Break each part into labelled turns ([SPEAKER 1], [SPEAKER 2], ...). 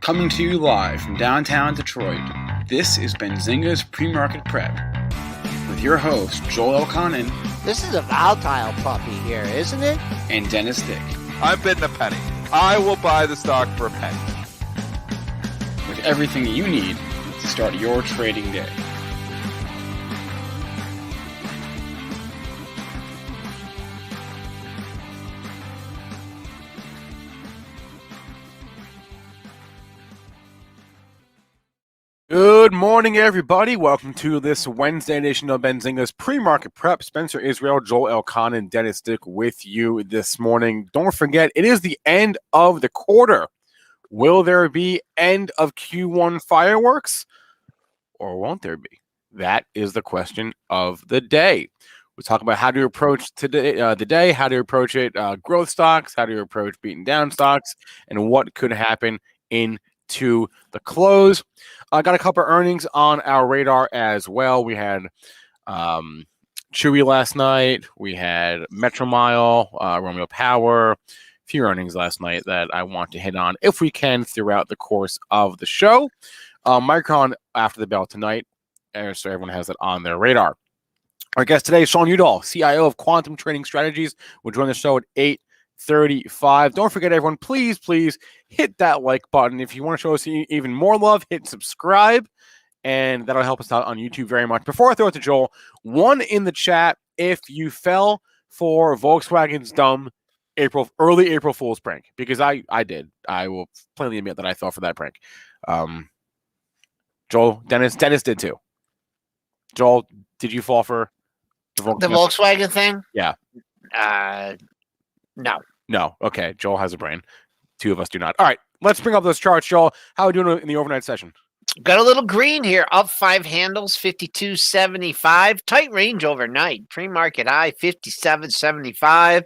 [SPEAKER 1] Coming to you live from downtown Detroit, this is Benzinga's Pre-Market Prep with your host, Joel Elconin.
[SPEAKER 2] This is a volatile puppy here, isn't it?
[SPEAKER 1] And Dennis Dick.
[SPEAKER 3] I'm bidding a penny. I will buy the stock for a penny.
[SPEAKER 1] With everything you need to start your trading day.
[SPEAKER 4] Good morning, everybody. Welcome to this Wednesday edition of Benzinga's Pre-Market Prep. Spencer Israel, Joel Elconin, and Dennis Dick with you this morning. Don't forget, it is the end of the quarter. Will there be end of Q1 fireworks, or won't there be? That is the question of the day. We'll talk about how to approach today, the day, how to approach it, growth stocks, how to approach beaten down stocks, and what could happen into the close. I got a couple of earnings on our radar as well. We had Chewy last night. We had Metromile, Romeo Power, a few earnings last night that I want to hit on if we can throughout the course of the show. Micron after the bell tonight, so everyone has it on their radar. Our guest today is Sean Udall, CIO of Quantum Trading Strategies. We'll join the show at 8:35. Don't forget, everyone, please hit that like button. If you want to show us even more love, hit subscribe, and that'll help us out on YouTube very much. Before I throw it to Joel, one in the chat, if you fell for Volkswagen's dumb early April Fool's prank, because I did. I will plainly admit that I fell for that prank. Joel, Dennis did too. Joel, did you fall for
[SPEAKER 2] the Volkswagen thing?
[SPEAKER 4] Yeah. No. Okay. Joel has a brain. Two of us do not. All right. Let's bring up those charts, Joel. How are we doing in the overnight session?
[SPEAKER 2] Got a little green here. Up 5 handles, 52.75. Tight range overnight. Pre-market high, 57.75.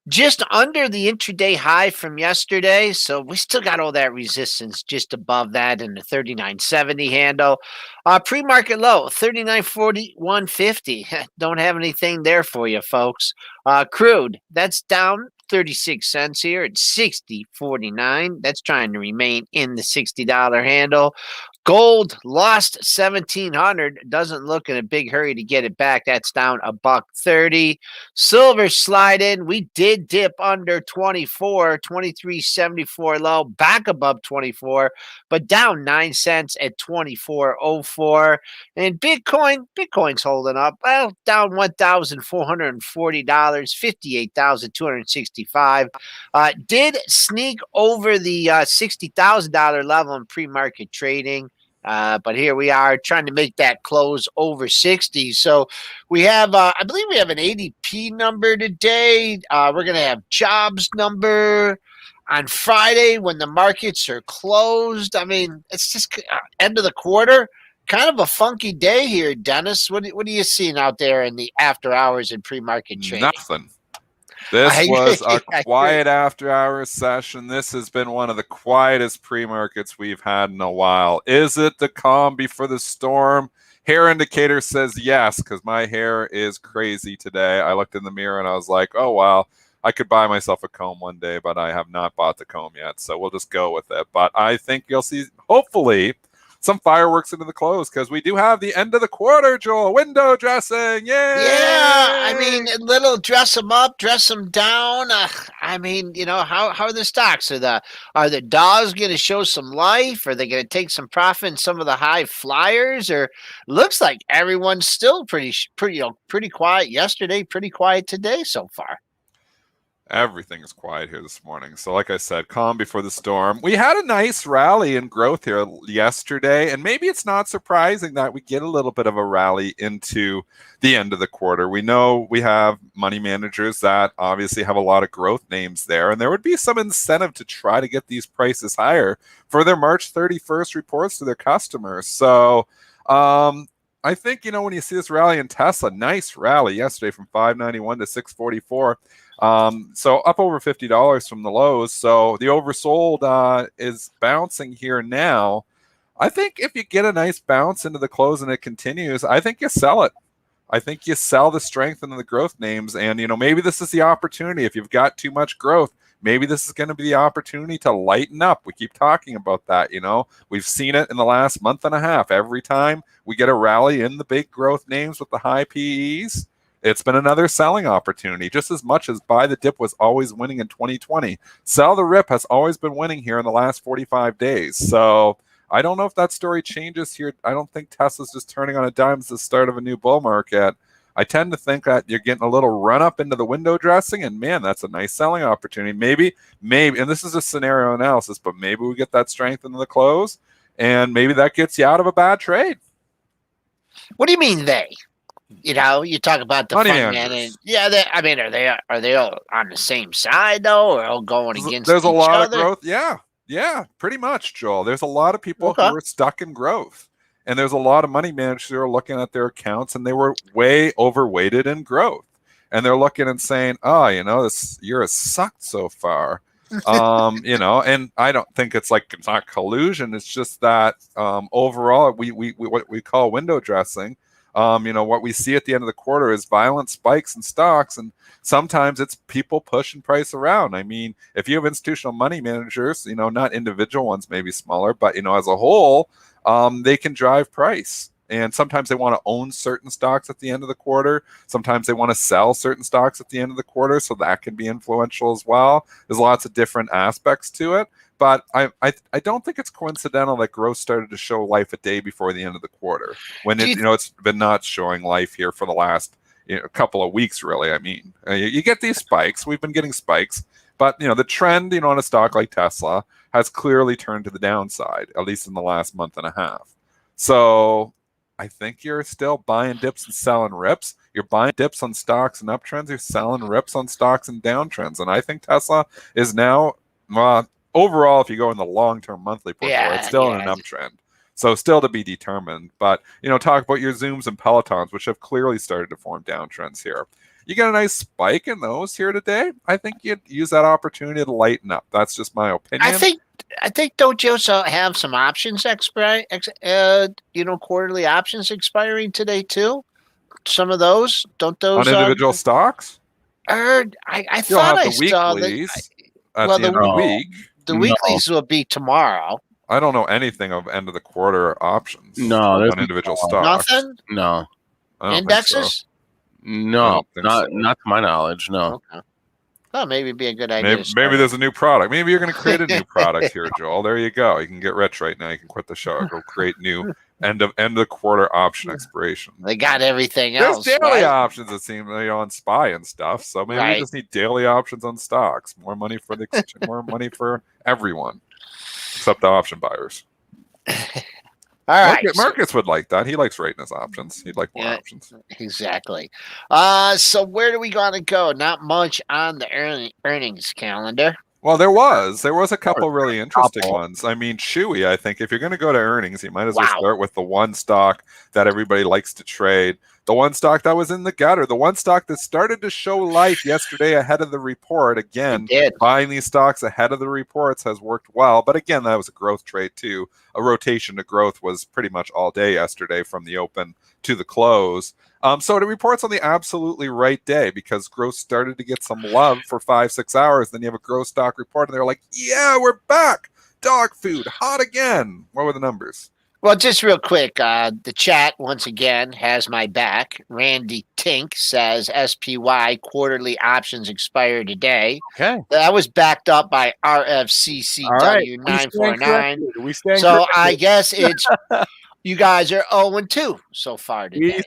[SPEAKER 2] Just under the intraday high from yesterday. So we still got all that resistance just above that in the 39.70 handle. Pre-market low, 39.41.50. Don't have anything there for you, folks. Crude, that's down 36 cents here at 60.49. That's trying to remain in the $60 handle. Gold lost 1,700. Doesn't look in a big hurry to get it back. That's down $1.30. Silver slide in. We did dip under 24, 23.74 low, back above 24, but down 9 cents at 24.04. And Bitcoin's holding up. Well, down $1,440, 58,265. Did sneak over the $60,000 level in pre-market trading. But here we are trying to make that close over 60. So we have, I believe we have an ADP number today. We're going to have jobs number on Friday when the markets are closed. I mean, it's just end of the quarter. Kind of a funky day here, Dennis. What are you seeing out there in the after hours and pre-market trading?
[SPEAKER 3] Nothing. This was a quiet after-hours session. This has been one of the quietest pre-markets we've had in a while. Is it the calm before the storm? Hair indicator says yes, because my hair is crazy today. I looked in the mirror and I was like, oh, wow, I could buy myself a comb one day, but I have not bought the comb yet, so we'll just go with it. But I think you'll see, hopefully, some fireworks into the close, because we do have the end of the quarter, Joel. Window dressing, yay!
[SPEAKER 2] Yeah, I mean, little dress them up, dress them down. I mean, you know, how are the stocks? Are the DAWs going to show some life? Are they going to take some profit in some of the high flyers? Or looks like everyone's still pretty quiet yesterday, pretty quiet today so far.
[SPEAKER 3] Everything is quiet here this morning. So like I said, calm before the storm. We had a nice rally in growth here yesterday, and maybe it's not surprising that we get a little bit of a rally into the end of the quarter. We know we have money managers that obviously have a lot of growth names there, and there would be some incentive to try to get these prices higher for their March 31st reports to their customers. So I think, you know, when you see this rally in Tesla, nice rally yesterday from 591 to 644. So up over $50 from the lows. So the oversold is bouncing here now. I think if you get a nice bounce into the close and it continues, I think you sell it. I think you sell the strength into the growth names. And, you know, maybe this is the opportunity. If you've got too much growth, maybe this is going to be the opportunity to lighten up. We keep talking about that. We've seen it in the last month and a half. Every time we get a rally in the big growth names with the high PEs, it's been another selling opportunity. Just as much as buy the dip was always winning in 2020, sell the rip has always been winning here in the last 45 days. So I don't know if that story changes here. I don't think Tesla's just turning on a dime at the start of a new bull market. I tend to think that you're getting a little run up into the window dressing, and man, that's a nice selling opportunity. Maybe, and this is a scenario analysis, but maybe we get that strength into the close, and maybe that gets you out of a bad trade.
[SPEAKER 2] What do you mean they? You talk about the
[SPEAKER 3] Money
[SPEAKER 2] fund
[SPEAKER 3] managers.
[SPEAKER 2] man, are they all on the same side though, or all going against?
[SPEAKER 3] There's a lot
[SPEAKER 2] other?
[SPEAKER 3] of growth. Yeah, pretty much, Joel. There's a lot of people who are stuck in growth, and there's a lot of money managers who are looking at their accounts, and they were way overweighted in growth, and they're looking and saying, this year has sucked so far. And I don't think it's not collusion. It's just that overall, we what we call window dressing. What we see at the end of the quarter is violent spikes in stocks, and sometimes it's people pushing price around. I mean, if you have institutional money managers, not individual ones, maybe smaller, but as a whole, they can drive price. And sometimes they want to own certain stocks at the end of the quarter. Sometimes they want to sell certain stocks at the end of the quarter, so that can be influential as well. There's lots of different aspects to it. But I don't think it's coincidental that growth started to show life a day before the end of the quarter, when it's been not showing life here for the last couple of weeks, really. I mean, you get these spikes. We've been getting spikes, but the trend on a stock like Tesla has clearly turned to the downside, at least in the last month and a half. So I think you're still buying dips and selling rips. You're buying dips on stocks and uptrends. You're selling rips on stocks and downtrends. And I think Tesla is now, overall, if you go in the long-term monthly portfolio, it's still in an uptrend. So still to be determined. But, talk about your Zooms and Pelotons, which have clearly started to form downtrends here. You get a nice spike in those here today. I think you'd use that opportunity to lighten up. That's just my opinion.
[SPEAKER 2] I think don't you also have some options quarterly options expiring today too? Some of those, don't those
[SPEAKER 3] on individual stocks?
[SPEAKER 2] I thought I saw
[SPEAKER 3] weeklies at the end of the week.
[SPEAKER 2] The weeklies will be tomorrow.
[SPEAKER 3] I don't know anything of end of the quarter options.
[SPEAKER 4] No, there's
[SPEAKER 3] on individual stocks.
[SPEAKER 2] Nothing.
[SPEAKER 4] No.
[SPEAKER 2] Indexes.
[SPEAKER 4] No, not to my knowledge. No.
[SPEAKER 2] Okay. Well, maybe it'd be a good idea.
[SPEAKER 3] Maybe there's a new product. Maybe you're going to create a new product here, Joel. There you go. You can get rich right now. You can quit the show. Go create new end of the quarter option expiration.
[SPEAKER 2] They got everything
[SPEAKER 3] else. There's daily
[SPEAKER 2] right? options.
[SPEAKER 3] It seems on SPY and stuff. So maybe we just need daily options on stocks. More money for the exchange, more money for everyone, except the option buyers.
[SPEAKER 2] All right.
[SPEAKER 3] Marcus would like that. He likes rating his options. He'd like more options.
[SPEAKER 2] Exactly. So where do we got to go? Not much on the earnings calendar.
[SPEAKER 3] Well, there was a couple really interesting ones. I mean, Chewy, I think if you're going to go to earnings, you might as well start with the one stock that everybody likes to trade. The one stock that was in the gutter, the one stock that started to show life yesterday ahead of the report. Again, buying these stocks ahead of the reports has worked well. But again, that was a growth trade too. A rotation to growth was pretty much all day yesterday from the open to the close. So the report's on the absolutely right day because growth started to get some love for 5-6 hours. Then you have a growth stock report and they're like, yeah, we're back. Dog food, hot again. What were the numbers?
[SPEAKER 2] Well, just real quick, the chat once again has my back. Randy Tink says SPY quarterly options expire today.
[SPEAKER 4] Okay.
[SPEAKER 2] That was backed up by RFCCW 949. So I guess it's you guys are 0-2 so far today.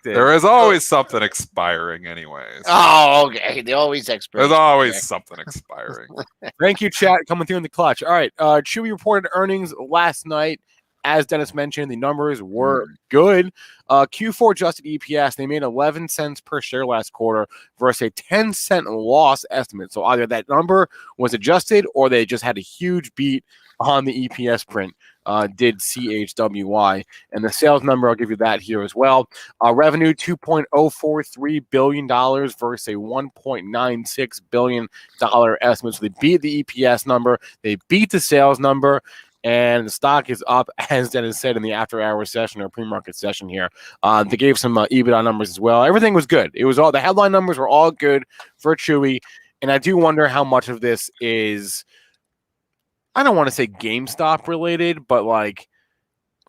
[SPEAKER 3] There is always something expiring anyways.
[SPEAKER 2] Oh, okay. They always expire.
[SPEAKER 3] There's always something expiring.
[SPEAKER 4] Thank you, chat. Coming through in the clutch. All right. Chewy reported earnings last night. As Dennis mentioned, the numbers were good. Q4 adjusted EPS, they made 11 cents per share last quarter versus a 10-cent loss estimate. So either that number was adjusted or they just had a huge beat on the EPS print, did CHWY. And the sales number, I'll give you that here as well. Revenue, $2.043 billion versus a $1.96 billion estimate. So they beat the EPS number. They beat the sales number. And the stock is up, as Dennis said, in the after-hour session or pre-market session here. They gave some EBITDA numbers as well. Everything was good. It was all the headline numbers were all good for Chewy. And I do wonder how much of this is, I don't want to say GameStop related, but like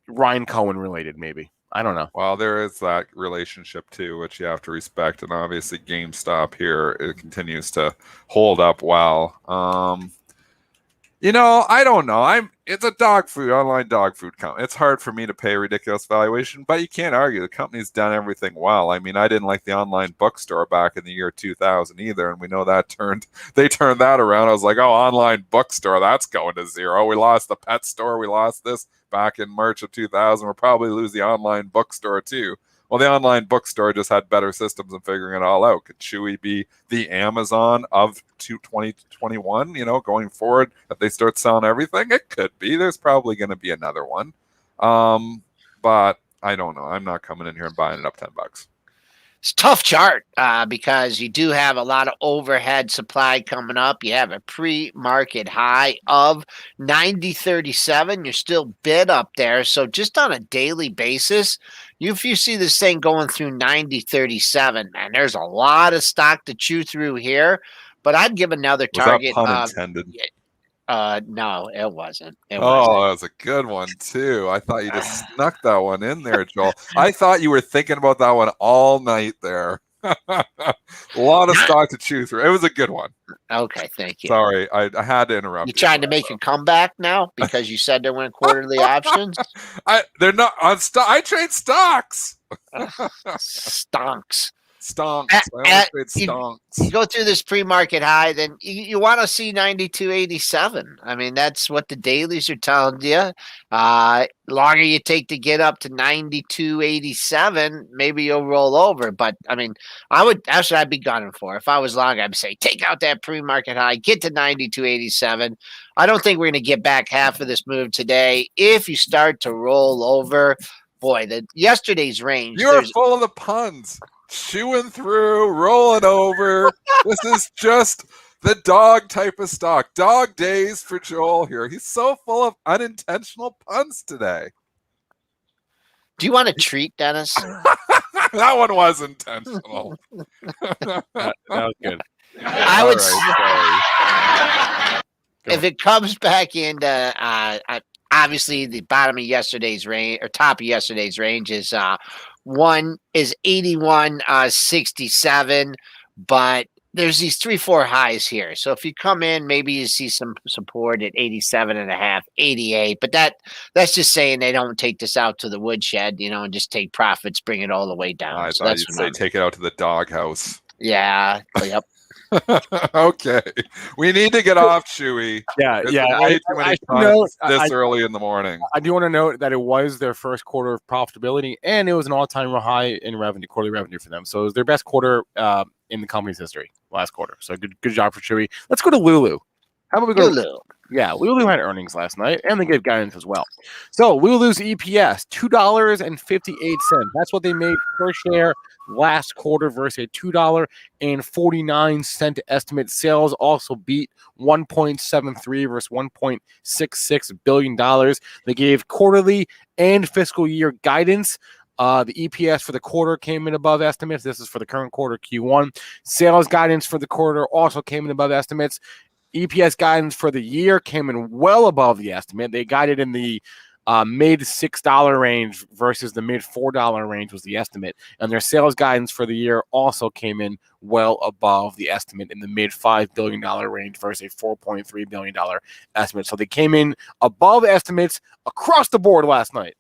[SPEAKER 4] Ryan Cohen related, maybe. I don't know.
[SPEAKER 3] Well, there is that relationship too, which you have to respect, and obviously GameStop here, it continues to hold up well. I don't know. It's a online dog food company. It's hard for me to pay a ridiculous valuation, but you can't argue the company's done everything well. I mean, I didn't like the online bookstore back in the year 2000 either, and we know they turned that around. I was like, oh, online bookstore, that's going to zero. We lost the pet store. We lost this back in March of 2000. We'll probably lose the online bookstore too. Well, the online bookstore just had better systems in figuring it all out. Could Chewy be the Amazon of 2021, going forward, if they start selling everything? It could be. There's probably going to be another one. But I don't know. I'm not coming in here and buying it up $10.
[SPEAKER 2] It's a tough chart because you do have a lot of overhead supply coming up. You have a pre-market high of 90.37. You're still bid up there. So just on a daily basis, if you see this thing going through 90.37, man, there's a lot of stock to chew through here. But I'd give another target.
[SPEAKER 3] Was that pun intended?
[SPEAKER 2] No, it wasn't.
[SPEAKER 3] That was a good one too. I thought you just snuck that one in there, Joel. I thought you were thinking about that one all night there. A lot of stock to chew through. It was a good one.
[SPEAKER 2] Okay, thank you.
[SPEAKER 3] Sorry, I had to interrupt.
[SPEAKER 2] You trying to make a comeback now because you said there weren't quarterly options?
[SPEAKER 3] They're not on stock. I trade stocks.
[SPEAKER 2] Stonks.
[SPEAKER 3] Stonks.
[SPEAKER 2] You go through this pre-market high, then you want to see 92.87. I mean, that's what the dailies are telling you. Longer you take to get up to 92.87, maybe you'll roll over. But I mean, that's what I'd be gunning for. If I was long, I'd say take out that pre-market high, get to 92.87. I don't think we're going to get back half of this move today. If you start to roll over, boy, yesterday's range.
[SPEAKER 3] You're full of the puns. Chewing through, rolling over. This is just the dog type of stock. Dog days for Joel here. He's so full of unintentional puns today.
[SPEAKER 2] Do you want a treat, Dennis?
[SPEAKER 3] That one was intentional.
[SPEAKER 4] that was good.
[SPEAKER 2] I would say if it comes back into obviously the bottom of yesterday's range or top of yesterday's range is one is 81.67, but there's these 3-4 highs here. So if you come in, maybe you see some support at 87.5, 88, but that's just saying they don't take this out to the woodshed, and just take profits, bring it all the way down.
[SPEAKER 3] I thought you'd say take it out to the doghouse.
[SPEAKER 2] Yeah. Yep.
[SPEAKER 3] Okay, we need to get off, Chewy.
[SPEAKER 4] Yeah.
[SPEAKER 3] Way too many puns early in the morning.
[SPEAKER 4] I do want to note that it was their first quarter of profitability, and it was an all-time high in revenue, quarterly revenue for them. So it was their best quarter in the company's history last quarter. So good job for Chewy. Let's go to Lulu. How about we go
[SPEAKER 2] Lulu?
[SPEAKER 4] Yeah, Lulu had earnings last night, and they gave guidance as well. So Lulu's EPS, $2.58. That's what they made per share last quarter versus a $2.49 estimate. Sales also beat 1.73 versus $1.66 billion. They gave quarterly and fiscal year guidance. The EPS for the quarter came in above estimates. This is for the current quarter, Q1. Sales guidance for the quarter also came in above estimates. EPS guidance for the year came in well above the estimate. They guided in the mid $6 range versus the mid $4 range was the estimate. And their sales guidance for the year also came in well above the estimate in the mid $5 billion range versus a $4.3 billion estimate. So they came in above estimates across the board last night.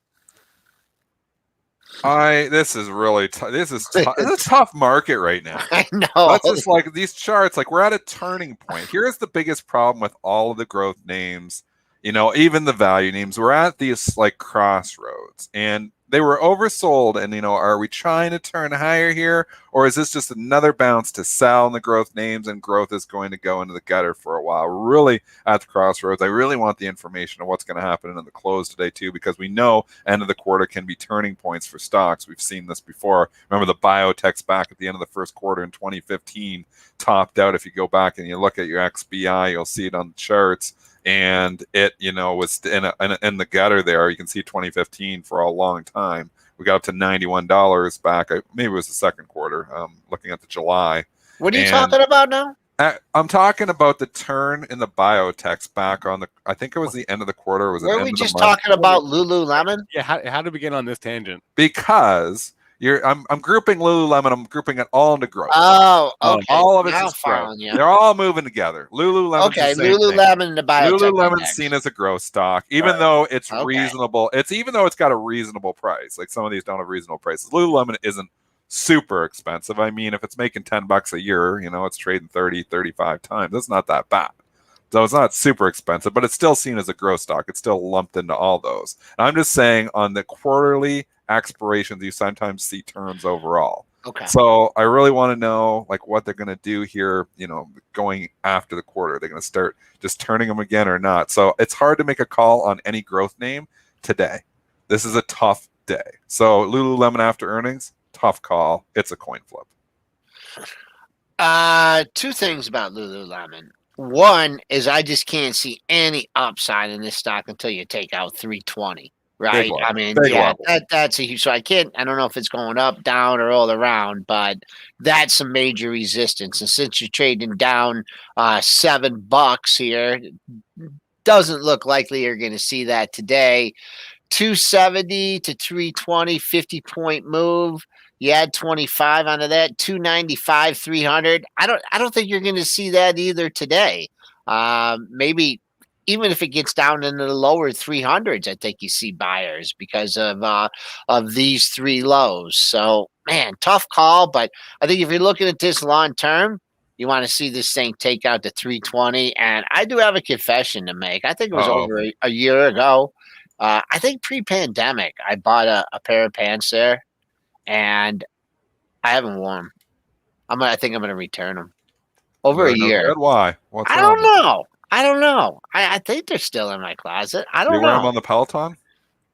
[SPEAKER 3] This is really this is a tough market right now.
[SPEAKER 2] I know.
[SPEAKER 3] That's just like these charts, like we're at a turning point. Here's the biggest problem with all of the growth names, even the value names. We're at these like crossroads, and they were oversold. And are we trying to turn higher here, or is this just another bounce to sell in the growth names, and growth is going to go into the gutter for a while? We're really at the crossroads. I really want the information of what's going to happen in the close today too, because we know end of the quarter can be turning points for stocks. We've seen this before. Remember the biotechs back at the end of the first quarter in 2015 topped out. If you go back and you look at your XBI, you'll see it on the charts. And it, was in the gutter there. You can see 2015 for a long time. We got up to $91 back. Maybe it was the second quarter. Looking at the July.
[SPEAKER 2] What are you talking about now?
[SPEAKER 3] I'm talking about the turn in the biotechs back on the. I think it was the end of the quarter. Or was it
[SPEAKER 2] Were
[SPEAKER 3] end
[SPEAKER 2] we
[SPEAKER 3] of
[SPEAKER 2] just
[SPEAKER 3] the month?
[SPEAKER 2] talking about Lululemon?
[SPEAKER 4] Yeah, how did we get on this tangent?
[SPEAKER 3] Because I'm grouping Lululemon. I'm grouping it all into growth.
[SPEAKER 2] Oh, okay.
[SPEAKER 3] All of it
[SPEAKER 2] Now
[SPEAKER 3] is growth.
[SPEAKER 2] following you.
[SPEAKER 3] They're all moving together. Lululemon's
[SPEAKER 2] Okay,
[SPEAKER 3] the same thing.
[SPEAKER 2] Lululemon and the biotech
[SPEAKER 3] Lululemon's
[SPEAKER 2] index.
[SPEAKER 3] seen as a growth stock, even though it's
[SPEAKER 2] Okay.
[SPEAKER 3] reasonable. Even though it's got a reasonable price. Like some of these don't have reasonable prices. Lululemon isn't super expensive. I mean, if it's making $10 a year, it's trading 30, 35 times. That's not that bad. So it's not super expensive, but it's still seen as a growth stock. It's still lumped into all those. And I'm just saying on the quarterly expirations, you sometimes see turns overall.
[SPEAKER 2] Okay.
[SPEAKER 3] So I really want to know what they're going to do here, going after the quarter. They're going to start just turning them again or not. So it's hard to make a call on any growth name today. This is a tough day. So Lululemon after earnings, tough call. It's a coin flip.
[SPEAKER 2] Two things about Lululemon. One is I just can't see any upside in this stock until you take out 320. Right. I mean, that's a huge. So I don't know if it's going up, down, or all around, but that's some major resistance. And since you're trading down $7 here, doesn't look likely you're going to see that today. 270 to 320, 50-point move. You add 25 onto that, 295, 300. I don't think you're going to see that either today. Maybe. Even if it gets down into the lower 300s, I think you see buyers because of these three lows. So, man, tough call. But I think if you're looking at this long term, you want to see this thing take out to 320. And I do have a confession to make. I think it was over a year ago. I think pre-pandemic, I bought a pair of pants there, and I haven't worn them. I think I'm going to return them. Over a year.
[SPEAKER 3] Why?
[SPEAKER 2] I don't know. I think they're still in my closet. I don't know.
[SPEAKER 3] You wear them on the Peloton?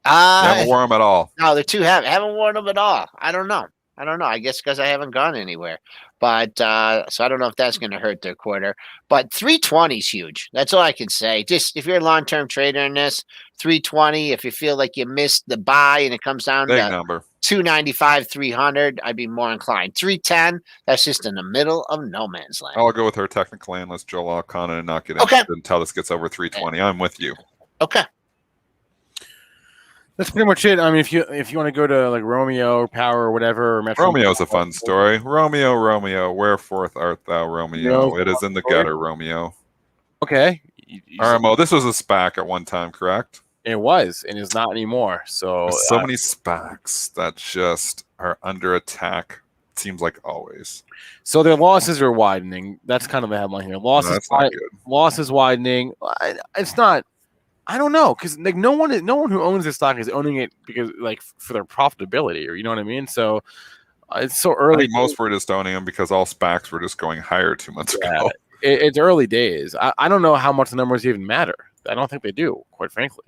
[SPEAKER 3] Never wore them at all.
[SPEAKER 2] No, they're too heavy. I haven't worn them at all. I don't know. I guess because I haven't gone anywhere. But so I don't know if that's going to hurt their quarter. But 320 is huge. That's all I can say. Just if you're a long-term trader in this, 320. If you feel like you missed the buy and it comes down
[SPEAKER 3] Big
[SPEAKER 2] to
[SPEAKER 3] number.
[SPEAKER 2] 295, 300, I'd be more inclined. 310, that's just in the middle of no man's land.
[SPEAKER 3] I'll go with our technical analyst, Joel Alcana, and not get interested until this gets over 320. I'm with you.
[SPEAKER 2] Okay.
[SPEAKER 4] That's pretty much it. I mean, if you want to go to Romeo or Power or whatever, or Metro,
[SPEAKER 3] Romeo's a fun story. Romeo, wherefore art thou, Romeo? It is in the gutter, Romeo.
[SPEAKER 4] Okay.
[SPEAKER 3] RMO, this was a SPAC at one time, correct?
[SPEAKER 4] It was, and it's not anymore. So
[SPEAKER 3] there's so many SPACs that just are under attack. It seems like always.
[SPEAKER 4] So their losses are widening. That's kind of the headline here. Losses widening. It's not. I don't know, because no one who owns this stock is owning it because for their profitability, or you know what I mean. So it's so early.
[SPEAKER 3] I think most were just owning them because all SPACs were just going higher 2 months ago.
[SPEAKER 4] It's early days. I don't know how much the numbers even matter. I don't think they do, quite frankly.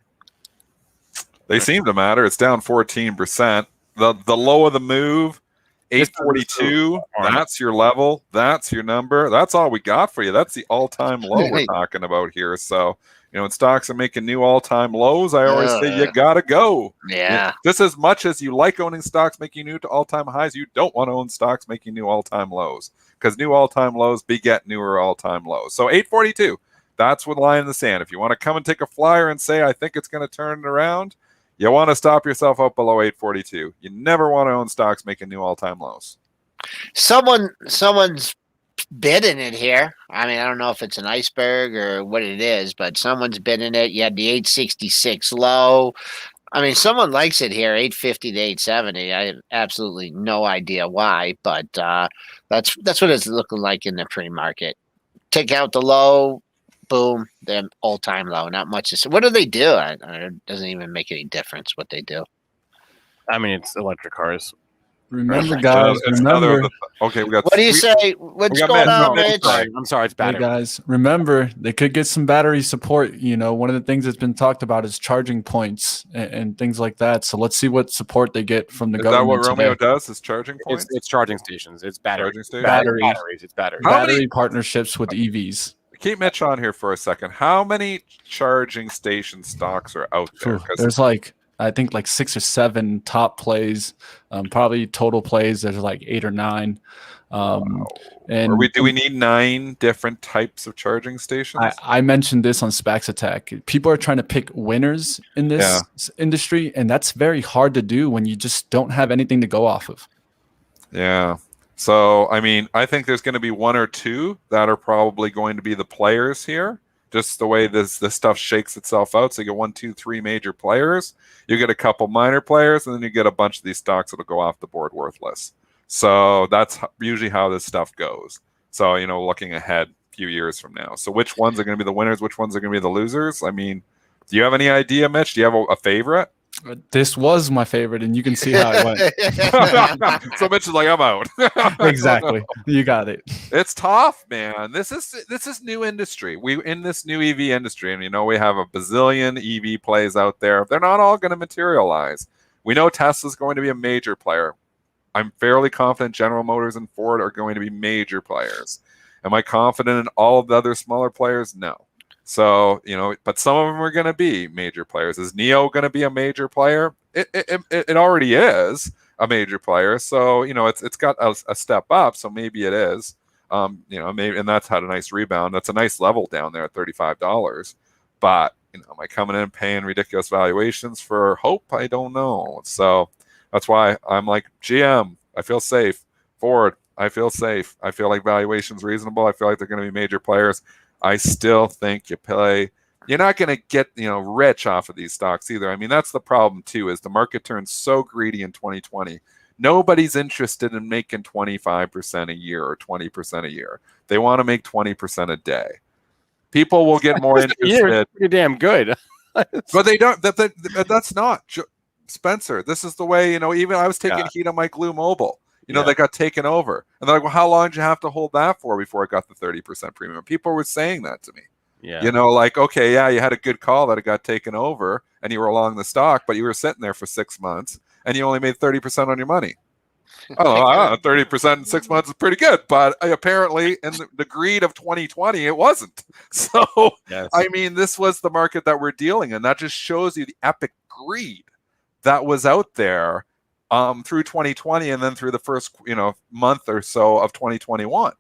[SPEAKER 3] They seem to matter. It's down 14%. The low of the move, 842. That's your level. That's your number. That's all we got for you. That's the all-time low we're talking about here. So, when stocks are making new all-time lows, I always say you gotta go.
[SPEAKER 2] Yeah.
[SPEAKER 3] Just as much as you like owning stocks making new to all-time highs, you don't want to own stocks making new all-time lows, because new all-time lows beget newer all-time lows. So 842. That's what line in the sand. If you want to come and take a flyer and say, I think it's going to turn it around, you want to stop yourself up below 842. You never want to own stocks making new all-time lows.
[SPEAKER 2] Someone's bidding it here. I mean, I don't know if it's an iceberg or what it is, but someone's bidding it. You had the 866 low. I mean, someone likes it here, 850 to 870. I have absolutely no idea why, but that's what it's looking like in the pre-market. Take out the low, boom, they're all-time low. Not much. What do they do? It doesn't even make any difference what they do.
[SPEAKER 4] I mean, it's electric cars.
[SPEAKER 5] Remember, guys. Remember.
[SPEAKER 3] Okay, we got.
[SPEAKER 2] What do you say? What's going on, Mitch?
[SPEAKER 4] I'm sorry, it's battery.
[SPEAKER 5] Hey guys, remember they could get some battery support. One of the things that's been talked about is charging points and things like that. So let's see what support they get from the government.
[SPEAKER 3] Is that what Romeo does? Is charging points?
[SPEAKER 4] It's charging stations. It's battery.
[SPEAKER 5] Batteries.
[SPEAKER 4] It's battery.
[SPEAKER 5] Battery partnerships with EVs.
[SPEAKER 3] Keep Mitch on here for a second. How many charging station stocks are out there?
[SPEAKER 5] There's like I think like 6 or 7 top plays, probably total plays. There's like 8 or 9. And
[SPEAKER 3] do we need 9 different types of charging stations?
[SPEAKER 5] I mentioned this on SPAC Attack. People are trying to pick winners in this industry, and that's very hard to do when you just don't have anything to go off of.
[SPEAKER 3] Yeah. So, I mean, I think there's going to be 1 or 2 that are probably going to be the players here, just the way this stuff shakes itself out. So you get 1, 2, 3 major players, you get a couple minor players, and then you get a bunch of these stocks that'll go off the board worthless. So that's usually how this stuff goes. So, looking ahead a few years from now. So which ones are going to be the winners? Which ones are going to be the losers? I mean, do you have any idea, Mitch? Do you have a favorite?
[SPEAKER 5] This was my favorite, and you can see how it went.
[SPEAKER 3] So Mitch is like, I'm out.
[SPEAKER 5] Exactly. You got it.
[SPEAKER 3] It's tough, man. This is new industry. We in this new EV industry, and we have a bazillion EV plays out there. They're not all going to materialize. We know Tesla's going to be a major player. I'm fairly confident General Motors and Ford are going to be major players. Am I confident in all of the other smaller players? No. So, but some of them are going to be major players. Is NIO going to be a major player? It already is a major player. So, it's got a step up. So maybe it is, maybe, and that's had a nice rebound. That's a nice level down there at $35. But, am I coming in paying ridiculous valuations for hope? I don't know. So that's why I'm like, GM, I feel safe. Ford, I feel safe. I feel like valuation's reasonable. I feel like they're going to be major players. I still think you're not going to get, rich off of these stocks either. I mean, that's the problem too, is the market turned so greedy in 2020. Nobody's interested in making 25% a year or 20% a year. They want to make 20% a day. People will get more interested.
[SPEAKER 4] You're damn good.
[SPEAKER 3] But they don't, that's not Spencer. This is the way, even I was taking heat on my Glue Mobile. They got taken over. And they're like, well, how long did you have to hold that for before it got the 30% premium? People were saying that to me.
[SPEAKER 4] Yeah.
[SPEAKER 3] Okay, yeah, you had a good call that it got taken over and you were along the stock, but you were sitting there for 6 months and you only made 30% on your money. Oh, 30% in 6 months is pretty good. But apparently in the greed of 2020, it wasn't. So, yes. I mean, this was the market that we're dealing in. That just shows you the epic greed that was out there through 2020 and then through the first month or so of 2021.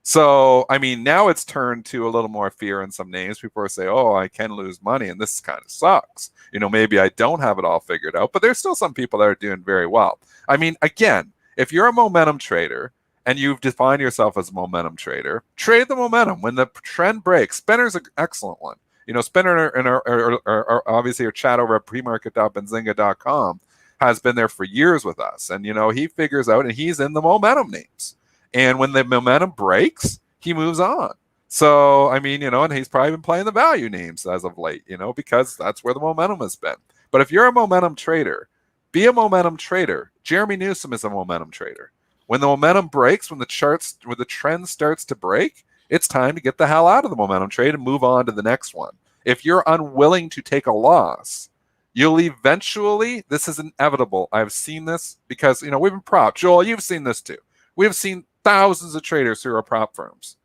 [SPEAKER 3] So I mean, now it's turned to a little more fear in some names. People are saying, oh, I can lose money and this kind of sucks. Maybe I don't have it all figured out, but there's still some people that are doing very well. I mean, again, if you're a momentum trader and you've defined yourself as a momentum trader, trade the momentum. When the trend breaks, Spinner's an excellent one. Spinner and our obviously our chat over at premarket.benzinga.com has been there for years with us. And, he figures out, and he's in the momentum names. And when the momentum breaks, he moves on. So, I mean, and he's probably been playing the value names as of late, because that's where the momentum has been. But if you're a momentum trader, be a momentum trader. Jeremy Newsom is a momentum trader. When the momentum breaks, when the trend starts to break, it's time to get the hell out of the momentum trade and move on to the next one. If you're unwilling to take a loss, you'll eventually, this is inevitable. I've seen this because, we've been prop. Joel, you've seen this too. We've seen thousands of traders through our prop firms.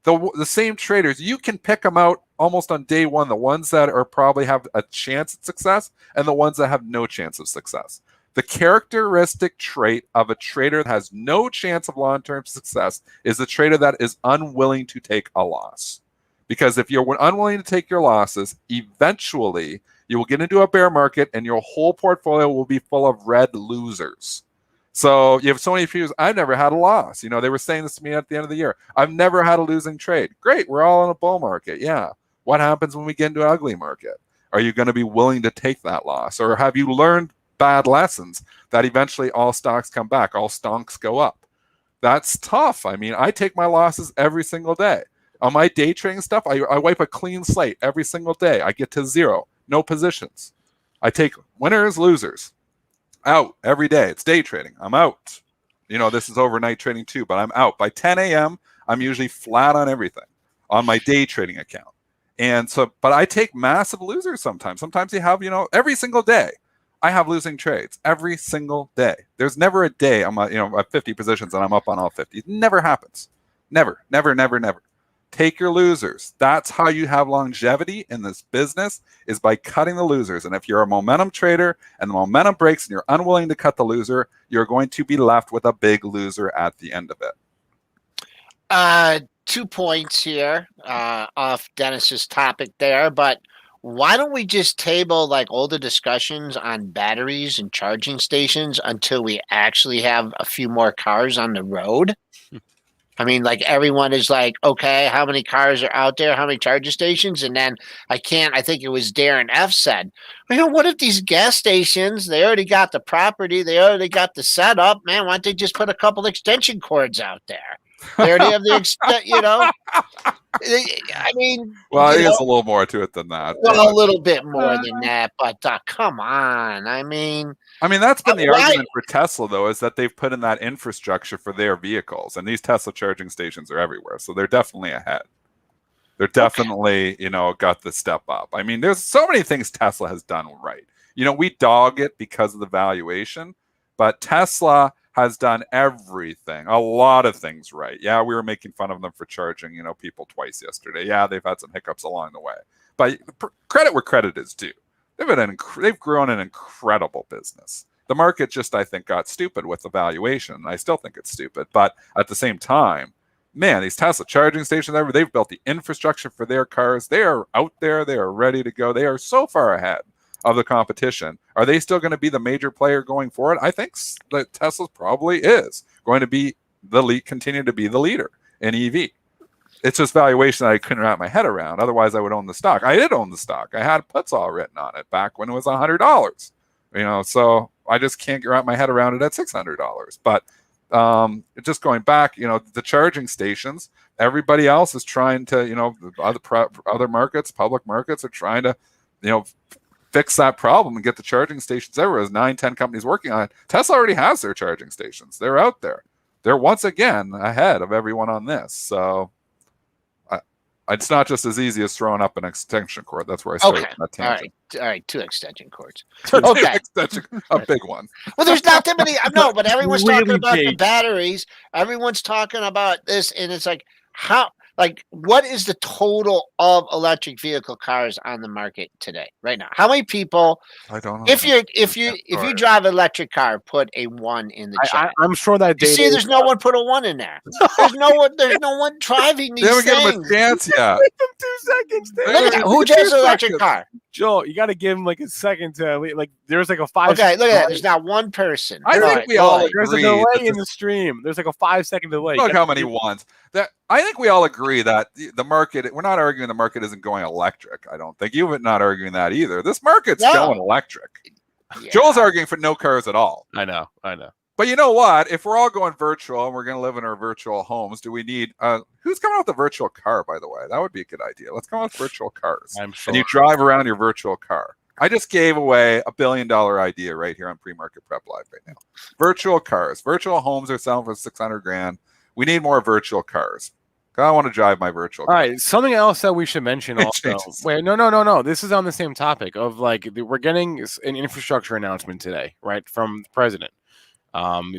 [SPEAKER 3] The same traders, you can pick them out almost on day one, the ones that are probably have a chance at success and the ones that have no chance of success. The characteristic trait of a trader that has no chance of long-term success is the trader that is unwilling to take a loss. Because if you're unwilling to take your losses, eventually you will get into a bear market and your whole portfolio will be full of red losers. So you have so many people, I've never had a loss. They were saying this to me at the end of the year. I've never had a losing trade. Great, we're all in a bull market. Yeah. What happens when we get into an ugly market? Are you going to be willing to take that loss? Or have you learned bad lessons that eventually all stocks come back, all stonks go up? That's tough. I mean, I take my losses every single day. On my day trading stuff, I wipe a clean slate every single day. I get to zero, no positions. I take winners, losers. Out every day. It's day trading. I'm out. This is overnight trading too, but I'm out. By 10 a.m., I'm usually flat on everything on my day trading account. And so, but I take massive losers sometimes. Sometimes you have, every single day, I have losing trades every single day. There's never a day I'm, at 50 positions and I'm up on all 50. It never happens. Never, never, never, never. Take your losers. That's how you have longevity in this business, is by cutting the losers. And if you're a momentum trader and the momentum breaks and you're unwilling to cut the loser, you're going to be left with a big loser at the end of it.
[SPEAKER 2] 2 points here off Dennis's topic there, but why don't we just table like all the discussions on batteries and charging stations until we actually have a few more cars on the road? I mean, like everyone is like, okay, how many cars are out there? How many charging stations? And then I think it was Darren F said, well, what if these gas stations, they already got the property, they already got the setup, man, why don't they just put a couple extension cords out there? They already have the, I mean.
[SPEAKER 3] Well, I think there's a little more to it than that.
[SPEAKER 2] Well, a little bit more than that, but come on. I mean,
[SPEAKER 3] that's been the argument for Tesla, though, is that they've put in that infrastructure for their vehicles, and these Tesla charging stations are everywhere, so they're definitely ahead. They're definitely, got the step up. I mean, there's so many things Tesla has done right. We dog it because of the valuation, but Tesla has done everything, a lot of things right. Yeah, we were making fun of them for charging, people twice yesterday. Yeah, they've had some hiccups along the way. But credit where credit is due. They've grown an incredible business. The market just, I think, got stupid with the valuation. I still think it's stupid. But at the same time, man, these Tesla charging stations, they've built the infrastructure for their cars. They are out there. They are ready to go. They are so far ahead of the competition. Are they still going to be the major player going forward? I think that Tesla probably is going to be continue to be the leader in EV. It's just valuation that I couldn't wrap my head around. Otherwise, I would own the stock. I did own the stock. I had puts all written on it back when it was $100. So I just can't wrap my head around it at $600. But just going back, the charging stations, everybody else is trying to, other markets, public markets are trying to, fix that problem and get the charging stations everywhere. There's 9-10 companies working on it. Tesla already has their charging stations. They're out there. They're once again ahead of everyone on this. So it's not just as easy as throwing up an extension cord. That's where I started.
[SPEAKER 2] Okay. All right. 2 extension cords. Okay.
[SPEAKER 3] A big one.
[SPEAKER 2] Well, there's not that many. No, but everyone's talking about the batteries. Everyone's talking about this, and it's like, what is the total of electric vehicle cars on the market today, right now? How many people?
[SPEAKER 3] I don't know.
[SPEAKER 2] If you drive an electric car, put a 1 in the chat.
[SPEAKER 4] I'm sure that data.
[SPEAKER 2] You see, there's no one put a 1 in there. There's no one driving these things.
[SPEAKER 3] They haven't given them a chance yet.
[SPEAKER 4] Give them 2 seconds.
[SPEAKER 2] Look at that. Who drives an electric car?
[SPEAKER 4] Joel, you got to give him like a second to there's like a 5.
[SPEAKER 2] Okay, look at that. There's not one person.
[SPEAKER 3] I think we all agree.
[SPEAKER 4] There's a delay in the stream. There's like a 5-second delay.
[SPEAKER 3] Look how many ones. I think we all agree that the market. We're not arguing the market isn't going electric. I don't think you're not arguing that either. This market's going electric. Yeah. Joel's arguing for no cars at all.
[SPEAKER 4] I know.
[SPEAKER 3] But you know what? If we're all going virtual and we're going to live in our virtual homes, do we need? Who's coming out with a virtual car? By the way, that would be a good idea. Let's come out with virtual cars.
[SPEAKER 4] I'm sure.
[SPEAKER 3] And you drive around your virtual car. I just gave away $1 billion idea right here on Pre-Market Prep Live right now. Virtual cars, virtual homes are selling for $600,000. We need more virtual cars. I want to drive my virtual car.
[SPEAKER 4] All right, something else that we should mention also. Wait, no. This is on the same topic of we're getting an infrastructure announcement today, right, from the president.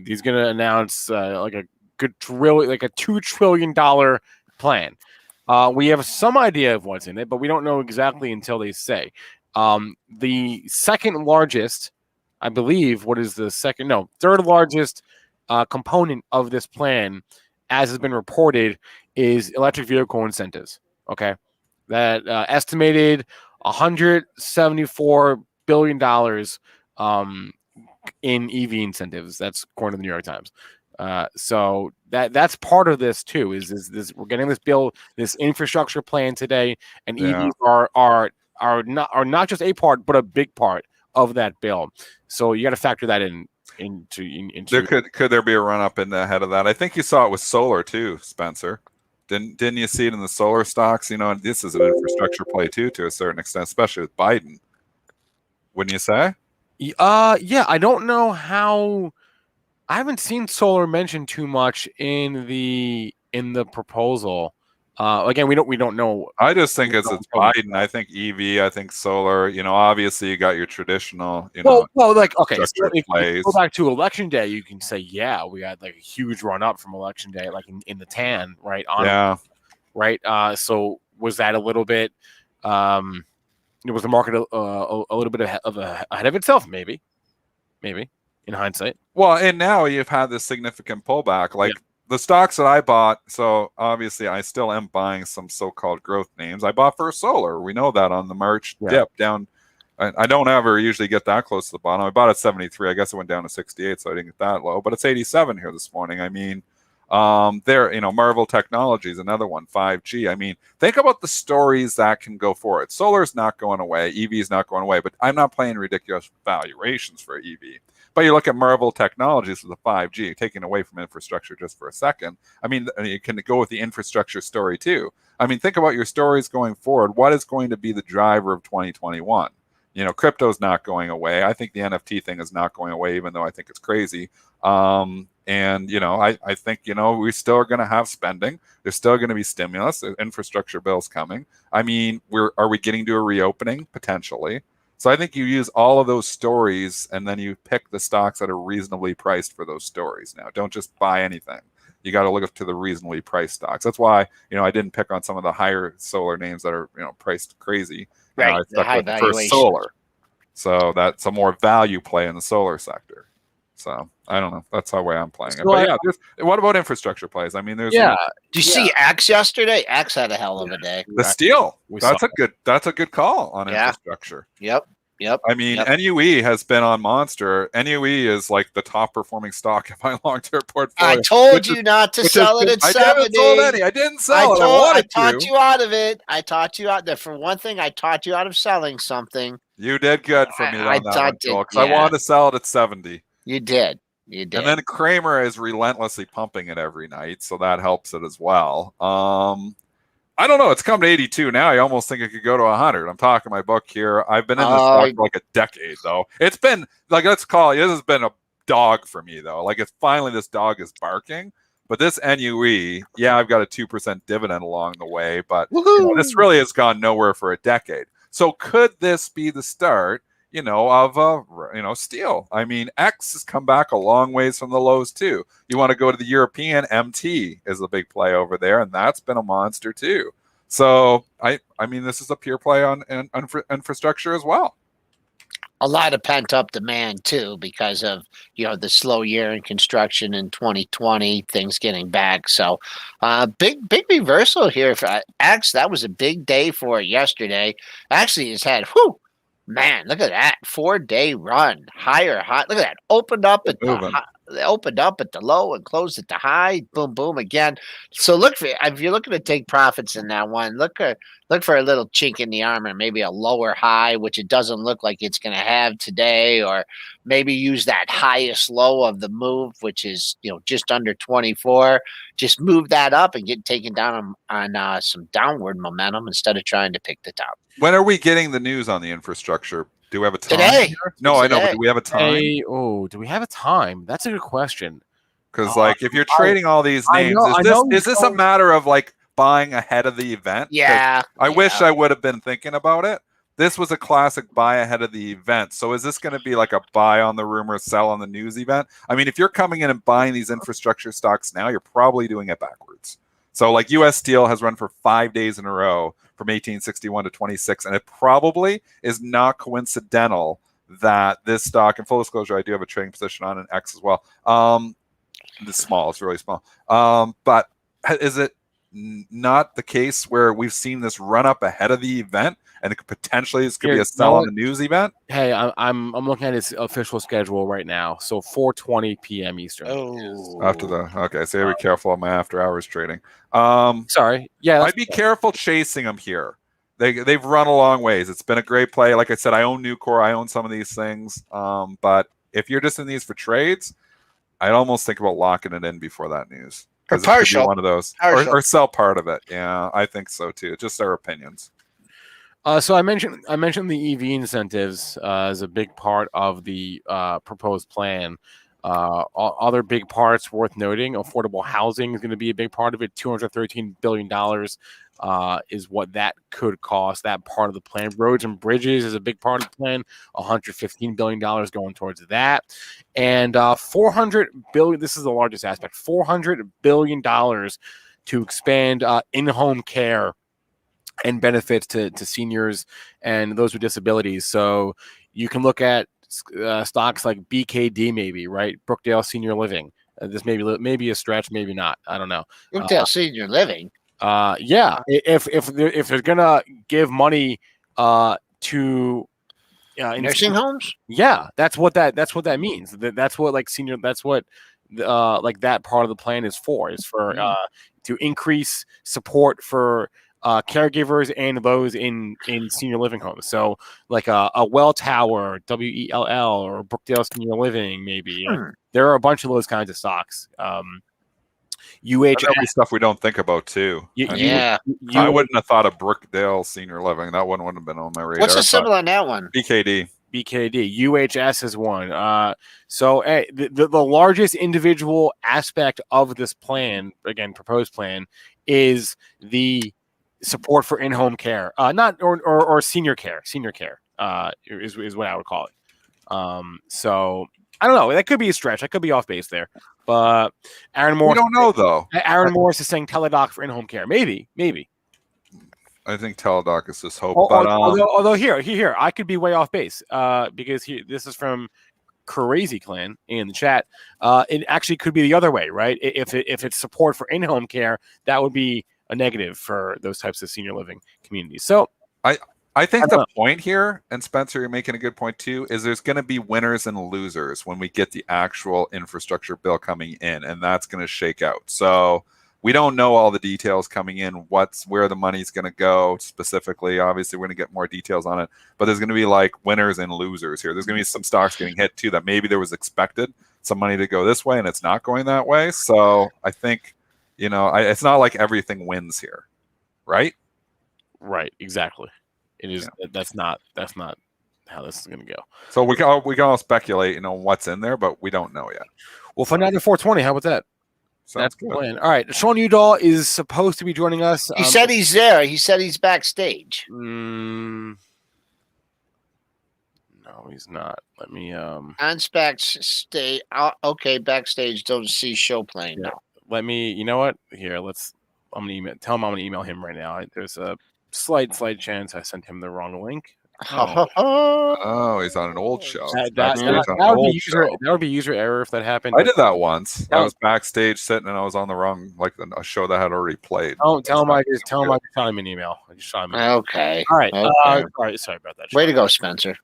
[SPEAKER 4] He's going to announce a $2 trillion plan. We have some idea of what's in it, but we don't know exactly until they say. The second largest, I believe, third largest component of this plan, as has been reported, is electric vehicle incentives. Okay, that estimated $174 billion in EV incentives. That's according to the New York Times. So that's part of this too. Is this we're getting this bill, this infrastructure plan today, and EVs are not just a part, but a big part of that bill. So you got to factor that into.
[SPEAKER 3] Could there be a run up in the head of that? I think you saw it with solar too, Spencer. Didn't you see it in the solar stocks? This is an infrastructure play too, to a certain extent, especially with Biden. Wouldn't you say?
[SPEAKER 4] Yeah. I don't know how. I haven't seen solar mentioned too much in the proposal. Again, we don't know.
[SPEAKER 3] I just think it's Biden. I think EV. I think solar. Obviously you got your traditional.
[SPEAKER 4] Okay. So if you go back to election day, you can say, we had a huge run up from election day, in the tan, right? right? So was that a little bit? Was the market a little bit ahead of itself? Maybe in hindsight.
[SPEAKER 3] Well, and now you've had this significant pullback. Like the stocks that I bought, so obviously I still am buying some so-called growth names. I bought First Solar. We know that on the March dip down. I don't ever usually get that close to the bottom. I bought at 73. I guess it went down to 68, so I didn't get that low. But it's 87 here this morning. I mean, Marvel Technologies, another one, 5G. I mean, think about the stories that can go forward. Solar's not going away. EV is not going away. But I'm not playing ridiculous valuations for EV. But you look at Marvel Technologies with the 5G, taking away from infrastructure just for a second. I mean, you can go with the infrastructure story too. I mean, think about your stories going forward. What is going to be the driver of 2021? Crypto's not going away. I think the NFT thing is not going away, even though I think it's crazy. I think, we still are going to have spending. There's still going to be stimulus. There's infrastructure bills coming. I mean, are we getting to a reopening? Potentially. So I think you use all of those stories and then you pick the stocks that are reasonably priced for those stories. Now, don't just buy anything. You got to look up to the reasonably priced stocks. That's why, I didn't pick on some of the higher solar names that are, priced crazy.
[SPEAKER 2] Right.
[SPEAKER 3] I stuck with First Solar. So that's a more value play in the solar sector. So I don't know. That's the way I'm playing it. But what about infrastructure plays? I mean, there's
[SPEAKER 2] Did you see X yesterday? X had a hell of a day.
[SPEAKER 3] The steel. That's a good call on infrastructure.
[SPEAKER 2] Yep.
[SPEAKER 3] I mean, NUE has been on monster. NUE is like the top performing stock in my long-term portfolio.
[SPEAKER 2] I told you not to sell it at 70.
[SPEAKER 3] I haven't sold any. I didn't sell it. I
[SPEAKER 2] taught you out of it. I taught you out there. For one thing, I taught you out of selling something.
[SPEAKER 3] You did good for me on that one, Joel, because I wanted to sell it at 70.
[SPEAKER 2] You did. And
[SPEAKER 3] then Kramer is relentlessly pumping it every night, so that helps it as well. I don't know. It's come to 82 now. I almost think it could go to 100. I'm talking my book here. I've been in this stock for like a decade, though. It's been like, this has been a dog for me, though. Like, it's finally this dog is barking. But this NUE, I've got a 2% dividend along the way, but this really has gone nowhere for a decade. So could this be the start, of steel? I mean, X has come back a long ways from the lows too. You want to go to the European, MT is the big play over there, and that's been a monster too. So I mean, this is a pure play on infrastructure as well.
[SPEAKER 2] A lot of pent up demand too, because of the slow year in construction in 2020, things getting back. So big reversal here for X. That was a big day for it yesterday. Actually, it's had man, look at that 4-day run, higher high. Look at that, opened up at the low and closed at the high. Boom, boom again. So if you're looking to take profits in that one, look for a little chink in the armor, maybe a lower high, which it doesn't look like it's going to have today, or maybe use that highest low of the move, which is just under 24. Just move that up and get taken down on some downward momentum instead of trying to pick the top.
[SPEAKER 3] When are we getting the news on the infrastructure? Do we have a time?
[SPEAKER 2] Today.
[SPEAKER 3] Here? No, I know, but do we have a time?
[SPEAKER 4] Do we have a time? That's a good question.
[SPEAKER 3] Because if you're trading all these names, is this a matter of like buying ahead of the event?
[SPEAKER 2] Yeah.
[SPEAKER 3] I wish I would have been thinking about it. This was a classic buy ahead of the event. So is this going to be like a buy on the rumor, sell on the news event? I mean, if you're coming in and buying these infrastructure stocks now, you're probably doing it backwards. So like US Steel has run for 5 days in a row from 1861 to 26, and it probably is not coincidental that this stock, in full disclosure, I do have a trading position on an X as well. It's small, it's really small. But is it not the case where we've seen this run up ahead of the event, and it could potentially this could be a sell on the news event?
[SPEAKER 4] Hey, I'm looking at his official schedule right now. So 4:20 p.m. Eastern.
[SPEAKER 3] Okay, so be careful on my after hours trading.
[SPEAKER 4] Sorry,
[SPEAKER 3] I'd be careful chasing them here. They've run a long ways. It's been a great play. Like I said, I own Nucor. I own some of these things. But if you're just in these for trades, I'd almost think about locking it in before that news. Because it could be one of those, or sell part of it. Yeah, I think so too. Just our opinions.
[SPEAKER 4] So I mentioned the EV incentives as a big part of the proposed plan. Other big parts worth noting: affordable housing is going to be a big part of it. $213 billion is what that could cost. That part of the plan. Roads and bridges is a big part of the plan. $115 billion going towards that, and $400 billion. This is the largest aspect. $400 billion to expand in-home care and benefits to seniors and those with disabilities. So you can look at stocks like BKD, maybe, right? Brookdale Senior Living. This may be a stretch, maybe not. I don't know.
[SPEAKER 2] Brookdale Senior Living.
[SPEAKER 4] Yeah, if they're gonna give money to
[SPEAKER 2] Nursing homes.
[SPEAKER 4] Yeah, that's what that means. That's what like senior. That's what like that part of the plan is for. Is for to increase support for caregivers and those in senior living homes. So like a Well Tower, WELL, or Brookdale Senior Living, maybe. There are a bunch of those kinds of stocks. UHS
[SPEAKER 3] That'll be stuff we don't think about too.
[SPEAKER 2] Yeah.
[SPEAKER 3] I wouldn't have thought of Brookdale Senior Living. That one wouldn't have been on my radar.
[SPEAKER 2] What's the symbol on that one?
[SPEAKER 3] BKD.
[SPEAKER 4] UHS is one. So the largest individual aspect of this plan, again, proposed plan, is the support for in-home care, or senior care. Senior care is what I would call it. So I don't know. That could be a stretch. I could be off base there. But Aaron Morris,
[SPEAKER 3] we don't know though.
[SPEAKER 4] Aaron Morris is saying Teladoc for in-home care. Maybe.
[SPEAKER 3] I think Teladoc is just hope.
[SPEAKER 4] Although here, I could be way off base because this is from Crazy Clan in the chat. It actually could be the other way, right? If it's support for in-home care, that would be a negative for those types of senior living communities. So
[SPEAKER 3] I think the point here, and Spencer, you're making a good point too, is there's going to be winners and losers when we get the actual infrastructure bill coming in, and that's going to shake out. So we don't know all the details coming in, where the money's going to go specifically. Obviously, we're going to get more details on it, but there's going to be like winners and losers here. There's going to be some stocks getting hit too that maybe there was expected some money to go this way, and it's not going that way. So I think, it's not like everything wins here, right?
[SPEAKER 4] Right, exactly. It is. Yeah. That's not how this is going to go.
[SPEAKER 3] So we can all speculate, what's in there, but we don't know yet.
[SPEAKER 4] We'll find out at 4:20. How about that? That's the plan. All right. Sean Udall is supposed to be joining us.
[SPEAKER 2] He said he's there. He said he's backstage.
[SPEAKER 4] No, he's not. Let me.
[SPEAKER 2] On SPAC stage. Okay, backstage. Don't see show playing now.
[SPEAKER 4] Let me. You know what? Here, I'm gonna tell him I'm gonna email him right now. There's a slight chance I sent him the wrong link.
[SPEAKER 3] Oh, he's on an old show.
[SPEAKER 4] That would be user error if that happened.
[SPEAKER 3] I did that once. I was backstage sitting and I was on the wrong, like a show that had already played.
[SPEAKER 4] Tell him I just shot him an email. I just shot him an email.
[SPEAKER 2] Okay.
[SPEAKER 4] All right.
[SPEAKER 2] Okay.
[SPEAKER 4] All right. Sorry about that.
[SPEAKER 2] Way to go, Spencer.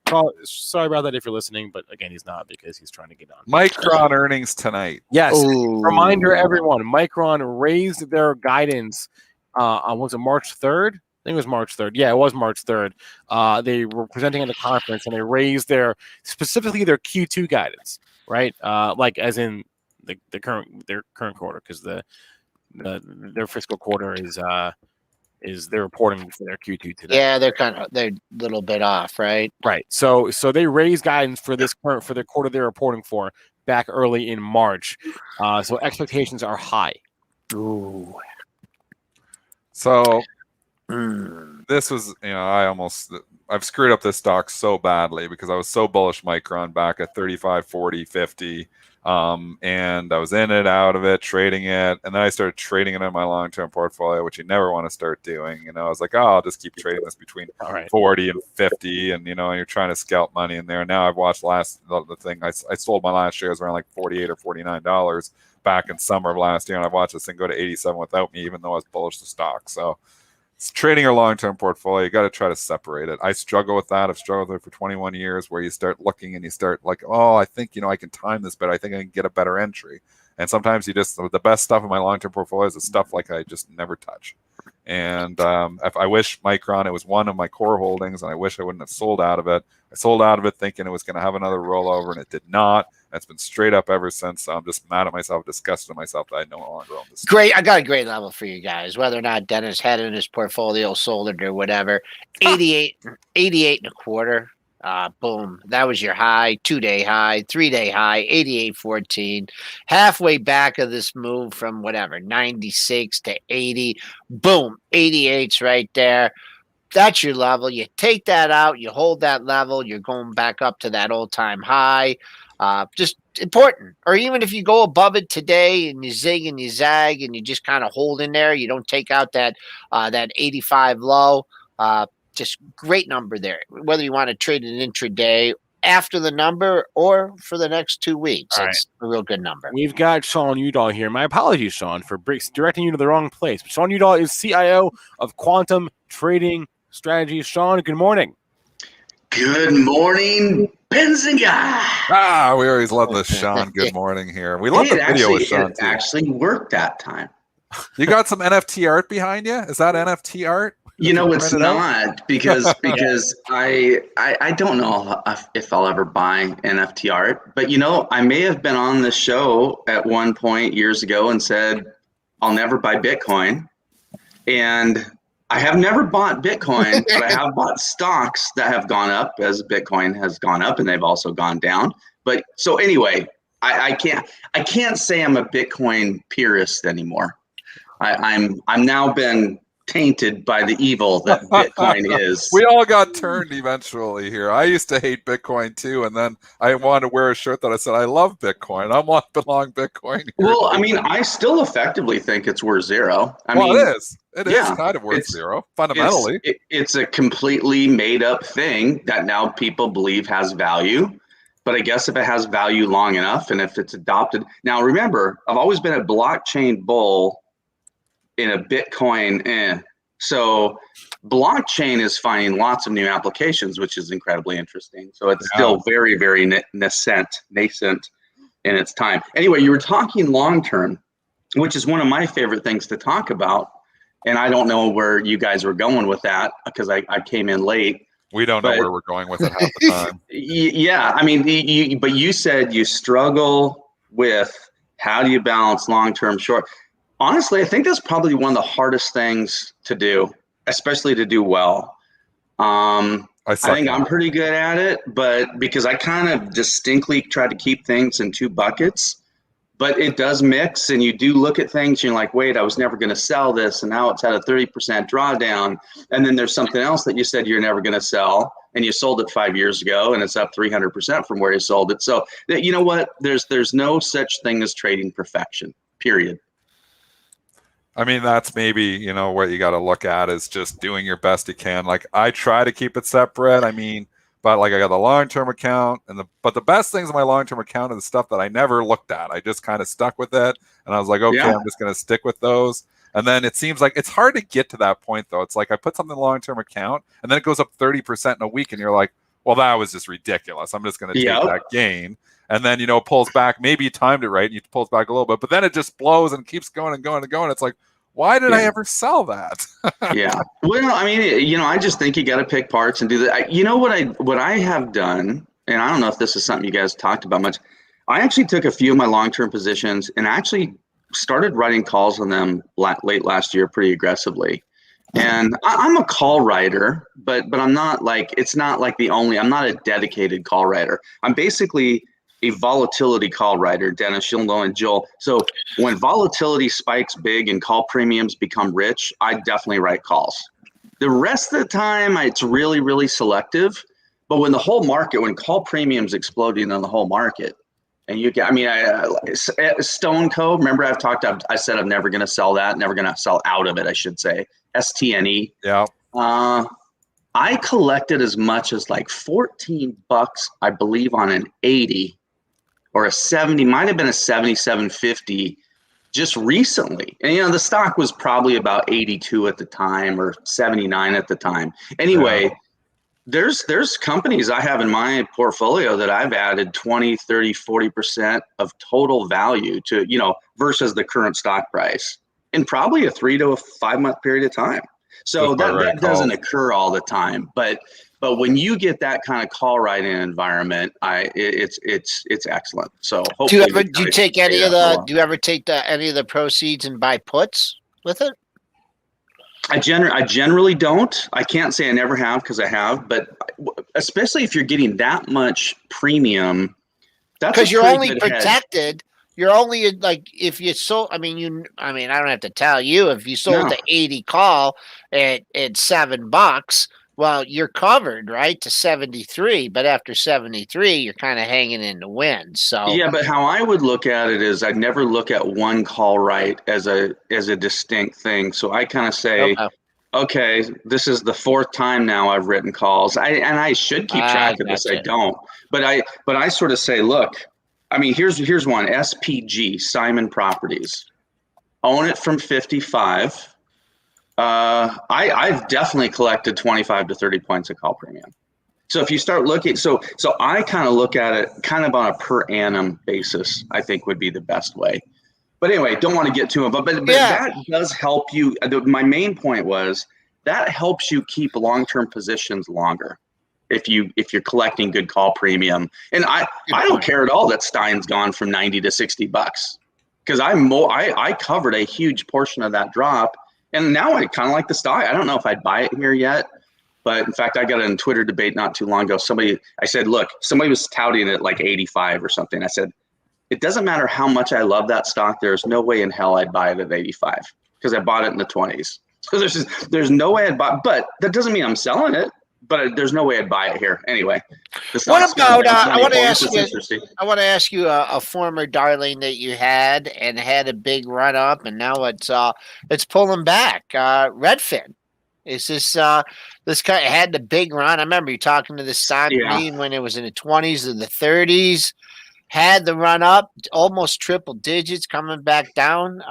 [SPEAKER 4] Sorry about that if you're listening, but again, he's not because he's trying to get on.
[SPEAKER 3] Micron earnings tonight.
[SPEAKER 4] Yes. Ooh. Reminder, everyone. Micron raised their guidance on was it March 3rd? I think it was March 3rd. Yeah, it was March 3rd. They were presenting at the conference and they raised specifically their Q2 guidance, right? Like as in their current quarter, because their fiscal quarter is they're reporting for their Q2 today.
[SPEAKER 2] Yeah, they're a little bit off, right?
[SPEAKER 4] Right. So they raised guidance for their quarter they're reporting for back early in March. So expectations are high.
[SPEAKER 2] Ooh.
[SPEAKER 3] So this was, I've screwed up this stock so badly because I was so bullish Micron back at 35, 40, 50. And I was in it, out of it, trading it. And then I started trading it in my long-term portfolio, which you never want to start doing. I was like, I'll just keep trading this between 40 and 50. And, you're trying to scalp money in there. Now I've watched the thing. I sold my last shares around like $48 or $49 back in summer of last year. And I've watched this thing go to 87 without me, even though I was bullish the stock. So it's trading your long-term portfolio. You got to try to separate it. I struggle with that. I've struggled with it for 21 years where you start looking and you start like, I think, I can time this better. I think I can get a better entry. And sometimes the best stuff in my long-term portfolio is the stuff like I just never touch. And if I wish Micron, it was one of my core holdings, and I wish I wouldn't have sold out of it. I sold out of it thinking it was going to have another rollover, and it did not. It's been straight up ever since. So I'm just mad at myself, disgusted at myself that I no longer own this.
[SPEAKER 2] Great. I got a great level for you guys. Whether or not Dennis had it in his portfolio, sold it or whatever. 88 and a quarter. Boom. That was your high, 2-day high, 3-day high, 88.14. Halfway back of this move from 96 to 80. Boom. 88's right there. That's your level. You take that out, you hold that level, you're going back up to that all-time high. Just important. Or even if you go above it today and you zig and you zag and you just kind of hold in there, you don't take out that 85 low. Just great number there. Whether you want to trade an intraday after the number or for the next 2 weeks, it's a real good number.
[SPEAKER 4] We've got Sean Udall here. My apologies, Sean, for directing you to the wrong place. But Sean Udall is CIO of Quantum Trading Strategies. Sean, good morning.
[SPEAKER 6] Good morning, Benzinga.
[SPEAKER 3] We always love the Sean good morning here. We love the video with Sean,
[SPEAKER 6] too. It actually worked that time.
[SPEAKER 3] You got some NFT art behind you? Is that NFT art?
[SPEAKER 6] You know, it's not because I don't know if I'll ever buy NFT art. But, you know, I may have been on the show at one point years ago and said, I'll never buy Bitcoin. And I have never bought Bitcoin, but I have bought stocks that have gone up as Bitcoin has gone up, and they've also gone down. But so anyway, I can't say I'm a Bitcoin purist anymore. I'm now been tainted by the evil that Bitcoin is.
[SPEAKER 3] We all got turned eventually here. I used to hate Bitcoin too, and then I wanted to wear a shirt that I said I love Bitcoin. I want to belong Bitcoin here.
[SPEAKER 6] Well, I mean, I still effectively think it's worth zero. I mean,
[SPEAKER 3] it is. It is kind of worth zero, fundamentally.
[SPEAKER 6] It's a completely made up thing that now people believe has value. But I guess if it has value long enough and if it's adopted. Now, remember, I've always been a blockchain bull in a Bitcoin. So blockchain is finding lots of new applications, which is incredibly interesting. So it's still very, very nascent in its time. Anyway, you were talking long term, which is one of my favorite things to talk about. And I don't know where you guys were going with that because I came in late.
[SPEAKER 3] We don't know where we're going with it half the time.
[SPEAKER 6] Yeah, I mean, but you said you struggle with how do you balance long term, short. Honestly, I think that's probably one of the hardest things to do, especially to do well. I think I'm pretty good at it, but because I kind of distinctly try to keep things in two buckets, but it does mix and you do look at things and you're like, wait, I was never going to sell this. And now it's at a 30% drawdown. And then there's something else that you said you're never going to sell and you sold it 5 years ago and it's up 300% from where you sold it. So you know what? There's no such thing as trading perfection, period.
[SPEAKER 3] I mean, that's maybe, what you got to look at is just doing your best you can. Like I try to keep it separate. I mean, but like I got the long-term account but the best things in my long-term account are the stuff that I never looked at. I just kind of stuck with it. And I was like, okay, I'm just going to stick with those. And then it seems like it's hard to get to that point though. It's like I put something in the long-term account and then it goes up 30% in a week. And you're like, well, that was just ridiculous. I'm just going to take that gain. And then, it pulls back. Maybe you timed it right and it pulls back a little bit, but then it just blows and keeps going and going and going. It's like, why did I ever sell that?
[SPEAKER 6] Yeah. Well, I mean, I just think you got to pick parts and do that. You know what I have done, and I don't know if this is something you guys talked about much. I actually took a few of my long-term positions and actually started writing calls on them late last year pretty aggressively. And I'm a call writer, but I'm not like, it's not like I'm not a dedicated call writer. I'm basically a volatility call writer, Dennis, you'll know, and Joel. So when volatility spikes big and call premiums become rich, I definitely write calls. The rest of the time, it's really, really selective. But when when call premiums exploding on the whole market, and you get, Stone Co. Remember I said I'm never going to sell that, never going to sell out of it, I should say. STNE.
[SPEAKER 3] Yeah.
[SPEAKER 6] I collected as much as like $14, I believe, on an 80. Or a 70, might have been a 77.50 just recently. And, the stock was probably about 82 at the time or 79 at the time. Anyway, there's companies I have in my portfolio that I've added 20, 30, 40% of total value to, versus the current stock price in probably a 3 to 5 month period of time. So that doesn't occur all the time, but when you get that kind of call writing environment, it's excellent. So
[SPEAKER 2] do you ever take any of the proceeds and buy puts with it?
[SPEAKER 6] I generally don't. I can't say I never have because I have, but especially if you're getting that much premium, that's because
[SPEAKER 2] you're only protected. You're only like if you sold. I don't have to tell you if you sold the 80 call at $7. Well, you're covered, right, to 73, but after 73, you're kind of hanging in the wind. So
[SPEAKER 6] Yeah, but how I would look at it is I'd never look at one call right as a distinct thing. So I kind of say, okay, this is the fourth time now I've written calls. I should keep track of this. I don't. But I sort of say, look, I mean, here's one, SPG, Simon Properties. Own it from 55. I've definitely collected 25 to 30 points of call premium. So if you start looking, so I kind of look at it kind of on a per annum basis, I think would be the best way. But anyway, don't want to get to it, but that does help you. My main point was that helps you keep long-term positions longer if you're collecting good call premium. And I don't care at all that Stein's gone from 90 to $60 because I covered a huge portion of that drop. And now I kind of like the stock. I don't know if I'd buy it here yet, but in fact, I got a Twitter debate not too long ago. I said, look, somebody was touting it like 85 or something. I said, it doesn't matter how much I love that stock. There's no way in hell I'd buy it at 85 because I bought it in the 20s. So there's no way I'd buy, but that doesn't mean I'm selling it. But there's no way I'd buy it here anyway.
[SPEAKER 2] What about? I want to ask you. I want to ask you a former darling that you had and had a big run up, and now it's pulling back. Redfin. Is this guy had the big run? I remember you talking to the Stein Green when it was in the 20s or the 30s. Had the run up, almost triple digits, coming back down.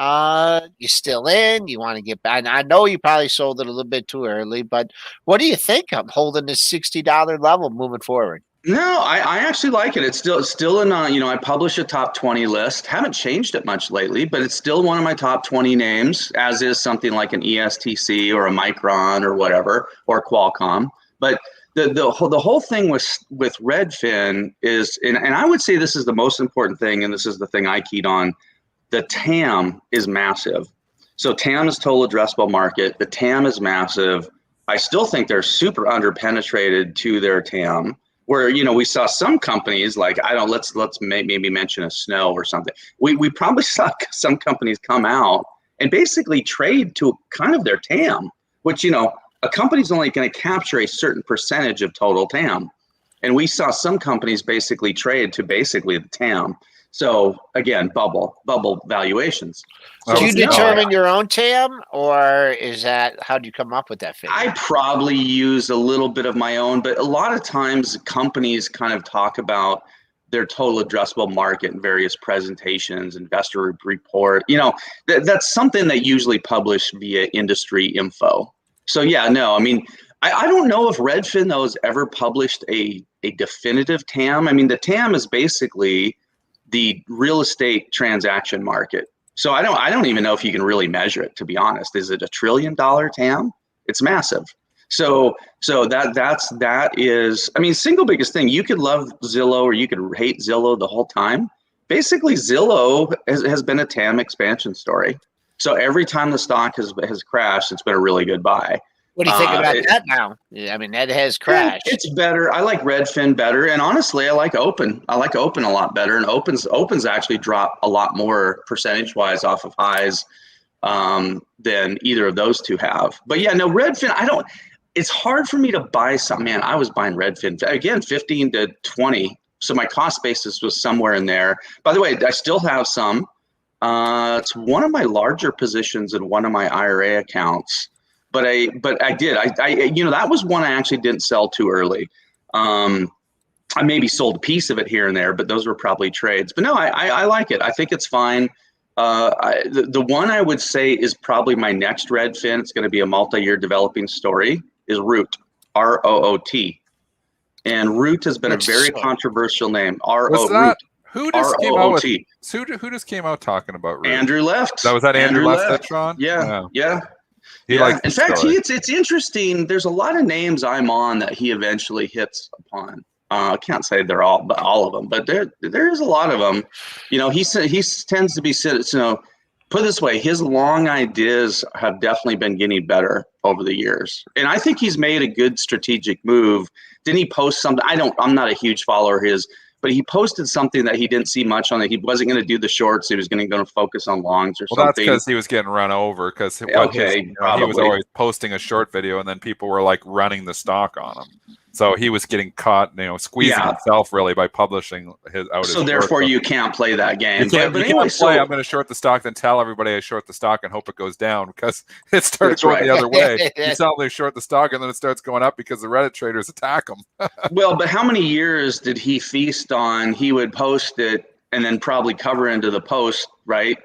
[SPEAKER 2] You still in? You want to get back? I know you probably sold it a little bit too early, but what do you think of holding this $60 level moving forward?
[SPEAKER 6] No, I actually like it. It's still in. I publish a top 20 list. Haven't changed it much lately, but it's still one of my top 20 names. As is something like an ESTC or a Micron or whatever or Qualcomm, but. The whole thing with Redfin is, and I would say this is the most important thing, and this is the thing I keyed on, the TAM is massive. So TAM is total addressable market. The TAM is massive. I still think they're super underpenetrated to their TAM, where, we saw some companies like, let's maybe mention a Snow or something. We probably saw some companies come out and basically trade to kind of their TAM, which, a company's only going to capture a certain percentage of total TAM. And we saw some companies basically trade to basically the TAM. So again, bubble valuations. So
[SPEAKER 2] do you determine your own TAM, or how do you come up with that figure?
[SPEAKER 6] I probably use a little bit of my own, but a lot of times companies kind of talk about their total addressable market in various presentations, investor report. That's something that usually published via industry info. So I don't know if Redfin though has ever published a definitive TAM. I mean, the TAM is basically the real estate transaction market. So I don't even know if you can really measure it, to be honest. Is it $1 trillion TAM? It's massive. So that is, single biggest thing. You could love Zillow or you could hate Zillow the whole time. Basically, Zillow has been a TAM expansion story. So every time the stock has crashed, it's been a really good buy.
[SPEAKER 2] What do you think about that now? That has crashed.
[SPEAKER 6] It's better. I like Redfin better, and honestly, I like Open. I like Open a lot better, and Open's actually dropped a lot more percentage-wise off of highs than either of those two have. But Redfin, it's hard for me to buy something. Man, I was buying Redfin again, 15 to 20. So my cost basis was somewhere in there. By the way, I still have some. It's one of my larger positions in one of my IRA accounts, but I did. That was one I actually didn't sell too early. I maybe sold a piece of it here and there, but those were probably trades. But no, I like it. I think it's fine. The one I would say is probably my next Redfin. It's going to be a multi-year developing story. Is Root, ROOT, and Root has been a very controversial name. Root.
[SPEAKER 3] Who just came out who just came out talking about Root?
[SPEAKER 6] Andrew Left.
[SPEAKER 3] Was that Andrew Left, Sean?
[SPEAKER 6] Yeah.
[SPEAKER 3] In fact,
[SPEAKER 6] it's interesting. There's a lot of names I'm on that he eventually hits upon. I can't say they're all of them, but there's a lot of them. He tends to be put it this way, his long ideas have definitely been getting better over the years, and I think he's made a good strategic move. Didn't he post something? I'm not a huge follower of his, but he posted something that he didn't see much on it. He wasn't going to do the shorts. He was going to focus on longs or
[SPEAKER 3] Well, that's
[SPEAKER 6] something.
[SPEAKER 3] because he was getting run over. Because he was always posting a short video, and then people were like running the stock on him. So he was getting caught, squeezing himself really by publishing his out.
[SPEAKER 6] So therefore, you can't play that game.
[SPEAKER 3] But anyway, I'm going to short the stock, then tell everybody I short the stock and hope it goes down because it started going the other way. You tell them they short the stock, and then it starts going up because the Reddit traders attack them.
[SPEAKER 6] Well, but how many years did he feast on? He would post it and then probably cover into the post, right?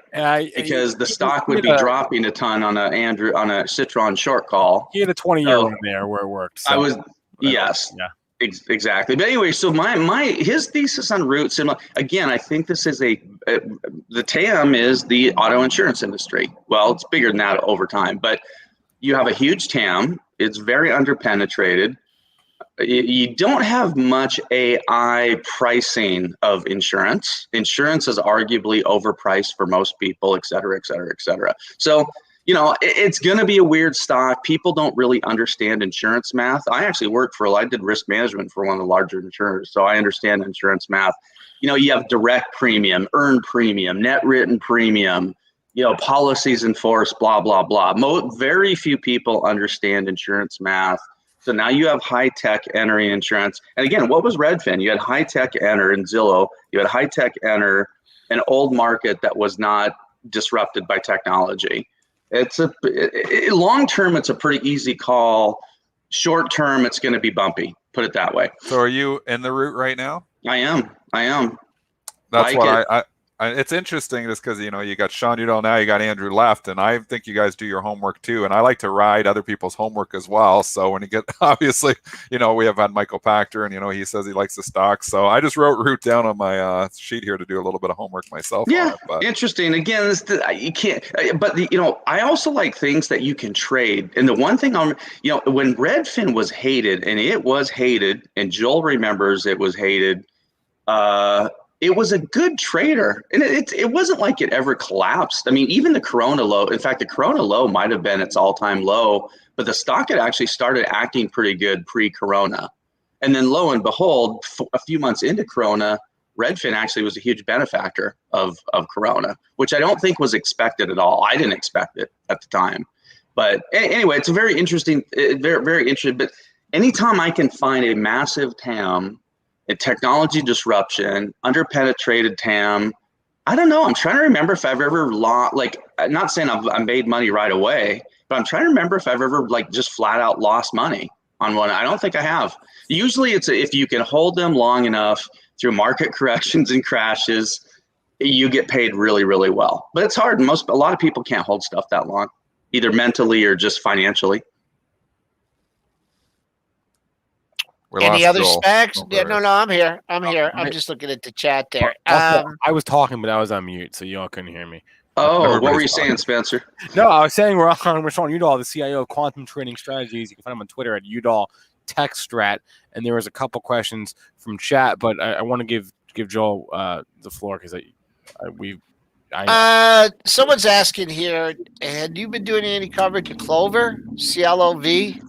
[SPEAKER 6] Because the stock would be dropping a ton on a Citron short call.
[SPEAKER 4] He had a 20-year run there where it worked. So.
[SPEAKER 6] Yes. Yeah. Exactly. But anyway, so his thesis on root similar. Again, I think this is the TAM is the auto insurance industry. Well, it's bigger than that over time, but you have a huge TAM. It's very underpenetrated. You don't have much AI pricing of insurance. Insurance is arguably overpriced for most people, et cetera, et cetera, et cetera. So, it's going to be a weird stock. People don't really understand insurance math. I actually I did risk management for one of the larger insurers, so I understand insurance math. You have direct premium, earned premium, net written premium, policies in force, blah, blah, blah. Very few people understand insurance math. So now you have high tech entering insurance. And again, what was Redfin? You had high tech enter in Zillow. You had high tech enter an old market that was not disrupted by technology. It's long term, it's a pretty easy call. Short term, it's going to be bumpy. Put it that way.
[SPEAKER 3] So, are you in the route right now?
[SPEAKER 6] I am.
[SPEAKER 3] That's what it's interesting just because, you got Sean Udall now, you got Andrew left, and I think you guys do your homework too. And I like to ride other people's homework as well. So when you get, obviously, we have had Michael Pachter and, he says he likes the stock. So I just wrote root down on my sheet here to do a little bit of homework myself.
[SPEAKER 6] Yeah, interesting. Again, you can't, but I also like things that you can trade. And the one thing when Redfin was hated, and it was hated, and Joel remembers it was hated, it was a good trader, and it wasn't like it ever collapsed. I mean, even the Corona low, in fact, the Corona low might have been its all-time low, but the stock had actually started acting pretty good pre-Corona. And then lo and behold, a few months into Corona, Redfin actually was a huge benefactor of Corona, which I don't think was expected at all. I didn't expect it at the time. But anyway, it's a very interesting, very, very interesting. But anytime I can find a massive TAM, a technology disruption, underpenetrated TAM. I don't know. I'm trying to remember if I've ever I'm not saying I've made money right away, but I'm trying to remember if I've ever just flat out lost money on one. I don't think I have. Usually it's if you can hold them long enough through market corrections and crashes, you get paid really, really well. But it's hard. A lot of people can't hold stuff that long, either mentally or just financially.
[SPEAKER 2] Any other SPACs? Yeah, no, I'm here. I'm just looking at the chat there.
[SPEAKER 4] I was talking, but I was on mute, so y'all couldn't hear me.
[SPEAKER 6] Oh, what were you saying, Spencer?
[SPEAKER 4] No, I was saying we're Sean Udall, the CIO of Quantum Trading Strategies. You can find him on Twitter at Udall TechStrat. And there was a couple questions from chat, but I want to give Joel the floor because
[SPEAKER 2] someone's asking here, had you been doing any coverage of Clover, CLOV?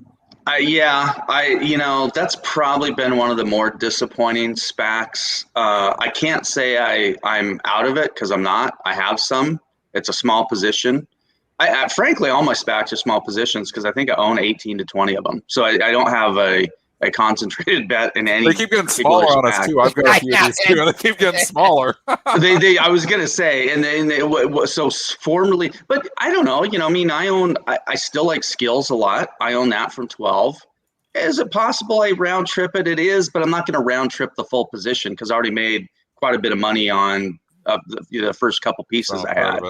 [SPEAKER 2] That's probably been one of the more disappointing SPACs. I can't say I'm out of it because I'm not. I have some. It's a small position. Frankly, all my SPACs are small positions because I think I own 18 to 20 of them. So I don't have a concentrated bet in any.
[SPEAKER 3] They keep getting smaller on us too. I've got a few of these too. They keep getting smaller.
[SPEAKER 6] I was gonna say, so formerly, but I don't know. I still like Skills a lot. I own that from 12. Is it possible I round trip it? It is, but I'm not going to round trip the full position because I already made quite a bit of money on the first couple pieces I had.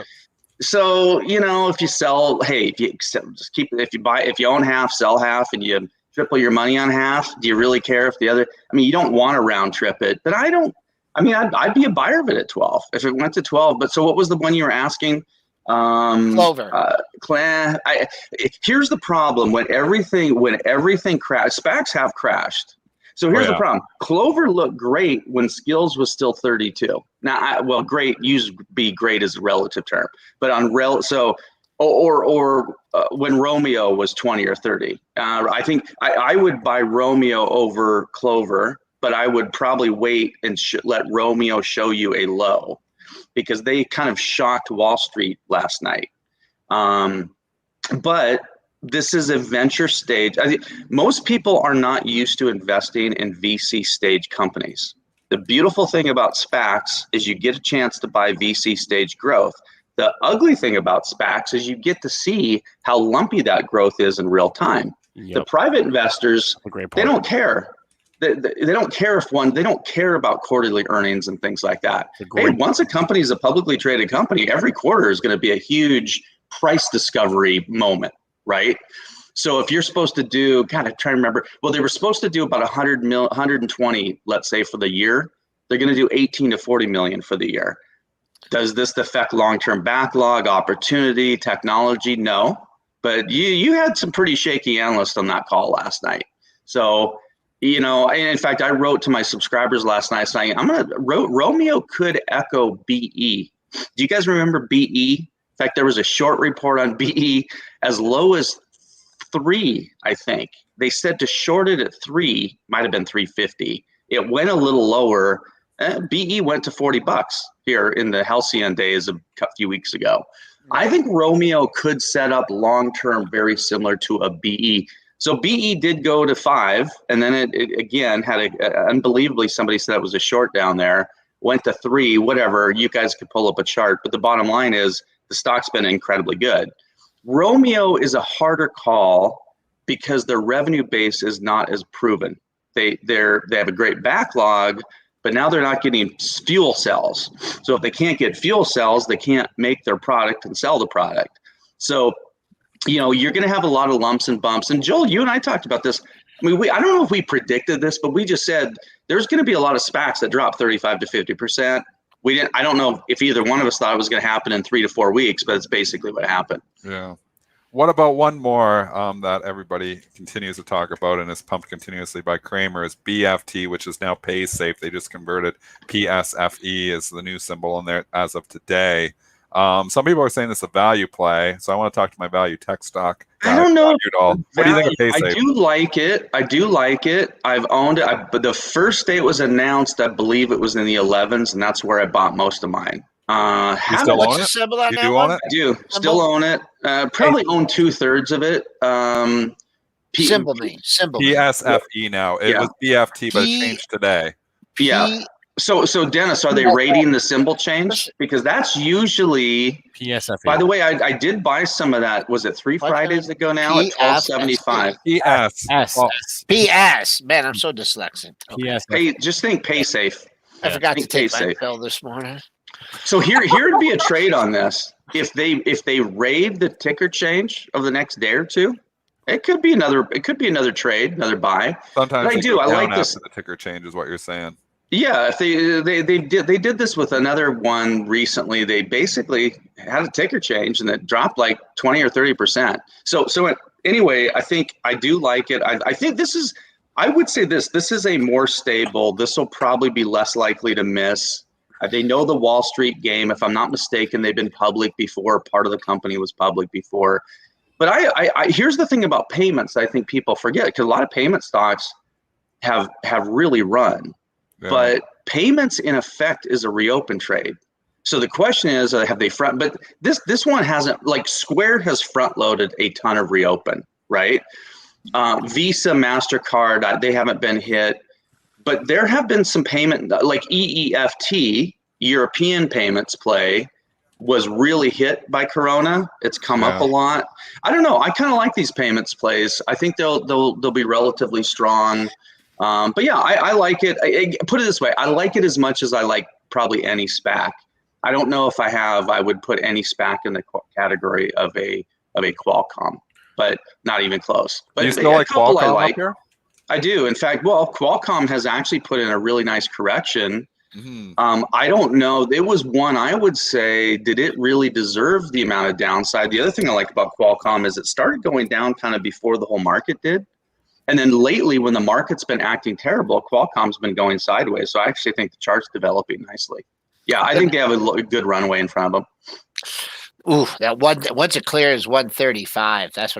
[SPEAKER 6] So if you sell, if you own half, sell half, and you triple your money on half, do you really care if the other? You don't want to round trip it, but I'd be a buyer of it at 12 if it went to 12. But so what was the one you were asking?
[SPEAKER 2] Clover.
[SPEAKER 6] Here's the problem: when everything crashed, SPACs have crashed. So here's the problem: Clover looked great when Skills was still 32. Now, great great is a relative term, but on when Romeo was 20 or 30. I think I would buy Romeo over Clover, but I would probably wait and let Romeo show you a low, because they kind of shocked Wall Street last night. But this is a venture stage. Most people are not used to investing in VC stage companies. The beautiful thing about SPACs is you get a chance to buy VC stage growth. The ugly thing about SPACs is you get to see how lumpy that growth is in real time.
[SPEAKER 4] Yep.
[SPEAKER 6] The private investors, they don't care. They don't care they don't care about quarterly earnings and things like that. Hey, once a company is a publicly traded company, every quarter is going to be a huge price discovery moment, right? So if you're supposed to do, God, I'm trying to remember. Well, they were supposed to do about 120, let's say, for the year. They're going to do 18 to 40 million for the year. Does this affect long-term backlog, opportunity, technology? No. But you had some pretty shaky analysts on that call last night. So, in fact, I wrote to my subscribers last night saying, Romeo could echo BE. Do you guys remember BE? In fact, there was a short report on BE as low as 3, I think. They said to short it at 3, might have been 350. It went a little lower. BE went to $40 here in the halcyon days a few weeks ago. I think Romeo could set up long-term very similar to a BE. So BE did go to 5, and then it again had unbelievably, somebody said it was a short down there, went to 3, whatever. You guys could pull up a chart, but the bottom line is the stock's been incredibly good. Romeo is a harder call because their revenue base is not as proven. They have a great backlog, but now they're not getting fuel cells. So if they can't get fuel cells, they can't make their product and sell the product. So, you're going to have a lot of lumps and bumps. And Joel, you and I talked about this. I mean, I don't know if we predicted this, but we just said there's going to be a lot of SPACs that drop 35 to 50%. I don't know if either one of us thought it was going to happen in 3 to 4 weeks, but it's basically what happened.
[SPEAKER 3] Yeah. What about one more that everybody continues to talk about and is pumped continuously by Kramer is BFT, which is now PaySafe. They just converted PSFE as the new symbol in there as of today. Some people are saying this is a value play, so I want to talk to my value tech stock.
[SPEAKER 6] I don't know.
[SPEAKER 3] What do you think of PaySafe?
[SPEAKER 6] I do like it. I've owned it. But the first day it was announced, I believe it was in the 11s, and that's where I bought most of mine.
[SPEAKER 3] You still own it? You do own it?
[SPEAKER 6] I do. Still own it. Probably own 2/3 of it.
[SPEAKER 2] Symbol me.
[SPEAKER 3] PSFE now. It was BFT, but it changed today.
[SPEAKER 6] Yeah. So Dennis, are they rating the symbol change? Because that's usually
[SPEAKER 4] PSFE.
[SPEAKER 6] By the way, I did buy some of that. Was it 3 Fridays ago now at $12.75?
[SPEAKER 2] PS. Man, I'm so dyslexic.
[SPEAKER 6] Okay. Just think PaySafe.
[SPEAKER 2] I forgot to take my pill this morning.
[SPEAKER 6] So here'd be a trade on this. If they raid the ticker change of the next day or two, it could be another trade, another buy.
[SPEAKER 3] Sometimes
[SPEAKER 6] I like this.
[SPEAKER 3] The ticker change is what you're saying.
[SPEAKER 6] Yeah, if they did this with another one recently. They basically had a ticker change and it dropped like 20 or 30%. So anyway, I do like it. I think I would say this is a more stable. This will probably be less likely to miss. They know the Wall Street game. If I'm not mistaken, they've been public before. Part of the company was public before. But I here's the thing about payments I think people forget, because a lot of payment stocks have really run. Yeah. But payments in effect is a reopen trade. So the question is, have they but this one hasn't, like Square has front loaded a ton of reopen, right? Visa, MasterCard, they haven't been hit. But there have been some payment, like EEFT, European payments play, was really hit by Corona. It's come up a lot. I don't know. I kind of like these payments plays. I think they'll be relatively strong. But yeah, I like it. Put it this way: I like it as much as I like probably any SPAC. I don't know if I would put any SPAC in the category of a Qualcomm, but not even close. But
[SPEAKER 3] you still like Qualcomm up here?
[SPEAKER 6] I do. In fact, Qualcomm has actually put in a really nice correction. Mm-hmm. I don't know. It was one I would say, did it really deserve the amount of downside? The other thing I like about Qualcomm is it started going down kind of before the whole market did. And then lately, when the market's been acting terrible, Qualcomm's been going sideways. So I actually think the chart's developing nicely. Yeah, I think they have a good runway in front of them.
[SPEAKER 2] Ooh, that one once it clears 135, that's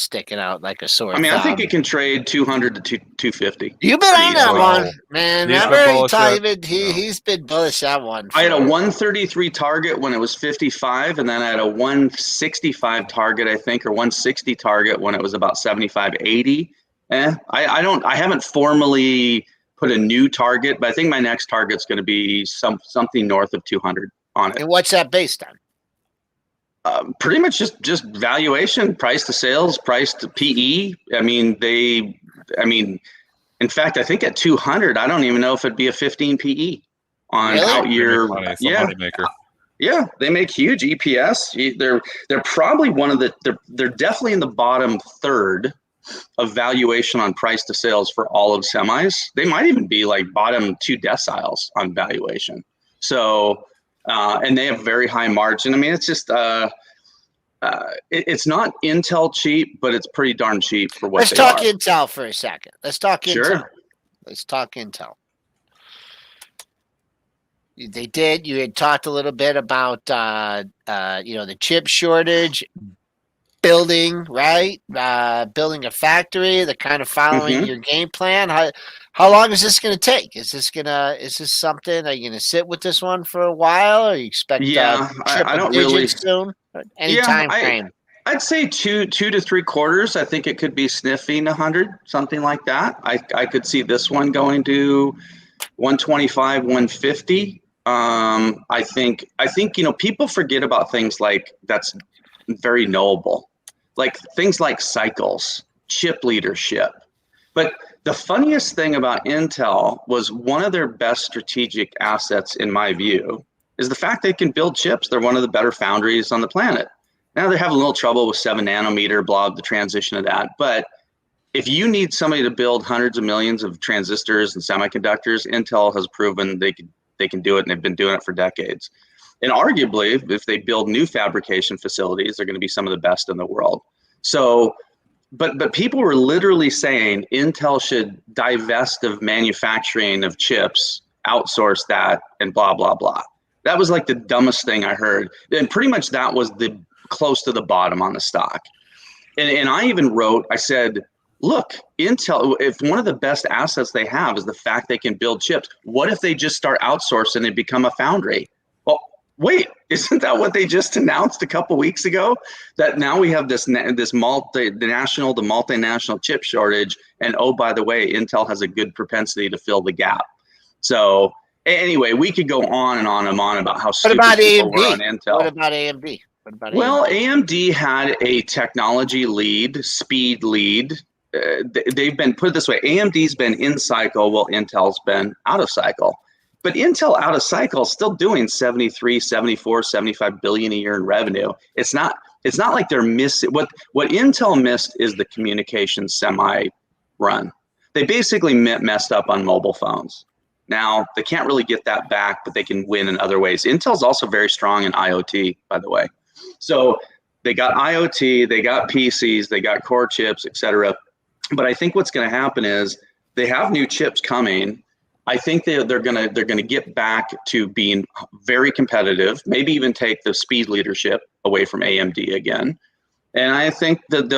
[SPEAKER 2] sticking out like a sore
[SPEAKER 6] I mean, I think
[SPEAKER 2] thumb.
[SPEAKER 6] it can trade 200 to 250.
[SPEAKER 2] You've been on that
[SPEAKER 3] easily.
[SPEAKER 2] one, man.
[SPEAKER 3] He's been
[SPEAKER 2] Remember
[SPEAKER 3] bullish
[SPEAKER 2] he's been bullish that one.
[SPEAKER 6] I had a 133 target when it was 55, and then I had a 165 target, I think, or 160 target when it was about 75, 80. I haven't formally put a new target, but I think my next target's going to be something north of 200 on it.
[SPEAKER 2] And what's that based on?
[SPEAKER 6] Pretty much just valuation, price to sales, price to PE. I mean, in fact, I think at 200, I don't even know if it'd be a 15 PE on out year.
[SPEAKER 3] Yeah,
[SPEAKER 6] yeah, they make huge EPS. They're probably they're definitely in the bottom third of valuation on price to sales for all of semis. They might even be like bottom 2 deciles on valuation. So. And they have very high margin. I mean, it's just it's not Intel cheap, but it's pretty darn cheap for what they are.
[SPEAKER 2] Let's talk Intel for a second. Let's talk Intel.
[SPEAKER 6] Sure.
[SPEAKER 2] Let's talk Intel. You had talked a little bit about the chip shortage, building a factory. They're kind of following your game plan. How long is this going to take? Is this something? Are you going to sit with this one for a while, or you expect
[SPEAKER 6] I don't
[SPEAKER 2] digits
[SPEAKER 6] really
[SPEAKER 2] soon? Any time frame?
[SPEAKER 6] I'd say 2 to 3 quarters. I think it could be sniffing 100, something like that. I could see this one going to 125, 150. I think people forget about things like that's very knowable, like things like cycles, chip leadership. But the funniest thing about Intel was one of their best strategic assets, in my view, is the fact they can build chips. They're one of the better foundries on the planet. Now they're having a little trouble with 7 nanometer, the transition of that. But if you need somebody to build hundreds of millions of transistors and semiconductors, Intel has proven they can do it, and they've been doing it for decades. And arguably, if they build new fabrication facilities, they're going to be some of the best in the world. So, but people were literally saying Intel should divest of manufacturing of chips, outsource that, and blah, blah, blah. That was like the dumbest thing I heard. And pretty much that was the close to the bottom on the stock. And I even wrote, I said, look, Intel, if one of the best assets they have is the fact they can build chips, what if they just start outsourcing and become a foundry? Well, wait, isn't that what they just announced a couple weeks ago? That now we have this multinational chip shortage, and oh, by the way, Intel has a good propensity to fill the gap. So anyway, we could go on and on and on about how stupid people were on Intel.
[SPEAKER 2] What about AMD?
[SPEAKER 6] Well, AMD had a technology lead, speed lead. They've been, put it this way, AMD's been in cycle while Intel's been out of cycle. But Intel out of cycle is still doing 73, 74, 75 billion a year in revenue. It's not like they're missing. What Intel missed is the communication semi run. They basically messed up on mobile phones. Now, they can't really get that back, but they can win in other ways. Intel's also very strong in IoT, by the way. So they got IoT, they got PCs, they got core chips, et cetera. But I think what's going to happen is they have new chips coming. I think they're going to get back to being very competitive, maybe even take the speed leadership away from AMD again. And I think that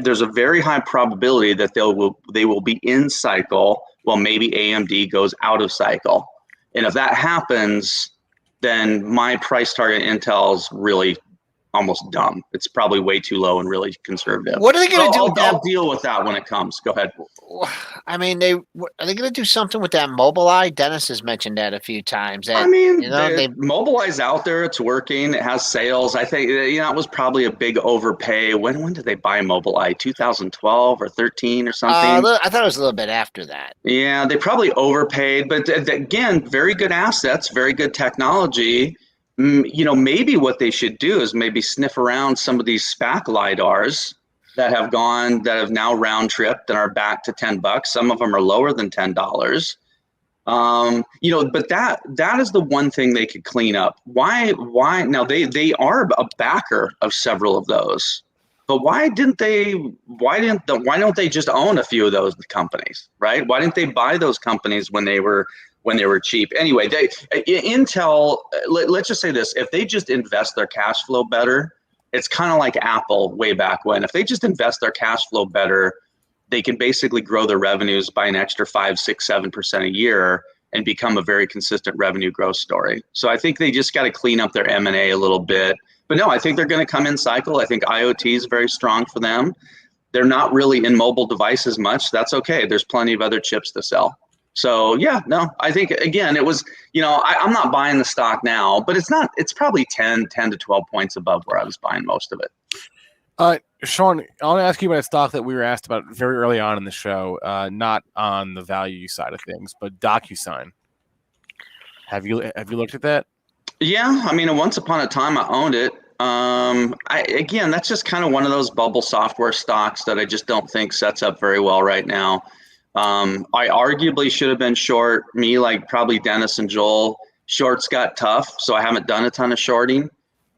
[SPEAKER 6] there's a very high probability that they will be in cycle while maybe AMD goes out of cycle. And if that happens, then my price target Intel's really almost dumb. It's probably way too low and really conservative.
[SPEAKER 2] What are they going to do?
[SPEAKER 6] I'll deal with that when it comes. Go ahead.
[SPEAKER 2] I mean, are they going to do something with that Mobileye? Dennis has mentioned that a few times.
[SPEAKER 6] I mean, Mobileye's out there. It's working. It has sales. I think it was probably a big overpay. When did they buy Mobileye? 2012 or 13 or something?
[SPEAKER 2] I thought it was a little bit after that.
[SPEAKER 6] Yeah, they probably overpaid. But again, very good assets, very good technology. Maybe what they should do is maybe sniff around some of these SPAC LiDARs that have now round tripped and are back to $10. Some of them are lower than $10. But that is the one thing they could clean up. Why now they are a backer of several of those, but why don't they just own a few of those companies, right? Why didn't they buy those companies when they were when they were cheap. Anyway, Intel, let's just say this. If they just invest their cash flow better, it's kind of like Apple way back when. If they just invest their cash flow better, they can basically grow their revenues by an extra 5, 6, 7% a year and become a very consistent revenue growth story. So I think they just got to clean up their M&A a little bit. But no, I think they're going to come in cycle. I think IoT is very strong for them. They're not really in mobile devices much. That's okay. There's plenty of other chips to sell. So yeah, no, I think again, it was, I'm not buying the stock now, but it's probably 10 to 12 points above where I was buying most of it.
[SPEAKER 4] Sean, I want to ask you about a stock that we were asked about very early on in the show, not on the value side of things, but DocuSign. Have you looked at that? Yeah,
[SPEAKER 6] I mean, once upon a time I owned it. Again, that's just kind of one of those bubble software stocks that I just don't think sets up very well right now. I arguably should have been short. Me, like probably Dennis and Joel, shorts got tough, so I haven't done a ton of shorting.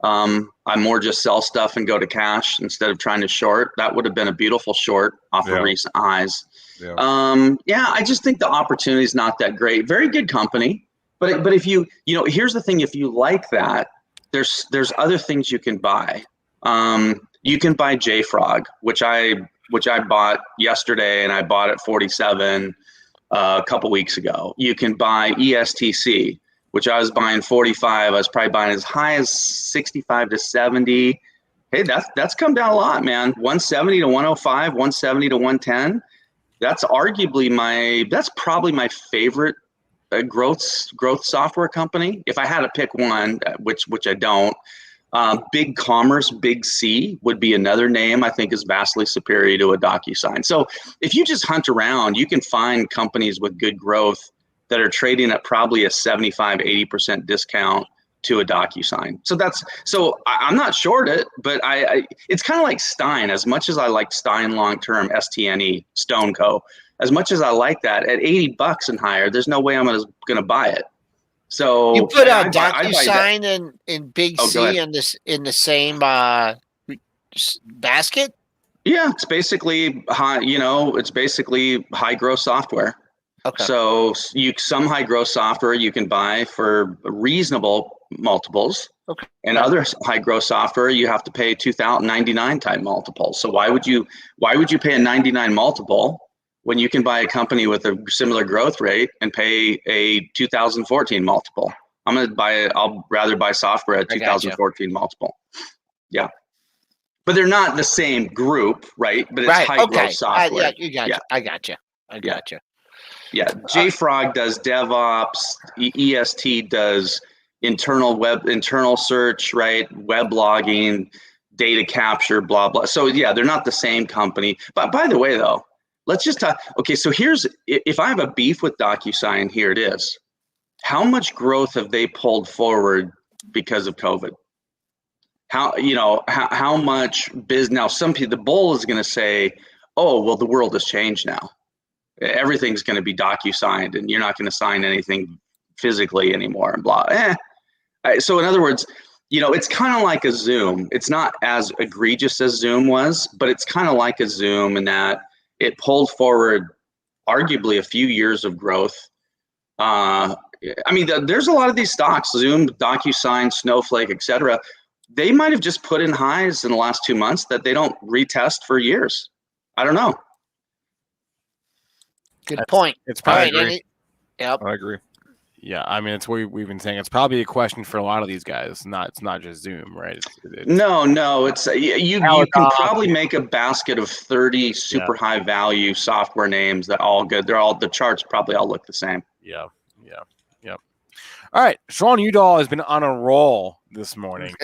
[SPEAKER 6] I more just sell stuff and go to cash instead of trying to short. That would have been a beautiful short off of recent highs. Yeah. I just think the opportunity is not that great. Very good company, but if here's the thing: if you like that, there's other things you can buy. You can buy JFrog, which I bought yesterday, and I bought at 47 a couple weeks ago. You can buy ESTC, which I was buying 45. I was probably buying as high as 65 to 70. Hey, that's come down a lot, man. 170 to 105, 170 to 110. That's probably my favorite growth software company. If I had to pick one, which I don't, Big Commerce, Big C would be another name I think is vastly superior to a DocuSign. So if you just hunt around, you can find companies with good growth that are trading at probably a 75, 80% discount to a DocuSign. So I'm not short it, but it's kind of like Stein. As much as I like Stein long-term, STNE, StoneCo, as much as I like that, at $80 and higher, there's no way I'm going to buy it. So
[SPEAKER 2] you put a DocuSign and Big C in the same basket?
[SPEAKER 6] Yeah, it's basically high. It's basically high growth software. Okay. So some high growth software you can buy for reasonable multiples. Okay. And other high growth software you have to pay 2099 type multiples. So why would you pay a 99 multiple when you can buy a company with a similar growth rate and pay a 2014 multiple? I'll rather buy software at 2014 multiple. Yeah. But they're not the same group, right? But it's high growth software.
[SPEAKER 2] I got you.
[SPEAKER 6] Yeah, JFrog does DevOps, EST does internal search, right? Web logging, data capture, blah, blah. So yeah, they're not the same company. But by the way, though, let's just talk. Okay, so if I have a beef with DocuSign, here it is. How much growth have they pulled forward because of COVID? How much business? Now, the bull is going to say, oh, well, the world has changed now. Everything's going to be DocuSigned, and you're not going to sign anything physically anymore, and blah. So in other words, it's kind of like a Zoom. It's not as egregious as Zoom was, but it's kind of like a Zoom in that it pulled forward arguably a few years of growth. There's a lot of these stocks, Zoom, DocuSign, Snowflake, etc. They might have just put in highs in the last 2 months that they don't retest for years. I don't know.
[SPEAKER 2] Good point.
[SPEAKER 4] It's probably
[SPEAKER 2] I
[SPEAKER 3] agree.
[SPEAKER 4] Yeah, it's what we've been saying. It's probably a question for a lot of these guys. It's not just Zoom, right?
[SPEAKER 6] No. It's you can probably make a basket of 30 super high value software names that all good. The charts probably all look the same.
[SPEAKER 4] Yeah. All right, Sean Udall has been on a roll this morning.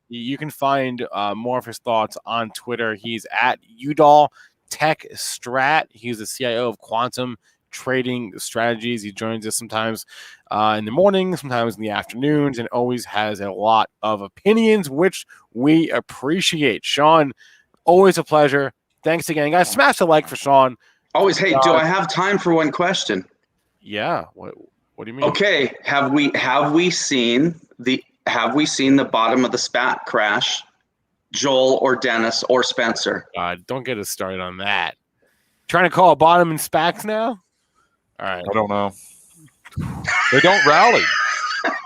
[SPEAKER 4] You can find more of his thoughts on Twitter. He's at Udall Tech Strat. He's the CIO of Quantum Trading Strategies. He joins us sometimes in the morning, sometimes in the afternoons, and always has a lot of opinions, which we appreciate. Sean, always a pleasure. Thanks again, guys. Smash the like for Sean.
[SPEAKER 6] Always. Hey, do I have time for one question?
[SPEAKER 4] Yeah. What do you mean?
[SPEAKER 6] Okay. Have we seen the bottom of the SPAC crash? Joel or Dennis or Spencer?
[SPEAKER 4] Don't get us started on that. Trying to call a bottom in SPACs now? All right.
[SPEAKER 3] I don't know. They don't rally.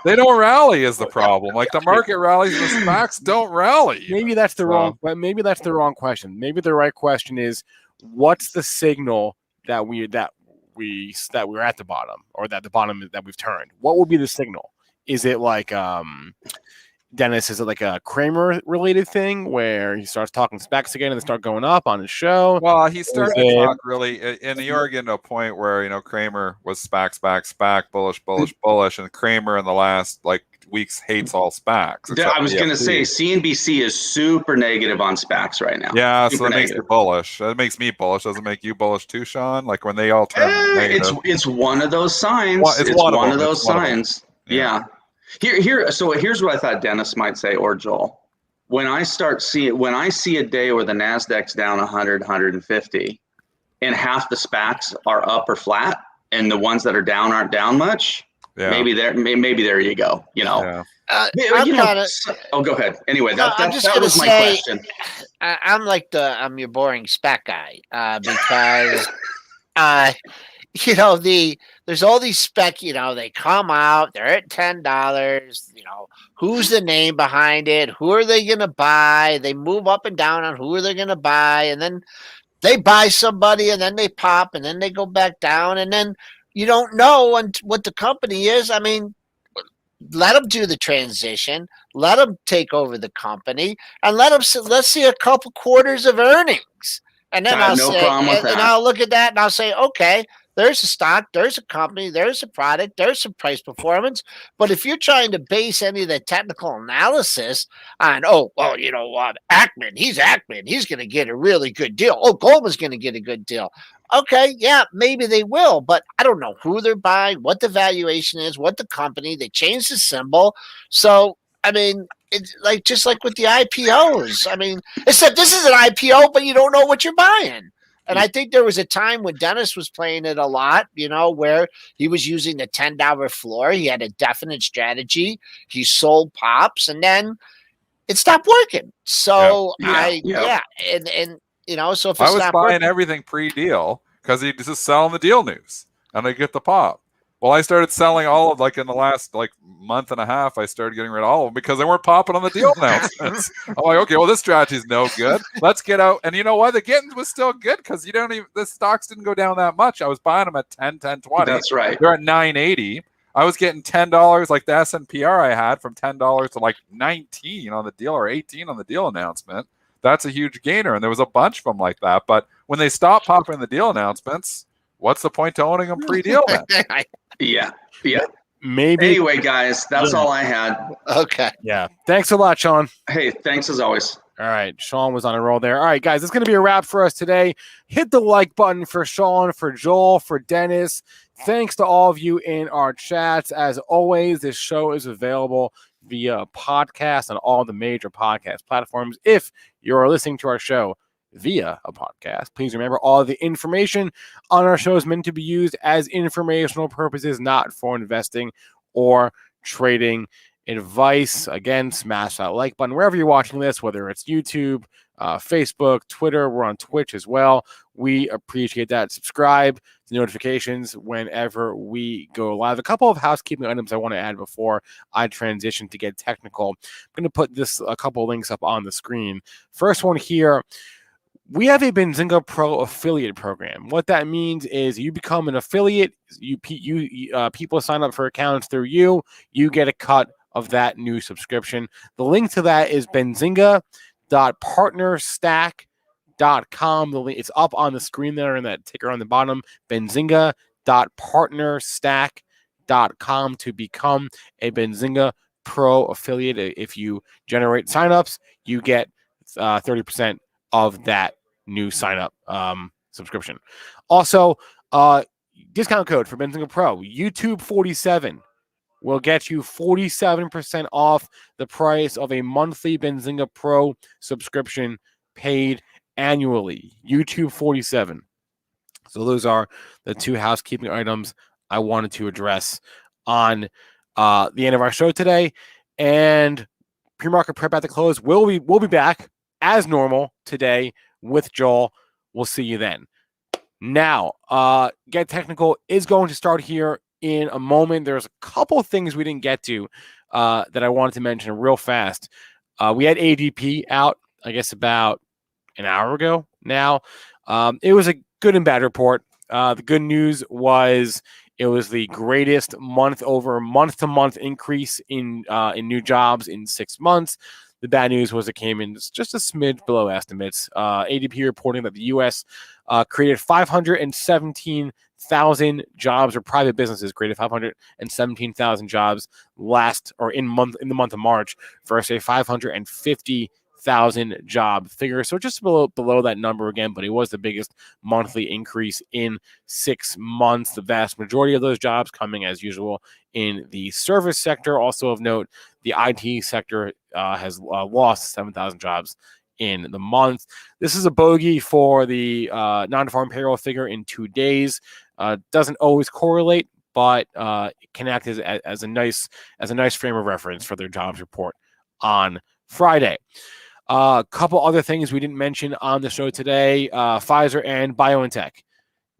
[SPEAKER 3] They don't rally is the problem. Like the market rallies, the SPACs don't rally.
[SPEAKER 4] Maybe that's the wrong. Maybe that's the wrong question. Maybe the right question is, what's the signal that we're at the bottom, or that the bottom that we've turned? What will be the signal? Is it like Dennis? Is it like a Kramer related thing where he starts talking SPACs again and they start going up on his show?
[SPEAKER 3] Well, he started to talk really in the Oregon to a point where Kramer was SPAC, bullish, and Kramer in the last weeks hates all SPACs.
[SPEAKER 6] I was going to say CNBC is super negative on SPACs right now.
[SPEAKER 3] Yeah, so that makes you bullish. That makes me bullish. Doesn't it make you bullish too, Sean? Like when they all turn negative.
[SPEAKER 6] It's one of those signs. It's one of those signs. Yeah. So here's what I thought Dennis might say, or Joel. When I see a day where the NASDAQ's down 100, 150, and half the SPACs are up or flat, and the ones that are down aren't down much, maybe there you go.
[SPEAKER 3] Yeah.
[SPEAKER 6] Go ahead. Anyway, that was my question.
[SPEAKER 2] I'm your boring SPAC guy because there's all these spec, they come out, they're at $10, who's the name behind it? Who are they going to buy? They move up and down on who are they going to buy. And then they buy somebody and then they pop and then they go back down. And then you don't know what the company is. I mean, let them do the transition, let them take over the company, and let's see a couple quarters of earnings. And then I'll look at that and I'll say, okay, there's a stock, there's a company, there's a product, there's some price performance. But if you're trying to base any of the technical analysis on, Ackman, he's going to get a really good deal. Oh, Goldman's going to get a good deal. Okay, yeah, maybe they will, but I don't know who they're buying, what the valuation is, what the company, they changed the symbol. So, I mean, it's just like with the IPOs. I mean, except this is an IPO, but you don't know what you're buying. And I think there was a time when Dennis was playing it a lot, where he was using the $10 floor. He had a definite strategy. He sold pops, and then it stopped working. So so if
[SPEAKER 3] I was buying everything pre-deal because he just selling the deal news, and I get the pop. Well, I started selling all of in the last month and a half. I started getting rid of all of them because they weren't popping on the deal announcements. I'm like, okay, well, this strategy is no good. Let's get out. And you know what? The getting was still good because the stocks didn't go down that much. I was buying them at 10, 20.
[SPEAKER 6] That's right.
[SPEAKER 3] They're at 9.80. I was getting $10 like the SNPR I had from $10 to 19 on the deal or 18 on the deal announcement. That's a huge gainer. And there was a bunch of them like that. But when they stopped popping the deal announcements, what's the point to owning them pre-deal then?
[SPEAKER 6] Yeah.
[SPEAKER 4] Maybe.
[SPEAKER 6] Anyway, guys, that's all I had.
[SPEAKER 2] Okay.
[SPEAKER 4] Yeah. Thanks a lot, Sean.
[SPEAKER 6] Hey, thanks as always.
[SPEAKER 4] All right. Sean was on a roll there. All right, guys, it's going to be a wrap for us today. Hit the like button for Sean, for Joel, for Dennis. Thanks to all of you in our chats. As always, this show is available via podcast on all the major podcast platforms. If you're listening to our show via a podcast, please remember all of the information on our show is meant to be used as informational purposes, not for investing or trading advice. Again, smash that like button wherever you're watching this, whether it's YouTube, Facebook, Twitter. We're on Twitch as well. We appreciate that. Subscribe to notifications whenever we go live. A couple of housekeeping items I want to add before I transition to get technical. I'm going to put a couple of links up on the screen. First one here. We have a Benzinga Pro affiliate program. What that means is you become an affiliate. People sign up for accounts through you. You get a cut of that new subscription. The link to that is benzinga.partnerstack.com. The link, it's up on the screen there in that ticker on the bottom. benzinga.partnerstack.com to become a Benzinga Pro affiliate. If you generate signups, you get 30% of that new sign up subscription. Also, discount code for Benzinga Pro, YouTube 47, will get you 47% off the price of a monthly Benzinga Pro subscription paid annually. YouTube 47. So those are the two housekeeping items I wanted to address on the end of our show today. And pre-market prep at the close. We'll be back as normal today with Joel. We'll see you then. Now, Get Technical is going to start here in a moment. There's a couple of things we didn't get to that I wanted to mention real fast. We had ADP out, I guess, about an hour ago now. It was a good and bad report. The good news was it was the greatest month-to-month increase in new jobs in 6 months. The bad news was it came in just a smidge below estimates. ADP reporting that the U.S. Created 517,000 jobs, or private businesses created 517,000 jobs in the month of March versus a 550,000 job figure. So just below that number again, but it was the biggest monthly increase in 6 months. The vast majority of those jobs coming, as usual, in the service sector. Also of note, the IT sector has lost 7,000 jobs in the month. This is a bogey for the non-farm payroll figure in 2 days. Doesn't always correlate, but it can act as a nice frame of reference for their jobs report on Friday. A couple other things we didn't mention on the show today: Pfizer and BioNTech.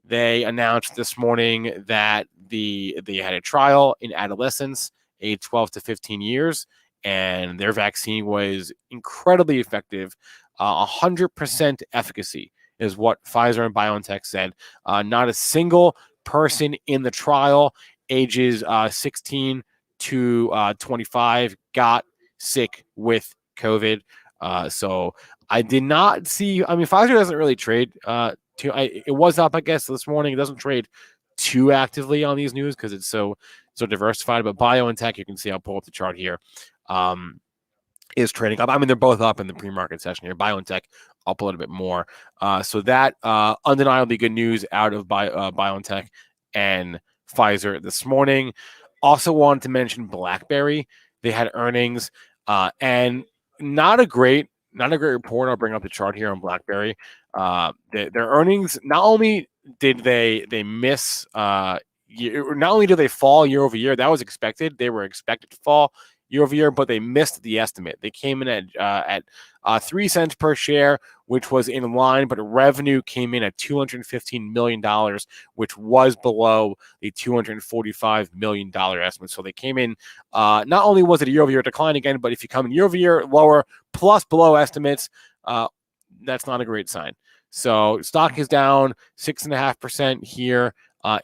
[SPEAKER 4] They announced this morning that they had a trial in adolescents aged 12 to 15 years, and their vaccine was incredibly effective. 100% efficacy is what Pfizer and BioNTech said. Not a single person in the trial ages 16 to 25 got sick with COVID. So I did not see. I mean, Pfizer doesn't really trade. It was up, I guess, this morning. It doesn't trade too actively on these news because it's so diversified. But BioNTech, you can see, I'll pull up the chart here, is trading up. I mean, they're both up in the pre-market session here. BioNTech up a little bit more. So that undeniably good news out of BioNTech and Pfizer this morning. Also wanted to mention BlackBerry. They had earnings and not a great report. I'll bring up the chart here on BlackBerry. Their earnings, not only did they miss, not only did they fall year over year, that was expected. They were expected to fall year over year, but they missed the estimate. They came in at 3 cents per share, which was in line, but revenue came in at $215 million, which was below the $245 million estimate. So they came in, not only was it a year-over-year decline again, but if you come in year-over-year lower plus below estimates, that's not a great sign. So stock is down 6.5% here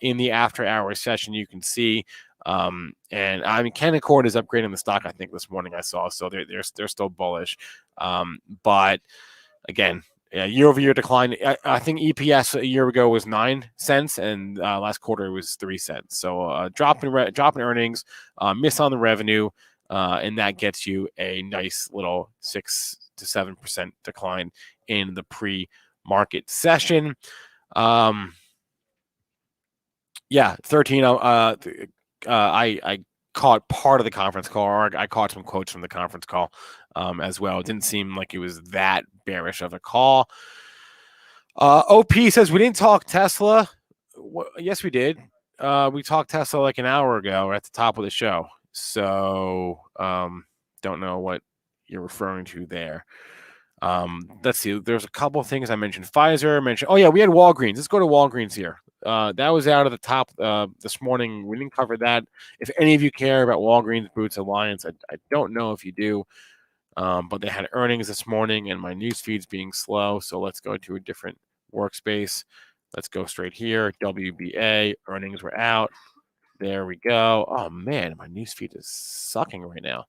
[SPEAKER 4] in the after-hours session. You can see. And I mean, Canaccord is upgrading the stock, I think, this morning I saw, so they're still bullish. But again, year-over-year decline. I think EPS a year ago was 9 cents, and last quarter it was 3 cents. So drop in earnings, miss on the revenue, and that gets you a nice little 6 to 7% decline in the pre-market session. 13. I caught part of the conference call, or I caught some quotes from the conference call as well. It didn't seem like it was that bearish of a call. OP says we didn't talk Tesla. Yes, we did. We talked Tesla like an hour ago at the top of the show. So don't know what you're referring to there. Let's see. There's a couple of things I mentioned. Pfizer mentioned. Oh yeah, we had Walgreens. Let's go to Walgreens here. That was out of the top this morning. We didn't cover that. If any of you care about Walgreens Boots Alliance, I don't know if you do, but they had earnings this morning, and my news feed's being slow. So let's go to a different workspace. Let's go straight here. WBA earnings were out. There we go. Oh man, my news feed is sucking right now.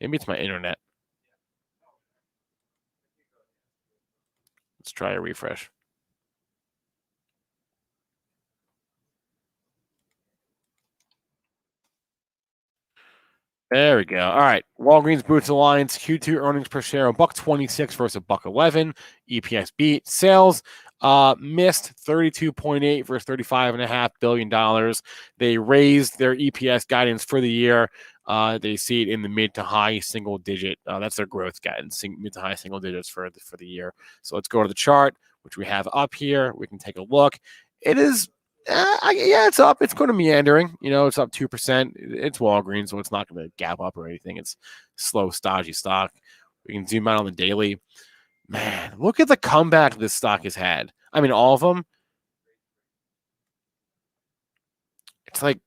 [SPEAKER 4] Maybe it's my internet. Let's try a refresh. There we go. All right. Walgreens Boots Alliance Q2 earnings per share $1.26 versus $1.11. EPS beat. Sales missed 32.8 versus $35.5 billion. They raised their EPS guidance for the year. They see it in the mid to high single digit. That's their growth guidance, mid to high single digits for the year. So let's go to the chart, which we have up here. We can take a look. It is. It's up. It's going to meandering. It's up 2%. It's Walgreens, so it's not going to gap up or anything. It's slow, stodgy stock. We can zoom out on the daily. Man, look at the comeback this stock has had. I mean, all of them. It's like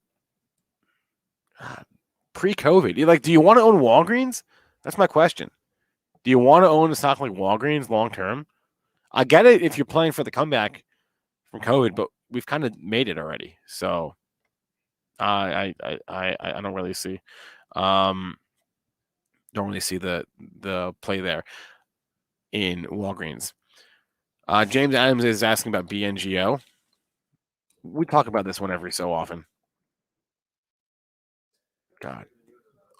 [SPEAKER 4] Pre-COVID, do you want to own Walgreens? That's my question. Do you want to own a stock like Walgreens long term? I get it if you're playing for the comeback from COVID, but we've kind of made it already. So I don't really see the play there in Walgreens. James Adams is asking about BNGO. We talk about this one every so often. God,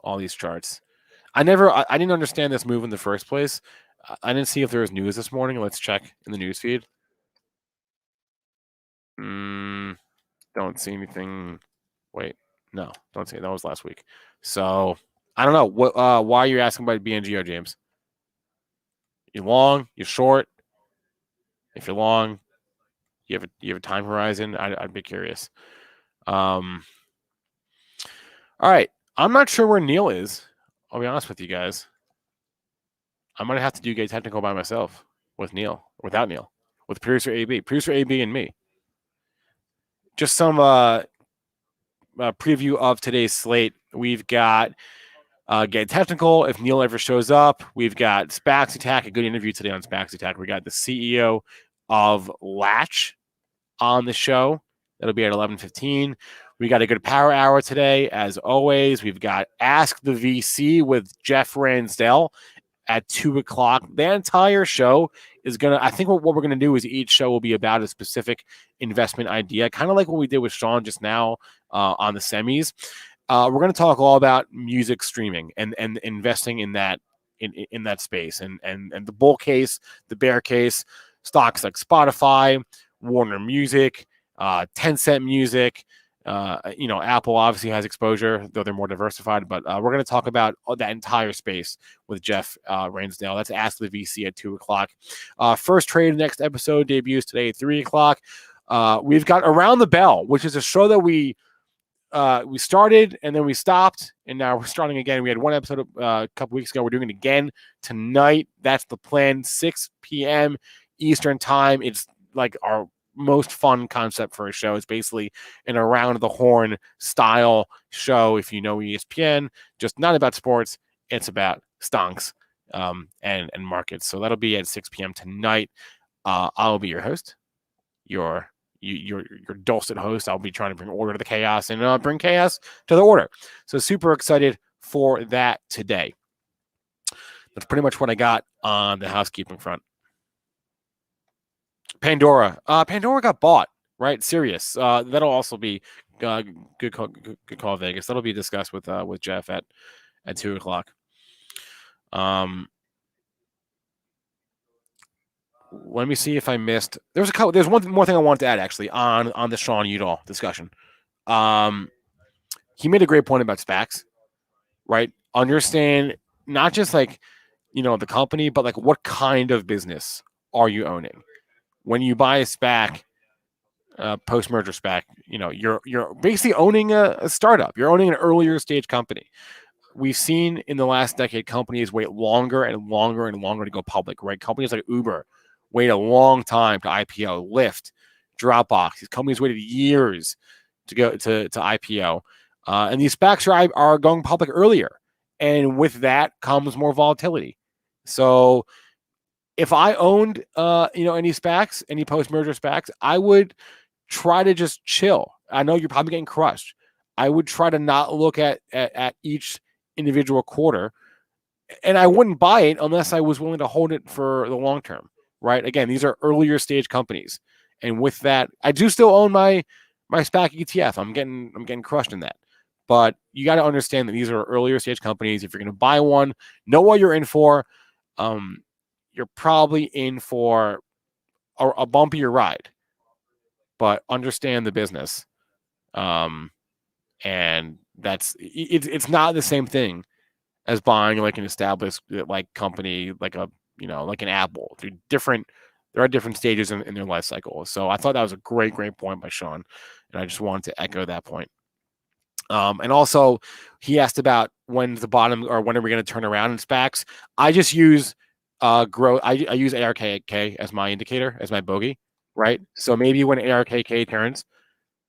[SPEAKER 4] all these charts. I didn't understand this move in the first place. I didn't see if there was news this morning. Let's check in the news feed. Don't see anything. Wait, no, don't see it. That was last week. So I don't know. What? Why are you asking about BNGO, James? You long? You short? If you're long, you have a time horizon. I'd be curious. All right. I'm not sure where Neil is. I'll be honest with you guys. I'm gonna have to do Gate Technical by myself with Neil, without Neil, with producer AB, and me. Just some preview of today's slate. We've got Gate Technical. If Neil ever shows up, we've got SPAC Attack. A good interview today on SPAC Attack. We got the CEO of Latch on the show. That'll be at 11:15. We got a good power hour today, as always. We've got Ask the VC with Jeff Ransdell at 2:00. The entire show is going to, I think what we're going to do is each show will be about a specific investment idea, kind of like what we did with Sean just now on the semis. We're going to talk all about music streaming and investing in that in that space and the bull case, the bear case, stocks like Spotify, Warner Music, Tencent Music. Apple obviously has exposure, though they're more diversified. But we're going to talk about that entire space with Jeff Ransdell. That's Ask the VC at 2:00. First Trade next episode debuts today at 3:00. We've got Around the Bell, which is a show that we started and then we stopped, and now we're starting again. We had one episode a couple weeks ago. We're doing it again tonight. That's the plan. 6 p.m. Eastern time. It's like our most fun concept for a show. It's basically an around the horn style show. If you know ESPN, just not about sports. It's about stonks and markets. So that'll be at 6 p.m. tonight. I'll be your host, your dulcet host. I'll be trying to bring order to the chaos and bring chaos to the order. So super excited for that today. That's pretty much what I got on the housekeeping front. Pandora got bought, right? Sirius. That'll also be good call, Vegas. That'll be discussed with Jeff at 2:00. Let me see if I missed. There's one more thing I want to add actually on the Sean Udall discussion. He made a great point about SPACs, right? Understand not just the company, but what kind of business are you owning? When you buy a SPAC, post-merger SPAC, you're basically owning a startup. You're owning an earlier stage company. We've seen in the last decade companies wait longer and longer and longer to go public, right? Companies like Uber wait a long time to IPO. Lyft, Dropbox, these companies waited years to go to IPO. And these SPACs are going public earlier. And with that comes more volatility. So if I owned, any SPACs, any post-merger SPACs, I would try to just chill. I know you're probably getting crushed. I would try to not look at each individual quarter, and I wouldn't buy it unless I was willing to hold it for the long term, right? Again, these are earlier stage companies, and with that, I do still own my SPAC ETF. I'm getting crushed in that, but you got to understand that these are earlier stage companies. If you're going to buy one, know what you're in for. You're probably in for a bumpier ride, but understand the business. And it's not the same thing as buying an established company, like an Apple. There are different stages in their life cycle. So I thought that was a great point by Sean. And I just wanted to echo that point. And also he asked about when's the bottom or when are we going to turn around in SPACs. I just use growth. I use ARKK as my indicator, as my bogey, right? So maybe when ARKK turns,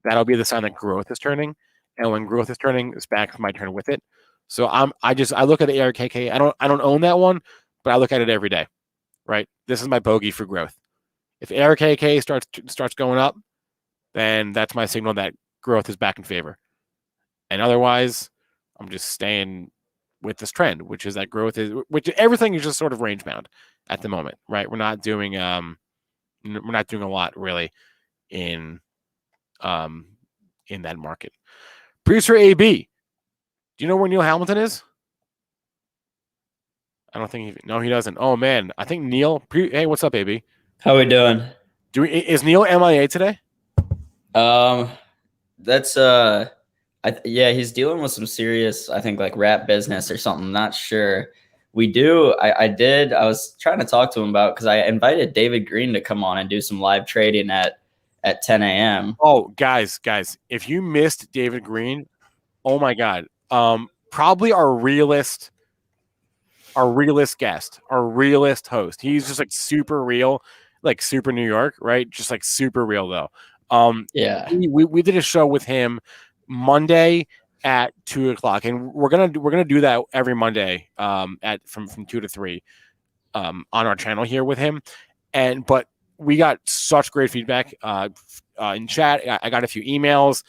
[SPEAKER 4] that'll be the sign that growth is turning. and when growth is turning, SPAC might turn with it. So I look at the ARKK. I don't own that one, but I look at it every day. Right, this is my bogey for growth. If ARKK starts going up, then that's my signal that growth is back in favor. And otherwise, I'm just staying with this trend, which is that growth is, which everything is just sort of range bound at the moment, right? We're not doing a lot really in that market. Producer AB, do you know where Neil Hamilton is? I don't think he doesn't. Oh man, I think Neil. Hey, what's up, AB?
[SPEAKER 7] How we doing?
[SPEAKER 4] Is Neil MIA today?
[SPEAKER 7] That's yeah, he's dealing with some serious, I think, like rap business or something. Not sure. I was trying to talk to him about, because I invited David Green to come on and do some live trading at 10 a.m.
[SPEAKER 4] Oh, guys, if you missed David Green, oh my God, probably our realist guest, our realist host. He's just like super real, like super New York, right? Just like super real though.
[SPEAKER 7] Yeah,
[SPEAKER 4] we did a show with him Monday at 2:00, and we're gonna do that every Monday from 2 to 3 on our channel here with him. But we got such great feedback in chat. I got a few emails.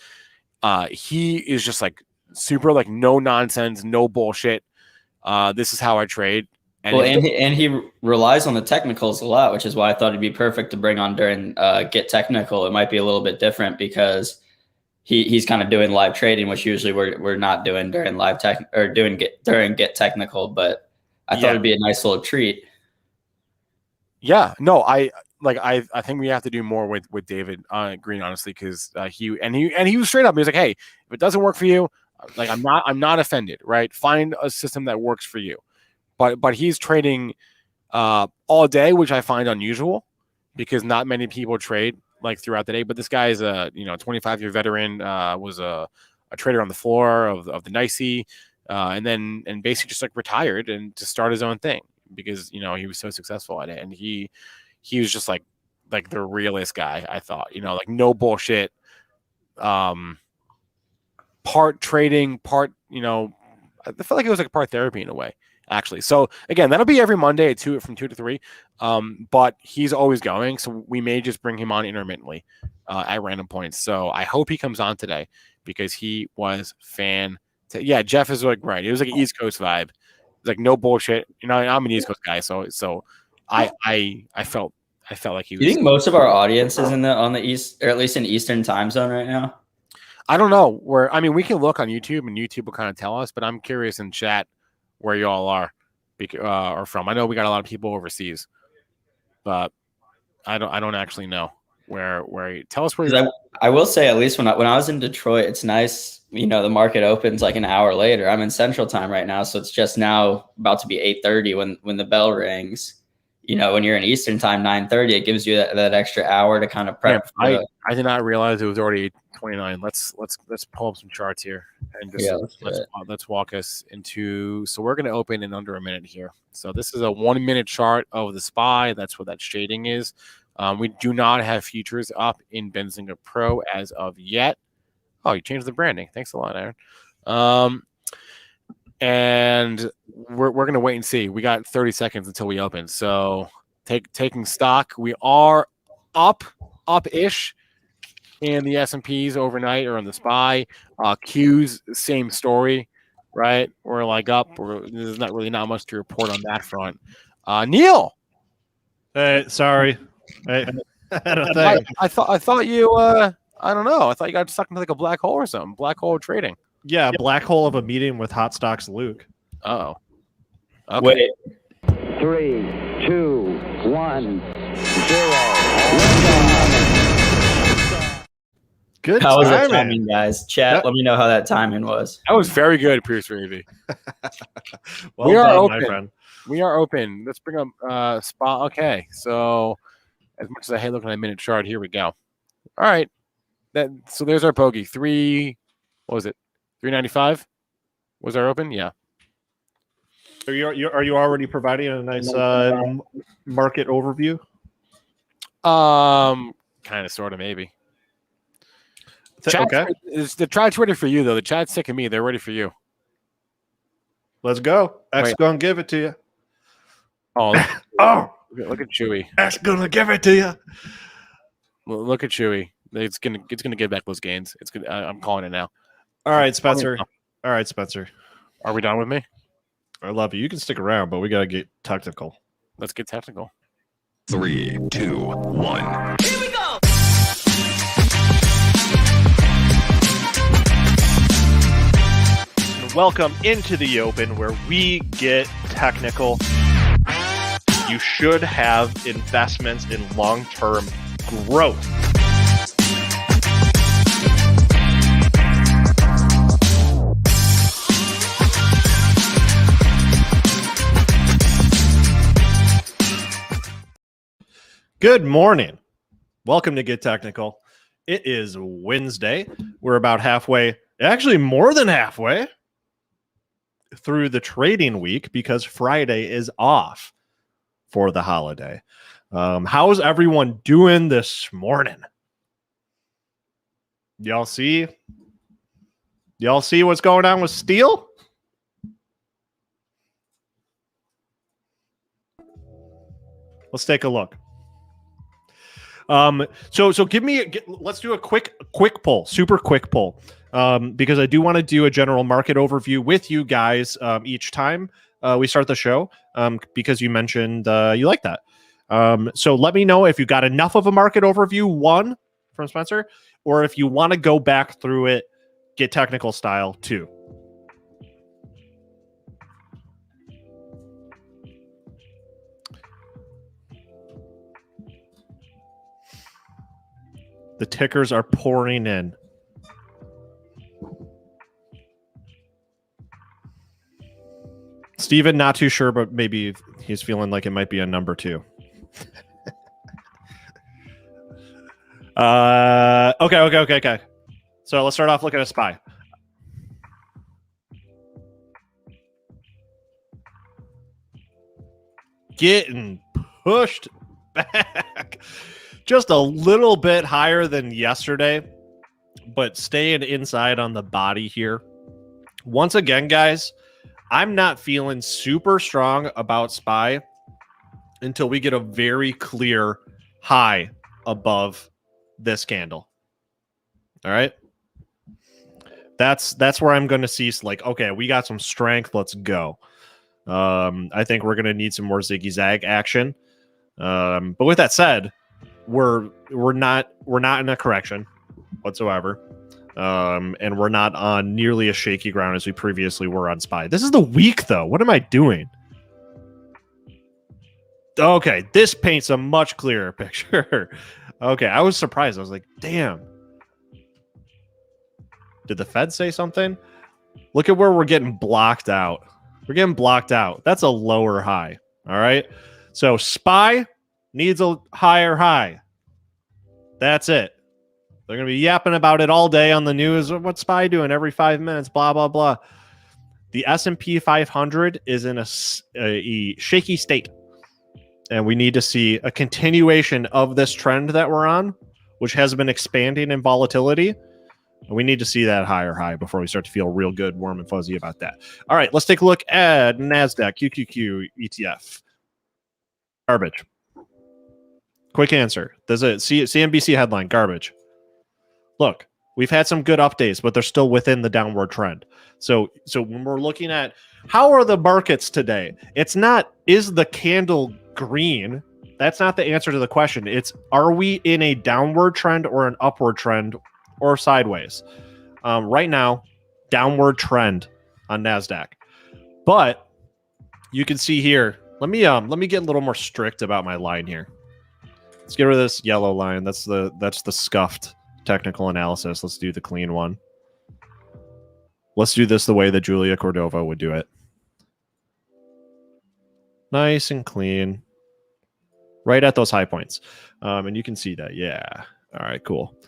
[SPEAKER 4] He is just like super, like no nonsense, no bullshit. This is how I trade.
[SPEAKER 7] And he relies on the technicals a lot, which is why I thought it'd be perfect to bring on during Get Technical. It might be a little bit different because he's kind of doing live trading, which usually we're not doing during live tech or during Get Technical. But I thought it'd be a nice little treat. Yeah,
[SPEAKER 4] no, I think we have to do more with David Green, honestly, because he was straight up. He was like, "Hey, if it doesn't work for you, like I'm not offended, right? Find a system that works for you." But he's trading all day, which I find unusual because not many people trade like throughout the day. But this guy is a 25-year veteran, was a trader on the floor of the NYSE, and basically just like retired and to start his own thing because he was so successful at it, and he was just like the realest guy. I thought like no bullshit, part trading, part I felt like it was like part therapy in a way. Actually, so again, that'll be every Monday from 2 to 3. But he's always going, so we may just bring him on intermittently at random points. So I hope he comes on today because he was yeah, Jeff is like right. It was like an East Coast vibe. It's like no bullshit. I'm an East Coast guy, so I felt like he was.
[SPEAKER 7] You think most of our audience is on the East, or at least in Eastern time zone right now?
[SPEAKER 4] I don't know we can look on YouTube and YouTube will kind of tell us, but I'm curious in chat where y'all are from. I know we got a lot of people overseas, but I don't actually know where. Tell us where.
[SPEAKER 7] I will say, at least when I was in Detroit, it's nice. The market opens like an hour later. I'm in Central Time right now, so it's just now about to be 8:30 when the bell rings. When you're in Eastern Time, 9:30, it gives you that extra hour to kind of prep.
[SPEAKER 4] Yeah, I did not realize it was already 8:29. Let's pull up some charts here and just let's walk us into. So we're going to open in under a minute here. So this is a 1 minute chart of the SPY. That's what that shading is. We do not have futures up in Benzinga Pro as of yet. Oh, you changed the branding. Thanks a lot, Aaron. And we're going to wait and see. We got 30 seconds until we open. So taking stock, we are up-ish in the S&Ps overnight or on the SPY. Q's, same story, right? We're like up. There's not much to report on that front. Neil.
[SPEAKER 8] Hey, sorry. I
[SPEAKER 4] thought you I don't know. I thought you got stuck into like a black hole or something. Black hole trading.
[SPEAKER 8] Yeah, black hole of a meeting with Hot Stocks Luke.
[SPEAKER 4] Oh. Okay.
[SPEAKER 9] Wait. 3, 2, 1, 0.
[SPEAKER 8] Good.
[SPEAKER 7] How was that timing, guys? Chat, let me know how that timing was.
[SPEAKER 4] That was very good, Pierce Ravy.
[SPEAKER 8] Well
[SPEAKER 4] we are
[SPEAKER 8] done,
[SPEAKER 4] open.
[SPEAKER 8] my friend.
[SPEAKER 4] We are open. Let's bring up spot. Okay, so as much as I hate looking at a minute chart, here we go. All right. So there's our bogey. What was it? 395 was our open? Yeah.
[SPEAKER 8] Are you already providing a nice market overview?
[SPEAKER 4] Kind of, sort of, maybe.
[SPEAKER 8] Okay,
[SPEAKER 4] The chat's ready for you, though. The chat's sick of me. They're ready for you.
[SPEAKER 8] let's go. X
[SPEAKER 4] Wait.
[SPEAKER 8] gonna give it to you.
[SPEAKER 4] Oh,
[SPEAKER 8] Oh,
[SPEAKER 4] look at Chewy.
[SPEAKER 8] X gonna give it to you.
[SPEAKER 4] Look at Chewy. It's gonna get back those gains. It's gonna. I'm calling it now.
[SPEAKER 8] All right, Spencer. All right, Spencer.
[SPEAKER 4] Are we done with me?
[SPEAKER 8] I love you. You can stick around, but we gotta get technical.
[SPEAKER 4] Let's get technical.
[SPEAKER 10] 3, 2, 1.
[SPEAKER 11] Here we go.
[SPEAKER 8] Welcome into the open where we get technical. You should have investments in long-term growth. Good morning. Welcome to Get Technical. It is Wednesday. We're about halfway, actually more than halfway through the trading week because Friday is off for the holiday. How's everyone doing this morning? Y'all see what's going on with steel? Let's take a look. So let's do a quick poll, super quick poll. Because I do want to do a general market overview with you guys each time we start the show, because you mentioned you like that. So let me know if you got enough of a market overview, one from Spencer, or if you want to go back through it, get technical style too. The tickers are pouring in. Steven, not too sure, but maybe he's feeling like it might be a number 2. Okay. So let's start off looking at SPY. Getting pushed back. Just a little bit higher than yesterday, but staying inside on the body here. Once again, guys, I'm not feeling super strong about SPY until we get a very clear high above this candle. All right. That's where I'm going to see like, okay, we got some strength. Let's go. I think we're going to need some more ziggy zag action. But with that said, we're not in a correction whatsoever. And we're not on nearly as shaky ground as we previously were on SPY. This is the week, though. What am I doing? Okay, this paints a much clearer picture. Okay, I was surprised. I was like, damn. Did the Fed say something? Look at where we're getting blocked out. We're getting blocked out. That's a lower high. All right. So SPY needs a higher high. That's it. They're going to be yapping about it all day on the news. What's SPY doing every 5 minutes? Blah, blah, blah. The S&P 500 is in a shaky state. And we need to see a continuation of this trend that we're on, which has been expanding in volatility. We need to see that higher high before we start to feel real good, warm, and fuzzy about that. All right, let's take a look at NASDAQ, QQQ, ETF. Garbage. Quick answer. There's a CNBC headline, garbage. Look, we've had some good updates, but they're still within the downward trend. So when we're looking at how are the markets today, it's not, is the candle green? That's not the answer to the question. It's, are we in a downward trend or an upward trend or sideways? Right now, downward trend on NASDAQ. But you can see here, let me get a little more strict about my line here. Let's get rid of this yellow line. That's the scuffed technical analysis. Let's do the clean one. Let's do this the way that Julia Cordova would do it. Nice and clean. Right at those high points. And you can see that. Yeah. All right, cool.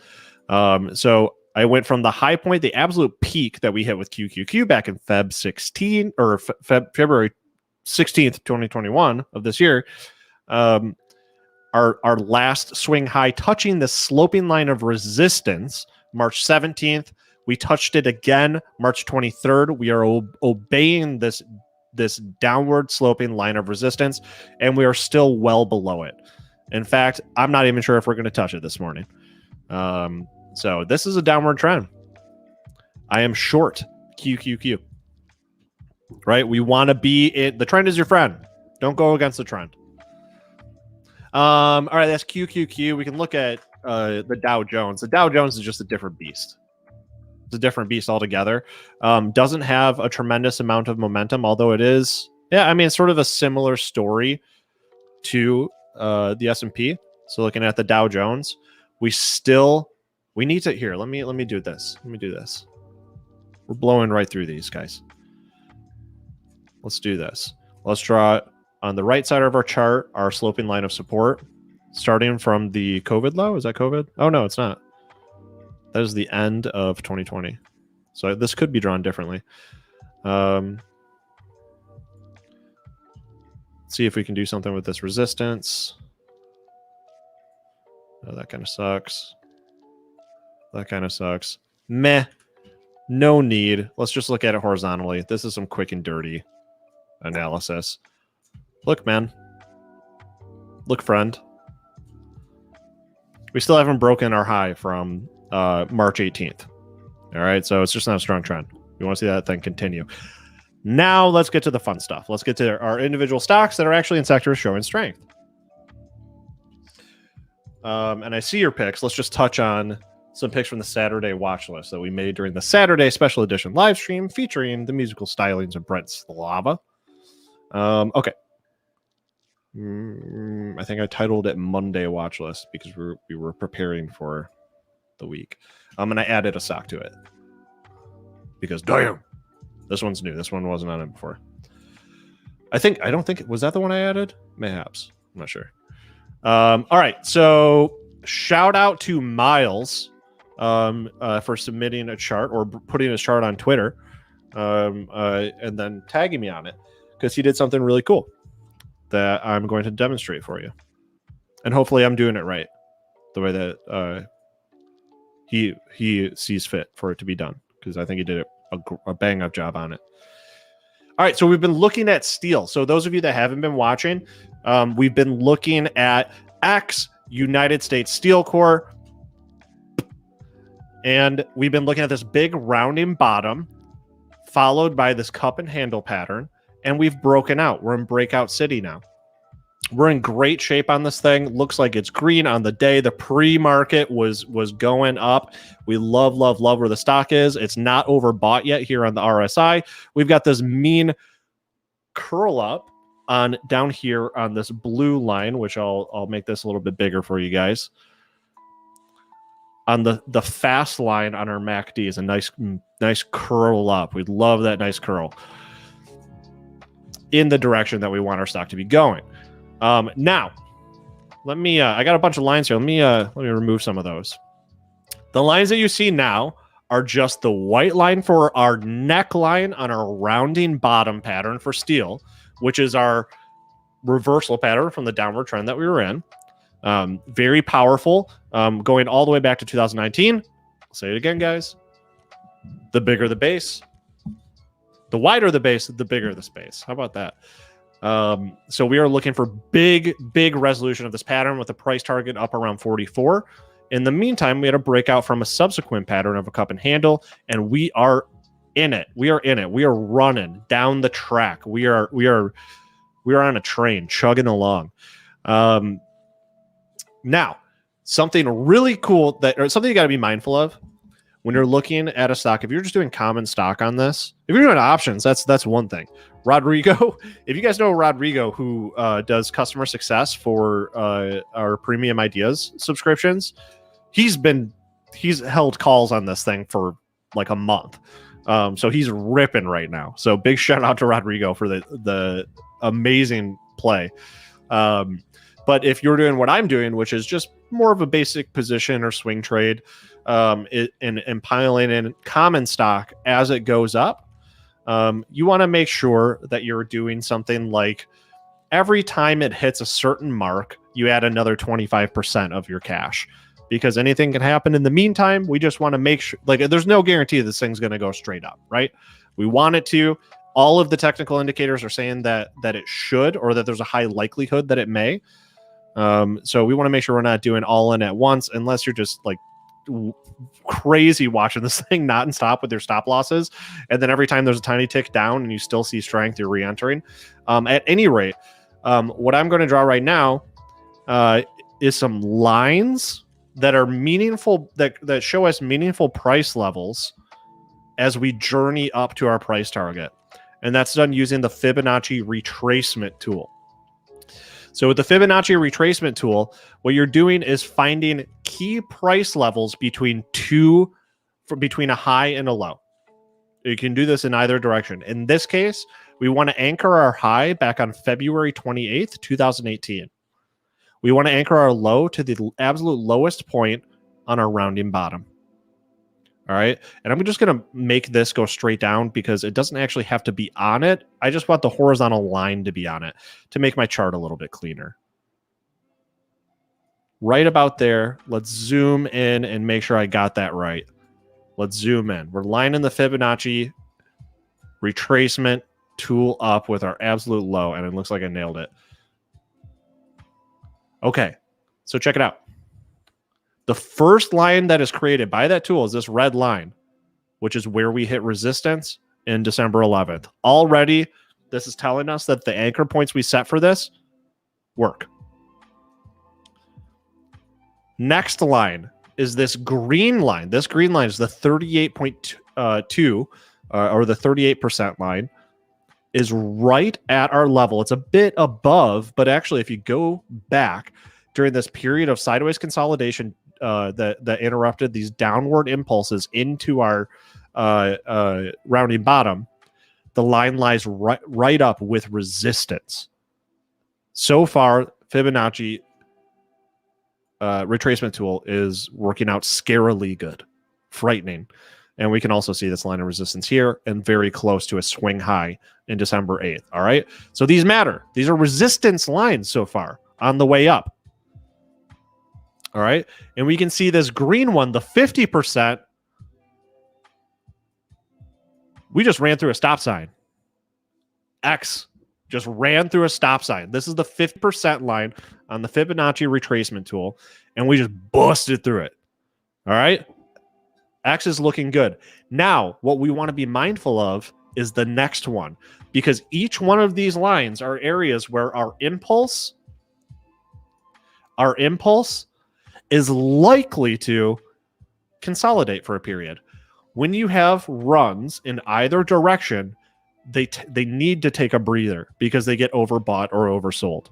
[SPEAKER 8] So I went from the high point, the absolute peak that we hit with QQQ back in February 16th, 2021 of this year. Our last swing high touching the sloping line of resistance March 17th. We touched it again March 23rd. We are obeying this downward sloping line of resistance, and we are still well below it. In fact, I'm not even sure if we're going to touch it this morning. So this is a downward trend. I am short QQQ. Right? We want to be it. The trend is your friend. Don't go against the trend. All right, that's QQQ. We can look at the Dow Jones. The Dow Jones is just a different beast. It's a different beast altogether. Doesn't have a tremendous amount of momentum, although it is, yeah, I mean, it's sort of a similar story to the S&P. So looking at the Dow Jones, we need to, here, let me do this. Let me do this. We're blowing right through these guys. Let's do this. Let's draw on the right side of our chart, our sloping line of support, starting from the COVID low. Is that COVID? Oh, no, it's not. That is the end of 2020. So this could be drawn differently. Let's see if we can do something with this resistance. Oh, that kind of sucks. That kind of sucks. Meh. No need. Let's just look at it horizontally. This is some quick and dirty analysis. Look, man. Look, friend. We still haven't broken our high from March 18th. All right, so it's just not a strong trend. You want to see that thing continue. Now let's get to the fun stuff. Let's get to our individual stocks that are actually in sectors showing strength. And I see your picks. Let's just touch on some picks from the Saturday watch list that we made during the Saturday special edition live stream featuring the musical stylings of Brent Slava. Okay. I think I titled it Monday watch list because we were preparing for the week. And I added a stock to it because damn, this one's new. This one wasn't on it before. I don't think was that the one I added? Mayhaps. I'm not sure. All right. So shout out to Miles for submitting a chart or putting a chart on Twitter and then tagging me on it because he did something really cool that I'm going to demonstrate for you. And hopefully I'm doing it right the way that he sees fit for it to be done, because I think he did a bang up job on it. All right, so we've been looking at steel. So those of you that haven't been watching, we've been looking at X United States Steel Corp. And we've been looking at this big rounding bottom followed by this cup and handle pattern. And we've broken out. We're in breakout city now. We're in great shape on this thing. Looks like it's green on the day. The pre-market was going up. We love where the stock is. It's not overbought yet here on the RSI. We've got this mean curl up on down here on this blue line, which I'll make this a little bit bigger for you guys. On the fast line on our MACD is a nice curl up. We love that nice curl in the direction that we want our stock to be going. Now, let me. I got a bunch of lines here. Let me remove some of those. The lines that you see now are just the white line for our neckline on our rounding bottom pattern for steel, which is our reversal pattern from the downward trend that we were in. Very powerful. Going all the way back to 2019. I'll say it again, guys. The bigger the base, the wider the base, the bigger the space. How about that? So we are looking for big resolution of this pattern with a price target up around 44. In the meantime, we had a breakout from a subsequent pattern of a cup and handle, and we are in it. We are in it. We are running down the track. We are on a train chugging along. Now, something really cool or something you got to be mindful of when you're looking at a stock. If you're just doing common stock on this, if you're doing options, that's one thing. Rodrigo, if you guys know Rodrigo, who does customer success for our Premium Ideas subscriptions, he's held calls on this thing for like a month. So he's ripping right now. So big shout out to Rodrigo for the amazing play. But if you're doing what I'm doing, which is just more of a basic position or swing trade, and piling in common stock as it goes up, you want to make sure that you're doing something like every time it hits a certain mark, you add another 25% of your cash. because anything can happen in the meantime. We just want to make sure, like, there's no guarantee this thing's going to go straight up, right? We want it to. All of the technical indicators are saying that it should, or that there's a high likelihood that it may. So we want to make sure we're not doing all in at once, unless you're just like crazy watching this thing not and stop with your stop losses, and then every time there's a tiny tick down and you still see strength, you're re-entering. At any rate, what I'm going to draw right now is some lines that are meaningful, that show us meaningful price levels as we journey up to our price target, and that's done using the Fibonacci retracement tool. So with the Fibonacci retracement tool, what you're doing is finding key price levels between a high and a low. You can do this in either direction. In this case, we want to anchor our high back on February 28th, 2018. We want to anchor our low to the absolute lowest point on our rounding bottom. All right. And I'm just going to make this go straight down because it doesn't actually have to be on it. I just want the horizontal line to be on it to make my chart a little bit cleaner. Right about there. Let's zoom in and make sure I got that right. Let's zoom in. We're lining the Fibonacci retracement tool up with our absolute low, and it looks like I nailed it. Okay. So check it out. The first line that is created by that tool is this red line, which is where we hit resistance in December 11th. Already, this is telling us that the anchor points we set for this work. Next line is this green line. This green line is the 38.2 or the 38% line, is right at our level. It's a bit above, but actually, if you go back during this period of sideways consolidation that interrupted these downward impulses into our rounding bottom, the line lies right up with resistance. So far, Fibonacci retracement tool is working out scarily good, frightening. And we can also see this line of resistance here and very close to a swing high in December 8th. All right. So these matter. These are resistance lines so far on the way up. All right. And we can see this green one, the 50%. We just ran through a stop sign. X just ran through a stop sign. This is the 50% line on the Fibonacci retracement tool. And we just busted through it. All right. X is looking good. Now, what we want to be mindful of is the next one, because each one of these lines are areas where our impulse is likely to consolidate for a period. When you have runs in either direction, they need to take a breather because they get overbought or oversold.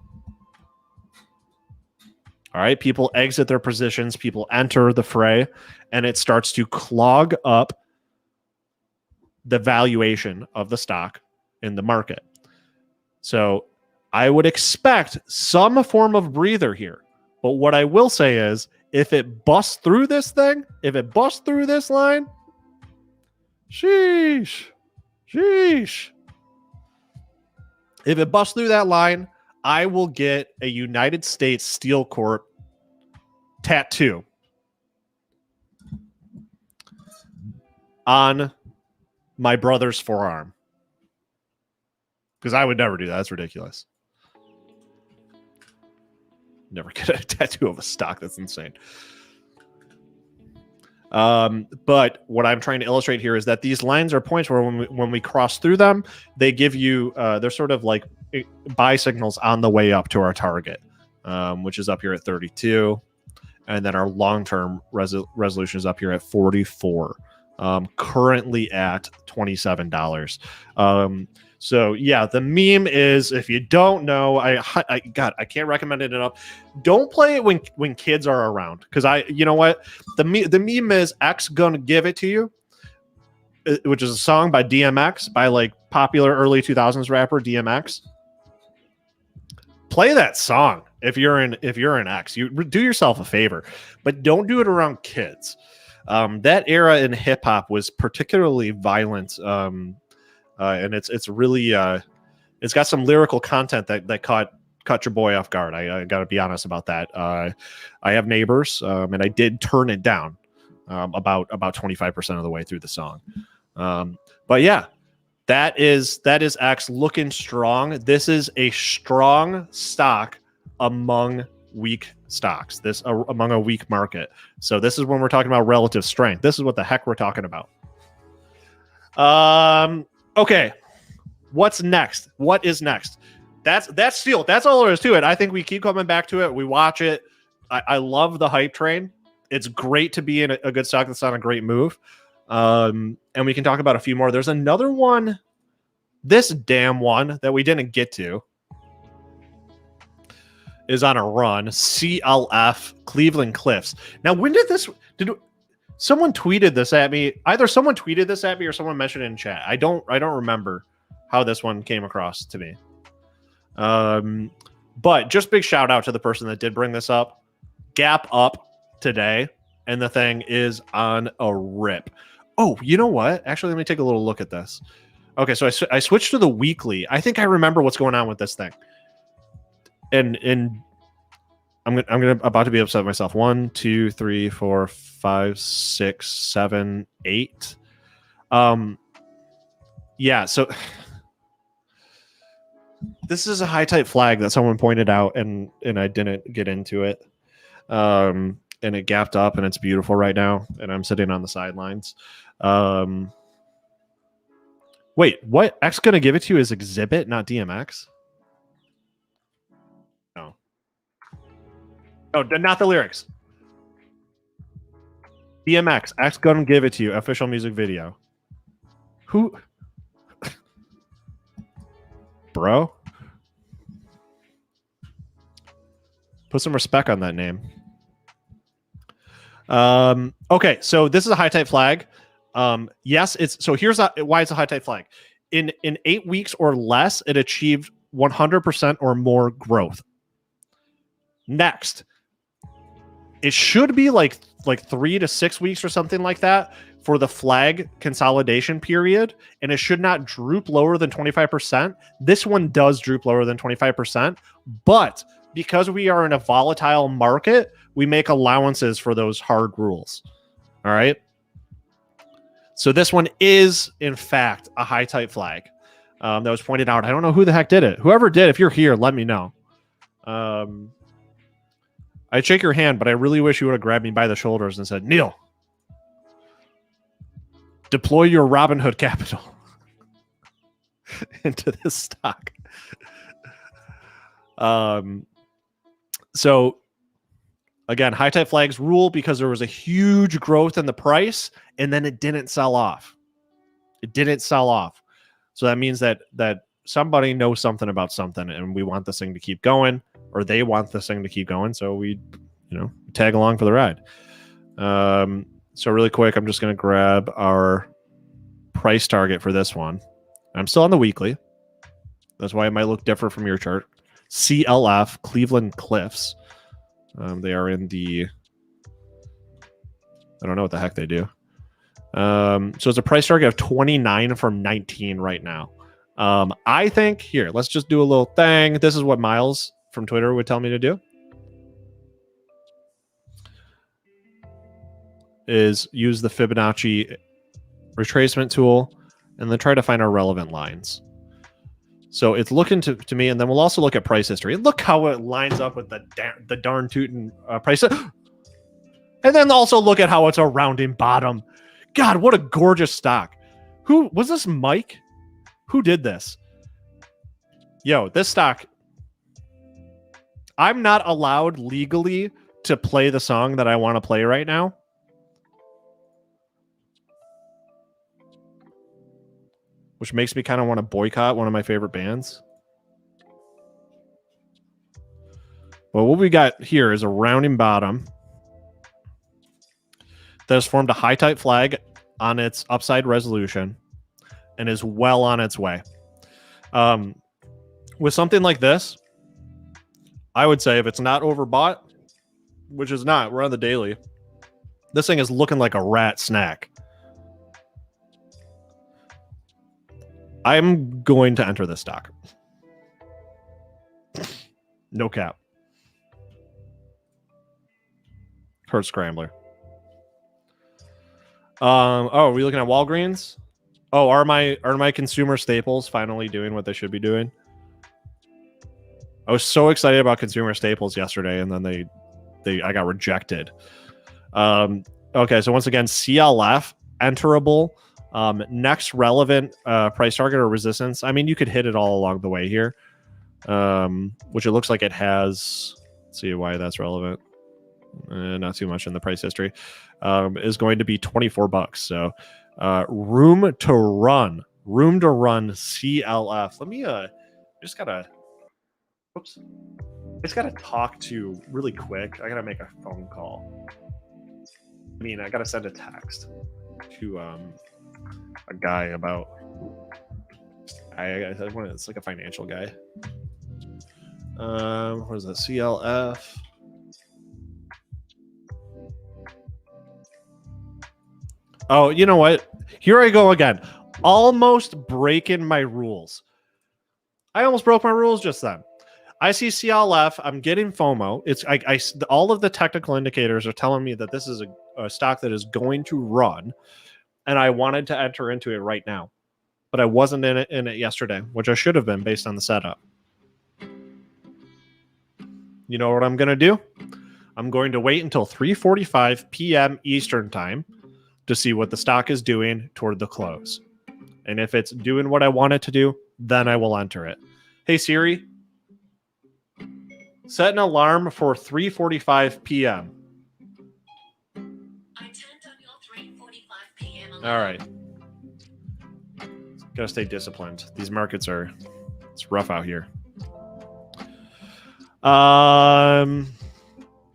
[SPEAKER 8] All right, people exit their positions, people enter the fray, and it starts to clog up the valuation of the stock in the market. So I would expect some form of breather here. But what I will say is, if it busts through this thing, if it busts through this line, sheesh. If it busts through that line, I will get a United States Steel Corp tattoo on my brother's forearm. Because I would never do that. That's ridiculous. Never get a tattoo of a stock. That's insane. But what I'm trying to illustrate here is that these lines are points where when we cross through them, they give you, they're sort of like buy signals on the way up to our target, which is up here at 32. And then our long-term resolution is up here at 44, currently at $27. So yeah, the meme is, if you don't know, I can't recommend it enough. Don't play it when kids are around, because you know what, the meme is X gonna give it to you, which is a song by DMX, by like popular early 2000s rapper DMX. Play that song if you're an X. You do yourself a favor, but don't do it around kids. That era in hip hop was particularly violent. And it's really it's got some lyrical content that caught your boy off guard. I got to be honest about that. I have neighbors, and I did turn it down about 25% of the way through the song. But yeah, that is X looking strong. This is a strong stock among weak stocks. Among a weak market. So this is when we're talking about relative strength. This is what the heck we're talking about. Okay. What's next? What is next? That's Steel. That's all there is to it. I think we keep coming back to it. We watch it. I love the hype train. It's great to be in a good stock that's on a great move. And we can talk about a few more. There's another one, this damn one that we didn't get to is on a run. CLF, Cleveland Cliffs. Now, when did someone tweeted this at me? Either someone tweeted this at me or someone mentioned it in chat. I don't remember how this one came across to me. But just big shout out to the person that did bring this up. Gap up today, and the thing is on a rip. Oh, you know what? Actually, let me take a little look at this. Okay, so I switched to the weekly. I think I remember what's going on with this thing. And I'm about to be upset with myself. 1, 2, 3, 4, 5, 6, 7, 8. Yeah, so this is a high type flag that someone pointed out, and I didn't get into it. And it gapped up, and it's beautiful right now. And I'm sitting on the sidelines. Wait, what? X gonna give it to you as exhibit, not DMX? No, not the lyrics. DMX. X gonna give it to you. Official music video. Who? Bro, put some respect on that name. Okay, so this is a high type flag. Yes, here's why it's a high type flag. In 8 weeks or less, it achieved 100% or more growth. Next, it should be like 3 to 6 weeks or something like that for the flag consolidation period, and it should not droop lower than 25%. This one does droop lower than 25%, but because we are in a volatile market, we make allowances for those hard rules. All right. So this one is, in fact, a high type flag that was pointed out. I don't know who the heck did it. Whoever did, if you're here, let me know. I'd shake your hand, but I really wish you would have grabbed me by the shoulders and said, Neil, deploy your Robinhood capital into this stock. So again, high type flags rule because there was a huge growth in the price and then it didn't sell off. It didn't sell off. So that means that somebody knows something about something and we want this thing to keep going, or they want this thing to keep going. So we, tag along for the ride. So really quick, I'm just going to grab our price target for this one. I'm still on the weekly. That's why it might look different from your chart. CLF, Cleveland Cliffs. They are in the... I don't know what the heck they do. So it's a price target of 29 from 19 right now. I think, here, let's just do a little thing. This is what Miles from Twitter would tell me to do. Is use the Fibonacci retracement tool and then try to find our relevant lines. So it's looking to me, and then we'll also look at price history. Look how it lines up with the darn tootin' price. And then also look at how it's a rounding bottom. God, what a gorgeous stock. Who was this, Mike? Who did this? Yo, this stock. I'm not allowed legally to play the song that I want to play right now. Which makes me kind of want to boycott one of my favorite bands. Well, what we got here is a rounding bottom that has formed a high type flag on its upside resolution and is well on its way. With something like this, I would say if it's not overbought, which is not, we're on the daily, this thing is looking like a rat snack. I'm going to enter this stock. No cap. Hurt scrambler. Oh, are we looking at Walgreens? Oh, are my consumer staples finally doing what they should be doing? I was so excited about consumer staples yesterday, and then I got rejected. Okay, so once again, CLF enterable. Next relevant price target or resistance. I mean, you could hit it all along the way here, which it looks like it has. Let's see why that's relevant. Not too much in the price history. Is going to be $24. So room to run CLF. Let me just gotta. Oops. I just gotta talk to really quick. I gotta make a phone call. I mean, I gotta send a text to a guy about. It's like a financial guy. What is that? CLF. Oh, you know what? Here I go again. Almost breaking my rules. I almost broke my rules just then. I see CLF. I'm getting FOMO. It's all of the technical indicators are telling me that this is a stock that is going to run, and I wanted to enter into it right now, but I wasn't in it yesterday, which I should have been based on the setup. You know what I'm going to do? I'm going to wait until 3:45 p.m. Eastern time to see what the stock is doing toward the close. And if it's doing what I want it to do, then I will enter it. Hey, Siri, set an alarm for 3:45 p.m.
[SPEAKER 11] I turned on your 3:45 p.m. alarm.
[SPEAKER 8] All right. Gotta stay disciplined. These markets it's rough out here.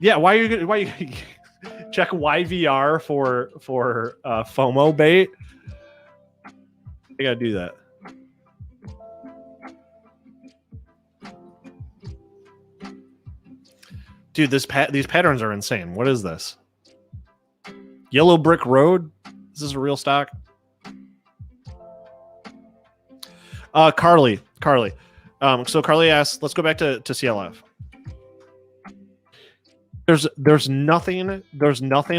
[SPEAKER 8] Yeah, why you check YVR for FOMO bait? I gotta do that. Dude, these patterns are insane. What is this? Yellow Brick Road? Is this a real stock? Carly. So Carly asks, let's go back to CLF. There's nothing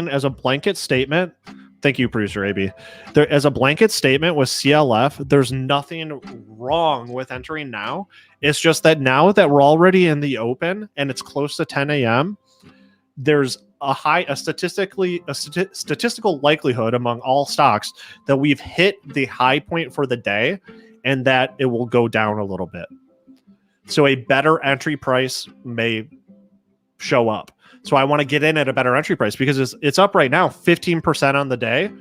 [SPEAKER 8] as a blanket statement. Thank you, producer AB. As a blanket statement with CLF, there's nothing wrong with entering now. It's just that now that we're already in the open and it's close to 10 a.m., there's a statistical likelihood among all stocks that we've hit the high point for the day and that it will go down a little bit. So a better entry price may show up. So I want to get in at a better entry price because it's up right now 15% on the day.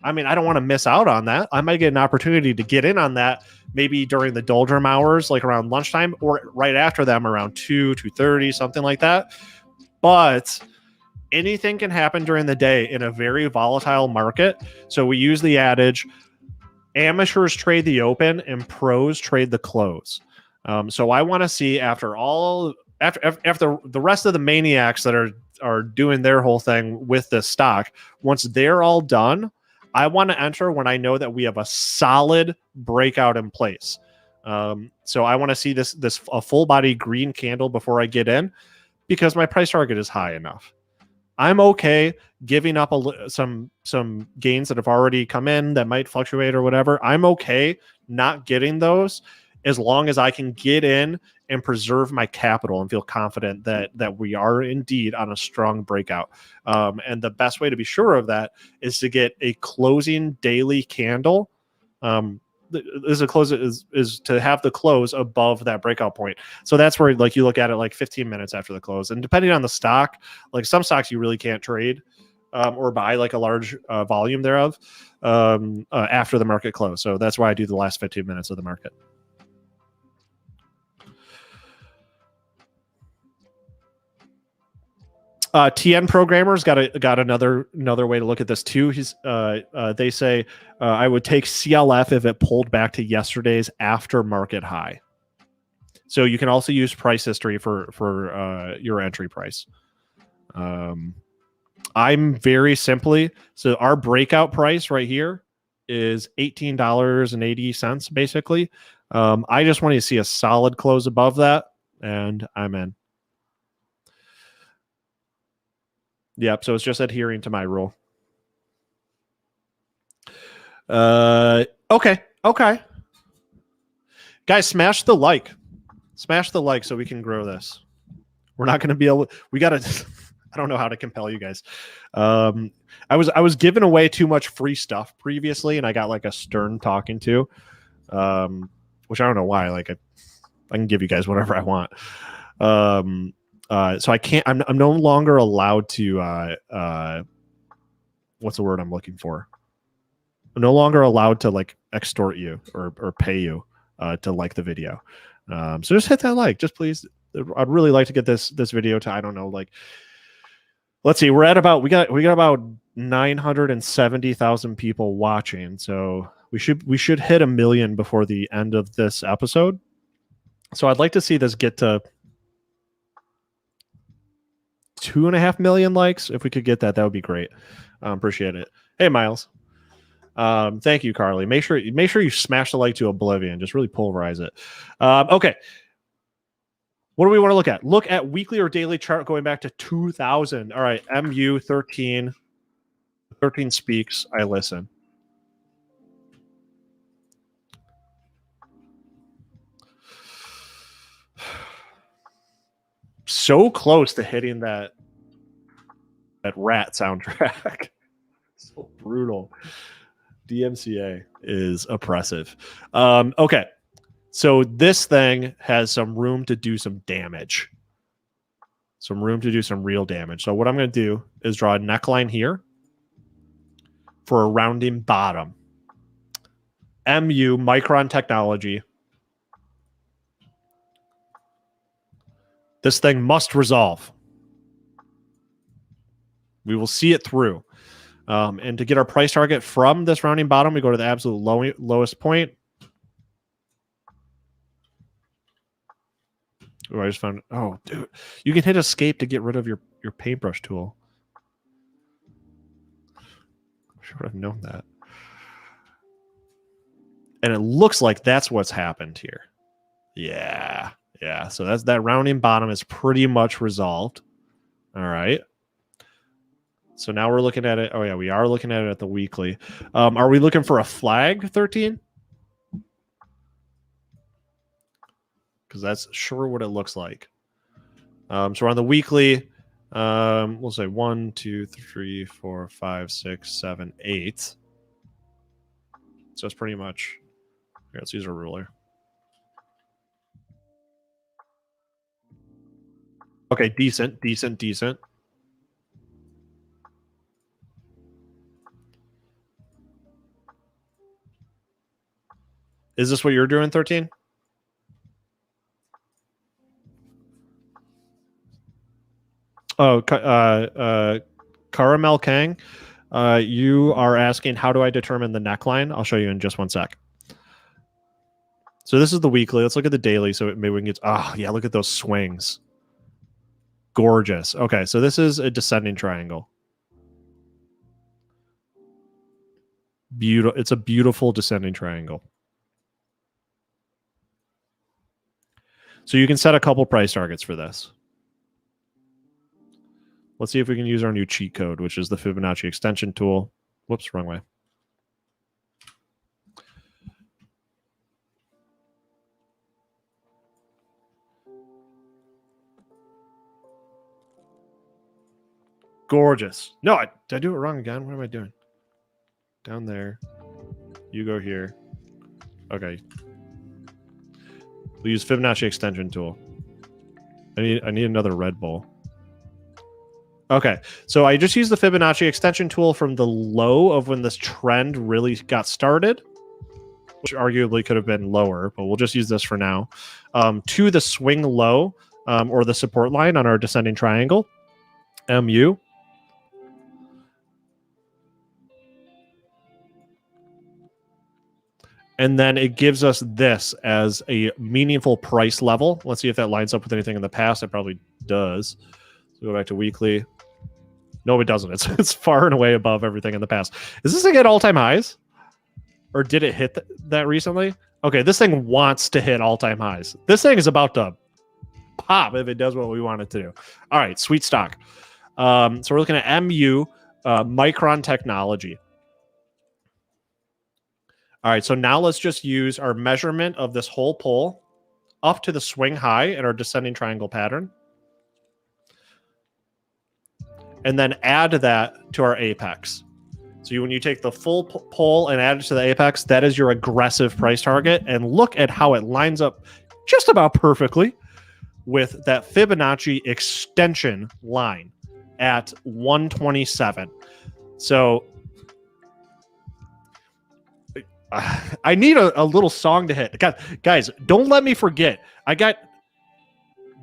[SPEAKER 8] I mean, I don't want to miss out on that. I might get an opportunity to get in on that maybe during the doldrum hours, like around lunchtime, or right after them around 2:30, something like that. But anything can happen during the day in a very volatile market. So we use the adage, amateurs trade the open and pros trade the close. So I want to see after the rest of the maniacs that are doing their whole thing with this stock, once they're all done, I want to enter when I know that we have a solid breakout in place. So I want to see this a full body green candle before I get in because my price target is high enough. I'm okay giving up some gains that have already come in that might fluctuate or whatever. I'm okay not getting those as long as I can get in and preserve my capital and feel confident that we are indeed on a strong breakout. And the best way to be sure of that is to get a closing daily candle. Is to have the close above that breakout point. So that's where like you look at it like 15 minutes after the close. And depending on the stock, like some stocks you really can't trade or buy like a large volume thereof after the market close. So that's why I do the last 15 minutes of the market. TN programmers got another way to look at this too. They say I would take CLF if it pulled back to yesterday's after market high. So you can also use price history for your entry price. I'm very simply, so our breakout price right here is $18.80 basically. I just want to see a solid close above that, and I'm in. Yep. So it's just adhering to my rule. Okay. Guys, smash the like so we can grow this. We're not going to be able. We got to. I don't know how to compel you guys. I was giving away too much free stuff previously, and I got like a stern talking to, which I don't know why. Like I can give you guys whatever I want. So I can't. I'm no longer allowed to. What's the word I'm looking for? I'm no longer allowed to like extort you or pay you to like the video. So just hit that like, just please. I'd really like to get this video to, I don't know, like, let's see, we got about 970,000 people watching. So we should hit 1 million before the end of this episode. So I'd like to see this get to 2.5 million likes. If we could get that would be great. Appreciate it. Hey, Miles. Thank you, Carly. Make sure you smash the like to oblivion. Just really pulverize it. Okay. What do we want to look at? Look at weekly or daily chart going back to 2000. All right, MU 13. 13 speaks. I listen. So close to hitting that rat soundtrack. So brutal. DMCA is oppressive. Okay. So this thing has some room to do some damage. Some room to do some real damage. So what I'm going to do is draw a neckline here for a rounding bottom. MU, Micron Technology. This thing must resolve. We will see it through. And to get our price target from this rounding bottom, we go to the absolute lowest point. Oh, I just found. Oh, dude, you can hit escape to get rid of your paintbrush tool. I should have known that. And it looks like that's what's happened here. Yeah. So that rounding bottom is pretty much resolved. All right. So now we're looking at it. Oh yeah, we are looking at it at the weekly. Are we looking for a flag 13? Because that's sure what it looks like. So we're on the weekly. We'll say 1, 2, 3, 4, 5, 6, 7, 8. So it's pretty much. Here, let's use a ruler. Okay, decent. Is this what you're doing, 13? Oh, Caramel Kang, you are asking, how do I determine the neckline? I'll show you in just one sec. So this is the weekly. Let's look at the daily. So maybe we can get. Oh, yeah, look at those swings. Gorgeous. Okay, so this is a descending triangle. Beautiful. It's a beautiful descending triangle. So you can set a couple price targets for this. Let's see if we can use our new cheat code, which is the Fibonacci extension tool. Whoops, wrong way. Gorgeous. No, did I do it wrong again? What am I doing? Down there. You go here. Okay. We'll use Fibonacci extension tool. I need another Red Bull. Okay, so I just used the Fibonacci extension tool from the low of when this trend really got started, which arguably could have been lower, but we'll just use this for now, to the swing low, or the support line on our descending triangle, MU. And then it gives us this as a meaningful price level. Let's see if that lines up with anything in the past. It probably does. So go back to weekly. No, it doesn't. It's far and away above everything in the past. Is this thing at all-time highs? Or did it hit that recently? Okay, this thing wants to hit all-time highs. This thing is about to pop if it does what we want it to do. All right, sweet stock. So we're looking at MU, Micron Technology. All right, so now let's just use our measurement of this whole pull up to the swing high in our descending triangle pattern. And then add that to our apex. So when you take the full pull and add it to the apex, that is your aggressive price target. And look at how it lines up just about perfectly with that Fibonacci extension line at 127. So I need a little song to hit. Guys, don't let me forget. I got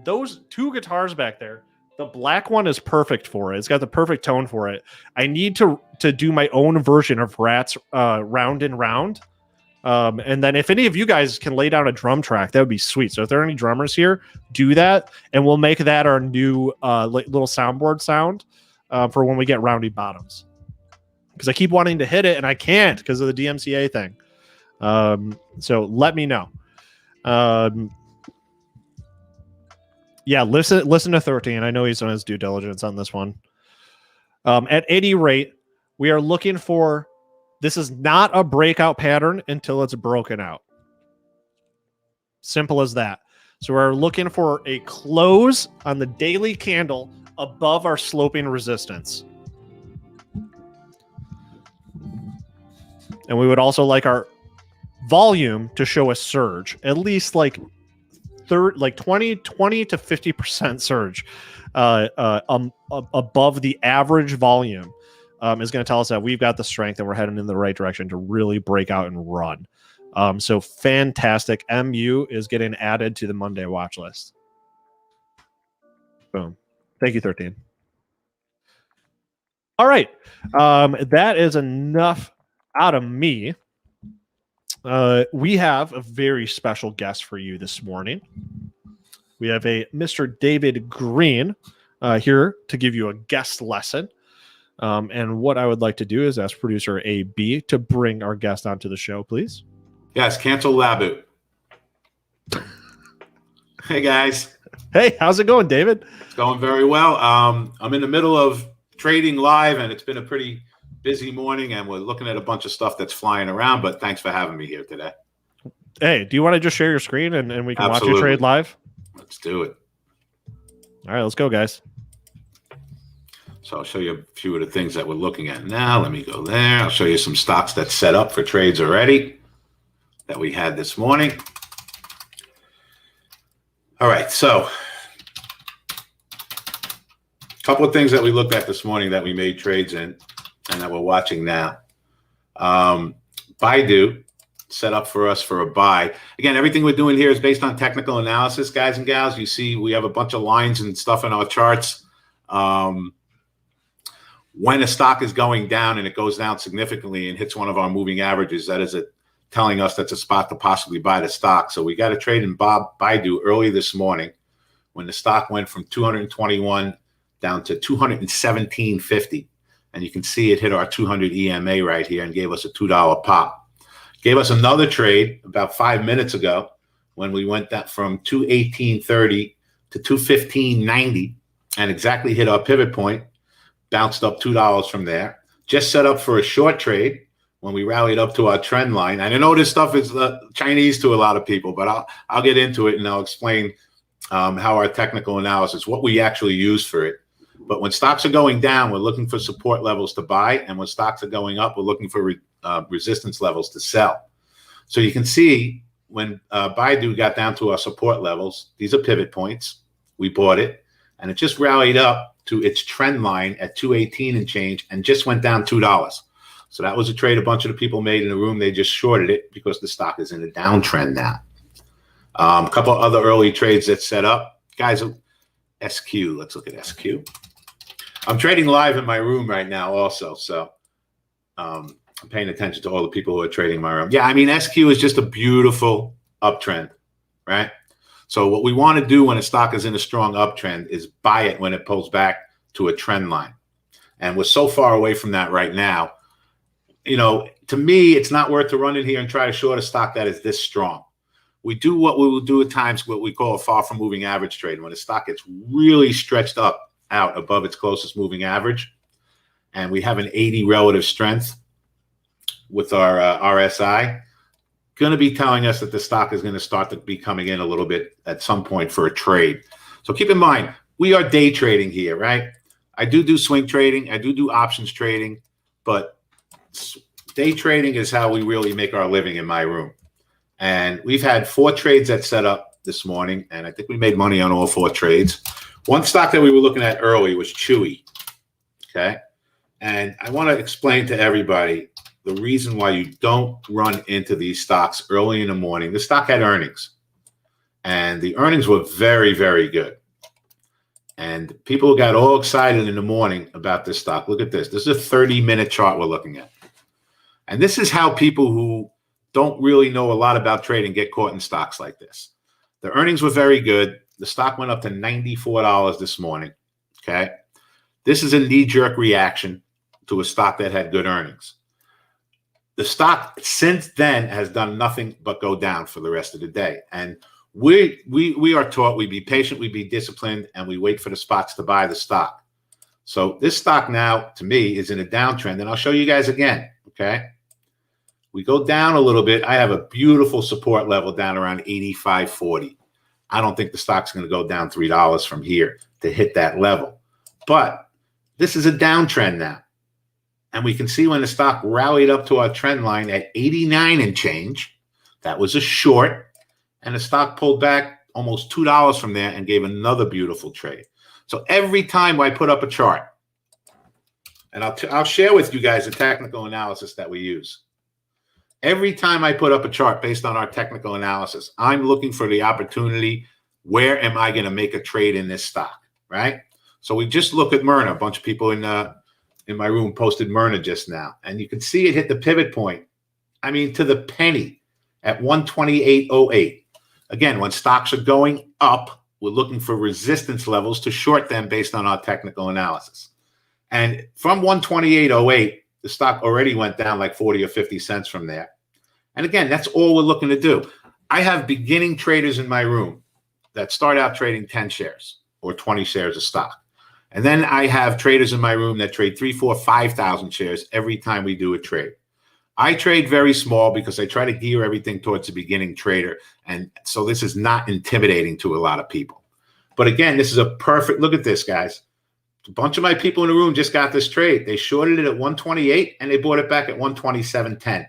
[SPEAKER 8] those two guitars back there. The black one is perfect for it. It's got the perfect tone for it. I need to do my own version of Rats Round and Round. And then if any of you guys can lay down a drum track, that would be sweet. So if there are any drummers here, do that. And we'll make that our new little soundboard sound for when we get roundy bottoms. Because I keep wanting to hit it and I can't because of the DMCA thing. So let me know. Yeah, listen to 13. I know he's done his due diligence on this one. At any rate, we are looking for, this is not a breakout pattern until it's broken out. Simple as that. So we're looking for a close on the daily candle above our sloping resistance. And we would also like our volume to show a surge, at least like 20 to 50% surge above the average volume is going to tell us that we've got the strength and we're heading in the right direction to really break out and run. So fantastic. MU is getting added to the Monday watch list. Boom. Thank you, 13. All right. That is enough out of me. We have a very special guest for you this morning. We have a Mr. David Green here to give you a guest lesson. And what I would like to do is ask producer AB to bring our guest onto the show, please.
[SPEAKER 12] Yes, cancel Labu. Hey, guys.
[SPEAKER 8] Hey, how's it going, David?
[SPEAKER 12] It's going very well. I'm in the middle of trading live, and it's been a pretty busy morning, and we're looking at a bunch of stuff that's flying around, but thanks for having me here today.
[SPEAKER 8] Hey, do you want to just share your screen and we can
[SPEAKER 12] Absolutely.
[SPEAKER 8] watch you trade live?
[SPEAKER 12] Let's do it.
[SPEAKER 8] All right, let's go, guys.
[SPEAKER 12] So I'll show you a few of the things that we're looking at now. Let me go there. I'll show you some stocks that's set up for trades already that we had this morning. All right, so a couple of things that we looked at this morning that we made trades in and that we're watching now. Baidu set up for us for a buy. Again, everything we're doing here is based on technical analysis, guys and gals. You see we have a bunch of lines and stuff in our charts. When a stock is going down and it goes down significantly and hits one of our moving averages, that is telling us that's a spot to possibly buy the stock. So we got a trade in Baidu early this morning when the stock went from 221 down to 217.50. And you can see it hit our 200 EMA right here and gave us a $2 pop. Gave us another trade about 5 minutes ago when we went that from 218.30 to 215.90 and exactly hit our pivot point, bounced up $2 from there. Just set up for a short trade when we rallied up to our trend line. And I know this stuff is Chinese to a lot of people, but I'll get into it and I'll explain how our technical analysis, what we actually use for it. But when stocks are going down, we're looking for support levels to buy. And when stocks are going up, we're looking for resistance levels to sell. So you can see when Baidu got down to our support levels, these are pivot points. We bought it, and it just rallied up to its trend line at 218 and change and just went down $2. So that was a trade a bunch of the people made in the room. They just shorted it because the stock is in a downtrend now. A couple of other early trades that set up. Guys, SQ, let's look at SQ. I'm trading live in my room right now also, so I'm paying attention to all the people who are trading in my room. Yeah, I mean, SQ is just a beautiful uptrend, right? So what we want to do when a stock is in a strong uptrend is buy it when it pulls back to a trend line. And we're so far away from that right now. You know, to me, it's not worth to run in here and try to short a stock that is this strong. We do what we will do at times, what we call a far from moving average trade. When a stock gets really stretched up out above its closest moving average, and we have an 80 relative strength with our RSI, going to be telling us that the stock is going to start to be coming in a little bit at some point for a trade. So keep in mind, we are day trading here, right? I do swing trading. I do options trading, but day trading is how we really make our living in my room. And we've had 4 trades that set up this morning, and I think we made money on all 4 trades. One stock that we were looking at early was Chewy, okay? And I want to explain to everybody the reason why you don't run into these stocks early in the morning. The stock had earnings, and the earnings were very, very good. And people got all excited in the morning about this stock. Look at this. This is a 30-minute chart we're looking at. And this is how people who don't really know a lot about trading get caught in stocks like this. The earnings were very good. The stock went up to $94 this morning, okay? This is a knee-jerk reaction to a stock that had good earnings. The stock since then has done nothing but go down for the rest of the day. And we are taught we be patient, we be disciplined, and we wait for the spots to buy the stock. So this stock now, to me, is in a downtrend, and I'll show you guys again, okay? We go down a little bit. I have a beautiful support level down around 85.40. I don't think the stock's going to go down $3 from here to hit that level. But this is a downtrend now. And we can see when the stock rallied up to our trend line at 89 and change, that was a short, and the stock pulled back almost $2 from there and gave another beautiful trade. So every time I put up a chart, and I'll share with you guys the technical analysis that we use. Every time I put up a chart based on our technical analysis, I'm looking for the opportunity. Where am I going to make a trade in this stock, right? So we just look at Myrna. A bunch of people in my room posted Myrna just now, and you can see it hit the pivot point. I mean, to the penny at 128.08. Again, when stocks are going up, we're looking for resistance levels to short them based on our technical analysis. And from 128.08, the stock already went down like 40 or 50 cents from there. And again, that's all we're looking to do. I have beginning traders in my room that start out trading 10 shares or 20 shares of stock. And then I have traders in my room that trade 3, 4, 5,000 shares every time we do a trade. I trade very small because I try to gear everything towards a beginning trader. And so this is not intimidating to a lot of people. But again, this is a perfect, look at this, guys. A bunch of my people in the room just got this trade. They shorted it at 128 and they bought it back at 127.10.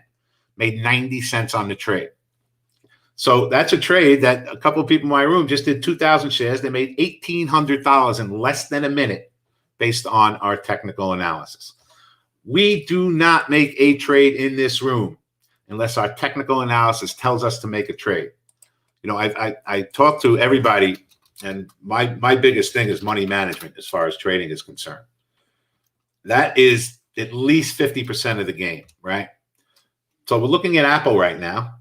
[SPEAKER 12] Made 90 cents on the trade. So that's a trade that a couple of people in my room just did 2,000 shares. They made $1,800 in less than a minute based on our technical analysis. We do not make a trade in this room unless our technical analysis tells us to make a trade. You know, I talk to everybody, and my biggest thing is money management as far as trading is concerned. That is at least 50% of the game, right? So we're looking at Apple right now.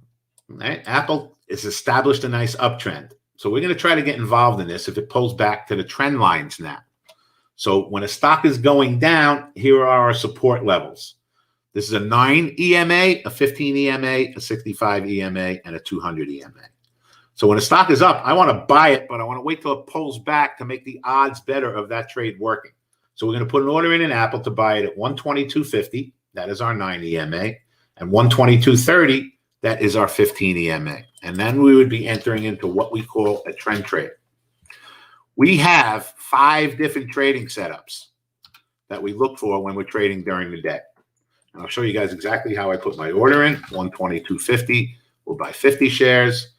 [SPEAKER 12] Right? Apple has established a nice uptrend. So we're going to try to get involved in this if it pulls back to the trend lines now. So when a stock is going down, here are our support levels. This is a 9 EMA, a 15 EMA, a 65 EMA, and a 200 EMA. So when a stock is up, I want to buy it, but I want to wait till it pulls back to make the odds better of that trade working. So we're going to put an order in Apple to buy it at 122.50. That is our 9 EMA. And 122.30. That is our 15 EMA. And then we would be entering into what we call a trend trade. We have 5 different trading setups that we look for when we're trading during the day. And I'll show you guys exactly how I put my order in. 122.50 will buy 50 shares.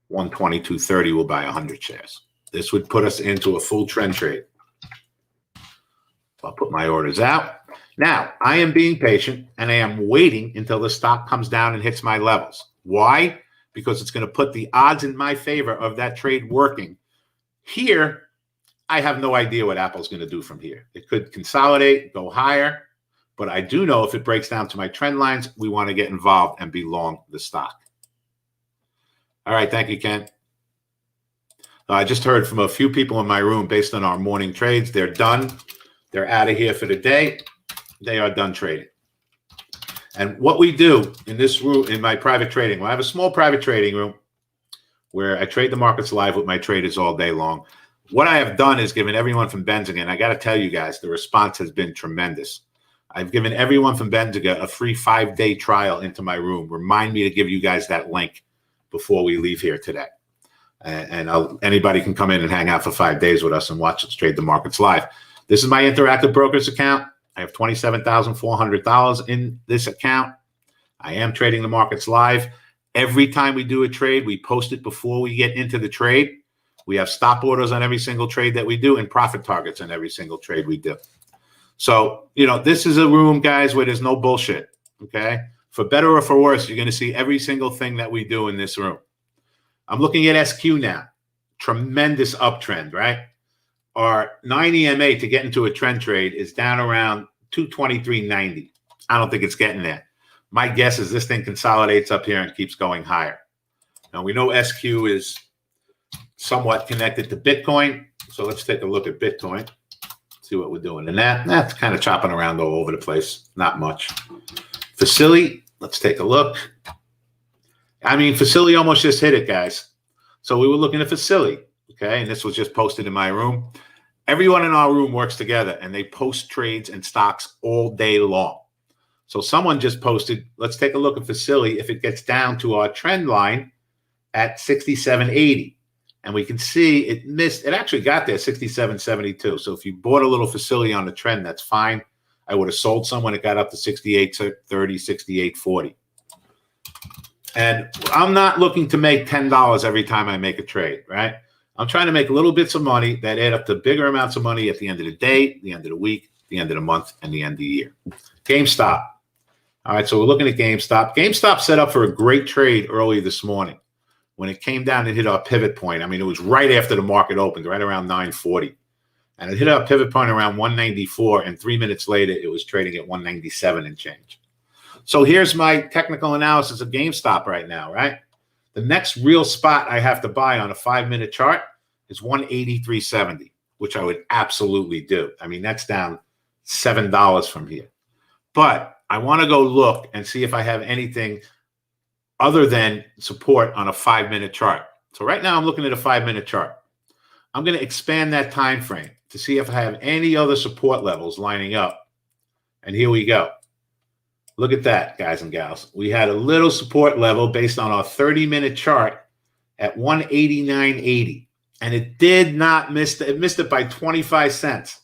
[SPEAKER 12] 122.30 will buy 100 shares. This would put us into a full trend trade. I'll put my orders out. Now, I am being patient, and I am waiting until the stock comes down and hits my levels. Why? Because it's going to put the odds in my favor of that trade working. Here, I have no idea what Apple's going to do from here. It could consolidate, go higher, but I do know if it breaks down to my trend lines, we want to get involved and be long the stock. All right, thank you, Ken. I just heard from a few people in my room based on our morning trades. They're done. They're out of here for the day. They are done trading. And what we do in this room, in my private trading, well, I have a small private trading room where I trade the markets live with my traders all day long. what I have done is given everyone from Benzinga, and I got to tell you guys, the response has been tremendous. I've given everyone from Benzinga a free 5-day trial into my room. Remind me to give you guys that link before we leave here today. And anybody can come in and hang out for 5 days with us and watch us trade the markets live. This is my Interactive Brokers account. I have $27,400 in this account. I am trading the markets live. Every time we do a trade, we post it before we get into the trade. We have stop orders on every single trade that we do and profit targets on every single trade we do. So, this is a room, guys, where there's no bullshit, okay? For better or for worse, you're going to see every single thing that we do in this room. I'm looking at SQ now. Tremendous uptrend, right? Our 9 EMA to get into a trend trade is down around 223.90. I don't think it's getting there. My guess is this thing consolidates up here and keeps going higher. Now, we know SQ is somewhat connected to Bitcoin. So let's take a look at Bitcoin, see what we're doing. And that's kind of chopping around all over the place. Not much. Facility, let's take a look. Facility almost just hit it, guys. So we were looking at Facility, okay? And this was just posted in my room. Everyone in our room works together, and they post trades and stocks all day long. So someone just posted, let's take a look at Facility if it gets down to our trend line at 67.80. And we can see it missed. It actually got there, 67.72. So if you bought a little Facility on the trend, that's fine. I would have sold some when it got up to 68.30, 68.40. And I'm not looking to make $10 every time I make a trade, right? I'm trying to make little bits of money that add up to bigger amounts of money at the end of the day, the end of the week, the end of the month, and the end of the year. GameStop. All right, so we're looking at GameStop. GameStop set up for a great trade early this morning when it came down and hit our pivot point. It was right after the market opened, right around 9:40. And it hit our pivot point around 194, and 3 minutes later, it was trading at 197 and change. So here's my technical analysis of GameStop right now, right? The next real spot I have to buy on a 5-minute chart is 183.70, which I would absolutely do. That's down $7 from here. But I want to go look and see if I have anything other than support on a 5-minute chart. So right now I'm looking at a 5-minute chart. I'm going to expand that time frame to see if I have any other support levels lining up. And here we go. Look at that, guys and gals. We had a little support level based on our 30-minute chart at 189.80. And it did not miss it. It missed it by 25 cents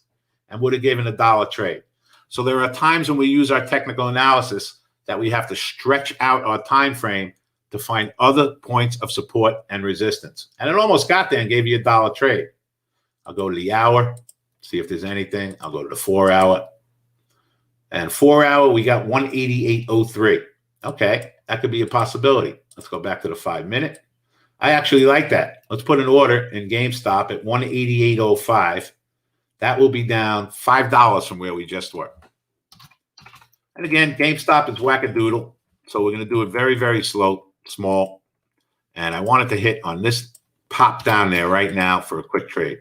[SPEAKER 12] and would have given $1 trade. So there are times when we use our technical analysis that we have to stretch out our time frame to find other points of support and resistance. And it almost got there and gave you $1 trade. I'll go to the hour, see if there's anything. I'll go to the 4-hour. And 4-hour, we got 188.03. Okay, that could be a possibility. Let's go back to the 5-minute. I actually like that. Let's put an order in GameStop at 188.05. That will be down $5 from where we just were. And again, GameStop is wackadoodle. So we're going to do it very, very small. And I wanted to hit on this pop down there right now for a quick trade.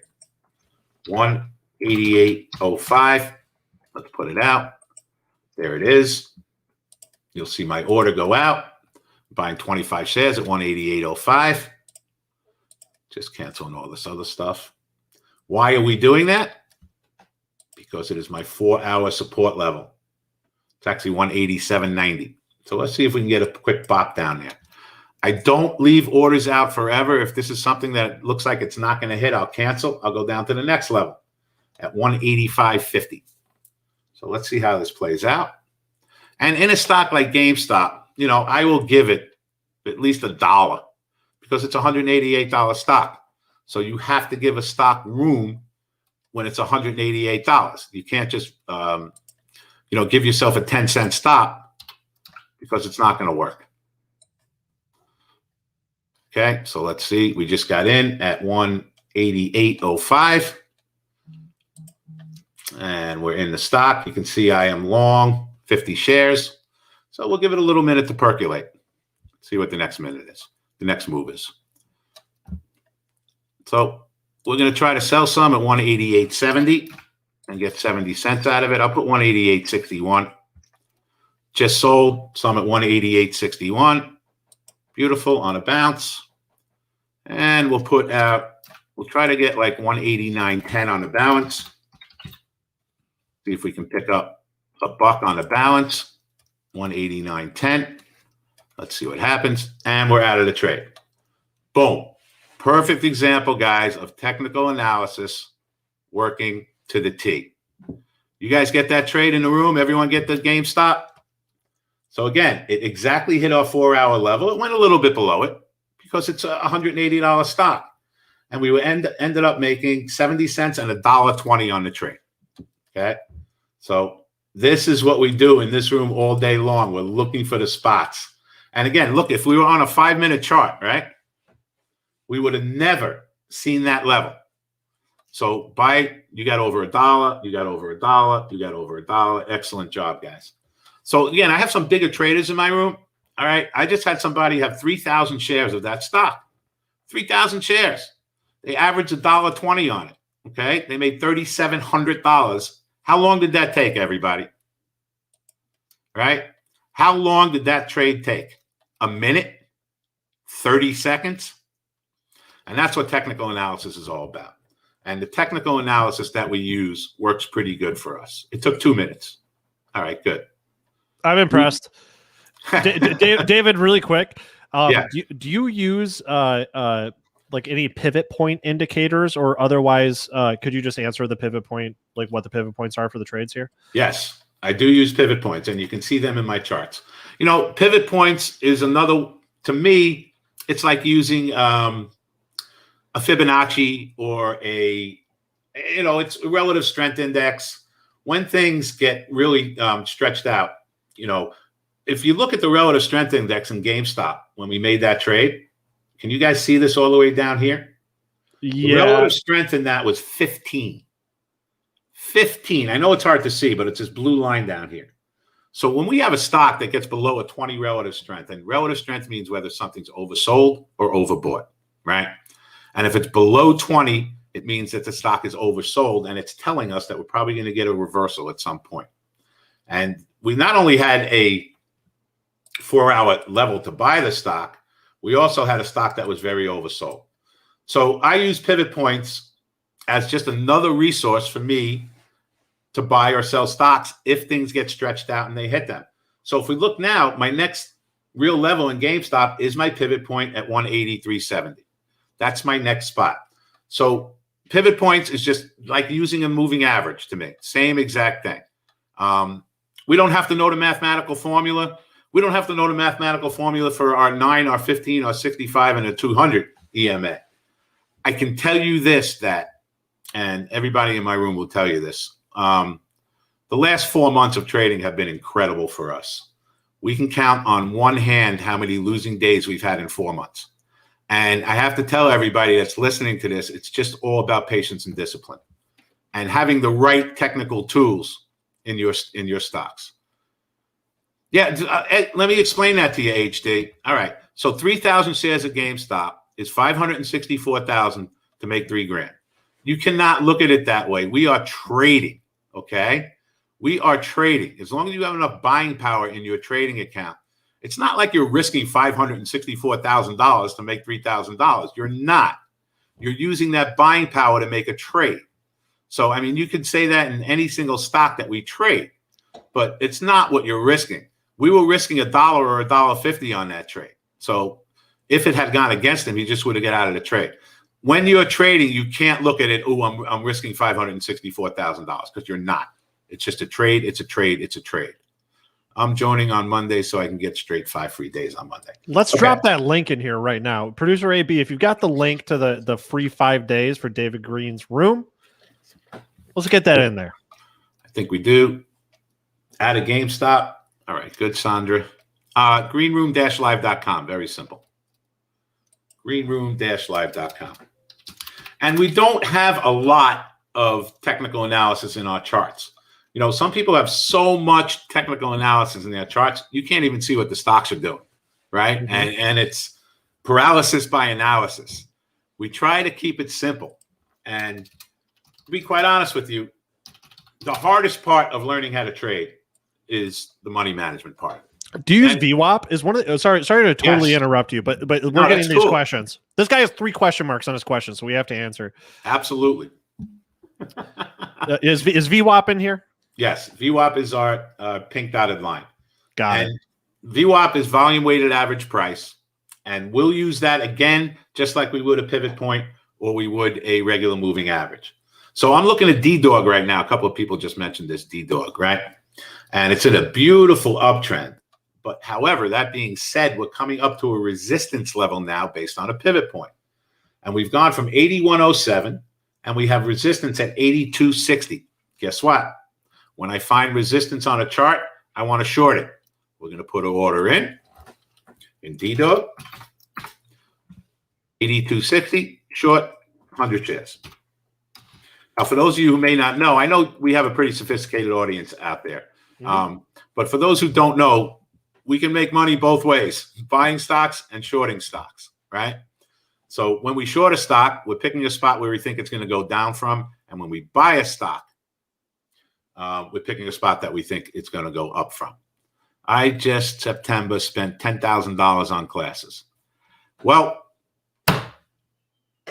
[SPEAKER 12] 188.05. Let's put it out. There it is. You'll see my order go out. Buying 25 shares at 188.05. Just canceling all this other stuff. Why are we doing that? Because it is my 4-hour support level. It's actually 187.90. So let's see if we can get a quick pop down there. I don't leave orders out forever. If this is something that looks like it's not going to hit, I'll cancel. I'll go down to the next level at 185.50. So let's see how this plays out. And in a stock like GameStop, I will give it at least $1 because it's a $188 stock. So you have to give a stock room when it's $188. You can't just, give yourself a 10-cent stop because it's not going to work. Okay, so let's see. We just got in at 188.05. And we're in the stock. You can see I am long 50 shares. So we'll give it a little minute to percolate. See what the next minute is. The next move is. So we're going to try to sell some at 188.70 and get 70 cents out of it. I'll put 188.61. Just sold some at 188.61. Beautiful on a bounce. And we'll put out We'll try to get like 189.10 on the balance. See if we can pick up a buck on the balance. 189.10. Let's see what happens. And we're out of the trade. Boom. Perfect example, guys, of technical analysis working to the T. You guys get that trade in the room? Everyone get the GameStop? So again, it exactly hit our 4-hour level. It went a little bit below it because it's a $180 stock. And we ended up making 70 cents and $1.20 on the trade. Okay. So this is what we do in this room all day long. We're looking for the spots. And again, look, if we were on a 5-minute chart, right, we would have never seen that level. So you got over $1, you got over $1, you got over $1. Excellent job, guys. So again, I have some bigger traders in my room. All right. I just had somebody have 3,000 shares of that stock. 3,000 shares. They averaged $1.20 on it. Okay. They made $3,700. How long did that take, everybody? Right? How long did that trade take? A minute? 30 seconds? And that's what technical analysis is all about. And the technical analysis that we use works pretty good for us. It took 2 minutes. All right, good.
[SPEAKER 8] I'm impressed. David, really quick.
[SPEAKER 12] Yeah.
[SPEAKER 8] Do you use like any pivot point indicators, or otherwise could you just answer the pivot point, like what the pivot points are for the trades here? Yes,
[SPEAKER 12] I do use pivot points, and you can see them in my charts. You know, pivot points is another, to me, it's like using a Fibonacci or it's a relative strength index. When things get really stretched out, if you look at the relative strength index in GameStop, when we made that trade, can you guys see this all the way down here?
[SPEAKER 8] Yeah.
[SPEAKER 12] The relative strength in that was 15. 15. I know it's hard to see, but it's this blue line down here. So when we have a stock that gets below a 20 relative strength, and relative strength means whether something's oversold or overbought, right? And if it's below 20, it means that the stock is oversold, and it's telling us that we're probably going to get a reversal at some point. And we not only had a 4-hour level to buy the stock, we also had a stock that was very oversold. So I use pivot points as just another resource for me to buy or sell stocks if things get stretched out and they hit them. So if we look now, my next real level in GameStop is my pivot point at 183.70. That's my next spot. So pivot points is just like using a moving average to me. Same exact thing. We don't have to know the mathematical formula. We don't have to know the mathematical formula for our 9, our 15, our 65, and a 200 EMA. I can tell you this, and everybody in my room will tell you this. The last 4 months of trading have been incredible for us. We can count on one hand how many losing days we've had in 4 months. And I have to tell everybody that's listening to this, it's just all about patience and discipline and having the right technical tools in your stocks. Yeah, let me explain that to you, HD. All right. So 3,000 shares of GameStop is 564,000 to make $3,000. You cannot look at it that way. We are trading, okay? We are trading. As long as you have enough buying power in your trading account, it's not like you're risking $564,000 to make $3,000. You're not. You're using that buying power to make a trade. So, I mean, you could say that in any single stock that we trade, but it's not what you're risking. We were risking $1 or $1.50 on that trade. So if it had gone against him, he just would have got out of the trade. When you're trading, you can't look at it, oh, I'm risking $564,000, because you're not. It's just a trade. It's a trade. It's a trade. I'm joining on Monday so I can get straight 5 free days on Monday.
[SPEAKER 8] Let's drop that link in here right now. Producer AB, if you've got the link to the free 5 days for David Green's room, let's get that in there.
[SPEAKER 12] I think we do. Add a GameStop. All right, good, Sandra. Greenroom-live.com. Very simple. Greenroom-live.com. And we don't have a lot of technical analysis in our charts. Some people have so much technical analysis in their charts, you can't even see what the stocks are doing, right? Mm-hmm. And it's paralysis by analysis. We try to keep it simple. And to be quite honest with you, the hardest part of learning how to trade is the money management part.
[SPEAKER 8] Do you use VWAP? Is one of the, sorry to totally
[SPEAKER 12] Yes.
[SPEAKER 8] interrupt you, but we're
[SPEAKER 12] No,
[SPEAKER 8] getting
[SPEAKER 12] that's
[SPEAKER 8] these
[SPEAKER 12] cool.
[SPEAKER 8] questions. This guy has 3 question marks on his question, so we have to answer.
[SPEAKER 12] Absolutely.
[SPEAKER 8] Is VWAP in here?
[SPEAKER 12] Yes. VWAP is our pink dotted line.
[SPEAKER 8] Got it.
[SPEAKER 12] VWAP is volume weighted average price. And we'll use that again, just like we would a pivot point or we would a regular moving average. So I'm looking at D-Dog right now. A couple of people just mentioned this D-Dog, right? And it's in a beautiful uptrend. But however, that being said, we're coming up to a resistance level now based on a pivot point. And we've gone from 81.07 and we have resistance at 82.60. Guess what? When I find resistance on a chart, I want to short it. We're going to put an order in D-Dog, 82.60, short, 100 shares. Now, for those of you who may not know, I know we have a pretty sophisticated audience out there. But for those who don't know, we can make money both ways, buying stocks and shorting stocks, right? So when we short a stock, we're picking a spot where we think it's going to go down from. And when we buy a stock, we're picking a spot that we think it's going to go up from. I just September spent $10,000 on classes. Well,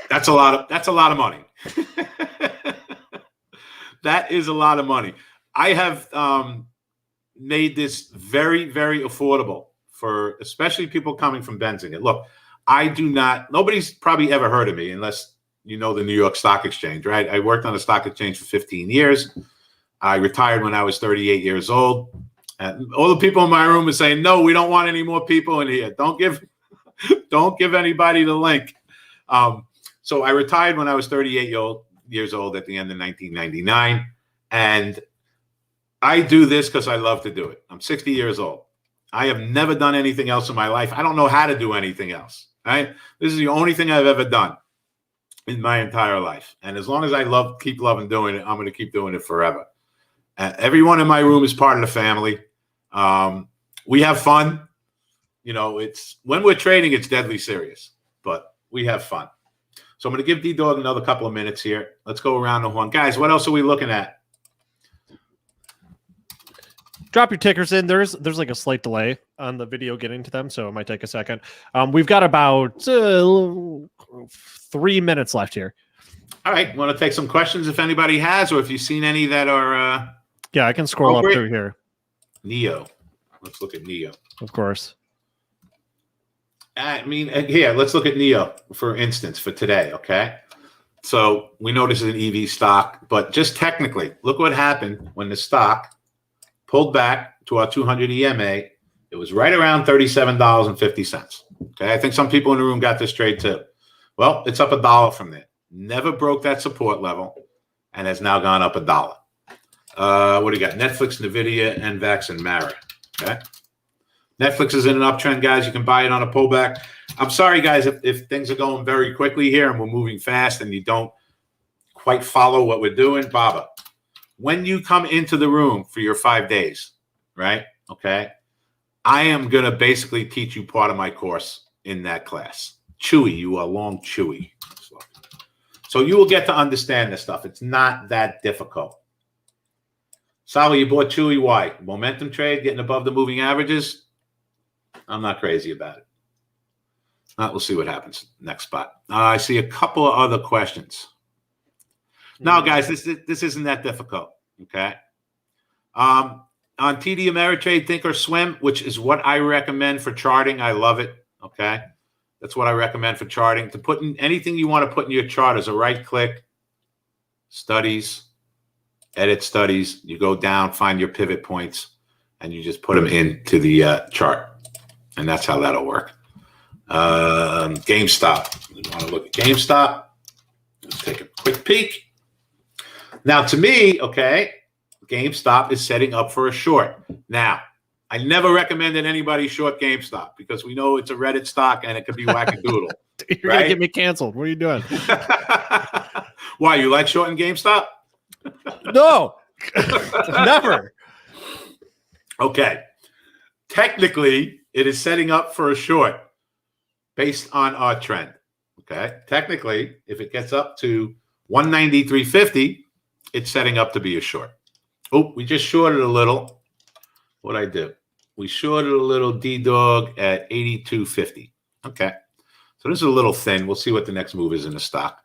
[SPEAKER 12] that's a lot of money. That is a lot of money. I have made this very, very affordable for especially people coming from Benzinga. Look, nobody's probably ever heard of me unless you know the New York Stock Exchange, right? I worked on the stock exchange for 15 years. I retired when I was 38 years old. And all the people in my room are saying, no, we don't want any more people in here. Don't give anybody the link. So I retired when I was 38 years old at the end of 1999. And I do this because I love to do it. I'm 60 years old. I have never done anything else in my life. I don't know how to do anything else. Right? This is the only thing I've ever done in my entire life. And as long as I keep loving doing it, I'm going to keep doing it forever. Everyone in my room is part of the family. We have fun. You know, it's when we're trading, it's deadly serious, but we have fun. So I'm going to give D-Dog another couple of minutes here. Let's go around the horn. Guys, what else are we looking at?
[SPEAKER 8] Drop your tickers in. There's like a slight delay on the video getting to them, so it might take a second. We've got about 3 minutes left here.
[SPEAKER 12] All right. Want to take some questions if anybody has, or if you've seen any that are
[SPEAKER 8] yeah, I can scroll up through here.
[SPEAKER 12] Neo. Let's look at Neo.
[SPEAKER 8] Of course.
[SPEAKER 12] I mean, here, let's look at Neo, for instance, for today, okay? So we know this is an EV stock, but just technically, look what happened when the stock pulled back to our 200 EMA. It was right around $37.50, okay? I think some people in the room got this trade too. Well, it's up $1 from there. Never broke that support level and has now gone up $1. What do you got? Netflix, NVIDIA, NVAX, and Mara, okay? Netflix is in an uptrend, guys. You can buy it on a pullback. I'm sorry, guys, if things are going very quickly here and we're moving fast and you don't quite follow what we're doing. Baba, when you come into the room for your 5 days, right, okay, I am going to basically teach you part of my course in that class. Chewy, you are long Chewy. So you will get to understand this stuff. It's not that difficult. Sally, you bought Chewy. Why? Momentum trade, getting above the moving averages. I'm not crazy about it. We'll see what happens next spot. I see a couple of other questions. Now, guys, this isn't that difficult, okay? On TD Ameritrade, Think or Swim, which is what I recommend for charting. I love it, okay? That's what I recommend for charting. To put in anything you want to put in your chart is a right-click, studies, edit studies. You go down, find your pivot points, and you just put them into the chart. And that's how that'll work. GameStop. You want to look at GameStop. Let's take a quick peek. Now, to me, okay, GameStop is setting up for a short. Now, I never recommended anybody short GameStop because we know it's a Reddit stock and it could be wackadoodle.
[SPEAKER 8] You're going to get me canceled. What are you doing?
[SPEAKER 12] Why, you like shorting GameStop?
[SPEAKER 8] No, never.
[SPEAKER 12] Okay. Technically, it is setting up for a short based on our trend. Okay. Technically, if it gets up to 193.50, it's setting up to be a short. Oh, we just shorted a little. What'd I do? We shorted a little D-Dog at 82.50. Okay. So this is a little thin. We'll see what the next move is in the stock.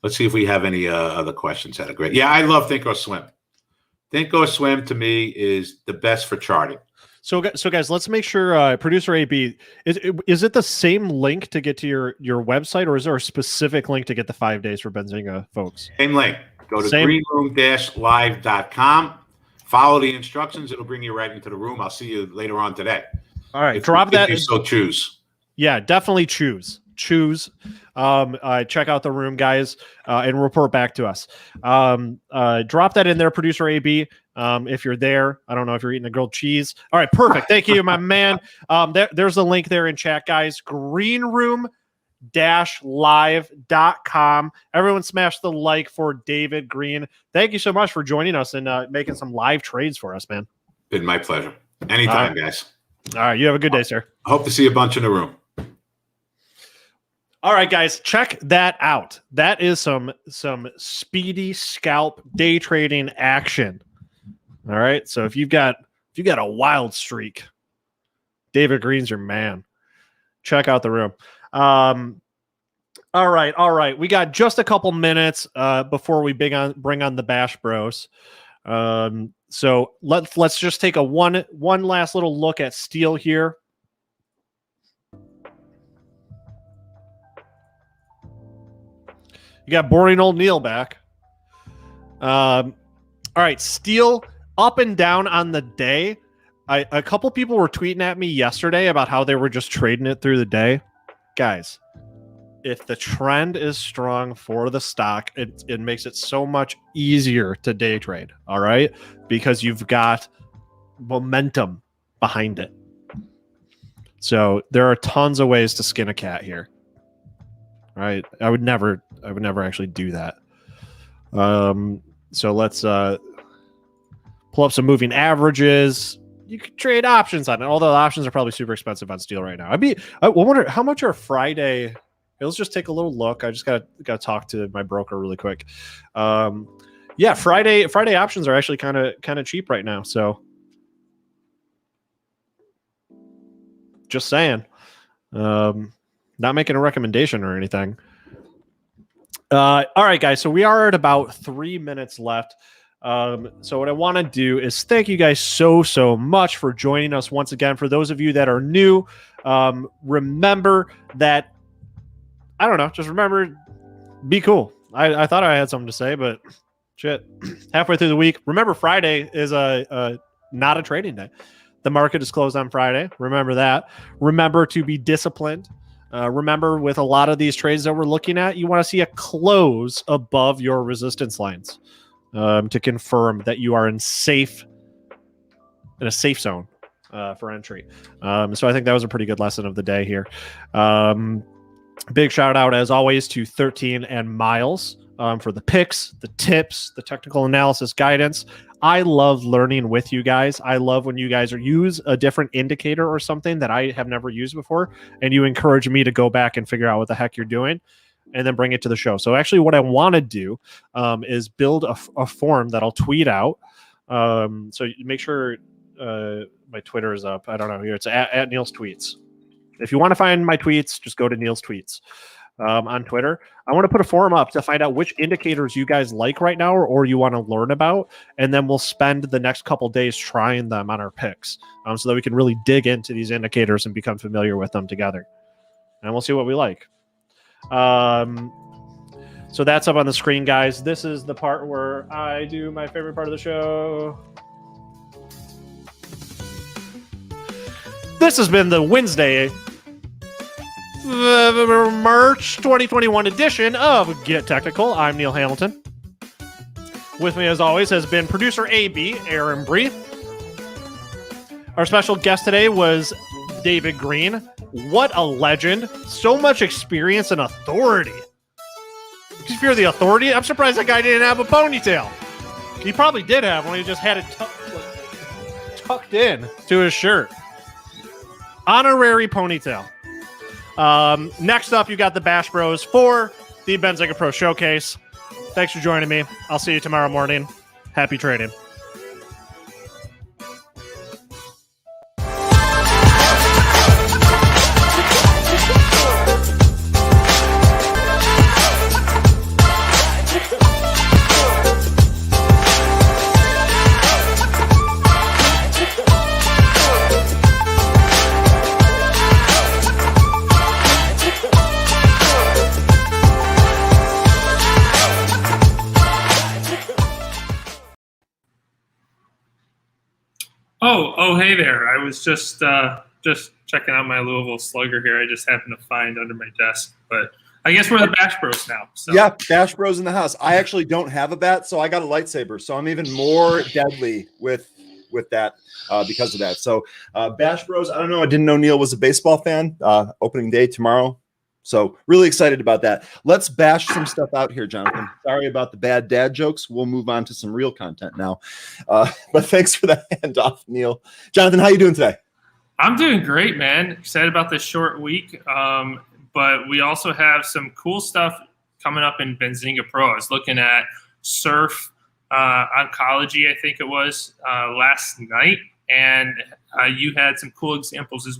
[SPEAKER 12] Let's see if we have any other questions. Had a great. Yeah, I love Think or Swim. Think or Swim to me is the best for charting.
[SPEAKER 8] So guys, let's make sure producer AB is it the same link to get to your website, or is there a specific link to get the 5 days for Benzinga, folks?
[SPEAKER 12] Same link. Go to greenroom-live.com. Follow the instructions. It'll bring you right into the room. I'll see you later on today.
[SPEAKER 8] All right,
[SPEAKER 12] if
[SPEAKER 8] drop that.
[SPEAKER 12] You so choose.
[SPEAKER 8] Yeah, definitely choose. Check out the room, guys, and report back to us. Drop that in there, producer AB. If you're there, I don't know if you're eating a grilled cheese. All right, perfect. Thank you, my man. There's a link there in chat, guys. Greenroom-live.com. Everyone smash the like for David Green. Thank you so much for joining us and making some live trades for us, man.
[SPEAKER 12] Been my pleasure. Anytime, guys.
[SPEAKER 8] All right, you have a good day, sir.
[SPEAKER 12] I hope to see a bunch in the room.
[SPEAKER 8] All right, guys, check that out. That is some speedy scalp day trading action. All right, so if you've got a wild streak, David Green's your man. Check out the room. All right. We got just a couple minutes before we bring on the Bash Bros. So let's just take a one last little look at steel here. You got boring old Neil back. All right, steel up and down on the day. A couple people were tweeting at me yesterday about how they were just trading it through the day. Guys, if the trend is strong for the stock, it makes it so much easier to day trade, all right? Because you've got momentum behind it. So there are tons of ways to skin a cat here. Right? I would never actually do that. So let's pull up some moving averages. You could trade options on it, although the options are probably super expensive on steel right now. I wonder how much are Friday. Let's just take a little look. I just got to talk to my broker really quick. Yeah, Friday options are actually kind of cheap right now. So just saying. Not making a recommendation or anything. All right, guys. So we are at about 3 minutes left. So what I want to do is thank you guys so much for joining us once again. For those of you that are new, remember that, I don't know, just remember, be cool. I thought I had something to say, but shit, halfway through the week. Remember, Friday is not a trading day. The market is closed on Friday. Remember that. Remember to be disciplined. Remember, with a lot of these trades that we're looking at, you want to see a close above your resistance lines to confirm that you are in a safe zone for entry. So I think that was a pretty good lesson of the day here. Big shout out, as always, to 13 and Miles for the picks, the tips, the technical analysis guidance. I love learning with you guys. I love when you guys use a different indicator or something that I have never used before, and you encourage me to go back and figure out what the heck you're doing and then bring it to the show. So actually what I want to do is build a form that I'll tweet out. So make sure my Twitter is up. I don't know here. It's at Neil's Tweets. If you want to find my tweets, just go to Neil's Tweets on Twitter. I want to put a forum up to find out which indicators you guys like right now or you want to learn about, and then we'll spend the next couple days trying them on our picks so that we can really dig into these indicators and become familiar with them together. And we'll see what we like. So that's up on the screen, guys. This is the part where I do my favorite part of the show. This has been the Wednesday, March 2021 edition of Get Technical. I'm Neil Hamilton. With me, as always, has been producer AB, Aaron Bree. Our special guest today was David Green. What a legend. So much experience and authority. If you're the authority, I'm surprised that guy didn't have a ponytail. He probably did have one. He just had it tucked in to his shirt. Honorary ponytail. Next up, you got the Bash Bros for the Benzinga Pro Showcase. Thanks for joining me. I'll see you tomorrow morning. Happy trading.
[SPEAKER 13] Oh, hey there. I was just checking out my Louisville Slugger here. I just happened to find under my desk, but I guess we're the Bash Bros now. So.
[SPEAKER 14] Yeah, Bash Bros in the house. I actually don't have a bat, so I got a lightsaber. So I'm even more deadly with that because of that. So Bash Bros, I don't know. I didn't know Neil was a baseball fan. Opening day tomorrow. So really excited about that. Let's bash some stuff out here, Jonathan. Sorry about the bad dad jokes. We'll move on to some real content now. But thanks for that handoff, Neil. Jonathan, how you doing today?
[SPEAKER 13] I'm doing great, man. Excited about this short week. But we also have some cool stuff coming up in Benzinga Pro. I was looking at Surf Oncology, I think it was, last night. And you had some cool examples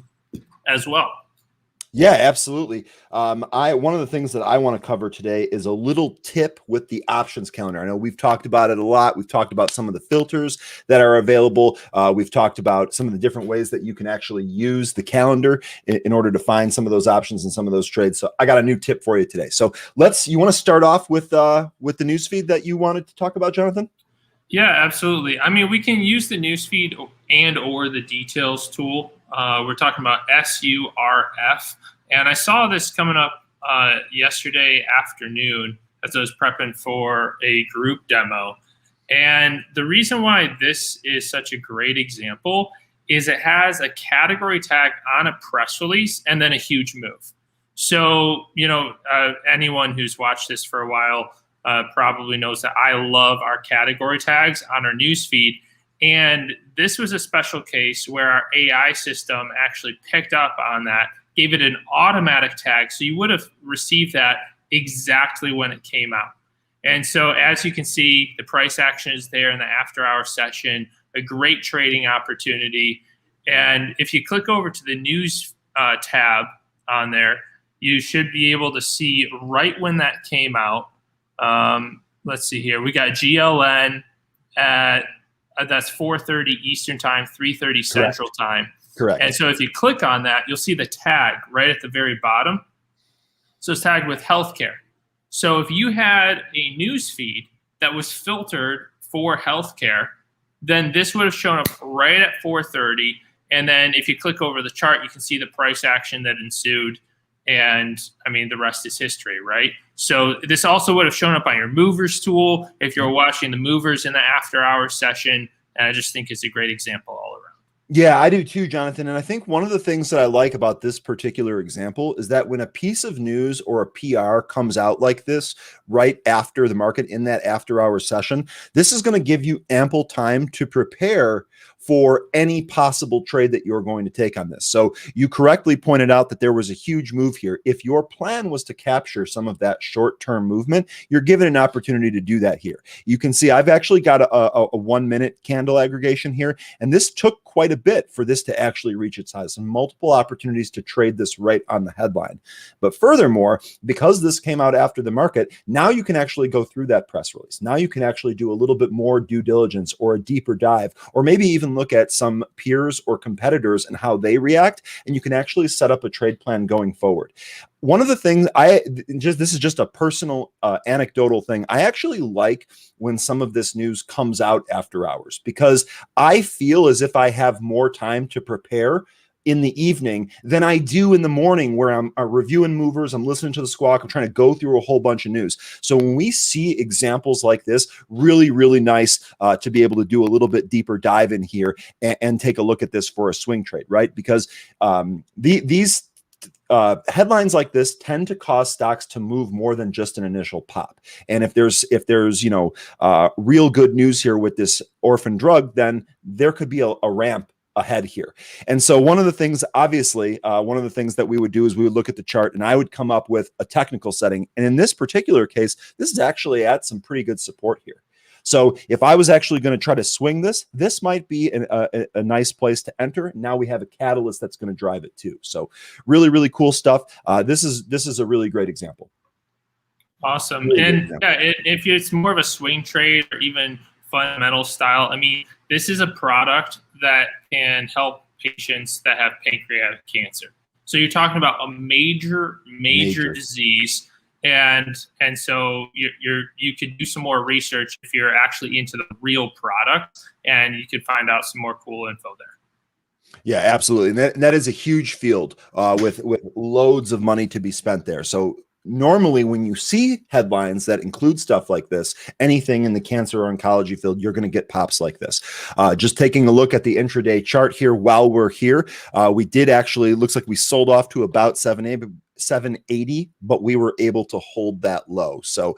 [SPEAKER 13] as well.
[SPEAKER 14] Yeah, absolutely. One of the things that I want to cover today is a little tip with the options calendar. I know we've talked about it a lot. We've talked about some of the filters that are available. We've talked about some of the different ways that you can actually use the calendar in order to find some of those options and some of those trades. So I got a new tip for you today. So you want to start off with the newsfeed that you wanted to talk about, Jonathan?
[SPEAKER 13] Yeah, absolutely. I mean, we can use the newsfeed and or the details tool. We're talking about SURF. And I saw this coming up yesterday afternoon as I was prepping for a group demo. And the reason why this is such a great example is it has a category tag on a press release and then a huge move. So, anyone who's watched this for a while probably knows that I love our category tags on our newsfeed. And this was a special case where our AI system actually picked up on that, gave it an automatic tag. So you would have received that exactly when it came out. And so as you can see, the price action is there in the after hour session, a great trading opportunity. And if you click over to the news tab on there, you should be able to see right when that came out. Let's see here. We got GLN at that's 4:30 Eastern time, 3:30 Central time.
[SPEAKER 14] Correct.
[SPEAKER 13] And so if you click on that, you'll see the tag right at the very bottom. So it's tagged with healthcare. So if you had a news feed that was filtered for healthcare, then this would have shown up right at 4:30. And then if you click over the chart, you can see the price action that ensued. And I mean, the rest is history, right? So this also would have shown up on your movers tool if you're watching the movers in the after hours session. And I just think it's a great example all around.
[SPEAKER 14] Yeah, I do too, Jonathan. And I think one of the things that I like about this particular example is that when a piece of news or a PR comes out like this right after the market in that after hour session, this is going to give you ample time to prepare for any possible trade that you're going to take on this. So you correctly pointed out that there was a huge move here. If your plan was to capture some of that short-term movement, you're given an opportunity to do that here. You can see I've actually got a 1 minute candle aggregation here, and this took quite a bit for this to actually reach its highs, and multiple opportunities to trade this right on the headline. But furthermore, because this came out after the market, now you can actually go through that press release. Now you can actually do a little bit more due diligence or a deeper dive, or maybe even look at some peers or competitors and how they react, and you can actually set up a trade plan going forward. One of the things this is just a personal anecdotal thing. I actually like when some of this news comes out after hours, because I feel as if I have more time to prepare in the evening than I do in the morning, where I'm reviewing movers, I'm listening to the squawk, I'm trying to go through a whole bunch of news. So when we see examples like this, really, really nice to be able to do a little bit deeper dive in here and take a look at this for a swing trade, right? Because these headlines like this tend to cause stocks to move more than just an initial pop. And if there's real good news here with this orphan drug, then there could be a ramp ahead here. And so one of the things, obviously, one of the things that we would do is we would look at the chart, and I would come up with a technical setting. And in this particular case, this is actually at some pretty good support here. So if I was actually going to try to swing this might be a nice place to enter. Now we have a catalyst that's going to drive it too. So really, really cool stuff. This is a really great example.
[SPEAKER 13] Awesome.
[SPEAKER 14] Really
[SPEAKER 13] and yeah, if it's more of a swing trade or even fundamental style, I mean, this is a product that can help patients that have pancreatic cancer. So you're talking about a major disease And so you could do some more research if you're actually into the real product, and you could find out some more cool info there.
[SPEAKER 14] Yeah, absolutely. And that is a huge field with loads of money to be spent there. So normally when you see headlines that include stuff like this, anything in the cancer or oncology field, you're going to get pops like this. Just taking a look at the intraday chart here while we're here, we did actually, looks like we sold off to about 780, but we were able to hold that low. So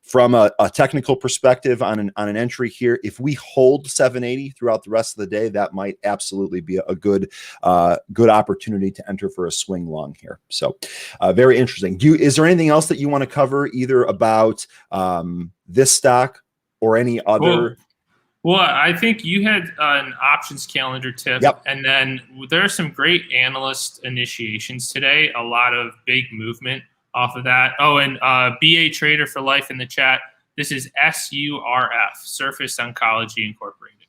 [SPEAKER 14] from a technical perspective on an entry here, if we hold 780 throughout the rest of the day, that might absolutely be a good opportunity to enter for a swing long here. So very interesting. Is there anything else that you want to cover either about this stock or any other?
[SPEAKER 13] Well, I think you had an options calendar tip, and then there are some great analyst initiations today. A lot of big movement off of that. Oh, and BA Trader for Life in the chat. This is SURF, Surface Oncology Incorporated.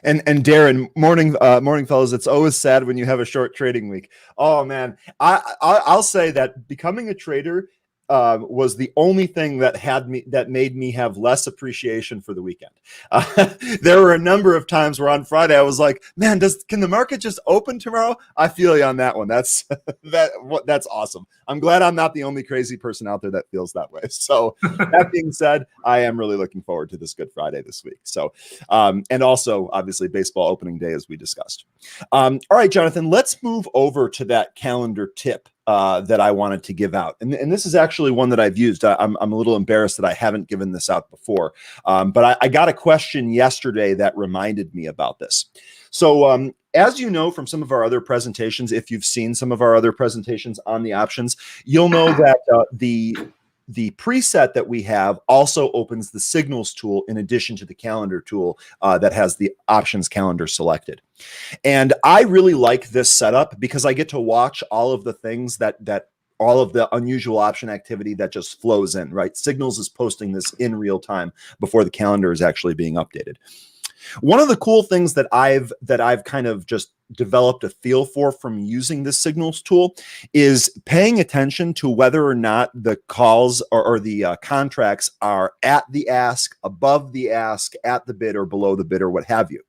[SPEAKER 14] And Darren, morning fellas. It's always sad when you have a short trading week. Oh man, I'll say that becoming a trader was the only thing that made me have less appreciation for the weekend. There were a number of times where on Friday I was like, man, can the market just open tomorrow? I feel you on that one. That's awesome. I'm glad I'm not the only crazy person out there that feels that way. So that being said, I am really looking forward to this Good Friday this week. So, and also obviously baseball opening day, as we discussed. All right, Jonathan, let's move over to that calendar tip that I wanted to give out. And this is actually one that I've used. I'm a little embarrassed that I haven't given this out before. But I got a question yesterday that reminded me about this. So as you know from some of our other presentations, if you've seen some of our other presentations on the options, you'll know that the preset that we have also opens the signals tool in addition to the calendar tool that has the options calendar selected. And I really like this setup because I get to watch all of the things that all of the unusual option activity that just flows in, right? Signals is posting this in real time before the calendar is actually being updated. One of the cool things that I've kind of just developed a feel for from using this signals tool is paying attention to whether or not the calls or the contracts are at the ask, above the ask, at the bid, or below the bid, or what have you.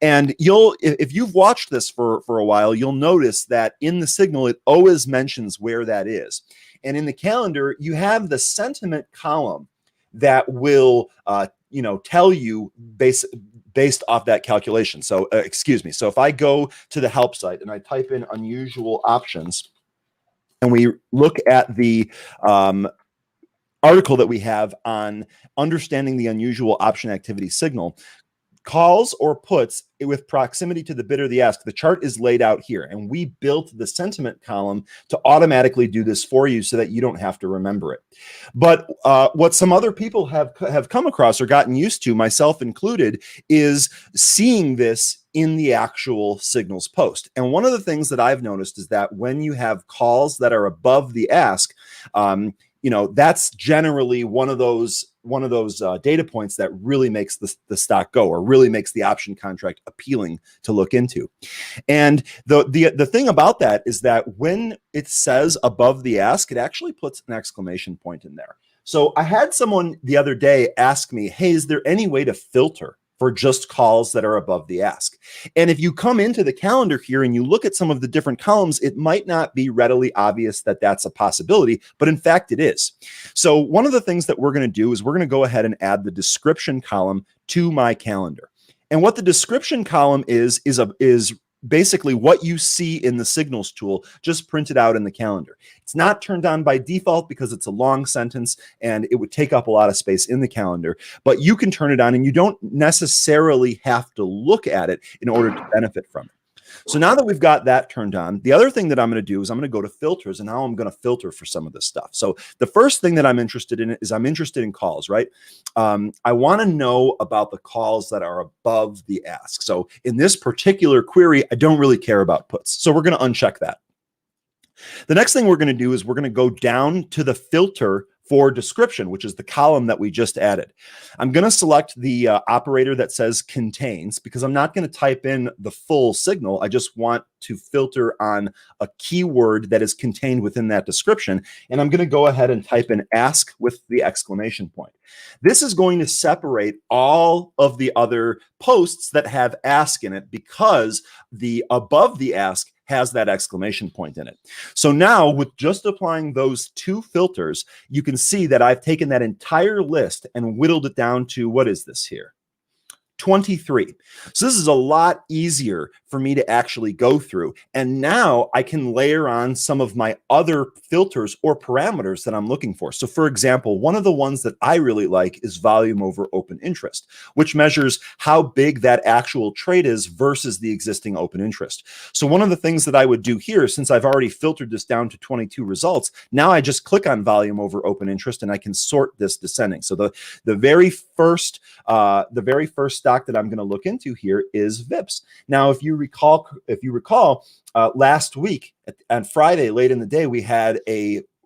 [SPEAKER 14] And if you've watched this for a while, you'll notice that in the signal, it always mentions where that is. And in the calendar, you have the sentiment column that will tell you based off that calculation. So excuse me. So if I go to the help site and I type in unusual options and we look at the article that we have on understanding the unusual option activity signal, calls or puts with proximity to the bid or the ask, the chart is laid out here. And we built the sentiment column to automatically do this for you so that you don't have to remember it. But what some other people have come across or gotten used to, myself included, is seeing this in the actual signals post. And one of the things that I've noticed is that when you have calls that are above the ask, that's generally one of those data points that really makes the stock go, or really makes the option contract appealing to look into. And the thing about that is that when it says above the ask, it actually puts an exclamation point in there. So I had someone the other day ask me, hey, is there any way to filter for just calls that are above the ask? And if you come into the calendar here and you look at some of the different columns, it might not be readily obvious that that's a possibility, but in fact it is. So one of the things that we're going to do is we're going to go ahead and add the description column to my calendar. And what the description column is basically what you see in the signals tool, just printed out in the calendar. It's not turned on by default because it's a long sentence and it would take up a lot of space in the calendar, but you can turn it on and you don't necessarily have to look at it in order to benefit from it. So now that we've got that turned on, the other thing that I'm going to do is I'm going to go to filters, and now I'm going to filter for some of this stuff. So the first thing that I'm interested in is I'm interested in calls, right? I want to know about the calls that are above the ask. So in this particular query, I don't really care about puts. So we're going to uncheck that. The next thing we're going to do is we're going to go down to the filter for description, which is the column that we just added. I'm going to select the operator that says contains, because I'm not going to type in the full signal. I just want to filter on a keyword that is contained within that description. And I'm going to go ahead and type in ask with the exclamation point. This is going to separate all of the other posts that have ask in it, because the above the ask has that exclamation point in it. So now with just applying those two filters, you can see that I've taken that entire list and whittled it down to, what is this here? 23. So this is a lot easier for me to actually go through. And now I can layer on some of my other filters or parameters that I'm looking for. So for example, one of the ones that I really like is volume over open interest, which measures how big that actual trade is versus the existing open interest. So one of the things that I would do here, since I've already filtered this down to 22 results, now I just click on volume over open interest and I can sort this descending. So the very first stock that I'm going to look into here is VIPs. Now, if you recall, last week on Friday, late in the day, we had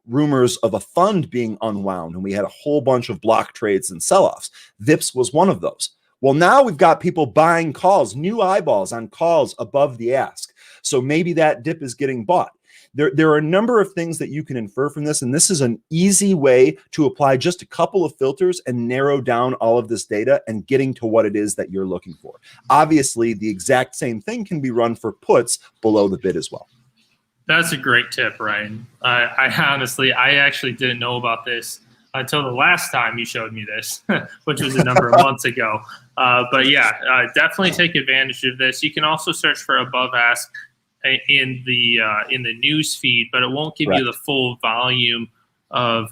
[SPEAKER 14] rumors of a fund being unwound, and we had a whole bunch of block trades and sell-offs. VIPs was one of those. Well, now we've got people buying calls, new eyeballs on calls above the ask. So maybe that dip is getting bought. There are a number of things that you can infer from this, and this is an easy way to apply just a couple of filters and narrow down all of this data and getting to what it is that you're looking for. Obviously, the exact same thing can be run for puts below the bid as well.
[SPEAKER 13] That's a great tip, Ryan. I actually didn't know about this until the last time you showed me this, which was a number of months ago. But yeah, definitely take advantage of this. You can also search for above ask in the news feed, but it won't give you the full volume of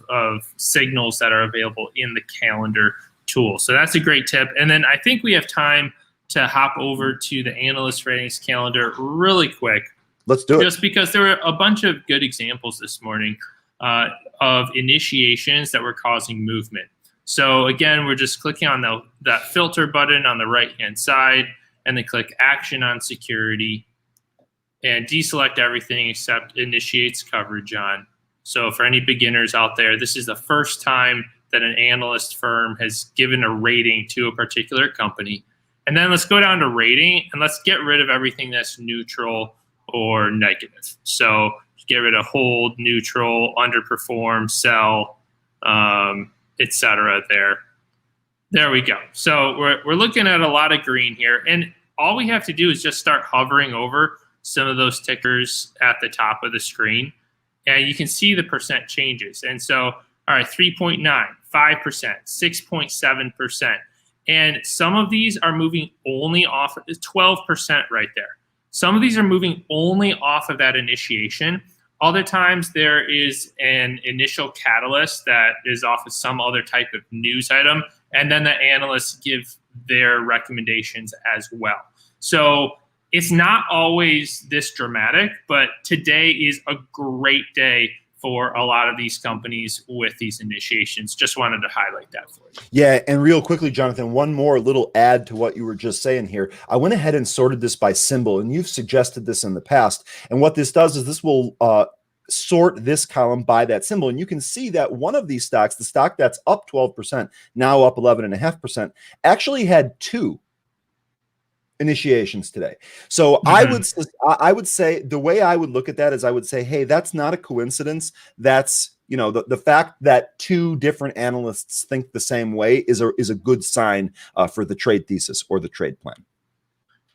[SPEAKER 13] signals that are available in the calendar tool. So that's a great tip. And then I think we have time to hop over to the analyst ratings calendar really quick.
[SPEAKER 14] Let's do it.
[SPEAKER 13] Just because there were a bunch of good examples this morning of initiations that were causing movement. So again, we're just clicking on that filter button on the right-hand side, and then click action on security, and deselect everything except initiates coverage on. So for any beginners out there, this is the first time that an analyst firm has given a rating to a particular company. And then let's go down to rating, and let's get rid of everything that's neutral or negative. So get rid of hold, neutral, underperform, sell, etc. There we go. So we're looking at a lot of green here. And all we have to do is just start hovering over some of those tickers at the top of the screen, and you can see the percent changes. And so, all right, 3.9, 5%, 6.7%. And some of these are moving only off 12% right there. Some of these are moving only off of that initiation. Other times there is an initial catalyst that is off of some other type of news item, and then the analysts give their recommendations as well. So it's not always this dramatic, but today is a great day for a lot of these companies with these initiations. Just wanted to highlight that for you.
[SPEAKER 14] Yeah, and real quickly, Jonathan, one more little add to what you were just saying here. I went ahead and sorted this by symbol, and you've suggested this in the past. And what this does is this will sort this column by that symbol. And you can see that one of these stocks, the stock that's up 12%, now up 11.5%, actually had two initiations today. So I would say the way I would look at that is I would say, hey, that's not a coincidence. That's, you know, the fact that two different analysts think the same way is a good sign for the trade thesis or the trade plan.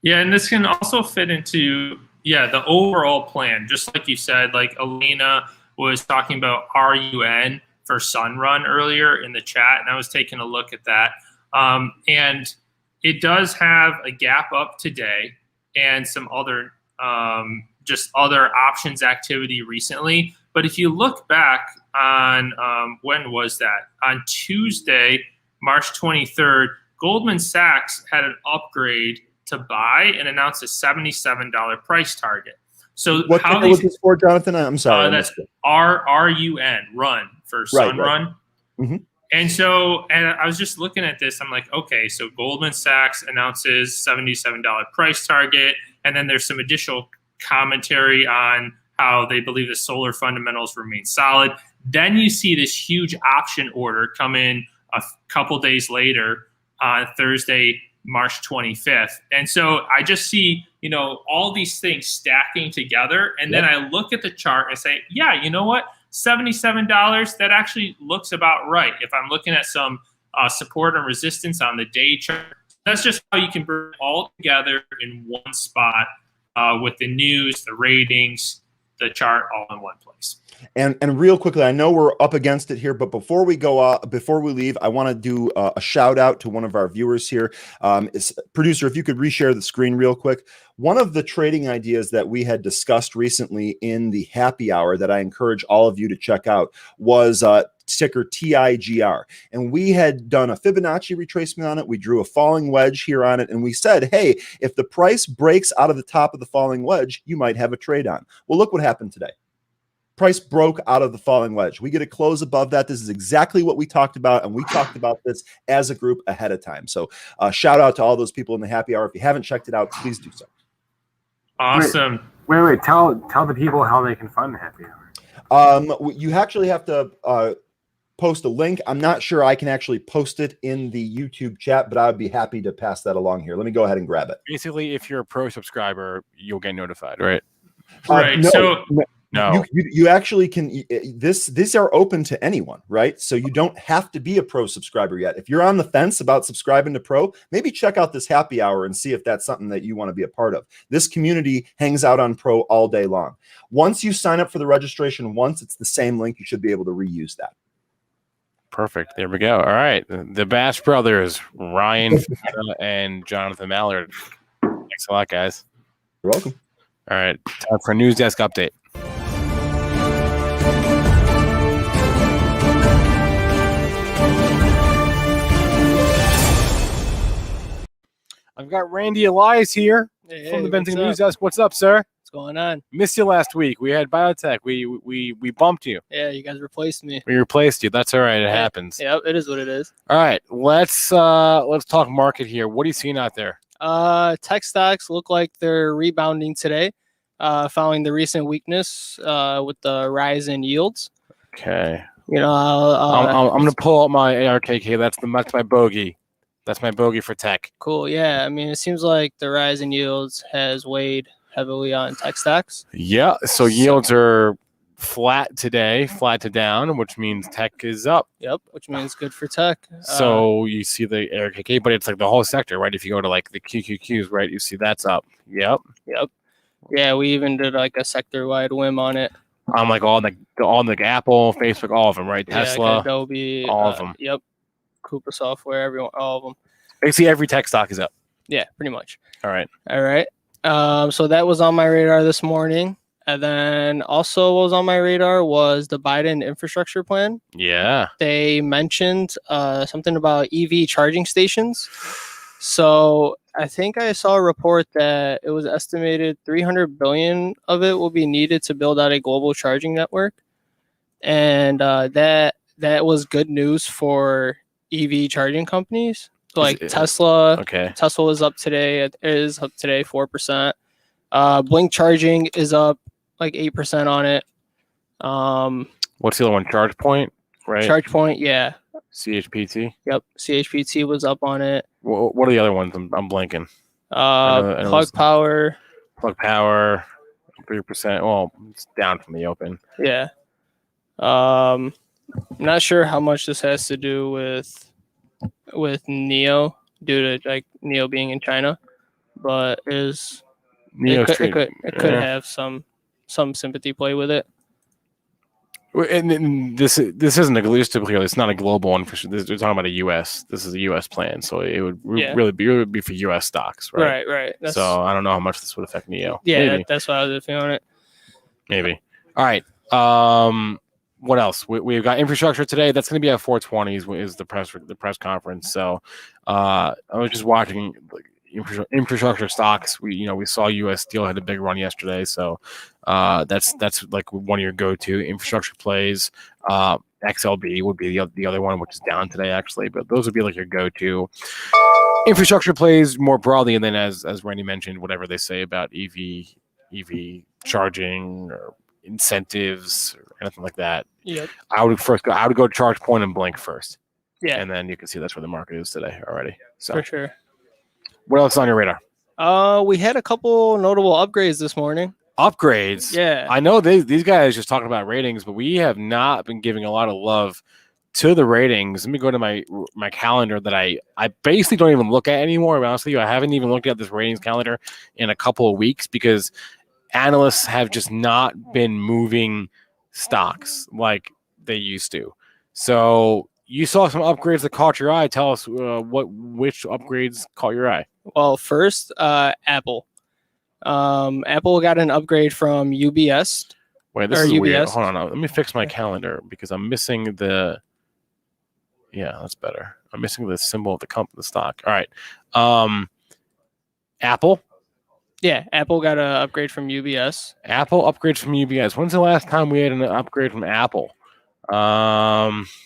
[SPEAKER 13] Yeah, and this can also fit into the overall plan. Just like you said, like Elena was talking about RUN for Sunrun earlier in the chat, and I was taking a look at that. And it does have a gap up today and some other just other options activity recently. But if you look back on when was that? On Tuesday, March 23rd, Goldman Sachs had an upgrade to buy and announced a $77 price target. So
[SPEAKER 14] what
[SPEAKER 13] how
[SPEAKER 14] was this for, Jonathan? I'm sorry.
[SPEAKER 13] That's RUN, run for Sunrun.
[SPEAKER 14] Right. Mm-hmm.
[SPEAKER 13] And so, and I was just looking at this, I'm like, okay, so Goldman Sachs announces $77 price target, and then there's some additional commentary on how they believe the solar fundamentals remain solid. Then you see this huge option order come in a couple days later on Thursday, March 25th. And so I just see, all these things stacking together. And then I look at the chart and say, yeah, you know what? $77, that actually looks about right. If I'm looking at some support and resistance on the day chart, that's just how you can bring it all together in one spot with the news, the ratings, the chart all in one place.
[SPEAKER 14] And real quickly, I know we're up against it here, but before we leave, I want to do a shout out to one of our viewers here. Producer, if you could reshare the screen real quick. One of the trading ideas that we had discussed recently in the happy hour that I encourage all of you to check out was ticker TIGR. And we had done a Fibonacci retracement on it. We drew a falling wedge here on it. And we said, hey, if the price breaks out of the top of the falling wedge, you might have a trade on. Well, look what happened today. Price broke out of the falling wedge. We get a close above that. This is exactly what we talked about, and we talked about this as a group ahead of time. So shout out to all those people in the happy hour. If you haven't checked it out, please do so.
[SPEAKER 13] Awesome.
[SPEAKER 4] Wait. Tell the people how they can find the happy hour.
[SPEAKER 14] You actually have to post a link. I'm not sure I can actually post it in the YouTube chat, but I would be happy to pass that along here. Let me go ahead and grab it.
[SPEAKER 4] Basically, if you're a pro subscriber, you'll get notified, right?
[SPEAKER 13] Right.
[SPEAKER 14] No, you actually can. These are open to anyone, right? So you don't have to be a pro subscriber yet. If you're on the fence about subscribing to pro, maybe check out this happy hour and see if that's something that you want to be a part of. This community hangs out on pro all day long. Once you sign up for the registration once, it's the same link. You should be able to reuse that.
[SPEAKER 4] Perfect. There we go. All right. The Bash brothers, Ryan and Jonathan Mallard. Thanks a lot, guys.
[SPEAKER 14] You're welcome.
[SPEAKER 4] All right. Time for a news desk update. I've got Randy Elias here from the Benzinga News Desk. What's up, sir?
[SPEAKER 15] What's going on?
[SPEAKER 4] Missed you last week. We had biotech. We bumped you.
[SPEAKER 15] Yeah, you guys replaced me.
[SPEAKER 4] We replaced you. That's all right. It happens.
[SPEAKER 15] Yeah, it is what it is.
[SPEAKER 4] All right. Let's talk market here. What are you seeing out there?
[SPEAKER 15] Tech stocks look like they're rebounding today, following the recent weakness with the rise in yields.
[SPEAKER 4] Okay.
[SPEAKER 15] I'm
[SPEAKER 4] gonna pull out my ARKK. That's my bogey. That's my bogey for tech.
[SPEAKER 15] Cool. Yeah. I mean, it seems like the rise in yields has weighed heavily on tech stocks.
[SPEAKER 4] Yeah. So yields are flat today, flat to down, which means tech is up.
[SPEAKER 15] Yep. Which means good for tech.
[SPEAKER 4] So you see the ARKK, but it's like the whole sector, right? If you go to like the QQQs, right, you see that's up. Yep.
[SPEAKER 15] Yeah. We even did like a sector-wide whim on it.
[SPEAKER 4] I'm like all the Apple, Facebook, all of them, right? Tesla,
[SPEAKER 15] Adobe,
[SPEAKER 4] all of them.
[SPEAKER 15] Yep. Coupa Software, everyone, all of them.
[SPEAKER 4] Basically, every tech stock is up.
[SPEAKER 15] Yeah, pretty much.
[SPEAKER 4] All right.
[SPEAKER 15] So that was on my radar this morning. And then also what was on my radar was the Biden infrastructure plan.
[SPEAKER 4] Yeah.
[SPEAKER 15] They mentioned something about EV charging stations. So I think I saw a report that it was estimated 300 billion of it will be needed to build out a global charging network. And that was good news for EV charging companies like Tesla.
[SPEAKER 4] Okay.
[SPEAKER 15] Tesla is up today. It is up today 4%. Blink Charging is up like 8% on it.
[SPEAKER 4] What's the other one? ChargePoint, right?
[SPEAKER 15] ChargePoint, yeah.
[SPEAKER 4] CHPT.
[SPEAKER 15] Yep. CHPT was up on it.
[SPEAKER 4] What are the other ones? I'm blanking.
[SPEAKER 15] Plug Power.
[SPEAKER 4] Plug Power, 3%. Well, it's down from the open.
[SPEAKER 15] Yeah. I'm not sure how much this has to do with NEO due to like NEO being in China, but it could have some sympathy play with it.
[SPEAKER 4] And this isn't it's not a global one. We're talking about a U.S. This is a U.S. plan, so it would really be for U.S. stocks, right?
[SPEAKER 15] Right.
[SPEAKER 4] So I don't know how much this would affect NEO.
[SPEAKER 15] Yeah, that's why I was feeling it.
[SPEAKER 4] Maybe. All right. What else? We've got infrastructure today. That's going to be at 4:20 is the press conference. So I was just watching infrastructure stocks. We saw U.S. Steel had a big run yesterday. So that's like one of your go-to infrastructure plays. XLB would be the other one, which is down today actually. But those would be like your go-to infrastructure plays more broadly. And then as Randy mentioned, whatever they say about EV charging or incentives or anything like that,
[SPEAKER 15] Yep.
[SPEAKER 4] I would go charge point and blink first.
[SPEAKER 15] Yeah.
[SPEAKER 4] And then you can see that's where the market is today already. So
[SPEAKER 15] For sure.
[SPEAKER 4] what else is on your radar?
[SPEAKER 15] We had a couple notable upgrades this morning.
[SPEAKER 4] Upgrades.
[SPEAKER 15] Yeah.
[SPEAKER 4] I know these guys just talking about ratings, but we have not been giving a lot of love to the ratings. Let me go to my calendar that I basically don't even look at anymore. To be honest with you, I haven't even looked at this ratings calendar in a couple of weeks because analysts have just not been moving stocks like they used to. So you saw some upgrades that caught your eye. Tell us which upgrades caught your eye.
[SPEAKER 15] Well, first, Apple. Apple got an upgrade from UBS.
[SPEAKER 4] Wait, this is weird. Hold on, let me fix my calendar because I'm missing the. Yeah, that's better. I'm missing the symbol of the stock. All right, Apple.
[SPEAKER 15] Yeah, Apple got an upgrade from UBS.
[SPEAKER 4] Apple upgrades from UBS. When's the last time we had an upgrade from Apple?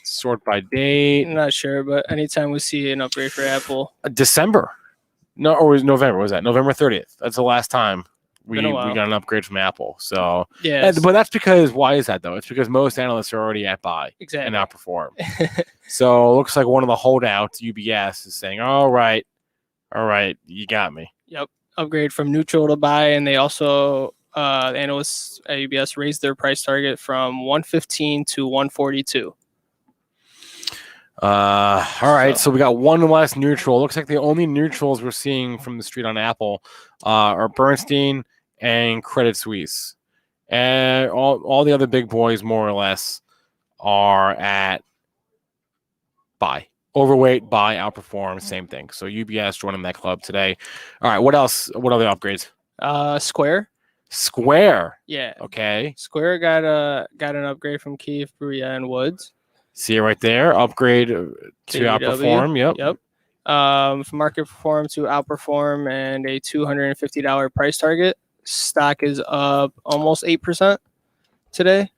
[SPEAKER 4] Sort by date.
[SPEAKER 15] I'm not sure, but anytime we see an upgrade for Apple,
[SPEAKER 4] December. No, or was November? Was that November 30th? That's the last time we
[SPEAKER 15] while.
[SPEAKER 4] got an upgrade from Apple. So
[SPEAKER 15] yeah,
[SPEAKER 4] but that's because why is that though? It's because most analysts are already at buy and outperform. So it looks like one of the holdouts, UBS, is saying, "All right, you got me."
[SPEAKER 15] Yep, upgrade from neutral to buy, and they also analysts at UBS raised their price target from 115 to 142.
[SPEAKER 4] All right, so we got one less neutral. Looks like the only neutrals we're seeing from the street on Apple are Bernstein and Credit Suisse, and all the other big boys more or less are at buy, overweight, buy, outperform, same thing. So UBS joining that club today. All right, what else? What other upgrades? Square.
[SPEAKER 15] Yeah.
[SPEAKER 4] Okay.
[SPEAKER 15] Square got an upgrade from Keefe, Bruyere, and Woods.
[SPEAKER 4] See it right there. Upgrade to outperform. Yep.
[SPEAKER 15] From market perform to outperform and a $250 price target. Stock is up almost 8% today.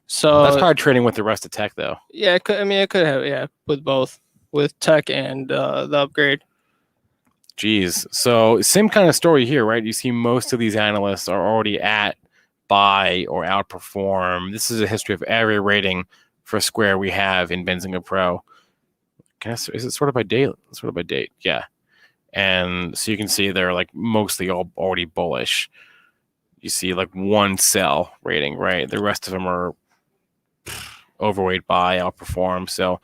[SPEAKER 15] So
[SPEAKER 4] that's probably trading with the rest of tech though.
[SPEAKER 15] Yeah, it could have with both, with tech and the upgrade.
[SPEAKER 4] Geez. So same kind of story here, right? You see most of these analysts are already at buy or outperform. This is a history of every rating for Square we have in Benzinga Pro. Is it sort of by date? Sort of by date, yeah. And so you can see they're like mostly all already bullish. You see like one sell rating, right? The rest of them are overweight, buy, outperform. So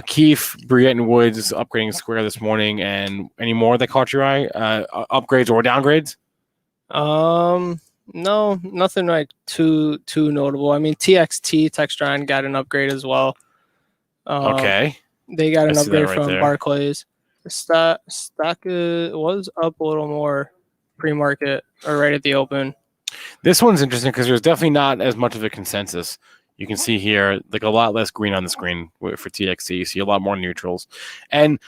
[SPEAKER 4] Keefe, Bruyere, and Woods is upgrading Square this morning. And any more that caught your eye? Upgrades or downgrades?
[SPEAKER 15] No, nothing like too notable. I mean, TXT Textron got an upgrade as well.
[SPEAKER 4] Okay,
[SPEAKER 15] they got an upgrade
[SPEAKER 4] right
[SPEAKER 15] from
[SPEAKER 4] there.
[SPEAKER 15] Barclays. The stock was up a little more pre-market or right at the open.
[SPEAKER 4] This one's interesting because there's definitely not as much of a consensus. You can see here like a lot less green on the screen for TXT. You see a lot more neutrals, and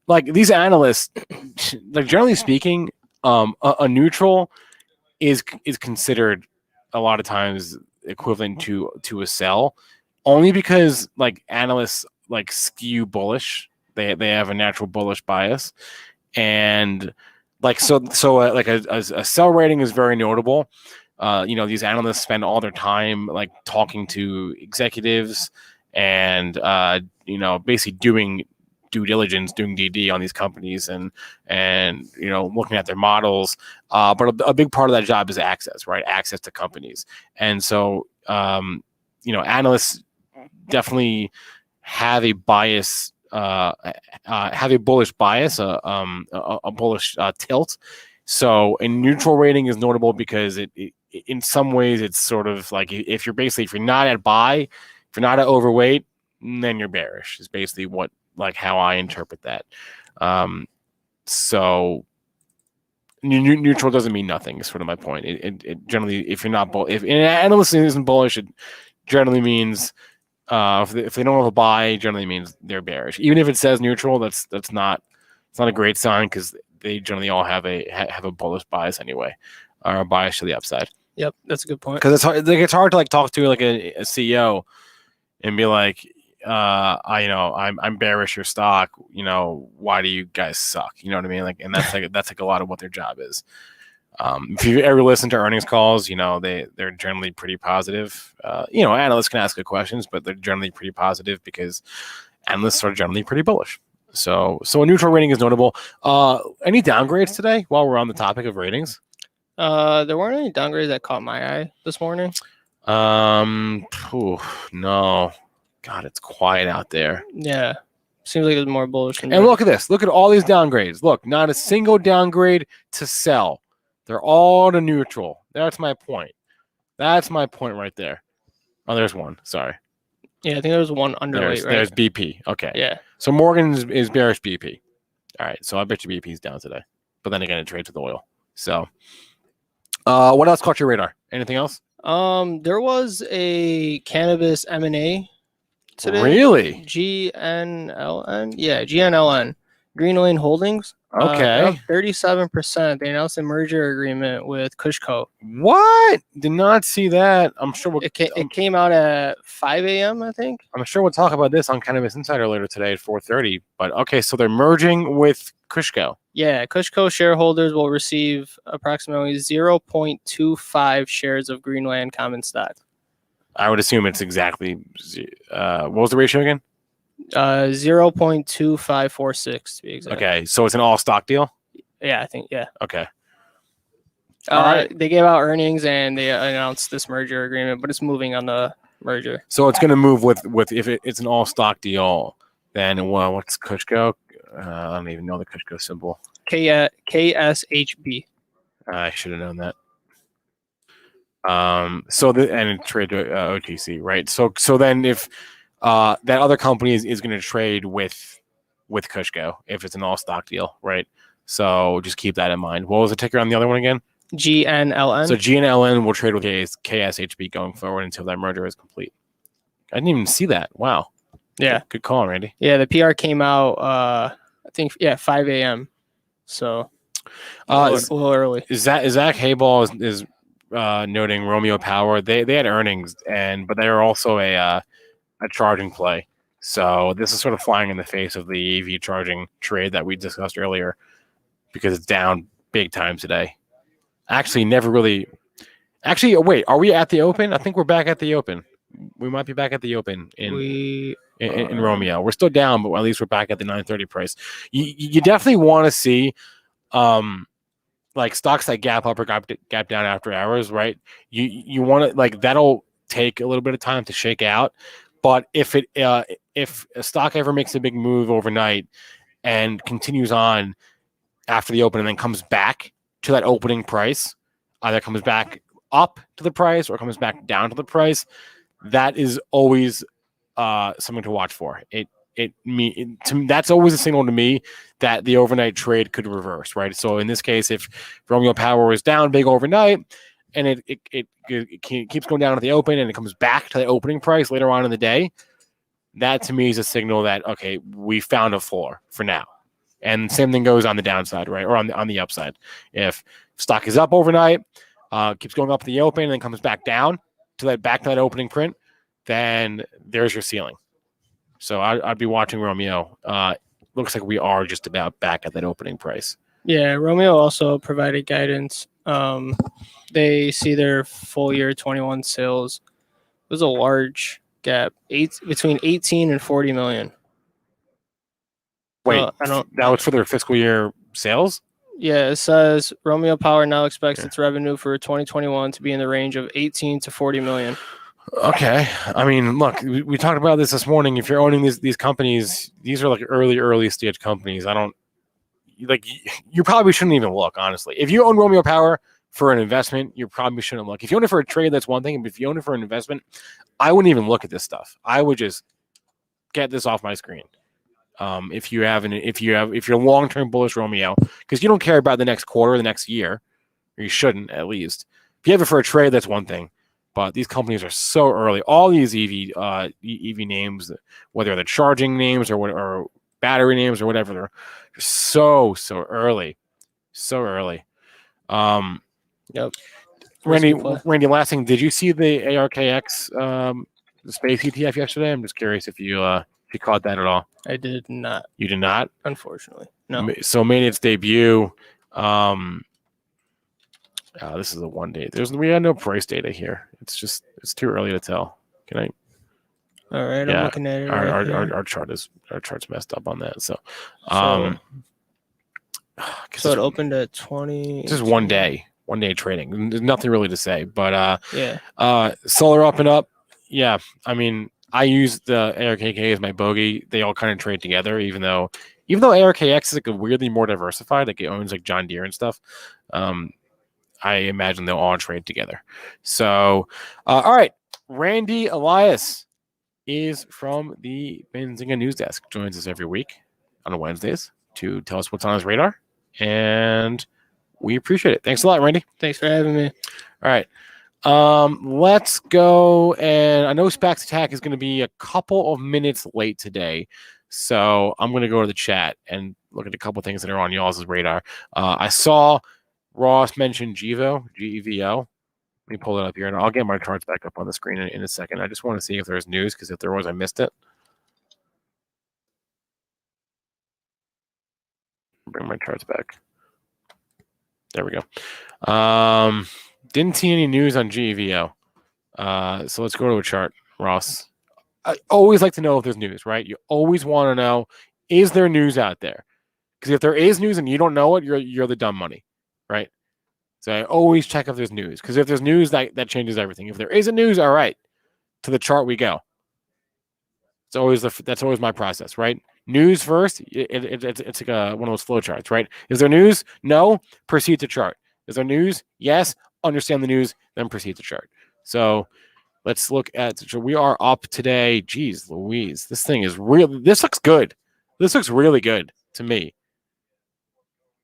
[SPEAKER 4] like these analysts, like generally speaking, a neutral is considered a lot of times equivalent to a sell, only because like analysts like skew bullish. They have a natural bullish bias, and like so like a sell rating is very notable. These analysts spend all their time like talking to executives and basically doing due diligence, doing DD on these companies and looking at their models. But a big part of that job is access, right? Access to companies. And so, analysts definitely have a bias, have a bullish bias, a bullish tilt. So a neutral rating is notable because it in some ways it's sort of like if you're not at buy, if you're not at overweight, then you're bearish is basically how I interpret that. So neutral doesn't mean nothing is sort of my point. It generally, if you're not if an analyst isn't bullish, it generally means if they don't have a buy, it generally means they're bearish. Even if it says neutral, that's not a great sign because they generally all have a bullish bias anyway, or a bias to the upside.
[SPEAKER 15] Yep, that's a good point.
[SPEAKER 4] Because it's hard to like talk to like a CEO and be like, I'm bearish your stock. Why do you guys suck? You know what I mean? Like, and that's like a lot of what their job is. If you ever listen to earnings calls, they're generally pretty positive. Analysts can ask good questions, but they're generally pretty positive because analysts are generally pretty bullish. So a neutral rating is notable. Any downgrades today while we're on the topic of ratings?
[SPEAKER 15] There weren't any downgrades that caught my eye this morning.
[SPEAKER 4] No. God, it's quiet out there.
[SPEAKER 15] Yeah. Seems like it's more bullish.
[SPEAKER 4] And look at this. Look at all these downgrades. Look, not a single downgrade to sell. They're all to neutral. That's my point. That's my point right there. Oh, there's one. Sorry.
[SPEAKER 15] Yeah, I think there's one underweight, right?
[SPEAKER 4] There's BP. Okay.
[SPEAKER 15] Yeah.
[SPEAKER 4] So Morgan is bearish BP. All right. So I bet you BP's down today. But then again, it trades with oil. So what else caught your radar? Anything else?
[SPEAKER 15] There was a cannabis M&A today.
[SPEAKER 4] Really?
[SPEAKER 15] GNLN? Yeah, GNLN. Green Lane Holdings.
[SPEAKER 4] Okay.
[SPEAKER 15] 37%. They announced a merger agreement with Kushco.
[SPEAKER 4] What? Did not see that. I'm sure
[SPEAKER 15] it came out at 5 a.m., I think.
[SPEAKER 4] I'm sure we'll talk about this on Cannabis Insider later today at 4:30. But okay, so they're merging with Kushco.
[SPEAKER 15] Yeah, Kushco shareholders will receive approximately 0.25 shares of Greenland common stock.
[SPEAKER 4] I would assume it's exactly what was the ratio again?
[SPEAKER 15] 0.2546 to be exact.
[SPEAKER 4] Okay, so it's an all stock deal?
[SPEAKER 15] Yeah, I think, yeah.
[SPEAKER 4] Okay.
[SPEAKER 15] All right. They gave out earnings and they announced this merger agreement, but it's moving on the merger.
[SPEAKER 4] So it's going to move with if it's an all stock deal, then what's Kushco? I don't even know the Kushco symbol.
[SPEAKER 15] KSHB.
[SPEAKER 4] I should have known that. And it trade to OTC, right? So then if that other company is going to trade with Kushco if it's an all stock deal, right? So just keep that in mind. What was the ticker on the other one again?
[SPEAKER 15] GNLN.
[SPEAKER 4] So GNLN will trade with KSHB going forward until that merger is complete. I didn't even see that. Wow.
[SPEAKER 15] Yeah.
[SPEAKER 4] Good call, Randy.
[SPEAKER 15] Yeah, the PR came out, I think, 5 a.m. So a little early.
[SPEAKER 4] Zach Hayball is noting Romeo Power. They had earnings, but they are also a charging play. So this is sort of flying in the face of the EV charging trade that we discussed earlier because it's down big time today. Actually, wait, are we at the open? I think we're back at the open. We might be back at the open in Romeo. We're still down, but at least we're back at the 930 price. You definitely want to see like stocks that gap up or gap down after hours, right? You want to that'll take a little bit of time to shake out. But if a stock ever makes a big move overnight and continues on after the open and then comes back to that opening price, either comes back up to the price or comes back down to the price, that is always something to watch for. That's always a signal to me that the overnight trade could reverse, right? So in this case, if Romeo Power is down big overnight and it keeps going down at the open and it comes back to the opening price later on in the day, that to me is a signal that, okay, we found a floor for now. And same thing goes on the downside, right? Or on the upside. If stock is up overnight, keeps going up to the open and then comes back down to that opening print, then there's your ceiling. So I'd be watching Romeo. Looks like we are just about back at that opening price.
[SPEAKER 15] Yeah, Romeo also provided guidance. They see their full year 21 sales. It was a large gap, between 18 and 40 million.
[SPEAKER 4] Wait, that was for their fiscal year sales?
[SPEAKER 15] Yeah, it says Romeo Power now expects its revenue for 2021 to be in the range of 18 to 40 million.
[SPEAKER 4] Okay. I mean, look, we talked about this morning. If you're owning these companies, these are like early stage companies. You probably shouldn't even look, honestly. If you own Romeo Power for an investment, you probably shouldn't look. If you own it for a trade, that's one thing. But if you own it for an investment, I wouldn't even look at this stuff. I would just get this off my screen. If you're long-term bullish Romeo, because you don't care about the next quarter or the next year, or you shouldn't at least. If you have it for a trade, that's one thing. But these companies are so early. All these EV names, whether they're charging names or battery names or whatever, they're so early, so early.
[SPEAKER 15] Yep.
[SPEAKER 4] Randy, last thing, did you see the ARKX the space ETF yesterday? I'm just curious if you caught that at all.
[SPEAKER 15] I did not.
[SPEAKER 4] You did not?
[SPEAKER 15] Unfortunately, no.
[SPEAKER 4] So made its debut. This is a 1 day. We had no price data here. It's too early to tell. Can I?
[SPEAKER 15] All right, I'm looking at it.
[SPEAKER 4] Our chart's messed up on that. So
[SPEAKER 15] it opened at 20.
[SPEAKER 4] This is 1 day. 1 day trading. There's nothing really to say. But solar up and up. Yeah, I mean, I use the ARKK as my bogey. They all kind of trade together, even though ARKX is like a weirdly more diversified. Like it owns like John Deere and stuff. I imagine they'll all trade together. So, all right, Randy Elias is from the Benzinga News Desk. Joins us every week on Wednesdays to tell us what's on his radar, and we appreciate it. Thanks a lot, Randy.
[SPEAKER 15] Thanks for having me.
[SPEAKER 4] All right. Let's go. And I know SPAC Attack is going to be a couple of minutes late today. So I'm going to go to the chat and look at a couple of things that are on y'all's radar. I saw Ross mention GEVO, G-E-V-O. Let me pull it up here, and I'll get my charts back up on the screen in a second. I just want to see if there's news, because if there was, I missed it. Bring my charts back. There we go. Didn't see any news on GEVO. So let's go to a chart, Ross. I always like to know if there's news, right? You always want to know, is there news out there? Because if there is news and you don't know it, you're the dumb money, right? So I always check if there's news. Because if there's news, that changes everything. If there isn't news, all right, to the chart we go. That's always my process, right? News first. It's like one of those flow charts, right? Is there news? No. Proceed to chart. Is there news? Yes. Understand the news, then proceed to chart. So let's look at. So we are up today. Jeez Louise, this thing is real. This looks good. This looks really good to me.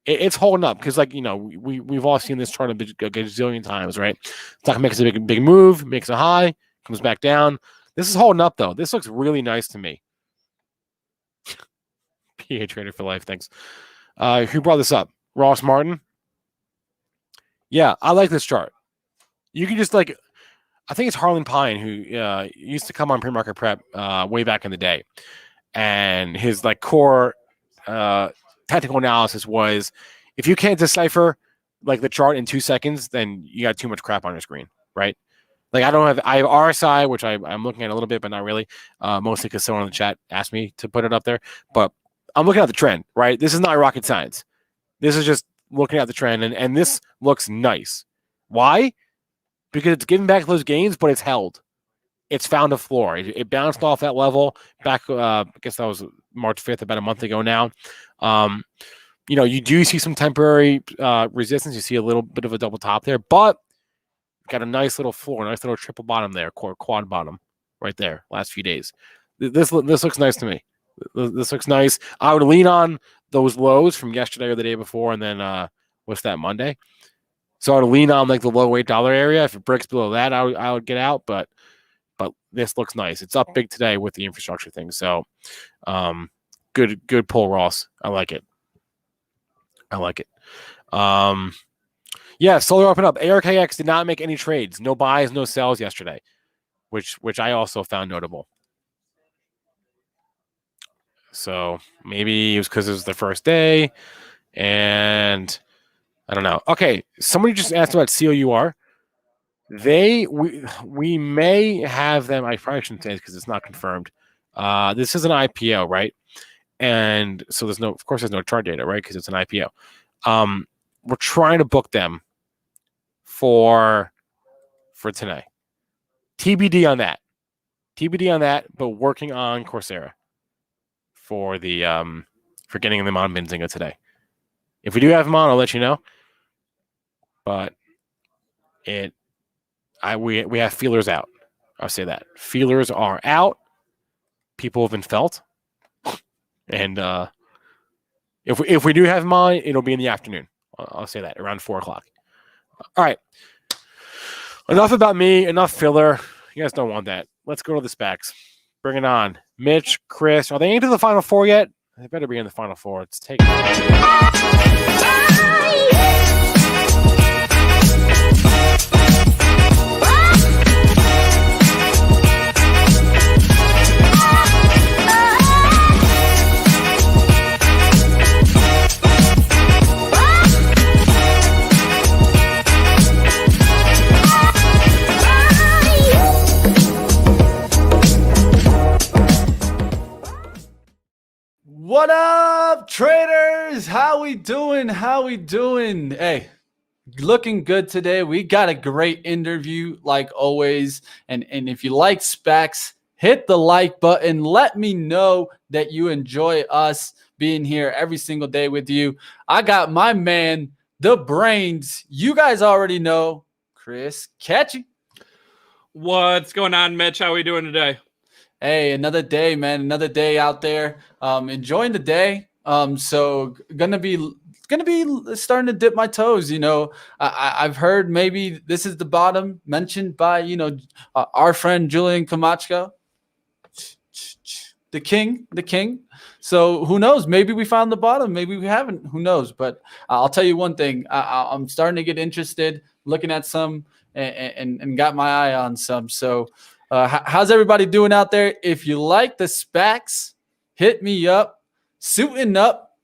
[SPEAKER 4] It's holding up because, like, we've all seen this chart a gazillion times, right? Stock makes a big move, makes a high, comes back down. This is holding up though. This looks really nice to me. PA Trader for life. Thanks. Who brought this up? Ross Martin. Yeah, I like this chart. You can just I think it's Harlan Pine who used to come on Pre-Market Prep way back in the day. And his core technical analysis was, if you can't decipher the chart in 2 seconds, then you got too much crap on your screen, right? I have RSI, which I'm looking at a little bit, but not really, mostly because someone in the chat asked me to put it up there. But I'm looking at the trend, right? This is not rocket science. This is just looking at the trend, and this looks nice. Why? Because it's giving back those gains, but it's held. It's found a floor. It bounced off that level back, I guess that was March 5th, about a month ago now. You do see some temporary resistance. You see a little bit of a double top there, but got a nice little floor, nice little triple bottom there, quad bottom right there, last few days. This looks nice to me. This looks nice. I would lean on those lows from yesterday or the day before, and then what's that, Monday? So I would lean on the low $8 area. If it breaks below that, I would get out. But this looks nice. It's up big today with the infrastructure thing. So good pull, Ross. I like it. Yeah, solar up and up. ARKX did not make any trades. No buys, no sells yesterday, which I also found notable. So maybe it was because it was the first day, and I don't know. Okay, somebody just asked about COUR. We may have them. I probably shouldn't say this because it's not confirmed. This is an IPO, right? And so there's no chart data, right? Because it's an IPO. We're trying to book them for today. TBD on that. But working on Coursera for the for getting them on Benzinga today. If we do have them on, I'll let you know. But we have feelers out. I'll say that. Feelers are out. People have been felt. And if we do have them on, it'll be in the afternoon. I'll say that, around 4 o'clock. All right. Enough about me. Enough filler. You guys don't want that. Let's go to the SPACs. Bring it on. Mitch, Chris, are they into the Final Four yet? They better be in the Final Four. Let's take it.
[SPEAKER 5] What up, traders? How we doing? How we doing? Hey, looking good today. We got a great interview like always. And if you like SPACs, hit the like button. Let me know that you enjoy us being here every single day with you. I got my man, the brains. You guys already know, Chris Catchy.
[SPEAKER 16] What's going on, Mitch? How are we doing today?
[SPEAKER 5] Hey, another day, man. Another day out there. Enjoying the day. So gonna be starting to dip my toes. You know, I've heard maybe this is the bottom mentioned by our friend Julian Camacho, the king. So who knows? Maybe we found the bottom. Maybe we haven't. Who knows? But I'll tell you one thing. I'm starting to get interested, looking at some, and got my eye on some. So. How's everybody doing out there? If you like the SPACs, hit me up. Suiting up.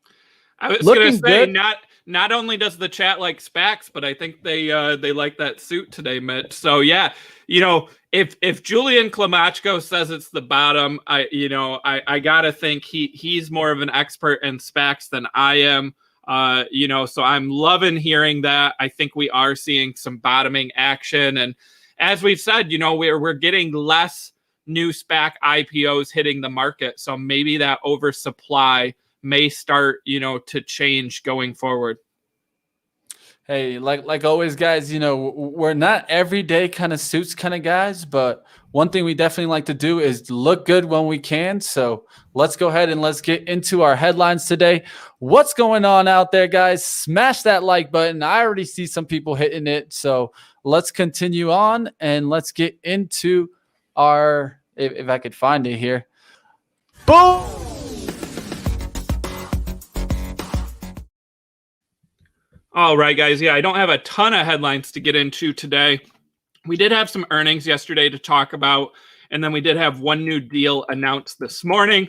[SPEAKER 16] I was going to say, good. Not only does the chat like SPACs, but I think they like that suit today, Mitch. So yeah, if Julian Clamachko says it's the bottom, I gotta think he's more of an expert in SPACs than I am. So I'm loving hearing that. I think we are seeing some bottoming action, and as we've said, we're getting less new SPAC IPOs hitting the market. So maybe that oversupply may start, to change going forward.
[SPEAKER 5] Hey, like always, guys, we're not everyday kind of suits kind of guys, but one thing we definitely like to do is look good when we can. So let's go ahead and let's get into our headlines today. What's going on out there, guys? Smash that like button. I already see some people hitting it. So let's continue on and let's get into our, if I could find it here. Boom!
[SPEAKER 16] All right, guys. Yeah, I don't have a ton of headlines to get into today. We did have some earnings yesterday to talk about, and then we did have one new deal announced this morning.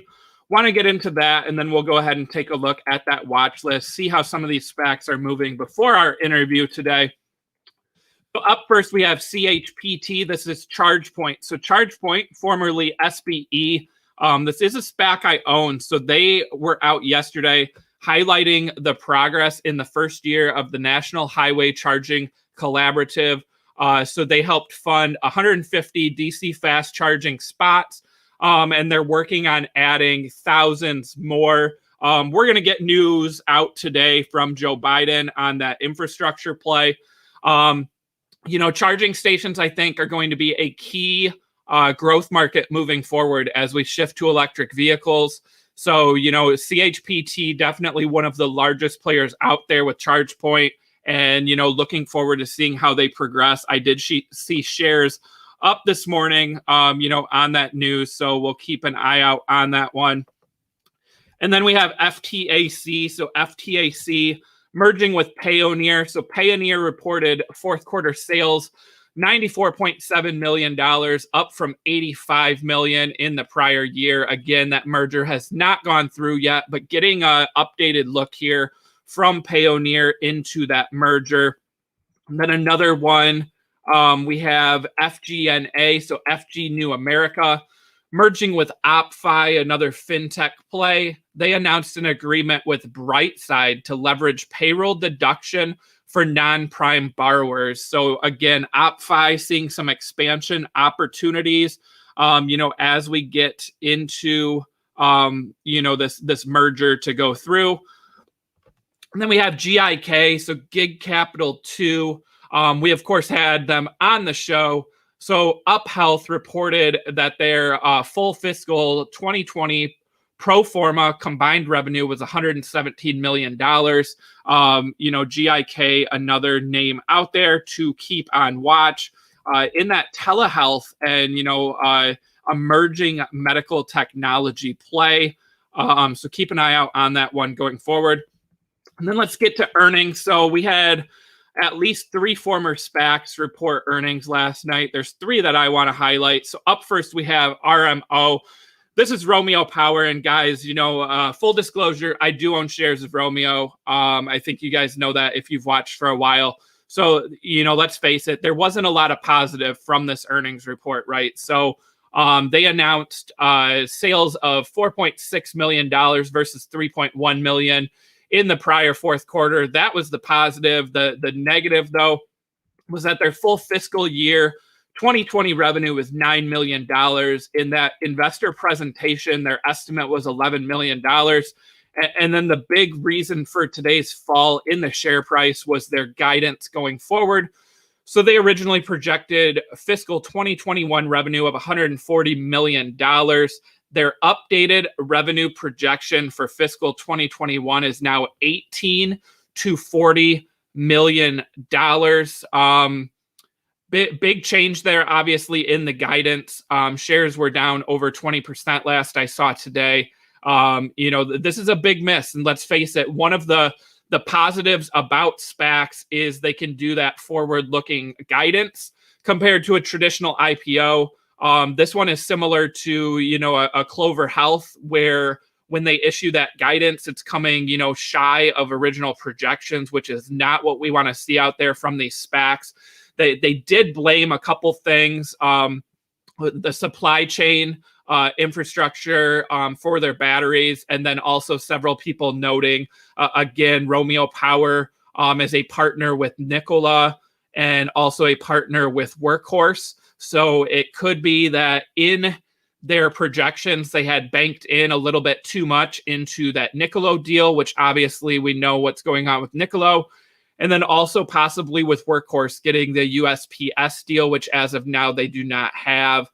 [SPEAKER 16] Want to get into that, and then we'll go ahead and take a look at that watch list, see how some of these SPACs are moving before our interview today. So up first, we have CHPT. This is ChargePoint. So ChargePoint, formerly SBE, this is a SPAC I own. So they were out yesterday highlighting the progress in the first year of the National Highway Charging Collaborative. So they helped fund 150 DC fast charging spots, and they're working on adding thousands more. We're going to get news out today from Joe Biden on that infrastructure play. Charging stations, I think, are going to be a key growth market moving forward as we shift to electric vehicles. So, CHPT, definitely one of the largest players out there with ChargePoint, and, looking forward to seeing how they progress. I did see shares up this morning, on that news. So we'll keep an eye out on that one. And then we have FTAC. So FTAC merging with Payoneer. So Payoneer reported fourth quarter sales, $94.7 million, up from $85 million in the prior year. Again, that merger has not gone through yet, but getting an updated look here from Payoneer into that merger. And then another one, we have FGNA, so FG New America, merging with OppFi, another fintech play. They announced an agreement with Brightside to leverage payroll deduction for non-prime borrowers. So again, OppFi seeing some expansion opportunities, as we get into, this merger to go through. And then we have GIK, so Gig Capital 2. We, of course, had them on the show. So UpHealth reported that their full fiscal 2020 pro forma combined revenue was $117 million. GIK, another name out there to keep on watch in that telehealth and, emerging medical technology play. So keep an eye out on that one going forward. And then let's get to earnings. So we had at least 3 former SPACs report earnings last night. There's 3 that I want to highlight. So up first, we have RMO. This is Romeo Power. And guys, full disclosure, I do own shares of Romeo. I think you guys know that if you've watched for a while. So, let's face it, there wasn't a lot of positive from this earnings report, right? So They announced sales of $4.6 million versus $3.1 million in the prior fourth quarter. That was the positive. The negative, though, was that their full fiscal year 2020 revenue was $9 million. In that investor presentation, their estimate was $11 million. And then the big reason for today's fall in the share price was their guidance going forward. So they originally projected fiscal 2021 revenue of $140 million. Their updated revenue projection for fiscal 2021 is now $18 to $40 million. Big change there, obviously, in the guidance. Shares were down over 20% last I saw today. This is a big miss. And let's face it, one of the positives about SPACs is they can do that forward-looking guidance compared to a traditional IPO. This one is similar to, a Clover Health, where when they issue that guidance, it's coming, shy of original projections, which is not what we want to see out there from these SPACs. They did blame a couple things, the supply chain infrastructure for their batteries, and then also several people noting, again, Romeo Power is a partner with Nikola and also a partner with Workhorse. So it could be that in their projections, they had banked in a little bit too much into that Nikola deal, which obviously we know what's going on with Nikola. And then also possibly with Workhorse getting the USPS deal, which as of now they do not have.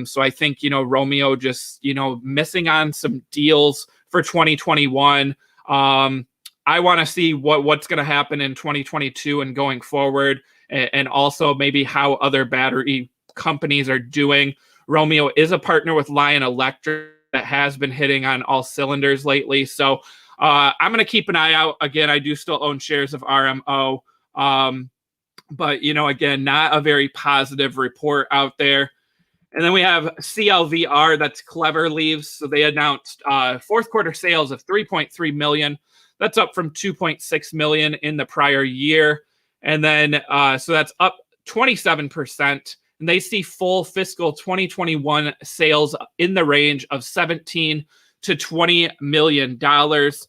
[SPEAKER 16] So I think, Romeo just, missing on some deals for 2021. I want to see what's going to happen in 2022 and going forward, and also maybe how other battery companies are doing. Romeo is a partner with Lion Electric that has been hitting on all cylinders lately. So I'm going to keep an eye out. Again, I do still own shares of RMO. But, again, not a very positive report out there. And then we have CLVR, that's Clever Leaves. So they announced fourth quarter sales of $3.3 million. That's up from $2.6 million in the prior year. And then, so that's up 27%. And they see full fiscal 2021 sales in the range of $17 to $20 million.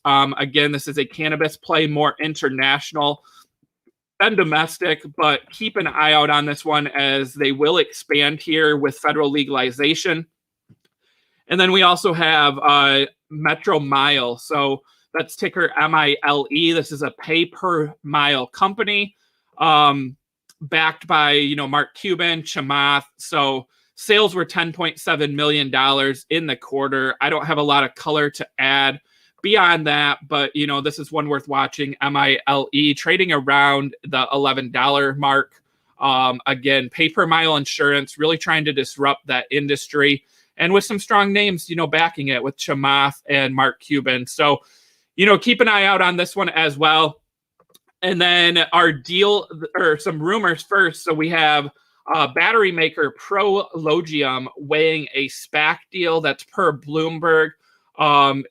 [SPEAKER 16] Again, this is a cannabis play, more international than domestic, but keep an eye out on this one as they will expand here with federal legalization. And then we also have Metro Mile. So that's ticker MILE. This is a pay per mile company backed by, Mark Cuban, Chamath. So sales were $10.7 million in the quarter. I don't have a lot of color to add beyond that, but, this is one worth watching. MILE trading around the $11 mark. Again, pay per mile insurance, really trying to disrupt that industry, and with some strong names, backing it with Chamath and Mark Cuban. So, keep an eye out on this one as well. And then our deal, or some rumors first. So we have battery maker Prologium weighing a SPAC deal that's per Bloomberg. I'm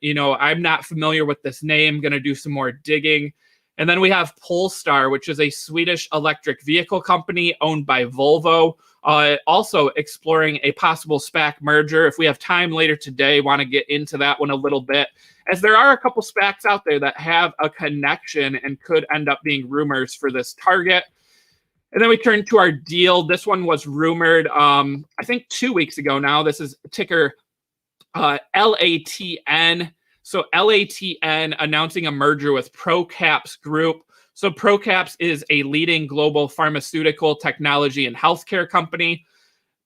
[SPEAKER 16] not familiar with this name, going to do some more digging. And then we have Polestar, which is a Swedish electric vehicle company owned by Volvo, also exploring a possible SPAC merger. If we have time later today, want to get into that one a little bit, as there are a couple SPACs out there that have a connection and could end up being rumors for this target. And then we turn to our deal. This one was rumored, I think 2 weeks ago now. This is ticker LATN. So LATN announcing a merger with ProCaps Group. So ProCaps is a leading global pharmaceutical technology and healthcare company.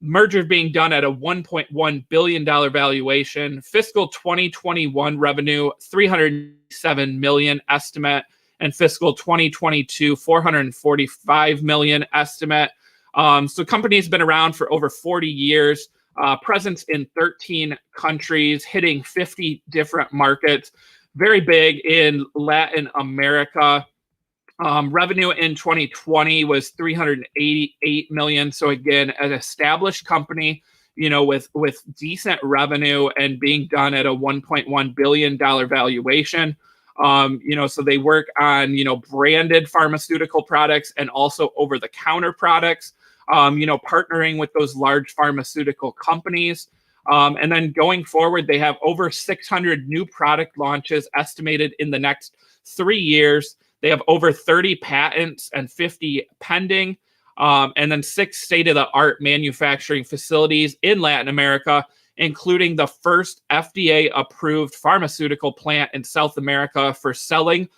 [SPEAKER 16] Merger being done at a $1.1 billion valuation. Fiscal 2021 revenue, $307 million estimate. And fiscal 2022, $445 million estimate. So company's been around for over 40 years. Presence in 13 countries, hitting 50 different markets. Very big in Latin America. Revenue in 2020 was $388 million. So again, an established company, with decent revenue and being done at a $1.1 billion valuation. So they work on, branded pharmaceutical products and also over-the-counter products. partnering with those large pharmaceutical companies. And then going forward, they have over 600 new product launches estimated in the next 3 years. They have over 30 patents and 50 pending, and then 6 state-of-the-art manufacturing facilities in Latin America, including the first FDA-approved pharmaceutical plant in South America for selling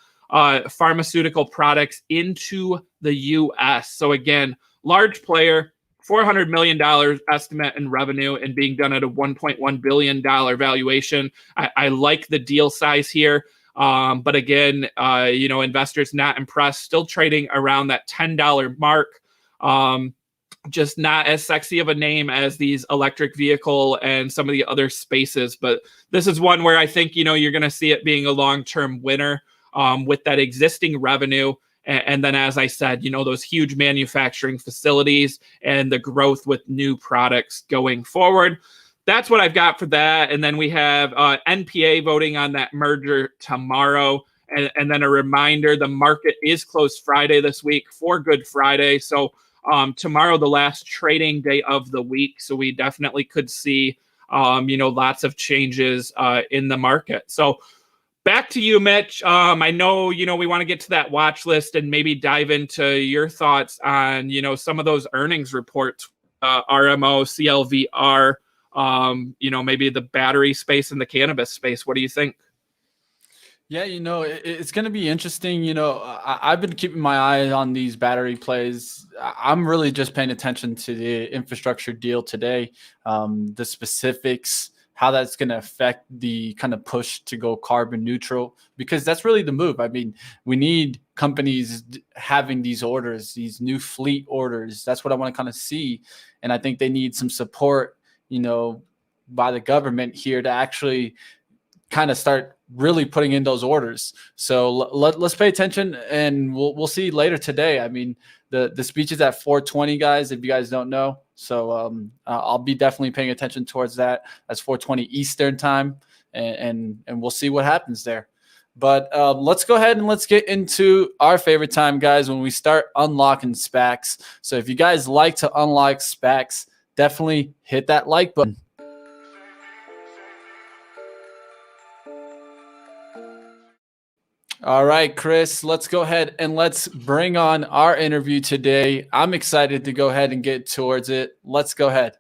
[SPEAKER 16] pharmaceutical products into the U.S. So again, large player, $400 million estimate in revenue and being done at a $1.1 billion valuation. I like the deal size here. But again, investors not impressed, still trading around that $10 mark. Just not as sexy of a name as these electric vehicle and some of the other spaces. But this is one where I think, you're going to see it being a long-term winner with that existing revenue. And then, as I said, those huge manufacturing facilities and the growth with new products going forward. That's what I've got for that. And then we have NPA voting on that merger tomorrow. And then a reminder, the market is closed Friday this week for Good Friday. So tomorrow, the last trading day of the week. So we definitely could see, lots of changes in the market. So back to you, Mitch. I know, we want to get to that watch list and maybe dive into your thoughts on, some of those earnings reports, RMO, CLVR, maybe the battery space and the cannabis space. What do you think?
[SPEAKER 5] Yeah, it's going to be interesting. I've been keeping my eye on these battery plays. I'm really just paying attention to the infrastructure deal today, the specifics, how that's going to affect the kind of push to go carbon neutral, because that's really the move. I mean, we need companies having these orders, these new fleet orders. That's what I want to kind of see. And I think they need some support, by the government here to actually kind of start really putting in those orders. So let's pay attention, and we'll see later today. I mean, the speech is at 4:20, guys, if you guys don't know. So I'll be definitely paying attention towards that. That's 4:20 Eastern time, and we'll see what happens there. But let's go ahead and let's get into our favorite time, guys, when we start unlocking SPACs. So if you guys like to unlock SPACs, definitely hit that like button. All right, Chris, let's go ahead and let's bring on our interview today. I'm excited to go ahead and get towards it. Let's go ahead.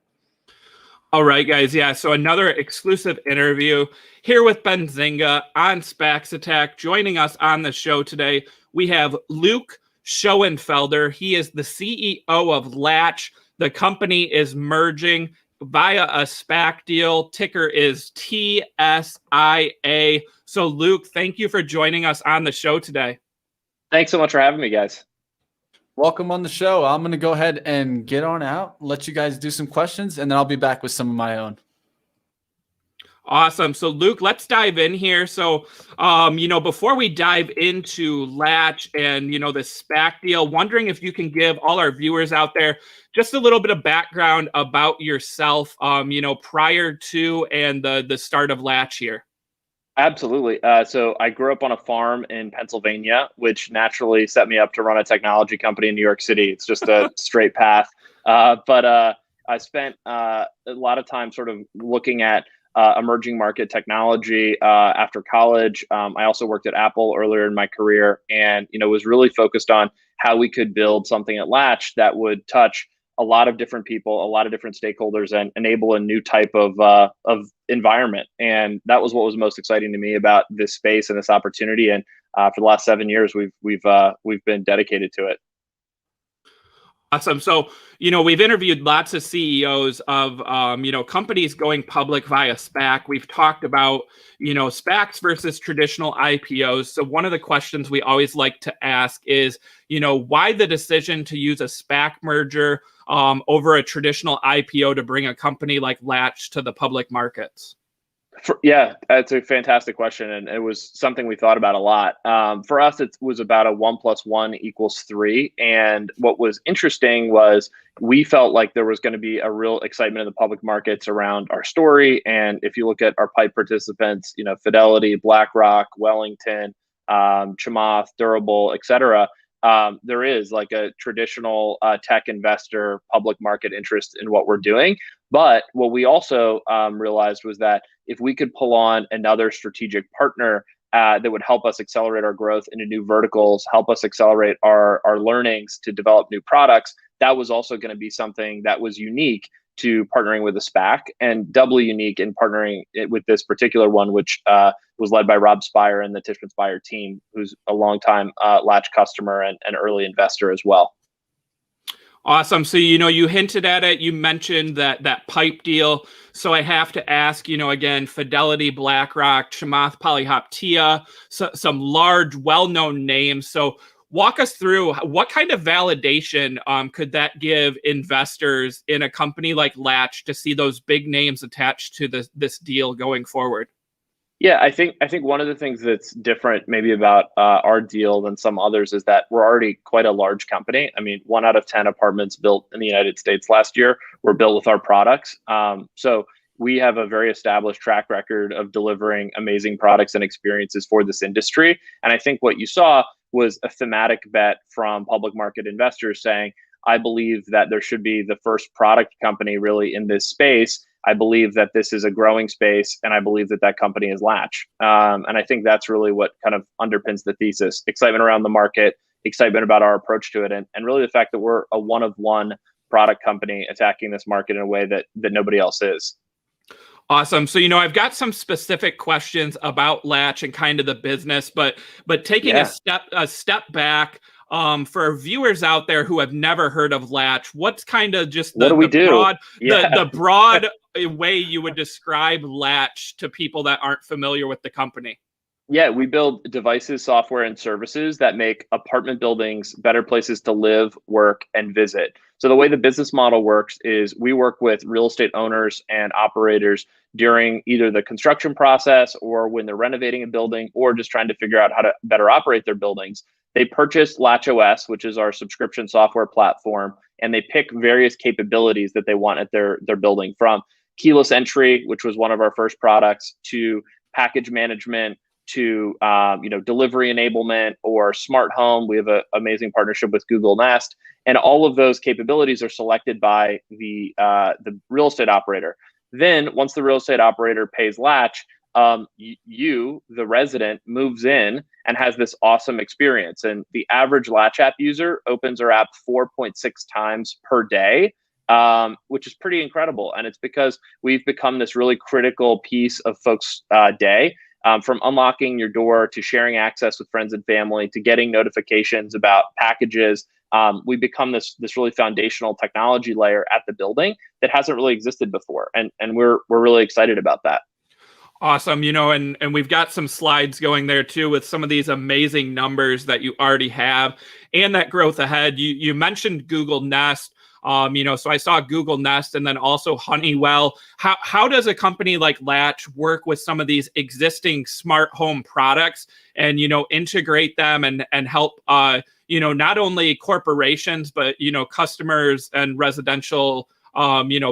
[SPEAKER 16] All right, guys. Yeah, so another exclusive interview here with Benzinga on SPAC Attack. Joining us on the show today, we have Luke Schoenfelder. He is the CEO of Latch. The company is merging via a SPAC deal. Ticker is TSIA. So, Luke, thank you for joining us on the show today.
[SPEAKER 17] Thanks so much for having me, guys.
[SPEAKER 5] Welcome on the show. I'm going to go ahead and get on out, let you guys do some questions, and then I'll be back with some of my own.
[SPEAKER 16] Awesome. So, Luke, let's dive in here. So, before we dive into Latch and, the SPAC deal, wondering if you can give all our viewers out there just a little bit of background about yourself, prior to and the start of Latch here.
[SPEAKER 17] Absolutely. So I grew up on a farm in Pennsylvania, which naturally set me up to run a technology company in New York City. It's just a straight path. But I spent a lot of time sort of looking at emerging market technology after college. I also worked at Apple earlier in my career, and was really focused on how we could build something at Latch that would touch a lot of different people, a lot of different stakeholders, and enable a new type of environment. And that was what was most exciting to me about this space and this opportunity. And for the last 7 years, we've been dedicated to it.
[SPEAKER 16] Awesome. So, we've interviewed lots of CEOs of, companies going public via SPAC. We've talked about, SPACs versus traditional IPOs. So one of the questions we always like to ask is, why the decision to use a SPAC merger over a traditional IPO to bring a company like Latch to the public markets?
[SPEAKER 17] Yeah, that's a fantastic question. And it was something we thought about a lot. For us, it was about a 1 + 1 = 3. And what was interesting was we felt like there was going to be a real excitement in the public markets around our story. And if you look at our PIPE participants, Fidelity, BlackRock, Wellington, Chamath, Durable, et cetera, there is like a traditional tech investor public market interest in what we're doing. But what we also realized was that if we could pull on another strategic partner that would help us accelerate our growth into new verticals, help us accelerate our learnings to develop new products, that was also going to be something that was unique to partnering with a SPAC, and doubly unique in partnering with this particular one, which was led by Rob Spire and the Tishman Spire team, who's a longtime Latch customer and early investor as well.
[SPEAKER 16] Awesome. So, you hinted at it. You mentioned that pipe deal. So I have to ask, again, Fidelity, BlackRock, Chamath Palihapitiya, some large, well-known names. So walk us through what kind of validation could that give investors in a company like Latch to see those big names attached to this deal going forward?
[SPEAKER 17] Yeah, I think one of the things that's different maybe about our deal than some others is that we're already quite a large company. I mean, 1 out of 10 apartments built in the United States last year were built with our products. So we have a very established track record of delivering amazing products and experiences for this industry. And I think what you saw was a thematic bet from public market investors saying, I believe that there should be the first product company really in this space. I believe that this is a growing space, and I believe that company is Latch. And I think that's really what kind of underpins the thesis. Excitement around the market, excitement about our approach to it, and really the fact that we're a one-of-one product company attacking this market in a way that nobody else is.
[SPEAKER 16] Awesome. So, I've got some specific questions about Latch and kind of the business, but taking a step back, for our viewers out there who have never heard of Latch, what's kind of just the broad way you would describe Latch to people that aren't familiar with the company?
[SPEAKER 17] Yeah, we build devices, software, and services that make apartment buildings better places to live, work, and visit. So the way the business model works is we work with real estate owners and operators during either the construction process or when they're renovating a building or just trying to figure out how to better operate their buildings. They purchase LatchOS, which is our subscription software platform, and they pick various capabilities that they want at their building, from keyless entry, which was one of our first products, to package management, to delivery enablement, or smart home. We have an amazing partnership with Google Nest, and all of those capabilities are selected by the real estate operator. Then once the real estate operator pays Latch, you, the resident, moves in and has this awesome experience. And the average Latch app user opens our app 4.6 times per day, which is pretty incredible. And it's because we've become this really critical piece of folks' day. From unlocking your door to sharing access with friends and family to getting notifications about packages, we become this really foundational technology layer at the building that hasn't really existed before, and we're really excited about that.
[SPEAKER 16] Awesome, and we've got some slides going there too with some of these amazing numbers that you already have and that growth ahead. You mentioned Google Nest. So I saw Google Nest and then also Honeywell. How does a company like Latch work with some of these existing smart home products and, integrate them and help, not only corporations, but, customers and residential,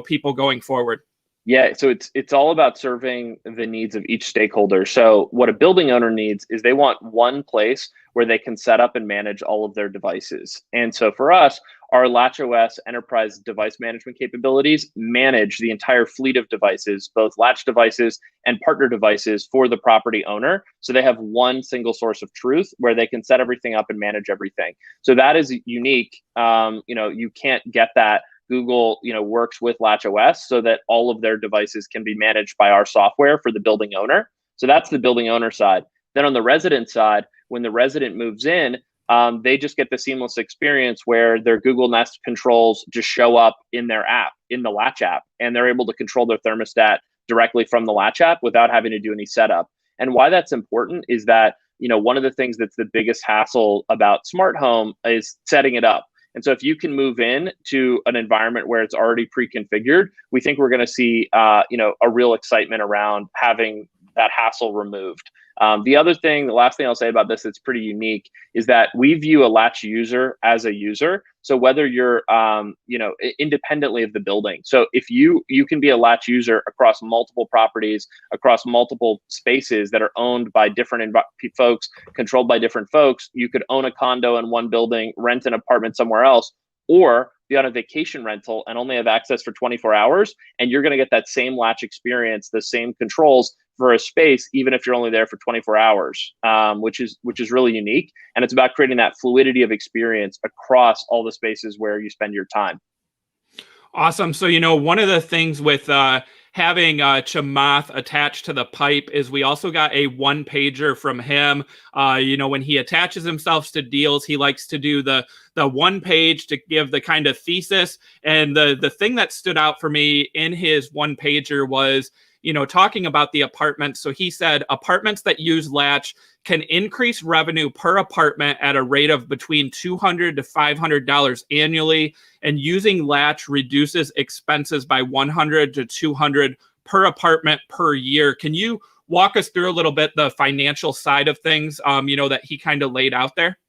[SPEAKER 16] people going forward?
[SPEAKER 17] Yeah, so it's all about serving the needs of each stakeholder. So what a building owner needs is they want one place where they can set up and manage all of their devices. And so for us, our LatchOS enterprise device management capabilities manage the entire fleet of devices, both Latch devices and partner devices for the property owner. So they have one single source of truth where they can set everything up and manage everything. So that is unique. You can't get that. Google, works with LatchOS so that all of their devices can be managed by our software for the building owner. So that's the building owner side. Then on the resident side, when the resident moves in, they just get the seamless experience where their Google Nest controls just show up in their app, in the Latch app, and they're able to control their thermostat directly from the Latch app without having to do any setup. And why that's important is that, one of the things that's the biggest hassle about smart home is setting it up. And so if you can move in to an environment where it's already pre-configured, we think we're going to see, a real excitement around having that hassle removed. The last thing I'll say about this that's pretty unique is that we view a latch user as a user. So whether you're, independently of the building. So if you can be a latch user across multiple properties, across multiple spaces that are owned by different folks, controlled by different folks, you could own a condo in one building, rent an apartment somewhere else, or be on a vacation rental and only have access for 24 hours. And you're going to get that same latch experience, the same controls for a space, even if you're only there for 24 hours, which is really unique. And it's about creating that fluidity of experience across all the spaces where you spend your time.
[SPEAKER 16] Awesome. So, one of the things with having Chamath attached to the pipe is we also got a one-pager from him. When he attaches himself to deals, he likes to do the one page to give the kind of thesis. And the thing that stood out for me in his one-pager was, talking about the apartments. So he said apartments that use latch can increase revenue per apartment at a rate of between $200 to $500 annually, and using latch reduces expenses by $100 to $200 per apartment per year. Can you walk us through a little bit the financial side of things, that he kind of laid out there?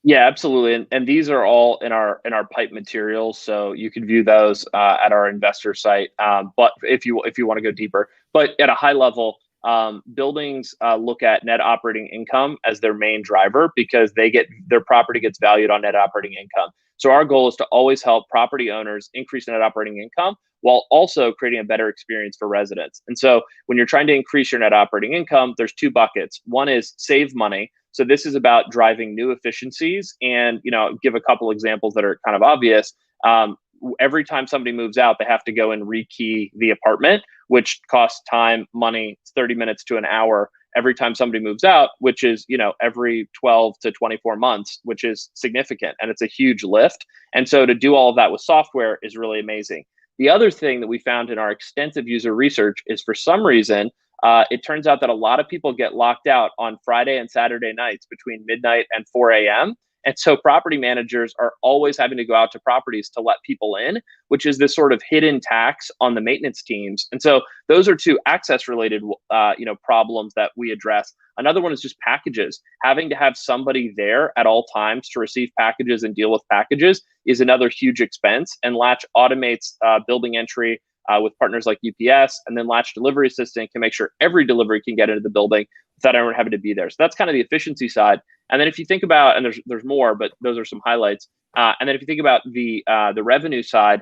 [SPEAKER 17] Yeah, absolutely. And these are all in our pipe materials, so you can view those at our investor site. But if you want to go deeper, but at a high level, buildings look at net operating income as their main driver because their property gets valued on net operating income. So our goal is to always help property owners increase net operating income while also creating a better experience for residents. And so when you're trying to increase your net operating income, there's two buckets. One is save money. So this is about driving new efficiencies, and give a couple examples that are kind of obvious. Every time somebody moves out, they have to go and rekey the apartment, which costs time, money. It's 30 minutes to an hour every time somebody moves out, which is every 12 to 24 months, which is significant, and it's a huge lift. And so to do all of that with software is really amazing. The other thing that we found in our extensive user research is, for some reason, it turns out that a lot of people get locked out on Friday and Saturday nights between midnight and 4 a.m. And so property managers are always having to go out to properties to let people in, which is this sort of hidden tax on the maintenance teams. And so those are two access related, problems that we address. Another one is just packages. Having to have somebody there at all times to receive packages and deal with packages is another huge expense. And Latch automates building entry with partners like UPS, and then Latch Delivery Assistant can make sure every delivery can get into the building without everyone having to be there. So that's kind of the efficiency side. And then if you think about, and there's more, but those are some highlights. And then if you think about the revenue side,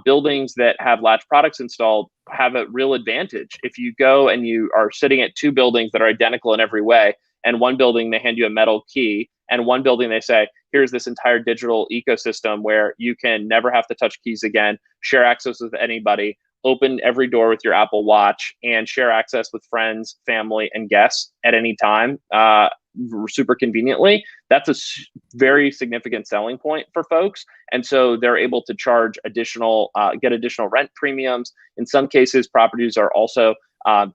[SPEAKER 17] buildings that have Latch products installed have a real advantage. If you go and you are sitting at two buildings that are identical in every way, and one building they hand you a metal key, and one building they say, here's this entire digital ecosystem where you can never have to touch keys again, share access with anybody, open every door with your Apple Watch, and share access with friends, family, and guests at any time, super conveniently. That's a very significant selling point for folks. And so they're able to charge get additional rent premiums. In some cases, properties are also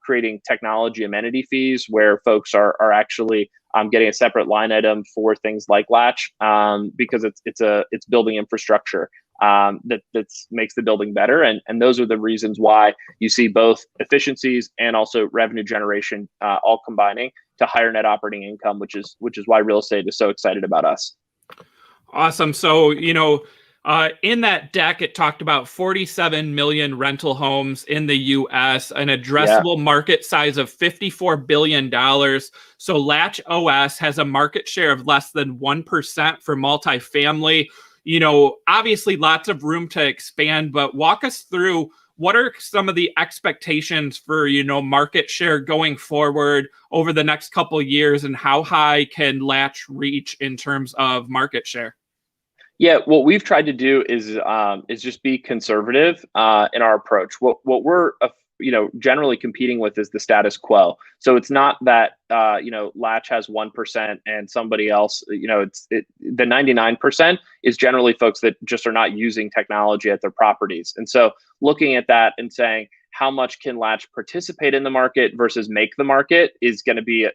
[SPEAKER 17] creating technology amenity fees where folks are actually getting a separate line item for things like Latch because it's building infrastructure that makes the building better. And those are the reasons why you see both efficiencies and also revenue generation all combining to higher net operating income, which is why real estate is so excited about us.
[SPEAKER 16] Awesome. So, in that deck, it talked about 47 million rental homes in the U.S., an addressable market size of $54 billion. So Latch OS has a market share of less than 1% for multifamily. Obviously lots of room to expand, but walk us through what are some of the expectations for, market share going forward over the next couple of years, and how high can Latch reach in terms of market share?
[SPEAKER 17] Yeah, what we've tried to do is just be conservative in our approach. What we're generally competing with is the status quo. So it's not that Latch has 1% and somebody else. The 99% is generally folks that just are not using technology at their properties. And so looking at that and saying, how much can Latch participate in the market versus make the market is going to be,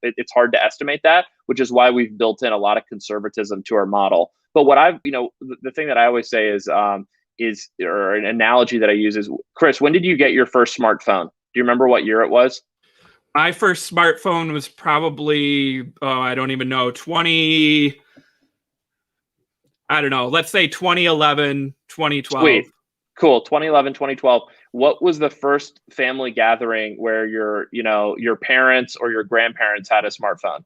[SPEAKER 17] it's hard to estimate that, which is why we've built in a lot of conservatism to our model. But what the thing that I always say is or an analogy that I use is, Chris, when did you get your first smartphone? Do you remember what year it was?
[SPEAKER 16] My first smartphone was probably, I don't even know, let's say 2011, 2012.
[SPEAKER 17] Sweet. Cool. 2011, 2012. What was the first family gathering where your parents or your grandparents had a smartphone?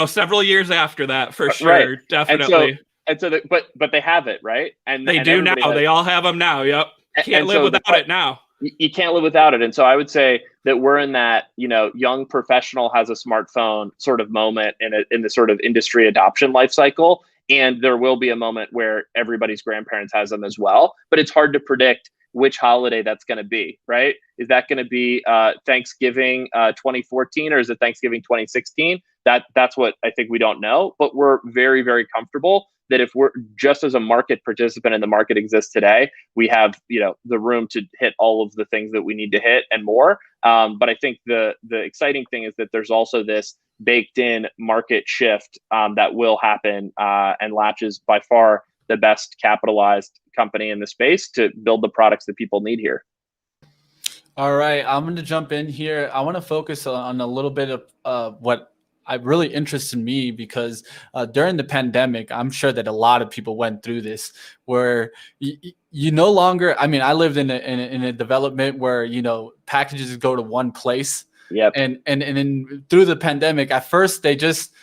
[SPEAKER 16] Several years after that, for sure.
[SPEAKER 17] Right.
[SPEAKER 16] Definitely.
[SPEAKER 17] But they have it, right? And
[SPEAKER 16] they do now. They all have them now. Yep. Can't live without it now.
[SPEAKER 17] You can't live without it. And so I would say that we're in that, young professional has a smartphone sort of moment in the sort of industry adoption life cycle. And there will be a moment where everybody's grandparents has them as well. But it's hard to predict which holiday that's going to be, right? Is that going to be Thanksgiving 2014 or is it Thanksgiving 2016? That's what I think we don't know. But we're very, very comfortable that if we're just as a market participant and the market exists today, we have, the room to hit all of the things that we need to hit and more. But I think the exciting thing is that there's also this baked in market shift that will happen, and Latch is by far the best capitalized company in the space to build the products that people need here.
[SPEAKER 5] All right, I'm going to jump in here. I want to focus on a little bit of what really interested me, because during the pandemic, I'm sure that a lot of people went through this, where you no longer. I mean, I lived in a development where packages go to one place.
[SPEAKER 17] Yep.
[SPEAKER 5] And then through the pandemic, at first they just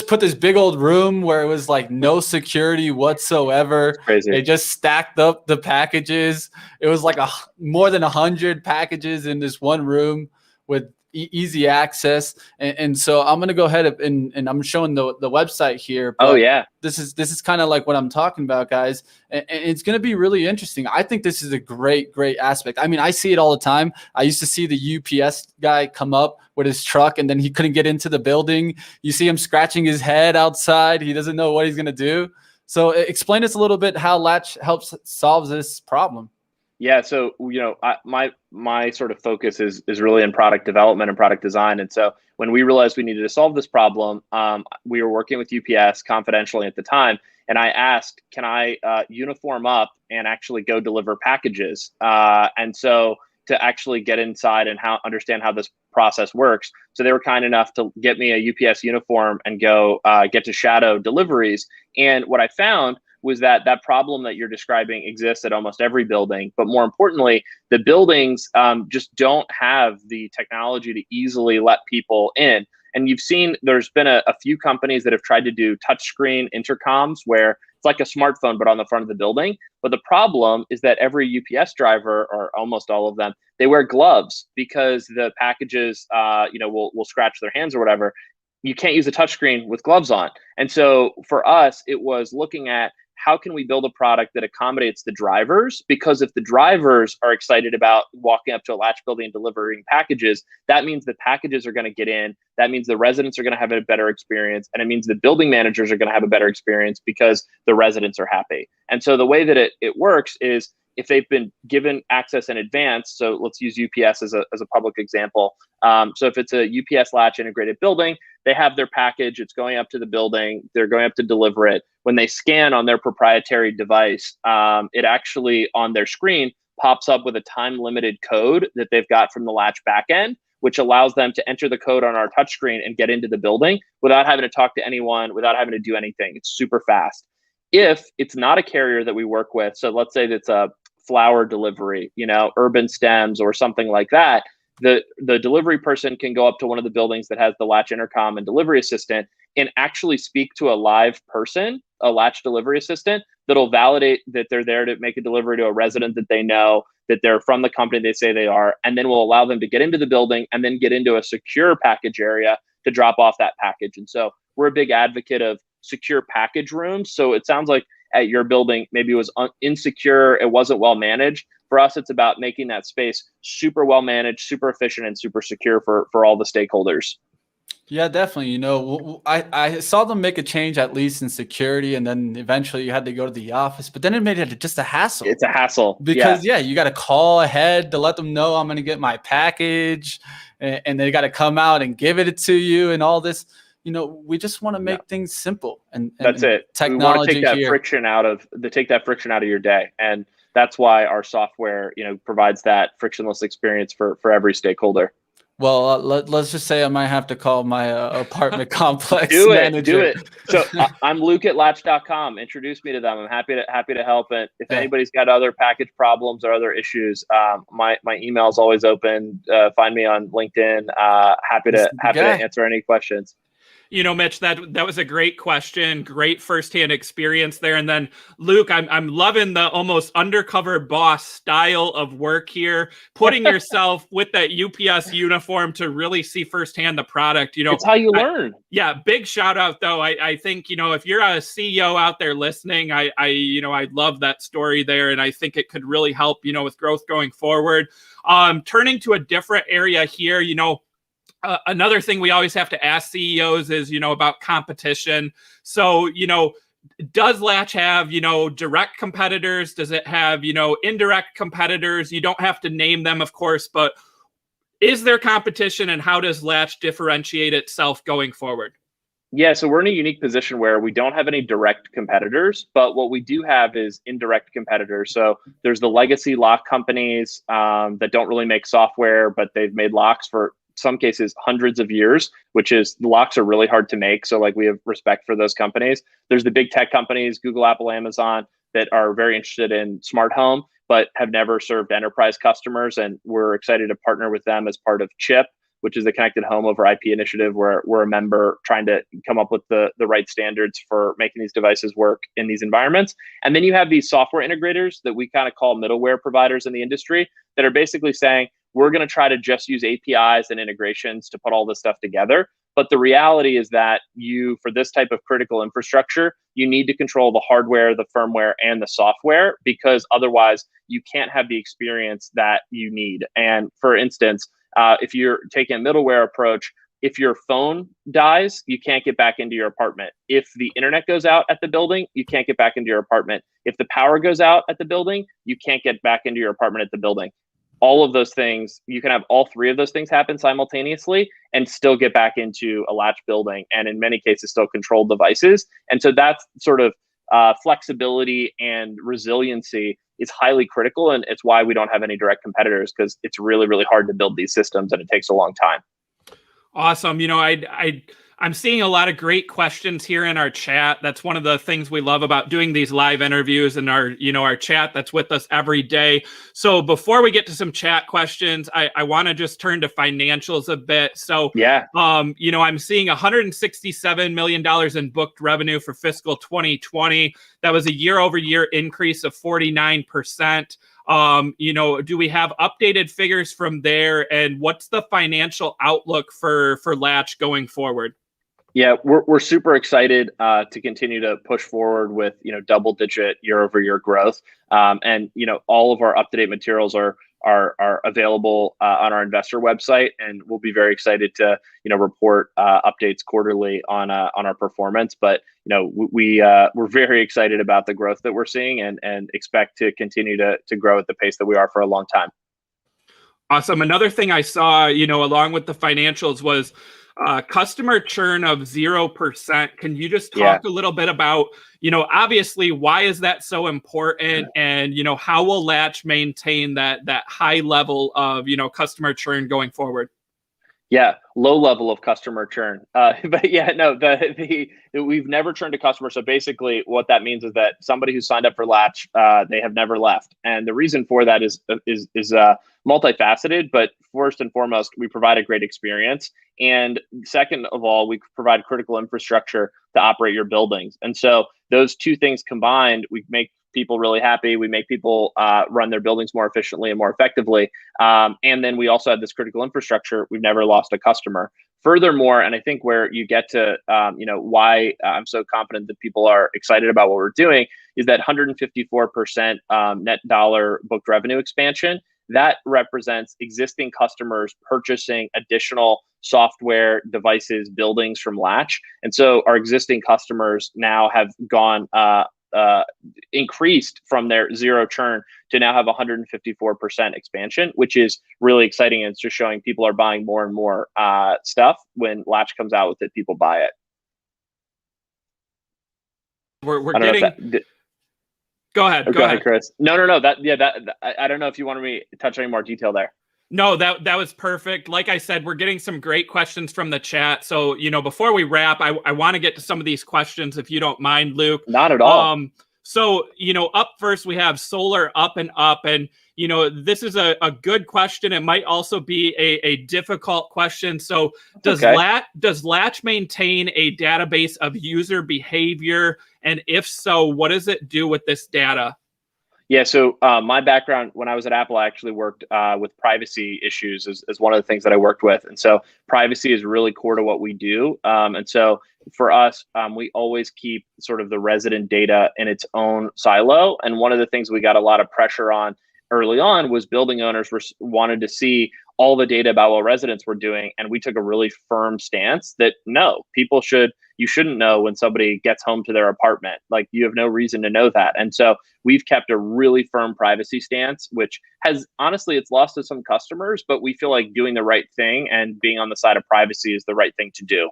[SPEAKER 5] put this big old room where it was like no security whatsoever.
[SPEAKER 17] Crazy.
[SPEAKER 5] They just stacked up the packages. It was like more than 100 packages in this one room with easy access. And so I'm going to go ahead and I'm showing the website here.
[SPEAKER 17] Oh yeah.
[SPEAKER 5] This is kind of like what I'm talking about, guys. And it's going to be really interesting. I think this is a great aspect. I mean, I see it all the time. I used to see the UPS guy come up with his truck and then he couldn't get into the building. You see him scratching his head outside. He doesn't know what he's going to do. So explain us a little bit how Latch helps solve this problem.
[SPEAKER 17] Yeah, so my sort of focus is really in product development and product design. And so when we realized we needed to solve this problem, we were working with UPS confidentially at the time, and I asked, can I uniform up and actually go deliver packages? And so to actually get inside and understand how this process works. So they were kind enough to get me a UPS uniform and go get to shadow deliveries. And what I found was that problem that you're describing exists at almost every building. But more importantly, the buildings just don't have the technology to easily let people in. And you've seen there's been a few companies that have tried to do touchscreen intercoms where it's like a smartphone, but on the front of the building. But the problem is that every UPS driver, or almost all of them, they wear gloves because the packages, will scratch their hands or whatever. You can't use a touchscreen with gloves on. And so for us, it was looking at how can we build a product that accommodates the drivers? Because if the drivers are excited about walking up to a Latch building and delivering packages, that means the packages are going to get in. That means the residents are going to have a better experience. And it means the building managers are going to have a better experience because the residents are happy. And so the way that it works is if they've been given access in advance, so let's use UPS as a public example. So if it's a UPS Latch integrated building, they have their package, it's going up to the building, they're going up to deliver it. When they scan on their proprietary device, it actually on their screen pops up with a time-limited code that they've got from the Latch backend, which allows them to enter the code on our touchscreen and get into the building without having to talk to anyone, without having to do anything. It's super fast. If it's not a carrier that we work with, so let's say that's a flower delivery, urban stems or something like that, the delivery person can go up to one of the buildings that has the Latch intercom and delivery assistant and actually speak to a live person, a Latch delivery assistant, that'll validate that they're there to make a delivery to a resident that they know, that they're from the company they say they are, and then will allow them to get into the building and then get into a secure package area to drop off that package. And so we're a big advocate of secure package rooms. So it sounds like at your building, maybe it was insecure, it wasn't well managed. For us, it's about making that space super well managed, super efficient, and super secure for all the stakeholders.
[SPEAKER 5] Yeah, definitely. I saw them make a change at least in security, and then eventually you had to go to the office, but then it made it just a hassle.
[SPEAKER 17] It's a hassle.
[SPEAKER 5] Because you got to call ahead to let them know I'm going to get my package, and they got to come out and give it to you and all this. We just want to make things simple, and
[SPEAKER 17] that's it.
[SPEAKER 5] Technology
[SPEAKER 17] we want to take that friction out of your day, and that's why our software, provides that frictionless experience for every stakeholder.
[SPEAKER 5] Well, let's just say I might have to call my apartment complex
[SPEAKER 17] Do
[SPEAKER 5] manager.
[SPEAKER 17] it. So I'm Luke at Latch.com. Introduce me to them. I'm happy to help. And if anybody's got other package problems or other issues, my email is always open. Find me on LinkedIn. Happy to answer any questions.
[SPEAKER 16] You know, Mitch, that was a great question, great firsthand experience there. And then Luke, I'm loving the almost undercover boss style of work here, putting yourself with that UPS uniform to really see firsthand the product. You know,
[SPEAKER 17] it's how you learn.
[SPEAKER 16] Yeah, big shout out though. I think, you know, if you're a CEO out there listening, I love that story there, and I think it could really help, you know, with growth going forward. Turning to a different area here, you know. Another thing we always have to ask CEOs is, you know, about competition. So, you know, does Latch have, you know, direct competitors? Does it have, you know, indirect competitors? You don't have to name them, of course, but is there competition, and how does Latch differentiate itself going forward?
[SPEAKER 17] Yeah, so we're in a unique position where we don't have any direct competitors, but what we do have is indirect competitors. So there's the legacy lock companies that don't really make software, but they've made locks for some cases hundreds of years, which is, the locks are really hard to make. So like, we have respect for those companies. There's the big tech companies, Google, Apple, Amazon, that are very interested in smart home, but have never served enterprise customers. And we're excited to partner with them as part of CHIP, which is the Connected Home over IP initiative, where we're a member trying to come up with the right standards for making these devices work in these environments. And then you have these software integrators that we kind of call middleware providers in the industry that are basically saying, we're going to try to just use APIs and integrations to put all this stuff together. But the reality is that for this type of critical infrastructure, you need to control the hardware, the firmware, and the software, because otherwise you can't have the experience that you need. And for instance, if you're taking a middleware approach, if your phone dies, you can't get back into your apartment. If the internet goes out at the building, you can't get back into your apartment. If the power goes out at the building, you can't get back into your apartment at the building. All of those things, you can have all three of those things happen simultaneously and still get back into a Latch building, and in many cases still control devices. And so that's sort of flexibility and resiliency is highly critical, and it's why we don't have any direct competitors, because it's really, really hard to build these systems and it takes a long time.
[SPEAKER 16] Awesome. You know, I'm seeing a lot of great questions here in our chat. That's one of the things we love about doing these live interviews, and our chat that's with us every day. So before we get to some chat questions, I want to just turn to financials a bit. So
[SPEAKER 17] yeah,
[SPEAKER 16] you know, I'm seeing $167 million in booked revenue for fiscal 2020. That was a year-over-year increase of 49%. You know, do we have updated figures from there, and what's the financial outlook for Latch going forward?
[SPEAKER 17] Yeah, we're super excited to continue to push forward with, you know, double-digit year-over-year growth, and you know, all of our up-to-date materials are available on our investor website, and we'll be very excited to, you know, report updates quarterly on our performance. But you know, we're very excited about the growth that we're seeing, and expect to continue to grow at the pace that we are for a long time.
[SPEAKER 16] Awesome. Another thing I saw, you know, along with the financials was customer churn of 0%. Can you just talk a little bit about, you know, obviously, why is that so important? And, you know, how will Latch maintain that high level of, you know, customer churn going forward?
[SPEAKER 17] Yeah, low level of customer churn. But yeah, no, we've never churned a customer. So basically what that means is that somebody who signed up for Latch, they have never left. And the reason for that is multifaceted, but first and foremost, we provide a great experience. And second of all, we provide critical infrastructure to operate your buildings. And so those two things combined, we make people really happy. We make people run their buildings more efficiently and more effectively. And then we also have this critical infrastructure. We've never lost a customer. Furthermore, and I think where you get to, you know, why I'm so confident that people are excited about what we're doing is that 154% net dollar booked revenue expansion. That represents existing customers purchasing additional software, devices, buildings from Latch. And so our existing customers now have gone increased from their zero churn to now have 154% expansion, which is really exciting. And it's just showing people are buying more and more stuff. When Latch comes out with it, people buy it.
[SPEAKER 16] We're getting. Go ahead.
[SPEAKER 17] Go ahead, Chris. No. I don't know if you wanted me to touch any more detail there.
[SPEAKER 16] No, that was perfect. Like I said, we're getting some great questions from the chat. So, before we wrap, I want to get to some of these questions, if you don't mind, Luke.
[SPEAKER 17] Not at all.
[SPEAKER 16] So, up first, we have solar up and up. And, this is a good question. It might also be a difficult question. So does Latch maintain a database of user behavior? And if so, what does it do with this data?
[SPEAKER 17] Yeah, so my background when I was at Apple, I actually worked with privacy issues as one of the things that I worked with. And so privacy is really core to what we do. And so for us, we always keep sort of the resident data in its own silo. And one of the things we got a lot of pressure on early on was building owners wanted to see all the data about what residents were doing. And we took a really firm stance that no, you shouldn't know when somebody gets home to their apartment. Like, you have no reason to know that. And so we've kept a really firm privacy stance, which has, honestly, it's lost to some customers, but we feel like doing the right thing and being on the side of privacy is the right thing to do.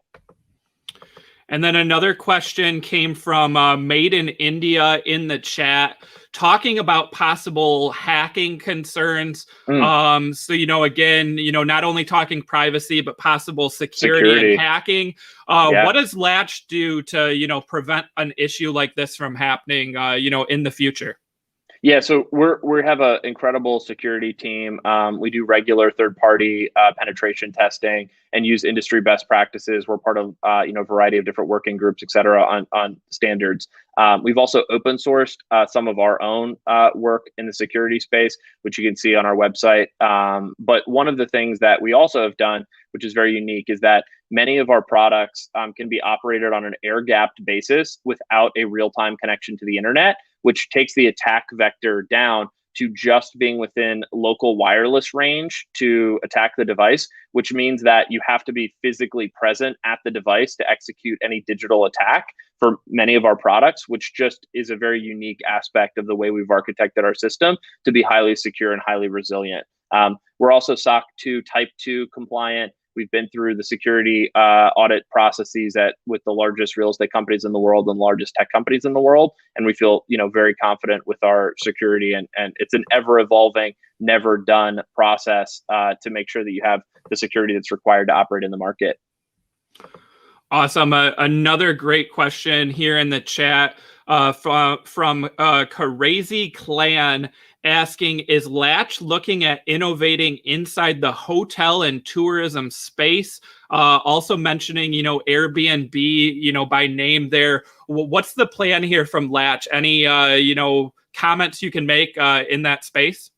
[SPEAKER 16] And then another question came from Made in India in the chat, talking about possible hacking concerns. So, again, not only talking privacy, but possible security. And hacking. What does Latch do to, prevent an issue like this from happening, in the future?
[SPEAKER 17] Yeah, so we have an incredible security team. We do regular third-party penetration testing and use industry best practices. We're part of a variety of different working groups, et cetera, on standards. We've also open sourced some of our own work in the security space, which you can see on our website. But one of the things that we also have done, which is very unique, is that many of our products can be operated on an air-gapped basis without a real-time connection to the internet, which takes the attack vector down to just being within local wireless range to attack the device, which means that you have to be physically present at the device to execute any digital attack for many of our products, which just is a very unique aspect of the way we've architected our system to be highly secure and highly resilient. We're also SOC 2 Type 2 compliant. We've been through the security audit processes with the largest real estate companies in the world and largest tech companies in the world. And we feel, very confident with our security. And it's an ever evolving, never done process to make sure that you have the security that's required to operate in the market.
[SPEAKER 16] Awesome. Another great question here in the chat from Crazy Clan, asking, is Latch looking at innovating inside the hotel and tourism space? Also mentioning, Airbnb, by name there. What's the plan here from Latch? Any, comments you can make in that space?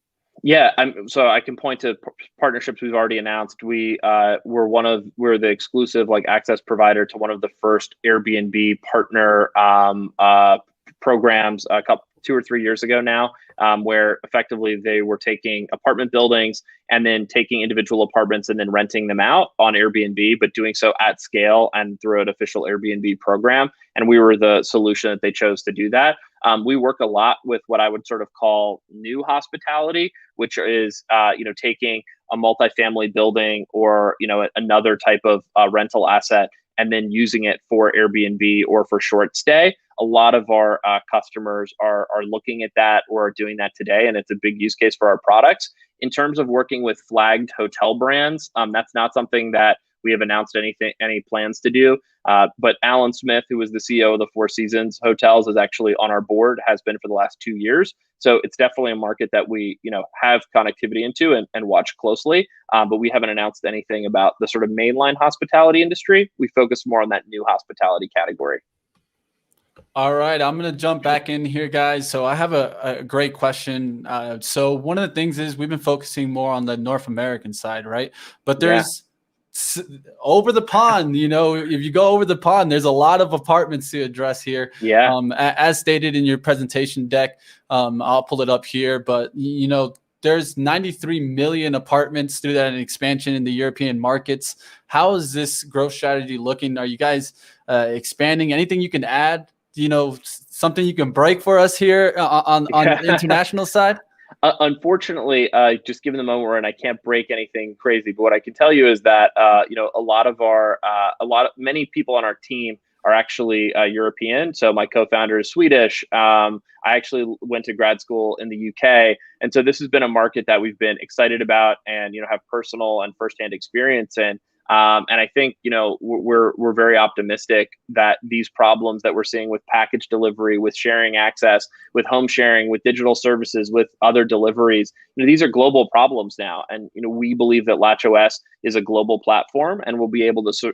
[SPEAKER 17] Yeah, so I can point to partnerships we've already announced. We're the exclusive access provider to one of the first Airbnb partner programs 2 or 3 years ago now, where effectively they were taking apartment buildings and then taking individual apartments and then renting them out on Airbnb, but doing so at scale and through an official Airbnb program. And we were the solution that they chose to do that. We work a lot with what I would sort of call new hospitality, which is, taking a multifamily building or, another type of rental asset and then using it for Airbnb or for short stay. A lot of our customers are looking at that or are doing that today, and it's a big use case for our products. In terms of working with flagged hotel brands, that's not something that we have announced any plans to do. But Alan Smith, who is the CEO of the Four Seasons Hotels, is actually on our board, has been for the last 2 years. So it's definitely a market that we, have connectivity into and watch closely. But we haven't announced anything about the sort of mainline hospitality industry. We focus more on that new hospitality category.
[SPEAKER 5] All right, I'm going to jump back in here, guys. So I have a great question. So one of the things is we've been focusing more on the North American side, right? But there's over the pond, if you go over the pond, there's a lot of apartments to address here.
[SPEAKER 17] Yeah.
[SPEAKER 5] As stated in your presentation deck, I'll pull it up here, but there's 93 million apartments through that expansion in the European markets. How is this growth strategy looking? Are you guys expanding? Anything you can add? Something you can break for us here on the international side?
[SPEAKER 17] Unfortunately, just given the moment we're in, I can't break anything crazy. But what I can tell you is that many people on our team are actually European. So my co-founder is Swedish. I actually went to grad school in the UK. And so this has been a market that we've been excited about and, have personal and firsthand experience in. And I think, we're very optimistic that these problems that we're seeing with package delivery, with sharing access, with home sharing, with digital services, with other deliveries, these are global problems now. And, we believe that LatchOS is a global platform and will be able to,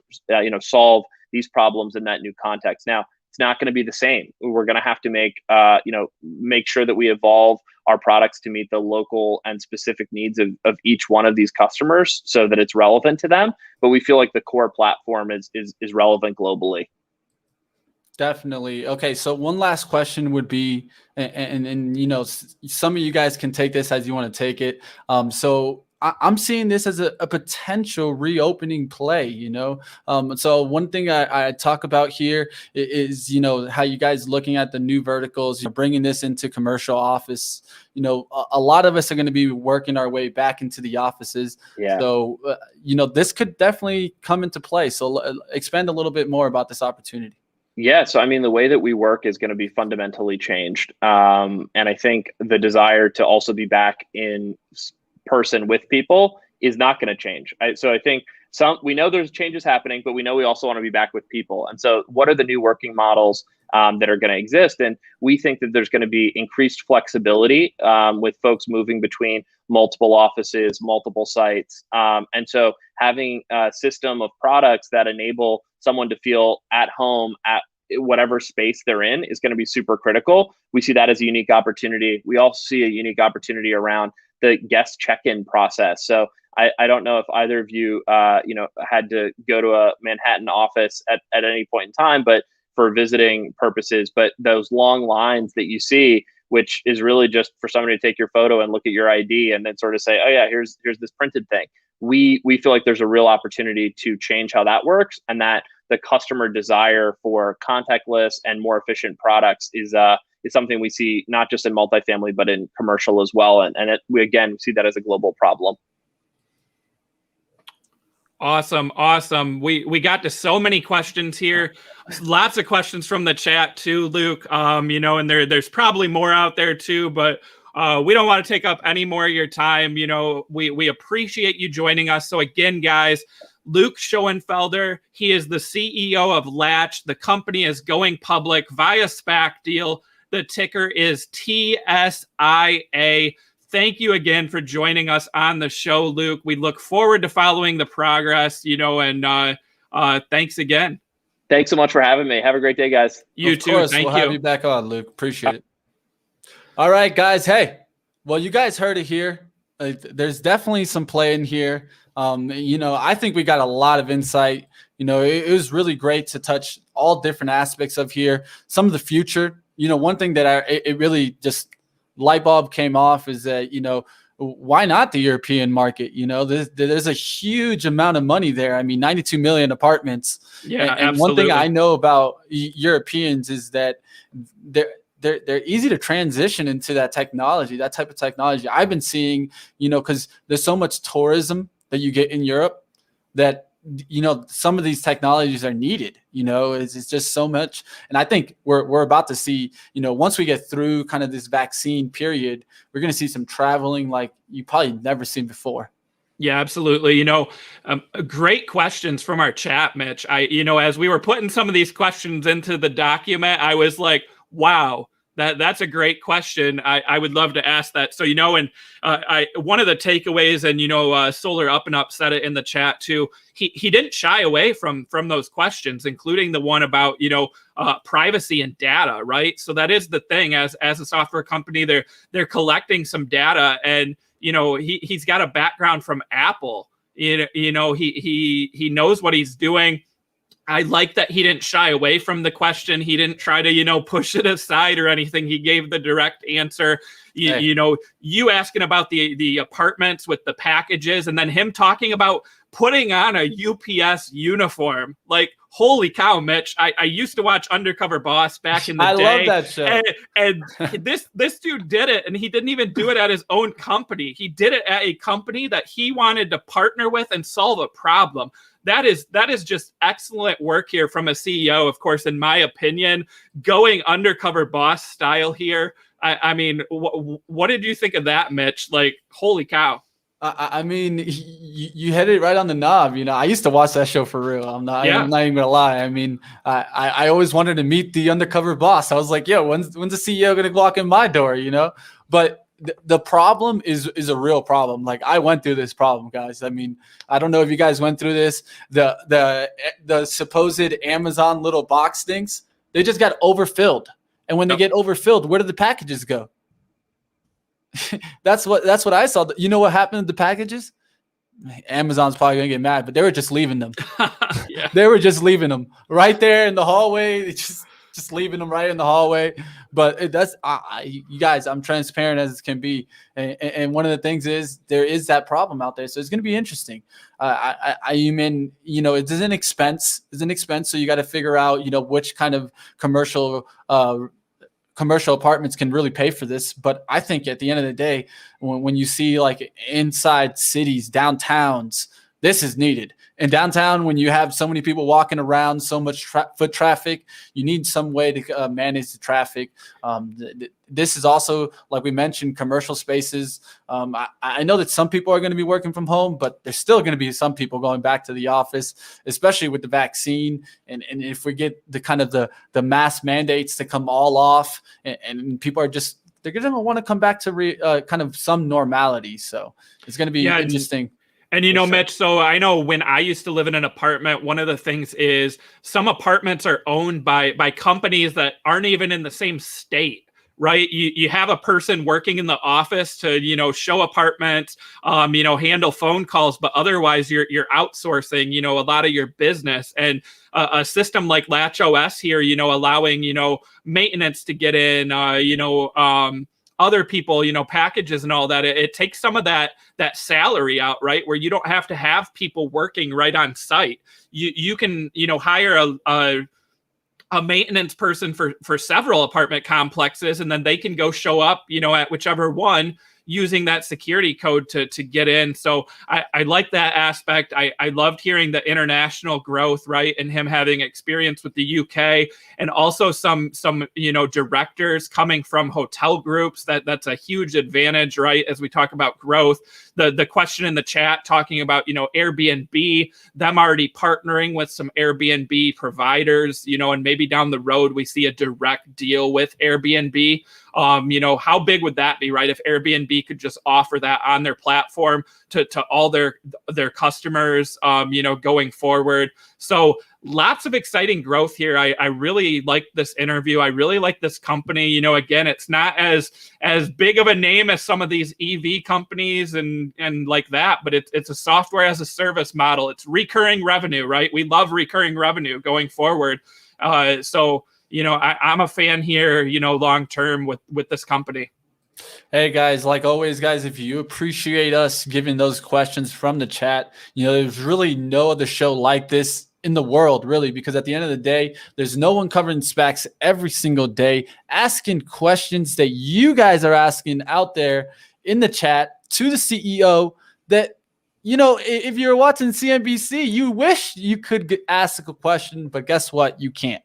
[SPEAKER 17] solve these problems in that new context. Now, it's not going to be the same. We're going to have to make sure that we evolve our products to meet the local and specific needs of each one of these customers so that it's relevant to them. But we feel like the core platform is relevant globally.
[SPEAKER 5] Definitely. Okay, so one last question would be, and some of you guys can take this as you want to take it. So I'm seeing this as a potential reopening play, So one thing I talk about here is, how you guys looking at the new verticals, bringing this into commercial office. A lot of us are going to be working our way back into the offices.
[SPEAKER 17] Yeah.
[SPEAKER 5] So, this could definitely come into play. So expand a little bit more about this opportunity.
[SPEAKER 17] Yeah. So, the way that we work is going to be fundamentally changed. And I think the desire to also be back in person with people is not going to change. So I think we know there's changes happening, but we know we also want to be back with people. And so what are the new working models that are going to exist? And we think that there's going to be increased flexibility with folks moving between multiple offices, multiple sites. And so having a system of products that enable someone to feel at home at whatever space they're in is going to be super critical. We see that as a unique opportunity. We also see a unique opportunity around the guest check-in process. So I don't know if either of you, had to go to a Manhattan office at any point in time, but for visiting purposes, but those long lines that you see, which is really just for somebody to take your photo and look at your ID and then sort of say, oh yeah, here's this printed thing. We feel like there's a real opportunity to change how that works, and that the customer desire for contactless and more efficient products is something we see not just in multifamily, but in commercial as well. And we see that as a global problem.
[SPEAKER 16] Awesome. We got to so many questions here. Lots of questions from the chat too, Luke. And there's probably more out there too, but we don't want to take up any more of your time. We appreciate you joining us. So again, guys, Luke Schoenfelder, he is the CEO of Latch. The company is going public via SPAC deal. The ticker is TSIA. Thank you again for joining us on the show, Luke. We look forward to following the progress, and thanks again.
[SPEAKER 17] Thanks so much for having me. Have a great day, guys.
[SPEAKER 5] You too. We'll have you back on, Luke. Appreciate it. All right, guys. Hey, well, you guys heard it here. There's definitely some play in here. I think we got a lot of insight. It was really great to touch all different aspects of here. Some of the future. One thing that it really just light bulb came off is that, why not the European market? There's a huge amount of money there. 92 million apartments.
[SPEAKER 16] Yeah,
[SPEAKER 5] and one thing I know about Europeans is that they're easy to transition into that type of technology. I've been seeing, because there's so much tourism that you get in Europe that, some of these technologies are needed. It's just so much. And I think we're about to see, once we get through kind of this vaccine period, we're going to see some traveling like you probably never seen before.
[SPEAKER 16] Yeah, absolutely. Great questions from our chat, Mitch. As we were putting some of these questions into the document, I was like, wow, that's a great question. I would love to ask that. So, one of the takeaways, and, Solar Up and Up said it in the chat too. He didn't shy away from those questions, including the one about, privacy and data, right? So that is the thing. As a software company, they're collecting some data, and, he's got a background from Apple. He knows what he's doing. I like that he didn't shy away from the question. He didn't try to, push it aside or anything. He gave the direct answer. You asking about the apartments with the packages, and then him talking about putting on a UPS uniform. Like, holy cow, Mitch. I used to watch Undercover Boss back in the day.
[SPEAKER 5] I love that show.
[SPEAKER 16] And this dude did it, and he didn't even do it at his own company. He did it at a company that he wanted to partner with and solve a problem. that is just excellent work here from a CEO. Of course, in my opinion, going undercover boss style here. I mean, what did you think of that, Mitch? Like, holy cow.
[SPEAKER 5] I mean, you hit it right on the knob. You know, I used to watch that show for real. I'm not even gonna lie. I mean, I always wanted to meet the undercover boss. I was like, yo, when's the CEO gonna walk in my door? You know, but the problem is a real problem. Like, I went through this problem, guys. I mean, I don't know if you guys went through this. The supposed Amazon little box things, they just got overfilled. And when they get overfilled, where do the packages go? That's what I saw. You know what happened to the packages? Amazon's probably gonna get mad, but they were just leaving them. They were just leaving them right there in the hallway. Just leaving them right in the hallway. But that's you guys. I'm transparent as it can be, and one of the things is there is that problem out there. So it's gonna be interesting. You know, it's an expense. So you got to figure out, you know, which kind of commercial apartments can really pay for this. But I think at the end of the day, when you see like inside cities, downtowns, this is needed. In downtown, when you have so many people walking around, so much foot traffic, you need some way to manage the traffic. This is also, like we mentioned, commercial spaces. I know that some people are going to be working from home, but there's still going to be some people going back to the office, especially with the vaccine. And if we get the kind of the mass mandates to come all off, and people are just, they're going to want to come back to kind of some normality. So it's going to be interesting.
[SPEAKER 16] And, you know, Mitch, so I know when I used to live in an apartment, one of the things is some apartments are owned by companies that aren't even in the same state, right? You have a person working in the office to, you know, show apartments, you know, handle phone calls, but otherwise you're outsourcing, you know, a lot of your business. And a system like Latch OS here, you know, allowing, you know, maintenance to get in, you know, other people, you know, packages and all that. It takes some of that salary out, right? Where you don't have to have people working right on site. You can, you know, hire a maintenance person for several apartment complexes, and then they can go show up, you know, at whichever one, using that security code to get in. So I like that aspect. I loved hearing the international growth, right? And him having experience with the UK, and also some, you know, directors coming from hotel groups. That's a huge advantage, right? As we talk about growth, the question in the chat talking about, you know, Airbnb, them already partnering with some Airbnb providers, you know, and maybe down the road we see a direct deal with Airbnb. You know, how big would that be, right? If Airbnb could just offer that on their platform to all their customers, you know, going forward. So lots of exciting growth here. I really like this interview. I really like this company. You know, again, it's not as big of a name as some of these EV companies and like that, but it's a software as a service model. It's recurring revenue, right? We love recurring revenue going forward. So, you know, I'm a fan here, you know, long term with this company.
[SPEAKER 5] Hey guys, like always, guys, if you appreciate us giving those questions from the chat, you know, there's really no other show like this in the world, really, because at the end of the day, there's no one covering SPACs every single day, asking questions that you guys are asking out there in the chat to the CEO that, you know, if you're watching CNBC, you wish you could ask a question, but guess what? You can't.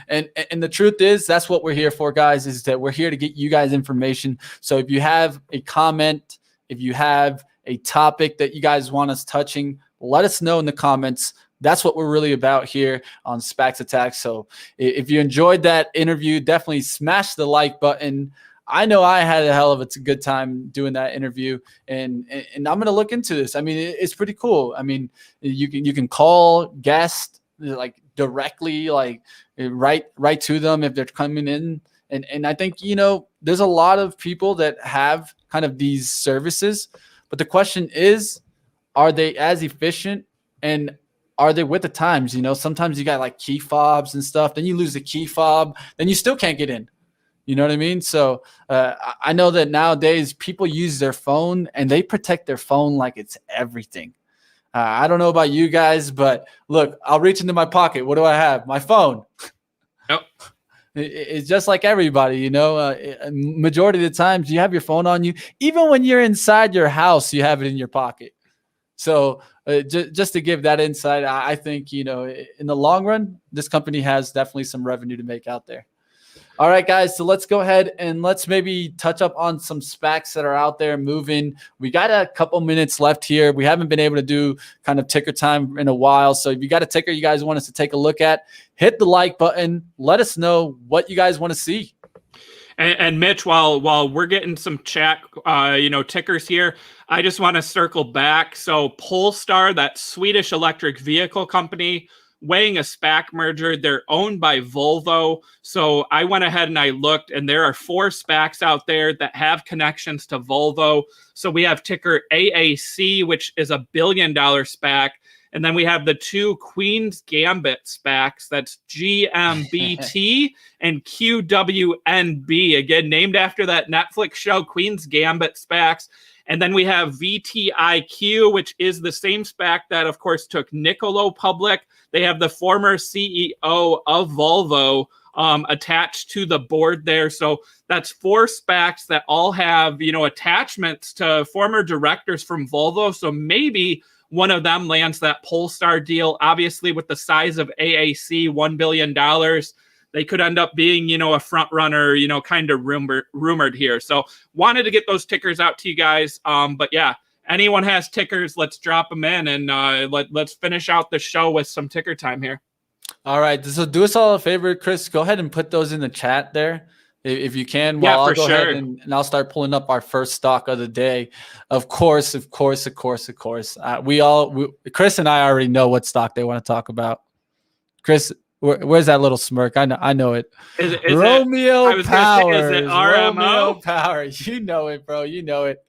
[SPEAKER 5] And the truth is, that's what we're here for, guys, is that we're here to get you guys information. So if you have a comment, if you have a topic that you guys want us touching, let us know in the comments. That's what we're really about here on SPAC Attack. So if you enjoyed that interview, definitely smash the like button. I know I had a hell of a good time doing that interview, and I'm going to look into this. I mean, it's pretty cool. I mean, you can call guests like directly, like right to them if they're coming in. And I think, you know, there's a lot of people that have kind of these services, but the question is, are they as efficient and are they with the times? You know, sometimes you got like key fobs and stuff, then you lose the key fob, then you still can't get in. You know what I mean? So I know that nowadays people use their phone and they protect their phone like it's everything. I don't know about you guys, but look, I'll reach into my pocket. What do I have? My phone.
[SPEAKER 16] Yep.
[SPEAKER 5] It's just like everybody, you know, majority of the times you have your phone on you. Even when you're inside your house, you have it in your pocket. So just to give that insight, I think, in the long run, this company has definitely some revenue to make out there. All right, guys. So let's go ahead and let's maybe touch up on some SPACs that are out there moving. We got a couple minutes left here. We haven't been able to do kind of ticker time in a while. So if you got a ticker you guys want us to take a look at, hit the like button. Let us know what you guys want to see.
[SPEAKER 16] And Mitch, while we're getting some chat, tickers here, I just want to circle back. So Polestar, that Swedish electric vehicle company, weighing a SPAC merger. They're owned by Volvo. So I went ahead and I looked, and there are 4 SPACs out there that have connections to Volvo. So we have ticker AAC, which is $1 billion SPAC. And then we have the 2 Queen's Gambit SPACs. That's GMBT and QWNB. Again, named after that Netflix show, Queen's Gambit SPACs. And then we have VTIQ, which is the same SPAC that, of course, took Nikola public. They have the former CEO of Volvo attached to the board there. So that's 4 SPACs that all have, attachments to former directors from Volvo. So maybe one of them lands that Polestar deal. Obviously, with the size of AAC, $1 billion, they could end up being, a front runner, kind of rumored here. So wanted to get those tickers out to you guys. But yeah, anyone has tickers, let's drop them in, and let's finish out the show with some ticker time here.
[SPEAKER 5] All right. So do us all a favor, Chris. Go ahead and put those in the chat there if you can.
[SPEAKER 16] Yeah,
[SPEAKER 5] I'll
[SPEAKER 16] for
[SPEAKER 5] go
[SPEAKER 16] sure.
[SPEAKER 5] ahead and I'll start pulling up our first stock of the day. Of course. Chris and I already know what stock they want to talk about. Chris, where's that little smirk? I know it.
[SPEAKER 16] Is
[SPEAKER 5] Romeo Power.
[SPEAKER 16] Is it RMO?
[SPEAKER 5] Romeo Power. You know it, bro. You know it.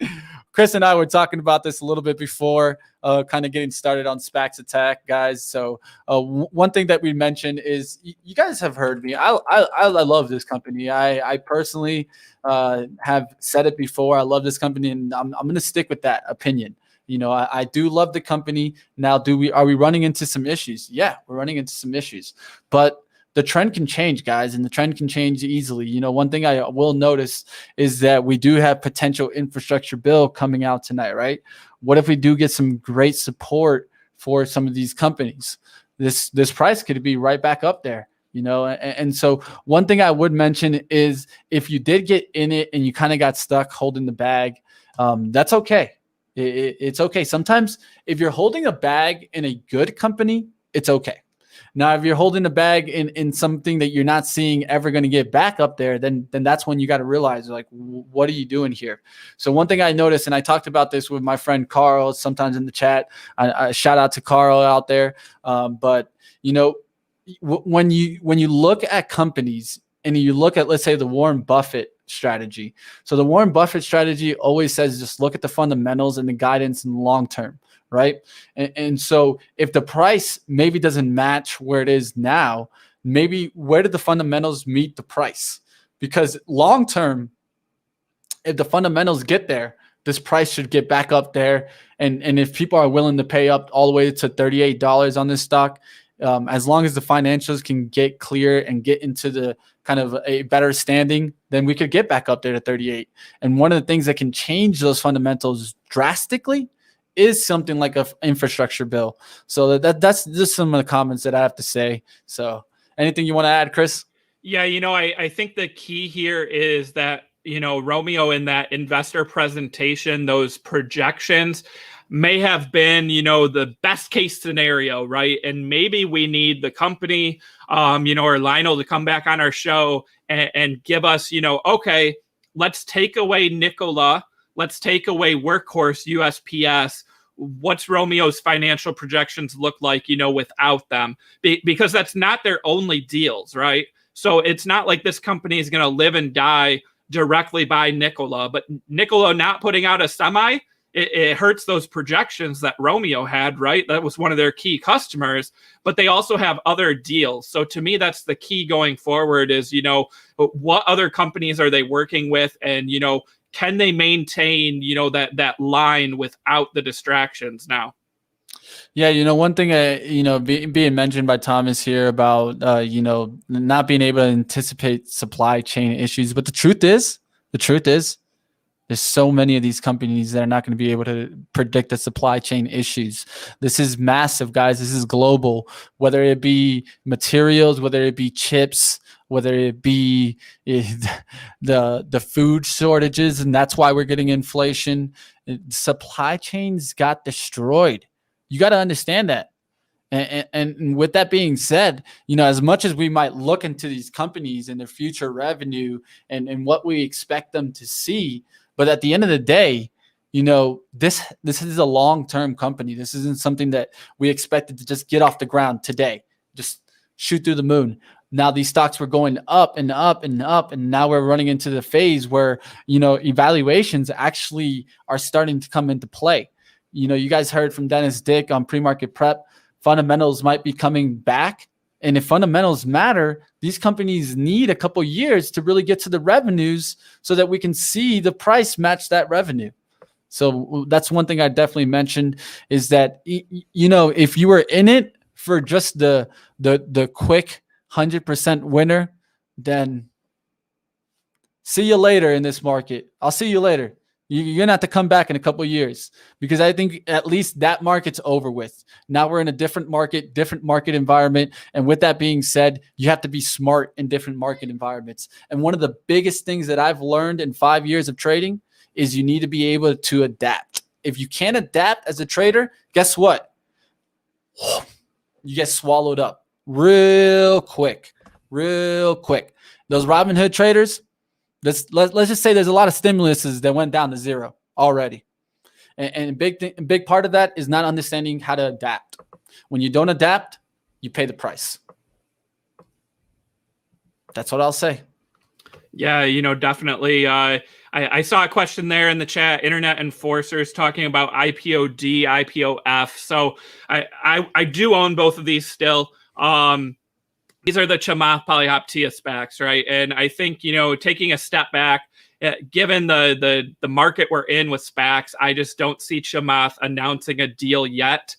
[SPEAKER 5] Chris and I were talking about this a little bit before kind of getting started on SPAC Attack, guys. So one thing that we mentioned is you guys have heard me. I love this company. I personally have said it before. I love this company, and I'm going to stick with that opinion. I do love the company. Now, are we running into some issues? Yeah, we're running into some issues, but the trend can change, guys, and the trend can change easily. One thing I will notice is that we do have potential infrastructure bill coming out tonight, right? What if we do get some great support for some of these companies? This price could be right back up there, and so one thing I would mention is if you did get in it and you kind of got stuck holding the bag, that's okay. It's okay. Sometimes if you're holding a bag in a good company, it's okay. Now, if you're holding a bag in something that you're not seeing ever going to get back up there, then that's when you got to realize, like, what are you doing here? So one thing I noticed, and I talked about this with my friend Carl sometimes in the chat, I shout out to Carl out there. But, when you look at companies and you look at, let's say, the Warren Buffett strategy. So the Warren Buffett strategy always says just look at the fundamentals and the guidance in the long term. Right. And so if the price maybe doesn't match where it is now, maybe where did the fundamentals meet the price? Because long term, if the fundamentals get there, this price should get back up there. And if people are willing to pay up all the way to $38 on this stock, as long as the financials can get clear and get into the kind of a better standing, then we could get back up there to 38. And one of the things that can change those fundamentals drastically is something like an infrastructure bill. So that's just some of the comments that I have to say. So anything you want to add, Chris?
[SPEAKER 16] Yeah, I think the key here is that, Romeo, in that investor presentation, those projections may have been, the best case scenario, right? And maybe we need the company, or Lionel to come back on our show and give us, okay, let's take away Nikola. Let's take away Workhorse, USPS. What's Romeo's financial projections look like, without them? Because that's not their only deals, right? So it's not like this company is going to live and die directly by Nikola. But Nikola not putting out a semi, it hurts those projections that Romeo had, right? That was one of their key customers. But they also have other deals. So to me, that's the key going forward is, what other companies are they working with? And, can they maintain, that line without the distractions now?
[SPEAKER 5] Yeah, one thing, being mentioned by Thomas here about, not being able to anticipate supply chain issues. But the truth is, There's so many of these companies that are not going to be able to predict the supply chain issues. This is massive, guys. This is global, whether it be materials, whether it be chips, whether it be the food shortages, and that's why we're getting inflation. Supply chains got destroyed. You got to understand that. And with that being said, as much as we might look into these companies and their future revenue and what we expect them to see, but at the end of the day, this is a long-term company. This isn't something that we expected to just get off the ground today, just shoot through the moon. Now these stocks were going up and up and up, and now we're running into the phase where, evaluations actually are starting to come into play. You guys heard from Dennis Dick on Pre-Market Prep. Fundamentals might be coming back. And if fundamentals matter, these companies need a couple years to really get to the revenues so that we can see the price match that revenue. So that's one thing I definitely mentioned is that, if you were in it for just the quick 100% winner, then see you later in this market. I'll see you later. You're going to have to come back in a couple of years because I think at least that market's over with. Now we're in a different market environment. And with that being said, you have to be smart in different market environments. And one of the biggest things that I've learned in 5 years of trading is you need to be able to adapt. If you can't adapt as a trader, guess what? You get swallowed up real quick. Those Robinhood traders, let's just say there's a lot of stimuluses that went down to zero already. And a big part of that is not understanding how to adapt. When you don't adapt, you pay the price. That's what I'll say.
[SPEAKER 16] Yeah, definitely. I saw a question there in the chat, Internet Enforcers talking about IPOD, IPOF. So I do own both of these still. These are the Chamath Polyhoptia SPACs, right? And I think, taking a step back, given the market we're in with SPACs, I just don't see Chamath announcing a deal yet.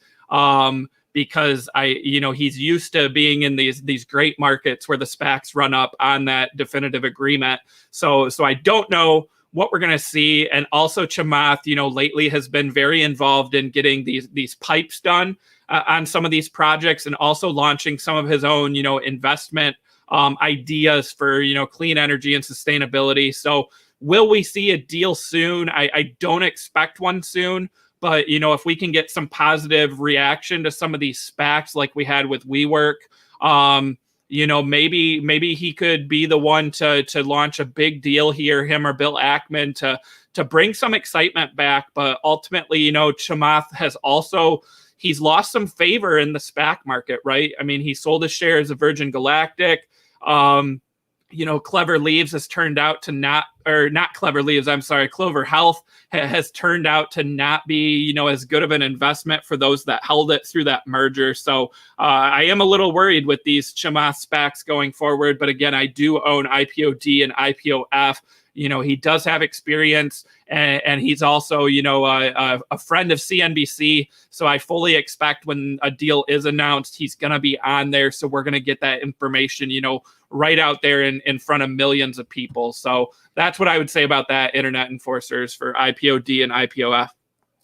[SPEAKER 16] Because he's used to being in these great markets where the SPACs run up on that definitive agreement. So I don't know what we're going to see. And also Chamath, lately has been very involved in getting these pipes done on some of these projects and also launching some of his own, investment ideas for, clean energy and sustainability. So will we see a deal soon? I don't expect one soon. But, if we can get some positive reaction to some of these SPACs like we had with WeWork, maybe he could be the one to launch a big deal here, him or Bill Ackman, to bring some excitement back. But ultimately, Chamath has he's lost some favor in the SPAC market, right? I mean, he sold his shares of Virgin Galactic. Clever Leaves has turned out to not Clever Leaves, I'm sorry, Clover Health has turned out to not be, as good of an investment for those that held it through that merger. So I am a little worried with these Chamath SPACs going forward. But again, I do own IPOD and IPOF. He does have experience and he's also, a friend of CNBC. So I fully expect when a deal is announced, he's going to be on there. So we're going to get that information, right out there in front of millions of people. So that's what I would say about that, Internet Enforcers, for IPOD and IPOF.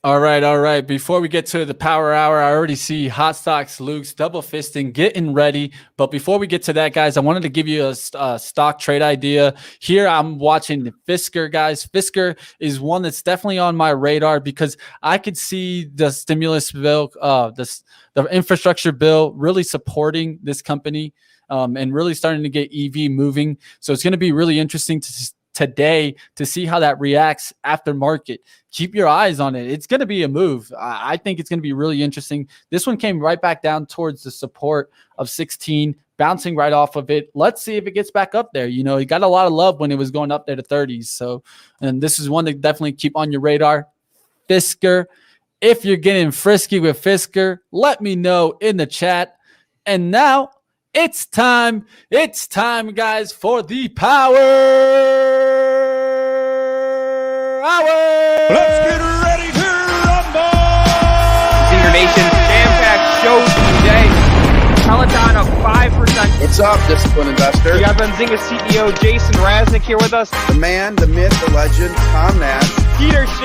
[SPEAKER 5] All right. Before we get to the power hour, I already see Hot Stocks, Luke's double fisting, getting ready. But before we get to that, guys, I wanted to give you a stock trade idea. Here I'm watching Fisker, guys. Fisker is one that's definitely on my radar because I could see the stimulus bill, the infrastructure bill really supporting this company and really starting to get EV moving. So it's going to be really interesting today to see how that reacts after market. Keep your eyes on it. It's going to be a move. I think it's going to be really interesting. This one came right back down towards the support of 16, bouncing right off of it. Let's see if it gets back up there. It got a lot of love when it was going up there to 30s. So, and this is one to definitely keep on your radar. Fisker. If you're getting frisky with Fisker, let me know in the chat. And now it's time, guys, for the power hour.
[SPEAKER 18] Let's get ready to rumble.
[SPEAKER 19] Benzinga Nation, jam-packed show today. Peloton up 5%.
[SPEAKER 20] What's up, disciplined investor?
[SPEAKER 19] We got Benzinga CEO Jason Raznick here with us.
[SPEAKER 20] The man, the myth, the legend, Tom Nash.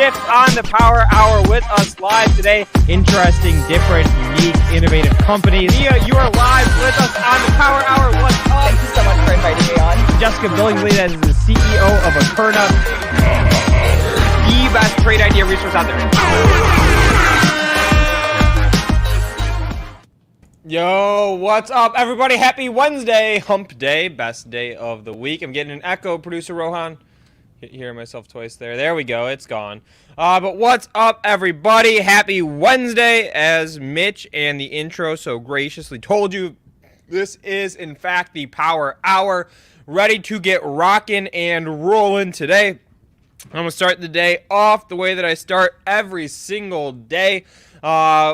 [SPEAKER 19] shift on the Power Hour with us live today. Interesting, different, unique, innovative companies. Mia, you are live with us on the Power Hour. What's up?
[SPEAKER 20] Thank you so much for inviting me on.
[SPEAKER 19] Jessica Billingsley, that is the CEO of Akerna, the best trade idea resource out there.
[SPEAKER 20] Yo, what's up, everybody? Happy Wednesday, hump day, best day of the week. I'm getting an echo, producer Rohan. Hearing myself twice there. There we go, it's gone. But what's up, everybody? Happy Wednesday, as Mitch and the intro so graciously told you. This is, in fact, the Power Hour, ready to get rocking and rolling today. I'm going to start the day off the way that I start every single day.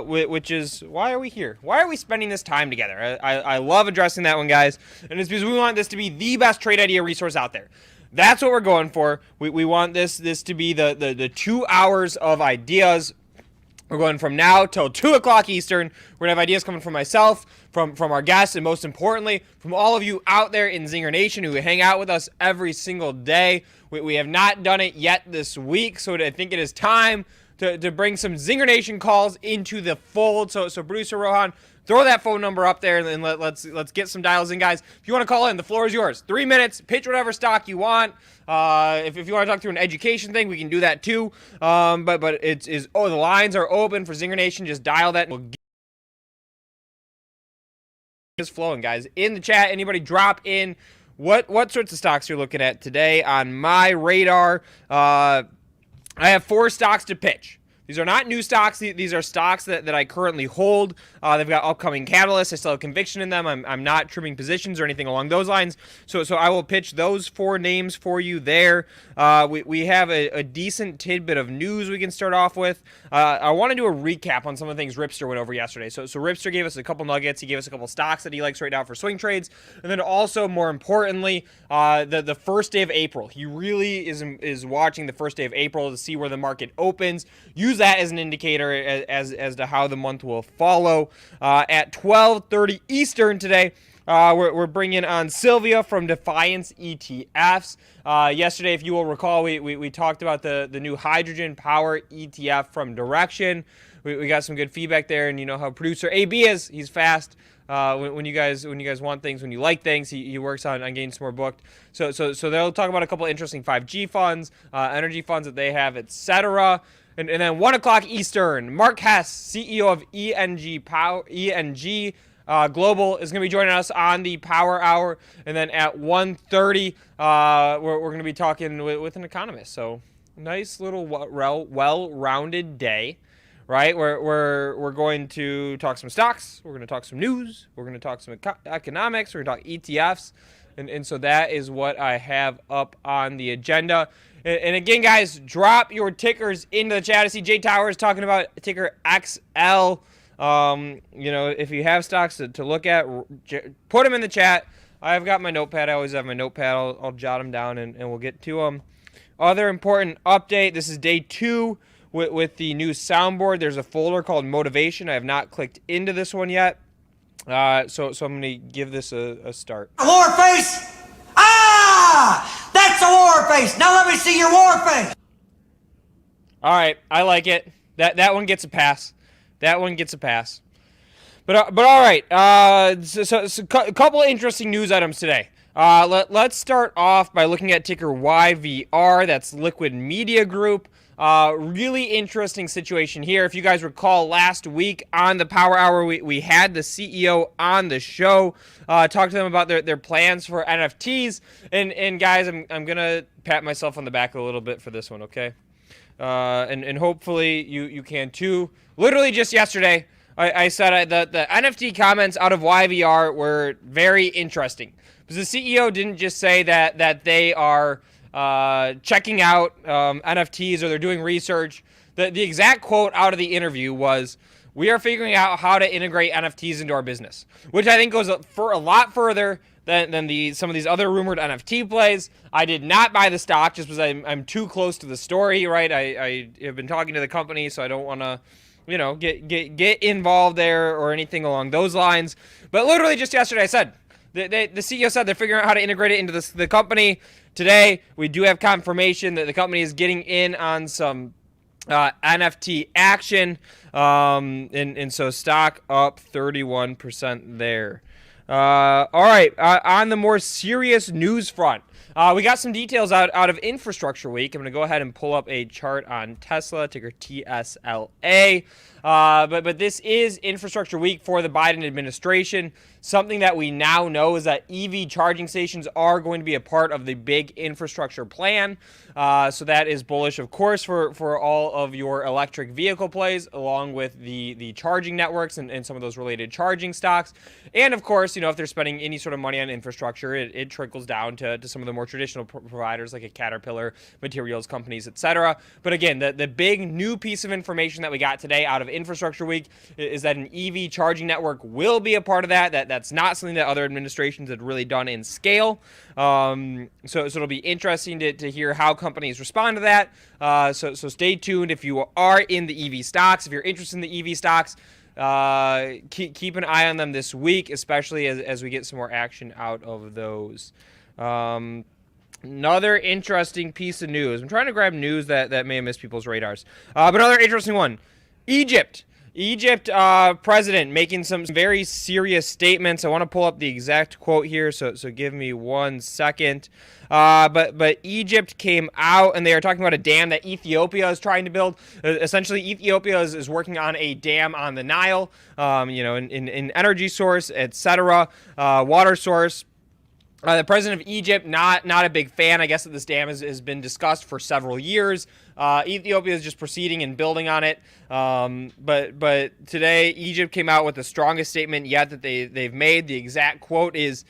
[SPEAKER 20] Which is, why are we here? Why are we spending this time together? I love addressing that one, guys. And it's because we want this to be the best trade idea resource out there. That's what we're going for. We want this to be the 2 hours of ideas. We're going from now till 2 o'clock Eastern. We're going to have ideas coming from myself, from our guests, and most importantly, from all of you out there in Zinger Nation who hang out with us every single day. We have not done it yet this week, so I think it is time to bring some Zinger Nation calls into the fold. So producer Rohan, throw that phone number up there, and let's get some dials in, guys. If you want to call in, the floor is yours. 3 minutes, pitch whatever stock you want. If you want to talk through an education thing, we can do that too. But the lines are open for Zinger Nation. Just dial that. We'll get this flowing, guys. In the chat, anybody drop in what sorts of stocks you're looking at today on my radar. I have 4 stocks to pitch. These are not new stocks. These are stocks that I currently hold. They've got upcoming catalysts. I still have conviction in them. I'm not trimming positions or anything along those lines. So I will pitch those 4 names for you there. We have a decent tidbit of news we can start off with. I want to do a recap on some of the things Ripster went over yesterday. So Ripster gave us a couple nuggets. He gave us a couple stocks that he likes right now for swing trades. And then also, more importantly, the first day of April. He really is watching the first day of April to see where the market opens. Use that as an indicator as to how the month will follow. At 12:30 Eastern today, we're bringing on Sylvia from Defiance ETFs. Yesterday, if you will recall, we talked about the new hydrogen power ETF from Direction. We got some good feedback there, and you know how producer AB is. He's fast. When you guys want things, when you like things, he works on getting some more booked. So they'll talk about a couple interesting 5G funds, energy funds that they have, etc. And then 1 o'clock Eastern, Mark Hess, CEO of ENG Global, is going to be joining us on the Power Hour. And then at 1:30, we're going to be talking with an economist. So nice little well-rounded day, right? We're going to talk some stocks. We're going to talk some news. We're going to talk some economics. We're going to talk ETFs. And so that is what I have up on the agenda. And again, guys, drop your tickers into the chat. I see Jay Towers talking about ticker XL. If you have stocks to look at, put them in the chat. I've got my notepad. I always have my notepad. I'll jot them down, and we'll get to them. Other important update. This is day 2 with the new soundboard. There's a folder called Motivation. I have not clicked into this one yet. So I'm going to give this a start.
[SPEAKER 21] War face! Ah! That's a war face! Now let me see your war face!
[SPEAKER 20] All right, I like it. That one gets a pass. That one gets a pass. But all right, so a couple of interesting news items today. Let's start off by looking at ticker YVR. That's Liquid Media Group. Really interesting situation here. If you guys recall, last week on the Power Hour, we had the CEO on the show, talk to them about their plans for NFTs. And guys, I'm gonna pat myself on the back a little bit for this one, okay? And hopefully you can too. Literally just yesterday, I said the NFT comments out of YVR were very interesting, because the CEO didn't just say that they are checking out NFTs or they're doing research. The exact quote out of the interview was, "We are figuring out how to integrate NFTs into our business," which I think goes for a lot further than some of these other rumored NFT plays. I did not buy the stock just because I'm too close to the story, right? I have been talking to the company, so I don't want to, get involved there or anything along those lines. But literally just yesterday, I said the CEO said they're figuring out how to integrate it into the company. Today, we do have confirmation that the company is getting in on some NFT action, and so stock up 31% there. All right, on the more serious news front, we got some details out of Infrastructure Week. I'm going to go ahead and pull up a chart on Tesla, ticker TSLA. But this is Infrastructure Week for the Biden administration. Something that we now know is that EV charging stations are going to be a part of the big infrastructure plan. So that is bullish, of course, for all of your electric vehicle plays, along with the charging networks and some of those related charging stocks. And of course, if they're spending any sort of money on infrastructure, it trickles down to some of the more traditional providers like a Caterpillar, materials companies, etc. But again, the big new piece of information that we got today out of Infrastructure Week is that an EV charging network will be a part of that. That's not something that other administrations had really done in scale. So it'll be interesting to hear how companies respond to that. So stay tuned if you are in the EV stocks. If you're interested in the EV stocks, keep an eye on them this week, especially as we get some more action out of those. Another interesting piece of news. I'm trying to grab news that may have missed people's radars. But another interesting one. Egypt president making some very serious statements. I want to pull up the exact quote here, so give me 1 second. But Egypt came out and they are talking about a dam that Ethiopia is trying to build. Essentially, Ethiopia is working on a dam on the Nile, in energy source, etc., water source. The president of Egypt, not a big fan. I guess that this dam has been discussed for several years. Ethiopia is just proceeding and building on it. But today, Egypt came out with the strongest statement yet that they've made. The exact quote is,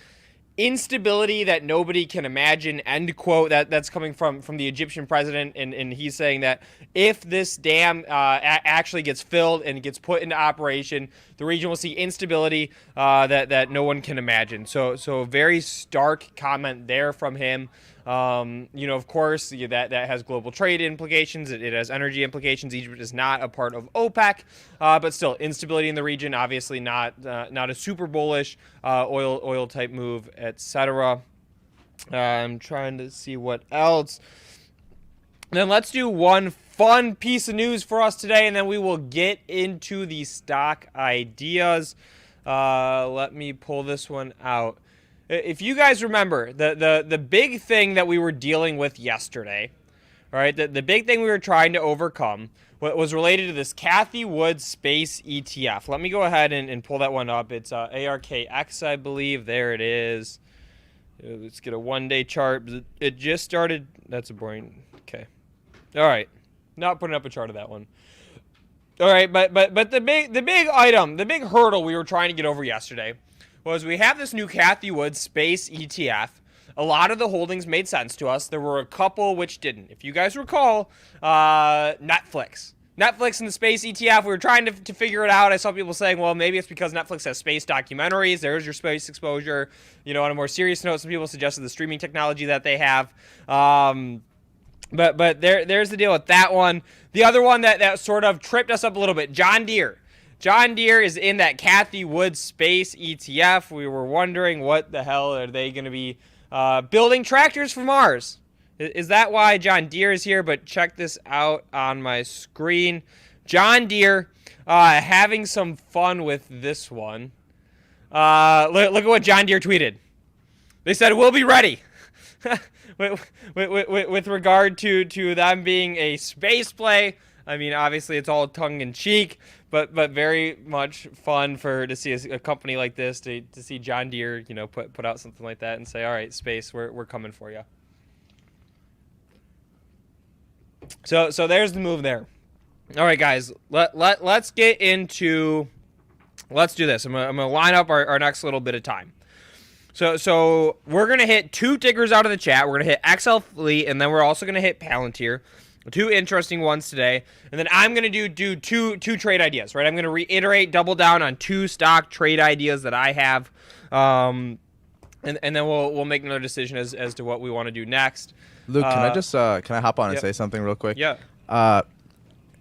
[SPEAKER 20] "Instability that nobody can imagine," end quote. That's coming from the Egyptian president, and he's saying that if this dam actually gets filled and gets put into operation, the region will see instability that no one can imagine. So a very stark comment there from him. Of course, that has global trade implications. It has energy implications. Egypt is not a part of OPEC, but still, instability in the region, obviously not a super bullish oil type move, etc. I'm trying to see what else. And then let's do one fun piece of news for us today, and then we will get into the stock ideas. Let me pull this one out. If you guys remember, the big thing that we were dealing with yesterday, all right, the big thing we were trying to overcome was related to this Cathie Wood Space ETF. Let me go ahead and pull that one up. It's ARKX, I believe. There it is. Let's get a one-day chart. It just started. That's a boring. Okay. All right. Not putting up a chart of that one. All right, but the big item, the big hurdle we were trying to get over yesterday was we have this new Cathie Wood Space ETF. A lot of the holdings made sense to us. There were a couple which didn't. If you guys recall, Netflix and the Space ETF, we were trying to figure it out. I saw people saying, well, maybe it's because Netflix has space documentaries. There's your space exposure. On a more serious note, some people suggested the streaming technology that they have. But there's the deal with that one. The other one that sort of tripped us up a little bit, John Deere. John Deere is in that Cathie Wood Space ETF. We were wondering, what the hell are they going to be building tractors for Mars? Is that why John Deere is here? But check this out on my screen. John Deere having some fun with this one. Look at what John Deere tweeted. They said, "We'll be ready." with regard to them being a space play. I mean, obviously it's all tongue in cheek, but very much fun to see a company like this, to see John Deere, put out something like that and say, all right, space, we're coming for you. So there's the move there. All right, guys, let's get into, let's do this. I'm gonna line up our next little bit of time. So we're going to hit two tickers out of the chat. We're going to hit XL Fleet, and then we're also going to hit Palantir. Two interesting ones today. And then I'm going to do two trade ideas, right? I'm going to reiterate, double down on two stock trade ideas that I have. And then we'll make another decision as to what we want to do next.
[SPEAKER 1] Luke, can I hop on and say something real quick?
[SPEAKER 20] Yeah.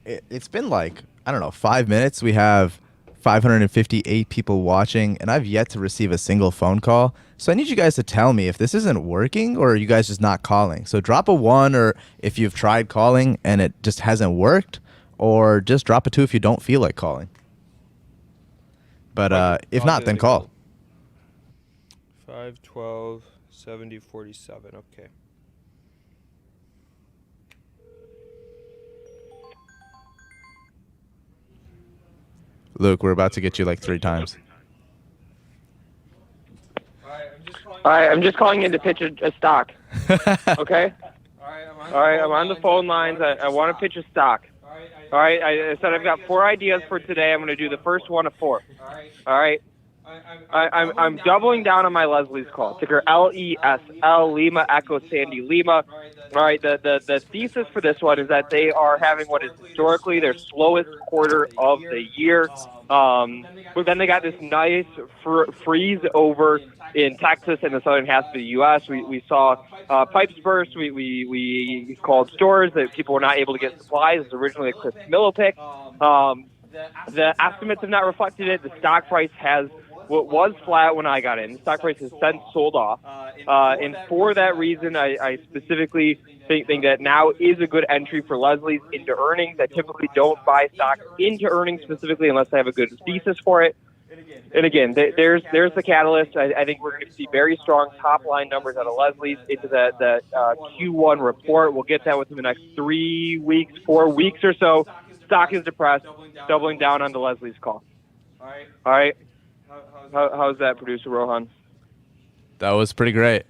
[SPEAKER 1] It's been like, I don't know, 5 minutes. We have 558 people watching, and I've yet to receive a single phone call. So I need you guys to tell me if this isn't working or are you guys just not calling. So drop a 1 or if you've tried calling and it just hasn't worked, or just drop a 2 if you don't feel like calling. But if not, then call.
[SPEAKER 20] 512 70 47. Okay.
[SPEAKER 1] Luke, we're about to get you like 3 times.
[SPEAKER 3] All right, I'm just calling in to pitch a stock. Okay? All right, I'm on the phone lines. I want to pitch a stock. All right, I said I've got 4 ideas for today. I'm going to do the first one of 4. All right? I'm doubling down on my Leslie's call. Ticker LESL, Lima Echo Sandy Lima. All right, the thesis for this one is that they are having what is historically their slowest quarter of the year. But then they got this nice freeze over in Texas and the southern half of the U.S. We saw pipes burst. We called stores that people were not able to get supplies. It was originally a Chris Miller pick. The estimates have not reflected it. The stock price has what was flat when I got in. The stock price has since sold off. And for that reason, I specifically think that now is a good entry for Leslie's into earnings. I typically don't buy stock into earnings specifically unless I have a good thesis for it. And again, there's the catalyst. I think we're going to see very strong top-line numbers out of Leslie's into the Q1 report. We'll get that within the next 3 weeks, 4 weeks or so. Stock is depressed, doubling down on the Leslie's call. All right. How's that, Producer Rohan?
[SPEAKER 1] That was pretty great.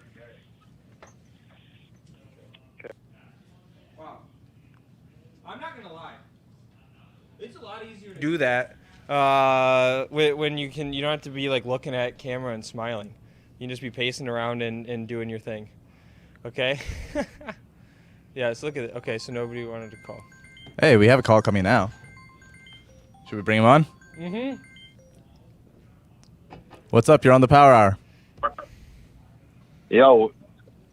[SPEAKER 20] Okay. Wow. I'm not gonna lie. It's a lot easier to do that when you don't have to be like looking at camera and smiling. You can just be pacing around and doing your thing. Okay. Yeah. Let's look at it. Okay. So nobody wanted to call.
[SPEAKER 1] Hey, we have a call coming now. Should we bring him on?
[SPEAKER 20] Mm-hmm.
[SPEAKER 1] What's up? You're on the Power Hour.
[SPEAKER 3] Yo,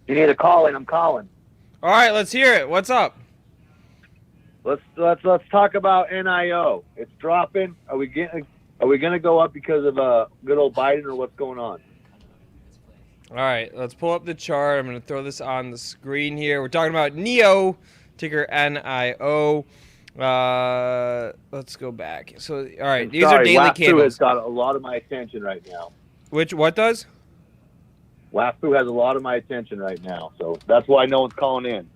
[SPEAKER 3] you need a call in. I'm calling.
[SPEAKER 20] All right, let's hear it. What's up?
[SPEAKER 3] Let's talk about NIO. It's dropping. Are we gonna go up because of good old Biden, or what's going on?
[SPEAKER 20] All right, let's pull up the chart. I'm gonna throw this on the screen here. We're talking about NEO, ticker NIO. Let's go back. So, all right, these are daily candles.
[SPEAKER 3] Has got a lot of my attention right now.
[SPEAKER 20] What does?
[SPEAKER 3] WAFU has a lot of my attention right now, so that's why no one's calling in.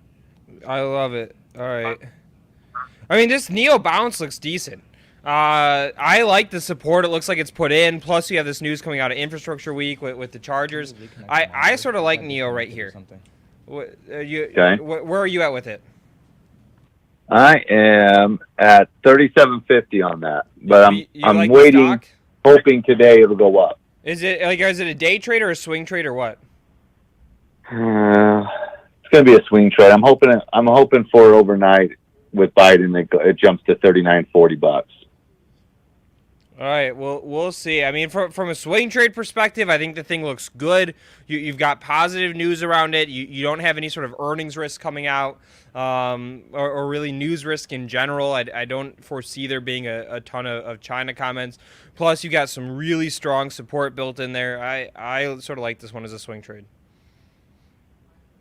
[SPEAKER 20] I love it. All right. I mean, this NEO bounce looks decent. I like the support it looks like it's put in. Plus, you have this news coming out of Infrastructure Week with the Chargers. I sort of like NEO right here.
[SPEAKER 3] Okay.
[SPEAKER 20] Where are you at with it?
[SPEAKER 3] I am at 37.50 on that, but I'm
[SPEAKER 20] like
[SPEAKER 3] waiting, hoping today it'll go up.
[SPEAKER 20] Is it a day trade or a swing trade or what?
[SPEAKER 3] It's going to be a swing trade. I'm hoping for overnight with Biden it jumps to $39.40.
[SPEAKER 20] All right, well, we'll see. I mean, from a swing trade perspective, I think the thing looks good. You've got positive news around it. You don't have any sort of earnings risk coming out or really news risk in general. I don't foresee there being a ton of China comments. Plus, you got some really strong support built in there. I sort of like this one as a swing trade.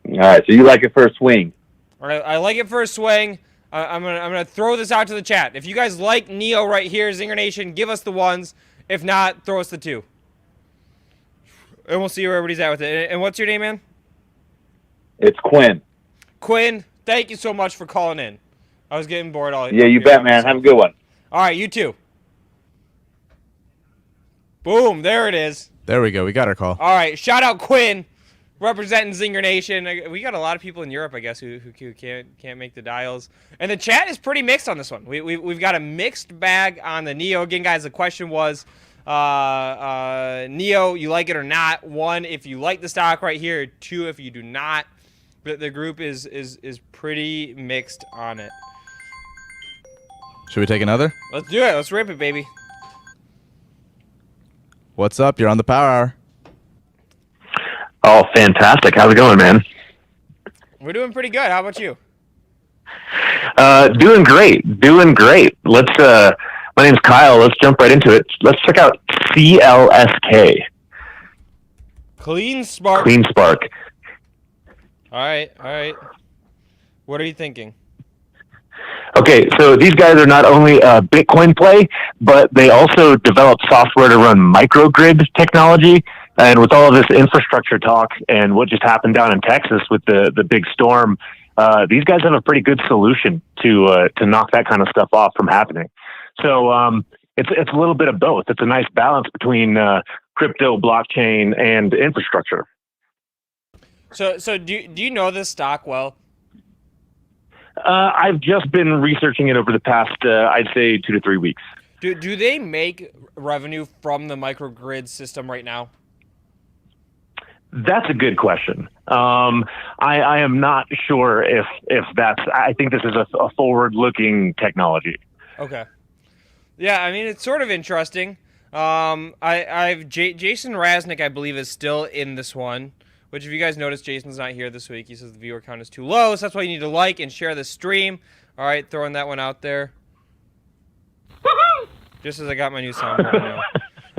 [SPEAKER 3] All right, so you like it for a swing.
[SPEAKER 20] All right, I like it for a swing. I'm gonna throw this out to the chat. If you guys like NEO right here, Zinger Nation, give us the ones. If not, throw us the 2. And we'll see where everybody's at with it. And what's your name, man?
[SPEAKER 3] It's Quinn.
[SPEAKER 20] Quinn, thank you so much for calling in. I was getting bored all.
[SPEAKER 3] Yeah, you bet, man. Have a good one.
[SPEAKER 20] All right, you too. Boom, there it is.
[SPEAKER 1] There we go. We got our call.
[SPEAKER 20] All right, shout out Quinn, representing Zinger Nation. We got a lot of people in Europe, I guess, who can't make the dials. And the chat is pretty mixed on this one. We've got a mixed bag on the NEO. Again, guys, the question was, NEO, you like it or not? 1, if you like the stock right here. 2, if you do not. But the group is pretty mixed on it.
[SPEAKER 1] Should we take another?
[SPEAKER 20] Let's do it. Let's rip it, baby.
[SPEAKER 1] What's up? You're on the Power Hour.
[SPEAKER 22] Oh, fantastic. How's it going, man?
[SPEAKER 20] We're doing pretty good. How about you?
[SPEAKER 22] Doing great. Let's My name's Kyle. Let's jump right into it. Let's check out CLSK.
[SPEAKER 20] Clean Spark.
[SPEAKER 22] Clean Spark.
[SPEAKER 20] All right. What are you thinking?
[SPEAKER 22] Okay, so these guys are not only a Bitcoin play, but they also develop software to run microgrid technology. And with all of this infrastructure talk and what just happened down in Texas with the big storm, these guys have a pretty good solution to knock that kind of stuff off from happening. So it's a little bit of both. It's a nice balance between crypto, blockchain, and infrastructure.
[SPEAKER 20] So do you know this stock well?
[SPEAKER 22] I've just been researching it over the past, I'd say, 2 to 3 weeks.
[SPEAKER 20] Do they make revenue from the microgrid system right now?
[SPEAKER 22] That's a good question. I am not sure if that's. I think this is a forward-looking technology.
[SPEAKER 20] Okay. Yeah, I mean it's sort of interesting. I've Jason Raznick, I believe, is still in this one. Which, if you guys notice, Jason's not here this week. He says the viewer count is too low, so that's why you need to like and share the stream. All right, throwing that one out there. Just as I got my new soundboard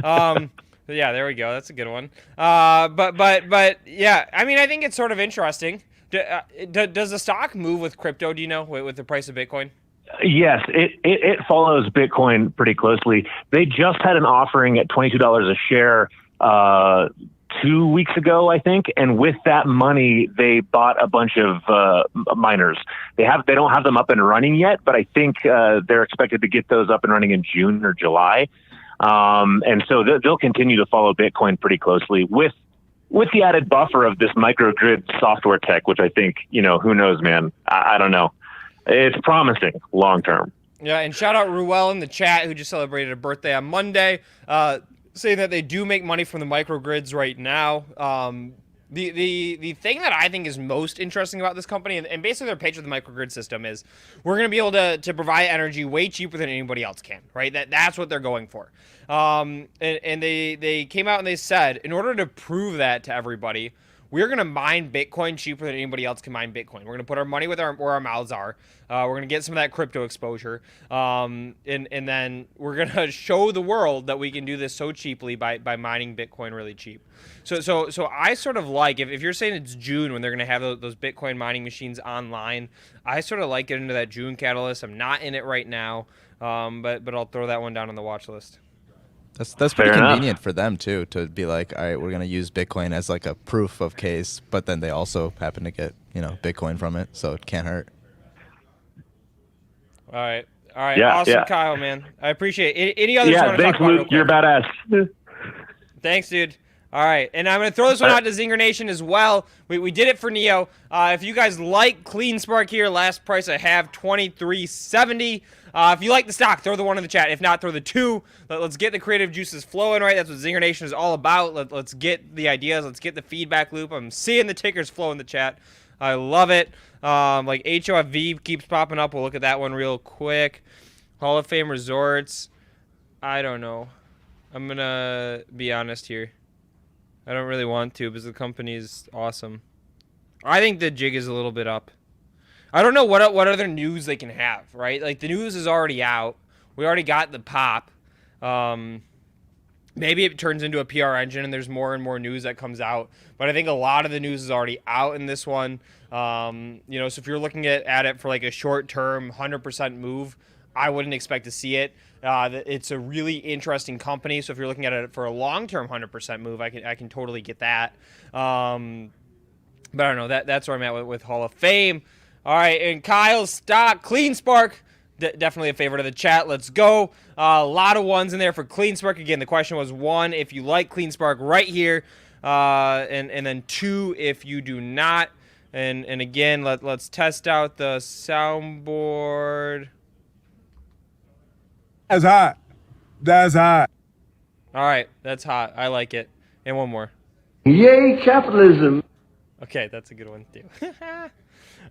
[SPEAKER 20] now. But yeah, there we go. That's a good one. But yeah, I mean, I think it's sort of interesting. Does the stock move with crypto? Do you know with the price of Bitcoin?
[SPEAKER 22] Yes, it follows Bitcoin pretty closely. They just had an offering at $22 a share 2 weeks ago, I think, and with that money, they bought a bunch of miners. They don't have them up and running yet, but I think they're expected to get those up and running in June or July, and so they'll continue to follow Bitcoin pretty closely with the added buffer of this microgrid software tech, which I think, who knows, man? I don't know. It's promising long term.
[SPEAKER 20] Yeah, and shout out Ruel in the chat who just celebrated a birthday on Monday. Saying that they do make money from the microgrids right now. The thing that I think is most interesting about this company, and basically their pitch with the microgrid system is, we're going to be able to provide energy way cheaper than anybody else can, right? That's what they're going for. And they came out and they said, in order to prove that to everybody, we're going to mine Bitcoin cheaper than anybody else can mine Bitcoin. We're going to put our money where our mouths are. We're going to get some of that crypto exposure. And then we're going to show the world that we can do this so cheaply by mining Bitcoin really cheap. So I sort of like, if you're saying it's June when they're going to have those Bitcoin mining machines online, I sort of like getting into that June catalyst. I'm not in it right now, but I'll throw that one down on the watch list.
[SPEAKER 1] That's pretty convenient for them too, to be like, all right, we're gonna use Bitcoin as like a proof of case, but then they also happen to get Bitcoin from it, so it can't hurt.
[SPEAKER 20] All right,
[SPEAKER 22] yeah,
[SPEAKER 20] awesome,
[SPEAKER 22] yeah.
[SPEAKER 20] Kyle, man, I appreciate it. Any others?
[SPEAKER 22] Yeah, thanks, Luke. You're badass.
[SPEAKER 20] Thanks, dude. All right, and I'm going to throw this one out to Zinger Nation as well. We did it for Neo. If you guys like Clean Spark here, last price I have $23.70. If you like the stock, throw the 1 in the chat. If not, throw the 2. Let's get the creative juices flowing, right? That's what Zinger Nation is all about. Let's get the ideas. Let's get the feedback loop. I'm seeing the tickers flow in the chat. I love it. Like HOFV keeps popping up. We'll look at that one real quick. Hall of Fame Resorts. I don't know. I'm going to be honest here. I don't really want to because the company's awesome. I think the jig is a little bit up. I don't know what other news they can have, right? Like, the news is already out. We already got the pop. Maybe it turns into a PR engine and there's more and more news that comes out. But I think a lot of the news is already out in this one. So if you're looking at it for like a short-term 100% move, I wouldn't expect to see it. It's a really interesting company, so if you're looking at it for a long-term 100% move, I can totally get that. But I don't know. That's where I'm at with Hall of Fame. All right, and Kyle's stock, Clean Spark, definitely a favorite of the chat. Let's go. A lot of ones in there for Clean Spark. Again, the question was 1, if you like Clean Spark right here, and then 2, if you do not. And again, let's test out the soundboard.
[SPEAKER 2] That's hot. That's hot.
[SPEAKER 20] All right, that's hot. I like it. And one more.
[SPEAKER 2] Yay, capitalism.
[SPEAKER 20] Okay, that's a good one too.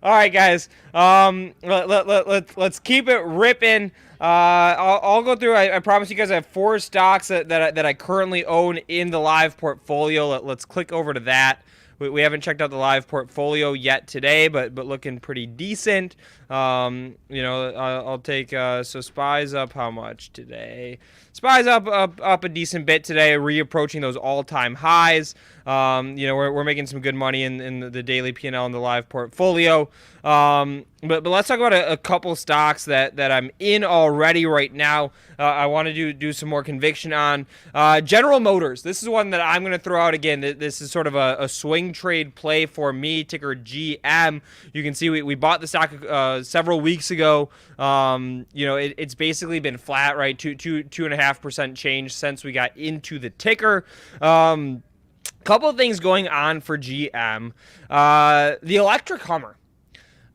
[SPEAKER 20] All right, guys. Let's keep it ripping. I'll go through. I promise you guys I have 4 stocks that I currently own in the live portfolio. Let's click over to that. We haven't checked out the live portfolio yet today, but looking pretty decent. I'll take so SPY's up how much today? SPY's up a decent bit today, reapproaching those all-time highs. We're making some good money in the daily P&L in the live portfolio. But let's talk about a couple stocks that I'm in already right now. I want to do some more conviction on. General Motors. This is one that I'm going to throw out again. This is sort of a swing trade play for me, ticker GM. You can see we bought the stock several weeks ago. It's basically been flat, right? 2.5% change since we got into the ticker. Couple of things going on for GM. The electric Hummer.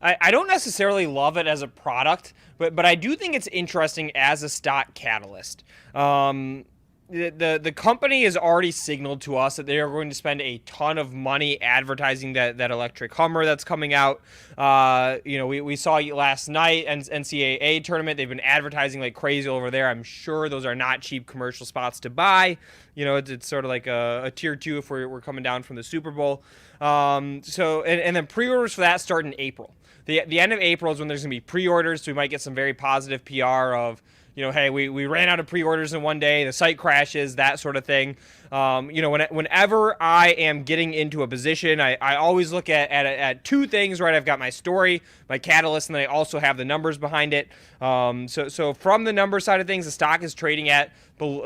[SPEAKER 20] I don't necessarily love it as a product, but I do think it's interesting as a stock catalyst. The company has already signaled to us that they are going to spend a ton of money advertising that electric Hummer that's coming out. We saw last night NCAA tournament. They've been advertising like crazy over there. I'm sure those are not cheap commercial spots to buy. It's sort of like a tier 2 if we're coming down from the Super Bowl. And then pre-orders for that start in April. The end of April is when there's going to be pre-orders, so we might get some very positive PR of, hey, we ran out of pre-orders in one day, the site crashes, that sort of thing. Whenever I am getting into a position, I always look at two things, right? I've got my story, my catalyst, and then I also have the numbers behind it. So from the number side of things, the stock is trading at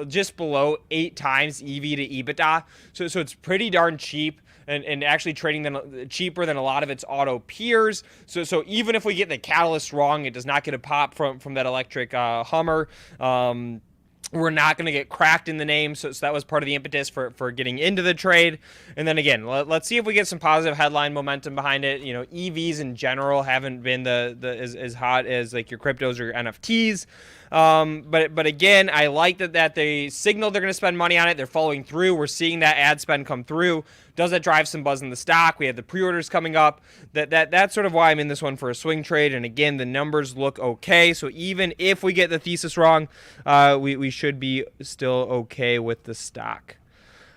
[SPEAKER 20] just below 8 times EV to EBITDA. So it's pretty darn cheap. And actually trading cheaper than a lot of its auto peers. So even if we get the catalyst wrong, it does not get a pop from that electric Hummer. We're not going to get cracked in the name, so that was part of the impetus for getting into the trade. And then again, let's see if we get some positive headline momentum behind it. EVs in general haven't been as hot as like your cryptos or your NFTs. But again, I like that they signaled they're going to spend money on it. They're following through. We're seeing that ad spend come through. Does that drive some buzz in the stock? We have the pre-orders coming up. That's sort of why I'm in this one for a swing trade. And again, the numbers look okay. So even if we get the thesis wrong, we should be still okay with the stock.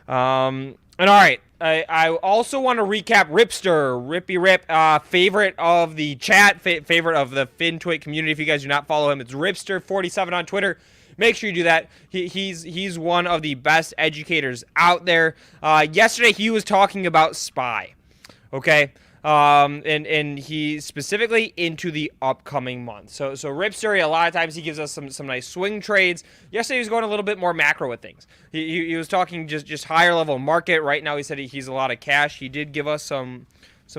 [SPEAKER 20] And all right, I also want to recap Ripster, Rippy Rip, favorite of the chat, favorite of the FinTwit community. If you guys do not follow him, it's Ripster47 on Twitter. Make sure you do that. He's one of the best educators out there. Yesterday he was talking about SPY, okay? And he specifically into the upcoming month. So Ripster, a lot of times he gives us some nice swing trades. Yesterday he was going a little bit more macro with things. He was talking just higher level market. Right now he said he's a lot of cash. He did give us some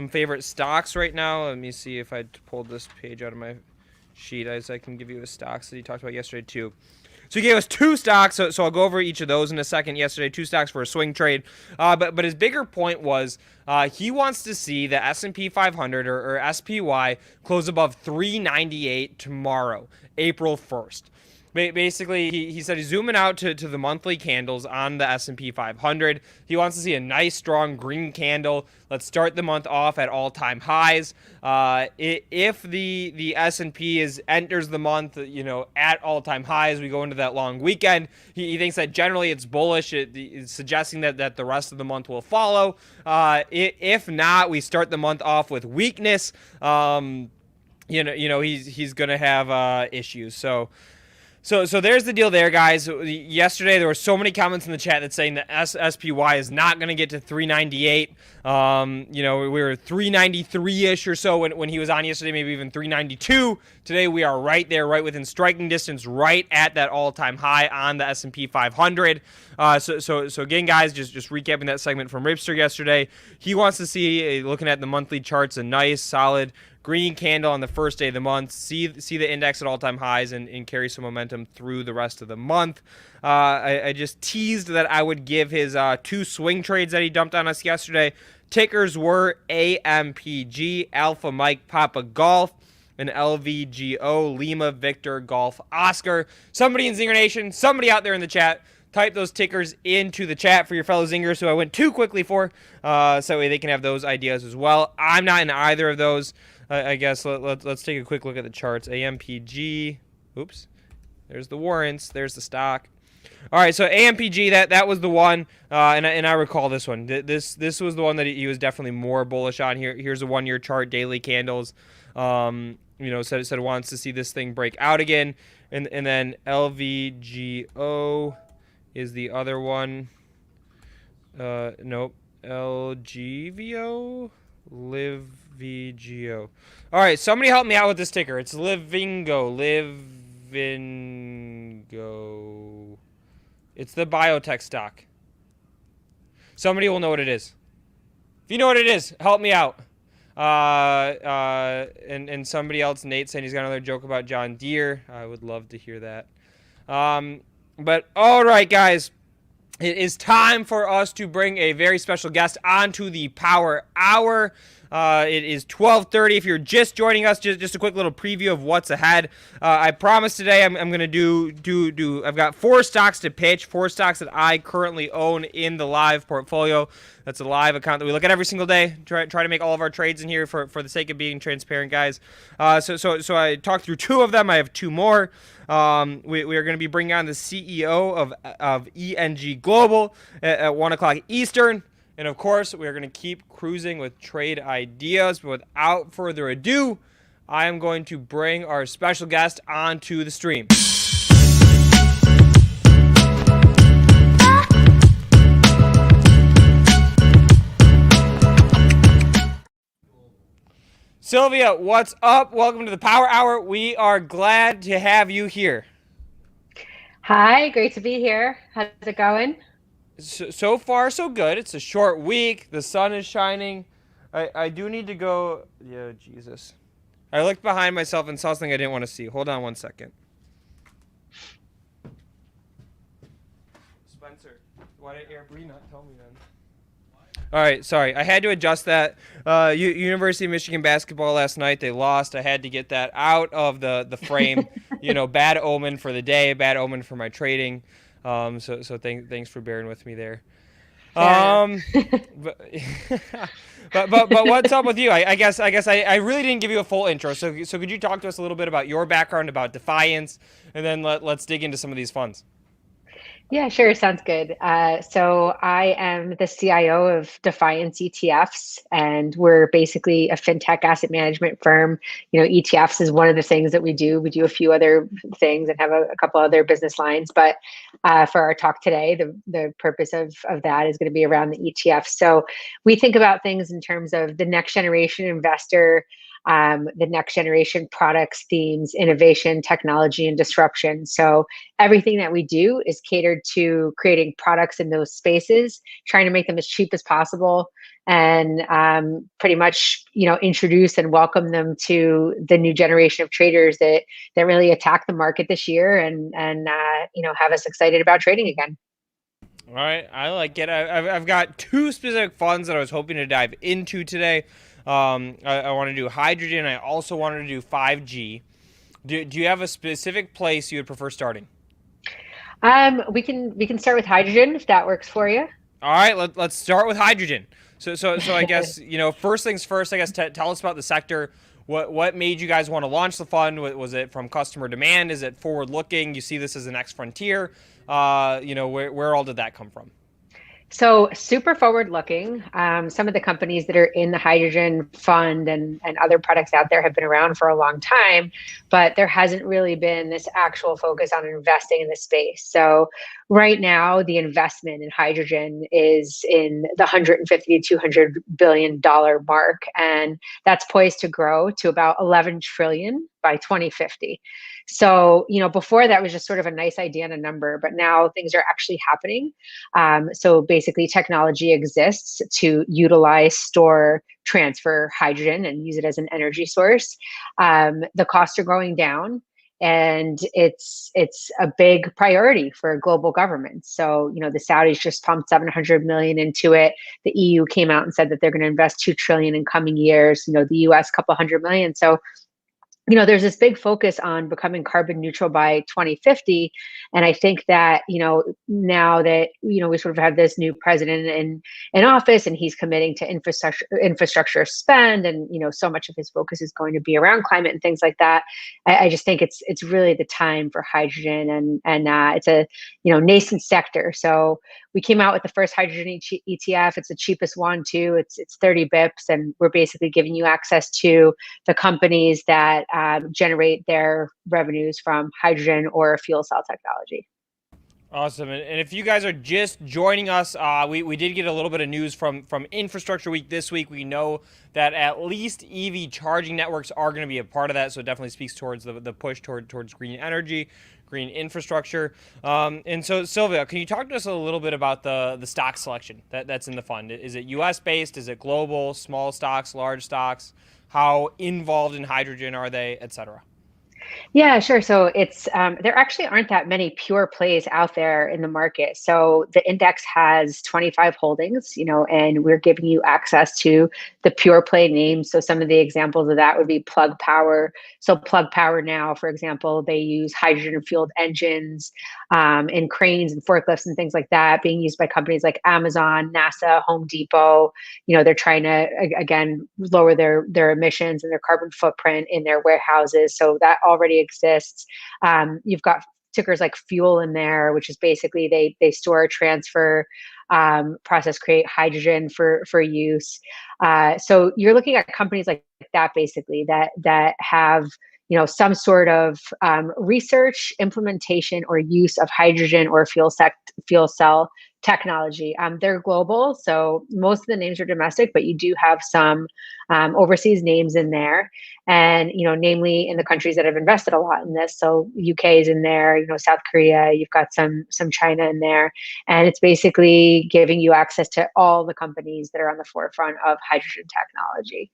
[SPEAKER 20] favorite stocks right now. Let me see if I pulled this page out of my sheet as I can give you the stocks that he talked about yesterday too. So he gave us 2 stocks, so I'll go over each of those in a second. Yesterday, 2 stocks for a swing trade. But his bigger point was he wants to see the S&P 500 or SPY close above 398 tomorrow, April 1st. Basically, he said he's zooming out to the monthly candles on the S&P 500. He wants to see a nice, strong green candle. Let's start the month off at all-time highs. If the S&P enters the month, at all-time highs, we go into that long weekend. He thinks that generally it's bullish. It's suggesting that the rest of the month will follow. If not, we start the month off with weakness. He's going to have issues. So there's the deal there, guys. Yesterday, there were so many comments in the chat that saying that SPY is not going to get to 398. We were 393-ish or so when he was on yesterday, maybe even 392. Today, we are right there, right within striking distance, right at that all-time high on the S&P 500. So again, guys, just recapping that segment from Ripster yesterday. He wants to see, looking at the monthly charts, a nice, solid green candle on the first day of the month, see the index at all-time highs and carry some momentum through the rest of the month. I just teased that I would give his 2 swing trades that he dumped on us yesterday. Tickers were AMPG, Alpha Mike Papa Golf, and LVGO, Lima Victor Golf Oscar. Somebody in Zinger Nation, somebody out there in the chat, type those tickers into the chat for your fellow Zingers who I went too quickly for, so that way they can have those ideas as well. I'm not in either of those. I guess let's take a quick look at the charts. AMPG. Oops. There's the warrants. There's the stock. All right, so AMPG, that was the one, and I recall this one. This was the one that he was definitely more bullish on. Here's a 1-year chart, daily candles. Said it wants to see this thing break out again, and then LVGO is the other one. Nope, LGVO, LivVGO. All right, somebody help me out with this ticker. It's Livingo, Livingo. It's the biotech stock. Somebody will know what it is. If you know what it is, help me out. And somebody else, Nate, saying he's got another joke about John Deere. I would love to hear that. But all right, guys, it is time for us to bring a very special guest onto the Power Hour. It is 12:30. If you're just joining us, just a quick little preview of what's ahead. I promise today I'm going to do. I've got 4 stocks to pitch, 4 stocks that I currently own in the live portfolio. That's a live account that we look at every single day. Try to make all of our trades in here for the sake of being transparent, guys. So I talked through 2 of them. I have 2 more. We are going to be bringing on the CEO of ENG Global at 1 o'clock Eastern. And, of course, we're going to keep cruising with trade ideas. But without further ado, I am going to bring our special guest onto the stream. Sylvia, what's up? Welcome to the Power Hour. We are glad to have you here.
[SPEAKER 6] Hi, great to be here. How's it going?
[SPEAKER 20] So far, so good. It's a short week. The sun is shining. I do need to go. Yeah, Jesus. I looked behind myself and saw something I didn't want to see. Hold on 1 second. Spencer, why did Airbnb not tell me then? All right, sorry. I had to adjust that. University of Michigan basketball last night, they lost. I had to get that out of the frame. Bad omen for the day, bad omen for my trading. So thanks for bearing with me there. But what's up with you? I guess I really didn't give you a full intro. So could you talk to us a little bit about your background, about Defiance, and then let's dig into some of these funds.
[SPEAKER 6] Yeah, sure. Sounds good. So I am the CIO of Defiance ETFs, and we're basically a fintech asset management firm. ETFs is one of the things that we do. We do a few other things and have a couple other business lines. But for our talk today, the purpose of that is going to be around the ETFs. So we think about things in terms of the next generation investor, the next generation products, themes, innovation, technology, and disruption. So everything that we do is catered to creating products in those spaces, trying to make them as cheap as possible, and pretty much, introduce and welcome them to the new generation of traders that really attack the market this year and have us excited about trading again.
[SPEAKER 20] All right, I like it. I've got 2 specific funds that I was hoping to dive into today. I want to do hydrogen. I also wanted to do 5G. Do you have a specific place you would prefer starting?
[SPEAKER 6] We can start with hydrogen if that works for you.
[SPEAKER 20] All right, let's start with hydrogen. So I guess first things first. I guess tell us about the sector. What made you guys want to launch the fund? Was it from customer demand? Is it forward looking? You see this as the next frontier? Where all did that come from?
[SPEAKER 6] So super forward looking. Some of the companies that are in the hydrogen fund and other products out there have been around for a long time, but there hasn't really been this actual focus on investing in the space. So right now, the investment in hydrogen is in the $150 to $200 billion mark, and that's poised to grow to about 11 trillion by 2050. So, before that was just sort of a nice idea and a number, but now things are actually happening. So basically technology exists to utilize, store, transfer hydrogen and use it as an energy source. The costs are going down, and it's a big priority for global governments. So, the Saudis just pumped 700 million into it. The EU came out and said that they're going to invest 2 trillion in coming years. The US, couple hundred million. So there's this big focus on becoming carbon neutral by 2050. And I think that, now that, we sort of have this new president in office, and he's committing to infrastructure spend, and, so much of his focus is going to be around climate and things like that. I just think it's really the time for hydrogen, and it's a, nascent sector. So we came out with the first hydrogen ETF. It's the cheapest one too. It's 30 bips, and we're basically giving you access to the companies that generate their revenues from hydrogen or fuel cell technology.
[SPEAKER 20] Awesome. And if you guys are just joining us, we did get a little bit of news from Infrastructure Week this week. We know that at least EV charging networks are going to be a part of that, so it definitely speaks towards the push towards green energy, green infrastructure. And so, Sylvia, can you talk to us a little bit about the stock selection that's in the fund? Is it U.S.-based? Is it global, small stocks, large stocks? How involved in hydrogen are they, et cetera?
[SPEAKER 6] Yeah, sure. So it's there actually aren't that many pure plays out there in the market. So the index has 25 holdings, and we're giving you access to the pure play names. So some of the examples of that would be Plug Power. So Plug Power now, for example, they use hydrogen fueled engines in cranes and forklifts and things like that, being used by companies like Amazon, NASA, Home Depot. They're trying to, again, lower their emissions and their carbon footprint in their warehouses. So that already exists. You've got tickers like Fuel in there, which is basically they store, transfer, process, create hydrogen for use. So you're looking at companies like that, basically that have some sort of research, implementation, or use of hydrogen or fuel cell technology. They're global, so most of the names are domestic, but you do have some overseas names in there, and namely in the countries that have invested a lot in this. So UK is in there, South Korea. You've got some China in there, and it's basically giving you access to all the companies that are on the forefront of hydrogen technology.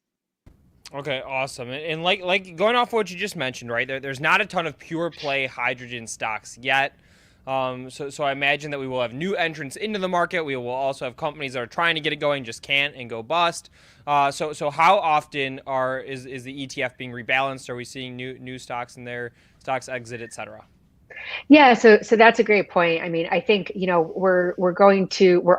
[SPEAKER 20] Okay, awesome. And like going off what you just mentioned, right? There's not a ton of pure play hydrogen stocks yet. So I imagine that we will have new entrants into the market. We will also have companies that are trying to get it going, just can't, and go bust. So how often is the ETF being rebalanced? Are we seeing new stocks in there, stocks exit, et cetera?
[SPEAKER 6] Yeah, so that's a great point. I mean, I think we're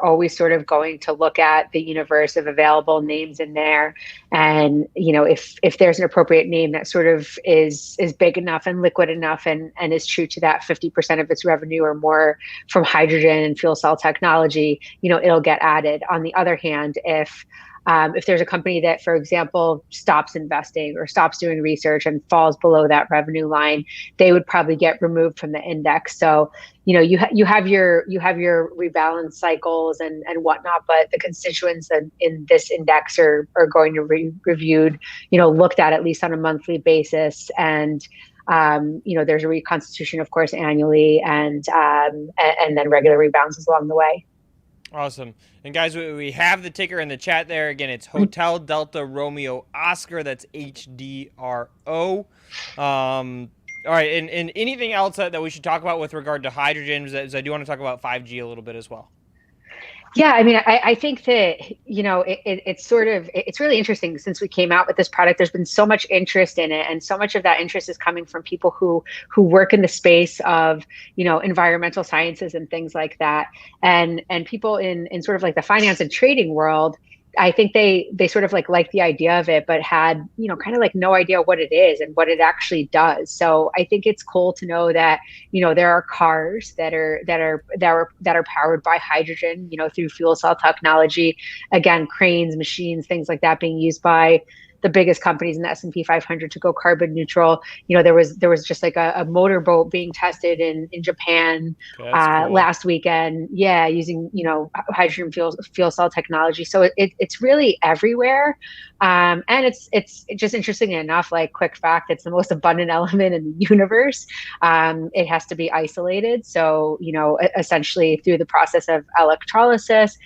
[SPEAKER 6] always sort of going to look at the universe of available names in there, and if there's an appropriate name that sort of is big enough and liquid enough and is true to that 50% of its revenue or more from hydrogen and fuel cell technology, it'll get added. On the other hand, if there's a company that, for example, stops investing or stops doing research and falls below that revenue line, they would probably get removed from the index. So, you have your rebalance cycles and whatnot, but the constituents in this index are going to be reviewed, looked at least on a monthly basis, and there's a reconstitution, of course, annually, and then regular rebalances along the way.
[SPEAKER 20] Awesome. And guys, we have the ticker in the chat there. Again, it's Hotel Delta Romeo Oscar. That's HDRO. All right. And anything else that we should talk about with regard to hydrogen? As I do want to talk about 5G a little bit as well.
[SPEAKER 6] Yeah, I mean, I think that, it's really interesting since we came out with this product. There's been so much interest in it, and so much of that interest is coming from people who work in the space of, environmental sciences and things like that. And people in sort of like the finance and trading world, I think they sort of like the idea of it, but had, kind of like no idea what it is and what it actually does. So I think it's cool to know that, there are cars that are powered by hydrogen, through fuel cell technology. Again, cranes, machines, things like that being used by the biggest companies in the S&P 500 to go carbon neutral. There was just like a motorboat being tested in Japan last weekend. Yeah, using hydrogen fuel cell technology. So it's really everywhere, and it's just interesting enough. Like, quick fact, it's the most abundant element in the universe. It has to be isolated. So essentially through the process of electrolysis,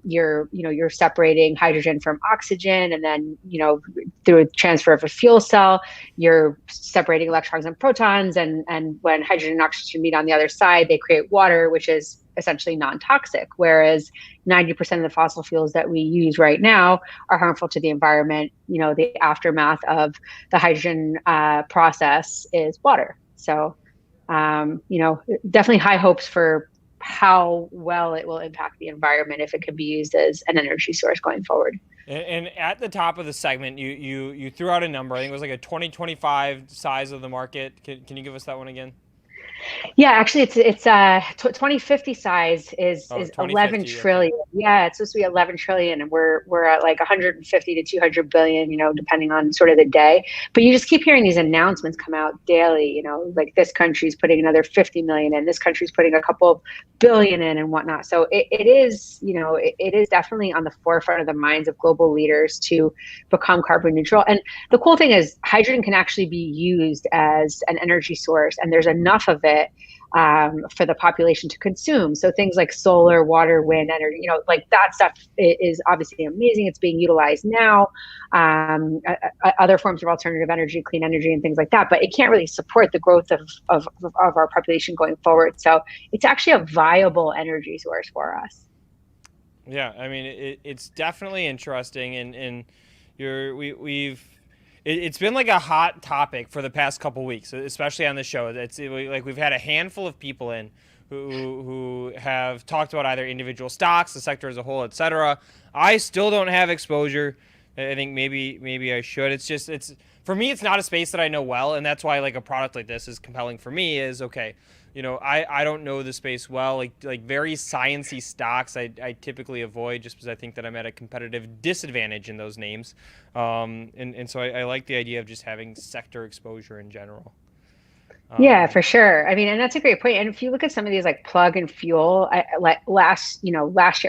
[SPEAKER 6] you're separating hydrogen from oxygen, and then through a transfer of a fuel cell, you're separating electrons and protons, and when hydrogen and oxygen meet on the other side, they create water, which is essentially non-toxic, whereas 90% of the fossil fuels that we use right now are harmful to the environment. The aftermath of the hydrogen process is water. So, definitely high hopes for how well it will impact the environment if it can be used as an energy source going forward.
[SPEAKER 20] And at the top of the segment, you threw out a number. I think it was like a 2025 size of the market. Can you give us that one again?
[SPEAKER 6] Yeah, actually, it's 2050 size is 11 trillion. Okay. Yeah, it's supposed to be 11 trillion, and we're at like 150 to 200 billion, depending on sort of the day. But you just keep hearing these announcements come out daily. Like this country's putting another 50 million in, this country's putting a couple of billion in, and whatnot. So it is, it is definitely on the forefront of the minds of global leaders to become carbon neutral. And the cool thing is, hydrogen can actually be used as an energy source, and there's enough of it for the population to consume. So things like solar, water, wind energy, like that stuff is obviously amazing. It's being utilized now. Other forms of alternative energy, clean energy, and things like that. But it can't really support the growth of our population going forward. So it's actually a viable energy source for us.
[SPEAKER 20] Yeah, I mean, it's definitely interesting, and it's been like a hot topic for the past couple weeks, especially on the show. It's like we've had a handful of people in who have talked about either individual stocks, the sector as a whole, etc. I still don't have exposure. I think maybe I should. It's for me, it's not a space that I know well, and that's why like a product like this is compelling for me. Is okay. I don't know the space well. Like very sciencey stocks, I typically avoid just because I think that I'm at a competitive disadvantage in those names. And so I like the idea of just having sector exposure in general.
[SPEAKER 6] Yeah, for sure. I mean, and that's a great point. And if you look at some of these like plug and fuel, like last year,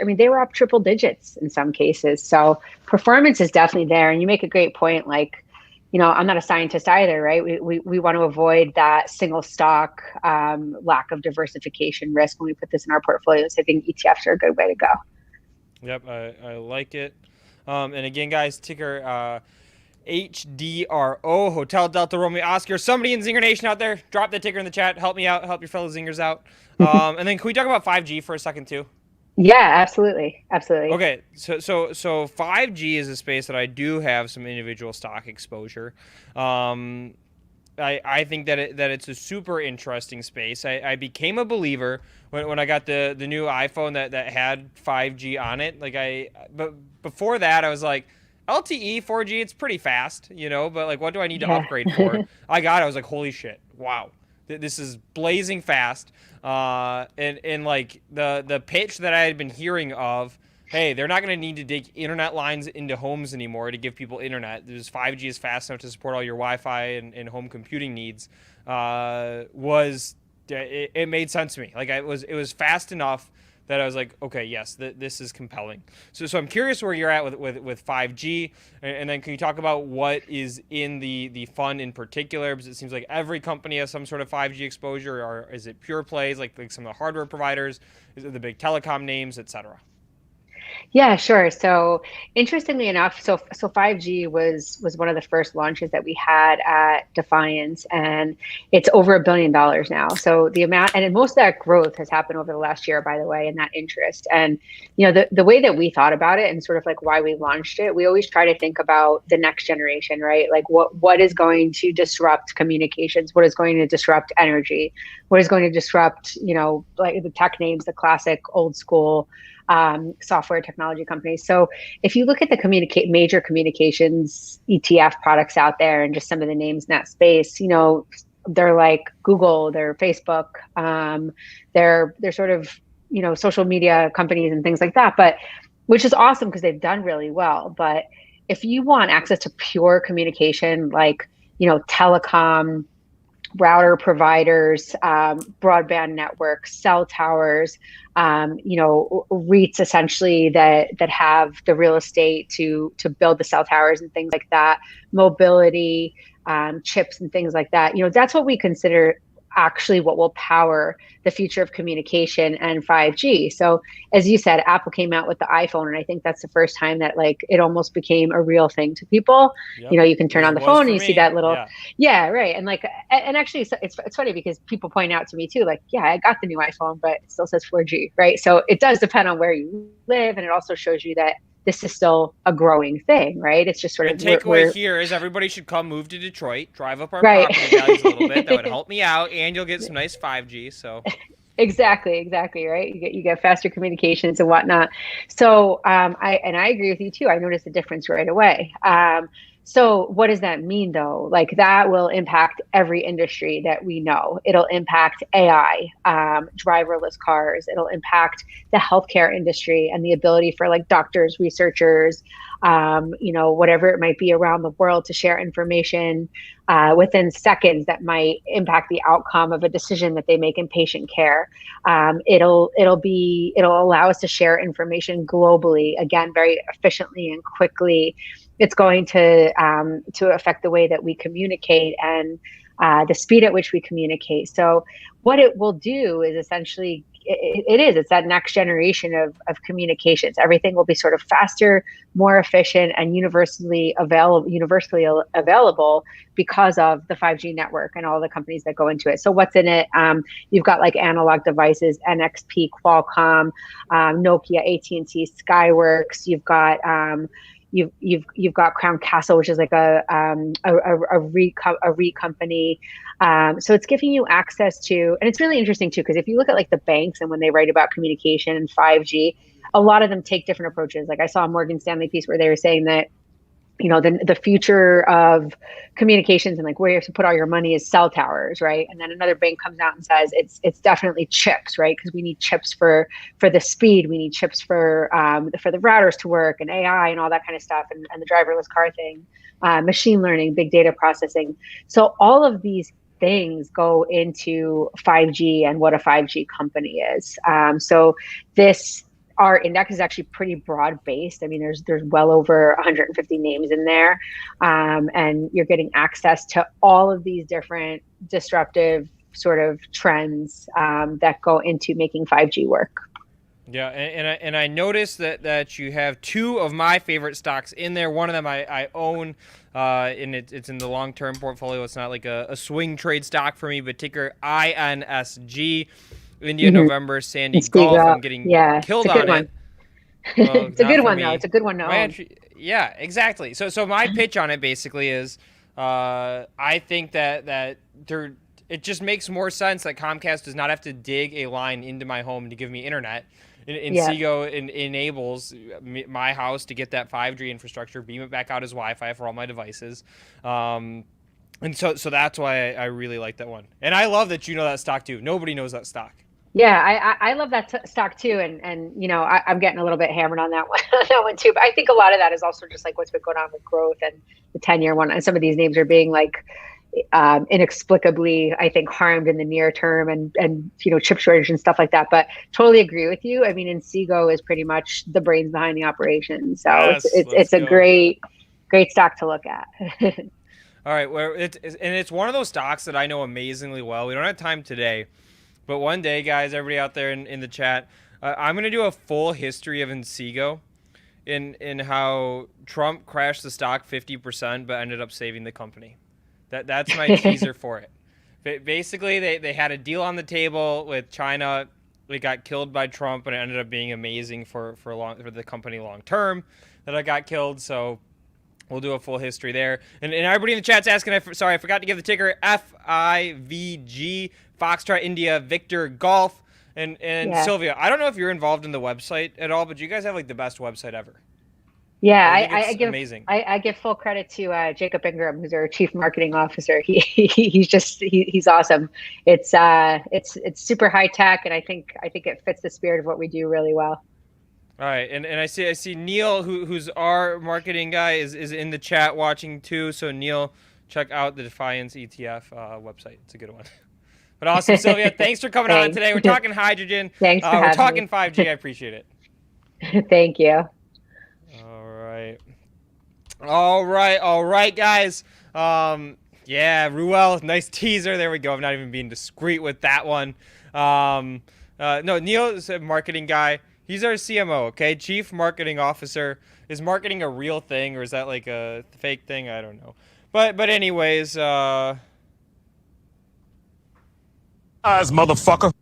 [SPEAKER 6] I mean, they were up triple digits in some cases. So performance is definitely there. And you make a great point. Like, I'm not a scientist either, right? We want to avoid that single stock lack of diversification risk when we put this in our portfolios. I think ETFs are a good way to go.
[SPEAKER 20] Yep, I like it. And again, guys, ticker HDRO, Hotel Delta Romeo Oscar. Somebody in Zinger Nation out there, drop the ticker in the chat. Help me out. Help your fellow Zingers out. And then can we talk about 5G for a second too?
[SPEAKER 6] Yeah, absolutely.
[SPEAKER 20] Okay, so 5G is a space that I do have some individual stock exposure. I think that it's a super interesting space. I became a believer when I got the new iPhone that had 5G on it. But before that, I was like, LTE 4G, it's pretty fast, but like, what do I need to upgrade for? I was like, holy shit, wow. This is blazing fast. And like the pitch that I had been hearing of, hey, they're not going to need to dig internet lines into homes anymore to give people internet. There's 5G is fast enough to support all your Wi-Fi and home computing needs. It made sense to me. Like it was fast enough that I was like, okay, yes, this is compelling. So I'm curious where you're at with 5G, and then can you talk about what is in the fund in particular? Because it seems like every company has some sort of 5G exposure, or is it pure plays like some of the hardware providers? Is it the big telecom names, etc.?
[SPEAKER 6] Yeah, sure. So interestingly enough, so 5G was one of the first launches that we had at Defiance, and it's over $1 billion now. So the amount, and most of that growth has happened over the last year, by the way, and that interest. And the way that we thought about it and sort of like why we launched it, we always try to think about the next generation, right? Like what is going to disrupt communications? What is going to disrupt energy? What is going to disrupt, like the tech names, the classic old school software technology companies. So if you look at the major communications ETF products out there and just some of the names in that space, they're like Google, they're Facebook, they're sort of, social media companies and things like that, but which is awesome because they've done really well. But if you want access to pure communication, like, telecom, router providers, broadband networks, cell towers, REITs essentially that have the real estate to build the cell towers and things like that, mobility, chips and things like that. That's what we consider actually what will power the future of communication and 5G. So as you said, Apple came out with the iPhone, and I think that's the first time that like it almost became a real thing to people.
[SPEAKER 20] Yep.
[SPEAKER 6] You know, you can turn on the phone and you see that little,
[SPEAKER 20] Yeah.
[SPEAKER 6] right. And like, and actually it's funny because people point out to me too, like, yeah, I got the new iPhone, but it still says 4G, right? So it does depend on where you live. And it also shows you that this is still a growing thing, right? It's just sort of
[SPEAKER 20] the takeaway here is everybody should come move to Detroit, drive up our
[SPEAKER 6] Right.
[SPEAKER 20] property values a little bit. That would help me out, and you'll get some nice 5G. So
[SPEAKER 6] Exactly, right. You get faster communications and whatnot. So I agree with you too. I noticed the difference right away. So what does that mean though? Like that will impact every industry that we know. It'll impact AI, driverless cars. It'll impact the healthcare industry and the ability for like doctors, researchers, whatever it might be around the world to share information within seconds that might impact the outcome of a decision that they make in patient care. It'll allow us to share information globally, again, very efficiently and quickly. It's going to affect the way that we communicate and the speed at which we communicate. So what it will do is essentially, it's that next generation of communications. Everything will be sort of faster, more efficient, and universally available because of the 5G network and all the companies that go into it. So what's in it? You've got like analog devices, NXP, Qualcomm, Nokia, AT&T, Skyworks. You've got You've got Crown Castle, which is like a REIT company. So it's giving you access to, and it's really interesting too, because if you look at like the banks and when they write about communication and 5G, a lot of them take different approaches. Like I saw a Morgan Stanley piece where they were saying that, the future of communications and like where you have to put all your money is cell towers, right? And then another bank comes out and says it's definitely chips, right? Because we need chips for the speed, we need chips for the routers to work, and AI and all that kind of stuff, and the driverless car thing, machine learning, big data processing. So all of these things go into 5G and what a 5G company is. So our index is actually pretty broad based. I mean, there's well over 150 names in there, and you're getting access to all of these different disruptive sort of trends that go into making 5G work.
[SPEAKER 20] Yeah, and I noticed that you have two of my favorite stocks in there. One of them I own, and it's in the long-term portfolio. It's not like a swing trade stock for me, but ticker INSG. India, November, Sandy Gulf. I'm getting killed on it. Well,
[SPEAKER 6] it's a good one, though. It's a good one, though.
[SPEAKER 20] Yeah, exactly. So my pitch on it basically is, I think that it just makes more sense that Comcast does not have to dig a line into my home to give me internet. Inseego enables my house to get that 5G infrastructure, beam it back out as Wi-Fi for all my devices. And so that's why I really like that one. And I love that you know that stock too. Nobody knows that stock.
[SPEAKER 6] Yeah, I love that stock too, and I'm getting a little bit hammered on that one too. But I think a lot of that is also just like what's been going on with growth and the 10-year one, and some of these names are being like inexplicably, I think, harmed in the near term, and chip shortage and stuff like that. But totally agree with you. I mean, Inseego is pretty much the brains behind the operation, so it's a great stock to look at.
[SPEAKER 20] All right, well, it's one of those stocks that I know amazingly well. We don't have time today. But one day, guys, everybody out there in the chat, I'm going to do a full history of Inseego in how Trump crashed the stock 50% but ended up saving the company. That's my teaser for it. Basically, they had a deal on the table with China. It got killed by Trump, but it ended up being amazing for the company long term that it got killed. So we'll do a full history there. And everybody in the chat's asking, I forgot to give the ticker, FIVG, Foxtrot India, Victor Golf, and Sylvia. I don't know if you're involved in the website at all, but you guys have like the best website ever.
[SPEAKER 6] Yeah,
[SPEAKER 20] I give amazing.
[SPEAKER 6] I give full credit to Jacob Ingram, who's our chief marketing officer. He's awesome. It's super high tech, and I think it fits the spirit of what we do really well.
[SPEAKER 20] All right, and I see Neil, who's our marketing guy, is in the chat watching too. So Neil, check out the Defiance ETF website. It's a good one. But awesome, Sylvia. Thanks for coming on today. We're talking hydrogen.
[SPEAKER 6] Thanks for
[SPEAKER 20] we're talking
[SPEAKER 6] me.
[SPEAKER 20] 5G. I appreciate it.
[SPEAKER 6] Thank you.
[SPEAKER 20] All right, guys. Yeah, Ruel, nice teaser. There we go. I'm not even being discreet with that one. No, Neil is a marketing guy. He's our CMO, okay? Chief Marketing Officer. Is marketing a real thing, or is that like a fake thing? I don't know. But anyways,
[SPEAKER 18] Eyes, motherfucker.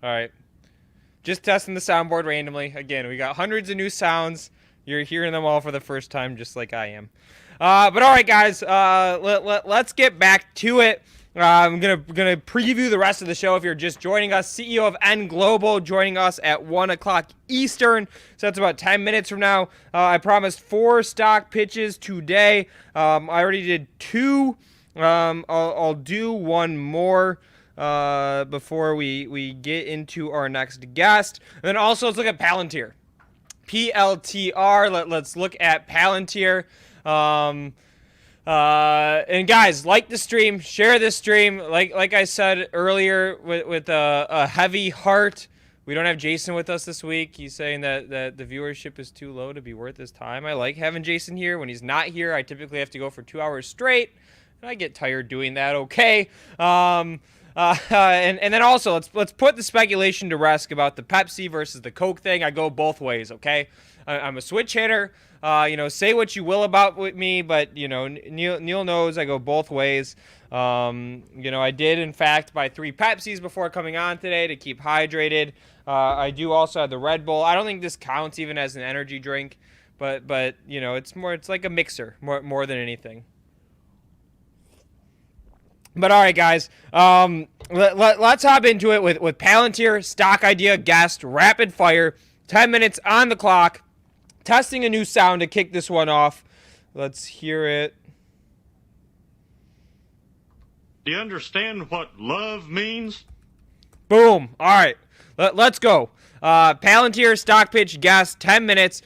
[SPEAKER 20] All right. Just testing the soundboard randomly. Again, we got hundreds of new sounds. You're hearing them all for the first time, just like I am. But all right, guys, let's get back to it. I'm gonna preview the rest of the show. If you're just joining us, CEO of N Global joining us at 1 o'clock Eastern. So that's about 10 minutes from now. I promised 4 stock pitches today. I already did 2. I'll do one more before we get into our next guest. And then also let's look at Palantir. PLTR. Let's look at Palantir. And guys, like the stream, share this stream. Like I said earlier, with a heavy heart. We don't have Jason with us this week. He's saying that the viewership is too low to be worth his time. I like having Jason here. When he's not here, I typically have to go for 2 hours straight, and I get tired doing that. Okay. And then also let's put the speculation to rest about the Pepsi versus the Coke thing. I go both ways. Okay. I'm a switch hitter. Say what you will about with me, but Neil knows I go both ways. I did in fact buy 3 Pepsis before coming on today to keep hydrated. I do also have the Red Bull. I don't think this counts even as an energy drink, but it's like a mixer more than anything. But all right, guys, let's hop into it with Palantir, stock idea, guest, rapid fire, 10 minutes on the clock. Testing a new sound to kick this one off. Let's hear it.
[SPEAKER 7] Do you understand what love means?
[SPEAKER 20] Boom. All right. Let's go. Palantir, stock pitch, guest, 10 minutes.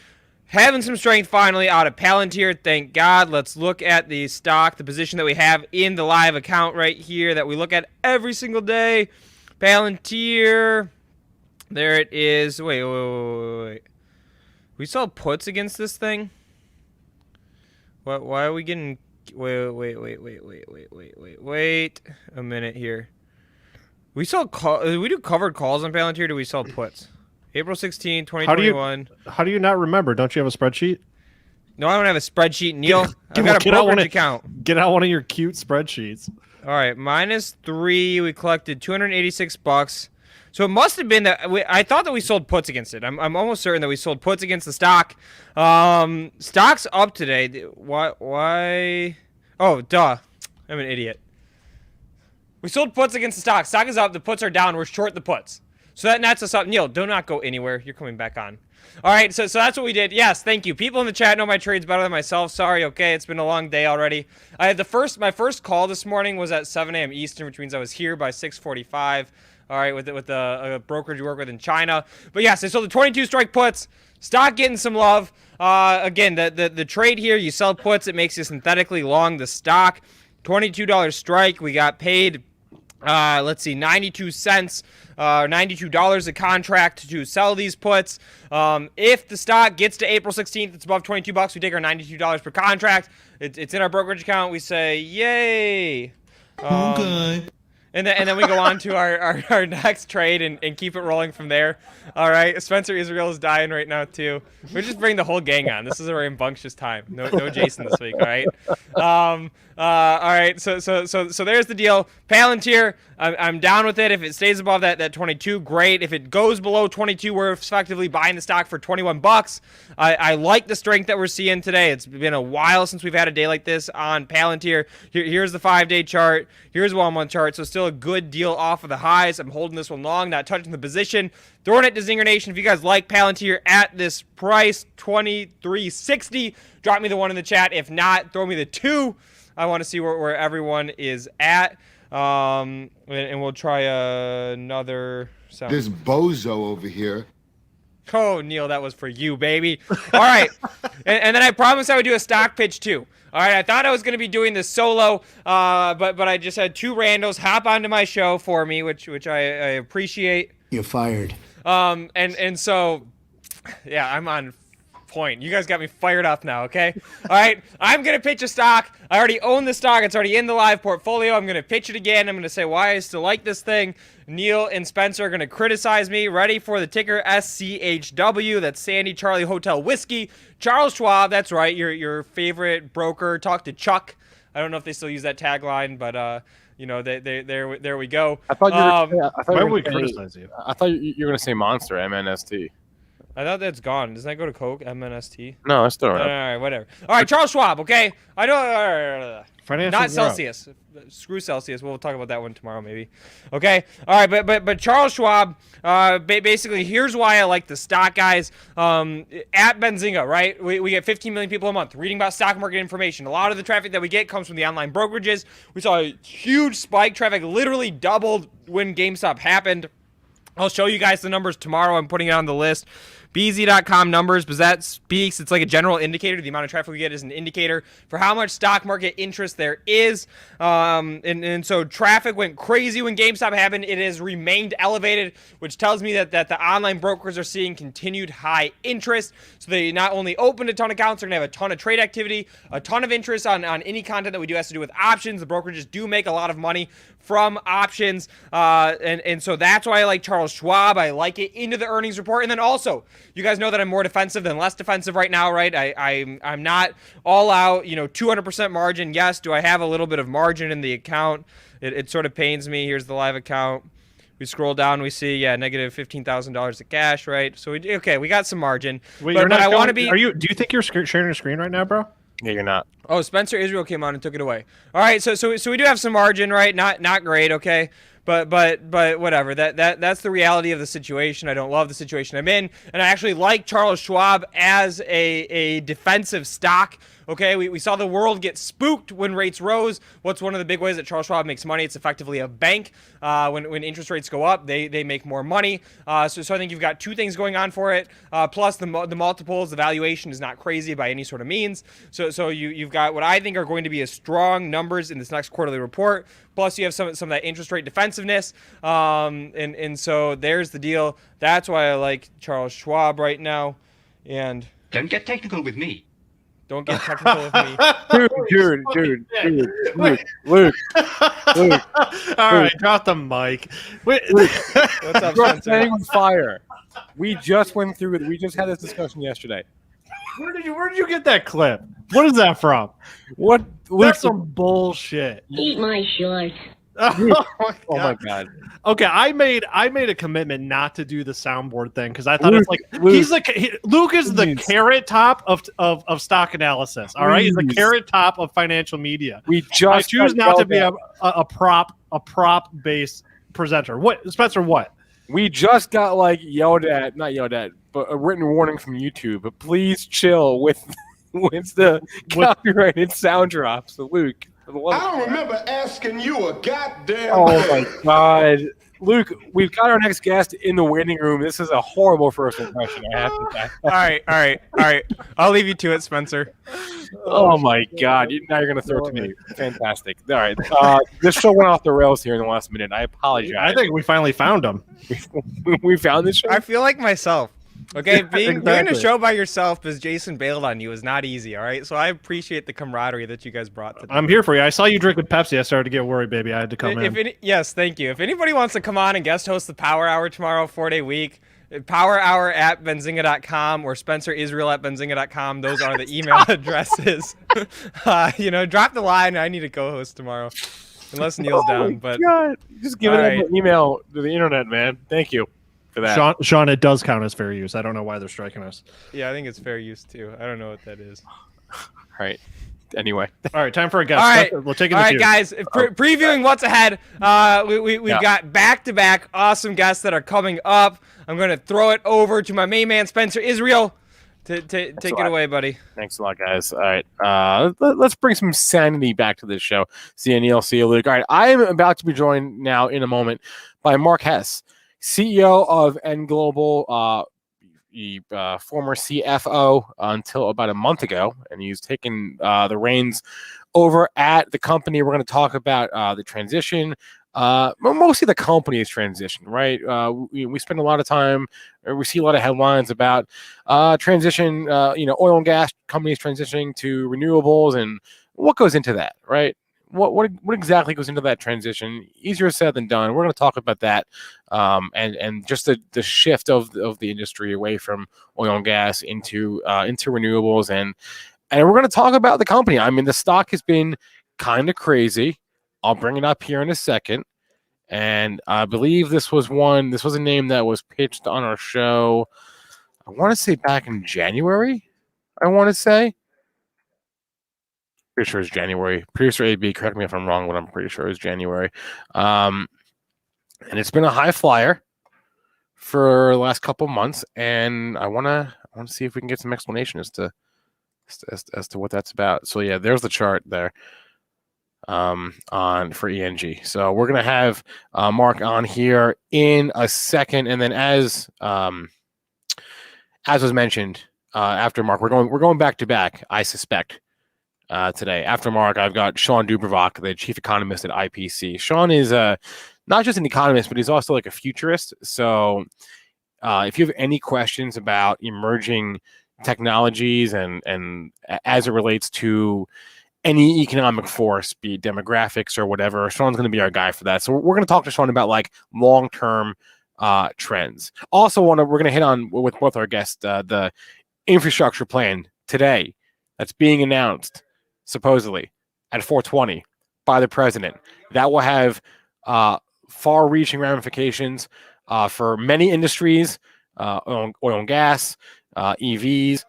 [SPEAKER 20] Having some strength finally out of Palantir. Thank God. Let's look at the stock, the position that we have in the live account right here that we look at every single day. Palantir. There it is. Wait. We saw puts against this thing? What? Why are we getting... Wait a minute here. We do covered calls on Palantir, or do we sell puts? April 16, 2021.
[SPEAKER 8] How do you not remember? Don't you have a spreadsheet?
[SPEAKER 20] No, I don't have a spreadsheet, Neil. I've got a brokerage account.
[SPEAKER 8] Get out one of your cute spreadsheets.
[SPEAKER 20] All right, -3. We collected $286. So it must have been that I thought that we sold puts against it. I'm almost certain that we sold puts against the stock. Stock's up today. Why? Oh, duh. I'm an idiot. We sold puts against the stock. Stock is up. The puts are down. We're short the puts. So that nets us up. Neil, do not go anywhere. You're coming back on. All right, so that's what we did. Yes, thank you. People in the chat know my trades better than myself. Sorry, okay. It's been a long day already. I had my first call this morning was at 7 a.m. Eastern, which means I was here by 6:45. All right, with the brokerage we work with in China. But yes, I sold the 22 strike puts. Stock getting some love. Again, the trade here, you sell puts, it makes you synthetically long the stock. $22 strike. We got paid, 92 cents, $92 a contract to sell these puts. If the stock gets to April 16th, it's above $22, we take our $92 per contract. It's in our brokerage account. We say, yay. Okay. And then we go on to our next trade and keep it rolling from there. All right. Spencer Israel is dying right now, too. We're just bringing the whole gang on. This is a rambunctious time. No Jason this week, all right? All right. So there's the deal. Palantir, I'm down with it. If it stays above that 22, great. If it goes below 22, we're effectively buying the stock for $21. I like the strength that we're seeing today. It's been a while since we've had a day like this on Palantir. Here's the 5-day chart. Here's 1-month chart. So still a good deal off of the highs. I'm holding this one long, not touching the position. Throwing it to Zinger Nation. If you guys like Palantir at this price, $23.60, drop me the 1 in the chat. If not, throw me the 2. I want to see where everyone is at. And we'll try another sound.
[SPEAKER 2] This bozo over here.
[SPEAKER 20] Oh, Neil, that was for you, baby. All right. and then I promised I would do a stock pitch, too. All right, I thought I was going to be doing this solo, but I just had 2 randos hop onto my show for me, which I appreciate.
[SPEAKER 2] You're fired.
[SPEAKER 20] And so, yeah, I'm on point. You guys got me fired up now, okay? All right, I'm going to pitch a stock. I already own the stock. It's already in the live portfolio. I'm going to pitch it again. I'm going to say why I still like this thing. Neil and Spencer are going to criticize me. Ready for the ticker SCHW. That's Sandy Charlie Hotel Whiskey. Charles Schwab, that's right, your favorite broker. Talk to Chuck. I don't know if they still use that tagline, but you know, there we go.
[SPEAKER 4] I thought you were.
[SPEAKER 8] Why would we criticize you?
[SPEAKER 4] I thought you were going to say Monster, MNST.
[SPEAKER 20] I thought that's gone. Doesn't that go to Coke, MNST?
[SPEAKER 4] No, it's still
[SPEAKER 20] All
[SPEAKER 4] around.
[SPEAKER 20] right, whatever. All right, Charles Schwab, okay? I know.
[SPEAKER 8] Financials
[SPEAKER 20] Not
[SPEAKER 8] are up.
[SPEAKER 20] Celsius. Screw Celsius. We'll talk about that one tomorrow, maybe. Okay. All right, but Charles Schwab. Basically, here's why I like the stock, guys. At Benzinga, right? We get 15 million people a month reading about stock market information. A lot of the traffic that we get comes from the online brokerages. We saw a huge spike. Traffic literally doubled when GameStop happened. I'll show you guys the numbers tomorrow. I'm putting it on the list. BZ.com numbers, because that speaks, it's like a general indicator. The amount of traffic we get is an indicator for how much stock market interest there is. And so traffic went crazy when GameStop happened. It has remained elevated, which tells me that the online brokers are seeing continued high interest. So they not only opened a ton of accounts, they're going to have a ton of trade activity, a ton of interest on any content that we do has to do with options. The brokerages do make a lot of money from options. And so that's why I like Charles Schwab. I like it into the earnings report. And then also, you guys know that I'm more defensive than less defensive right now, right? I'm not all out, 200% margin. Yes, do I have a little bit of margin in the account? It sort of pains me. Here's the live account. We scroll down, we see, negative $15,000 of cash, right? So we got some margin.
[SPEAKER 8] Wait,
[SPEAKER 20] but I want to be.
[SPEAKER 8] Do you think you're sharing your screen right now, bro?
[SPEAKER 4] Yeah, you're not.
[SPEAKER 20] Oh, Spencer Israel came on and took it away. All right, so we do have some margin, right? Not great, okay. But whatever. That's the reality of the situation. I don't love the situation I'm in, and I actually like Charles Schwab as a defensive stock. Okay, we saw the world get spooked when rates rose. What's one of the big ways that Charles Schwab makes money? It's effectively a bank. When interest rates go up, they make more money. So I think you've got two things going on for it. Plus the multiples, the valuation is not crazy by any sort of means. So you've got what I think are going to be a strong numbers in this next quarterly report. Plus you have some of that interest rate defensiveness. And so there's the deal. That's why I like Charles Schwab right now. And
[SPEAKER 21] don't get technical with me.
[SPEAKER 20] Don't get technical with me.
[SPEAKER 4] Dude, Luke.
[SPEAKER 8] All right, drop the mic. Wait.
[SPEAKER 20] What's up, Spencer?
[SPEAKER 4] On fire. We just had this discussion yesterday.
[SPEAKER 8] Where did you get that clip? What is that from?
[SPEAKER 4] What?
[SPEAKER 8] That's some bullshit.
[SPEAKER 11] Eat my shorts.
[SPEAKER 8] Oh
[SPEAKER 4] my god.
[SPEAKER 8] Okay, I made a commitment not to do the soundboard thing because I thought it's like Luke is the carrot top of stock analysis. All right, he's the carrot top of financial media. I choose not to be a prop based presenter. What, Spencer? What?
[SPEAKER 4] We just got not yelled at, but a written warning from YouTube. But please chill with the copyrighted sound drops. So Luke.
[SPEAKER 2] I don't remember asking you a goddamn
[SPEAKER 4] Oh
[SPEAKER 2] thing.
[SPEAKER 4] my god. Luke, we've got our next guest in the waiting room. This is a horrible first impression, I have to say.
[SPEAKER 20] All right. I'll leave you to it, Spencer.
[SPEAKER 4] Oh my god. Now you're going to throw it to me. Fantastic. All right. This show went off the rails here in the last minute. I apologize.
[SPEAKER 8] I think we finally found him.
[SPEAKER 4] We found this show?
[SPEAKER 20] I feel like myself. Okay, doing
[SPEAKER 8] exactly.
[SPEAKER 20] a show by yourself because Jason bailed on you is not easy, all right? So I appreciate the camaraderie that you guys brought today.
[SPEAKER 8] I'm here for you. I saw you drink with Pepsi. I started to get worried, baby. I had to come in.
[SPEAKER 20] Yes, thank you. If anybody wants to come on and guest host the Power Hour tomorrow, 4-day week, Power Hour at Benzinga.com or Spencer Israel at Benzinga.com. Those are the email addresses. Drop the line. I need a co-host tomorrow. Unless Neil's down. But
[SPEAKER 4] God. Just give it an email to the internet, man. Thank you. For that.
[SPEAKER 8] Sean, it does count as fair use. I don't know why they're striking us.
[SPEAKER 20] Yeah, I think it's fair use too. I don't know what that is.
[SPEAKER 4] All right. Anyway.
[SPEAKER 8] All right, time for a guest.
[SPEAKER 20] All right,
[SPEAKER 8] we'll take it.
[SPEAKER 20] All right, guys. Previewing what's ahead. We've got back-to-back awesome guests that are coming up. I'm going to throw it over to my main man Spencer Israel. Take it away, buddy.
[SPEAKER 4] Thanks a lot, guys. All right. Let's bring some sanity back to this show. See you, Neil. See you, Luke. All right. I am about to be joined now in a moment by Mark Hess, CEO of N Global, former CFO until about a month ago, and he's taken the reins over at the company. We're going to talk about the transition, mostly the company's transition, right? We spend a lot of time, or we see a lot of headlines about transition, oil and gas companies transitioning to renewables, and what goes into that, right? What exactly goes into that transition? Easier said than done. We're going to talk about that, and just the shift of the industry away from oil and gas into renewables, and we're going to talk about the company. I mean, the stock has been kind of crazy. I'll bring it up here in a second. And I believe this was a name that was pitched on our show, I want to say back in January. I want to say. Pretty sure it's January. Producer AB, correct me if I'm wrong, but I'm pretty sure it's January. And it's been a high flyer for the last couple months, and I want to see if we can get some explanation as to what that's about. So yeah, there's the chart there on for ENG. So we're gonna have Mark on here in a second, and then as was mentioned, after Mark, we're going back to back, I suspect. Today. After Mark, I've got Sean Dubrovac, the chief economist at IPC. Sean is not just an economist, but he's also like a futurist. So if you have any questions about emerging technologies and as it relates to any economic force, be it demographics or whatever, Sean's going to be our guy for that. So we're going to talk to Sean about like long-term trends. Also, we're going to hit on with both our guests the infrastructure plan today that's being announced supposedly at 4:20 by the president. That will have far-reaching ramifications for many industries, oil and gas, EVs,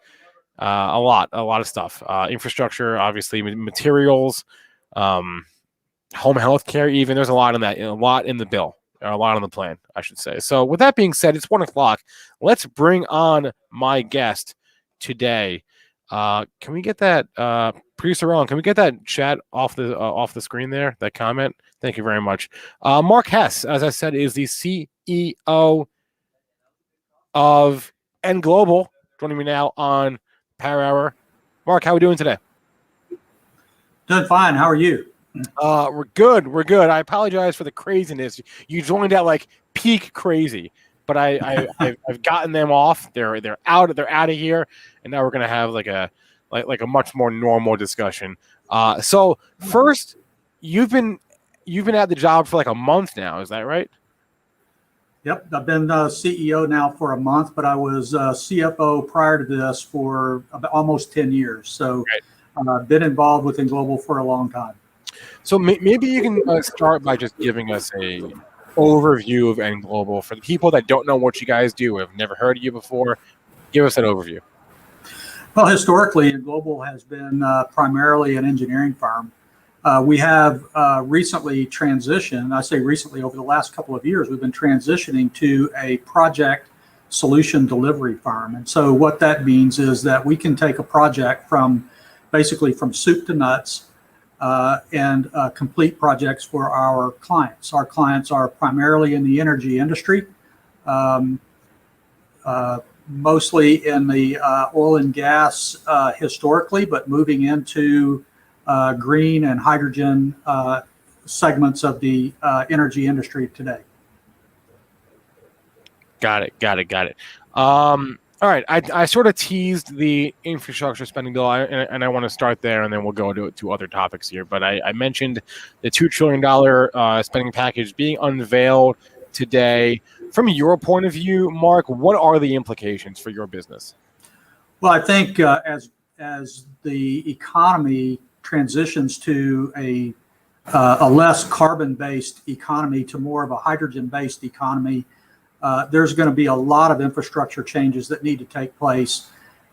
[SPEAKER 4] a lot of stuff. Infrastructure, obviously, materials, home health care, even. There's a lot in that, a lot in the bill, or a lot on the plan, I should say. So with that being said, it's 1 o'clock. Let's bring on my guest today. Can we get that producer Ron? Can we get that chat off the screen there? That comment. Thank you very much. Mark Hess, as I said, is the CEO of N Global. Joining me now on Power Hour. Mark, how are we doing today?
[SPEAKER 9] Doing fine. How are you?
[SPEAKER 4] We're good. We're good. I apologize for the craziness. You joined at like peak crazy, but I've gotten them off. They're out. They're out of here, and now we're gonna have like a much more normal discussion. So first, you've been at the job for like a month now. Is that right?
[SPEAKER 9] Yep, I've been CEO now for a month, but I was CFO prior to this for about almost 10 years. So I've been involved with Global for a long time.
[SPEAKER 4] So maybe you can start by just giving us a overview of N Global for the people that don't know what you guys do, have never heard of you before. Give us an overview.
[SPEAKER 9] Well, historically, Global has been primarily an engineering firm. We have recently transitioned, I say recently, over the last couple of years, we've been transitioning to a project solution delivery firm. And so what that means is that we can take a project from soup to nuts and complete projects for our clients. Our clients are primarily in the energy industry, mostly in the oil and gas historically, but moving into green and hydrogen segments of the energy industry today.
[SPEAKER 4] Got it. All right, I sort of teased the infrastructure spending bill, and I want to start there, and then we'll go to other topics here. But I mentioned the $2 trillion spending package being unveiled today. From your point of view, Mark, what are the implications for your business?
[SPEAKER 9] Well, I think as the economy transitions to a less carbon-based economy to more of a hydrogen-based economy, there's going to be a lot of infrastructure changes that need to take place,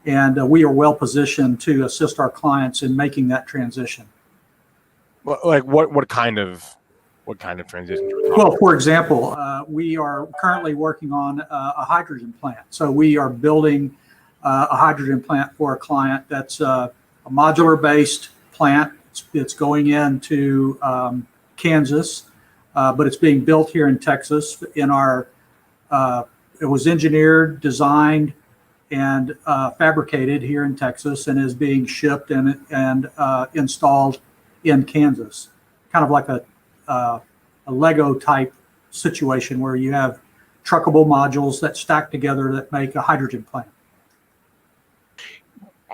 [SPEAKER 9] and we are well positioned to assist our clients in making that transition.
[SPEAKER 4] Like what kind of transition?
[SPEAKER 9] Well, for example, we are currently working on a hydrogen plant. So we are building a hydrogen plant for a client that's a modular-based plant. It's going into Kansas, but it's being built here in Texas. It was engineered, designed, and fabricated here in Texas, and is being shipped and installed in Kansas. Kind of like a Lego type situation where you have truckable modules that stack together that make a hydrogen plant.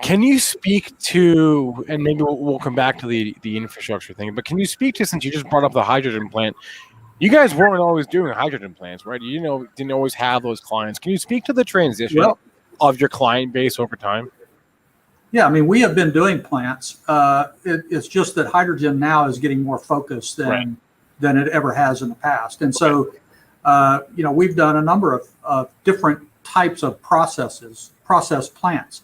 [SPEAKER 4] Can you speak to, and maybe we'll come back to the infrastructure thing, but can you speak to, since you just brought up the hydrogen plant, you guys weren't always doing hydrogen plants, right? You didn't always have those clients. Can you speak to the transition of your client base over time?
[SPEAKER 9] Yeah, I mean, we have been doing plants. It's just that hydrogen now is getting more focused than it ever has in the past. And so, we've done a number of different types of process plants,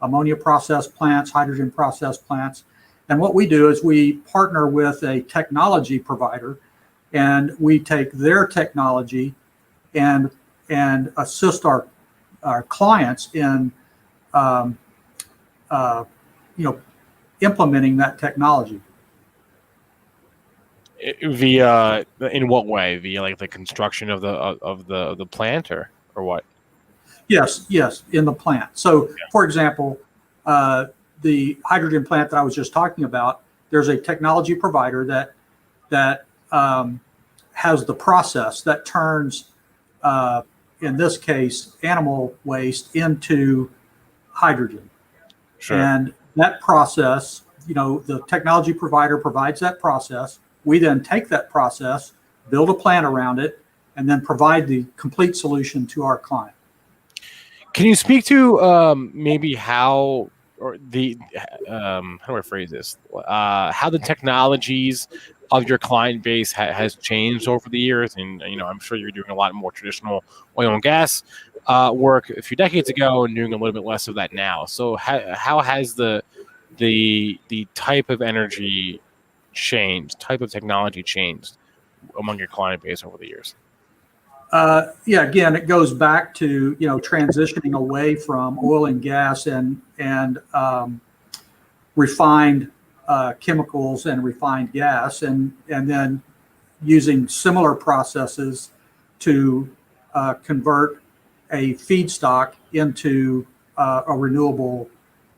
[SPEAKER 9] ammonia process plants, hydrogen process plants. And what we do is we partner with a technology provider, and we take their technology and assist our clients in implementing that technology.
[SPEAKER 4] Via, in what way? Via like the construction of the plant, or what?
[SPEAKER 9] Yes, in the plant. So, for example, the hydrogen plant that I was just talking about, there's a technology provider that has the process that turns, in this case, animal waste into hydrogen.
[SPEAKER 4] Sure.
[SPEAKER 9] And that process, the technology provider provides that process. We then take that process, build a plant around it, and then provide the complete solution to our client.
[SPEAKER 4] Can you speak to maybe how, or the how do I phrase this? How the technologies of your client base has changed over the years? And I'm sure you're doing a lot more traditional oil and gas work a few decades ago, and doing a little bit less of that now. So how has the type of energy changed, type of technology changed among your client base over the years?
[SPEAKER 9] Again, it goes back to transitioning away from oil and gas and refined chemicals and refined gas, and then using similar processes to convert a feedstock into a renewable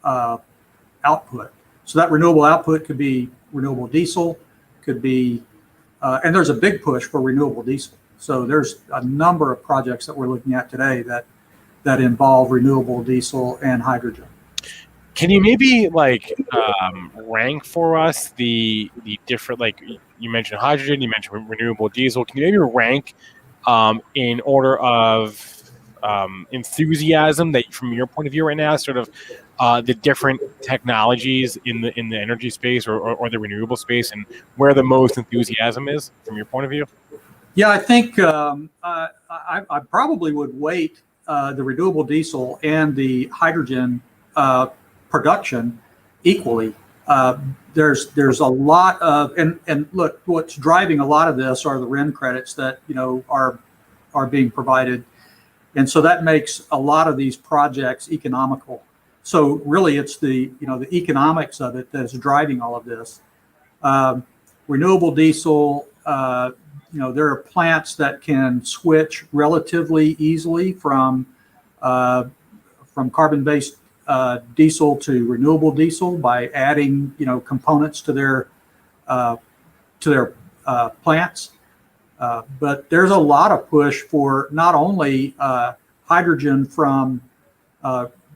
[SPEAKER 9] output. So that renewable output could be renewable diesel, could be, and there's a big push for renewable diesel. So there's a number of projects that we're looking at today that involve renewable diesel and hydrogen.
[SPEAKER 4] Can you maybe rank for us the different, like you mentioned hydrogen, you mentioned renewable diesel. Can you maybe rank in order of enthusiasm that, from your point of view right now, sort of the different technologies in the energy space or the renewable space, and where the most enthusiasm is from your point of view?
[SPEAKER 9] Yeah, I think I probably would weight the renewable diesel and the hydrogen production equally. There's a lot of, and look, what's driving a lot of this are the RIN credits that are being provided, and so that makes a lot of these projects economical. So really, it's the economics of it that's driving all of this. Renewable diesel. There are plants that can switch relatively easily from carbon-based diesel to renewable diesel by adding components to their plants. But there's a lot of push for not only hydrogen from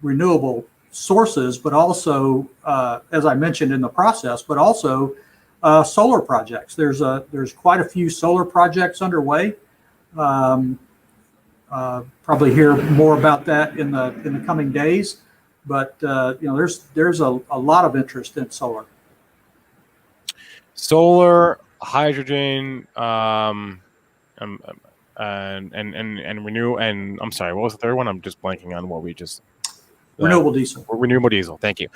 [SPEAKER 9] renewable sources, but also, as I mentioned in the process, but also solar projects. There's quite a few solar projects underway. Probably hear more about that in the coming days. But there's a lot of interest in solar.
[SPEAKER 4] Solar, hydrogen, and renew. And I'm sorry, what was the third one? I'm just blanking on what we just.
[SPEAKER 9] Renewable diesel.
[SPEAKER 4] Renewable diesel. Thank you.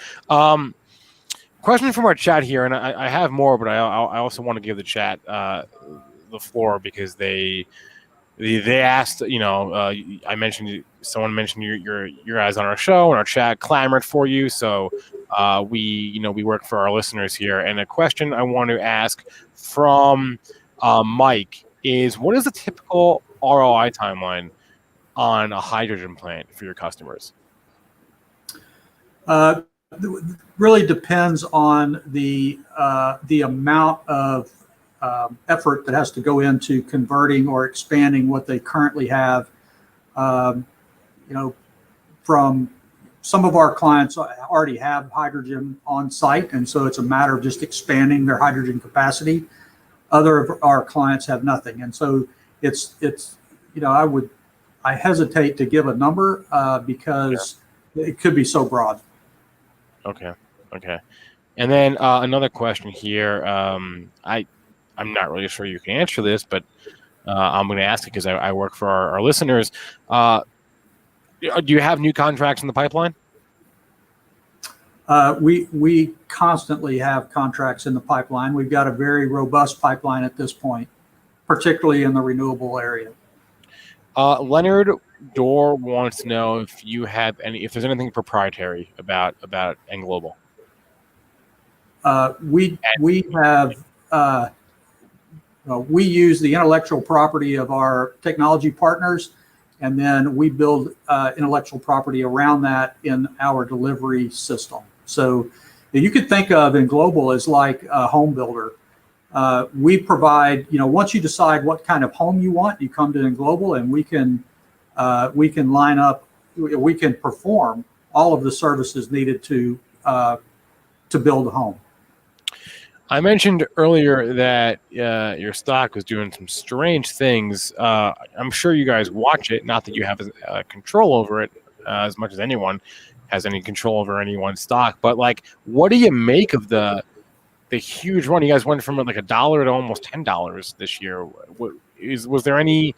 [SPEAKER 4] Question from our chat here, and I have more, but I also want to give the chat the floor because they asked. I mentioned, someone mentioned your guys on our show, and our chat clamored for you. So we work for our listeners here. And a question I want to ask from Mike is, what is the typical ROI timeline on a hydrogen plant for your customers?
[SPEAKER 9] Really depends on the amount of effort that has to go into converting or expanding what they currently have. From some of our clients already have hydrogen on site, and so it's a matter of just expanding their hydrogen capacity. Other of our clients have nothing, and so it's I hesitate to give a number because it could be so broad.
[SPEAKER 4] Okay. And then another question here. I'm not really sure you can answer this, but I'm going to ask it because I work for our listeners. Do you have new contracts in the pipeline?
[SPEAKER 9] We constantly have contracts in the pipeline. We've got a very robust pipeline at this point, particularly in the renewable area.
[SPEAKER 4] Leonard Dorr wants to know if there's anything proprietary about N Global.
[SPEAKER 9] We use the intellectual property of our technology partners, and then we build intellectual property around that in our delivery system. So you could think of N Global as like a home builder. We provide, once you decide what kind of home you want, you come to N Global, and we can line up, we can perform all of the services needed to build a home.
[SPEAKER 4] I mentioned earlier that your stock was doing some strange things. I'm sure you guys watch it, not that you have control over it as much as anyone has any control over anyone's stock. But what do you make of the huge run? You guys went from like $1 to almost $10 this year. Was there any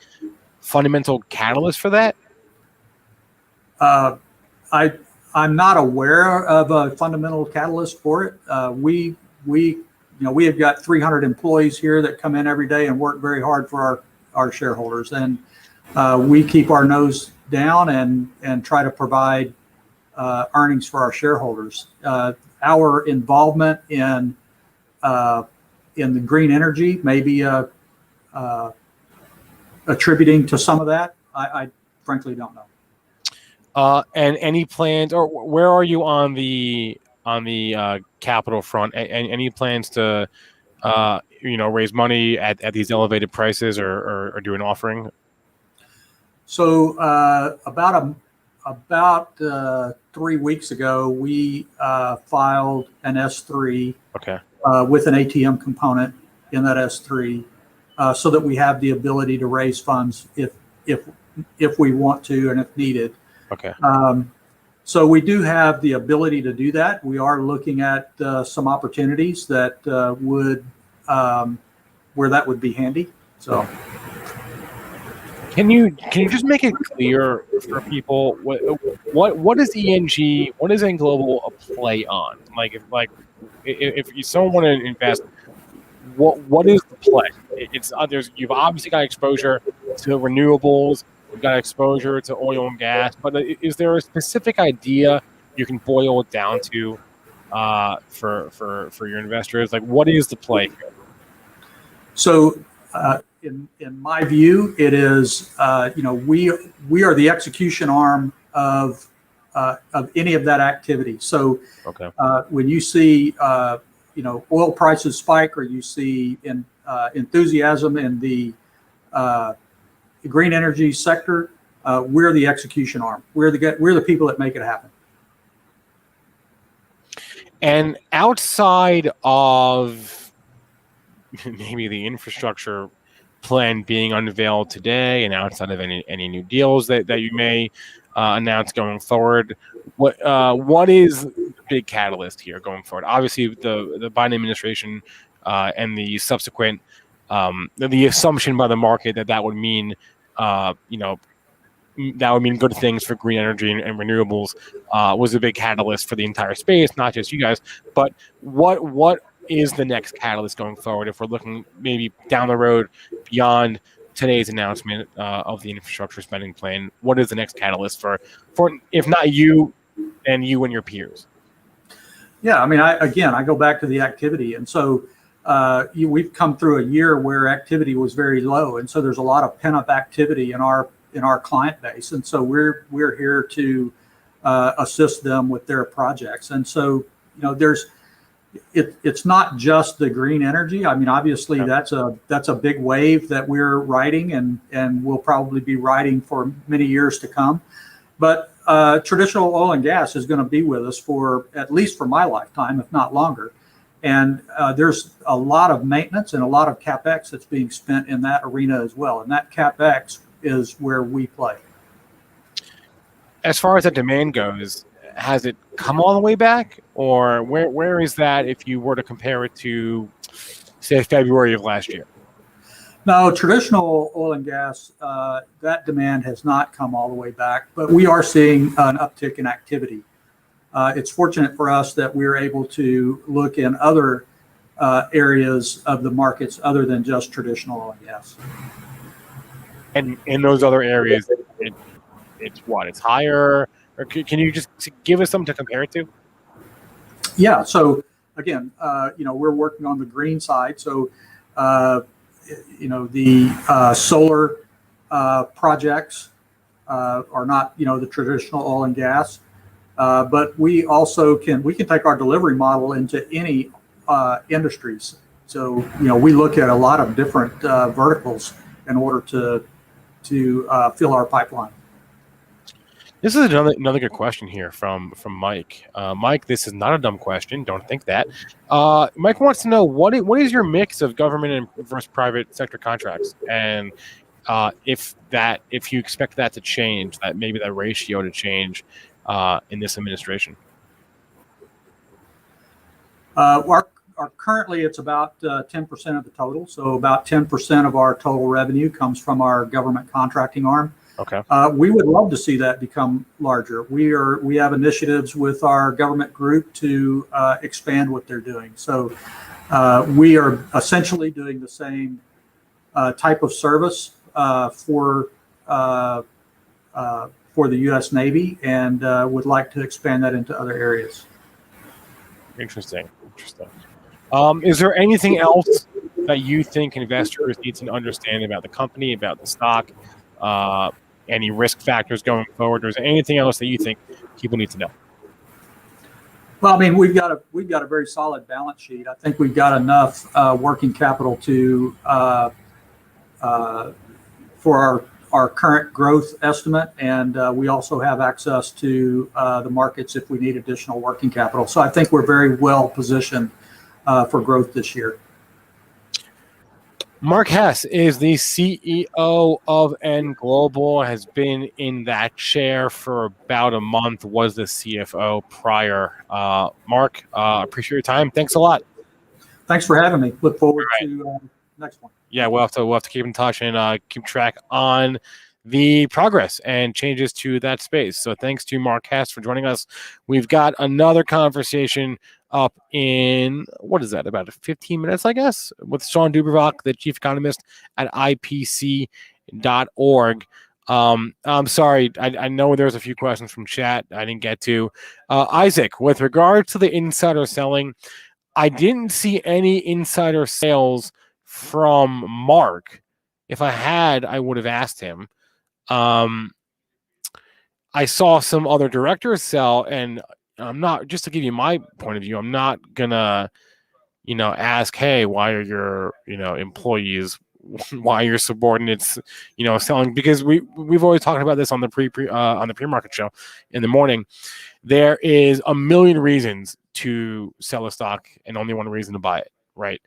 [SPEAKER 4] fundamental catalyst for that?
[SPEAKER 9] I'm not aware of a fundamental catalyst for it. We have got 300 employees here that come in every day and work very hard for our shareholders, and we keep our nose down and try to provide earnings for our shareholders. Our involvement in the green energy may be attributing to some of that. I frankly don't know.
[SPEAKER 4] And any plans, or where are you on the capital front? Any plans to raise money at these elevated prices or do an offering?
[SPEAKER 9] So about 3 weeks ago, we filed an S3 with an ATM component in that S3 so that we have the ability to raise funds if we want to and if needed.
[SPEAKER 4] Okay.
[SPEAKER 9] So we do have the ability to do that. We are looking at some opportunities that where that would be handy. So,
[SPEAKER 4] can you just make it clear for people what is ENG? What is N Global a play on? If you someone want to invest, what is the play? You've obviously got exposure to renewables. We've got exposure to oil and gas, but is there a specific idea you can boil it down to for your investors? What is the play here?
[SPEAKER 9] So, in my view, it is we are the execution arm of any of that activity. So, when you see oil prices spike, or you see enthusiasm in the green energy sector, we're the execution arm. We're the people that make it happen.
[SPEAKER 4] And outside of maybe the infrastructure plan being unveiled today, and outside of any new deals that you may announce going forward, what is the big catalyst here going forward? Obviously, the Biden administration and the subsequent the assumption by the market that would mean that would mean good things for green energy and renewables was a big catalyst for the entire space, not just you guys. But what is the next catalyst going forward if we're looking maybe down the road beyond today's announcement of the infrastructure spending plan? What is the next catalyst for if not you, then you and your peers?
[SPEAKER 9] Yeah, I mean, I go back to the activity, and so we've come through a year where activity was very low, and so there's a lot of pent-up activity in our client base, and so we're here to assist them with their projects. And so there's it's not just the green energy. I mean, obviously that's a big wave that we're riding and will probably be riding for many years to come. But traditional oil and gas is going to be with us for at least for my lifetime, if not longer. And there's a lot of maintenance and a lot of CapEx that's being spent in that arena as well. And that CapEx is where we play.
[SPEAKER 4] As far as the demand goes, has it come all the way back, or where is that if you were to compare it to, say, February of last year?
[SPEAKER 9] No, traditional oil and gas, that demand has not come all the way back, but we are seeing an uptick in activity. It's fortunate for us that we're able to look in other areas of the markets other than just traditional oil and gas.
[SPEAKER 4] And in those other areas, it's what? It's higher? Or can you just give us something to compare it to?
[SPEAKER 9] Yeah. So again, we're working on the green side. So, the solar projects are not, the traditional oil and gas, but we also can take our delivery model into any industries. So, we look at a lot of different verticals in order to fill our pipeline.
[SPEAKER 4] This is another good question here from Mike. Mike, this is not a dumb question. Don't think that. Mike wants to know what is your mix of government and versus private sector contracts, and if you expect that to change, that maybe that ratio to change in this administration.
[SPEAKER 9] Currently, it's about 10% of the total. So about 10% of our total revenue comes from our government contracting arm.
[SPEAKER 4] Okay.
[SPEAKER 9] We would love to see that become larger. We have initiatives with our government group to expand what they're doing. So we are essentially doing the same type of service for the U.S. Navy, and would like to expand that into other areas.
[SPEAKER 4] Interesting. Is there anything else that you think investors need to understand about the company, about the stock? Any risk factors going forward, or is there anything else that you think people need to know?
[SPEAKER 9] Well, I mean, we've got a very solid balance sheet. I think we've got enough working capital to for our current growth estimate, and we also have access to the markets if we need additional working capital. So I think we're very well positioned for growth this year.
[SPEAKER 4] Mark Hess is the CEO of N Global, has been in that chair for about a month, was the CFO prior. Mark, appreciate your time. Thanks a lot.
[SPEAKER 9] Thanks for having me. Look forward to next one.
[SPEAKER 4] Yeah, we'll have to keep in touch and keep track on the progress and changes to that space. So thanks to Mark Hess for joining us. We've got another conversation up in, what is that, about 15 minutes, I guess, with Sean Dubervach, the chief economist at IPC.org. I'm sorry, I know there's a few questions from chat I didn't get to. Isaac, with regard to the insider selling, I didn't see any insider sales from Mark. If I had, I would have asked him. I saw some other directors sell, and I'm not, just to give you my point of view, I'm not gonna, ask, hey, why are your, employees, why are your subordinates, selling? Because we've always talked about this on the pre-market show in the morning. There is a million reasons to sell a stock and only one reason to buy it, right?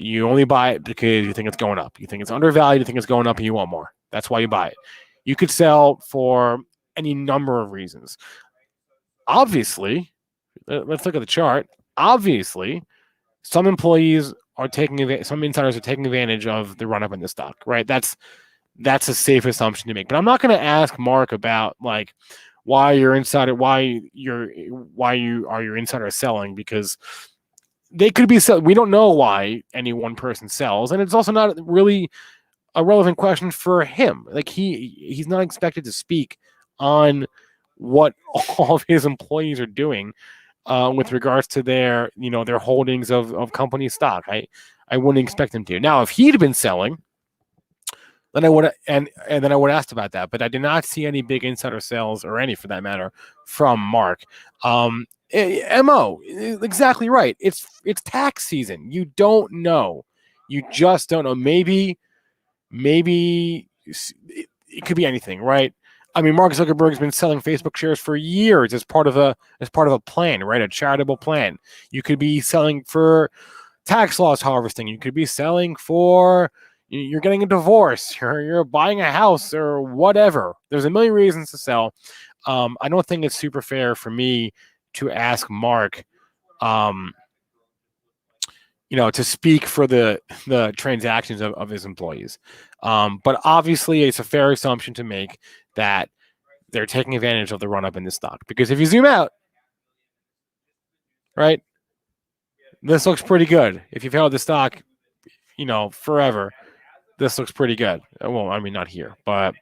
[SPEAKER 4] You only buy it because you think it's going up. You think it's undervalued, you think it's going up, and you want more. That's why you buy it. You could sell for any number of reasons. Obviously, let's look at the chart. Obviously, some employees are some insiders are taking advantage of the run up in the stock, right? That's a safe assumption to make. But I'm not going to ask Mark about why your insider selling, because they could be selling. We don't know why any one person sells, and it's also not really a relevant question for him. He's not expected to speak on what all of his employees are doing with regards to their holdings of company stock. I wouldn't expect him to. Now, if he'd been selling, then I would and then I would have asked about that. But I did not see any big insider sales or any for that matter from Mark. Mo, exactly right. It's tax season. You don't know. You just don't know. Maybe it could be anything, right? I mean, Mark Zuckerberg's been selling Facebook shares for years as part of a plan, right? A charitable plan. You could be selling for tax loss harvesting. You could be selling for you're getting a divorce. You're buying a house or whatever. There's a million reasons to sell. I don't think it's super fair for me to ask Mark, to speak for the transactions of his employees. But obviously, it's a fair assumption to make that they're taking advantage of the run up in the stock. Because if you zoom out, right, this looks pretty good. If you've held the stock, forever, this looks pretty good. Well, I mean, not here, but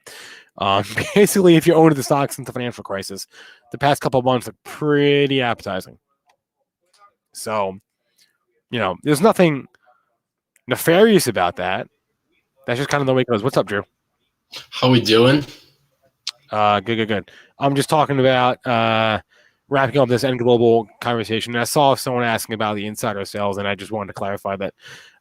[SPEAKER 4] basically, if you owned the stock since the financial crisis, the past couple of months look pretty appetizing. So, there's nothing nefarious about that. That's just kind of the way it goes. What's up, Drew?
[SPEAKER 10] How we doing?
[SPEAKER 4] Good. I'm just talking about wrapping up this N Global conversation. And I saw someone asking about the insider sales, and I just wanted to clarify that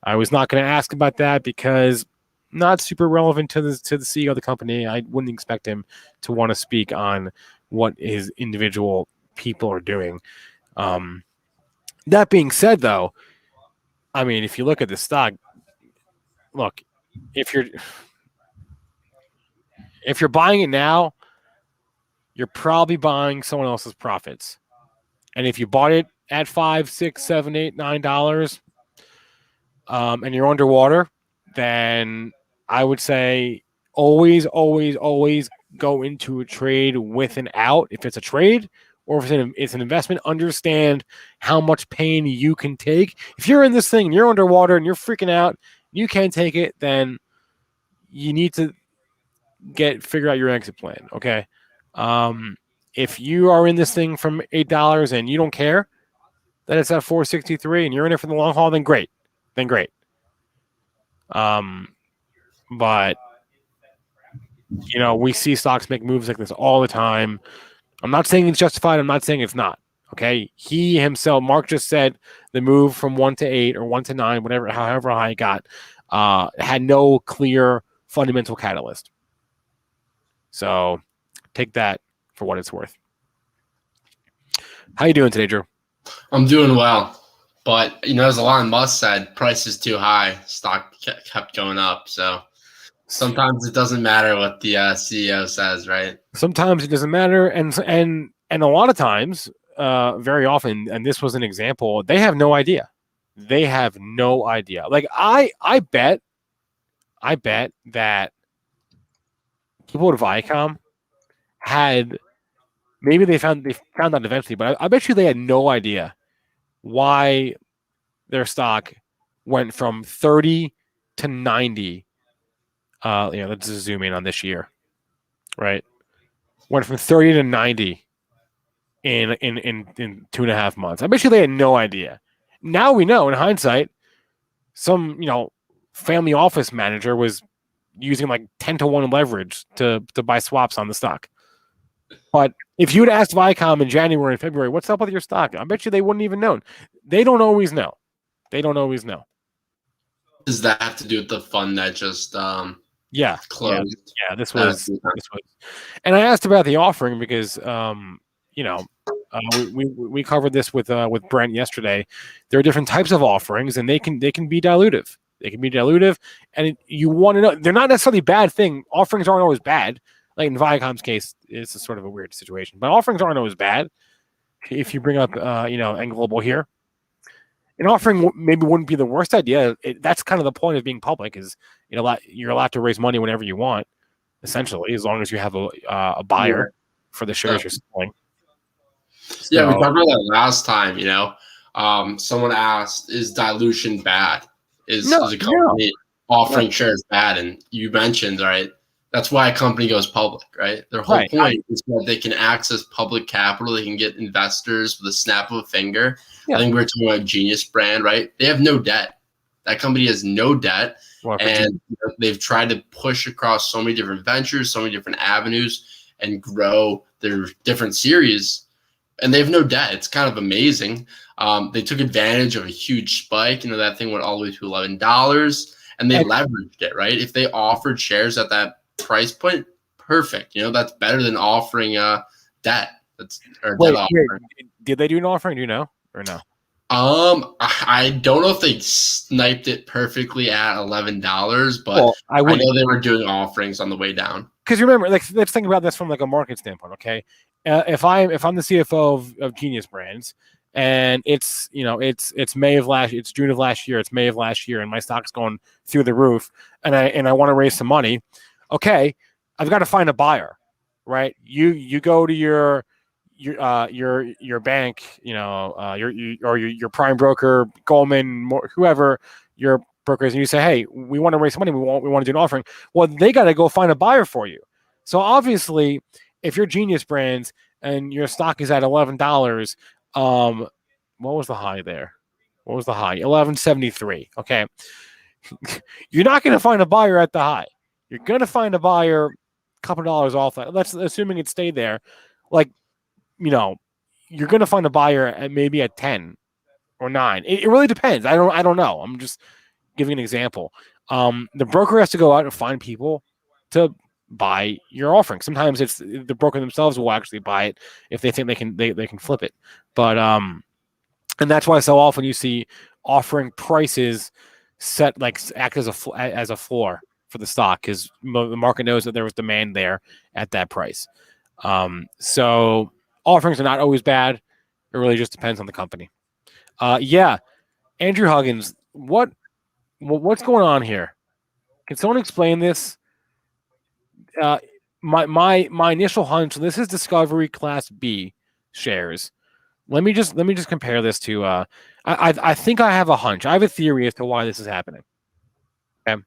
[SPEAKER 4] I was not going to ask about that because not super relevant to the CEO of the company. I wouldn't expect him to want to speak on what his individual people are doing. That being said, though, I mean, if you look at the stock, look, if you're buying it now, you're probably buying someone else's profits. And if you bought it at $5, $6, $7, $8, $9, and you're underwater, then I would say always go into a trade with an out. If it's a trade or if it's an investment, understand how much pain you can take. If you're in this thing and you're underwater and you're freaking out, you can't take it, then you need to figure out your exit plan, okay? If you are in this thing from $8 and you don't care that it's at $4.63 and you're in it for the long haul, then great. But we see stocks make moves like this all the time. I'm not saying it's justified. I'm not saying it's not. Okay. He himself, Mark just said the move from 1 to 8 or 1 to 9, however high it got, had no clear fundamental catalyst. So take that for what it's worth. How you doing today, Drew?
[SPEAKER 10] I'm doing well. But, as Elon Musk said, price is too high. Stock kept going up. So sometimes it doesn't matter what the CEO says, right?
[SPEAKER 4] Sometimes it doesn't matter. And a lot of times, very often, and this was an example, they have no idea. They have no idea. Like I bet that people at Viacom had, maybe they found out eventually, but I bet you they had no idea why their stock went from 30 to 90. Let's just zoom in on this year, right? Went from 30 to 90 in 2.5 months. I bet you they had no idea. Now we know in hindsight, some family office manager was using like 10-to-1 leverage to buy swaps on the stock. But if you had asked Viacom in January and February, what's up with your stock? I bet you they wouldn't even known. They don't always know.
[SPEAKER 10] Does that have to do with the fund that just closed?
[SPEAKER 4] Yeah, this was. And I asked about the offering because we covered this with Brent yesterday. There are different types of offerings, and they can be dilutive. And you want to know they're not necessarily a bad thing. Offerings aren't always bad. Like in Viacom's case, it's a sort of a weird situation, but offerings aren't always bad. If you bring up, N Global here, an offering maybe wouldn't be the worst idea. That's kind of the point of being public is, you're allowed to raise money whenever you want, essentially, as long as you have a buyer for the shares you're selling.
[SPEAKER 10] Yeah, we talked about that last time. Someone asked, "Is dilution bad? Is a company offering shares bad?" And you mentioned, right? That's why a company goes public, right? Their whole point is that they can access public capital. They can get investors with a snap of a finger. Yeah. I think we were talking about Genius Brand, right? They have no debt. That company has no debt,
[SPEAKER 4] Well,
[SPEAKER 10] and they've tried to push across so many different ventures, so many different avenues, and grow their different series. And they have no debt. It's kind of amazing. They took advantage of a huge spike. That thing went all the way to $11, and they leveraged it, right? If they offered shares at that price point, perfect. That's better than offering debt.
[SPEAKER 4] Wait, did they do an offering? Do you know or no?
[SPEAKER 10] I don't know if they sniped it perfectly at $11, but I know they were doing offerings on the way down.
[SPEAKER 4] Because remember, let's think about this from a market standpoint. Okay, if I'm the CFO of Genius Brands, and it's it's June of last year, it's May of last year, and my stock's going through the roof, and I want to raise some money. Okay, I've got to find a buyer, right? You go to your bank, your prime broker, Goldman, whoever your broker is, and you say, hey, we want to raise some money, we want to do an offering. Well, they got to go find a buyer for you. So obviously, if you're Genius Brands and your stock is at $11, what was the high there? What was the high? $11.73. Okay, you're not going to find a buyer at the high. You're going to find a buyer a couple dollars off that. Let's assuming it stayed there, you're going to find a buyer at maybe at 10 or 9. It really depends. I don't know. I'm just giving an example. The broker has to go out and find people to buy your offering. Sometimes it's the broker themselves will actually buy it if they think they can flip it. But and that's why so often you see offering prices set act as a floor for the stock, because the market knows that there was demand there at that price. So offerings are not always bad. It really just depends on the company. Andrew Huggins, what's going on here? Can someone explain this? My initial hunch. This is Discovery Class B shares. Let me just compare this to. I think I have a hunch. I have a theory as to why this is happening. Okay.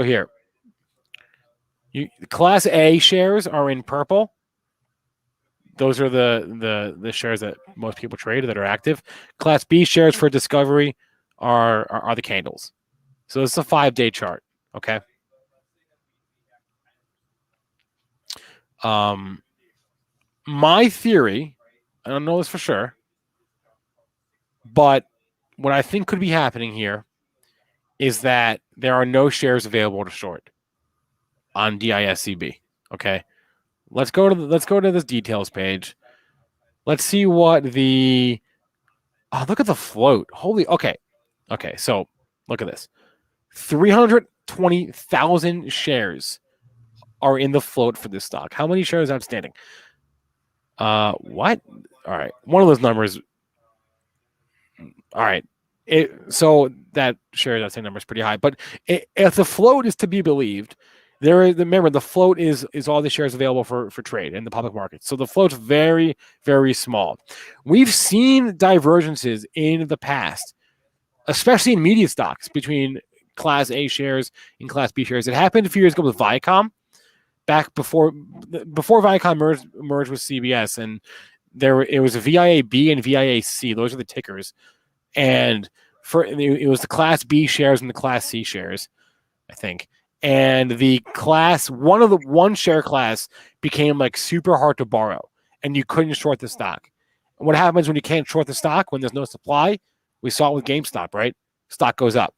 [SPEAKER 4] So here, Class A shares are in purple. Those are the shares that most people trade that are active. Class B shares for Discovery are the candles. So it's a 5-day chart. Okay. My theory, I don't know this for sure, but what I think could be happening here is that there are no shares available to short on DISCB. Okay. Let's go to this details page. Let's see what look at the float. Okay. So look at this. 320,000 shares are in the float for this stock. How many shares outstanding? What? All right. One of those numbers. All right. So that shares outstanding number is pretty high. But if the float is to be believed, remember the float is all the shares available for trade in the public market. So the float's very, very small. We've seen divergences in the past, especially in media stocks, between Class A shares and Class B shares. It happened a few years ago with Viacom, back before Viacom merged with CBS, and it was a VIAB and VIAC. Those are the tickers, and it was the Class B shares and the Class C shares, I think. And the one share class became super hard to borrow, and you couldn't short the stock. And what happens when you can't short the stock when there's no supply? We saw it with GameStop, right? Stock goes up.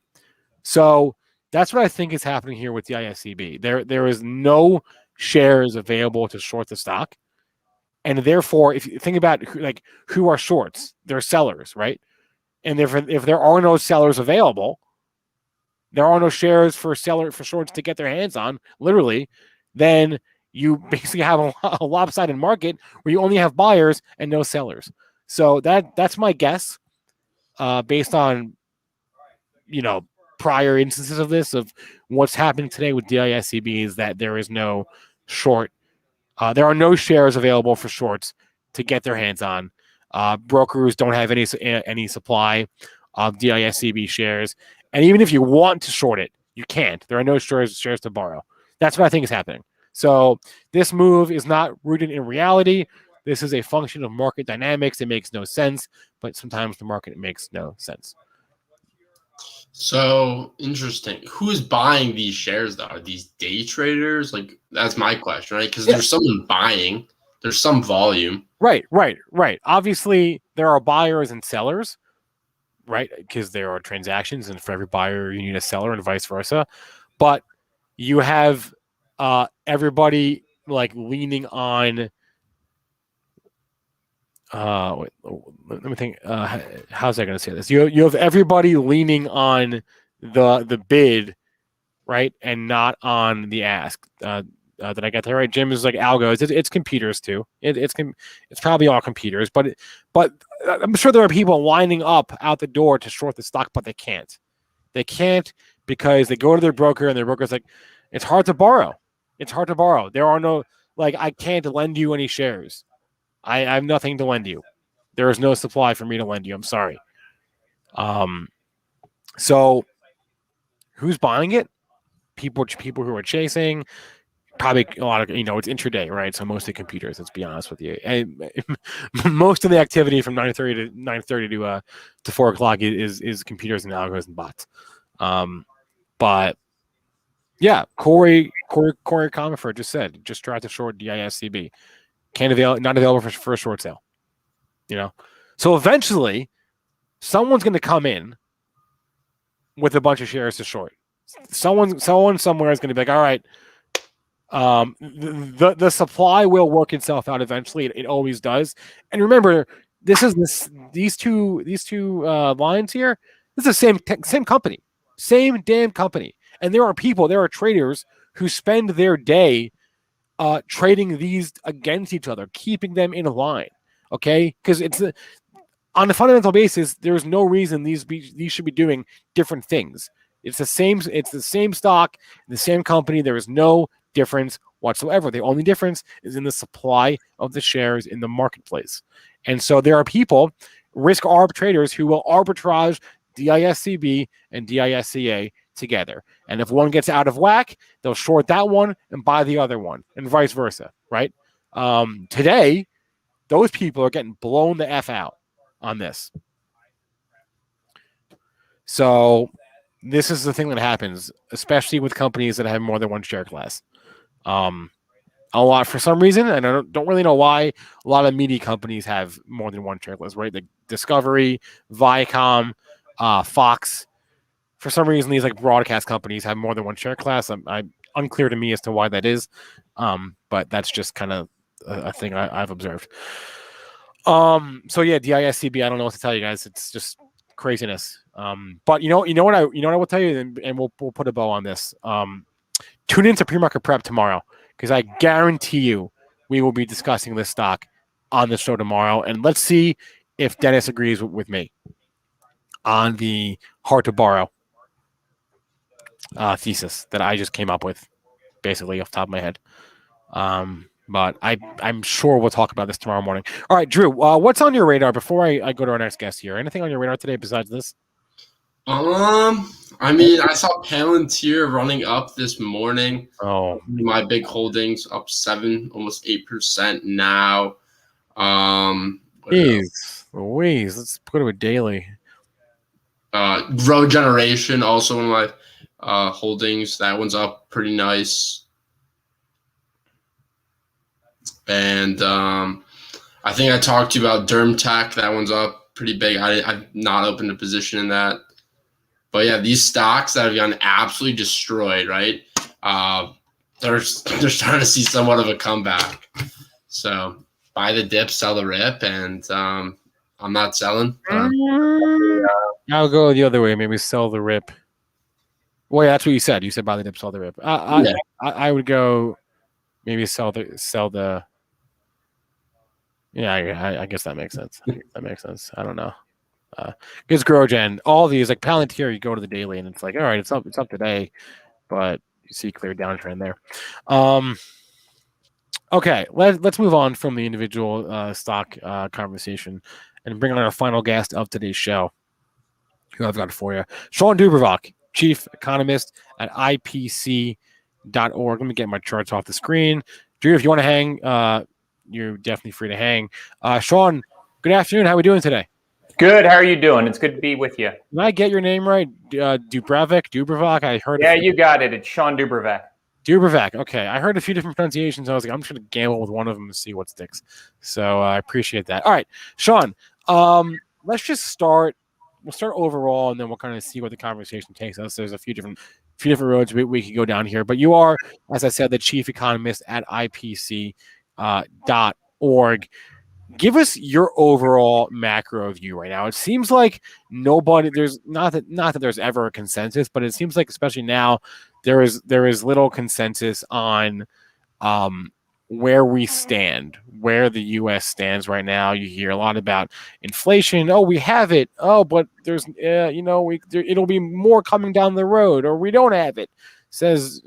[SPEAKER 4] So that's what I think is happening here with the ISCB. There is no shares available to short the stock, and therefore, if you think about who are shorts, they're sellers, right? And if there are no sellers available, there are no shares for shorts to get their hands on, literally, then you basically have a lopsided market where you only have buyers and no sellers. So that's my guess, based on prior instances of this, of what's happening today with DISCB, is that there is no short. There are no shares available for shorts to get their hands on. Brokers don't have any supply of DISCB shares. And even if you want to short it, you can't. There are no shares to borrow. That's what I think is happening. So this move is not rooted in reality. This is a function of market dynamics. It makes no sense, but sometimes the market makes no sense.
[SPEAKER 10] So interesting. Who's buying these shares though? Are these day traders? Like that's my question, right? Because there's someone buying, there's some volume.
[SPEAKER 4] Right. Obviously, there are buyers and sellers, right? Because there are transactions, and for every buyer, you need a seller, and vice versa. But you have everybody like leaning on. Wait, let me think. How's I going to say this? You have everybody leaning on the bid, right, and not on the ask. Did I get that right? Jim is like algos. It's computers too. It's probably all computers, but I'm sure there are people lining up out the door to short the stock, but they can't. They can't because they go to their broker and their broker's like, it's hard to borrow. It's hard to borrow. There are no I can't lend you any shares. I have nothing to lend you. There is no supply for me to lend you. I'm sorry. So who's buying it? People who are chasing. Probably a lot of, it's intraday, right? So mostly computers, let's be honest with you. And most of the activity from 9:30 to 4 o'clock is computers and algos and bots. But yeah, Corey Comifer just tried to short DISCB. Not available for a short sale. So eventually someone's going to come in with a bunch of shares to short. Someone somewhere is going to be like, all right, the supply will work itself out eventually. It always does. And remember, these two lines here. This is the same company, same damn company. And there are traders who spend their day trading these against each other, keeping them in line. Okay, because on a fundamental basis, there's no reason these should be doing different things. It's the same stock, the same company. There is no difference whatsoever. The only difference is in the supply of the shares in the marketplace. And so there are people, risk arb traders, who will arbitrage DISCB and DISCA together. And if one gets out of whack, they'll short that one and buy the other one, and vice versa, right? Today, those people are getting blown the F out on this. So this is the thing that happens, especially with companies that have more than one share class. A lot, for some reason, and I don't really know why, a lot of media companies have more than one share class, right? The Discovery, Viacom, Fox. For some reason, these broadcast companies have more than one share class. I'm unclear to me as to why that is, but that's just kind of a thing I've observed. So yeah, DISCB. I don't know what to tell you guys. It's just craziness. But you know what I will tell you, and we'll put a bow on this. Tune into Pre-Market Prep tomorrow, because I guarantee you we will be discussing this stock on the show tomorrow, and let's see if Dennis agrees with me on the hard to borrow thesis that I just came up with, basically off the top of my head. But I'm sure we'll talk about this tomorrow morning. All right, Drew, what's on your radar before I go to our next guest here? Anything on your radar today besides this?
[SPEAKER 10] I mean, I saw Palantir running up this morning.
[SPEAKER 4] Oh,
[SPEAKER 10] my big holdings up 7, almost 8% now.
[SPEAKER 4] Jeez Louise, let's go to a daily.
[SPEAKER 10] Road Generation, also one of my holdings. That one's up pretty nice. And I think I talked to you about DermTech. That one's up pretty big. I've not opened a position in that. But yeah, these stocks that have gotten absolutely destroyed, right? They're starting to see somewhat of a comeback. So buy the dip, sell the rip, and I'm not selling.
[SPEAKER 4] I'll go the other way. Maybe sell the rip. Well, yeah, that's what you said. You said buy the dip, sell the rip. I would go maybe sell the. Yeah, I guess that makes sense. I don't know. Because GrowGen, all these like Palantir, you go to the daily and it's like, all right, it's up today, but you see clear downtrend there. Okay, let's move on from the individual stock conversation and bring on our final guest of today's show, who I've got for you, Sean Dubrovak, Chief Economist at IPC.org. Let me get my charts off the screen. Drew, if you want to hang, you're definitely free to hang. Sean, good afternoon. How are we doing today?
[SPEAKER 12] Good. How are you doing? It's good to be with you.
[SPEAKER 4] Did I get your name right? Dubravik? I heard.
[SPEAKER 12] Yeah, you got it. It's Sean Dubravik.
[SPEAKER 4] Dubravik. Okay, I heard a few different pronunciations. I was like, I'm just going to gamble with one of them and see what sticks. So I appreciate that. All right, Sean. Let's just start. We'll start overall, and then we'll kind of see where the conversation takes us. There's a few different roads we could go down here. But you are, as I said, the chief economist at IPC.org. Give us your overall macro view right now. It seems like there's not that there's ever a consensus, but it seems like especially now there is little consensus on where we stand, where the U.S. stands right now. You hear a lot about inflation. Oh, we have it. Oh, but there's it'll be more coming down the road, or we don't have it. Says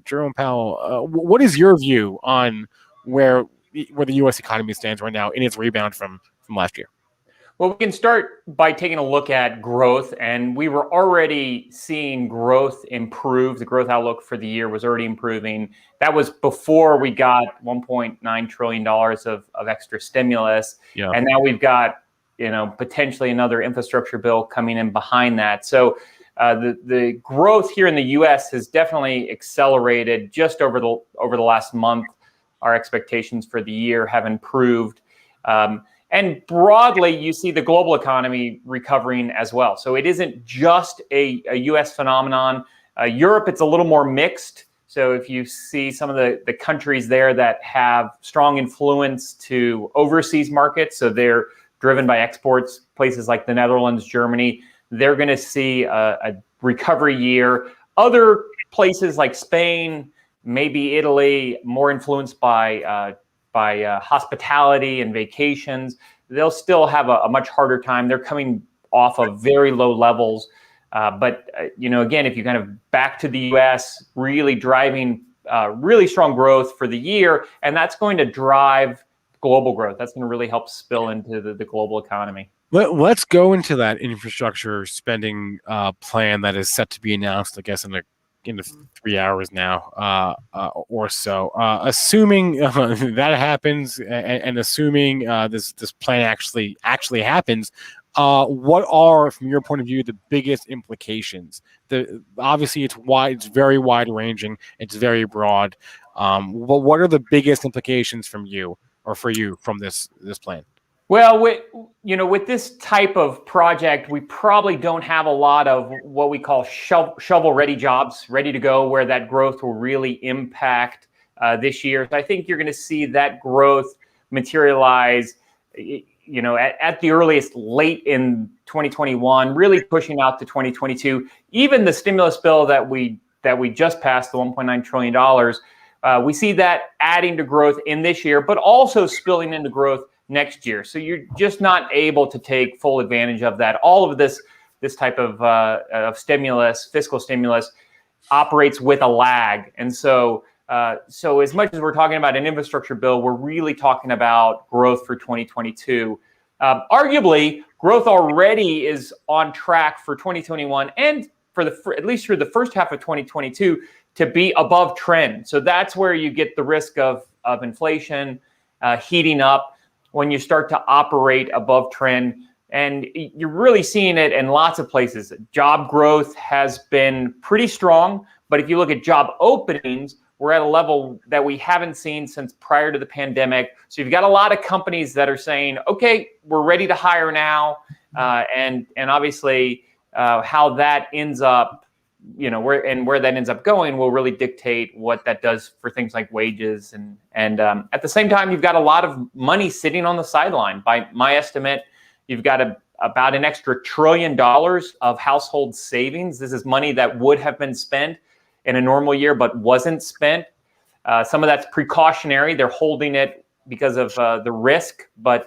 [SPEAKER 4] Jerome Powell. What is your view on where the U.S. economy stands right now in its rebound from last year?
[SPEAKER 12] Well, we can start by taking a look at growth, and we were already seeing growth improve. The growth outlook for the year was already improving. That was before we got $1.9 trillion of extra stimulus.
[SPEAKER 4] Yeah.
[SPEAKER 12] And now we've got, potentially another infrastructure bill coming in behind that. So the growth here in the U.S. has definitely accelerated just over the last month. Our expectations for the year have improved. And broadly, you see the global economy recovering as well. So it isn't just a U.S. phenomenon. Europe, it's a little more mixed. So if you see some of the countries there that have strong influence to overseas markets, so they're driven by exports, places like the Netherlands, Germany, they're going to see a recovery year. Other places like Spain, maybe Italy, more influenced by hospitality and vacations, they'll still have a much harder time. They're coming off of very low levels. But again, if you kind of back to the U.S., really driving really strong growth for the year, and that's going to drive global growth. That's going to really help spill into the global economy.
[SPEAKER 4] Let's go into that infrastructure spending plan that is set to be announced, I guess, in 3 hours now or so. Assuming that happens and assuming this plan actually happens, what are, from your point of view, the biggest implications? Obviously, it's wide, it's very wide ranging, it's very broad. But what are the biggest implications for you from this plan?
[SPEAKER 12] Well, with this type of project, we probably don't have a lot of what we call shovel-ready jobs ready to go, where that growth will really impact this year. So I think you're going to see that growth materialize, at the earliest late in 2021, really pushing out to 2022. Even the stimulus bill that we just passed, the $1.9 trillion, we see that adding to growth in this year, but also spilling into growth next year. So you're just not able to take full advantage of that. All of this type of stimulus, fiscal stimulus, operates with a lag. And so as much as we're talking about an infrastructure bill, we're really talking about growth for 2022. Arguably, growth already is on track for 2021 and at least for the first half of 2022 to be above trend. So that's where you get the risk of inflation heating up when you start to operate above trend. And you're really seeing it in lots of places. Job growth has been pretty strong, but if you look at job openings, we're at a level that we haven't seen since prior to the pandemic. So you've got a lot of companies that are saying, okay, we're ready to hire now. And obviously how that ends up, where that ends up going will really dictate what that does for things like wages. And at the same time, you've got a lot of money sitting on the sideline. By my estimate, you've got about an extra $1 trillion of household savings. This is money that would have been spent in a normal year, but wasn't spent. Some of that's precautionary. They're holding it because of the risk. But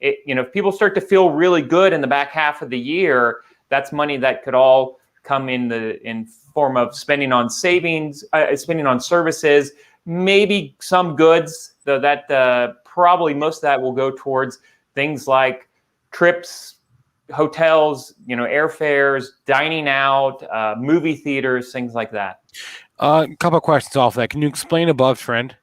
[SPEAKER 12] if people start to feel really good in the back half of the year, that's money that could all come in form of spending on savings, spending on services, maybe some goods, though that probably most of that will go towards things like trips, hotels, airfares, dining out, movie theaters, things like that.
[SPEAKER 4] A couple of questions off that. Can you explain above trend?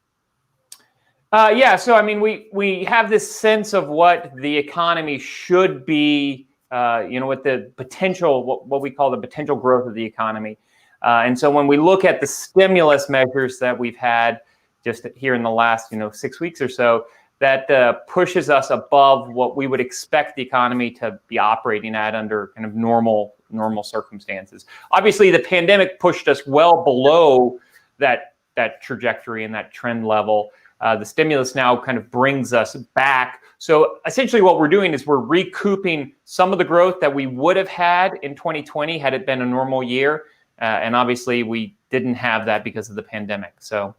[SPEAKER 12] Yeah, so I mean, we have this sense of what the economy should be, what the potential, what we call the potential growth of the economy. And so when we look at the stimulus measures that we've had just here in the last, 6 weeks or so, that pushes us above what we would expect the economy to be operating at under kind of normal circumstances. Obviously, the pandemic pushed us well below that trajectory and that trend level. The stimulus now kind of brings us back. So essentially what we're doing is we're recouping some of the growth that we would have had in 2020 had it been a normal year. And obviously we didn't have that because of the pandemic. So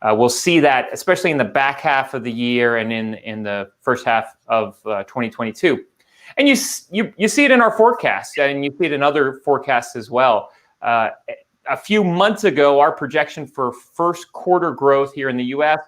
[SPEAKER 12] we'll see that, especially in the back half of the year and in the first half of 2022. And you see it in our forecasts, and you see it in other forecasts as well. A few months ago, our projection for first quarter growth here in the U.S.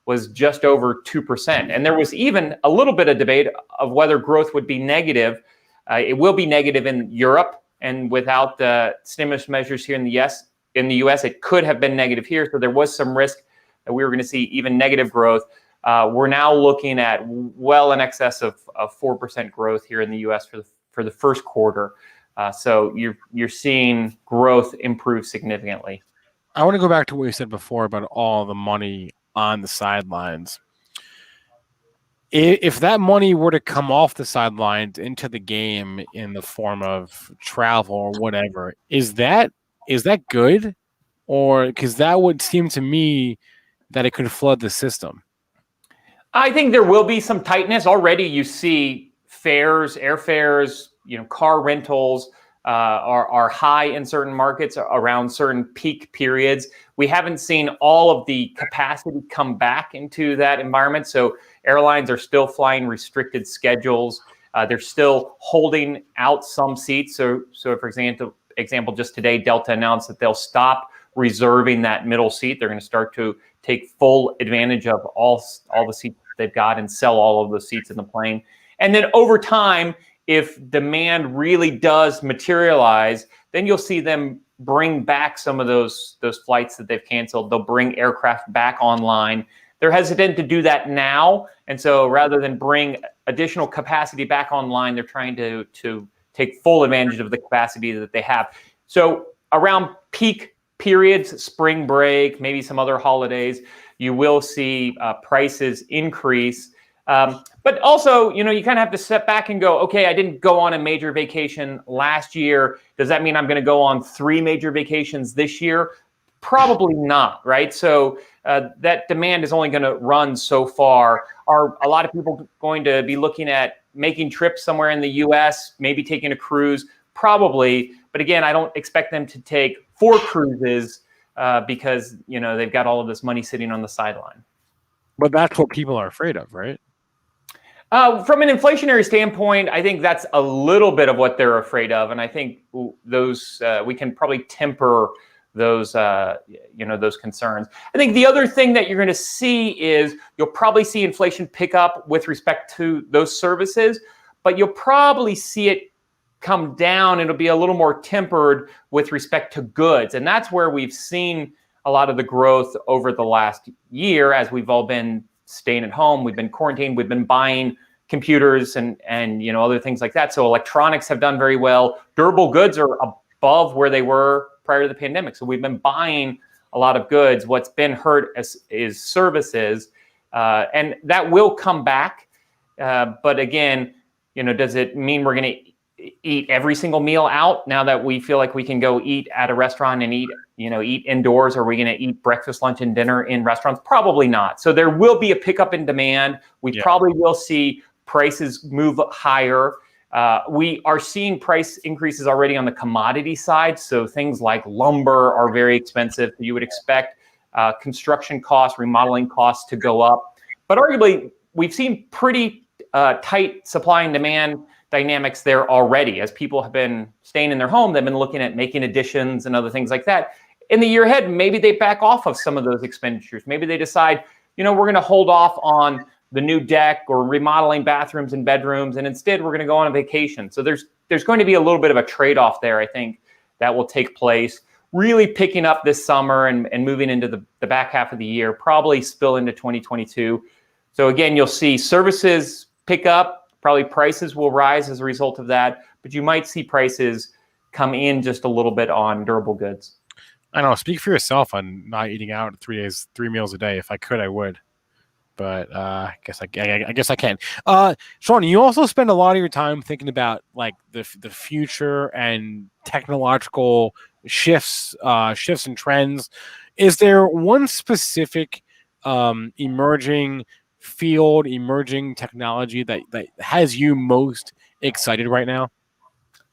[SPEAKER 12] was just over 2%. And there was even a little bit of debate of whether growth would be negative. It will be negative in Europe, and without the stimulus measures here in the U.S., it could have been negative here. So there was some risk that we were going to see even negative growth. We're now looking at well in excess of 4% growth here in the U.S. for the first quarter. So you're seeing growth improve significantly.
[SPEAKER 4] I want to go back to what you said before about all the money on the sidelines. If that money were to come off the sidelines into the game in the form of travel or whatever, is that good? Or because that would seem to me that it could flood the system.
[SPEAKER 12] I think there will be some tightness. Already you see fares, airfares, car rentals are high in certain markets around certain peak periods. We haven't seen all of the capacity come back into that environment. So airlines are still flying restricted schedules. They're still holding out some seats. So for example, just today, Delta announced that they'll stop reserving that middle seat. They're going to start to take full advantage of all the seats they've got and sell all of the seats in the plane. And then over time, if demand really does materialize, then you'll see them bring back some of those flights that they've canceled. They'll bring aircraft back online. They're hesitant to do that now. And so rather than bring additional capacity back online, they're trying to take full advantage of the capacity that they have. So around peak periods, spring break, maybe some other holidays, you will see prices increase. But also, you kind of have to step back and go, okay, I didn't go on a major vacation last year. Does that mean I'm going to go on 3 major vacations this year? Probably not, right? So that demand is only going to run so far. Are a lot of people going to be looking at making trips somewhere in the U.S., maybe taking a cruise? Probably. But again, I don't expect them to take 4 cruises because, they've got all of this money sitting on the sideline.
[SPEAKER 4] But that's what people are afraid of, right?
[SPEAKER 12] From an inflationary standpoint, I think that's a little bit of what they're afraid of. And I think those we can probably temper those concerns. I think the other thing that you're going to see is you'll probably see inflation pick up with respect to those services, but you'll probably see it come down. It'll be a little more tempered with respect to goods. And that's where we've seen a lot of the growth over the last year as we've all been staying at home. We've been quarantined. We've been buying computers and other things like that. So electronics have done very well. Durable goods are above where they were prior to the pandemic. So we've been buying a lot of goods. What's been hurt is services, and that will come back. But again, does it mean we're going to eat every single meal out now that we feel like we can go eat at a restaurant and eat indoors? Are we going to eat breakfast, lunch, and dinner in restaurants? Probably not. So there will be a pickup in demand. We probably will see prices move higher. We are seeing price increases already on the commodity side. So things like lumber are very expensive. You would expect construction costs, remodeling costs to go up. But arguably, we've seen pretty tight supply and demand dynamics there already. As people have been staying in their home, they've been looking at making additions and other things like that. In the year ahead, maybe they back off of some of those expenditures. Maybe they decide, we're going to hold off on the new deck or remodeling bathrooms and bedrooms, and instead we're going to go on a vacation. So there's going to be a little bit of a trade-off there, I think, that will take place. really picking up this summer and moving into the back half of the year, probably spill into 2022. So again, you'll see services pick up, probably prices will rise as a result of that, but you might see prices come in just a little bit on durable goods.
[SPEAKER 4] I don't know. Speak for yourself on not eating out 3 meals a day. If I could, I would. But I guess I can't. Sean, you also spend a lot of your time thinking about like the future and technological shifts and trends. Is there one specific emerging field, emerging technology that has you most excited right now?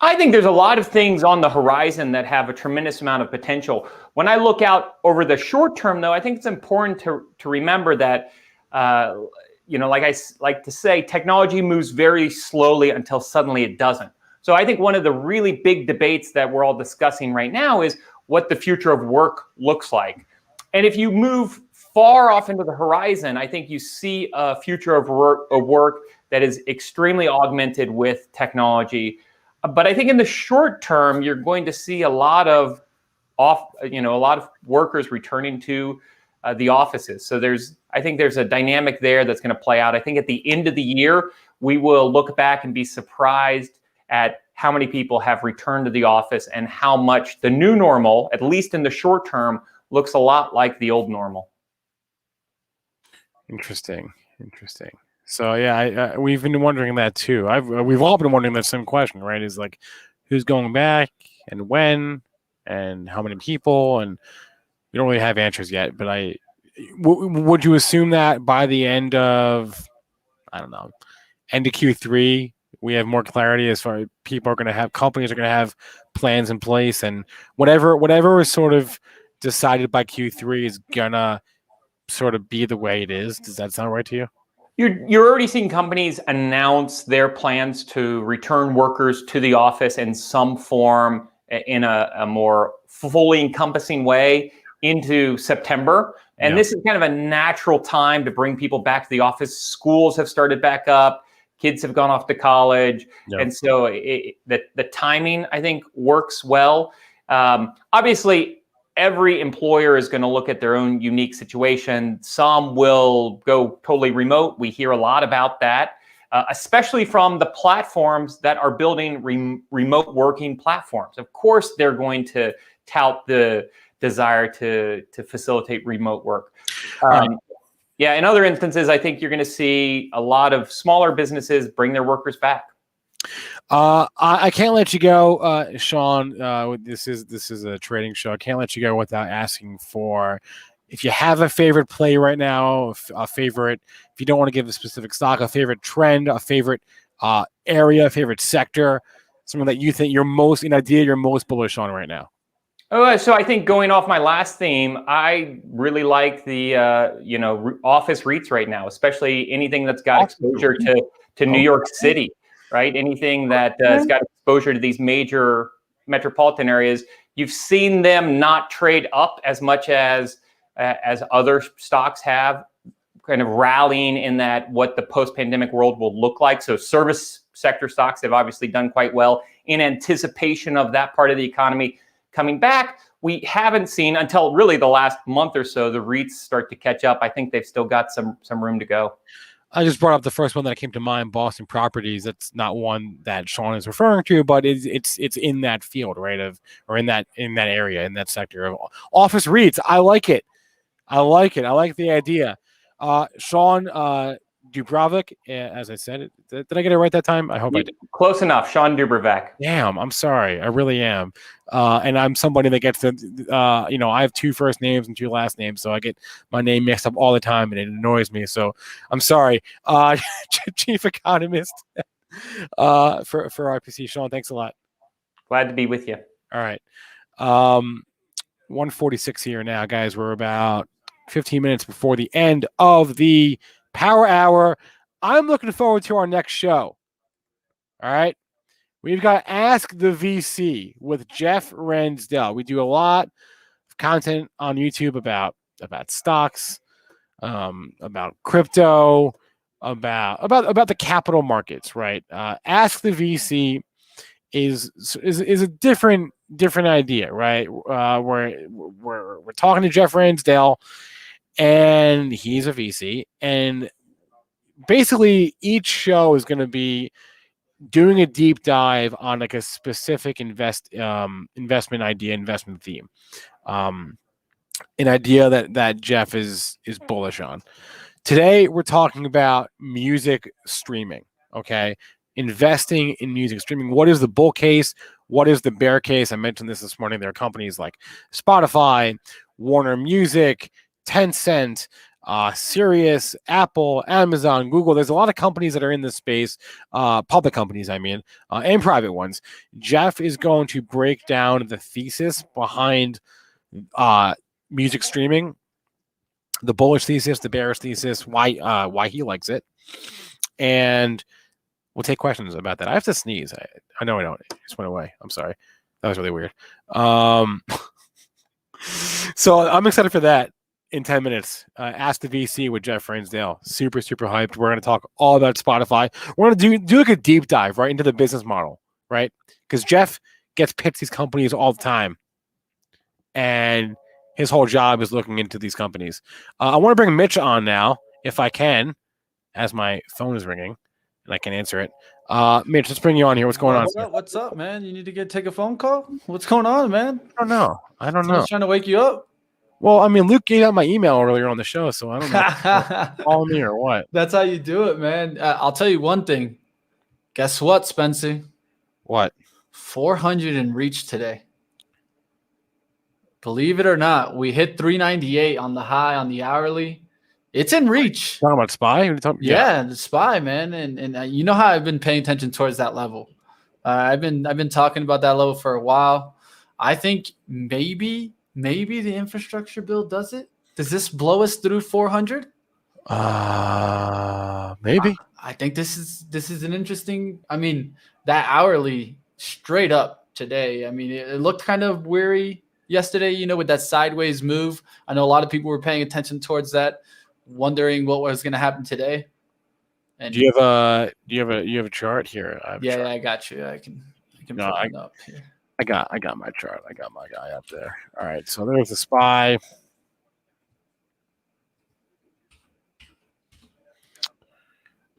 [SPEAKER 12] I think there's a lot of things on the horizon that have a tremendous amount of potential. When I look out over the short term, though, I think it's important to remember that, like I like to say, technology moves very slowly until suddenly it doesn't. So I think one of the really big debates that we're all discussing right now is what the future of work looks like. And if you move far off into the horizon, I think you see a future of work that is extremely augmented with technology. But I think in the short term, you're going to see a lot of workers returning to the offices. So I think there's a dynamic there that's going to play out. I think at the end of the year, we will look back and be surprised at how many people have returned to the office and how much the new normal, at least in the short term, looks a lot like the old normal.
[SPEAKER 4] Interesting. So yeah, we've been wondering that too. We've all been wondering that same question, right? Is like, who's going back and when and how many people, and we don't really have answers yet. But would you assume that by the end of, I don't know, end of Q3, we have more clarity as far as companies are going to have plans in place, and whatever is sort of decided by Q3 is gonna sort of be the way it is. Does that sound right to you?
[SPEAKER 12] You're already seeing companies announce their plans to return workers to the office in some form in a more fully encompassing way into September. And this is kind of a natural time to bring people back to the office. Schools have started back up. Kids have gone off to college. Yep. And so the timing, I think, works well. Obviously, every employer is going to look at their own unique situation. Some will go totally remote. We hear a lot about that, especially from the platforms that are building remote working platforms. Of course, they're going to tout the desire to facilitate remote work. Yeah, in other instances, I think you're going to see a lot of smaller businesses bring their workers back.
[SPEAKER 4] I can't let you go, Sean. This is a trading show. I can't let you go without asking for, if you have a favorite play right now, a favorite, if you don't want to give a specific stock, a favorite trend, a favorite area, a favorite sector, something that you think you're most bullish on right now.
[SPEAKER 12] Oh, so I think going off my last theme, I really like the office REITs right now, especially anything that's got exposure to New York City. Right? Anything that has got exposure to these major metropolitan areas, you've seen them not trade up as much as other stocks have, kind of rallying in that what the post-pandemic world will look like. So service sector stocks have obviously done quite well in anticipation of that part of the economy coming back. We haven't seen until really the last month or so the REITs start to catch up. I think they've still got some room to go.
[SPEAKER 4] I just brought up the first one that came to mind, Boston Properties. That's not one that Sean is referring to, but it's in that field, right? Or in that area, in that sector of office REITs. I like it. I like the idea. Sean Dubravik, as I said it. Did I get it right that time? I hope I did.
[SPEAKER 12] Close enough. Sean Dubravik.
[SPEAKER 4] Damn, I'm sorry. I really am. And I'm somebody that gets to, I have 2 first names and 2 last names, so I get my name mixed up all the time, and it annoys me. So I'm sorry. Chief economist for RPC. Sean, thanks a lot.
[SPEAKER 12] Glad to be with you.
[SPEAKER 4] All right. 1:46 here now, guys. We're about 15 minutes before the end of the Power Hour. I'm looking forward to our next show. All right. We've got Ask the VC with Jeff Ransdell. We do a lot of content on YouTube about stocks, about crypto, about the capital markets, right? Ask the VC is a different different idea, right? We're talking to Jeff Ransdell, and he's a VC, and basically each show is going to be doing a deep dive on like a specific investment idea, investment theme, an idea that Jeff is bullish on. Today we're talking about music streaming. Okay, investing in music streaming. What is the bull case? What is the bear case? I mentioned this morning. There are companies like Spotify, Warner Music, Tencent, Sirius, Apple, Amazon, Google. There's a lot of companies that are in this space, public companies, I mean, and private ones. Jeff is going to break down the thesis behind music streaming, the bullish thesis, the bearish thesis, why he likes it, and we'll take questions about that. I have to sneeze. I know I don't. It just went away. I'm sorry. That was really weird. So I'm excited for that. In 10 minutes, Ask the VC with Jeff Ransdell. Super, super hyped. We're going to talk all about Spotify. We're going to do like a deep dive right into the business model, right? Because Jeff gets pitched these companies all the time, and his whole job is looking into these companies. I want to bring Mitch on now, if I can, as my phone is ringing, and I can answer it. Mitch, let's bring you on here. What's going on?
[SPEAKER 5] What's up, man? You need to take a phone call? What's going on, man?
[SPEAKER 4] I don't know.
[SPEAKER 5] Someone's trying to wake you up?
[SPEAKER 4] Well, I mean, Luke gave out my email earlier on the show, so I don't know. Call me or what?
[SPEAKER 5] That's how you do it, man. I'll tell you one thing. Guess what, Spencer?
[SPEAKER 4] What?
[SPEAKER 5] 400 in reach today. Believe it or not, we hit 398 on the high on the hourly. It's in reach.
[SPEAKER 4] Talking about SPY?
[SPEAKER 5] Yeah, the SPY, man, and you know how I've been paying attention towards that level. I've been talking about that level for a while. I think maybe the infrastructure bill does it. Does this blow us through 400?
[SPEAKER 4] Maybe.
[SPEAKER 5] I think this is an interesting. I mean, that hourly straight up today. I mean, it looked kind of weary yesterday, with that sideways move. I know a lot of people were paying attention towards that, wondering what was going to happen today. And
[SPEAKER 4] do you have a chart here?
[SPEAKER 5] Yeah, I got you. I can put it up here.
[SPEAKER 4] I got my chart. I got my guy up there. All right, so there's the SPY.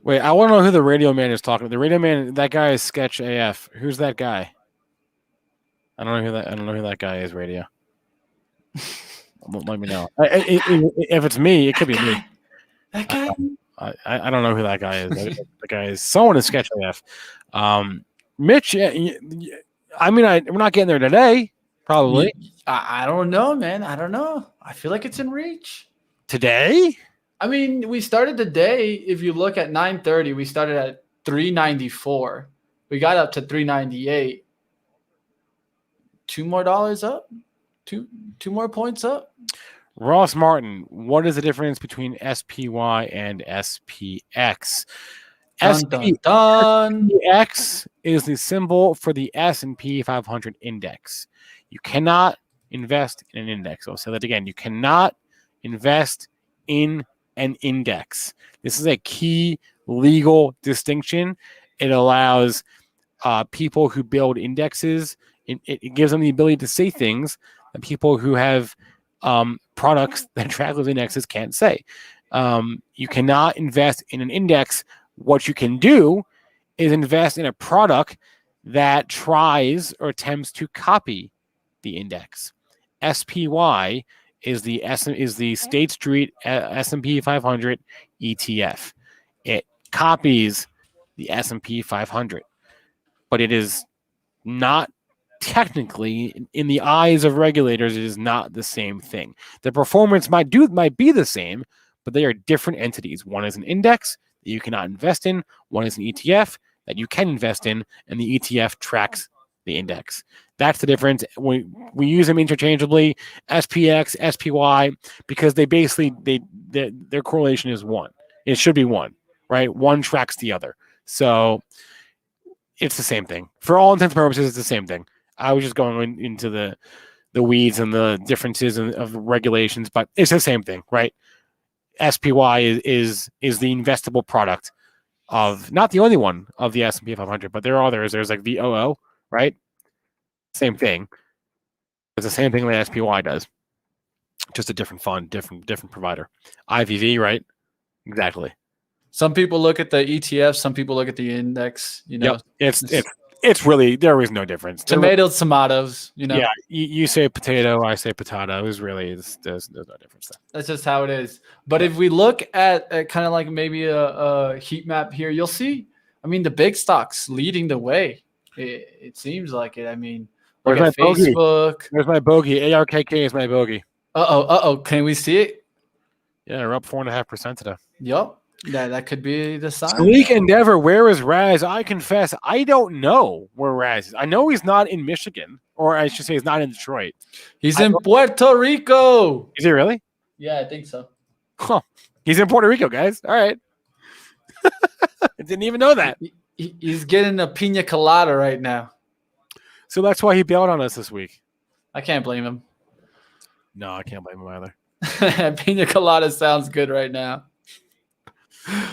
[SPEAKER 4] Wait, I want to know who the radio man is talking to. The radio man, that guy is Sketch AF. Who's that guy? I don't know who that guy is. Radio. Let me know. If it's me, it could be me.
[SPEAKER 5] That guy.
[SPEAKER 4] I don't know who that guy is. The guy is someone in Sketch AF. Mitch. I mean, we're not getting there today. Probably.
[SPEAKER 5] I don't know, man. I don't know. I feel like it's in reach
[SPEAKER 4] today.
[SPEAKER 5] I mean, we started the day. If you look at 9:30, we started at 394. We got up to 398. $2 more up. Two more points up.
[SPEAKER 4] Ross Martin, what is the difference between SPY and SPX? SPX is the symbol for the S&P 500 index. You cannot invest in an index. I'll say that again. You cannot invest in an index. This is a key legal distinction. It allows people who build indexes, it gives them the ability to say things that people who have products that track those indexes can't say. You cannot invest in an index. What you can do is invest in a product that tries or attempts to copy the index. SPY is the State Street S&P 500 ETF. It copies the S&P 500, but it is not technically, in the eyes of regulators, it is not the same thing. The performance might be the same, but they are different entities. One is an index that you cannot invest in. One is an ETF that you can invest in, and the ETF tracks the index. That's the difference. We use them interchangeably, SPX, SPY, because they basically their correlation is one. It should be one, right? One tracks the other. So it's the same thing. For all intents and purposes, it's the same thing. I was just going into the weeds and the differences of regulations, but it's the same thing, right? SPY is the investable product of, not the only one of the S&P 500, but there are others. There's like VOO, right? Same thing. It's the same thing that SPY does, just a different fund, different provider. IVV, right? Exactly.
[SPEAKER 5] Some people look at the ETF, some people look at the index. You know,
[SPEAKER 4] yep. It's really, there is no difference.
[SPEAKER 5] Tomatoes. You know,
[SPEAKER 4] yeah. You say potato, I say potato. There's no difference there.
[SPEAKER 5] That's just how it is. But if we look at kind of like maybe a heat map here, you'll see. I mean, the big stocks leading the way. It seems like it. I mean, look at Facebook.
[SPEAKER 4] There's my bogey. ARKK is my bogey.
[SPEAKER 5] Uh-oh. Can we see it?
[SPEAKER 4] Yeah, we're up 4.5% today.
[SPEAKER 5] Yup. Yeah, that could be the sign.
[SPEAKER 4] Sleek Endeavor, where is Raz? I confess, I don't know where Raz is. I know he's not in Michigan, or I should say he's not in Detroit.
[SPEAKER 5] He's in Puerto Rico.
[SPEAKER 4] Is he really?
[SPEAKER 5] Yeah, I think so.
[SPEAKER 4] Huh. He's in Puerto Rico, guys. All right. I didn't even know that.
[SPEAKER 5] He's getting a pina colada right now.
[SPEAKER 4] So that's why he bailed on us this week.
[SPEAKER 5] I can't blame him.
[SPEAKER 4] No, I can't blame him either.
[SPEAKER 5] Pina colada sounds good right now.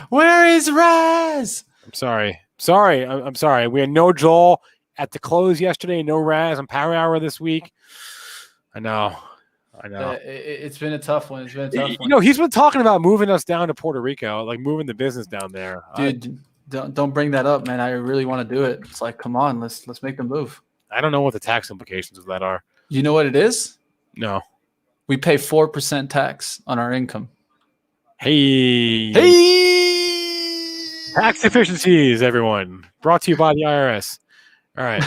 [SPEAKER 5] Where is Raz?
[SPEAKER 4] I'm sorry. I'm sorry. We had no Joel at the close yesterday. No Raz on Power Hour this week. I know.
[SPEAKER 5] It's been a tough one.
[SPEAKER 4] You know, he's been talking about moving us down to Puerto Rico, like moving the business down there.
[SPEAKER 5] Dude, don't bring that up, man. I really want to do it. It's like, come on, let's make the move.
[SPEAKER 4] I don't know what the tax implications of that are.
[SPEAKER 5] You know what it is?
[SPEAKER 4] No.
[SPEAKER 5] We pay 4% tax on our income.
[SPEAKER 4] Hey! Tax efficiencies, everyone. Brought to you by the IRS. All right.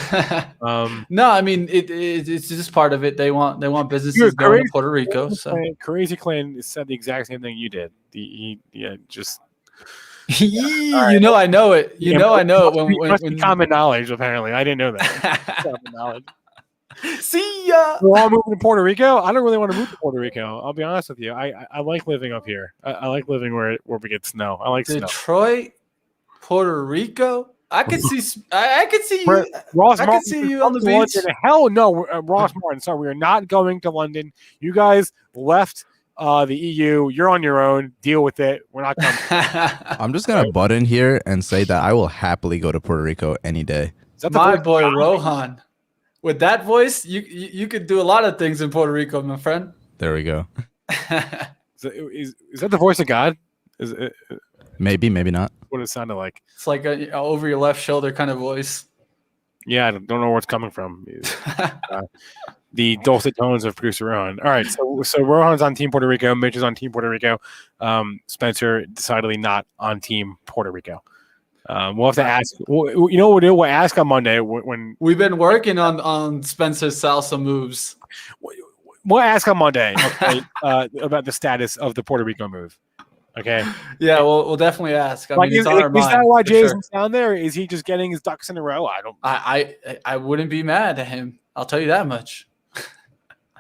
[SPEAKER 5] No, I mean it's just part of it. They want businesses going to Puerto Rico. So
[SPEAKER 4] Crazy Clan said the exact same thing you did.
[SPEAKER 5] You know I know it. I know it
[SPEAKER 4] when common knowledge. Apparently, I didn't know that. Common knowledge.
[SPEAKER 5] See ya.
[SPEAKER 4] We're all moving to Puerto Rico. I don't really want to move to Puerto Rico. I'll be honest with you. I like living up here. I like living where we get snow. I like
[SPEAKER 5] Detroit, Puerto Rico. I could see. I could see you.
[SPEAKER 4] Ross
[SPEAKER 5] I
[SPEAKER 4] Martin
[SPEAKER 5] could see you on the beach.
[SPEAKER 4] London. Hell no, Ross Martin. Sorry, we are not going to London. You guys left the EU. You're on your own. Deal with it. We're not coming.
[SPEAKER 1] I'm just gonna butt in here and say that I will happily go to Puerto Rico any day.
[SPEAKER 4] Is that
[SPEAKER 5] my boy Rohan? With that voice, you could do a lot of things in Puerto Rico, my friend.
[SPEAKER 1] There we go.
[SPEAKER 4] Is that the voice of God? Is it,
[SPEAKER 1] maybe not.
[SPEAKER 4] What it sounded like.
[SPEAKER 5] It's like a over your left shoulder kind of voice.
[SPEAKER 4] Yeah, I don't know where it's coming from. The dulcet tones of producer Rohan. All right, so Rohan's on Team Puerto Rico. Mitch is on Team Puerto Rico. Spencer decidedly not on Team Puerto Rico. We'll have to ask. You know what we'll do? We'll ask on Monday when
[SPEAKER 5] we've been working on Spencer's salsa moves.
[SPEAKER 4] We'll ask on Monday about the status of the Puerto Rico move. Okay.
[SPEAKER 5] Yeah, we'll definitely ask. I mean,
[SPEAKER 4] is that why Jason's down there? Is he just getting his ducks in a row?
[SPEAKER 5] I wouldn't be mad at him. I'll tell you that much.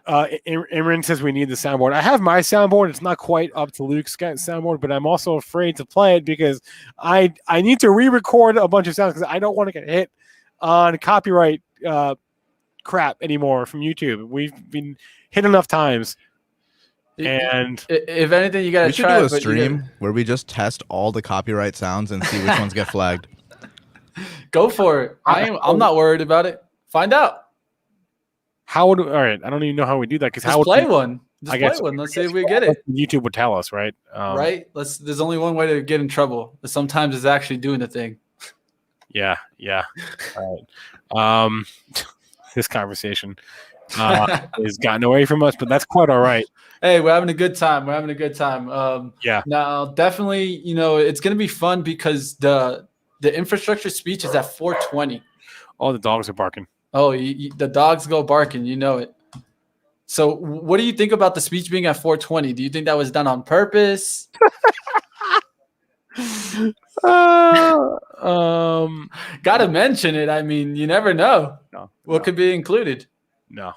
[SPEAKER 4] Imran says we need the soundboard. I have my soundboard. It's not quite up to Luke's soundboard, but I'm also afraid to play it because I need to re-record a bunch of sounds because I don't want to get hit on copyright crap anymore from YouTube. We've been hit enough times. And
[SPEAKER 5] if anything, you gotta
[SPEAKER 1] try. We should do a stream where we just test all the copyright sounds and see which ones get flagged.
[SPEAKER 5] Go for it. I'm not worried about it. Find out.
[SPEAKER 4] All right, I don't even know how we do that because
[SPEAKER 5] play one. Let's see if we get it.
[SPEAKER 4] YouTube would tell us, right?
[SPEAKER 5] Right. There's only one way to get in trouble. Sometimes it's actually doing the thing.
[SPEAKER 4] Yeah. All right. This conversation has gotten away from us, but that's quite all right.
[SPEAKER 5] Hey, we're having a good time.
[SPEAKER 4] Yeah.
[SPEAKER 5] Now, definitely, it's going to be fun because the infrastructure speech is at 4:20.
[SPEAKER 4] Oh, the dogs are barking.
[SPEAKER 5] Oh, the dogs go barking. You know it. So what do you think about the speech being at 4:20? Do you think that was done on purpose? Gotta mention it. I mean, you never know. What could be included?
[SPEAKER 4] No.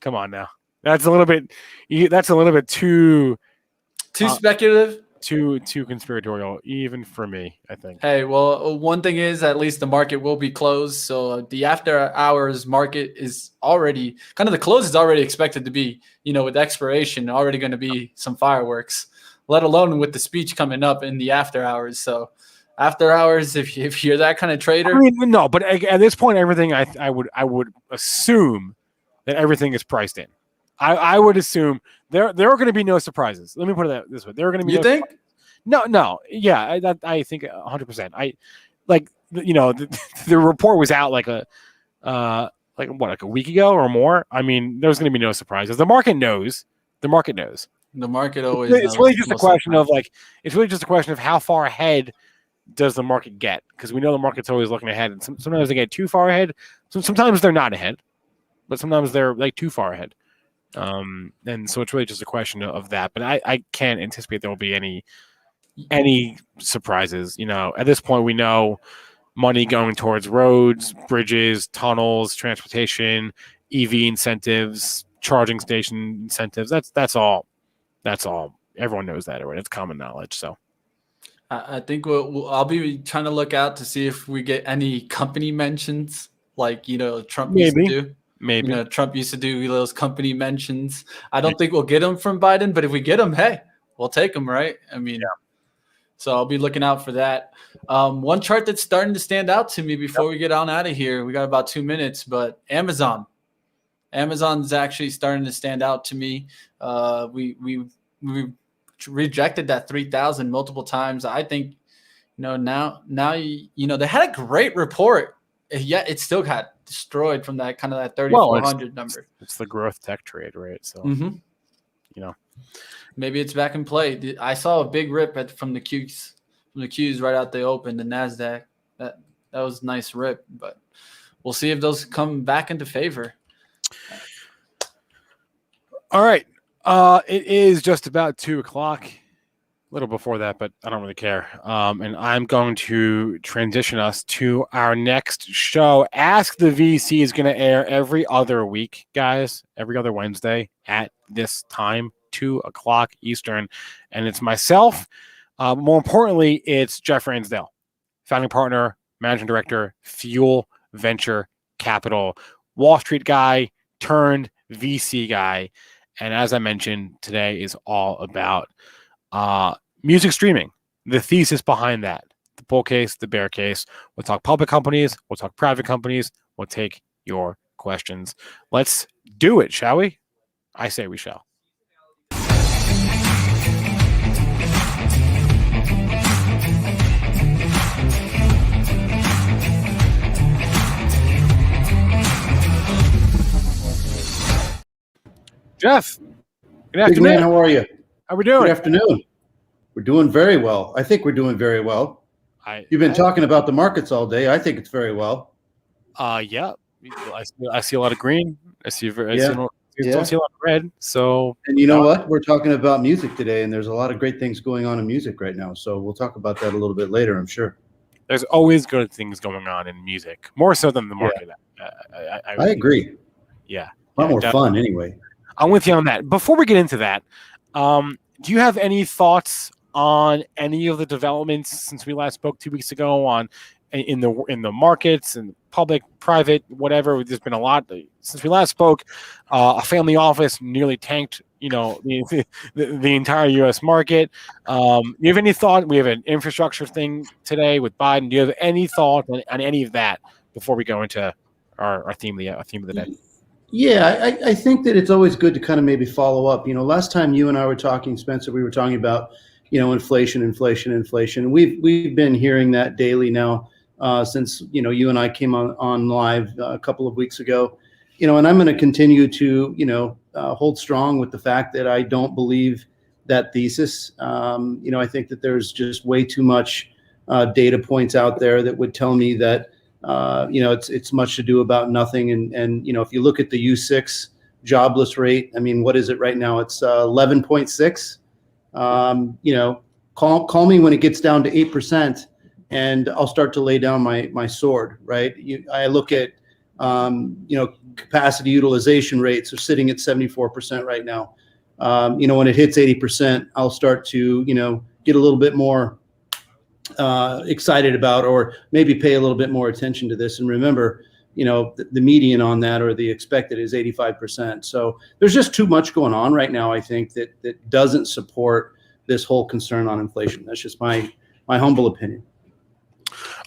[SPEAKER 4] Come on now. That's a little bit too
[SPEAKER 5] speculative.
[SPEAKER 4] Too conspiratorial, even for me, I think.
[SPEAKER 5] Hey, well, one thing is at least the market will be closed. So the after hours market is already the close is already expected to be, with expiration, already going to be some fireworks, let alone with the speech coming up in the after hours. So after hours, if you're that kind of trader.
[SPEAKER 4] I mean, no, but at this point, everything I would assume that everything is priced in. I would assume there are going to be no surprises. Let me put it this way: there are going to be.
[SPEAKER 5] You think?
[SPEAKER 4] No, yeah, I think 100%. The report was out like a week ago or more. I mean, there's going to be no surprises. The market knows. The market knows.
[SPEAKER 5] The market always.
[SPEAKER 4] It's really just a question of how far ahead does the market get? Because we know the market's always looking ahead, and sometimes they get too far ahead. Sometimes they're not ahead, but sometimes they're like too far ahead. And so it's really just a question of that. But I can't anticipate there will be any surprises. At this point, we know money going towards roads, bridges, tunnels, transportation, EV incentives, charging station incentives. That's all. Everyone knows that already. It's common knowledge. So
[SPEAKER 5] I think I'll be trying to look out to see if we get any company mentions, like Trump used to do.
[SPEAKER 4] Maybe
[SPEAKER 5] Trump used to do those company mentions. I don't think we'll get them from Biden, but if we get them, hey, we'll take them, right? I mean, so I'll be looking out for that. One chart that's starting to stand out to me before we get on out of here. We got about 2 minutes, but Amazon's actually starting to stand out to me. We rejected that 3,000 multiple times. I think, now they had a great report, yet it still got destroyed from that 3,400 number.
[SPEAKER 4] It's the growth tech trade, right? So,
[SPEAKER 5] maybe it's back in play. I saw a big rip from the Qs right out the open, the NEWSDESK. That was a nice rip, but we'll see if those come back into favor.
[SPEAKER 4] All right. It is just about 2:00. A little before that, but I don't really care. And I'm going to transition us to our next show. Ask the VC is going to air every other week, guys, every other Wednesday at this time, 2:00 Eastern. And it's myself. More importantly, it's Jeff Ransdell, founding partner, managing director, Fuel Venture Capital, Wall Street guy turned VC guy. And as I mentioned, today is all about music streaming, the thesis behind that, the bull case, the bear case. We'll talk public companies. We'll talk private companies. We'll take your questions. Let's do it, shall we? I say we shall. Jeff, good afternoon.
[SPEAKER 13] Big man, how are you?
[SPEAKER 4] How we doing?
[SPEAKER 13] Good afternoon. We're doing very well. I think we're doing very well. You've been talking about the markets all day. I think it's very well.
[SPEAKER 4] Yeah. I see a lot of green. I see a lot of red. So,
[SPEAKER 13] and you know what? We're talking about music today, and there's a lot of great things going on in music right now. So we'll talk about that a little bit later, I'm sure.
[SPEAKER 4] There's always good things going on in music, more so than the market.
[SPEAKER 13] Yeah. I agree.
[SPEAKER 4] Yeah.
[SPEAKER 13] A lot more fun anyway.
[SPEAKER 4] I'm with you on that. Before we get into that, do you have any thoughts on any of the developments since we last spoke 2 weeks ago in the markets and public, private, whatever? There's been a lot since we last spoke. A family office nearly tanked, the entire U.S. market. Do you have any thought? We have an infrastructure thing today with Biden. Do you have any thought on any of that before we go into our theme of the day?
[SPEAKER 13] Yeah, I think that it's always good to kind of maybe follow up. Last time you and I were talking, Spencer, we were talking about, inflation. We've been hearing that daily now since, you and I came on live a couple of weeks ago, and I'm going to continue to, hold strong with the fact that I don't believe that thesis. I think that there's just way too much data points out there that would tell me that, it's much to do about nothing. And if you look at the U6 jobless rate, I mean, what is it right now? It's 11.6. Call me when it gets down to 8%, and I'll start to lay down my sword. Right? I look at capacity utilization rates are sitting at 74% right now. When it hits 80%, I'll start to get a little bit more excited about, or maybe pay a little bit more attention to this. And remember, the median on that, or the expected, is 85%. So there's just too much going on right now, I think, that doesn't support this whole concern on inflation. That's just my humble opinion.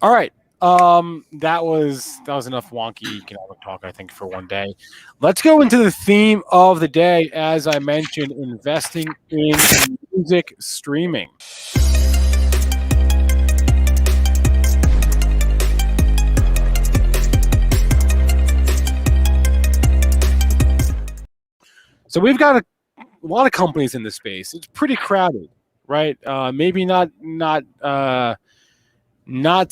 [SPEAKER 4] All right. That was enough wonky economic talk, I think, for one day. Let's go into the theme of the day. As I mentioned, investing in music streaming. So we've got a lot of companies in this space. It's pretty crowded, right? Maybe not to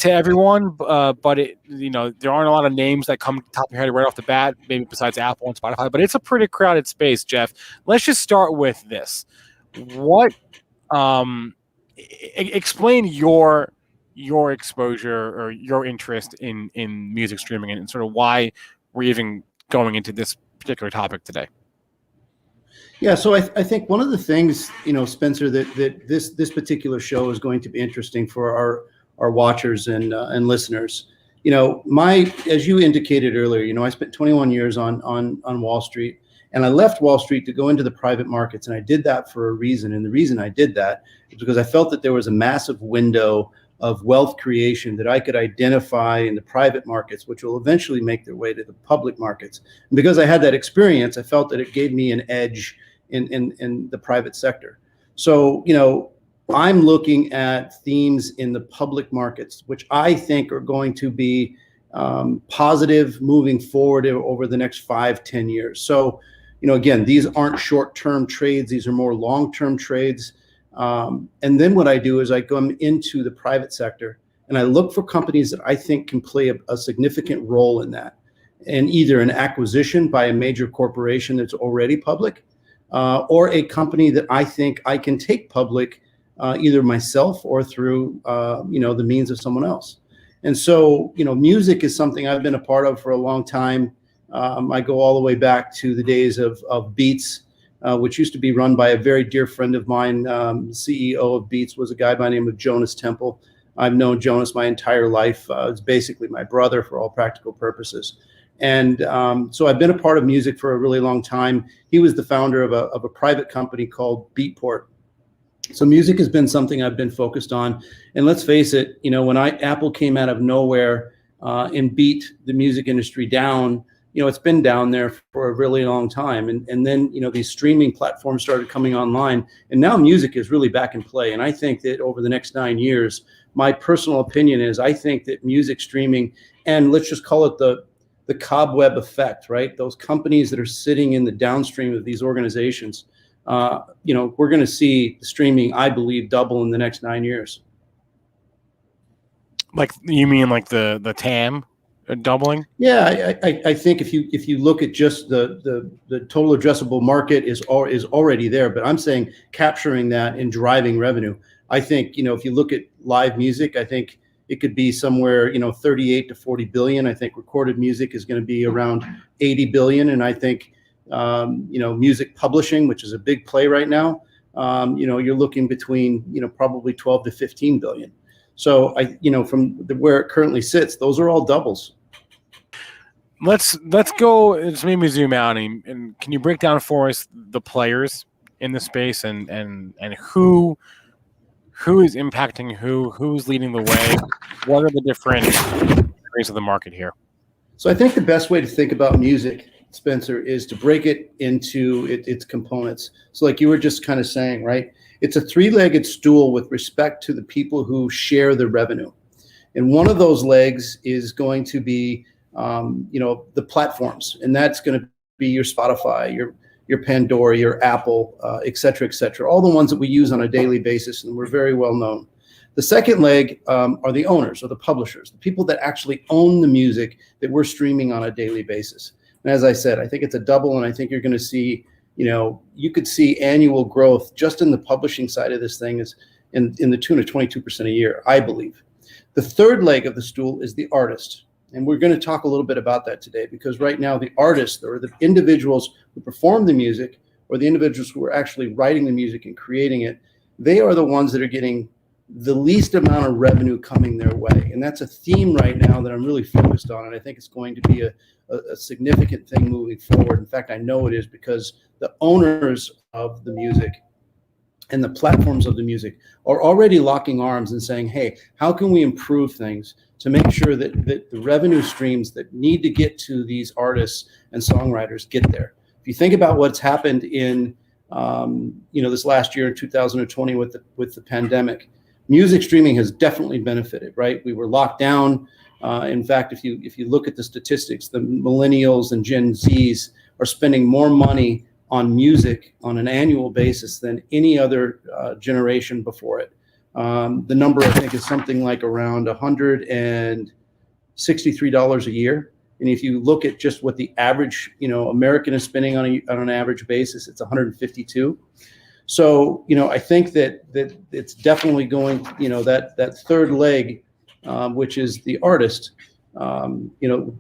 [SPEAKER 4] everyone, but there aren't a lot of names that come to the top of your head right off the bat, maybe besides Apple and Spotify. But it's a pretty crowded space, Jeff. Let's just start with this. What? Explain your exposure or your interest in music streaming and sort of why we're even going into this particular topic today.
[SPEAKER 13] Yeah, so I think one of the things, Spencer, that this particular show is going to be interesting for our watchers and listeners. As you indicated earlier, I spent 21 years on Wall Street, and I left Wall Street to go into the private markets, and I did that for a reason. And the reason I did that is because I felt that there was a massive window of wealth creation that I could identify in the private markets, which will eventually make their way to the public markets. And because I had that experience, I felt that it gave me an edge in the private sector. So, I'm looking at themes in the public markets, which I think are going to be positive moving forward over the next 5-10 years. So, again, these aren't short-term trades. These are more long-term trades. And then what I do is I go into the private sector and I look for companies that I think can play a significant role in that. And either an acquisition by a major corporation that's already public, or a company that I think I can take public, either myself or through, the means of someone else. And so, music is something I've been a part of for a long time. I go all the way back to the days of Beats, which used to be run by a very dear friend of mine. CEO of Beats was a guy by the name of Jonas Temple. I've known Jonas my entire life. It's basically my brother for all practical purposes. And so I've been a part of music for a really long time. He was the founder of a private company called Beatport. So music has been something I've been focused on. And let's face it, when Apple came out of nowhere and beat the music industry down, it's been down there for a really long time. And then, these streaming platforms started coming online. And now music is really back in play. And I think that over the next 9 years, my personal opinion is I think that music streaming, and let's just call it the cobweb effect, right? Those companies that are sitting in the downstream of these organizations, we're going to see streaming, I believe, double in the next 9 years.
[SPEAKER 4] Like, you mean like the TAM doubling?
[SPEAKER 13] Yeah, I think if you look at just the total addressable market is already there, but I'm saying capturing that and driving revenue. I think, if you look at live music, I think it could be somewhere, 38 to 40 billion. I think recorded music is going to be around 80 billion. And I think, music publishing, which is a big play right now, you're looking between, probably 12 to 15 billion. So from where it currently sits, those are all doubles.
[SPEAKER 4] Let's go. Let's maybe zoom out and can you break down for us the players in the space and who is impacting who's leading the way? What are the different areas of the market here?
[SPEAKER 13] So I think the best way to think about music, Spencer, is to break it into its components. So like you were just kind of saying, right? It's a three-legged stool with respect to the people who share the revenue. And one of those legs is going to be, the platforms. And that's going to be your Spotify, your Pandora, your Apple, et cetera, all the ones that we use on a daily basis, and we're very well known. The second leg are the owners or the publishers, the people that actually own the music that we're streaming on a daily basis. And as I said, I think it's a double, and I think you're going to see, you could see annual growth just in the publishing side of this thing is in the tune of 22% a year, I believe. The third leg of the stool is the artist. And we're going to talk a little bit about that today, because right now the artists or the individuals who perform the music or the individuals who are actually writing the music and creating it, they are the ones that are getting the least amount of revenue coming their way. And that's a theme right now that I'm really focused on. And I think it's going to be a significant thing moving forward. In fact, I know it is, because the owners of the music and the platforms of the music are already locking arms and saying, hey, how can we improve things to make sure that the revenue streams that need to get to these artists and songwriters get there? If you think about what's happened in this last year in 2020 with the pandemic, music streaming has definitely benefited, right? We were locked down. In fact, if you look at the statistics, the millennials and Gen Zs are spending more money on music on an annual basis than any other generation before it. The number, I think, is something like around $163 a year. And if you look at just what the average, American is spending on an average basis, it's $152. So, I think that it's definitely going, that third leg, which is the artist.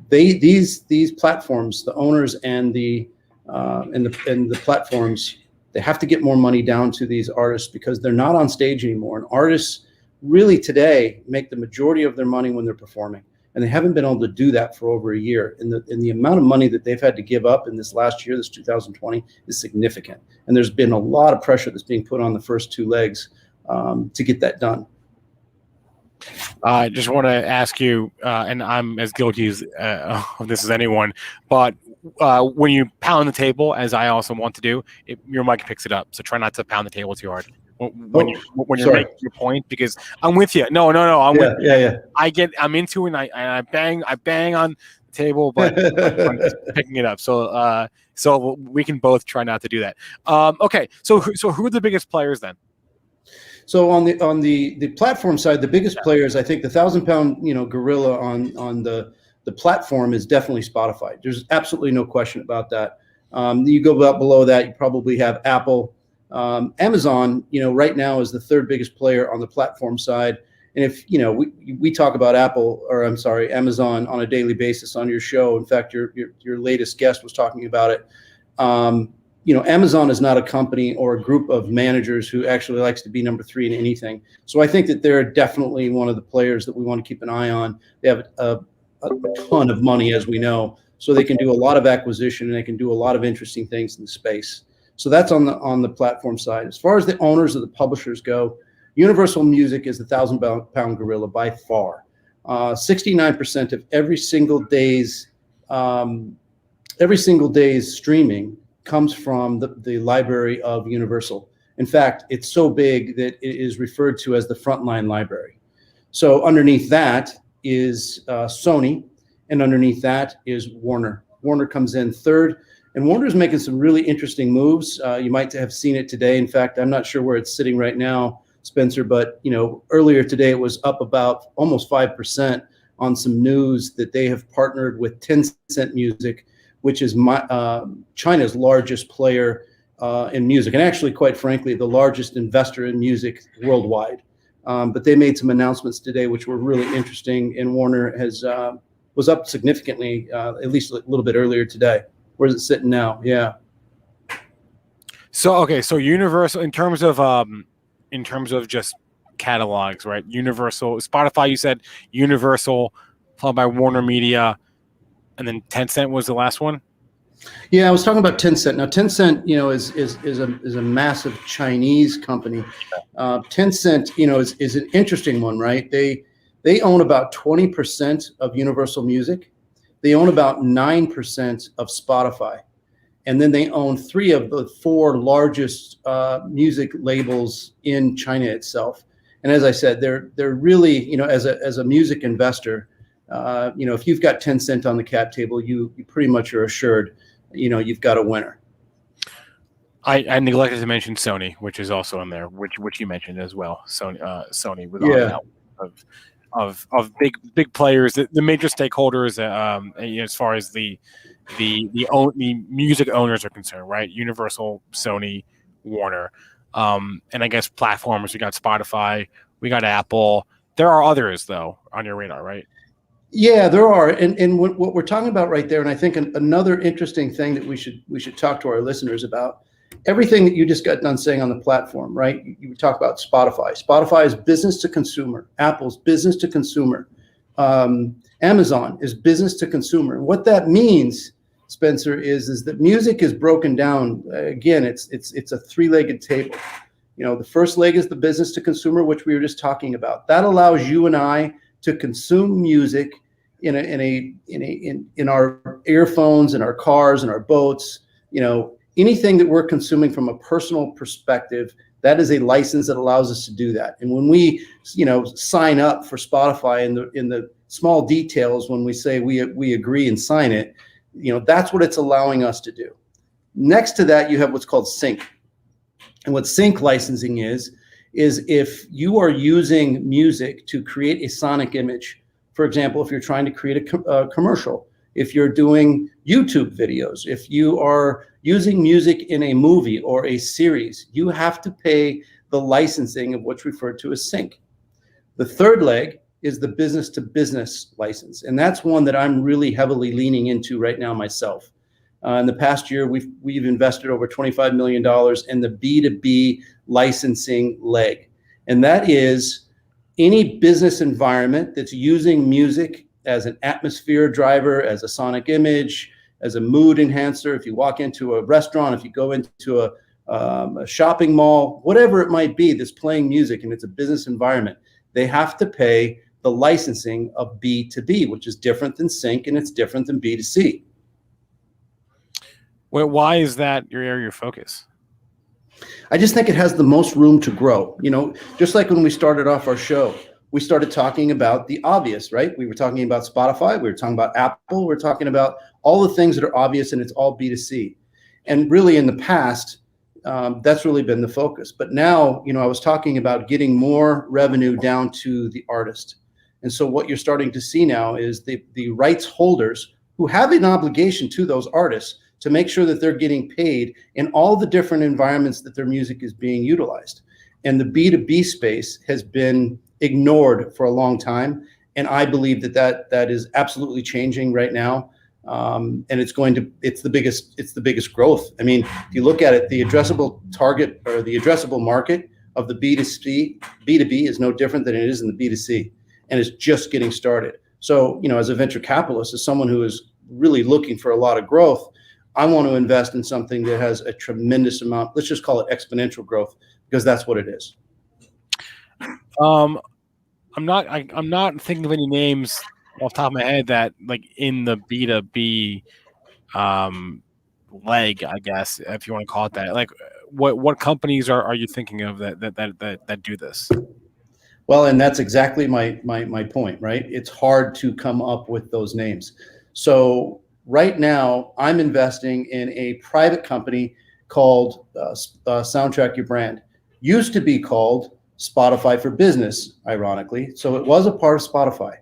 [SPEAKER 13] These platforms, the owners and the platforms, they have to get more money down to these artists because they're not on stage anymore. And artists really today make the majority of their money when they're performing, and they haven't been able to do that for over a year. And the amount of money that they've had to give up in this last year, this 2020, is significant. And there's been a lot of pressure that's being put on the first two legs to get that done.
[SPEAKER 4] I just want to ask you, and I'm as guilty of this as anyone, but when you pound the table, as I also want to do, your mic picks it up. So try not to pound the table too hard when you're making your point, because I'm with you. No, I'm with you.
[SPEAKER 13] Yeah.
[SPEAKER 4] I'm into it, and I bang on the table, but I'm picking it up. So we can both try not to do that. Okay. So who are the biggest players then?
[SPEAKER 13] So on the platform side, the biggest players, I think the 1,000-pound gorilla on the platform is definitely Spotify. There's absolutely no question about that. You go up below that, you probably have Apple. Amazon, right now is the third biggest player on the platform side. And if we talk about Amazon on a daily basis on your show. In fact, your latest guest was talking about it. Amazon is not a company or a group of managers who actually likes to be number 3 in anything. So I think that they're definitely one of the players that we want to keep an eye on. They have a ton of money, as we know, so they can do a lot of acquisition and they can do a lot of interesting things in the space. So that's on the platform side. As far as the owners of the publishers go, Universal Music is the 1,000-pound gorilla by far. 69% of every single day's streaming comes from the library of Universal. In fact, it's so big that it is referred to as the frontline library. So underneath that is Sony, and underneath that is Warner. Warner comes in third, and Warner's making some really interesting moves. You might have seen it today. In fact, I'm not sure where it's sitting right now, Spencer, but earlier today it was up about almost 5% on some news that they have partnered with Tencent Music, which is China's largest player in music, and actually, quite frankly, the largest investor in music worldwide. But they made some announcements today which were really interesting, and Warner was up significantly, at least a little bit earlier today. Where's it sitting now? Yeah.
[SPEAKER 4] So Universal, in terms of just catalogs, right? Universal, Spotify, you said Universal, followed by Warner Media. And then Tencent was the last one.
[SPEAKER 13] Yeah, I was talking about Tencent. Now, Tencent, is a massive Chinese company. Tencent, is an interesting one, right? They own about 20% of Universal Music. They own about 9% of Spotify, and then they own 3 of the 4 largest music labels in China itself. And as I said, they're really, as a music investor. If you've got Tencent on the cap table, you pretty much are assured, you've got a winner.
[SPEAKER 4] I neglected to mention Sony, which is also in there, which you mentioned as well. Sony was on of big players, the major stakeholders, as far as the music owners are concerned, right? Universal, Sony, Warner, and I guess platforms. We got Spotify, we got Apple. There are others though on your radar, right?
[SPEAKER 13] Yeah, there are, and what we're talking about right there, and I think another interesting thing that we should talk to our listeners about. Everything that you just got done saying on the platform, right? You talk about Spotify. Spotify is business to consumer. Apple's business to consumer. Amazon is business to consumer. And what that means, Spencer, is that music is broken down. Again, it's a 3-legged table. The first leg is the business to consumer, which we were just talking about. That allows you and I to consume music in our earphones, in our cars, in our boats. Anything that we're consuming from a personal perspective, that is a license that allows us to do that. And when we, sign up for Spotify in the small details, when we say we agree and sign it, that's what it's allowing us to do. Next to that, you have what's called sync. And what sync licensing is if you are using music to create a sonic image. For example, if you're trying to create a commercial, if you're doing YouTube videos, if you are using music in a movie or a series, you have to pay the licensing of what's referred to as sync. The third leg is the business to business license. And that's one that I'm really heavily leaning into right now myself. In the past year, we've invested over $25 million in the B2B licensing leg. And that is any business environment that's using music as an atmosphere driver, as a sonic image, as a mood enhancer. If you walk into a restaurant, if you go into a shopping mall, whatever it might be that's playing music and it's a business environment, they have to pay the licensing of B2B, which is different than sync and it's different than B2C.
[SPEAKER 4] Well, why is that your area of focus?
[SPEAKER 13] I just think it has the most room to grow. Just like when we started off our show, we started talking about the obvious, right? We were talking about Spotify, we were talking about Apple, we're talking about all the things that are obvious, and it's all B2C. And really in the past, that's really been the focus. But now, I was talking about getting more revenue down to the artist. And so what you're starting to see now is the rights holders who have an obligation to those artists to make sure that they're getting paid in all the different environments that their music is being utilized. And the B2B space has been ignored for a long time. And I believe that is absolutely changing right now. And it's the biggest growth. I mean, if you look at it, the addressable target or the addressable market of the B2B is no different than it is in the B2C. And it's just getting started. So, as a venture capitalist, as someone who is really looking for a lot of growth, I want to invest in something that has a tremendous amount, let's just call it exponential growth, because that's what it is.
[SPEAKER 4] I'm not thinking of any names off the top of my head that like in the B2B leg, I guess, if you want to call it that. Like what companies are you thinking of that do this?
[SPEAKER 13] Well, and that's exactly my point, right? It's hard to come up with those names. So right now, I'm investing in a private company called Soundtrack Your Brand. Used to be called Spotify for Business, ironically. So it was a part of Spotify.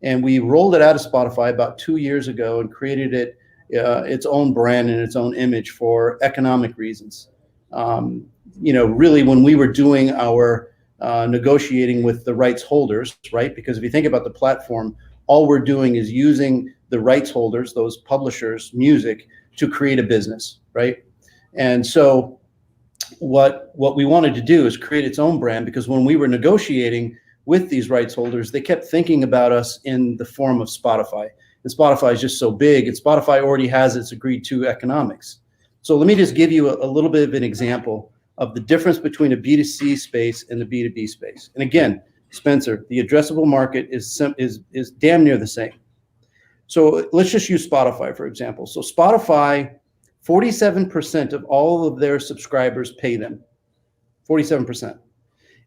[SPEAKER 13] And we rolled it out of Spotify about 2 years ago and created it its own brand and its own image for economic reasons. Really, when we were doing our negotiating with the rights holders, right? Because if you think about the platform, all we're doing is using the rights holders, those publishers' music, to create a business, right? And so what we wanted to do is create its own brand, because when we were negotiating with these rights holders, they kept thinking about us in the form of Spotify. And Spotify is just so big, and Spotify already has its agreed to economics. So let me just give you a little bit of an example of the difference between a B2C space and the B2B space. And again, Spencer, the addressable market is damn near the same. So let's just use Spotify, for example. So Spotify, 47% of all of their subscribers pay them, 47%.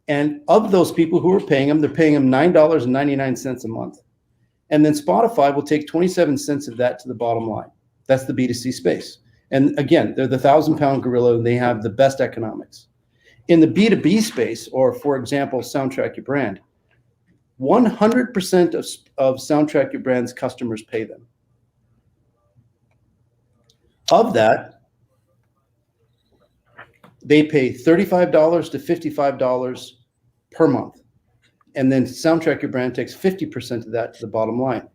[SPEAKER 13] And of those people who are paying them, they're paying them $9.99 a month. And then Spotify will take 27 cents of that to the bottom line. That's the B2C space. And again, they're the 1,000-pound gorilla, and they have the best economics. In the B2B space, or for example, Soundtrack Your Brand, 100% of Soundtrack Your Brand's customers pay them. Of that, they pay $35 to $55 per month. And then Soundtrack Your Brand takes 50% of that to the bottom line.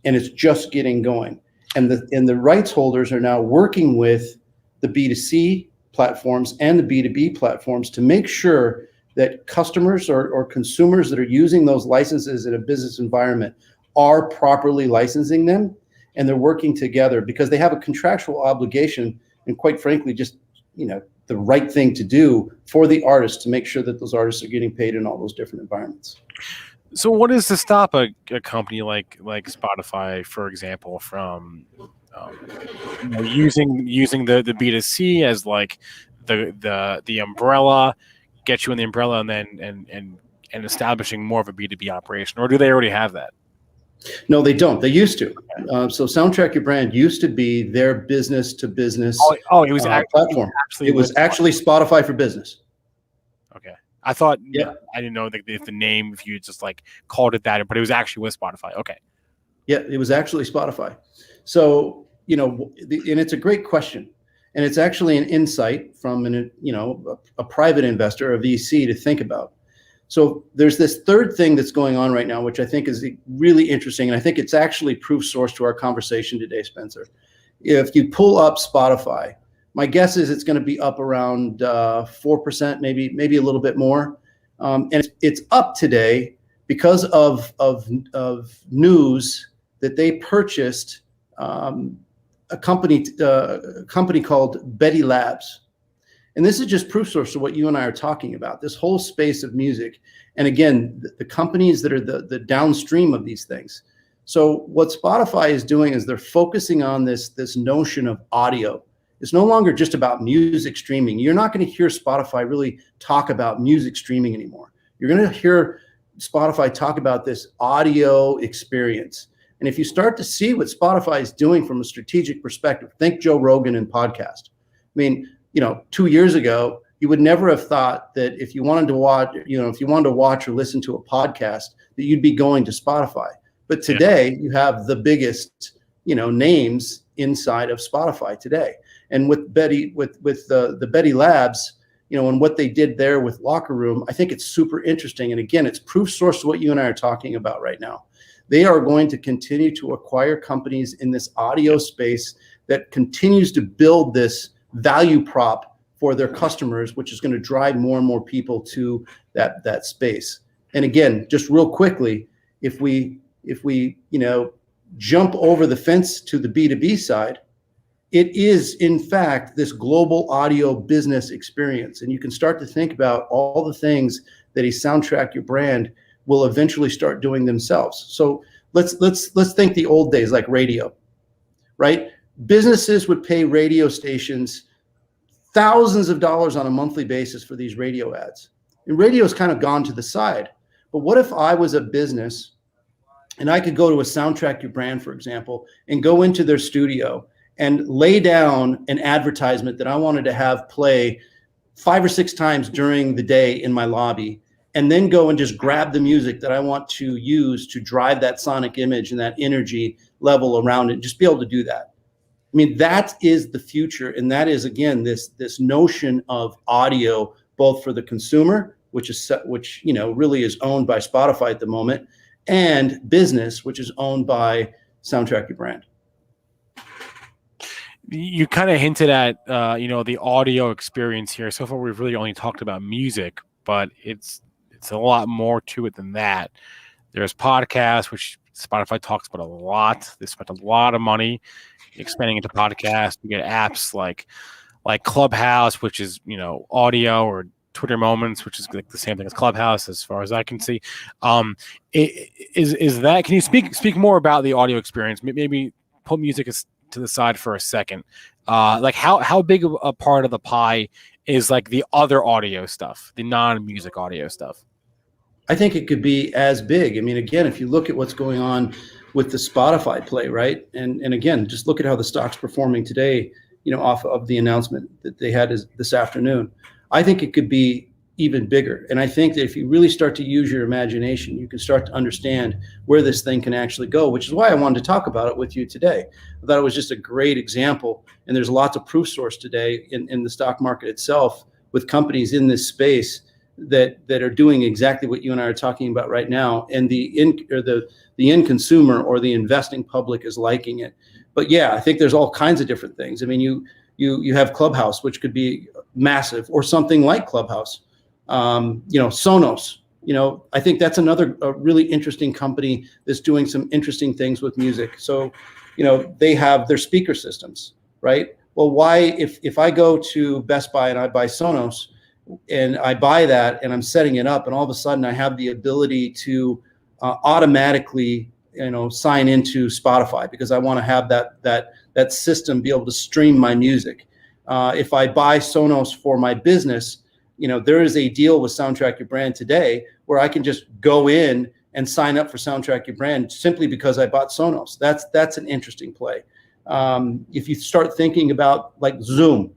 [SPEAKER 13] And it's just getting going. And the rights holders are now working with the B2C platforms and the B2B platforms to make sure that customers or consumers that are using those licenses in a business environment are properly licensing them, and they're working together because they have a contractual obligation, and quite frankly, just the right thing to do for the artists to make sure that those artists are getting paid in all those different environments.
[SPEAKER 4] So what is to stop a company like Spotify, for example, from using the B2C as like the umbrella, get you in the umbrella, and then and establishing more of a B2B operation, or do they already have that?
[SPEAKER 13] No, they don't. They used to. So Soundtrack Your Brand used to be their business to business.
[SPEAKER 4] It was
[SPEAKER 13] platform. It was actually Spotify for Business.
[SPEAKER 4] Okay, I thought. Yeah, I didn't know if the name, if you just like called it that, but it was actually with Spotify. Okay.
[SPEAKER 13] Yeah, it was actually Spotify. So and it's a great question, and it's actually an insight from a private investor, a VC, to think about. So there's this third thing that's going on right now, which I think is really interesting. And I think it's actually proof source to our conversation today, Spencer. If you pull up Spotify, my guess is it's going to be up around 4%, maybe a little bit more. And it's up today because of news that they purchased a company called Betty Labs. And this is just proof source of what you and I are talking about, this whole space of music. And again, the companies that are the downstream of these things. So what Spotify is doing is they're focusing on this notion of audio. It's no longer just about music streaming. You're not going to hear Spotify really talk about music streaming anymore. You're going to hear Spotify talk about this audio experience. And if you start to see what Spotify is doing from a strategic perspective, think Joe Rogan and podcast. I mean, 2 years ago, you would never have thought that if you wanted to watch or listen to a podcast, that you'd be going to Spotify. But today you have the biggest, names inside of Spotify today. And with the Betty Labs, and what they did there with Locker Room, I think it's super interesting. And again, it's proof source to what you and I are talking about right now. They are going to continue to acquire companies in this audio space that continues to build this value prop for their customers, which is going to drive more and more people to that space. And again, just real quickly, if we jump over the fence to the B2B side, it is in fact this global audio business experience. And you can start to think about all the things that a Soundtrack Your Brand will eventually start doing themselves. So let's think the old days, like radio, right? Businesses would pay radio stations thousands of dollars on a monthly basis for these radio ads. And radio's kind of gone to the side. But what if I was a business and I could go to a Soundtrack Your Brand, for example, and go into their studio and lay down an advertisement that I wanted to have play 5 or 6 times during the day in my lobby, and then go and just grab the music that I want to use to drive that sonic image and that energy level around it, just be able to do that. I mean, that is the future. And that is, again, this notion of audio, both for the consumer, which really is owned by Spotify at the moment, and business, which is owned by Soundtrack Your Brand.
[SPEAKER 4] You kind of hinted at, the audio experience here. So far, we've really only talked about music, but it's a lot more to it than that. There's podcasts, which Spotify talks about a lot. They spent a lot of money expanding into podcasts. You get apps like Clubhouse, which is audio, or Twitter Moments, which is like the same thing as Clubhouse, as far as I can see. Is that? Can you speak more about the audio experience? Maybe put music to the side for a second. Like how big of a part of the pie is like the other audio stuff, the non-music audio stuff?
[SPEAKER 13] I think it could be as big. I mean, again, if you look at what's going on with the Spotify play, right? And again, just look at how the stock's performing today, off of the announcement that they had this afternoon. I think it could be even bigger. And I think that if you really start to use your imagination, you can start to understand where this thing can actually go, which is why I wanted to talk about it with you today. I thought it was just a great example. And there's lots of proof source today in the stock market itself with companies in this space that are doing exactly what you and I are talking about right now, and the end consumer or the investing public is liking it. But yeah, I think there's all kinds of different things. I mean, you have Clubhouse, which could be massive, or something like Clubhouse. Sonos. I think that's another really interesting company that's doing some interesting things with music. So, they have their speaker systems, right? Well, why, if I go to Best Buy and I buy Sonos and I buy that and I'm setting it up and all of a sudden I have the ability to automatically, sign into Spotify because I want to have that system be able to stream my music. If I buy Sonos for my business, there is a deal with Soundtrack Your Brand today where I can just go in and sign up for Soundtrack Your Brand simply because I bought Sonos. That's an interesting play. If you start thinking about like Zoom,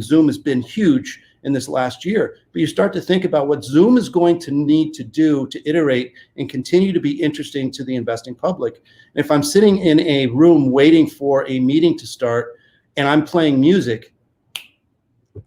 [SPEAKER 13] Zoom has been huge in this last year, but you start to think about what Zoom is going to need to do to iterate and continue to be interesting to the investing public. And if I'm sitting in a room waiting for a meeting to start and I'm playing music,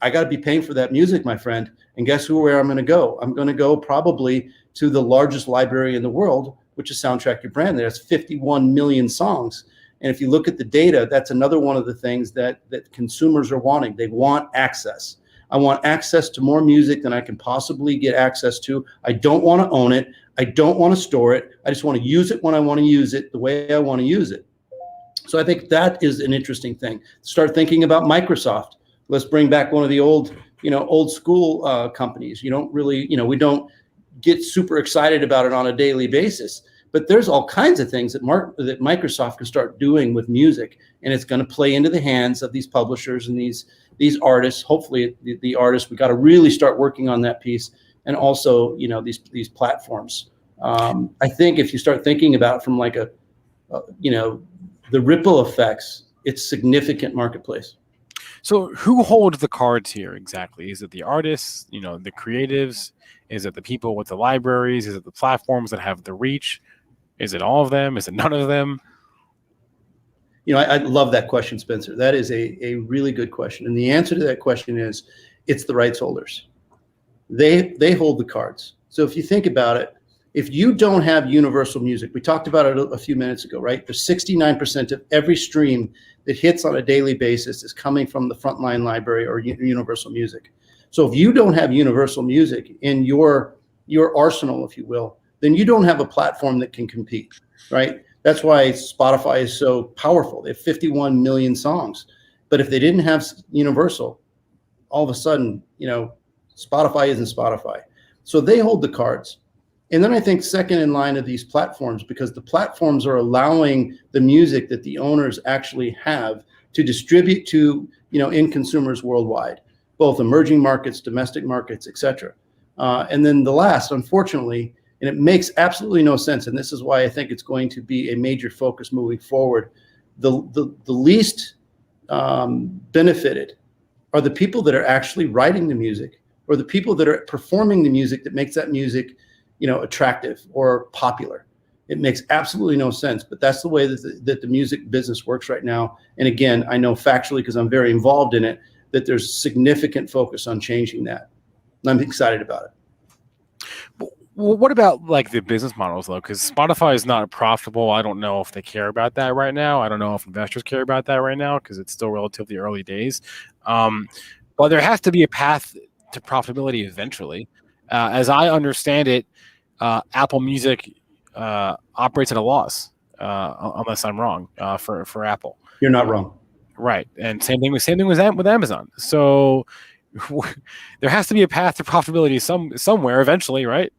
[SPEAKER 13] I got to be paying for that music, my friend. And guess where I'm going to go? I'm going to go probably to the largest library in the world, which is Soundtrack Your Brand. There's 51 million songs. And if you look at the data, that's another one of the things that consumers are wanting. They want access. I want access to more music than I can possibly get access to. I don't want to own it. I don't want to store it. I just want to use it when I want to use it, the way I want to use it. So I think that is an interesting thing. Start thinking about Microsoft. Let's bring back one of the old school companies. You don't really, we don't get super excited about it on a daily basis, but there's all kinds of things that Microsoft can start doing with music, and it's going to play into the hands of these publishers and these artists. Hopefully, the artists, we got to really start working on that piece, and also, these platforms. I think if you start thinking about it from like the ripple effects, it's significant marketplace.
[SPEAKER 4] So who holds the cards here exactly? Is it the artists, the creatives? Is it the people with the libraries? Is it the platforms that have the reach? Is it all of them? Is it none of them?
[SPEAKER 13] I love that question, Spencer. That is a really good question. And the answer to that question is it's the rights holders. They hold the cards. So if you think about it, if you don't have universal music, we talked about it a few minutes ago, right? There's 69% of every stream that hits on a daily basis is coming from the Frontline library or universal music. So if you don't have universal music in your arsenal, if you will, then you don't have a platform that can compete, right? That's why Spotify is so powerful. They have 51 million songs. But if they didn't have universal, all of a sudden, Spotify isn't Spotify. So they hold the cards. And then I think second in line of these platforms, because the platforms are allowing the music that the owners actually have to distribute to, end consumers worldwide, both emerging markets, domestic markets, et cetera. And then the last, unfortunately, and it makes absolutely no sense, and this is why I think it's going to be a major focus moving forward, the least benefited are the people that are actually writing the music or the people that are performing the music that makes that music attractive or popular. It makes absolutely no sense, but that's the way that the music business works right now. And again, I know factually, because I'm very involved in it, that there's significant focus on changing that. And I'm excited about it.
[SPEAKER 4] Well, what about like the business models though? Because Spotify is not profitable. I don't know if they care about that right now. I don't know if investors care about that right now because it's still relatively early days. But there has to be a path to profitability eventually. As I understand it, Apple Music operates at a loss, unless I'm wrong. For Apple,
[SPEAKER 13] you're not wrong,
[SPEAKER 4] right? And same thing with Amazon. So there has to be a path to profitability somewhere eventually, right?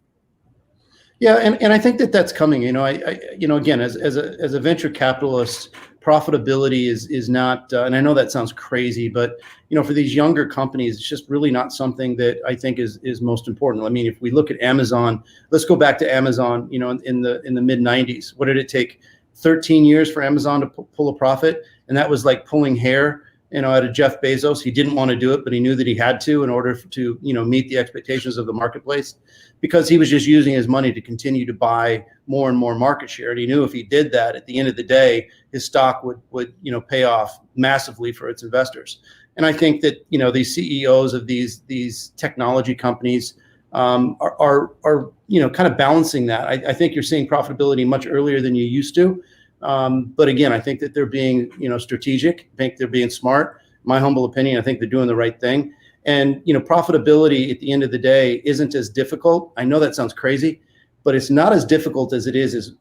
[SPEAKER 13] Yeah, and I think that's coming. Again, as a venture capitalist, profitability is not, and I know that sounds crazy, but for these younger companies, it's just really not something that I think is most important. I mean, if we look at Amazon, let's go back to Amazon. In the mid 90s, what did it take? 13 years for Amazon to pull a profit, and that was like pulling hair. Out of Jeff Bezos. He didn't want to do it, but he knew that he had to in order to, meet the expectations of the marketplace, because he was just using his money to continue to buy more and more market share. And he knew if he did that, at the end of the day, his stock would pay off massively for its investors. And I think that, these CEOs of these technology companies are kind of balancing that. I think you're seeing profitability much earlier than you used to. But again, I think that they're being, strategic. I think they're being smart. My humble opinion, I think they're doing the right thing. And, profitability at the end of the day isn't as difficult. I know that sounds crazy, but it's not as difficult as it is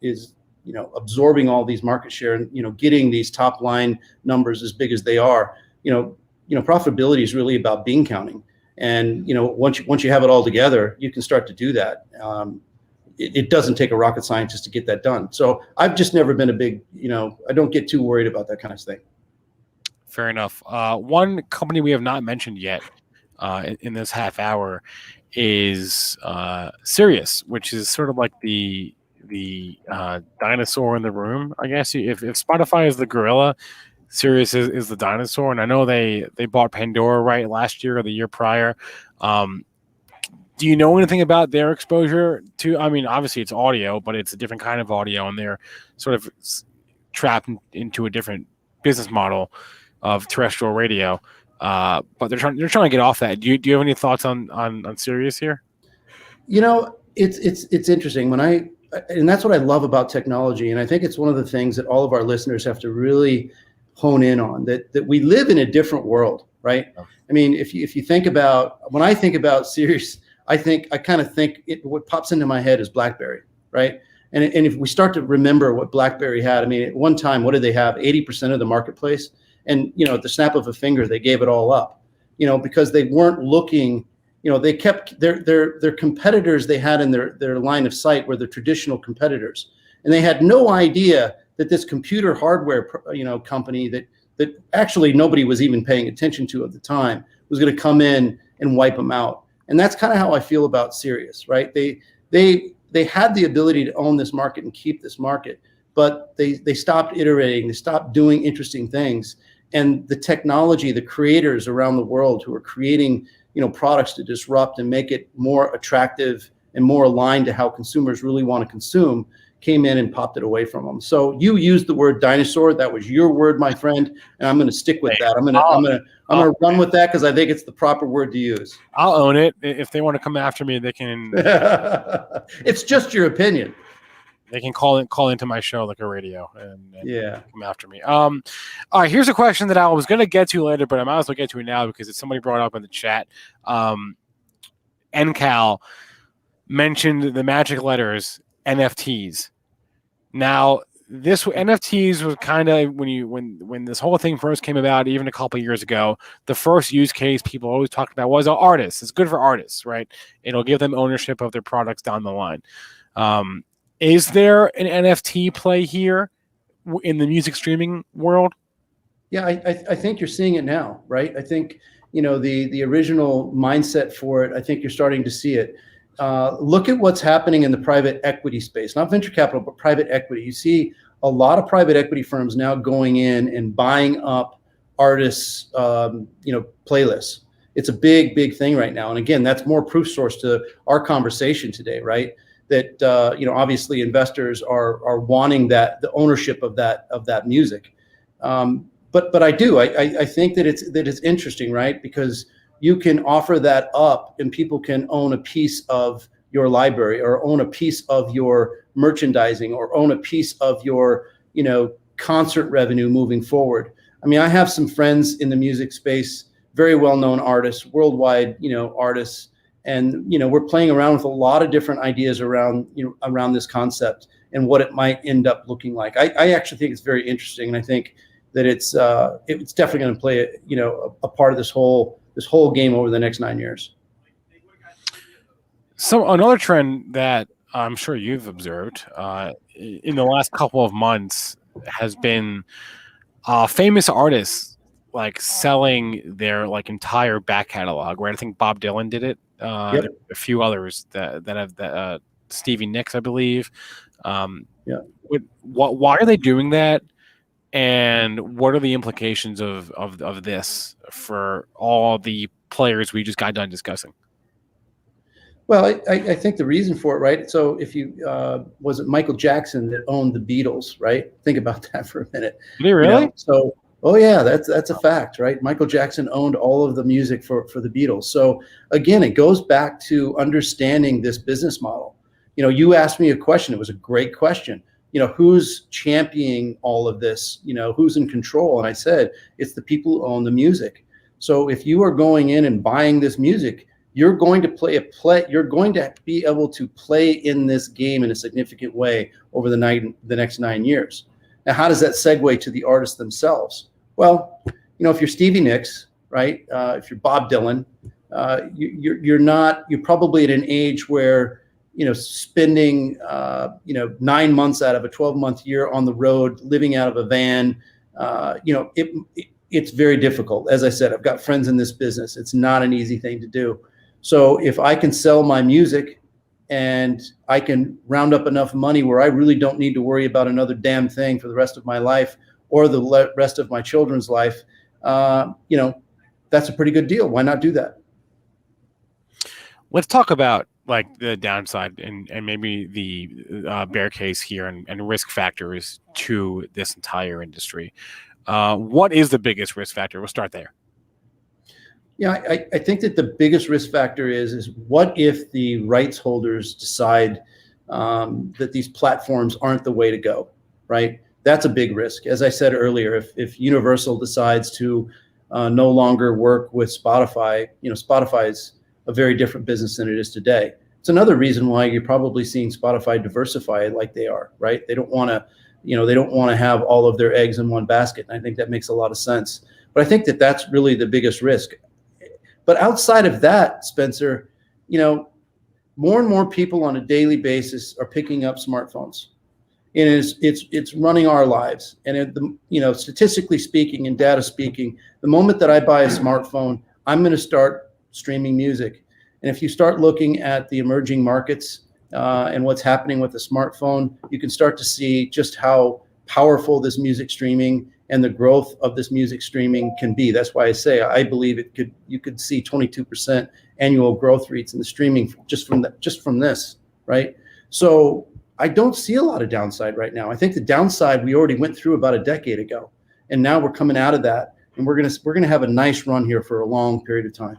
[SPEAKER 13] absorbing all these market share and, getting these top line numbers as big as they are. profitability is really about bean counting. And, once you have it all together, you can start to do that. It doesn't take a rocket scientist to get that done. So I've just never been a big, I don't get too worried about that kind of thing.
[SPEAKER 4] Fair enough. One company we have not mentioned yet in this half hour is Sirius, which is sort of like the dinosaur in the room, I guess. If Spotify is the gorilla, Sirius is the dinosaur. And I know they bought Pandora right last year or the year prior. Do you know anything about their exposure to? I mean, obviously it's audio, but it's a different kind of audio, and they're sort of trapped into a different business model of terrestrial radio. But they're trying to get off that. Do you have any thoughts on Sirius here?
[SPEAKER 13] It's interesting and that's what I love about technology, and I think it's one of the things that all of our listeners have to really hone in on, that we live in a different world, right? I mean, if you think about, when I think about Sirius, I kind of think what pops into my head is BlackBerry, right? And if we start to remember what BlackBerry had, I mean, at one time, what did they have? 80% of the marketplace. And, at the snap of a finger, they gave it all up, because they weren't looking, they kept their competitors they had in their line of sight were the traditional competitors. And they had no idea that this computer hardware, company that actually nobody was even paying attention to at the time was going to come in and wipe them out. And that's kind of how I feel about Sirius, right? They had the ability to own this market and keep this market, but they stopped iterating, they stopped doing interesting things. And the technology, the creators around the world who are creating, products to disrupt and make it more attractive and more aligned to how consumers really want to consume, came in and popped it away from them. So you used the word dinosaur. That was your word, my friend, and I'm going to stick with that. I'm going to run with that because I think it's the proper word to use.
[SPEAKER 4] I'll own it. If they want to come after me, they can.
[SPEAKER 13] It's just your opinion.
[SPEAKER 4] They can call into my show like a radio and come after me. All right, here's a question that I was going to get to later, but I might as well get to it now because it's somebody brought up in the chat. NCAL mentioned the magic letters NFTs. Now, this NFTs was kind of when this whole thing first came about, even a couple of years ago, the first use case people always talked about was artists. It's good for artists, right? It'll give them ownership of their products down the line. Is there an NFT play here in the music streaming world?
[SPEAKER 13] Yeah, I think you're seeing it now, right? I think, the original mindset for it, I think you're starting to see it. Look at what's happening in the private equity space, not venture capital, but private equity. You see a lot of private equity firms now going in and buying up artists, playlists. It's a big, big thing right now. And again, that's more proof source to our conversation today, right? That, obviously investors are wanting the ownership of that music. But I think that it's interesting, right? Because you can offer that up and people can own a piece of your library or own a piece of your merchandising or own a piece of your, concert revenue moving forward. I mean, I have some friends in the music space, very well-known artists, worldwide, artists. And, we're playing around with a lot of different ideas around this concept and what it might end up looking like. I actually think it's very interesting. And I think that it's definitely going to play a part of this whole game over the next 9 years.
[SPEAKER 4] So another trend that I'm sure you've observed in the last couple of months has been famous artists like selling their entire back catalog. Right, I think Bob Dylan did it. There are a few others that have Stevie Nicks, I believe. Why are they doing that? And what are the implications of this for all the players we just got done discussing?
[SPEAKER 13] Well, I think the reason for it, right? So if you was it Michael Jackson that owned the Beatles, right? Think about that for a minute.
[SPEAKER 4] Did he really?
[SPEAKER 13] So, oh yeah, that's a fact, right? Michael Jackson owned all of the music for the Beatles. So again, it goes back to understanding this business model. You asked me a question. It was a great question. Who's championing all of this? Who's in control? And I said, it's the people who own the music. So if you are going in and buying this music, you're going to you're going to be able to play in this game in a significant way over the next 9 years. Now, how does that segue to the artists themselves? Well, if you're Stevie Nicks, right? If you're Bob Dylan, you're probably at an age where, spending, 9 months out of a 12-month year on the road, living out of a van, it's very difficult. As I said, I've got friends in this business. It's not an easy thing to do. So if I can sell my music and I can round up enough money where I really don't need to worry about another damn thing for the rest of my life or the rest of my children's life, that's a pretty good deal. Why not do that?
[SPEAKER 4] Let's talk about like the downside and maybe the bear case here and risk factors to this entire industry. What is the biggest risk factor? We'll start there.
[SPEAKER 13] Yeah, I think that the biggest risk factor is what if the rights holders decide that these platforms aren't the way to go, right? That's a big risk. As I said earlier, if Universal decides to no longer work with Spotify, Spotify is a very different business than it is today. It's another reason why you're probably seeing Spotify diversify like they are, right? They don't want to, have all of their eggs in one basket. And I think that makes a lot of sense. But I think that that's really the biggest risk. But outside of that, Spencer, more and more people on a daily basis are picking up smartphones. And it's running our lives. And statistically speaking and data speaking, the moment that I buy a smartphone, I'm going to start streaming music. And if you start looking at the emerging markets and what's happening with the smartphone, you can start to see just how powerful this music streaming and the growth of this music streaming can be. That's why I say I believe you could see 22% annual growth rates in the streaming just from this, right? So I don't see a lot of downside right now. I think the downside we already went through about a decade ago, and now we're coming out of that, and we're gonna have a nice run here for a long period of time.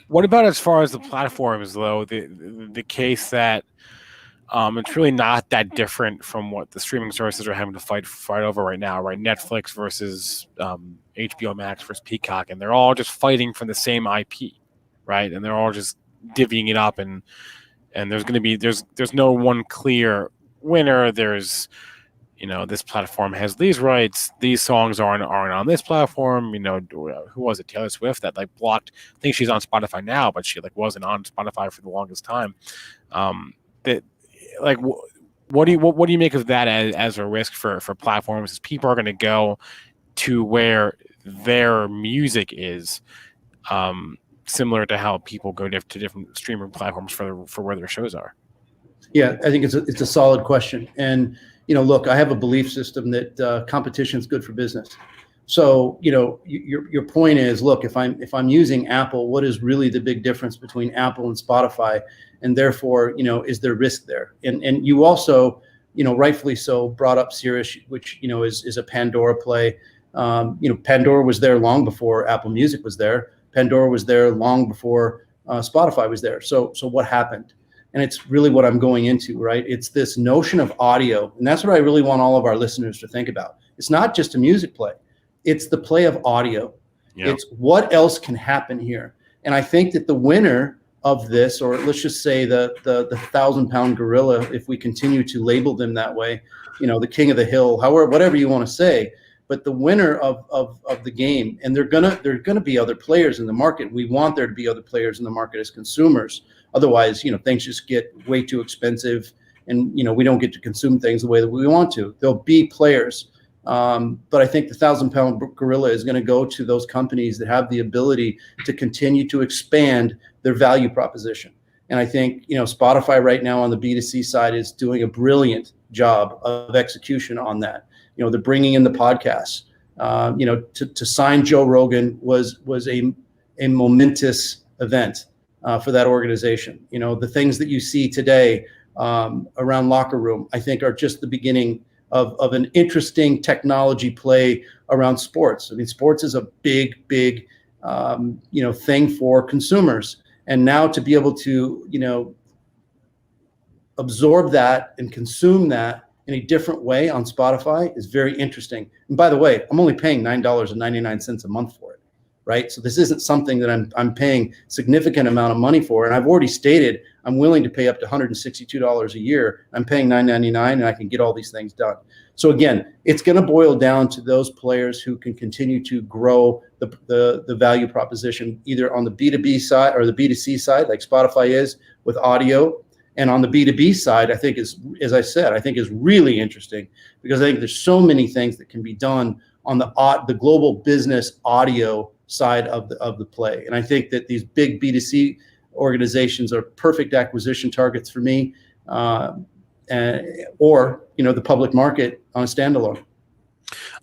[SPEAKER 4] What about as far as the platforms, though? The case that it's really not that different from what the streaming services are having to fight over right now, right? Netflix versus HBO Max versus Peacock, and they're all just fighting for the same IP, right? And they're all just divvying it up, and there's going to be there's no one clear winner. There's this platform has these rights, these songs aren't on this platform. Who was it? Taylor Swift that blocked. I think she's on Spotify now, but she wasn't on Spotify for the longest time. What do you make of that as a risk for platforms? Is people are going to go to where their music is, similar to how people go to different streaming platforms for where their shows are?
[SPEAKER 13] Yeah, I think it's a solid question. And look, I have a belief system that competition is good for business. So your point is, look, if I'm using Apple, what is really the big difference between Apple and Spotify? And therefore, is there risk there? And you also, rightfully so, brought up Sirius, which is a Pandora play. Pandora was there long before Apple Music was there. Pandora was there long before Spotify was there. So what happened? And it's really what I'm going into, right? It's this notion of audio. And that's what I really want all of our listeners to think about. It's not just a music play. It's the play of audio. Yep. It's what else can happen here. And I think that the winner of this, or let's just say the 1,000-pound gorilla, if we continue to label them that way, the king of the hill, however, whatever you want to say, but the winner of the game, and there are gonna be other players in the market. We want there to be other players in the market as consumers. Otherwise, things just get way too expensive, and we don't get to consume things the way that we want to. There'll be players, but I think the 1,000-pound gorilla is going to go to those companies that have the ability to continue to expand their value proposition. And I think Spotify right now on the B2C side is doing a brilliant job of execution on that. They're bringing in the podcasts. To sign Joe Rogan was a momentous event for that organization. The things that you see today around Locker Room, I think, are just the beginning of an interesting technology play around sports. I mean, sports is a big thing for consumers, and now to be able to absorb that and consume that in a different way on Spotify is very interesting. And by the way, I'm only paying $9.99 a month for it, right? So this isn't something that I'm paying significant amount of money for. And I've already stated I'm willing to pay up to $162 a year. I'm paying $9.99 and I can get all these things done. So again, it's going to boil down to those players who can continue to grow the value proposition, either on the B2B side or the B2C side, like Spotify is with audio. And on the B2B side, I think is, as I said, I think is really interesting because I think there's so many things that can be done on the global business audio side of the play. And I think that these big B2C organizations are perfect acquisition targets for me, or the public market on a standalone.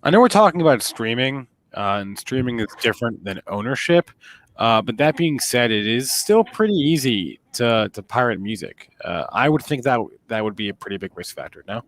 [SPEAKER 4] I know we're talking about streaming, and streaming is different than ownership. But that being said, it is still pretty easy to pirate music. I would think that would be a pretty big risk factor. No?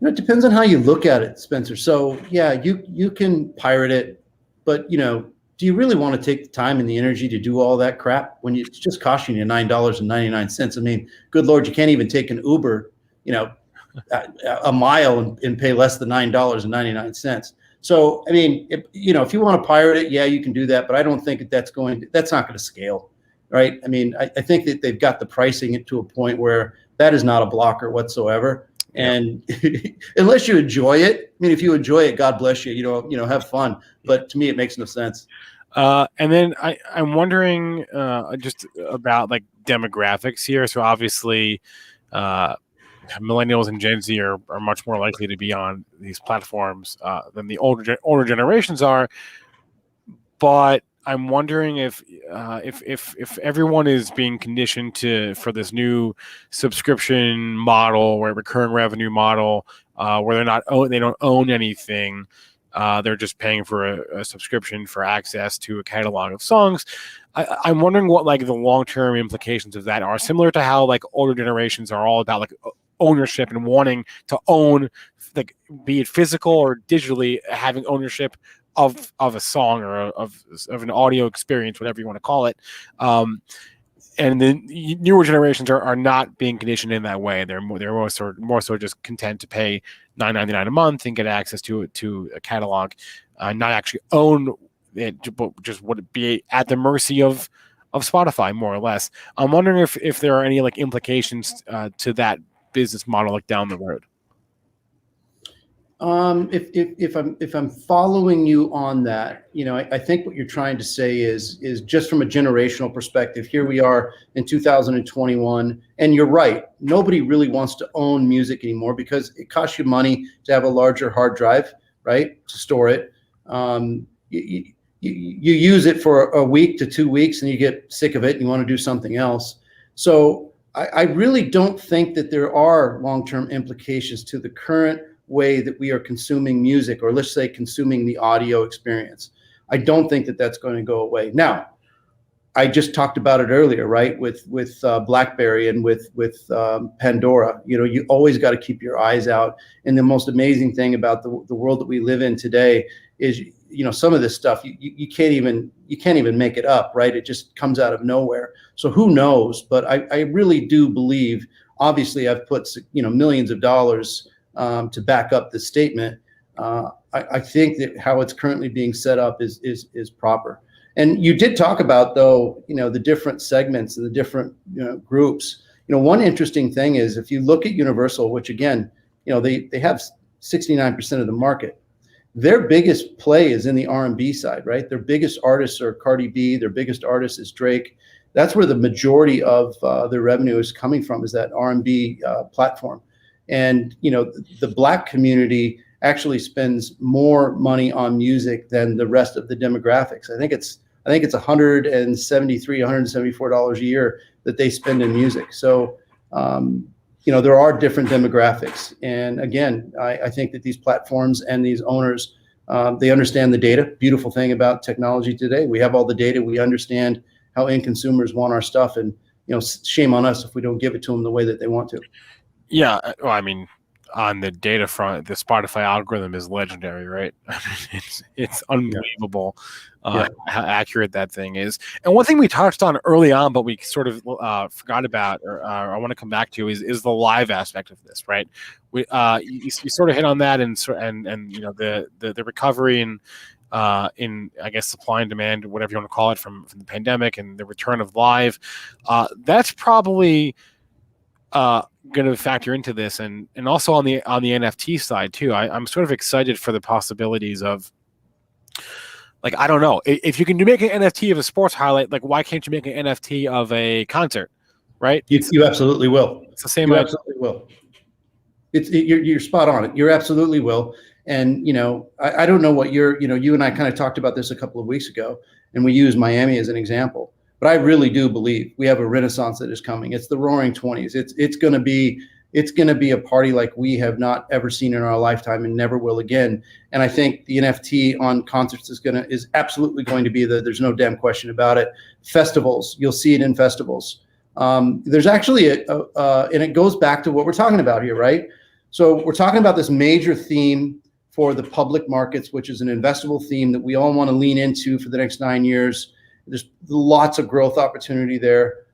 [SPEAKER 13] It depends on how you look at it, Spencer. So yeah, you can pirate it, but do you really want to take the time and the energy to do all that crap when it's just costing you $9.99? I mean, good Lord, you can't even take an Uber, a mile and pay less than $9.99. So, I mean, if you want to pirate it, yeah, you can do that, but I don't think that's not going to scale, right? I mean, I think that they've got the pricing to a point where that is not a blocker whatsoever. And unless you enjoy it, I mean, if you enjoy it, God bless you, have fun. But to me, it makes no sense.
[SPEAKER 4] And then I'm wondering just about like demographics here. So obviously, millennials and Gen Z are much more likely to be on these platforms than the older generations are. But I'm wondering if everyone is being conditioned for this new subscription model or recurring revenue model, where they don't own anything. They're just paying for a subscription for access to a catalog of songs. I'm wondering what like the long-term implications of that are, similar to how like older generations are all about like ownership and wanting to own, like, be it physical or digitally, having ownership of a song or of an audio experience, whatever you want to call it. And the newer generations are not being conditioned in that way. They're more so just content to pay $9.99 a month and get access to a catalog, not actually own it, but just would it be at the mercy of Spotify, more or less. I'm wondering if there are any like implications to that business model like down the road.
[SPEAKER 13] If I'm following you on that, I think what you're trying to say is just from a generational perspective. Here we are in 2021, and you're right. Nobody really wants to own music anymore because it costs you money to have a larger hard drive, right, to store it. You use it for a week to 2 weeks, and you get sick of it, and you want to do something else. So I really don't think that there are long-term implications to the current way that we are consuming music, or let's say consuming the audio experience. I don't think that that's going to go away. Now, I just talked about it earlier, right? With BlackBerry and with Pandora, you always got to keep your eyes out. And the most amazing thing about the world that we live in today is, some of this stuff you can't even make it up, right? It just comes out of nowhere. So who knows? But I really do believe. Obviously, I've put millions of dollars to back up this statement. I think that how it's currently being set up is proper. And you did talk about, though, the different segments and the different groups. One interesting thing is if you look at Universal, which again, they have 69% of the market. Their biggest play is in the R&B side, right? Their biggest artists are Cardi B. Their biggest artist is Drake. That's where the majority of their revenue is coming from, is that R&B platform. And the Black community actually spends more money on music than the rest of the demographics. I think it's $173, $174 a year that they spend in music. So there are different demographics. And again, I think that these platforms and these owners, they understand the data. Beautiful thing about technology today, we have all the data. We understand how end consumers want our stuff, and shame on us if we don't give it to them the way that they want to.
[SPEAKER 4] Yeah, well, I mean, on the data front, the Spotify algorithm is legendary, right? It's unbelievable how accurate that thing is. And one thing we touched on early on, but we sort of forgot about, or I want to come back to, is the live aspect of this, right? You sort of hit on that, and the recovery and in, I guess, supply and demand, whatever you want to call it, from the pandemic and the return of live. That's probably going to factor into this, and also on the NFT side too. I'm sort of excited for the possibilities of, like, I don't know, if you can make an NFT of a sports highlight, like why can't you make an NFT of a concert, right?
[SPEAKER 13] You absolutely will.
[SPEAKER 4] It's the same.
[SPEAKER 13] You absolutely will. You're spot on it. You absolutely will. And I don't know what you and I kind of talked about this a couple of weeks ago, and we use Miami as an example. But I really do believe we have a renaissance that is coming. It's the Roaring 20s. It's going to be a party like we have not ever seen in our lifetime and never will again. And I think the NFT on concerts is absolutely going to be there's no damn question about it. Festivals, you'll see it in festivals. There's actually and it goes back to what we're talking about here, right? So we're talking about this major theme for the public markets, which is an investable theme that we all want to lean into for the next 9 years. There's lots of growth opportunity there,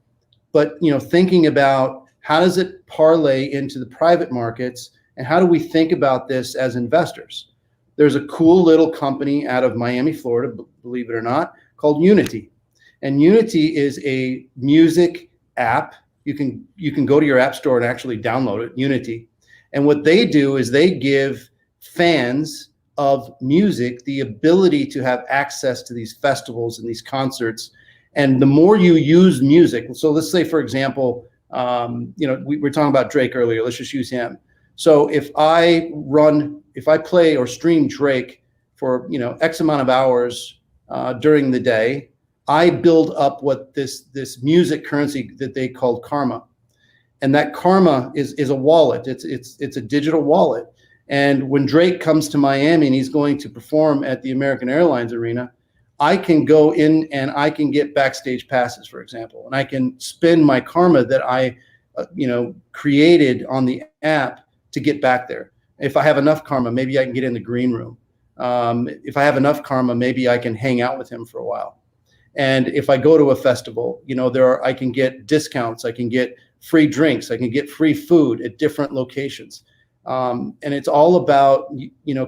[SPEAKER 13] but thinking about how does it parlay into the private markets, and how do we think about this as investors? There's a cool little company out of Miami, Florida, believe it or not, called Unity, and Unity is a music app. You can go to your app store and actually download it, Unity, and what they do is they give fans of music the ability to have access to these festivals and these concerts. And the more you use music, so let's say, for example, we were talking about Drake earlier. Let's just use him. So if I play or stream Drake for X amount of hours during the day, I build up what this music currency that they called karma, and that karma is a wallet. It's a digital wallet. And when Drake comes to Miami and he's going to perform at the American Airlines Arena, I can go in and I can get backstage passes, for example, and I can spend my karma that I, created on the app to get back there. If I have enough karma, maybe I can get in the green room. If I have enough karma, maybe I can hang out with him for a while. And if I go to a festival, I can get discounts, I can get free drinks, I can get free food at different locations. And it's all about,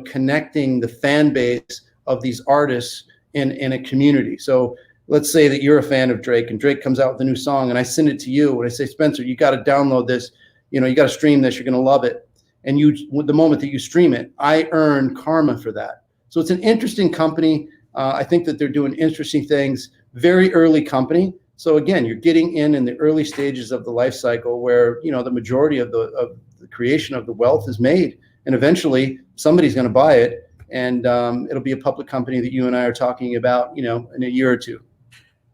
[SPEAKER 13] connecting the fan base of these artists in a community. So let's say that you're a fan of Drake and Drake comes out with a new song and I send it to you and I say, Spencer, you got to download this, you got to stream this, you're going to love it. And the moment that you stream it, I earn karma for that. So it's an interesting company. I think that they're doing interesting things, very early company. So again, you're getting in the early stages of the life cycle where, the majority of the creation of the wealth is made, and eventually somebody's going to buy it, and it'll be a public company that you and I are talking about, in a year or two.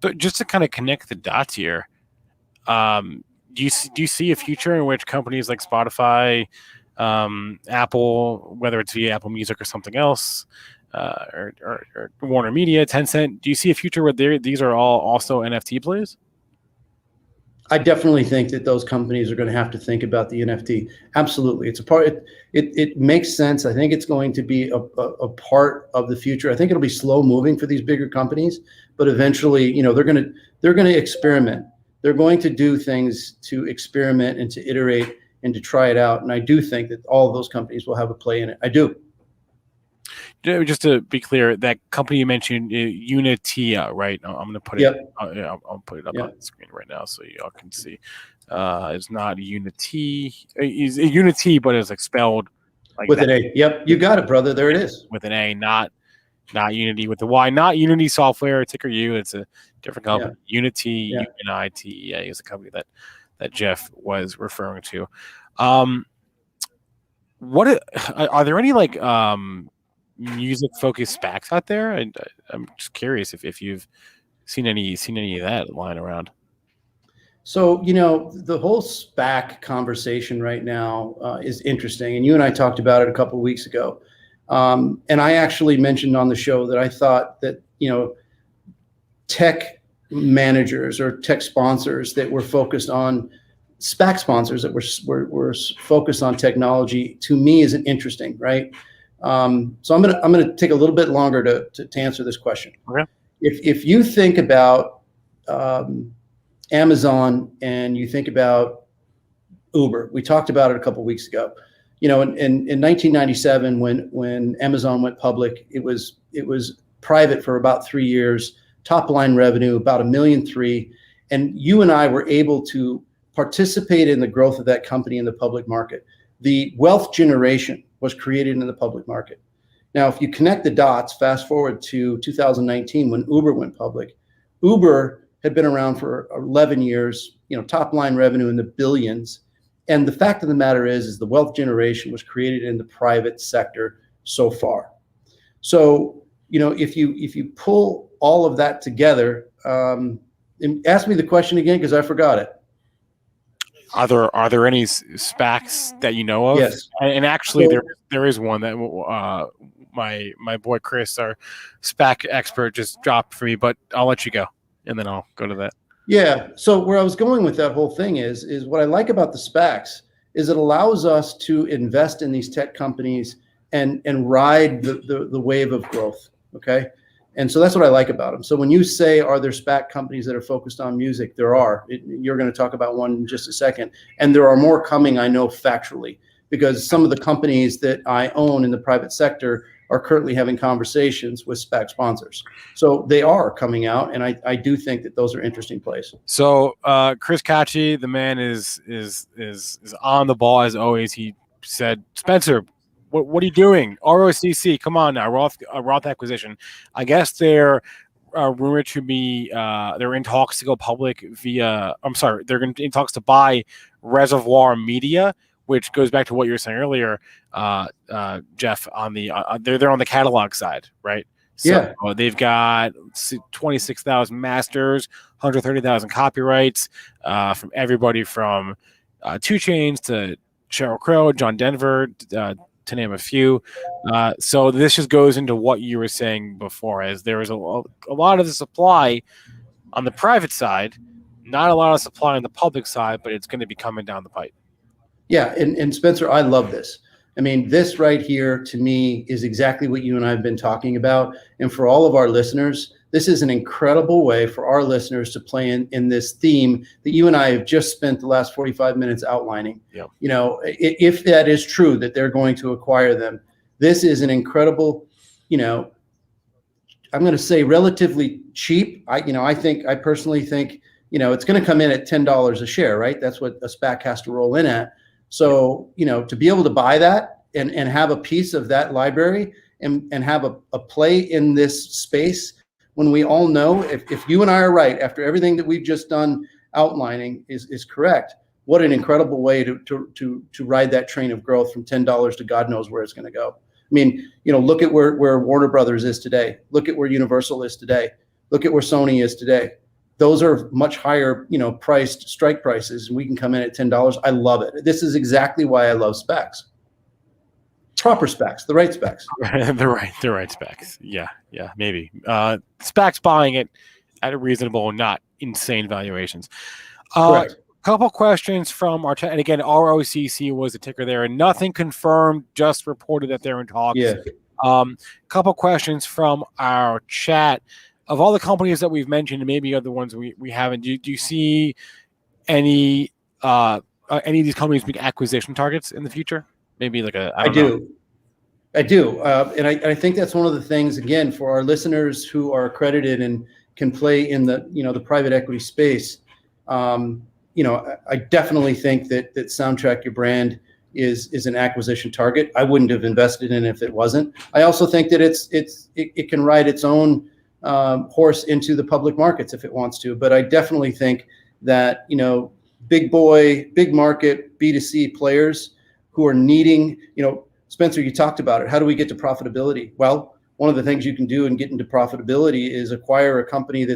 [SPEAKER 4] So just to kind of connect the dots here, do you see a future in which companies like Spotify, Apple, whether it's via Apple Music or something else, or Warner Media, Tencent, do you see a future where these are all also NFT plays?
[SPEAKER 13] I definitely think that those companies are going to have to think about the NFT. Absolutely. It's a part, it makes sense. I think it's going to be a part of the future. I think it'll be slow moving for these bigger companies, but eventually, they're going to experiment. They're going to do things to experiment and to iterate and to try it out. And I do think that all of those companies will have a play in it. I do.
[SPEAKER 4] Just to be clear, that company you mentioned, Unitia, right? I'm going to put it.
[SPEAKER 13] Yep.
[SPEAKER 4] I'll put it up on the screen right now so y'all can see. It's not Unity. It's Unity, but it's like spelled like
[SPEAKER 13] with
[SPEAKER 4] that.
[SPEAKER 13] an A. Yep, you got it, brother. There it is.
[SPEAKER 4] With an A, not Unity with the Y. Not Unity Software, ticker U. It's a different company. Yeah. Unity, UNITEA is a company that Jeff was referring to. What are there any like music focused SPACs out there? And I'm just curious if you've seen any of that lying around.
[SPEAKER 13] So, the whole SPAC conversation right now is interesting. And you and I talked about it a couple of weeks ago. And I actually mentioned on the show that I thought that, tech managers or tech sponsors that were focused on SPAC sponsors that were focused on technology, to me, isn't interesting, right? So I'm gonna take a little bit longer to answer this question.
[SPEAKER 4] Okay.
[SPEAKER 13] If you think about Amazon and you think about Uber, we talked about it a couple of weeks ago. In 1997 when Amazon went public, it was private for about 3 years, top line revenue about $1.3 million. And you and I were able to participate in the growth of that company in the public market. The wealth generation was created in the public market. Now, if you connect the dots, fast forward to 2019 when Uber went public, Uber had been around for 11 years, top line revenue in the billions. And the fact of the matter is the wealth generation was created in the private sector so far. So, if you pull all of that together, ask me the question again, because I forgot it.
[SPEAKER 4] Are there any SPACs that you know of?
[SPEAKER 13] Yes.
[SPEAKER 4] And actually, there is one that my boy Chris, our SPAC expert, just dropped for me. But I'll let you go, and then I'll go to that.
[SPEAKER 13] Yeah. So where I was going with that whole thing is what I like about the SPACs is it allows us to invest in these tech companies and ride the wave of growth. Okay. And so that's what I like about them. So when you say, are there SPAC companies that are focused on music? There are. You're going to talk about one in just a second. And there are more coming, I know factually, because some of the companies that I own in the private sector are currently having conversations with SPAC sponsors. So they are coming out, and I do think that those are interesting plays.
[SPEAKER 4] So Chris Cacci, the man is on the ball as always. He said, Spencer, what are you doing? ROCC, come on now, Roth acquisition. I guess they're rumored to be they're in talks to go public via. I'm sorry, they're in talks to buy Reservoir Media, which goes back to what you were saying earlier, Jeff. On the they're on the catalog side, right? So
[SPEAKER 13] yeah.
[SPEAKER 4] They've got 26,000 masters, 130,000 copyrights from everybody from 2 Chainz to Sheryl Crow, John Denver, to name a few. So this just goes into what you were saying before, as there is a lot of the supply on the private side, not a lot of supply on the public side, but it's going to be coming down the pipe.
[SPEAKER 13] Yeah, and Spencer, I love this. I mean, this right here to me is exactly what you and I have been talking about. And for all of our listeners, this is an incredible way for our listeners to play in this theme that you and I have just spent the last 45 minutes outlining.
[SPEAKER 4] Yep.
[SPEAKER 13] If that is true, that they're going to acquire them, this is an incredible, I'm going to say relatively cheap. I personally think, it's going to come in at $10 a share, right? That's what a SPAC has to roll in at. So, to be able to buy that and have a piece of that library and have a play in this space, when we all know, if you and I are right, after everything that we've just done outlining is correct, what an incredible way to ride that train of growth from $10 to God knows where it's going to go. I mean, look at where Warner Brothers is today. Look at where Universal is today. Look at where Sony is today. Those are much higher, priced strike prices, and we can come in at $10. I love it. This is exactly why I love SPACs. Proper SPACs, the right SPACs.
[SPEAKER 4] the right SPACs. Yeah, maybe. SPACs buying it at a reasonable, not insane valuations.
[SPEAKER 13] Correct.
[SPEAKER 4] Couple questions from our chat. And again, ROCC was the ticker there, and nothing confirmed, just reported that they're in talks.
[SPEAKER 13] Yeah.
[SPEAKER 4] Couple questions from our chat. Of all the companies that we've mentioned, and maybe other ones we haven't, do you see any of these companies being acquisition targets in the future? Maybe like I do.
[SPEAKER 13] And I think that's one of the things, again, for our listeners who are accredited and can play in the, the private equity space. I definitely think that Soundtrack Your Brand is an acquisition target. I wouldn't have invested in it if it wasn't. I also think that it can ride its own horse into the public markets if it wants to. But I definitely think that, big market B2C players who are needing, Spencer, you talked about it. How do we get to profitability? Well, one of the things you can do and get into profitability is acquire a company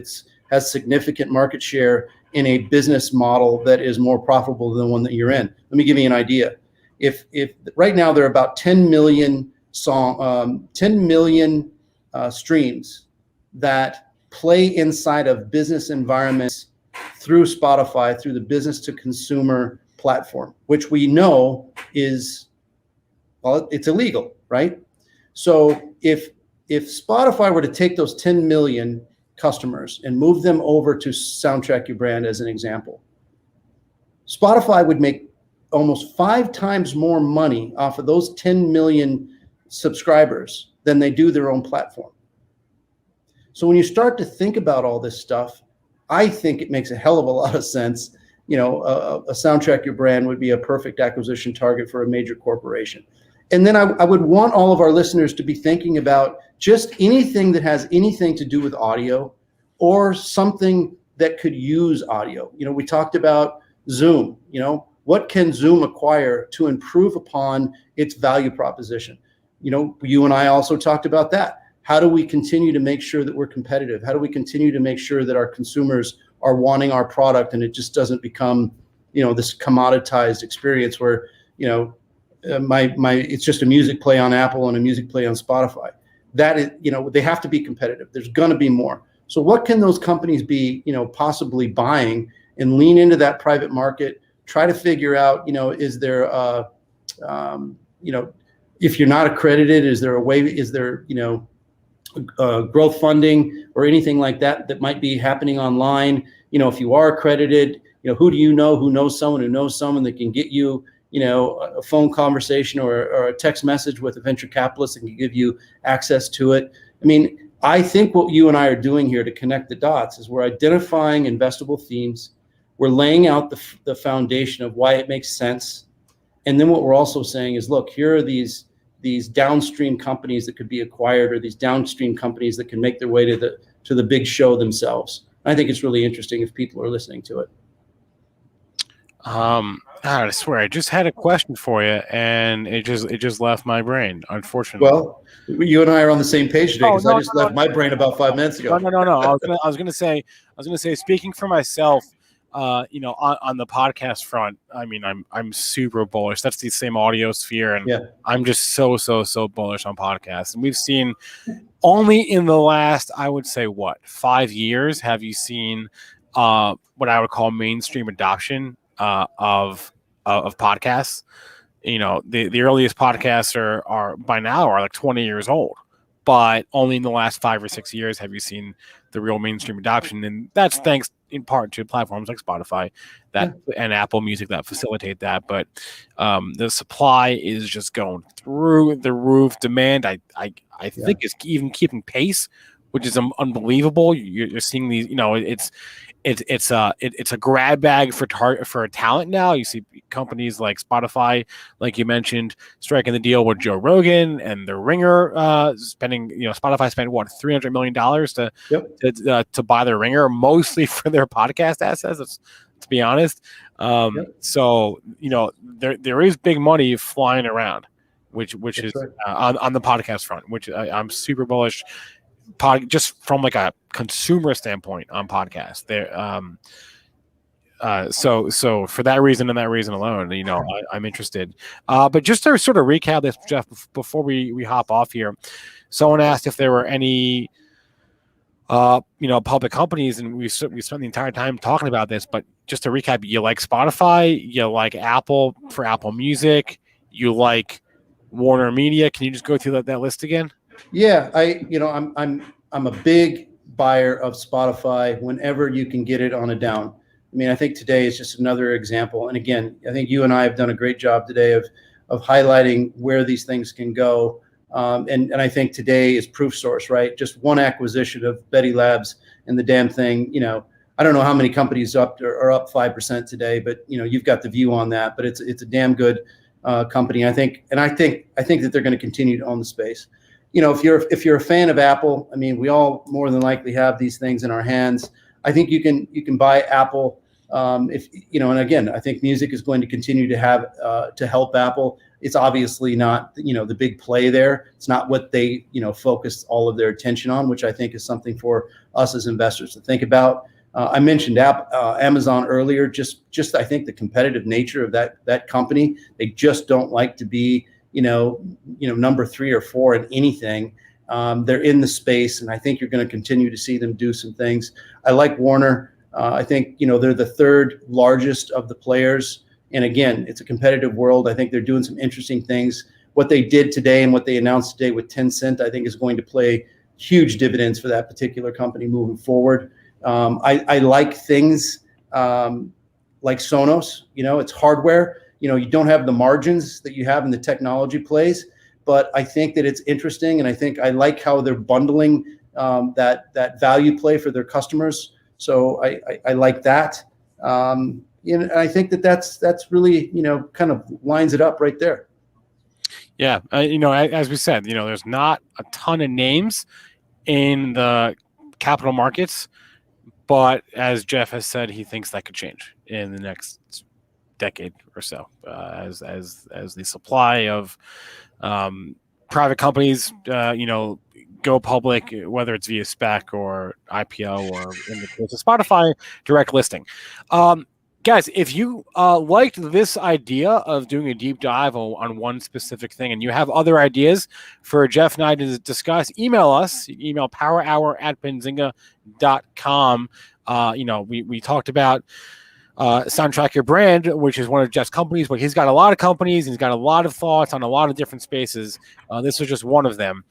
[SPEAKER 13] has significant market share in a business model that is more profitable than the one that you're in. Let me give you an idea. If right now there are about 10 million streams that play inside of business environments through Spotify, through the business to consumer platform, which we know is, it's illegal, right? So if Spotify were to take those 10 million customers and move them over to Soundtrack Your Brand as an example, Spotify would make almost 5 times more money off of those 10 million subscribers than they do their own platform. So when you start to think about all this stuff, I think it makes a hell of a lot of sense. A Soundtrack Your Brand would be a perfect acquisition target for a major corporation. And then I would want all of our listeners to be thinking about just anything that has anything to do with audio or something that could use audio. We talked about Zoom. What can Zoom acquire to improve upon its value proposition? You and I also talked about that. How do we continue to make sure that we're competitive? How do we continue to make sure that our consumers are wanting our product and it just doesn't become, this commoditized experience where, it's just a music play on Apple and a music play on Spotify. That is, they have to be competitive. There's going to be more. So what can those companies be, possibly buying and lean into that private market? Try to figure out, is there, if you're not accredited, is there a way? Is there, growth funding or anything like that might be happening online? If you are accredited, who do you know who knows someone that can get you, a phone conversation or a text message with a venture capitalist and can give you access to it. I think what you and I are doing here to connect the dots is we're identifying investable themes. We're laying out the foundation of why it makes sense. And then what we're also saying is, look, here are these downstream companies that could be acquired, or these downstream companies that can make their way to the big show themselves. I think it's really interesting if people are listening to it.
[SPEAKER 4] I swear, I just had a question for you, and it just left my brain, unfortunately.
[SPEAKER 13] Well, you and I are on the same page today because I just left my brain about 5 minutes ago.
[SPEAKER 4] No. I was gonna say, speaking for myself, on the podcast front, I'm super bullish. That's the same audio sphere, and I'm just so bullish on podcasts. And we've seen only in the last, I would say, 5 years have you seen what I would call mainstream adoption of podcasts. The earliest podcasts are by now are like 20 years old, but only in the last 5 or 6 years have you seen the real mainstream adoption, and that's thanks in part to platforms like Spotify and Apple Music that facilitate that. But the supply is just going through the roof. Demand, I think, is even keeping pace, which is unbelievable. You're seeing these, it's a grab bag for talent now. You see companies like Spotify, like you mentioned, striking the deal with Joe Rogan and the Ringer, spending, Spotify spent $300 million to buy the Ringer, mostly for their podcast assets. To be honest, so there is big money flying around, which is right. on the podcast front, which I'm super bullish. Just from like a consumer standpoint on podcasts, there. So for that reason and that reason alone, I'm interested. But just to sort of recap this, Jeff, before we hop off here, someone asked if there were any, public companies, and we spent the entire time talking about this. But just to recap, you like Spotify, you like Apple for Apple Music, you like Warner Media. Can you just go through that list again?
[SPEAKER 13] Yeah, I'm a big buyer of Spotify whenever you can get it on a down. I think today is just another example. And again, I think you and I have done a great job today of highlighting where these things can go. And I think today is proof source, right? Just one acquisition of Betty Labs and the damn thing. I don't know how many companies are up 5% today, but you've got the view on that. But it's a damn good company, I think. And I think that they're going to continue to own the space. If you're a fan of Apple, we all more than likely have these things in our hands. I think you can buy Apple. And again, I think music is going to continue to have to help Apple. It's obviously not the big play there. It's not what they focus all of their attention on, which I think is something for us as investors to think about. I mentioned Amazon earlier. Just I think the competitive nature of that company. They just don't like to be number 3 or 4 in anything. They're in the space, and I think you're going to continue to see them do some things. I like Warner. I think they're the third largest of the players, and again, it's a competitive world. I think they're doing some interesting things. What they did today and what they announced today with Tencent, I think, is going to play huge dividends for that particular company moving forward. I like things like Sonos. It's hardware. You don't have the margins that you have in the technology plays, but I think that it's interesting, and I like how they're bundling that value play for their customers. So I like that. And I think that's really, kind of lines it up right there.
[SPEAKER 4] Yeah. As we said, there's not a ton of names in the capital markets, but as Jeff has said, he thinks that could change in the next decade or so, as the supply of private companies, go public, whether it's via SPAC or IPO or in the case of Spotify, direct listing. Guys, if you liked this idea of doing a deep dive on one specific thing and you have other ideas for Jeff and I to discuss, email us. Email powerhour@benzinga.com. We talked about Soundtrack Your Brand, which is one of Jeff's companies, but he's got a lot of companies. He's got a lot of thoughts on a lot of different spaces. This was just one of them.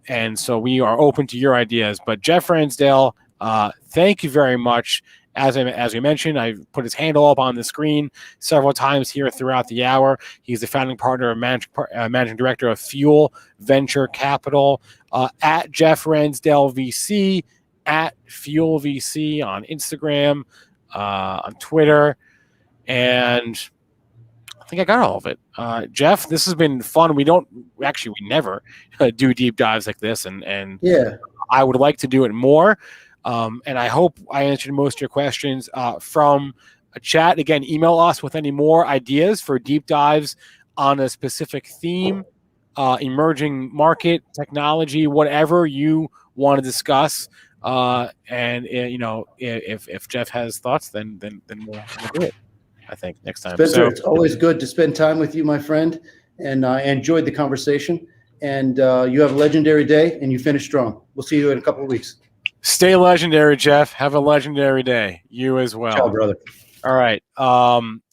[SPEAKER 4] And so we are open to your ideas. But Jeff Ransdell, thank you very much. As we mentioned, I've put his handle up on the screen several times here throughout the hour. He's the founding partner and managing director of Fuel Venture Capital, at Jeff Ransdell VC, at Fuel VC on Instagram, on Twitter, and I think I got all of it. Jeff, this has been fun. We never do deep dives like this, and
[SPEAKER 13] yeah,
[SPEAKER 4] I would like to do it more. And I hope I answered most of your questions from a chat. Again, email us with any more ideas for deep dives on a specific theme, emerging market, technology, whatever you want to discuss. And if Jeff has thoughts, then we'll do it, I think, next time.
[SPEAKER 13] Spencer, it's always good to spend time with you, my friend, and I enjoyed the conversation. And you have a legendary day, and you finish strong. We'll see you in a couple of weeks.
[SPEAKER 4] Stay legendary, Jeff. Have a legendary day. You as well.
[SPEAKER 13] Ciao, brother.
[SPEAKER 4] All right.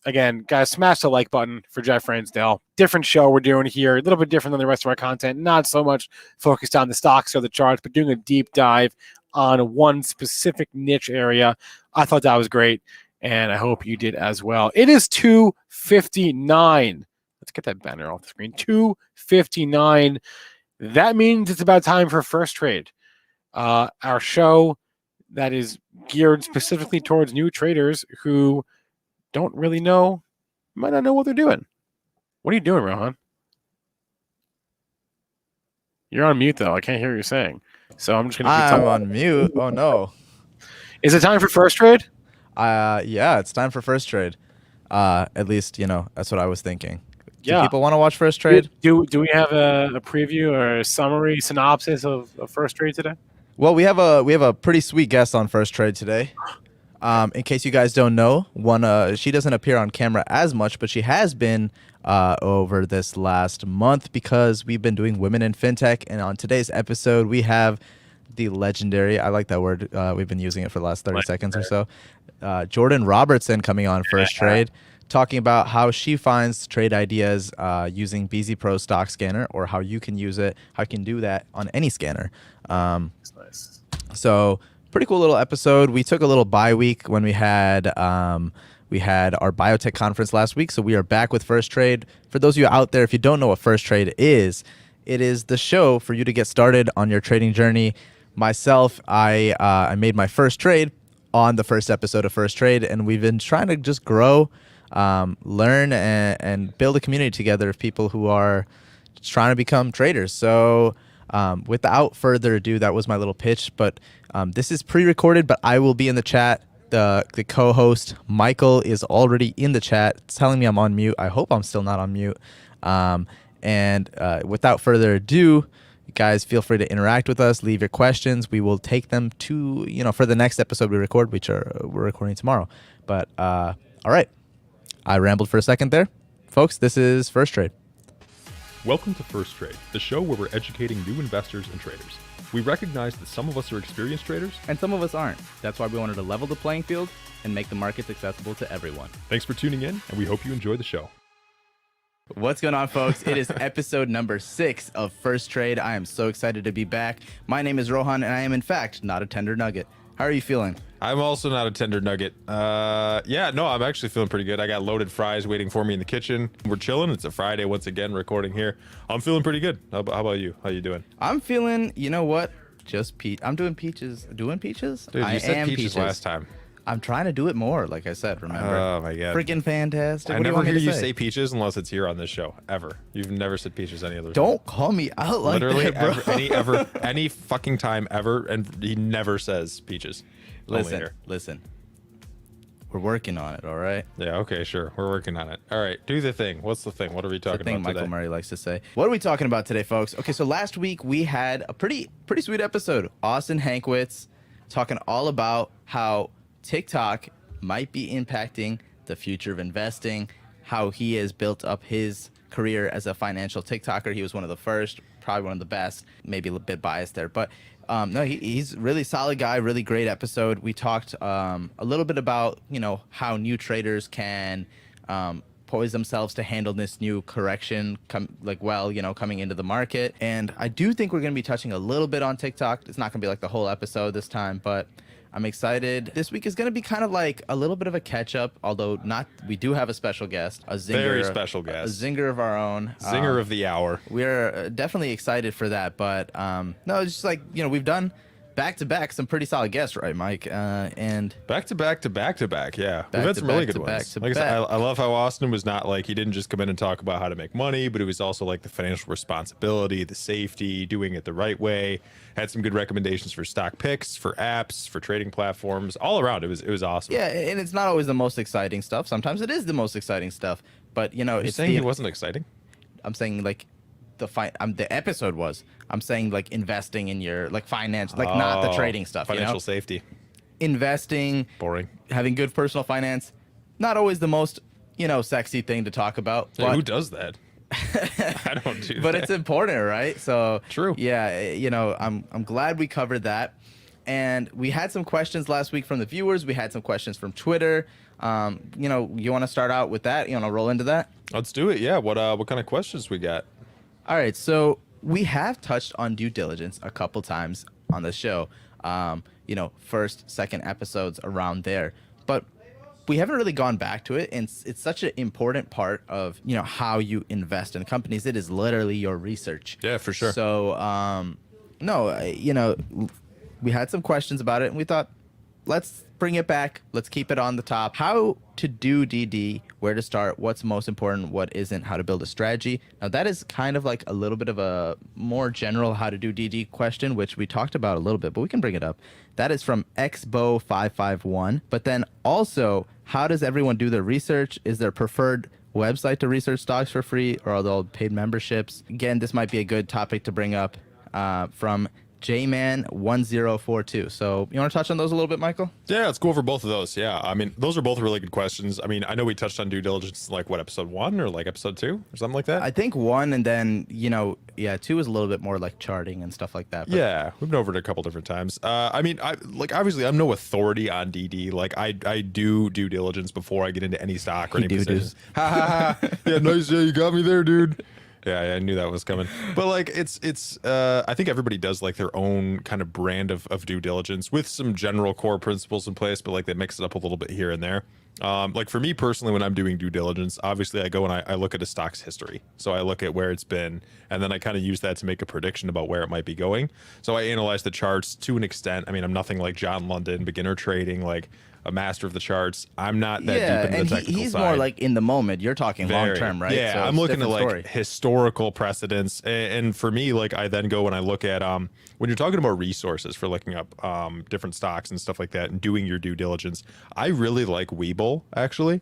[SPEAKER 4] Again, guys, smash the like button for Jeff Ransdell. Different show we're doing here. A little bit different than the rest of our content. Not so much focused on the stocks or the charts, but doing a deep dive on one specific niche area. I thought that was great, and I hope you did as well. It is 2:59. Let's get that banner off the screen. 2:59. That means it's about time for First Trade. Our show that is geared specifically towards new traders who don't really know, might not know what they're doing. What are you doing, Rohan? You're on mute, though. I can't hear what you're saying. So I'm just going to keep talking.
[SPEAKER 1] I'm on mute. Oh, no.
[SPEAKER 4] Is it time for First Trade?
[SPEAKER 1] Yeah, it's time for First Trade. At least, that's what I was thinking.
[SPEAKER 4] Yeah.
[SPEAKER 1] Do people want to watch First Trade?
[SPEAKER 4] Do we have a preview or a summary, synopsis of First Trade today?
[SPEAKER 1] Well, we have a pretty sweet guest on First Trade today. In case you guys don't know, she doesn't appear on camera as much, but she has been over this last month because we've been doing Women in FinTech. And on today's episode, we have the legendary, I like that word, we've been using it for the last 30 seconds or so, Jordan Robertson coming on First Trade, talking about how she finds trade ideas using BZ Pro Stock Scanner, or how you can use it, how you can do that on any scanner.
[SPEAKER 4] Nice.
[SPEAKER 1] So pretty cool little episode. We took a little bye week when we had our biotech conference last week, so we are back with First Trade. For those of you out there, if you don't know what First Trade is, it is the show for you to get started on your trading journey. Myself, I made my first trade on the first episode of First Trade, and we've been trying to just grow, learn, and build a community together of people who are just trying to become traders. So without further ado, that was my little pitch, but this is pre-recorded, but I will be in the chat. The co-host, Michael, is already in the chat telling me I'm on mute. I hope I'm still not on mute. And without further ado, you guys feel free to interact with us, leave your questions. We will take them to, for the next episode we record, which we're recording tomorrow. But all right, I rambled for a second there. Folks, this is First Trade.
[SPEAKER 14] Welcome to First Trade, the show where we're educating new investors and traders. We recognize that some of us are experienced traders,
[SPEAKER 15] and some of us aren't. That's why we wanted to level the playing field and make the markets accessible to everyone.
[SPEAKER 14] Thanks for tuning in, and we hope you enjoy the show.
[SPEAKER 15] What's going on, folks? It is episode number 6 of First Trade. I am so excited to be back. My name is Rohan, and I am, in fact, not a tender nugget. How are you feeling?
[SPEAKER 23] I'm also not a tender nugget. I'm actually feeling pretty good. I got loaded fries waiting for me in the kitchen. We're chilling. It's a Friday once again, recording here. I'm feeling pretty good. How about you? How you doing?
[SPEAKER 15] I'm feeling, you know what? just peach. I'm doing peaches. Doing peaches?
[SPEAKER 23] Dude, you said peaches last time.
[SPEAKER 15] I'm trying to do it more, like I said, remember?
[SPEAKER 23] Oh, my God.
[SPEAKER 15] Freaking fantastic.
[SPEAKER 23] I
[SPEAKER 15] What do
[SPEAKER 23] never
[SPEAKER 15] want me
[SPEAKER 23] hear
[SPEAKER 15] to
[SPEAKER 23] you
[SPEAKER 15] say?
[SPEAKER 23] say peaches unless it's here on this show, ever. You've never said peaches any other time.
[SPEAKER 15] Don't call me out like
[SPEAKER 23] Literally,
[SPEAKER 15] that, bro.
[SPEAKER 23] any fucking time ever, and he never says peaches. Only here.
[SPEAKER 15] Listen. We're working on it, all right?
[SPEAKER 23] Yeah, okay, sure. We're working on it. All right, do the thing. What's the thing? What are we talking
[SPEAKER 15] The thing
[SPEAKER 23] about today?
[SPEAKER 15] Michael Murray likes to say. What are we talking about today, folks? Okay, so last week we had a pretty sweet episode. Austin Hankwitz talking all about how TikTok might be impacting the future of investing, how he has built up his career as a financial TikToker. He was one of the first, probably one of the best, maybe a bit biased there, but no, he's a really solid guy, really great episode. We talked a little bit about, how new traders can poise themselves to handle this new correction coming into the market. And I do think we're going to be touching a little bit on TikTok. It's not going to be like the whole episode this time, but I'm excited. This week is going to be kind of like a little bit of a catch-up, although not. We do have a special guest, a zinger,
[SPEAKER 23] Very special guest.
[SPEAKER 15] a zinger of our own.
[SPEAKER 23] Zinger of the hour.
[SPEAKER 15] We're definitely excited for that, but no, it's just like, we've done back-to-back some pretty solid guests, right, Mike? And
[SPEAKER 23] back-to-back, yeah. We've had some really good ones. Like I said, I love how Austin was not like, he didn't just come in and talk about how to make money, but it was also like the financial responsibility, the safety, doing it the right way. Had some good recommendations for stock picks, for apps, for trading platforms, all around. It was awesome.
[SPEAKER 15] Yeah, and it's not always the most exciting stuff. Sometimes it is the most exciting stuff, but
[SPEAKER 23] You're
[SPEAKER 15] it's
[SPEAKER 23] saying it wasn't exciting?
[SPEAKER 15] I'm saying like the episode was. I'm saying like investing in your finance, not the trading stuff.
[SPEAKER 23] Financial safety.
[SPEAKER 15] Investing.
[SPEAKER 23] Boring.
[SPEAKER 15] Having good personal finance. Not always the most sexy thing to talk about.
[SPEAKER 23] Yeah,
[SPEAKER 15] but,
[SPEAKER 23] who does that? I don't do
[SPEAKER 15] but
[SPEAKER 23] that.
[SPEAKER 15] it's important, right? So
[SPEAKER 23] true.
[SPEAKER 15] Yeah, I'm glad we covered that. And we had some questions last week from the viewers. We had some questions from Twitter. You want to start out with that? You want to roll into that?
[SPEAKER 23] Let's do it. Yeah. What kind of questions we got?
[SPEAKER 15] All right. So we have touched on due diligence a couple times on the show. First, second episodes around there. But we haven't really gone back to it, and it's such an important part of how you invest in companies. It is literally your research.
[SPEAKER 23] Yeah, for sure.
[SPEAKER 15] So we had some questions about it, and we thought, let's bring it back. Let's keep it on the top. How to do DD, where to start, what's most important, what isn't, how to build a strategy. Now, that is kind of like a little bit of a more general how to do DD question, which we talked about a little bit, but we can bring it up. That is from xbo551. But then also, how does everyone do their research? Is there preferred website to research stocks for free, or are they all paid memberships? Again, this might be a good topic to bring up from Jman1042. So you want to touch on those a little bit, Michael?
[SPEAKER 23] Yeah, let's go over both of those. Yeah, I mean, those are both really good questions. I mean, I know we touched on due diligence like episode 1 or like episode 2 or something like that.
[SPEAKER 15] I think 1, and then 2 is a little bit more like charting and stuff like that. But
[SPEAKER 23] yeah, we've been over it a couple different times. I mean, obviously I'm no authority on DD. Like I do due diligence before I get into any stock or any positions. Ha ha ha. Yeah, nice. Yeah, you got me there, dude. Yeah, I knew that was coming. But like it's I think everybody does like their own kind of brand of due diligence with some general core principles in place, but like they mix it up a little bit here and there. Like for me personally, when I'm doing due diligence, obviously I go and I look at a stock's history. So I look at where it's been, and then I kind of use that to make a prediction about where it might be going. So I analyze the charts to an extent. I mean, I'm nothing like John London, beginner trading, like a master of the charts. I'm not that deep into the technical
[SPEAKER 15] he's
[SPEAKER 23] side.
[SPEAKER 15] More like in the moment. You're talking long term, right?
[SPEAKER 23] Yeah,
[SPEAKER 15] so
[SPEAKER 23] I'm looking at like historical precedents, and for me, like I then go and I look at when you're talking about resources for looking up different stocks and stuff like that, and doing your due diligence. I really like Webull actually.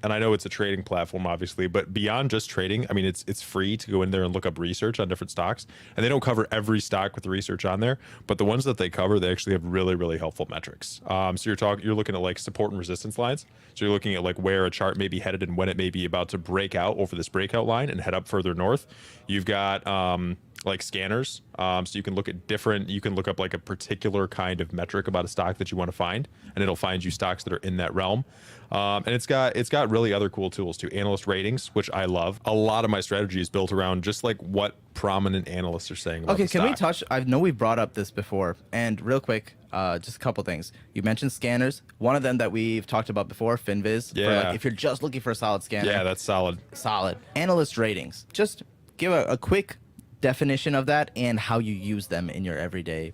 [SPEAKER 23] And I know it's a trading platform, obviously, but beyond just trading, I mean, it's free to go in there and look up research on different stocks. And they don't cover every stock with the research on there, but the ones that they cover, they actually have really, really helpful metrics. So you're looking at like support and resistance lines. So you're looking at like where a chart may be headed and when it may be about to break out over this breakout line and head up further north. You've got like scanners. So you can look at you can look up like a particular kind of metric about a stock that you want to find, and it'll find you stocks that are in that realm. And it's got really other cool tools too. Analyst ratings, which I love. A lot of my strategy is built around just like what prominent analysts are saying about the
[SPEAKER 15] can we
[SPEAKER 23] stock.
[SPEAKER 15] touch? I know we've brought up this before, and real quick, just a couple things. You mentioned scanners. One of them that we've talked about before, FinViz.
[SPEAKER 23] Yeah.
[SPEAKER 15] For like if you're just looking for a solid scanner.
[SPEAKER 23] Yeah, that's solid.
[SPEAKER 15] Solid. Analyst ratings. Just give a quick definition of that and how you use them in your everyday,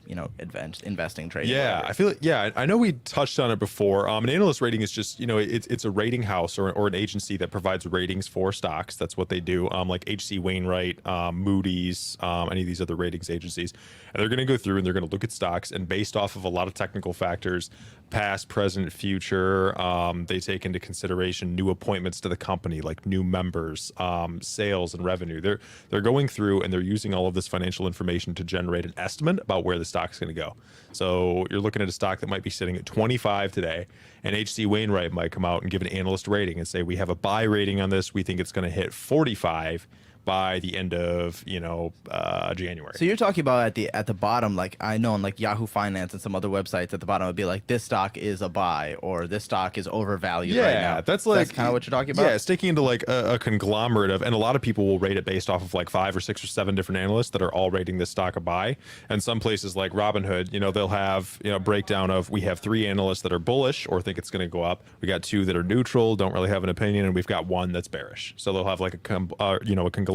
[SPEAKER 15] investing, trading.
[SPEAKER 23] Yeah,
[SPEAKER 15] whatever.
[SPEAKER 23] I feel I know we touched on it before. An analyst rating is just, it's a rating house or an agency that provides ratings for stocks. That's what they do. Like H.C. Wainwright, Moody's, any of these other ratings agencies. And they're going to go through and they're going to look at stocks, and based off of a lot of technical factors, past, present, future, they take into consideration new appointments to the company, like new members, sales and revenue. They're going through and they're using all of this financial information to generate an estimate about where the stock's going to go. So you're looking at a stock that might be sitting at 25 today, and HC Wainwright might come out and give an analyst rating and say, we have a buy rating on this. We think it's going to hit 45 by the end of January.
[SPEAKER 15] So you're talking about at the bottom, like I know on like Yahoo Finance and some other websites at the bottom would be like, this stock is a buy or this stock is overvalued right now.
[SPEAKER 23] That's
[SPEAKER 15] kind of what you're talking about.
[SPEAKER 23] Yeah, sticking into like a conglomerate of, and a lot of people will rate it based off of like 5 or 6 or 7 different analysts that are all rating this stock a buy. And some places like Robinhood, they'll have breakdown of, we have 3 analysts that are bullish or think it's going to go up. We got 2 that are neutral, don't really have an opinion, and we've got 1 that's bearish. So they'll have like a conglomeration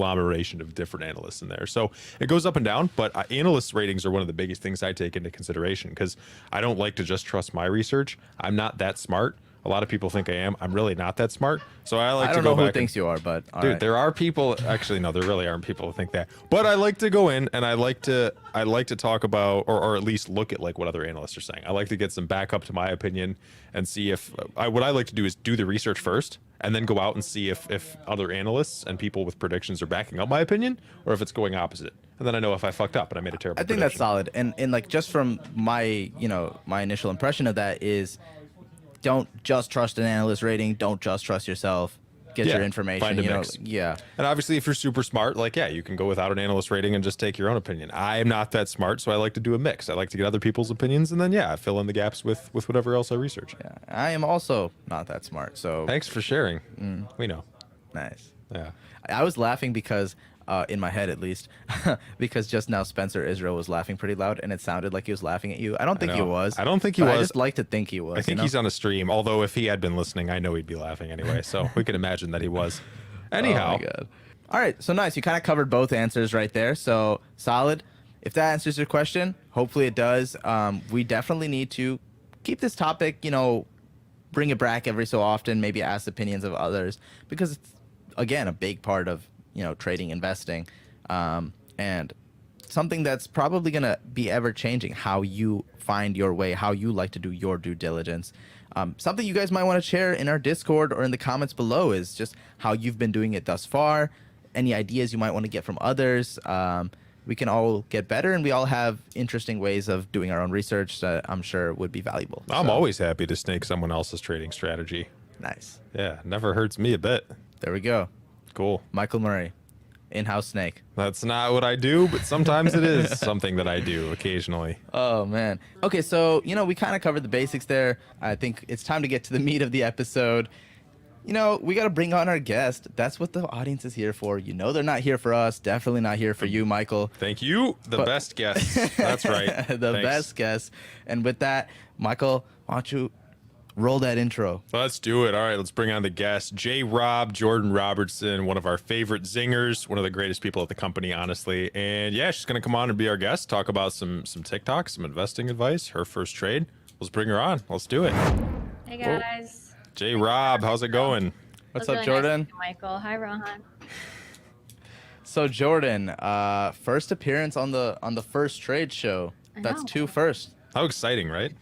[SPEAKER 23] of different analysts in there. So it goes up and down, but analyst ratings are one of the biggest things I take into consideration, because I don't like to just trust my research. I'm not that smart. A lot of people think I am. I'm really not that smart. So I like to go back.
[SPEAKER 15] I don't know who thinks you are, but
[SPEAKER 23] dude, there are people. Actually, no, there really aren't people who think that. But I like to go in and I like to talk about, or at least look at like what other analysts are saying. I like to get some backup to my opinion and see if what I like to do is do the research first, and then go out and see if other analysts and people with predictions are backing up my opinion, or if it's going opposite. And then I know if I fucked up and I made a terrible
[SPEAKER 15] prediction. That's solid. And like just from my, my initial impression of that is, don't just trust an analyst rating. Don't just trust yourself. Get your information.
[SPEAKER 23] Find a mix.
[SPEAKER 15] Yeah.
[SPEAKER 23] And obviously, if you're super smart, you can go without an analyst rating and just take your own opinion. I am not that smart, so I like to do a mix. I like to get other people's opinions, and then I fill in the gaps with whatever else I research.
[SPEAKER 15] Yeah, I am also not that smart. So
[SPEAKER 23] thanks for sharing. We know.
[SPEAKER 15] Nice.
[SPEAKER 23] Yeah.
[SPEAKER 15] I was laughing because, in my head at least, because just now Spencer Israel was laughing pretty loud, and it sounded like he was laughing at you. I don't think he was.
[SPEAKER 23] I don't think he was.
[SPEAKER 15] I just like to think he was.
[SPEAKER 23] I think he's on a stream. Although if he had been listening, I know he'd be laughing anyway. So we can imagine that he was. Anyhow.
[SPEAKER 15] Oh my God. All right. So nice. You kind of covered both answers right there. So solid. If that answers your question, hopefully it does. We definitely need to keep this topic, bring it back every so often, maybe ask opinions of others, because it's, again, a big part of trading, investing, and something that's probably going to be ever changing, how you find your way, how you like to do your due diligence. Something you guys might want to share in our Discord or in the comments below is just how you've been doing it thus far, any ideas you might want to get from others. We can all get better, and we all have interesting ways of doing our own research that I'm sure would be valuable.
[SPEAKER 23] I'm always happy to snake someone else's trading strategy.
[SPEAKER 15] Nice.
[SPEAKER 23] Yeah, never hurts me a bit.
[SPEAKER 15] There we go.
[SPEAKER 23] Cool.
[SPEAKER 15] Michael Murray, in-house snake.
[SPEAKER 23] That's not what I do, but sometimes it is something that I do occasionally.
[SPEAKER 15] Oh, man. Okay, so, we kind of covered the basics there. I think it's time to get to the meat of the episode. We got to bring on our guest. That's what the audience is here for. They're not here for us. Definitely not here for you, Michael.
[SPEAKER 23] Thank you. The best guest. That's right.
[SPEAKER 15] The best guest. And with that, Michael, why don't you roll that intro?
[SPEAKER 23] Let's do it. All right, let's bring on the guest. J. Rob, Jordan Robertson, one of our favorite zingers, one of the greatest people at the company, honestly. And she's going to come on and be our guest, talk about some TikTok, some investing advice, her first trade. Let's bring her on. Let's do it.
[SPEAKER 16] Hey, guys.
[SPEAKER 23] J. Rob, how's it going?
[SPEAKER 15] What's up, Jordan?
[SPEAKER 16] Nice, Michael. Hi, Rohan.
[SPEAKER 15] So, Jordan, first appearance on the first trade show. That's 2 firsts.
[SPEAKER 23] How exciting, right?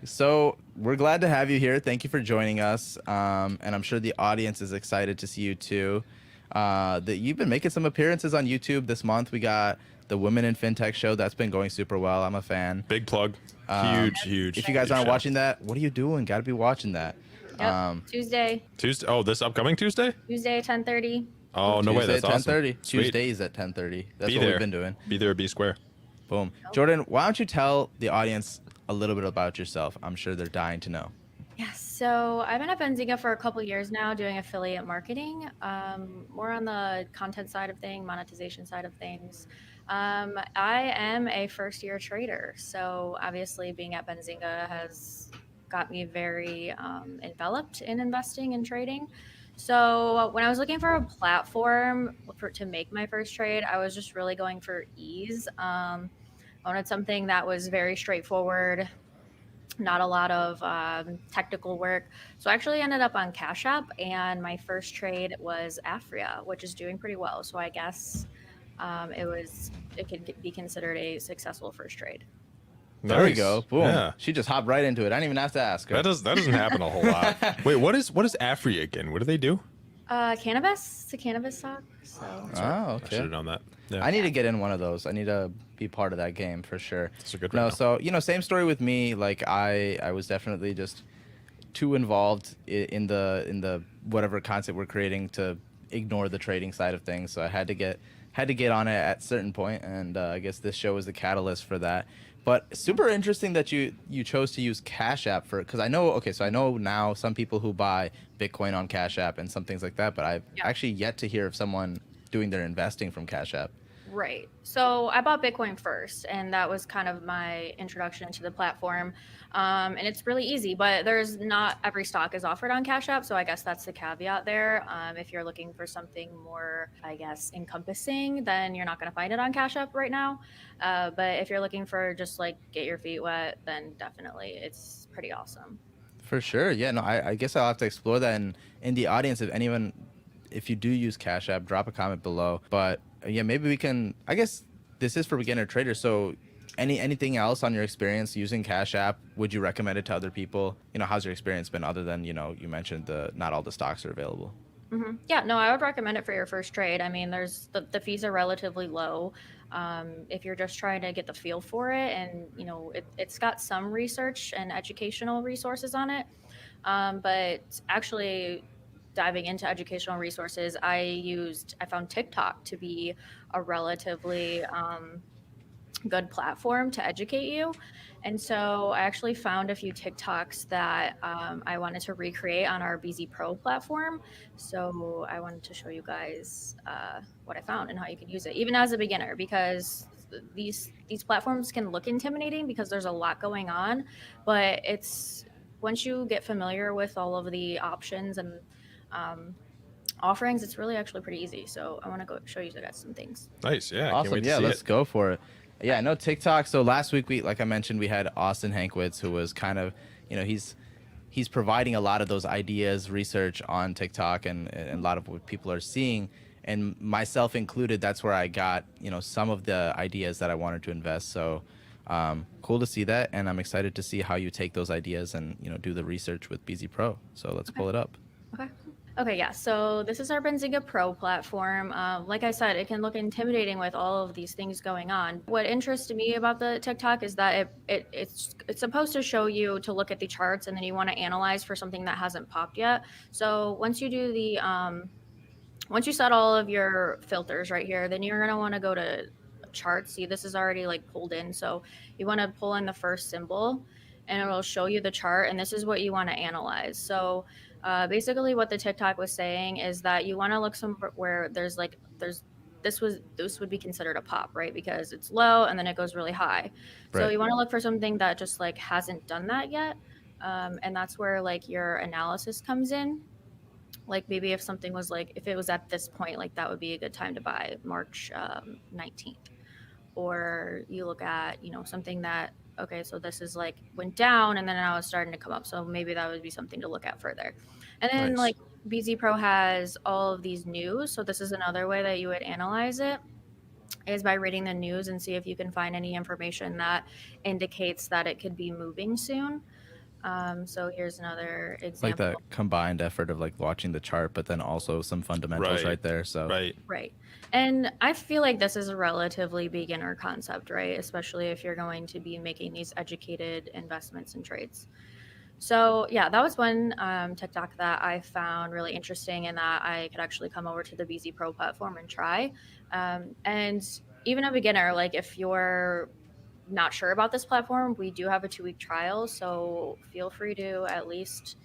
[SPEAKER 15] So we're glad to have you here. Thank you for joining us. And I'm sure the audience is excited to see you too. That you've been making some appearances on YouTube this month. We got the Women in FinTech show. That's been going super well. I'm a fan.
[SPEAKER 23] Big plug. Huge.
[SPEAKER 15] If you guys aren't watching that, what are you doing? Got to be watching that.
[SPEAKER 16] Yep. Tuesday.
[SPEAKER 23] Oh, this upcoming Tuesday?
[SPEAKER 16] Tuesday, 10:30.
[SPEAKER 23] Oh, no way. That's awesome.
[SPEAKER 15] 10:30. Tuesdays at 10:30. That's what we've been doing.
[SPEAKER 23] Be there, be square.
[SPEAKER 15] Boom. Jordan, why don't you tell the audience a little bit about yourself? I'm sure they're dying to know.
[SPEAKER 16] Yes. So I've been at Benzinga for a couple years now doing affiliate marketing, more on the content side of things, monetization side of things. I am a first-year trader. So obviously being at Benzinga has got me very enveloped in investing and trading. So when I was looking for a platform to make my first trade, I was just really going for ease. I wanted something that was very straightforward, not a lot of technical work. So I actually ended up on Cash App, and my first trade was Afria, which is doing pretty well. So I guess it could be considered a successful first trade.
[SPEAKER 1] There we go. Boom.
[SPEAKER 23] Yeah.
[SPEAKER 1] She just hopped right into it. I didn't even have to ask her.
[SPEAKER 23] That doesn't happen a whole lot. Wait, what is Afri again? What do they do?
[SPEAKER 16] Cannabis. It's a cannabis stock. So.
[SPEAKER 1] Oh,
[SPEAKER 23] I
[SPEAKER 1] okay.
[SPEAKER 23] should have known that. Yeah.
[SPEAKER 1] I need to get in one of those. I need to be part of that game for sure.
[SPEAKER 23] That's a good
[SPEAKER 1] No,
[SPEAKER 23] right
[SPEAKER 1] so same story with me. Like I was definitely just too involved in the whatever concept we're creating to ignore the trading side of things. So I had to get on it at a certain point, and I guess this show was the catalyst for that. But super interesting that you chose to use Cash App because I know now some people who buy Bitcoin on Cash App and some things like that, but I've actually yet to hear of someone doing their investing from Cash App.
[SPEAKER 16] Right. So I bought Bitcoin first, and that was kind of my introduction to the platform. And it's really easy, but there's not every stock is offered on Cash App. So I guess that's the caveat there. If you're looking for something more, I guess, encompassing, then you're not going to find it on Cash App right now. But if you're looking for just like get your feet wet, then definitely it's pretty awesome.
[SPEAKER 1] For sure. Yeah, no, I guess I'll have to explore that. And in the audience, if you do use Cash App, drop a comment below. But yeah, maybe we can, I guess this is for beginner traders. So anything else on your experience using Cash App, would you recommend it to other people? How's your experience been other than, you mentioned not all the stocks are available?
[SPEAKER 16] Mm-hmm. Yeah, no, I would recommend it for your first trade. I mean, there's the fees are relatively low. If you're just trying to get the feel for it, and it's got some research and educational resources on it. But actually diving into educational resources, I found TikTok to be a relatively good platform to educate you. And so I actually found a few TikToks that I wanted to recreate on our BZ Pro platform. So I wanted to show you guys what I found and how you can use it, even as a beginner, because these platforms can look intimidating because there's a lot going on, but once you get familiar with all of the options and offerings, it's really actually pretty easy. So I want to go show you guys some things.
[SPEAKER 23] Nice. Yeah.
[SPEAKER 1] Awesome.
[SPEAKER 23] Can't wait
[SPEAKER 1] Yeah,
[SPEAKER 23] to see
[SPEAKER 1] let's
[SPEAKER 23] it.
[SPEAKER 1] go for it. Yeah, I know TikTok. So last week, like I mentioned, we had Austin Hankwitz, who was kind of, he's providing a lot of those ideas, research on TikTok, and a lot of what people are seeing, and myself included. That's where I got, some of the ideas that I wanted to invest. So cool to see that, and I'm excited to see how you take those ideas and do the research with BZ Pro. So let's pull it up.
[SPEAKER 16] Okay, yeah, so this is our Benzinga Pro platform. Like I said, it can look intimidating with all of these things going on. What interests me about the TikTok is that it's supposed to show you to look at the charts, and then you want to analyze for something that hasn't popped yet. So once you do once you set all of your filters right here, then you're going to want to go to charts. See, this is already like pulled in. So you want to pull in the first symbol, and it'll show you the chart, and this is what you want to analyze. So basically what the TikTok was saying is that you want to look somewhere where this would be considered a pop, right? Because it's low and then it goes really high. Right. So you want to look for something that just like hasn't done that yet. And that's where like your analysis comes in. Like maybe if something was like, if it was at this point, like that would be a good time to buy March 19th. Or you look at, something that, okay, so this is like went down and then now it's starting to come up. So maybe that would be something to look at further. And then like BZ Pro has all of these news. So this is another way that you would analyze it, is by reading the news and see if you can find any information that indicates that it could be moving soon. So here's another example.
[SPEAKER 1] Like that combined effort of like watching the chart, but then also some fundamentals right there. So
[SPEAKER 16] right. And I feel like this is a relatively beginner concept, right? Especially if you're going to be making these educated investments and trades. So yeah, that was one TikTok that I found really interesting, and that I could actually come over to the BZ Pro platform and try. And even a beginner, like if you're not sure about this platform, we do have a 2-week trial, so feel free to at least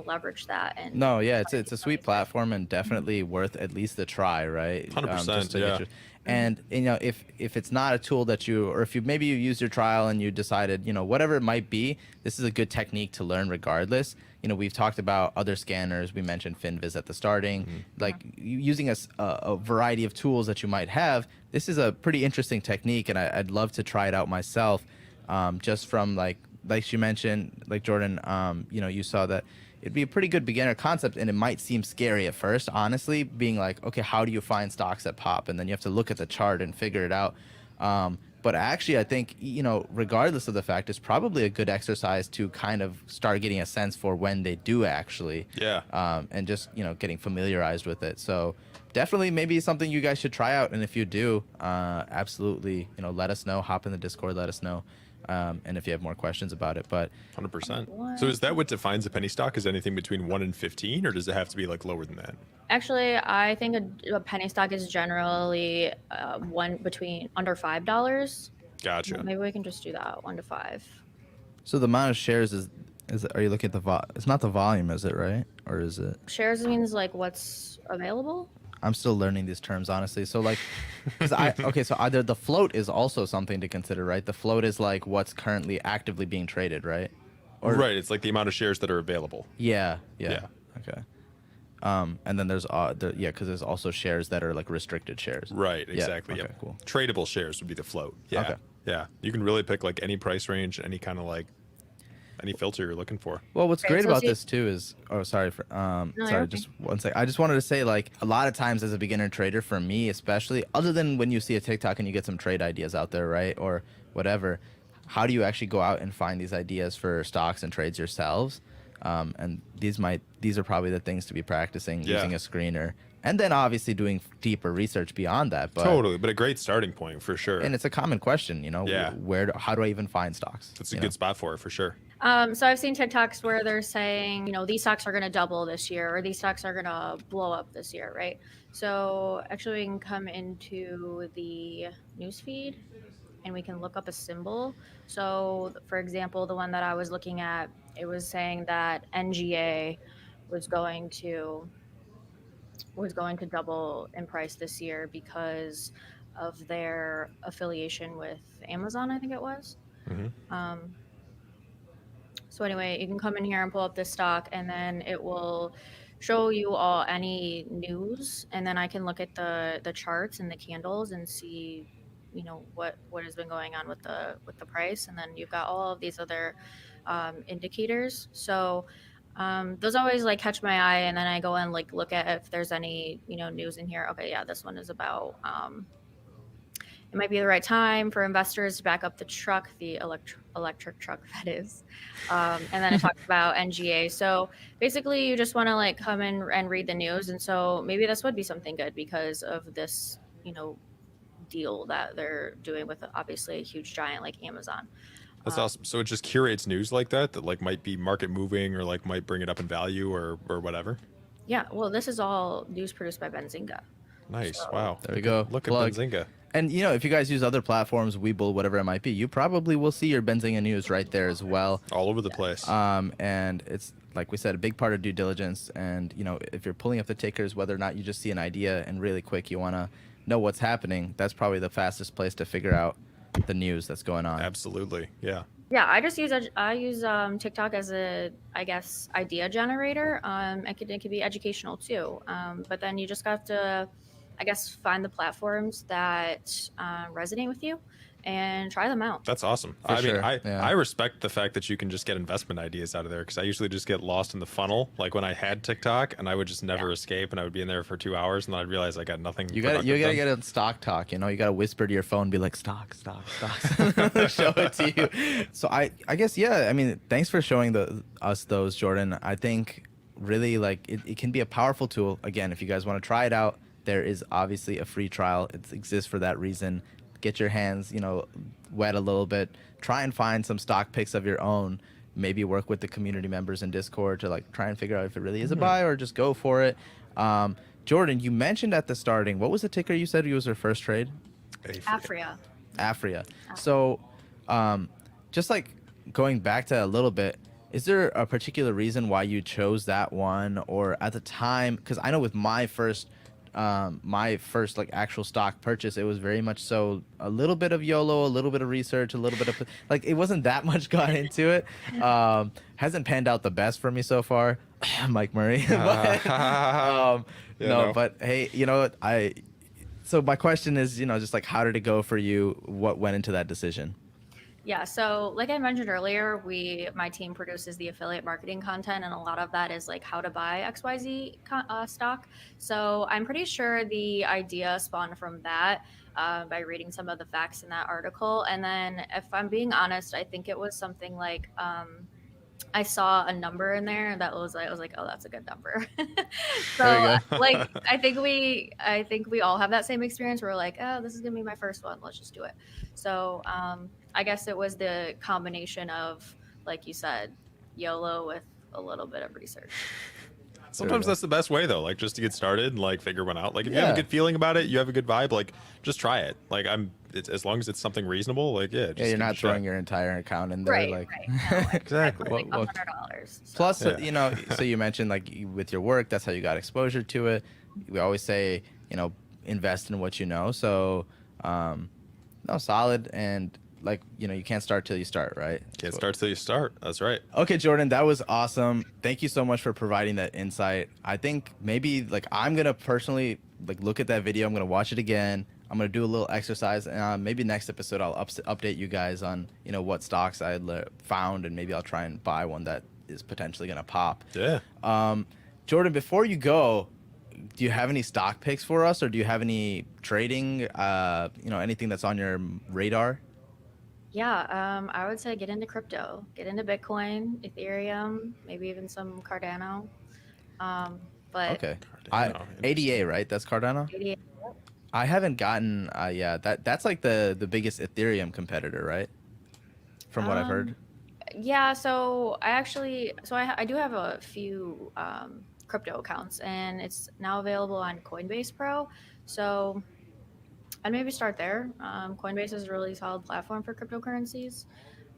[SPEAKER 16] leverage that. And
[SPEAKER 1] no, yeah, it's a sweet platform and definitely worth at least a try, right?
[SPEAKER 23] 100%, yeah.
[SPEAKER 1] And if it's not a tool that you, or if you maybe you used your trial and you decided, whatever it might be, this is a good technique to learn regardless. We've talked about other scanners. We mentioned FinViz at the starting, like using a variety of tools that you might have. This is a pretty interesting technique, and I'd love to try it out myself. Just from like you mentioned, like Jordan, you saw that it'd be a pretty good beginner concept, and it might seem scary at first, honestly, being like, okay, how do you find stocks that pop? And then you have to look at the chart and figure it out. But actually, I think, regardless of the fact, it's probably a good exercise to kind of start getting a sense for when they do actually.
[SPEAKER 23] Yeah.
[SPEAKER 1] And just, getting familiarized with it. So definitely maybe something you guys should try out. And if you do, absolutely, let us know. Hop in the Discord, let us know. And if you have more questions about it, but
[SPEAKER 23] 100%. So is that what defines a penny stock? Is anything between 1 and 15, or does it have to be like lower than that?
[SPEAKER 16] Actually, I think a penny stock is generally one between under $5.
[SPEAKER 23] Gotcha.
[SPEAKER 16] Maybe we can just do that, 1 to 5.
[SPEAKER 1] So the amount of shares is are you looking at it's not the volume, is it, right? Or is it?
[SPEAKER 16] Shares means like what's available.
[SPEAKER 1] I'm still learning these terms, honestly. So like, so either the float is also something to consider, right? The float is like what's currently actively being traded, right? Or,
[SPEAKER 23] right. It's like the amount of shares that are available.
[SPEAKER 1] Yeah. Okay. And then there's because there's also shares that are like restricted shares.
[SPEAKER 23] Right. Exactly.
[SPEAKER 1] Yeah.
[SPEAKER 23] Yep.
[SPEAKER 1] Okay, cool.
[SPEAKER 23] Tradable shares would be the float. Yeah.
[SPEAKER 1] Okay.
[SPEAKER 23] Yeah. You can really pick like any price range, any kind of like any filter you're looking for.
[SPEAKER 1] Well, what's great about this too is, just one sec. I just wanted to say, like, a lot of times as a beginner trader, for me especially, other than when you see a TikTok and you get some trade ideas out there, right, or whatever, how do you actually go out and find these ideas for stocks and trades yourselves? And these are probably the things to be practicing, using a screener, and then obviously doing deeper research beyond that. But
[SPEAKER 23] totally, but a great starting point for sure.
[SPEAKER 1] And it's a common question, how do I even find stocks?
[SPEAKER 23] It's a good spot for it for sure.
[SPEAKER 16] So I've seen TikToks where they're saying, these stocks are going to double this year, or these stocks are going to blow up this year, right? So actually we can come into the newsfeed and we can look up a symbol. So for example, the one that I was looking at, it was saying that NGA was going to double in price this year because of their affiliation with Amazon, I think it was.
[SPEAKER 23] Mm-hmm.
[SPEAKER 16] So anyway, you can come in here and pull up this stock, and then it will show you all any news, and then I can look at the charts and the candles and see, what has been going on with the price, and then you've got all of these other indicators. So those always like catch my eye, and then I go and like look at if there's any news in here. Okay, yeah, this one is about it might be the right time for investors to back up the truck, the electric truck, that is. And then it talks about NGA. So basically, you just want to like come in and read the news. And so maybe this would be something good because of this, deal that they're doing with obviously a huge giant like Amazon.
[SPEAKER 23] That's awesome. So it just curates news like that like might be market moving or like might bring it up in value or whatever.
[SPEAKER 16] Yeah. Well, this is all news produced by Benzinga.
[SPEAKER 23] Nice.
[SPEAKER 16] So,
[SPEAKER 23] wow.
[SPEAKER 1] There we go.
[SPEAKER 23] Look
[SPEAKER 1] Plug.
[SPEAKER 23] at Benzinga.
[SPEAKER 1] And if you guys use other platforms, Webull, whatever it might be, you probably will see your Benzinga news right there as well.
[SPEAKER 23] All over the place.
[SPEAKER 1] And it's, like we said, a big part of due diligence. And, if you're pulling up the tickers, whether or not you just see an idea and really quick you want to know what's happening, that's probably the fastest place to figure out the news that's going on.
[SPEAKER 23] Absolutely. Yeah.
[SPEAKER 16] Yeah, I use TikTok as a, I guess, idea generator. It could be educational too. But then you just have to, I guess, find the platforms that resonate with you and try them out.
[SPEAKER 23] That's awesome. I respect the fact that you can just get investment ideas out of there, because I usually just get lost in the funnel. Like when I had TikTok, and I would just never escape, and I would be in there for 2 hours, and then I'd realize I got nothing.
[SPEAKER 1] You gotta get a stock talk. You gotta whisper to your phone, be like stock, show it to you. So I guess thanks for showing us those, Jordan. I think really like it can be a powerful tool. Again, if you guys want to try it out, there is obviously a free trial. It exists for that reason. Get your hands, wet a little bit. Try and find some stock picks of your own. Maybe work with the community members in Discord to like try and figure out if it really is a buy or just go for it. Jordan, you mentioned at the starting, what was the ticker you said was your first trade?
[SPEAKER 16] Afria.
[SPEAKER 1] So, just like going back to a little bit,
[SPEAKER 15] Is there a particular reason why you chose that one, or at the time? Because I know with my first like actual stock purchase, it was very much so a little bit of YOLO, a little bit of research, a little bit of like it wasn't that much gone into it. Hasn't panned out the best for me so far, Mike Murray. But, but hey, you know what? So my question is, you know, just like how did it go for you? What went into that decision?
[SPEAKER 16] Yeah, so like I mentioned earlier, my team produces the affiliate marketing content, and a lot of that is like how to buy XYZ stock. So I'm pretty sure the idea spawned from that by reading some of the facts in that article. And then if I'm being honest, I think it was something like I saw a number in there that was I was like, oh, that's a good number. So like I think we all have that same experience. We're like, oh, this is gonna be my first one. Let's just do it. So I guess it was the combination of, like you said, YOLO with a little bit of research.
[SPEAKER 23] Sometimes that's the best way, though, like just to get started and like figure one out. Like if you have a good feeling about it, you have a good vibe, like just try it. Like as long as it's something reasonable, like just
[SPEAKER 15] you're not throwing your entire account in there,
[SPEAKER 16] right? No,
[SPEAKER 23] exactly.
[SPEAKER 16] Like $100. So.
[SPEAKER 15] Plus, you know, so you mentioned like with your work, that's how you got exposure to it. We always say, you know, invest in what you know. So, no, solid. And like, you know, you can't start till you start, right?
[SPEAKER 23] Can't start till you start. That's right.
[SPEAKER 15] Okay, Jordan, that was awesome. Thank you so much for providing that insight. I think maybe like I'm gonna personally like look at that video. I'm gonna watch it again. I'm gonna do a little exercise, and maybe next episode I'll update you guys on, you know, what stocks I found, and maybe I'll try and buy one that is potentially gonna pop.
[SPEAKER 23] Yeah.
[SPEAKER 15] Jordan, before you go, do you have any stock picks for us, or do you have any trading? You know, anything that's on your radar?
[SPEAKER 16] Yeah, I would say get into crypto, get into Bitcoin, Ethereum, maybe even some Cardano. But
[SPEAKER 15] okay, ADA, right? That's Cardano.
[SPEAKER 16] ADA.
[SPEAKER 15] I haven't gotten. Yeah, that's like the biggest Ethereum competitor, right? From what I've heard.
[SPEAKER 16] Yeah, so I do have a few crypto accounts, and it's now available on Coinbase Pro. So I'd maybe start there. Coinbase is a really solid platform for cryptocurrencies.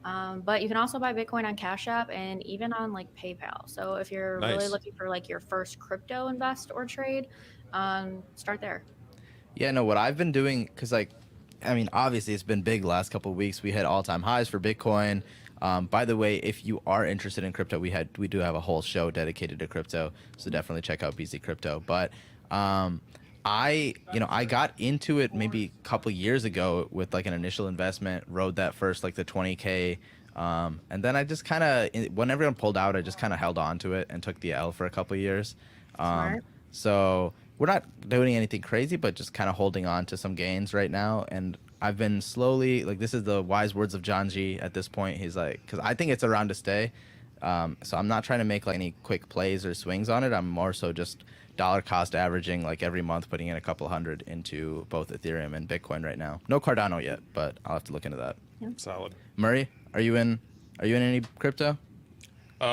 [SPEAKER 16] But you can also buy Bitcoin on Cash App and even on like PayPal. So if you're really looking for like your first crypto invest or trade, start there.
[SPEAKER 15] Yeah, no, what I've been doing, because like, I mean, obviously it's been big the last couple of weeks. We had all-time highs for Bitcoin. By the way, if you are interested in crypto, we do have a whole show dedicated to crypto, so definitely check out BZ Crypto. But I got into it maybe a couple years ago with like an initial investment, rode that first like the 20K, and then I just kind of, when everyone pulled out, I just kind of held on to it and took the L for a couple years. So we're not doing anything crazy, but just kind of holding on to some gains right now. And I've been slowly, like, this is the wise words of John G at this point. He's like, because I think it's around to stay. So I'm not trying to make like any quick plays or swings on it. I'm more so just dollar cost averaging, like every month putting in a couple hundred into both Ethereum and Bitcoin right now. No Cardano yet, but I'll have to look into that.
[SPEAKER 16] Yeah.
[SPEAKER 23] Solid.
[SPEAKER 15] Murray, are you in any crypto?
[SPEAKER 23] No,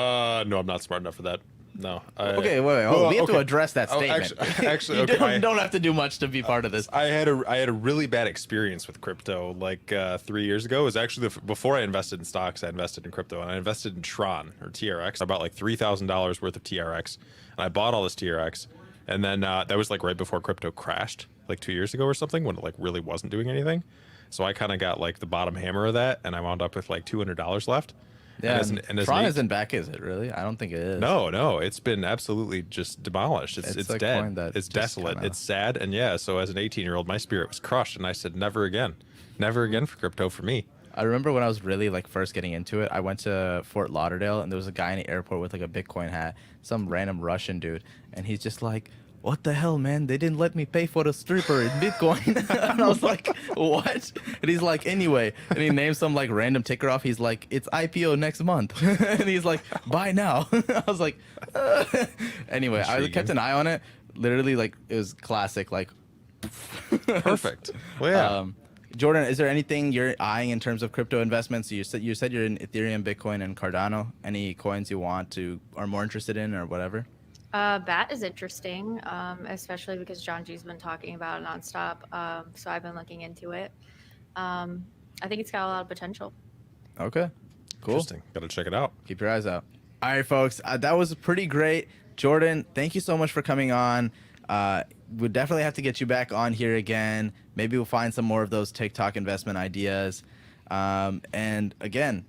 [SPEAKER 23] I'm not smart enough for that. No.
[SPEAKER 15] Okay, wait. We have to address that statement.
[SPEAKER 23] Actually,
[SPEAKER 15] you
[SPEAKER 23] okay,
[SPEAKER 15] don't have to do much to be part of this.
[SPEAKER 23] I had a really bad experience with crypto like 3 years ago. It was actually before I invested in stocks, I invested in crypto, and I invested in Tron or TRX. I bought like $3,000 worth of TRX, and I bought all this TRX, and then that was like right before crypto crashed, like 2 years ago or something, when it like really wasn't doing anything. So I kind of got like the bottom hammer of that, and I wound up with like $200 left.
[SPEAKER 15] Yeah, and Tron isn't back, is it really? I don't think it is.
[SPEAKER 23] No, it's been absolutely just demolished. It's
[SPEAKER 15] like
[SPEAKER 23] dead. It's desolate. It's sad. And yeah, so as an 18-year-old, my spirit was crushed, and I said, never again for crypto for me.
[SPEAKER 15] I remember when I was really like first getting into it, I went to Fort Lauderdale, and there was a guy in the airport with like a Bitcoin hat, some random Russian dude, and he's just like, what the hell, man? They didn't let me pay for the stripper in Bitcoin. And I was like, what? And he's like, anyway. And he named some like random ticker off. He's like, it's IPO next month. And he's like, buy now. I was like, anyway, I kept an eye on it. Literally, like, it was classic. Like,
[SPEAKER 23] perfect. Well, yeah.
[SPEAKER 15] Jordan, is there anything you're eyeing in terms of crypto investments? You said you're in Ethereum, Bitcoin, and Cardano. Any coins you are more interested in or whatever?
[SPEAKER 16] BAT is interesting, especially because John G's been talking about it nonstop. So I've been looking into it. I think it's got a lot of potential.
[SPEAKER 15] Okay, cool.
[SPEAKER 23] Interesting. Got to check it out.
[SPEAKER 15] Keep your eyes out. All right, folks. That was pretty great. Jordan, thank you so much for coming on. We'll definitely have to get you back on here again. Maybe we'll find some more of those TikTok investment ideas. And again,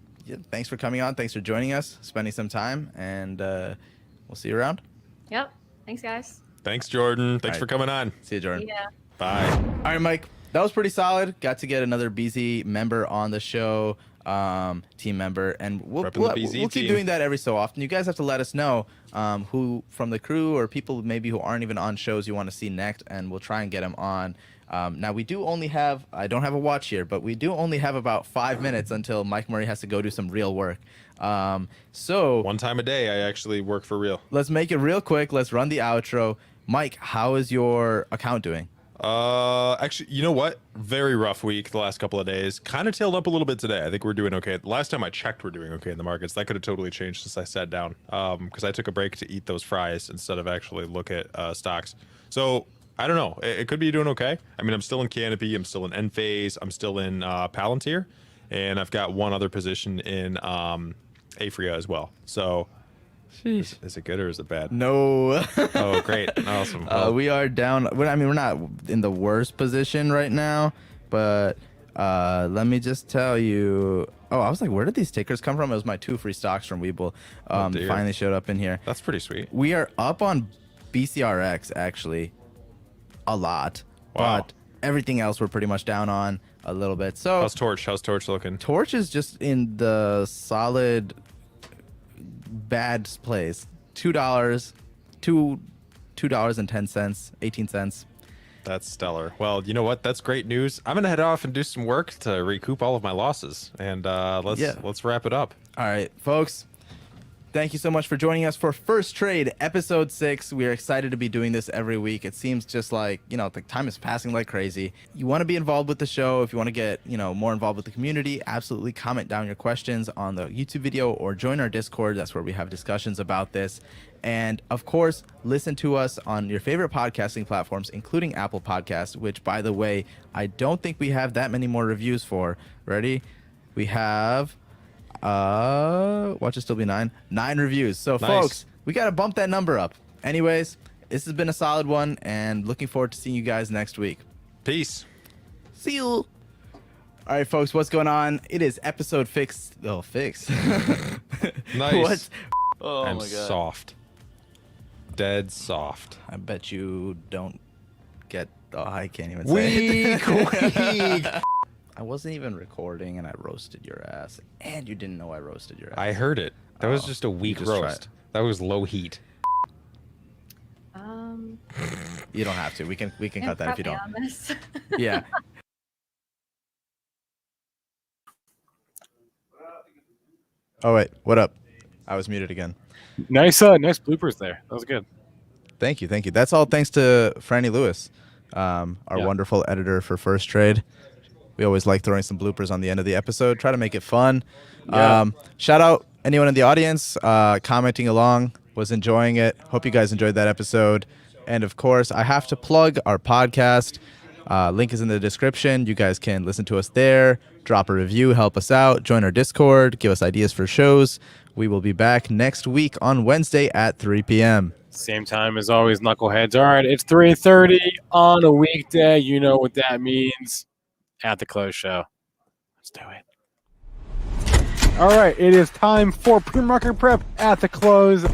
[SPEAKER 15] thanks for coming on. Thanks for joining us, spending some time, and we'll see you around.
[SPEAKER 16] Yep. Thanks, guys.
[SPEAKER 23] Thanks, Jordan. Thanks for coming on.
[SPEAKER 15] See you, Jordan.
[SPEAKER 16] Yeah.
[SPEAKER 23] Bye.
[SPEAKER 15] All right, Mike. That was pretty solid. Got to get another BZ member on the show, team member, and we'll keep doing that every so often. You guys have to let us know who from the crew or people maybe who aren't even on shows you want to see next, and we'll try and get them on. Now, we do only have, I don't have a watch here, but we do only have about 5 minutes until Mike Murray has to go do some real work. So
[SPEAKER 23] one time a day, I actually work for real.
[SPEAKER 15] Let's make it real quick. Let's run the outro. Mike, how is your account doing?
[SPEAKER 23] Actually, you know what? Very rough week the last couple of days. Kind of tailed up a little bit today. I think we're doing okay. The last time I checked, we're doing okay in the markets. That could have totally changed since I sat down. Because I took a break to eat those fries instead of actually look at stocks. So I don't know. It could be doing okay. I mean, I'm still in Canopy. I'm still in Enphase. I'm still in Palantir, and I've got one other position in Afria as well. So. Is it good or is it bad?
[SPEAKER 15] No.
[SPEAKER 23] Oh, great. Awesome. Well,
[SPEAKER 15] we are down. I mean, we're not in the worst position right now, but let me just tell you. Oh, I was like, where did these tickers come from? It was my 2 free stocks from Webull. Finally showed up in here.
[SPEAKER 23] That's pretty sweet.
[SPEAKER 15] We are up on BCRX, actually, a lot.
[SPEAKER 23] Wow.
[SPEAKER 15] But everything else we're pretty much down on a little bit. So
[SPEAKER 23] how's Torch? How's Torch looking?
[SPEAKER 15] Torch is just in the solid bad place. $2.10, 18 cents.
[SPEAKER 23] That's stellar. Well, you know what? That's great news. I'm gonna head off and do some work to recoup all of my losses, and let's wrap it up.
[SPEAKER 15] All right, folks. Thank you so much for joining us for First Trade, episode 6. We are excited to be doing this every week. It seems just like, the time is passing like crazy. You want to be involved with the show. If you want to get, more involved with the community, absolutely comment down your questions on the YouTube video or join our Discord. That's where we have discussions about this. And of course, listen to us on your favorite podcasting platforms, including Apple Podcasts, which, by the way, I don't think we have that many more reviews for. Ready? We have... watch it still be 9 reviews. So
[SPEAKER 23] nice.
[SPEAKER 15] Folks, we got to bump that number up. Anyways, this has been a solid one, and looking forward to seeing you guys next week.
[SPEAKER 23] Peace.
[SPEAKER 15] See you. All right, folks, what's going on? It is episode fix.
[SPEAKER 23] Nice.
[SPEAKER 15] What? Oh
[SPEAKER 23] I'm
[SPEAKER 15] my god.
[SPEAKER 23] Soft. Dead soft.
[SPEAKER 15] I bet you don't get. Oh, I can't even say
[SPEAKER 23] Weak.
[SPEAKER 15] I wasn't even recording, and I roasted your ass, and you didn't know I roasted your ass.
[SPEAKER 23] I heard it. That was just a weak roast. That was low heat.
[SPEAKER 15] You don't have to. We can cut that if you don't. Yeah. Oh wait, what up? I was muted again.
[SPEAKER 4] Nice bloopers there. That was good.
[SPEAKER 15] Thank you. That's all thanks to Franny Lewis, our wonderful editor for First Trade. We always like throwing some bloopers on the end of the episode. Try to make it fun.
[SPEAKER 4] Yeah.
[SPEAKER 15] Shout out anyone in the audience commenting along. Was enjoying it. Hope you guys enjoyed that episode. And of course, I have to plug our podcast. Link is in the description. You guys can listen to us there. Drop a review. Help us out. Join our Discord. Give us ideas for shows. We will be back next week on Wednesday at 3 p.m.
[SPEAKER 4] Same time as always, knuckleheads. All right, it's 3:30 on a weekday. You know what that means. At the Close show. Let's do it. All right, it is time for pre-market prep at the close.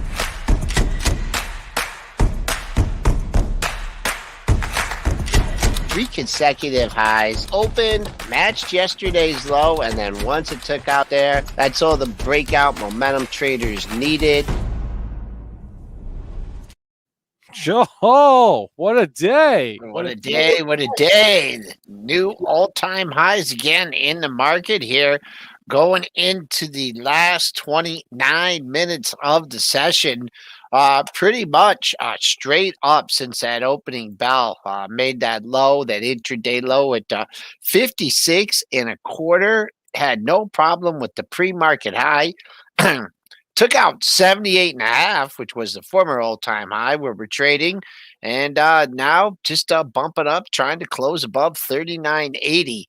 [SPEAKER 3] 3 consecutive highs, opened, matched yesterday's low, and then once it took out there, that's all the breakout momentum traders needed.
[SPEAKER 4] Joe, what a day.
[SPEAKER 3] What a day, what a day. New all-time highs again in the market here, going into the last 29 minutes of the session. Pretty much straight up since that opening bell. Made that low, that intraday low at 56.25. Had no problem with the pre-market high. Took out 78.5, which was the former all-time high where we're trading. And now just bumping up, trying to close above 39.80.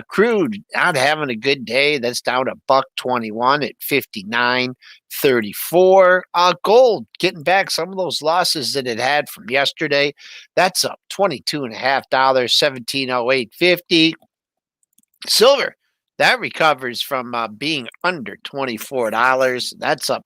[SPEAKER 3] Crude not having a good day. That's down $1.21 at 59.34. Gold getting back some of those losses that it had from yesterday. That's up $22.5, 1708.50. Silver, that recovers from being under $24. That's up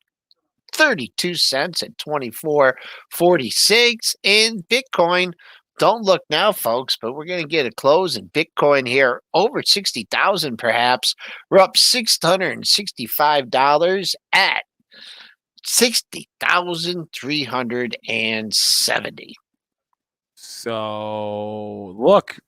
[SPEAKER 3] 32 cents at 24.46. In Bitcoin, don't look now, folks, but we're going to get a close in Bitcoin here over 60,000 perhaps. We're up $665 at 60,370.
[SPEAKER 4] So look,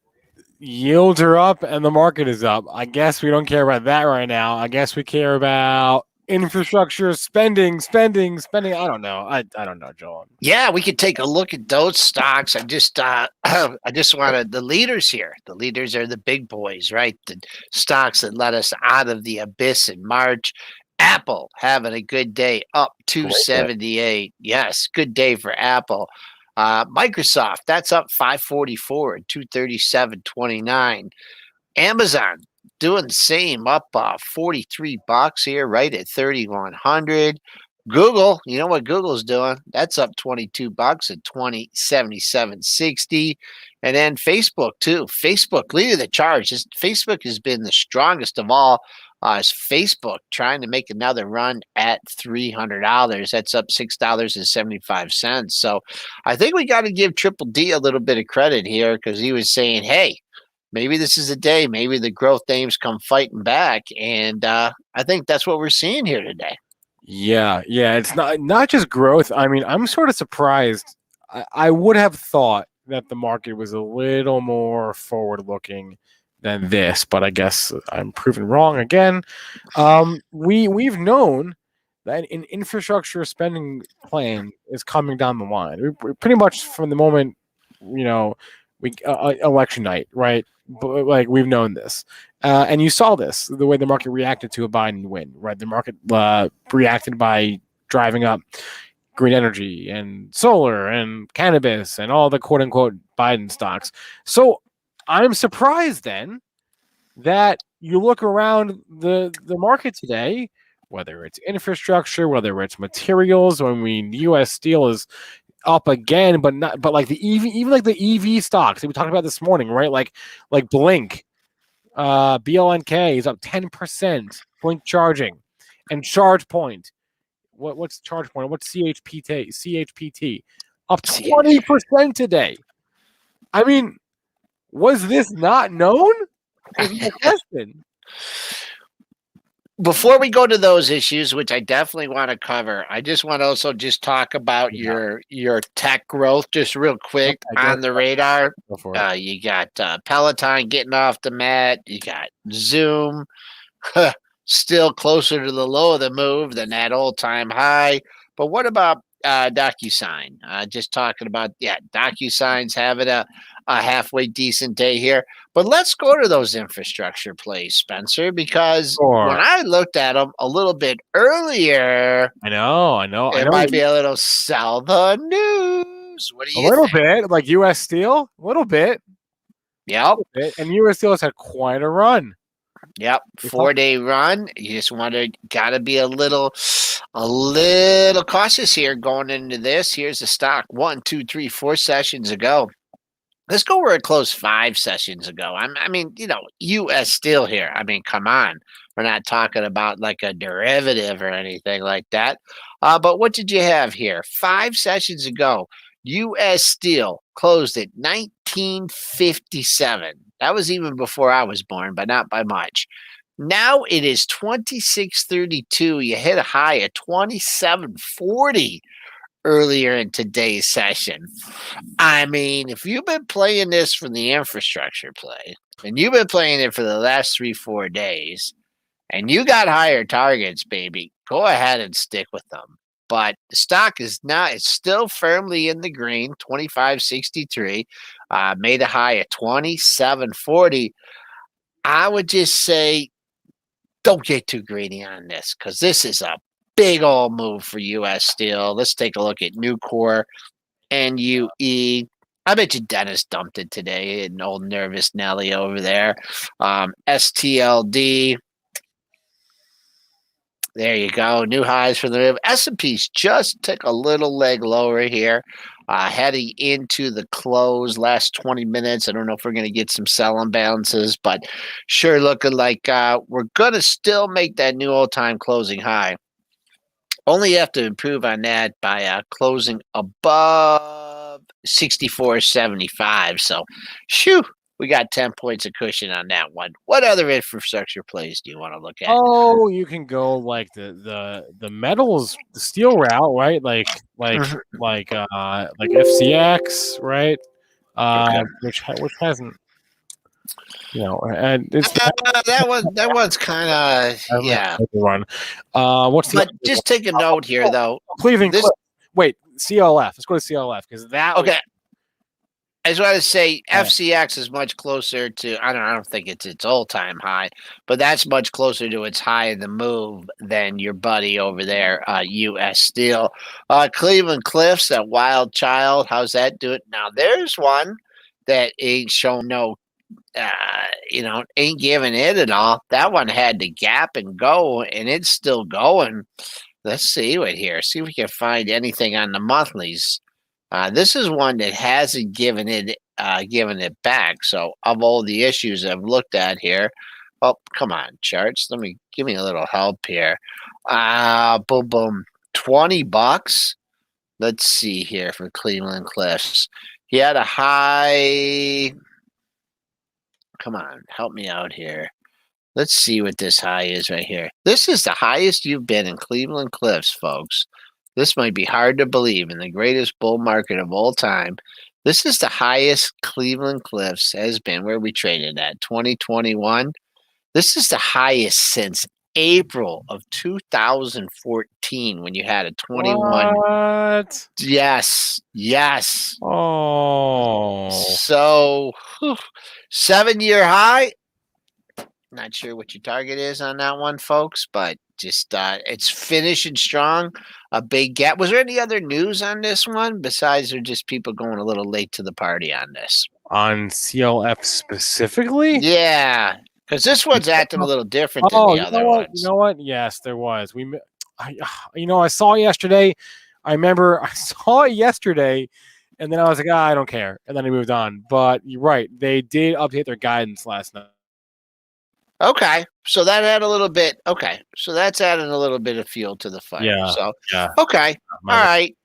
[SPEAKER 4] yields are up and the market is up. I guess we don't care about that right now. I guess we care about infrastructure spending. I don't know. I don't know, Joel.
[SPEAKER 3] Yeah, we could take a look at those stocks. I just wanted the leaders here. The leaders are the big boys, right? The stocks that let us out of the abyss in March. Apple having a good day, up 278. Yes, good day for Apple. Microsoft, that's up 544 and 237.29. Amazon doing the same, up $43 here, right at 3,100. Google, you know what Google's doing? That's up $22 at 2077.60. And then Facebook too. Facebook leading the charge. Facebook has been the strongest of all. Is Facebook trying to make another run at $300? That's up $6.75. So I think we got to give Triple D a little bit of credit here because he was saying, hey, maybe this is a day. Maybe the growth names come fighting back. And I think that's what we're seeing here today.
[SPEAKER 4] Yeah. It's not just growth. I mean, I'm sort of surprised. I would have thought that the market was a little more forward-looking than this, but I guess I'm proven wrong again. We've known that an infrastructure spending plan is coming down the line. We pretty much from the moment, election night, right? But, like, we've known this, and you saw this the way the market reacted to a Biden win, right? The market reacted by driving up green energy and solar and cannabis and all the quote unquote Biden stocks. So I'm surprised then that you look around the market today, whether it's infrastructure, whether it's materials. I mean, U.S. Steel is up again, but like the EV, even like the EV stocks that we talked about this morning, right? Like Blink, BLNK is up 10%. Blink Charging, and ChargePoint. What's ChargePoint? What's CHPT? Up 20% today. I mean, was this not known? Is my question.
[SPEAKER 3] Before we go to those issues, which I definitely want to cover, I just want to also just talk about your tech growth just real quick on the radar. You got Peloton getting off the mat. You got Zoom still closer to the low of the move than that all-time high. But what about DocuSign? Just talking about, DocuSign's having a halfway decent day here. But let's go to those infrastructure plays, Spencer, because when I looked at them a little bit earlier,
[SPEAKER 4] I know.
[SPEAKER 3] It might be a little sell the news. What do you think?
[SPEAKER 4] A little bit, like U.S. Steel, a little bit.
[SPEAKER 3] Yep.
[SPEAKER 4] And U.S. Steel has had quite a run.
[SPEAKER 3] Yep, 4-day run. You just gotta be a little cautious here going into this. Here's the stock 1, 2, 3, 4 sessions ago. Let's go where it closed 5 sessions ago. I mean, U.S. Steel here. I mean, come on. We're not talking about like a derivative or anything like that. But what did you have here? 5 sessions ago, U.S. Steel closed at 1957. That was even before I was born, but not by much. Now it is 26.32. You hit a high at 27.40 earlier in today's session. I mean, if you've been playing this from the infrastructure play, and you've been playing it for the last 3-4 days, and you got higher targets, baby, go ahead and stick with them. But the stock is not, it's still firmly in the green, 25.63, made a high at 27.40. I would just say, don't get too greedy on this, because this is a big old move for U.S. Steel. Let's take a look at Nucor, NUE. I bet you Dennis dumped it today. An old nervous Nelly over there. STLD. There you go. New highs for the S&P's just took a little leg lower here. Heading into the close last 20 minutes. I don't know if we're going to get some sell imbalances, but sure looking like we're going to still make that new all-time closing high. Only have to improve on that by closing above 64.75. So, shoo, we got 10 points of cushion on that one. What other infrastructure plays do you want to look at?
[SPEAKER 4] Oh, you can go like the metals, the steel route, right? Like FCX, right? Which hasn't, and it's
[SPEAKER 3] that one's kind of
[SPEAKER 4] run. What's the
[SPEAKER 3] but just take a note here though.
[SPEAKER 4] Cleveland. Wait, CLF. Let's go to CLF because that.
[SPEAKER 3] Okay. I just want to say FCX is much closer to I don't think it's its all-time high, but that's much closer to its high in the move than your buddy over there, US Steel. Cleveland Cliffs, that wild child, how's that doing? Now there's one that ain't shown no ain't giving it at all. That one had to gap and go, and it's still going. Let's see what here. See if we can find anything on the monthlies. This is one that hasn't given it back. So of all the issues I've looked at here, oh come on charts, give me a little help here. Boom boom, $20. Let's see here for Cleveland Cliffs. He had a high. Come on, help me out here. Let's see what this high is right here. This is the highest you've been in Cleveland Cliffs, folks. This might be hard to believe in the greatest bull market of all time. This is the highest Cleveland Cliffs has been where we traded at 2021. This is the highest since April of 2014 when you had a 21.
[SPEAKER 4] What?
[SPEAKER 3] Yes.
[SPEAKER 4] Oh.
[SPEAKER 3] So 7-year high. Not sure what your target is on that one, folks, but just it's finishing strong. A big gap. Was there any other news on this one besides there just people going a little late to the party on this?
[SPEAKER 4] On CLF specifically?
[SPEAKER 3] Yeah, because this one's acting a little different than the other ones.
[SPEAKER 4] You know what? Yes, there was. I saw yesterday. I remember I saw it yesterday, and then I was like, I don't care, and then I moved on. But you're right. They did update their guidance last night.
[SPEAKER 3] Okay, so that had a little bit. Okay, so that's adding a little bit of fuel to the fire.
[SPEAKER 4] Yeah.
[SPEAKER 3] So
[SPEAKER 4] yeah.
[SPEAKER 3] Okay. All right.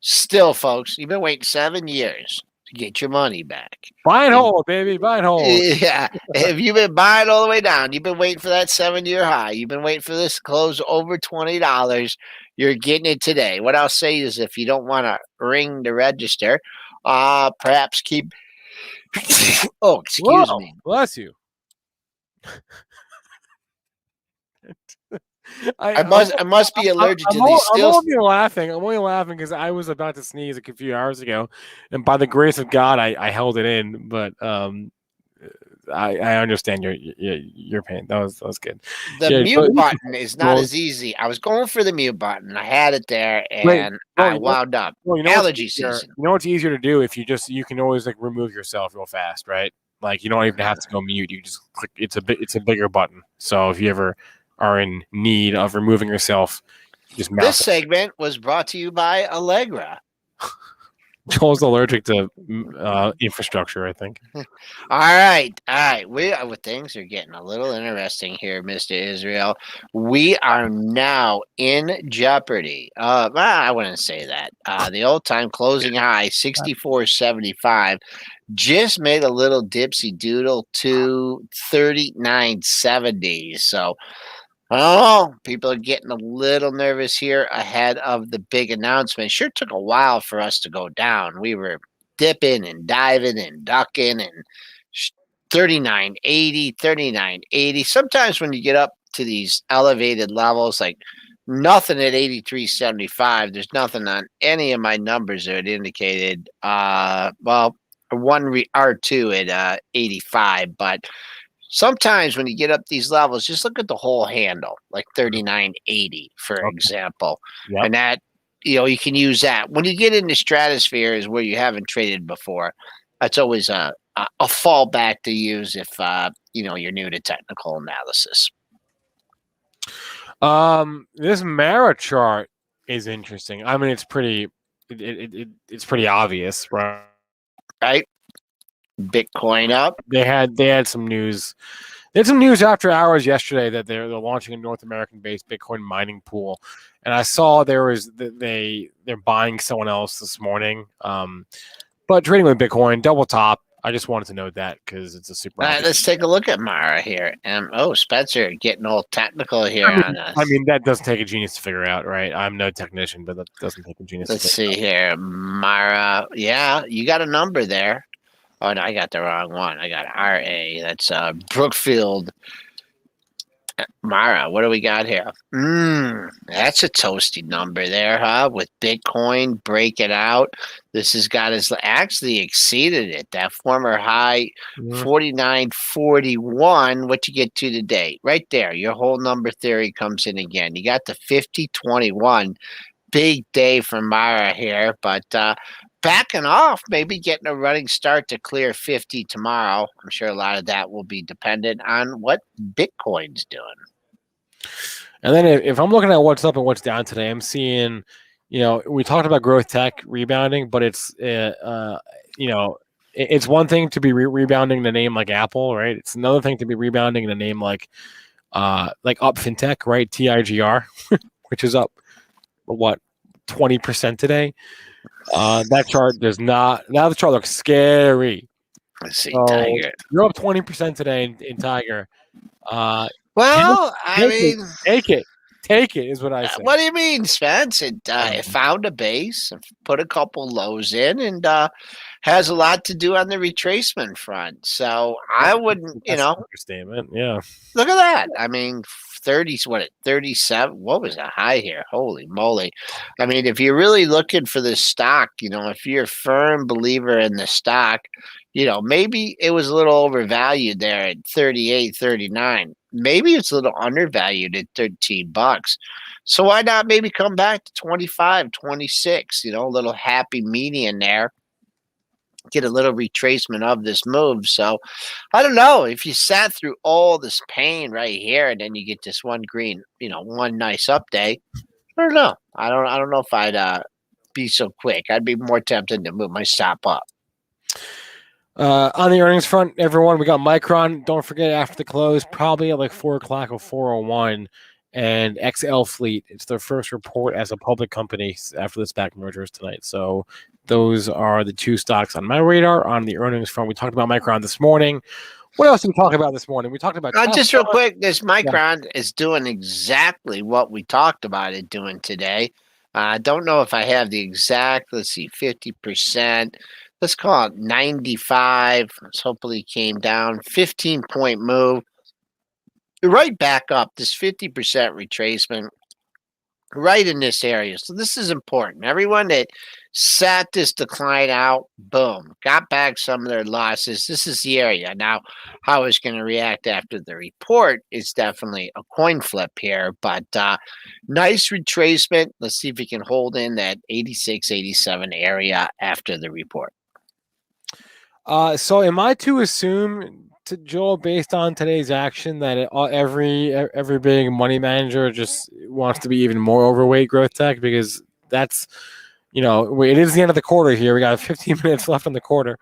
[SPEAKER 3] Still, folks, you've been waiting 7 years to get your money back.
[SPEAKER 4] Buy and hold, baby. Buy and hold.
[SPEAKER 3] Yeah. If you've been buying all the way down, you've been waiting for that 7-year high. You've been waiting for this to close over $20. You're getting it today. What I'll say is if you don't want to ring the register, perhaps keep. Oh, excuse me.
[SPEAKER 4] Bless you.
[SPEAKER 3] I must be allergic to these stills.
[SPEAKER 4] I'm only laughing because I was about to sneeze a few hours ago, and by the grace of God, I held it in. But I understand your pain. That was good.
[SPEAKER 3] The mute button is not as easy. I was going for the mute button. I had it there, and I wound up. Allergy season.
[SPEAKER 4] You know what's easier to do if you can always remove yourself real fast, right? Like you don't even have to go mute. You just click. It's a bigger button. So if you ever are in need of removing yourself, just mouse
[SPEAKER 3] This segment was brought to you by Allegra.
[SPEAKER 4] Joel's allergic to infrastructure, I think.
[SPEAKER 3] All right. Things are getting a little interesting here, Mr. Israel. We are now in jeopardy. I wouldn't say that. The all-time closing high, 64.75, just made a little dipsy doodle to 39.70. So, people are getting a little nervous here ahead of the big announcement. Sure took a while for us to go down. We were dipping and diving and ducking and 39.80, 39.80. Sometimes when you get up to these elevated levels, like nothing at 83.75, there's nothing on any of my numbers that indicated, R2 at 85, but sometimes when you get up these levels, just look at the whole handle, like 39.80, for example.
[SPEAKER 4] Yep.
[SPEAKER 3] And that you can use that. When you get into stratospheres where you haven't traded before, that's always a fallback to use if you're new to technical analysis.
[SPEAKER 4] This Mara chart is interesting. I mean, it's pretty obvious, right?
[SPEAKER 3] Right. Bitcoin up.
[SPEAKER 4] They had some news. They had some news after hours yesterday that they're launching a North American-based Bitcoin mining pool, and I saw they're buying someone else this morning. But trading with Bitcoin, double top. I just wanted to note that because it's a super.
[SPEAKER 3] All right, let's take a look at Mara here. Spencer getting all technical here on us.
[SPEAKER 4] I mean, that does take a genius to figure out, right? I'm no technician, but that doesn't take a genius.
[SPEAKER 3] Let's see here, Mara. Yeah, you got a number there. Oh no, I got the wrong one. I got RA. That's Brookfield. Mara, what do we got here? That's a toasty number there, huh? With Bitcoin breaking out. This has got us actually exceeded it. That former high, 49.41. What you get to today? Right there. Your whole number theory comes in again. You got the 50.21. Big day for Mara here, but backing off, maybe getting a running start to clear 50 tomorrow. I'm sure a lot of that will be dependent on what Bitcoin's doing.
[SPEAKER 4] And then if I'm looking at what's up and what's down today, I'm seeing, we talked about growth tech rebounding, but it's, it's one thing to be rebounding the name like Apple, right? It's another thing to be rebounding the name like Up Fintech, right? TIGR, which is up, 20% today. That chart does not. Now the chart looks scary.
[SPEAKER 3] Let's see, Tiger.
[SPEAKER 4] You're up 20% today in Tiger. Take it is what I say.
[SPEAKER 3] What do you mean, Spence? It found a base, put a couple lows in, and has a lot to do on the retracement front. So I wouldn't,
[SPEAKER 4] Understatement, yeah.
[SPEAKER 3] Look at that. I mean, 37? What was the high here? Holy moly. I mean, if you're really looking for the stock, if you're a firm believer in the stock, maybe it was a little overvalued there at 38, 39. Maybe it's a little undervalued at $13. So why not maybe come back to 25, 26, a little happy median there. Get a little retracement of this move. So I don't know if you sat through all this pain right here and then you get this one green, one nice up day. I don't know. I don't know if I'd be so quick. I'd be more tempted to move my stop up.
[SPEAKER 4] On the earnings front, everyone, we got Micron. Don't forget after the close, probably at like 4 o'clock or 4:01. And XL Fleet, it's their first report as a public company after the SPAC mergers tonight. So those are the two stocks on my radar. On the earnings front, we talked about Micron this morning. What else did we talk about this morning? We talked about
[SPEAKER 3] just real quick. This Micron is doing exactly what we talked about it doing today. I don't know if I have the exact. Let's see, 50%. Let's call it 95. Let's hopefully came down 15-point move. Right back up, this 50% retracement right in this area. So this is important. Everyone that sat this decline out, boom, got back some of their losses. This is the area. Now, how it's going to react after the report is definitely a coin flip here, but nice retracement. Let's see if we can hold in that 86, 87 area after the report.
[SPEAKER 4] So am I to assume, to Joel, based on today's action, that every big money manager just wants to be even more overweight growth tech? Because that's, it is the end of the quarter here. We got 15 minutes left in the quarter.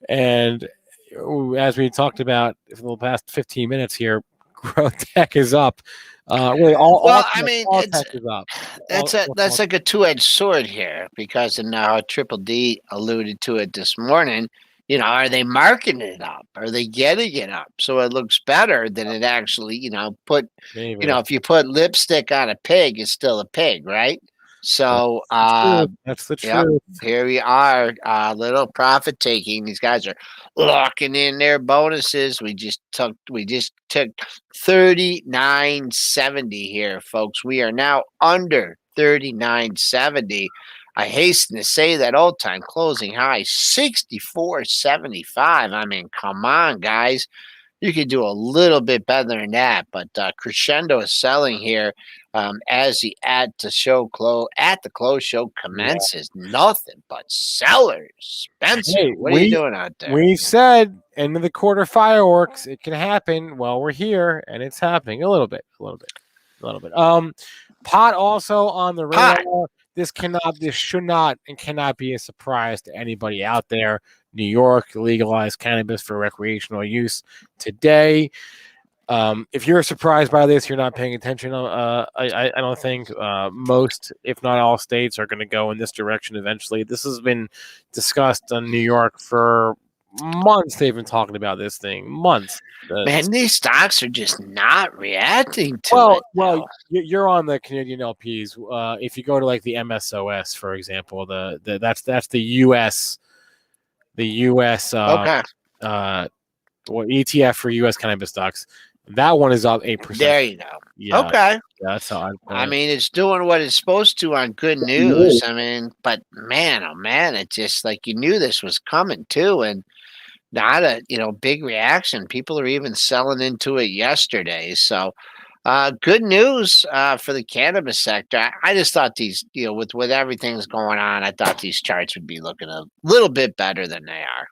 [SPEAKER 4] And as we talked about for the past 15 minutes here, growth tech is up. Really, all tech is up.
[SPEAKER 3] That's like a two-edged sword here, because now Triple D alluded to it this morning. Are they marking it up? Are they getting it up so it looks better than it actually, Maybe. If you put lipstick on a pig, it's still a pig, right? So
[SPEAKER 4] that's the truth.
[SPEAKER 3] Here we are, little profit taking. These guys are locking in their bonuses. We just took 39.70 here, folks. We are now under 39.70. I hasten to say that all-time closing high, 64.75. I mean, come on, guys. you could do a little bit better than that. But Crescendo is selling here as the at the close show commences. Nothing but sellers. Spencer,
[SPEAKER 4] Hey,
[SPEAKER 3] what are you doing out there?
[SPEAKER 4] We said end of the quarter fireworks. It can happen. Well, we're here, and it's happening a little bit. Pot also on the radar. This should not, and cannot be a surprise to anybody out there. New York legalized cannabis for recreational use today. If you're surprised by this, you're not paying attention. I don't think most, if not all, states are going to go in this direction eventually. This has been discussed on New York for months. They've been talking about this thing months.
[SPEAKER 3] Man, these stocks are just not reacting to it.
[SPEAKER 4] Well, you're on the Canadian LPs. If you go to like the MSOS, for example, that's the US. The U.S. ETF for U.S. cannabis stocks. That one is up 8%.
[SPEAKER 3] There you go.
[SPEAKER 4] Yeah,
[SPEAKER 3] okay.
[SPEAKER 4] Yeah, that's how
[SPEAKER 3] I mean, it's doing what it's supposed to on good news. I mean, but man, oh man, it's just like you knew this was coming too, and not a big reaction. People are even selling into it yesterday. So, good news for the cannabis sector. I just thought these, with everything's going on, I thought these charts would be looking a little bit better than they are.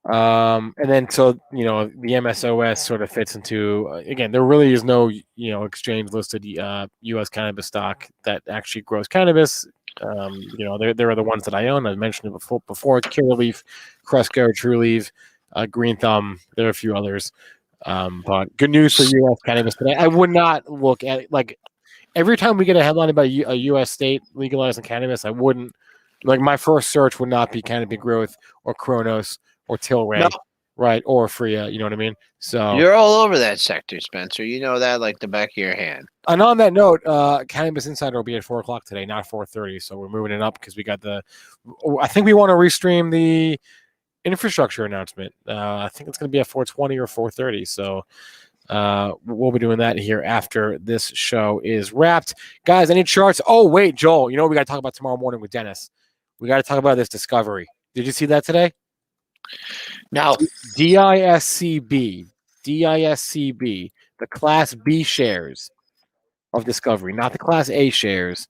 [SPEAKER 4] And then so the MSOS sort of fits into again. There really is no exchange listed U.S. cannabis stock that actually grows cannabis. There are the ones that I own. I mentioned it before: Curaleaf, Cresco, Trulieve, Green Thumb. There are a few others. But good news for U.S. cannabis today. I would not look at like every time we get a headline about a U.S. state legalizing cannabis. I wouldn't my first search would not be Canopy Growth or Kronos or Tilray, right? Or Freya. You know what I mean? So
[SPEAKER 3] you're all over that sector, Spencer. You know that like the back of your hand.
[SPEAKER 4] And on that note, Cannabis Insider will be at 4:00 today, not 4:30. So we're moving it up because we got I think we want to restream the infrastructure announcement. I think it's going to be at 4:20 or 4:30. So we'll be doing that here after this show is wrapped. Guys, any charts? Oh, wait, Joel, you know what we got to talk about tomorrow morning with Dennis? We got to talk about this discovery. Did you see that today?
[SPEAKER 3] No.
[SPEAKER 4] DISCB, the Class B shares of Discovery, not the Class A shares.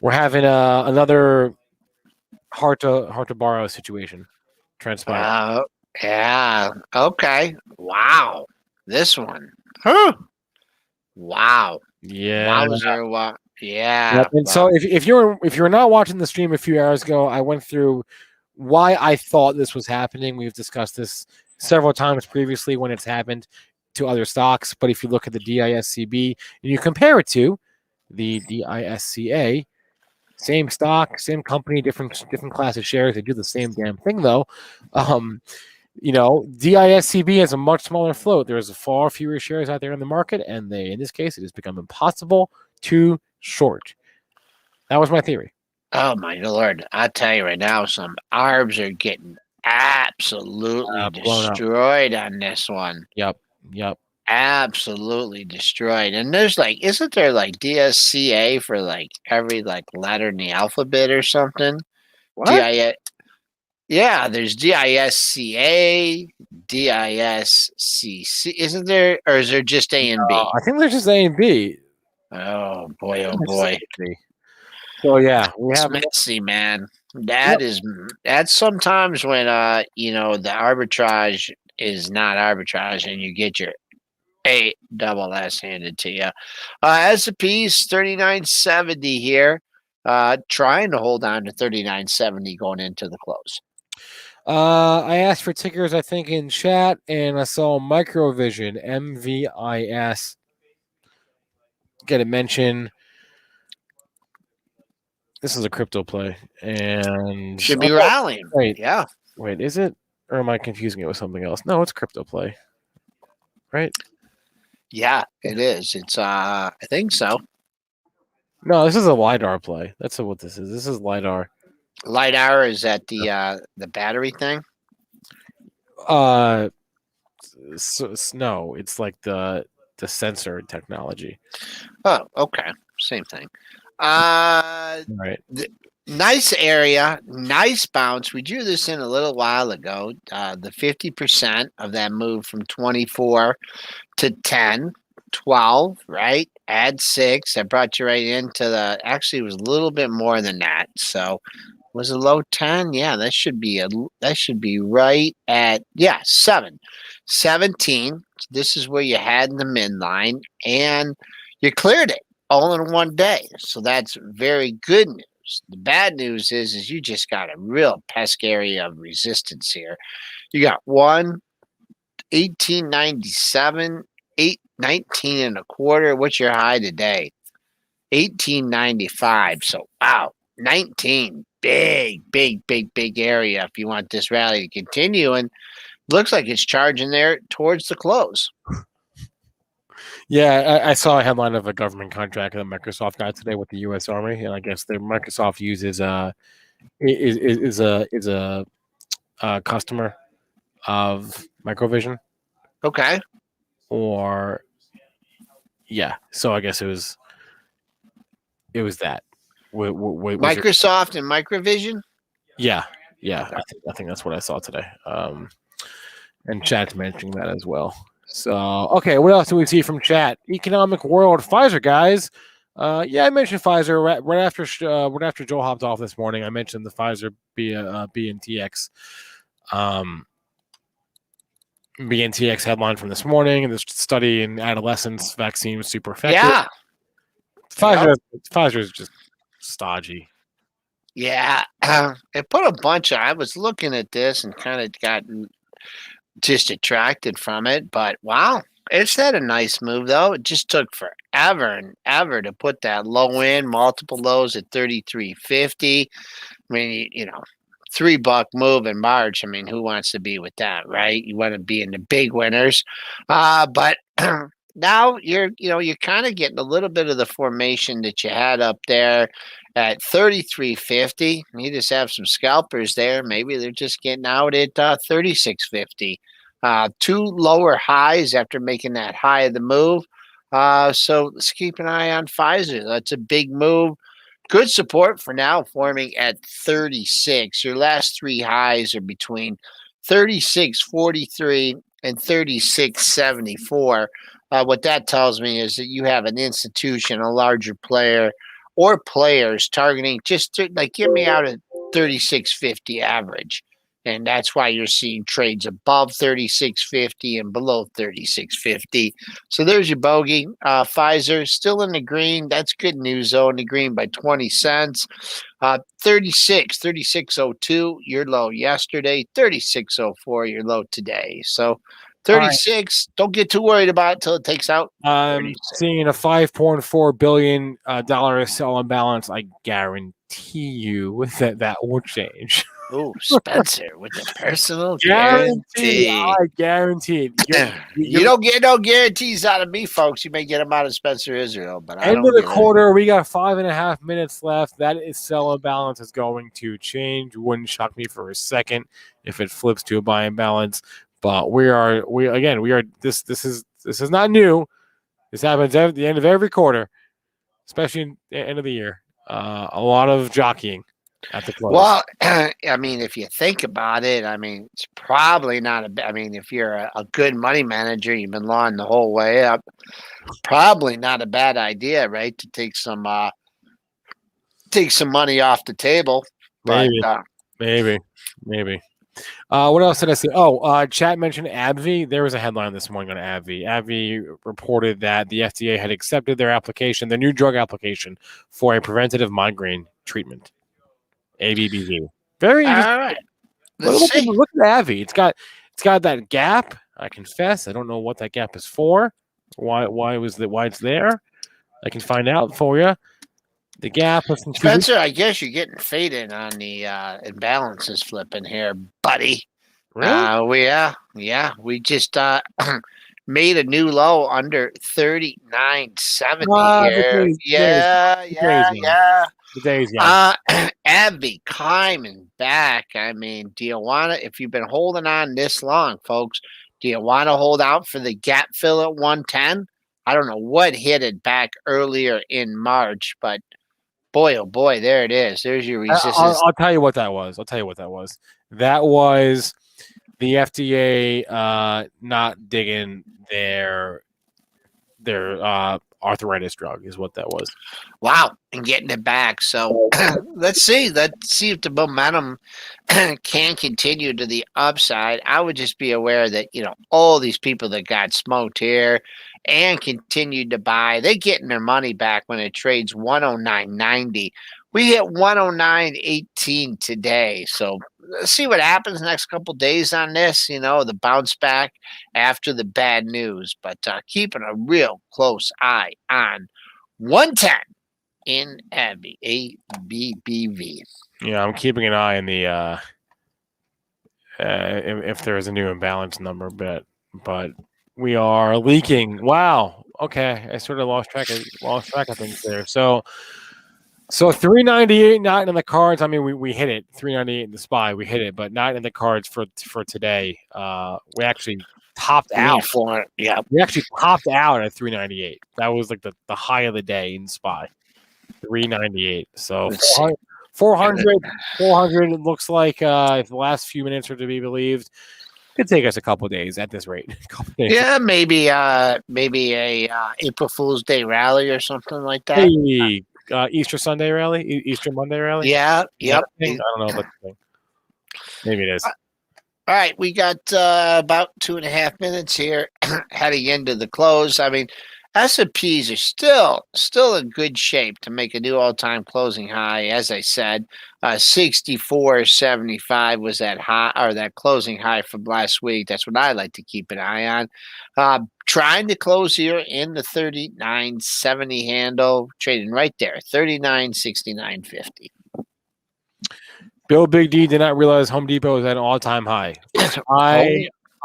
[SPEAKER 4] We're having another hard to borrow situation transpire.
[SPEAKER 3] Yeah. Okay. Wow. This one. Huh. Wow.
[SPEAKER 4] Yeah.
[SPEAKER 3] Wow. Yeah.
[SPEAKER 4] And so if you're not watching the stream a few hours ago, I went through why I thought this was happening. We've discussed this several times previously when it's happened to other stocks. But if you look at the DISCB and you compare it to the DISCA, same stock, same company, different class of shares. They do the same damn thing though. DISCB has a much smaller float. There's far fewer shares out there in the market, and in this case, it has become impossible to short. That was my theory.
[SPEAKER 3] Oh my Lord! I tell you right now, some ARBs are getting absolutely destroyed on this one.
[SPEAKER 4] Yep.
[SPEAKER 3] Absolutely destroyed. And there's isn't there DSCA for every letter in the alphabet or something?
[SPEAKER 4] What?
[SPEAKER 3] Yeah, there's DISCA, DISCC. Isn't there, or is there just A and B?
[SPEAKER 4] I think there's just A and B.
[SPEAKER 3] Oh boy! Oh boy!
[SPEAKER 4] So yeah,
[SPEAKER 3] it's messy, man. That's sometimes when the arbitrage is not arbitrage, and you get your double S handed to you. S&P's 3970 here, trying to hold on to 3970 going into the close.
[SPEAKER 4] I asked for tickers, I think, in chat, and I saw Microvision, MVIS, get a mention. This is a crypto play, and
[SPEAKER 3] should be rallying.
[SPEAKER 4] Wait, is it? Or am I confusing it with something else? No, it's crypto play, right?
[SPEAKER 3] Yeah, it is. It's I think so.
[SPEAKER 4] No, this is a LiDAR play. That's what this is. This is LiDAR.
[SPEAKER 3] LiDAR is that the battery thing?
[SPEAKER 4] No, it's like the sensor technology.
[SPEAKER 3] Oh, okay, same thing.
[SPEAKER 4] Right.
[SPEAKER 3] Nice area, nice bounce. We drew this in a little while ago. The 50% of that move from 24 to 10, 12, right? Add 6. That brought you right into the. Actually, it was a little bit more than that. So, was it low 10? Yeah, that should be right at 7, 17. This is where you had in the midline, and you cleared it all in one day. So that's very good news. The bad news is you just got a real pesky area of resistance here. You got 1897, 819 and a quarter. What's your high today? 1895. So wow, 19. Big area if you want this rally to continue. And looks like it's charging there towards the close.
[SPEAKER 4] Yeah, I saw a headline of a government contract that Microsoft got today with the U.S. Army, and I guess the Microsoft uses is a customer of Microvision.
[SPEAKER 3] Okay.
[SPEAKER 4] Or yeah, so I guess it was that.
[SPEAKER 3] Microsoft and Microvision.
[SPEAKER 4] Yeah. I think that's what I saw today. And chat's mentioning that as well. So, okay, what else do we see from chat? Economic World, Pfizer, guys. I mentioned Pfizer right after Joel hopped off this morning. I mentioned the Pfizer BNTX headline from this morning, and this study in adolescents vaccine was super effective.
[SPEAKER 3] Yeah,
[SPEAKER 4] Pfizer is just stodgy.
[SPEAKER 3] Yeah, it put a bunch of. I was looking at this and kind of got just attracted from it, but wow, it's had a nice move though. It just took forever and ever to put that low in, multiple lows at 33.50. I mean, $3 move in March. I mean, who wants to be with that, right? You want to be in the big winners, but now you're kind of getting a little bit of the formation that you had up there at 33.50. You just have some scalpers there. Maybe they're just getting out at 36.50. Two lower highs after making that high of the move. So let's keep an eye on Pfizer. That's a big move. Good support for now, forming at 36. Your last three highs are between 36.43 and 36.74. What that tells me is that you have an institution, a larger player, or players targeting get me out at 36.50 average. And that's why you're seeing trades above 36.50 and below 36.50. So there's your bogey. Pfizer still in the green. That's good news, though, in the green by 20 cents. 36.02, your low yesterday. 36.04, your low today. So 36, don't get too worried about it until it takes out.
[SPEAKER 4] I'm seeing a $5.4 billion sell imbalance. I guarantee you that will change.
[SPEAKER 3] Oh, Spencer with the personal guarantee.
[SPEAKER 4] I guarantee it.
[SPEAKER 3] You don't get no guarantees out of me, folks. You may get them out of Spencer Israel, but
[SPEAKER 4] end of the quarter, we got 5.5 minutes left. That is sell imbalance is going to change. Wouldn't shock me for a second if it flips to a buy imbalance. But we are. This is not new. This happens at the end of every quarter, especially in the end of the year. A lot of jockeying at the close.
[SPEAKER 3] Well, I mean, if you think about it, I mean, it's probably not if you're a good money manager, you've been long the whole way up, probably not a bad idea, right? To take some money off the table.
[SPEAKER 4] Maybe. What else did I see? Chat mentioned AbbVie. There was a headline this morning on AbbVie. AbbVie reported that the FDA had accepted their application, their new drug application for a preventative migraine treatment. ABBV. Very interesting.
[SPEAKER 3] All right.
[SPEAKER 4] Look at AbbVie. It's got that gap. I confess, I don't know what that gap is for. Why it's there? I can find out for you. The gap.
[SPEAKER 3] Spencer, I guess you're getting faded on the imbalances flipping here, buddy.
[SPEAKER 4] Really?
[SPEAKER 3] We just made a new low under 39.70 here.
[SPEAKER 4] The day's young.
[SPEAKER 3] AbbVie climbing back. I mean, do you want to, if you've been holding on this long, folks, do you want to hold out for the gap fill at 110? I don't know what hit it back earlier in March, but boy, oh boy, there it is. There's your resistance.
[SPEAKER 4] I'll tell you what that was. That was the FDA not digging their arthritis drug is what that was.
[SPEAKER 3] Wow, and getting it back. So let's see if the momentum can continue to the upside. I would just be aware that all these people that got smoked here and continued to buy, they're getting their money back when it trades 109.90. We hit 109.18 today. So let's see what happens next couple days on this, the bounce back after the bad news. But keeping a real close eye on 110 in ABBV.
[SPEAKER 4] Yeah, I'm keeping an eye on the if there is a new imbalance number, but we are leaking. Wow. Okay, I sort of lost track of things there. So 398 not in the cards. I mean, we hit it. 398 in the SPY, we hit it, but not in the cards for today. We actually topped out.
[SPEAKER 3] Yeah,
[SPEAKER 4] we actually topped out at 398. That was like the high of the day in SPY. 398. So 400. It looks like if the last few minutes are to be believed, it could take us a couple days at this rate.
[SPEAKER 3] Yeah, maybe a April Fool's Day rally or something like that.
[SPEAKER 4] Hey, Easter Sunday rally, Easter Monday rally.
[SPEAKER 3] Yeah, yep.
[SPEAKER 4] I don't know if that's the thing. Maybe it is.
[SPEAKER 3] All right, we got about 2.5 minutes here heading into the close. I mean, S&Ps are still in good shape to make a new all-time closing high. As I said, 64.75 was that high or that closing high from last week. That's what I like to keep an eye on. Trying to close here in the 39.70 handle, trading right there, 39.69.50.
[SPEAKER 4] Bill Big D did not realize Home Depot was at an all-time high.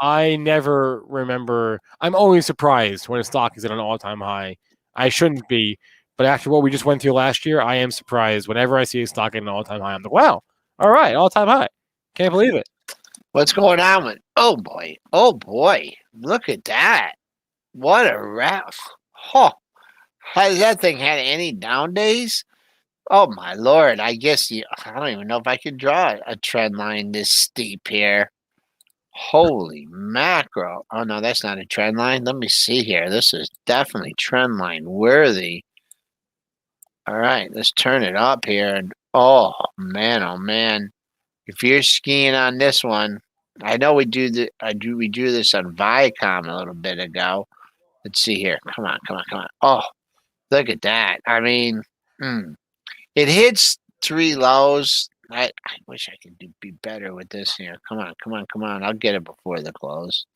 [SPEAKER 4] I never remember. I'm always surprised when a stock is at an all-time high. I shouldn't be, but after what we just went through last year, I am surprised whenever I see a stock at an all-time high. I'm like, wow, all right, all-time high. Can't believe it.
[SPEAKER 3] What's going on with? Oh boy, look at that! What a wrap! Huh? Has that thing had any down days? Oh my lord! I don't even know if I can draw a trend line this steep here. Holy mackerel. Oh, no, that's not a trend line. Let me see here. This is definitely trend line worthy. All right, let's turn it up here. Oh, man. If you're skiing on this one, I know we drew this on Viacom a little bit ago. Let's see here. Come on. Oh, look at that. I mean, it hits 3 lows. I wish I could be better with this here. Come on. I'll get it before the close.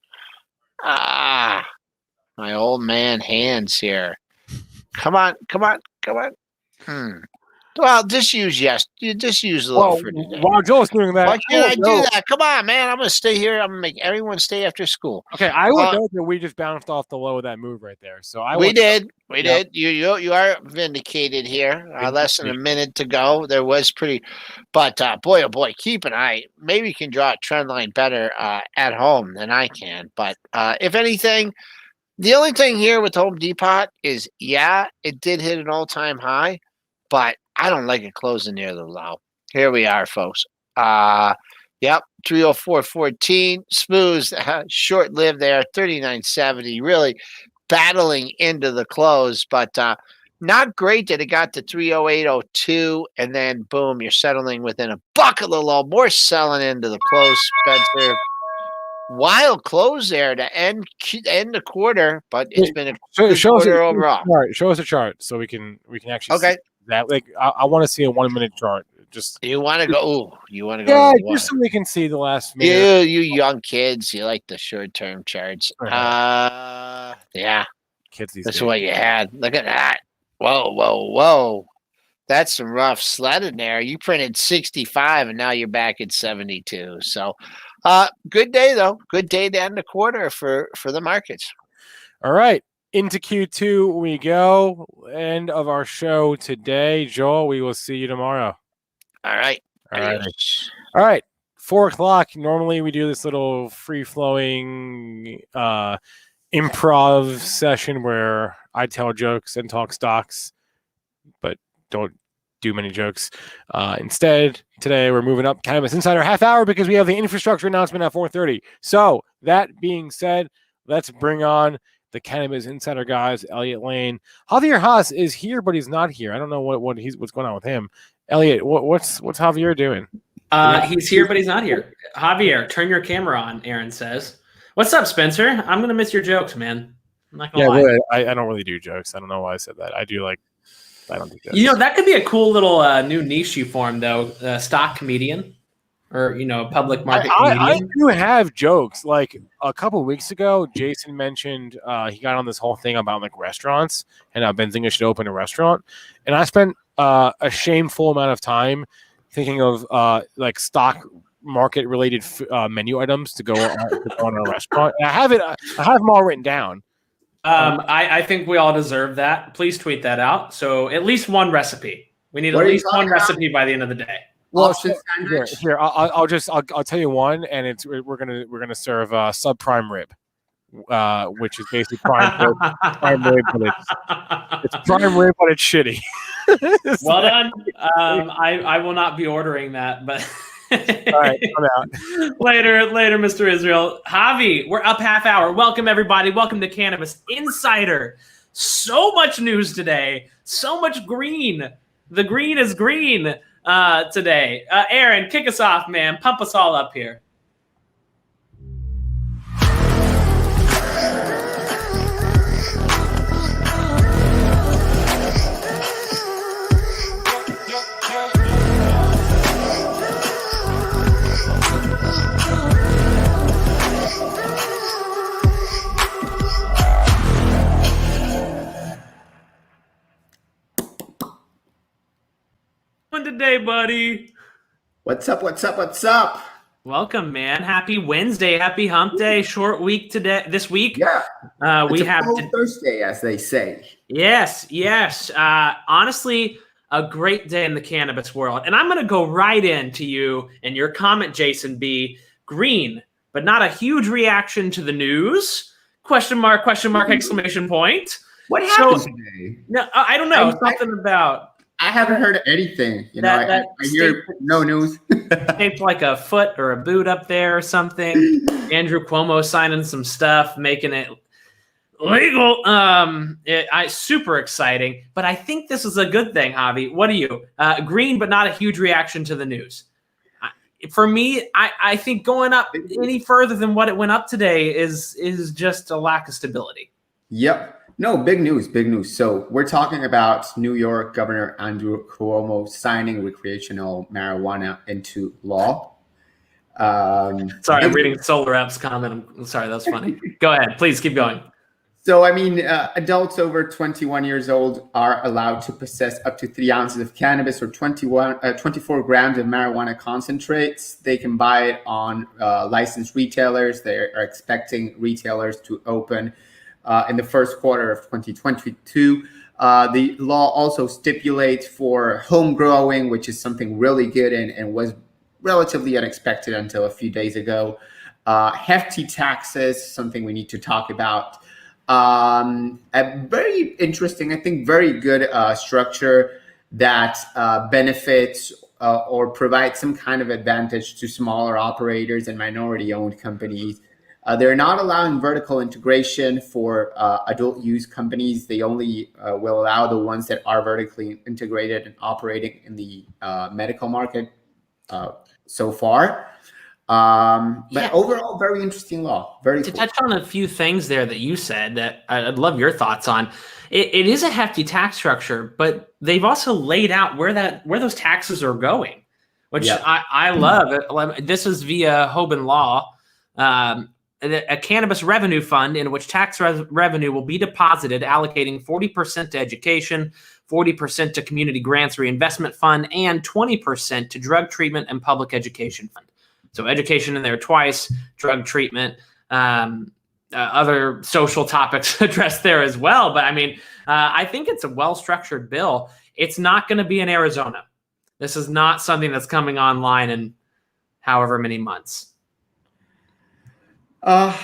[SPEAKER 3] My old man hands here. Come on. Well, just use a little for today.
[SPEAKER 4] While Joel's doing that,
[SPEAKER 3] why can't I do that? Come on, man. I'm going to stay here. I'm going to make everyone stay after school.
[SPEAKER 4] Okay, I would note that we just bounced off the low of that move right there. So
[SPEAKER 3] we did. You are vindicated here. Less than a minute to go. There was pretty, but boy, oh boy, keep an eye. Maybe you can draw a trend line better at home than I can. But if anything, the only thing here with Home Depot is, it did hit an all-time high, but I don't like it closing near the low. Here we are, folks. 304.14. Smooth, short-lived there, 39.70. Really battling into the close, but not great that it got to 308.02, and then boom, you're settling within a buck of the low. More selling into the close, Spencer. Wild close there to end the quarter, but it's been a good quarter overall.
[SPEAKER 4] Show us a chart so we can actually see that. Like I want to see a 1 minute chart. Just
[SPEAKER 3] you want to go?
[SPEAKER 4] Yeah, just so we can see the last minute.
[SPEAKER 3] You young kids, you like the short term charts. Yeah,
[SPEAKER 4] kids.
[SPEAKER 3] That's what you had. Look at that. Whoa. That's some rough sledding there. You printed 65 and now you're back at 72. So good day though. Good day to end the quarter for the markets.
[SPEAKER 4] All right. Into Q2 we go. End of our show today. Joel, we will see you tomorrow.
[SPEAKER 3] All right.
[SPEAKER 4] All right. 4:00. Normally we do this little free-flowing improv session where I tell jokes and talk stocks, but don't do many jokes. Instead, today we're moving up Cannabis Insider half hour because we have the infrastructure announcement at 4:30. So that being said, let's bring on the Cannabis Insider guys. Elliot Lane, Javier Haas is here, but he's not here. I don't know what's going on with him. Elliot, what's Javier doing?
[SPEAKER 17] He's here, but he's not here. Javier, turn your camera on. Aaron says, "What's up, Spencer? I'm gonna miss your jokes, man. I'm not gonna lie.
[SPEAKER 4] Really, I don't really do jokes. I don't know why I said that. I don't do jokes.
[SPEAKER 17] You know, that could be a cool little new niche you form, though. Stock comedian, or a public market comedian.
[SPEAKER 4] I do have jokes. Like a couple of weeks ago, Jason mentioned he got on this whole thing about like restaurants and how Benzinga should open a restaurant, and I spent a shameful amount of time thinking of like stock market related menu items to go on a restaurant. And I have them all written down.
[SPEAKER 17] I think we all deserve that. Please tweet that out. So at least one recipe. We need at least one recipe by the end of the day.
[SPEAKER 4] Well, here I'll tell you one, and we're gonna serve subprime rib, which is basically prime rib, but it's prime rib, but it's shitty.
[SPEAKER 17] Well done. I will not be ordering that, but.
[SPEAKER 4] All right, I'm out.
[SPEAKER 17] Later, Mr. Israel. Javi, we're up half hour. Welcome, everybody. Welcome to Cannabis Insider. So much news today. So much green. The green is green today. Aaron, kick us off, man. Pump us all up here. Today, buddy.
[SPEAKER 19] What's up?
[SPEAKER 17] Welcome, man. Happy Wednesday. Happy hump day. Short week this week.
[SPEAKER 19] Yeah.
[SPEAKER 17] We have
[SPEAKER 19] Thursday, as they say.
[SPEAKER 17] Yes. Honestly, a great day in the cannabis world. And I'm going to go right into you and your comment, Jason B. Green, but not a huge reaction to the news. Question mark, exclamation point.
[SPEAKER 19] What happened today?
[SPEAKER 17] No, I don't know. Something about...
[SPEAKER 19] I haven't heard anything. I hear no news.
[SPEAKER 17] Shaped like a foot or a boot up there or something. Andrew Cuomo signing some stuff, making it legal. Super exciting. But I think this is a good thing, Javi. What are you? Green, but not a huge reaction to the news. For me, I think going up any further than what it went up today is just a lack of stability.
[SPEAKER 19] Yep. No, big news. So we're talking about New York Governor Andrew Cuomo signing recreational marijuana into law.
[SPEAKER 17] Sorry, I'm reading Solar App's comment. I'm sorry, that was funny. Go ahead, please keep going.
[SPEAKER 19] So, adults over 21 years old are allowed to possess up to 3 ounces of cannabis or 24 grams of marijuana concentrates. They can buy it on licensed retailers. They are expecting retailers to open in the first quarter of 2022. The law also stipulates for home growing, which is something really good and was relatively unexpected until a few days ago. Hefty taxes, something we need to talk about. A very interesting, I think, very good structure that benefits or provides some kind of advantage to smaller operators and minority-owned companies. They're not allowing vertical integration for adult use companies. They only will allow the ones that are vertically integrated and operating in the medical market so far. But overall, very interesting law. Very
[SPEAKER 17] to
[SPEAKER 19] cool.
[SPEAKER 17] touch on a few things there that you said that I'd love your thoughts on. It is a hefty tax structure, but they've also laid out where those taxes are going, which I love. This is via Hoban Law. A cannabis revenue fund in which tax revenue will be deposited, allocating 40% to education, 40% to community grants reinvestment fund, and 20% to drug treatment and public education fund. So education in there twice, drug treatment, other social topics addressed there as well. But I think it's a well-structured bill. It's not going to be in Arizona. This is not something that's coming online in however many months.
[SPEAKER 19] I'd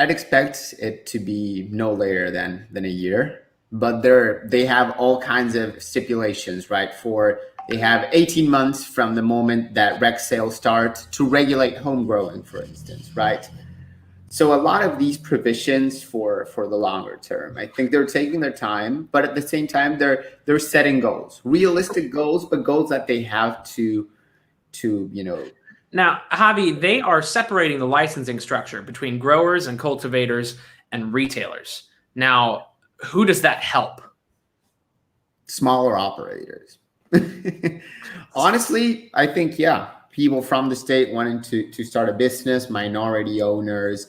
[SPEAKER 19] expect it to be no later than a year. but they have all kinds of stipulations, right? They have 18 months from the moment that rec sales start to regulate home growing, for instance, right? So a lot of these provisions for the longer term, I think they're taking their time, but at the same time, they're setting goals, realistic goals, but goals that they have to
[SPEAKER 17] Now, Javi, they are separating the licensing structure between growers and cultivators and retailers. Now, who does that help?
[SPEAKER 19] Smaller operators. Honestly, I think, people from the state wanting to start a business, minority owners,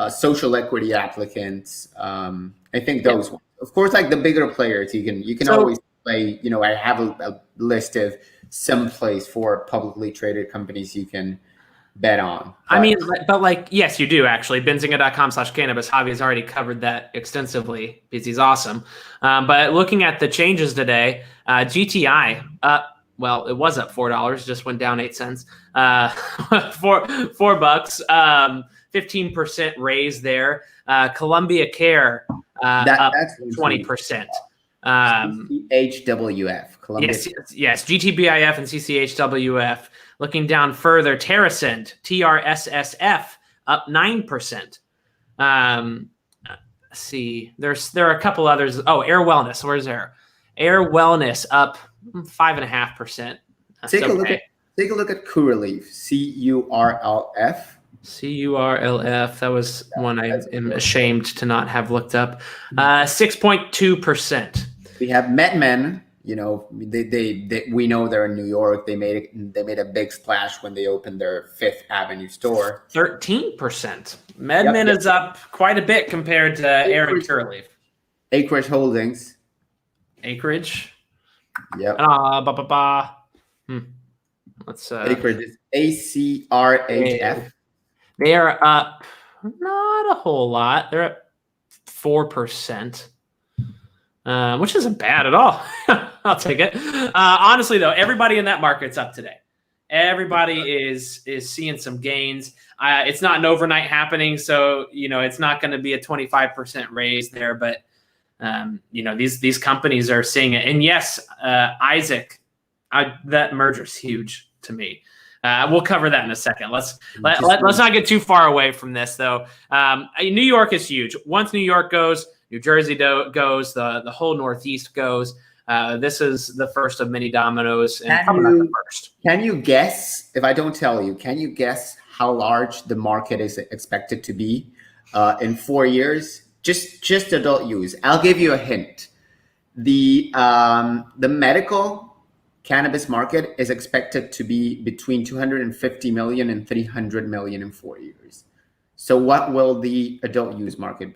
[SPEAKER 19] social equity applicants. I think those ones. Of course, like the bigger players, you can always play, I have a list of some place for publicly traded companies you can bet on.
[SPEAKER 17] I mean, but like, yes, you do actually. Benzinga.com/cannabis. Javi has already covered that extensively because he's awesome. But looking at the changes today, GTI well, it was up $4, just went down 8 cents. $4, 15% raise there. Columbia Care up 20%.
[SPEAKER 19] CCHWF. Columbia
[SPEAKER 17] Yes, GTBIF and CCHWF. Looking down further, TerraScent, TRSSF up 9%. Let's see, there are a couple others. Oh, Air Wellness. Where's Air? Air Wellness up 5.5%.
[SPEAKER 19] Take a look at Curaleaf. CURLF.
[SPEAKER 17] CURLF. That was one I am ashamed to not have looked up. 6.2%.
[SPEAKER 19] We have MedMen. We know they're in New York. They made a big splash when they opened their Fifth Avenue store.
[SPEAKER 17] 13%. MedMen is up quite a bit compared to Air and Curaleaf.
[SPEAKER 19] Acreage Holdings.
[SPEAKER 17] Acreage.
[SPEAKER 19] Yep.
[SPEAKER 17] Let's
[SPEAKER 19] Acreage is ACRHF.
[SPEAKER 17] They are up not a whole lot. They're up 4%. Which isn't bad at all. I'll take it. Honestly, though, everybody in that market's up today. Everybody is seeing some gains. It's not an overnight happening, so it's not going to be a 25% raise there. But these companies are seeing it. And yes, Isaac, that merger's huge to me. We'll cover that in a second. Let's not get too far away from this, though. New York is huge. Once New York goes, New Jersey goes, the whole Northeast goes. This is the first of many dominoes. And probably not the first.
[SPEAKER 19] Can you guess, if I don't tell you, can you guess how large the market is expected to be in 4 years? Just adult use. I'll give you a hint. The medical cannabis market is expected to be between 250 million and 300 million in 4 years. So what will the adult use market be?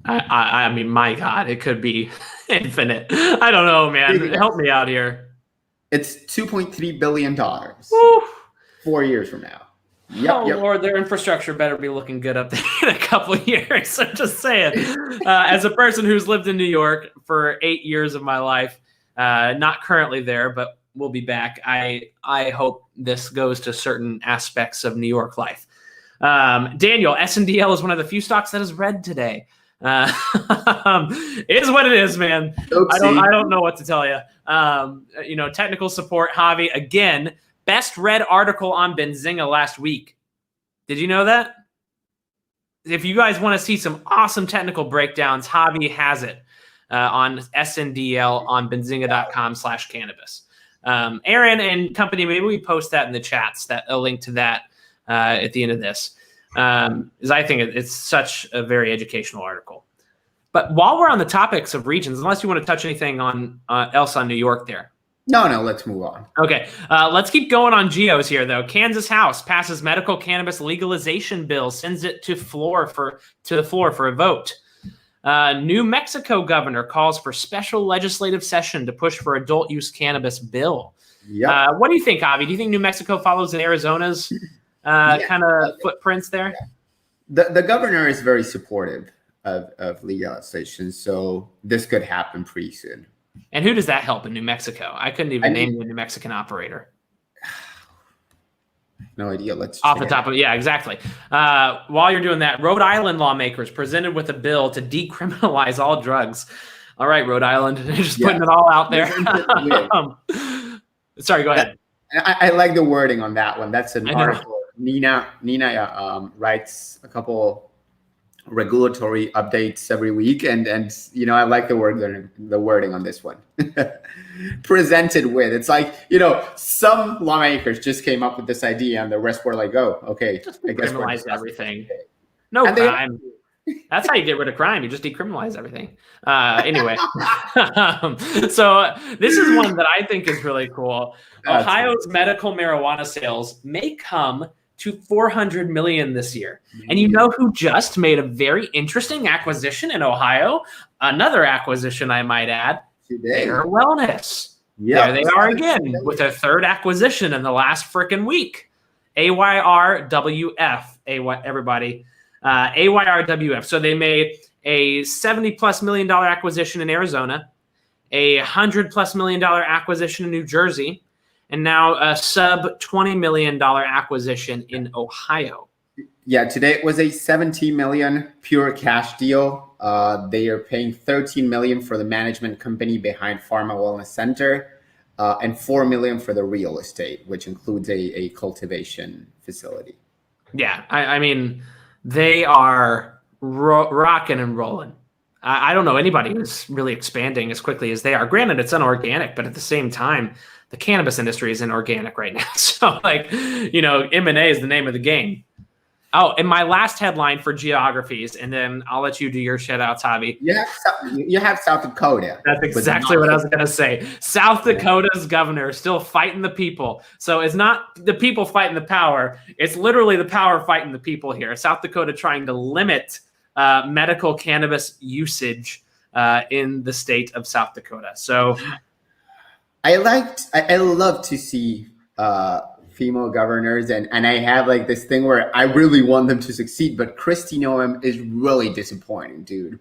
[SPEAKER 17] I mean, my God, it could be infinite. I don't know, man. Help me out here.
[SPEAKER 19] It's $2.3 billion 4 years from now.
[SPEAKER 17] Lord, their infrastructure better be looking good up there in a couple of years. I'm just saying. As a person who's lived in New York for 8 years of my life, not currently there, but we'll be back. I hope this goes to certain aspects of New York life. Daniel, SNDL is one of the few stocks that is red today. It is what it is, man.
[SPEAKER 19] Oopsie.
[SPEAKER 17] I don't know what to tell you. Technical support, Javi, again, best read article on Benzinga last week. Did you know that? If you guys want to see some awesome technical breakdowns, Javi has it on SNDL on benzinga.com/cannabis. Aaron and company, maybe we post that in the chats, a link to that at the end of this. Is I think it's such a very educational article. But while we're on the topics of regions, unless you want to touch anything on else on New York there.
[SPEAKER 19] No, let's move on.
[SPEAKER 17] Okay, let's keep going on geos here, though. Kansas House passes medical cannabis legalization bill, sends it to the floor for a vote. New Mexico governor calls for special legislative session to push for adult use cannabis bill.
[SPEAKER 19] Yep.
[SPEAKER 17] What do you think, Avi? Do you think New Mexico follows in Arizona's kind of footprints there?
[SPEAKER 19] The governor is very supportive of legalization, so this could happen pretty soon.
[SPEAKER 17] And who does that help in New Mexico? I couldn't even name the New Mexican operator.
[SPEAKER 19] No idea. Let's
[SPEAKER 17] off the top of yeah, exactly. While you're doing that, Rhode Island lawmakers presented with a bill to decriminalize all drugs. All right, Rhode Island, just putting it all out there. Sorry, go ahead.
[SPEAKER 19] I like the wording on that one. That's an article. Nina writes a couple regulatory updates every week, and I like the wording on this one. Presented with, it's like, some lawmakers just came up with this idea and the rest were like, oh, okay,
[SPEAKER 17] just
[SPEAKER 19] I guess
[SPEAKER 17] decriminalize everything. No crime. That's how you get rid of crime. You just decriminalize everything. Anyway, so this is one that I think is really cool. Ohio's medical marijuana sales may come to 400 million this year. And you know who just made a very interesting acquisition in Ohio? Another acquisition, I might add. Their Wellness.
[SPEAKER 19] Yeah,
[SPEAKER 17] there they are again with their third acquisition in the last freaking week. AYRWF. Everybody. AYRWF. So they made a $70+ million acquisition in Arizona, a $100+ million acquisition in New Jersey, and now a sub $20 million acquisition in Ohio.
[SPEAKER 19] Yeah, today it was a $17 million pure cash deal. They are paying $13 million for the management company behind Pharma Wellness Center, and $4 million for the real estate, which includes a cultivation facility.
[SPEAKER 17] Yeah, I mean, they are rocking and rolling. I don't know anybody who's really expanding as quickly as they are. Granted, it's unorganic, but at the same time, the cannabis industry is inorganic right now. So, M&A is the name of the game. Oh, and my last headline for geographies, and then I'll let you do your shout-outs, Javi.
[SPEAKER 19] You have South Dakota.
[SPEAKER 17] That's exactly what I was going to say. South Dakota's governor is still fighting the people. So it's not the people fighting the power. It's literally the power fighting the people here. South Dakota trying to limit medical cannabis usage in the state of South Dakota. So
[SPEAKER 19] I love to see female governors, and I have like this thing where I really want them to succeed, but Kristi Noem is really disappointing, dude.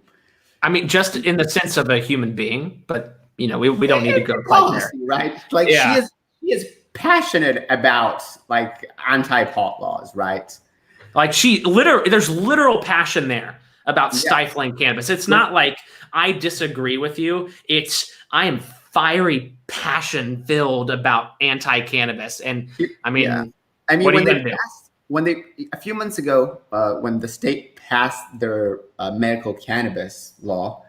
[SPEAKER 17] I mean, just in the sense of a human being, but we don't need to go
[SPEAKER 19] policy, there, right? Like she is passionate about like anti-pot laws, right?
[SPEAKER 17] Like there's literal passion there about stifling cannabis. It's not like I disagree with you. I am fiery passion filled about anti-cannabis. And I mean,
[SPEAKER 19] when they a few months ago, when the state passed their medical cannabis law,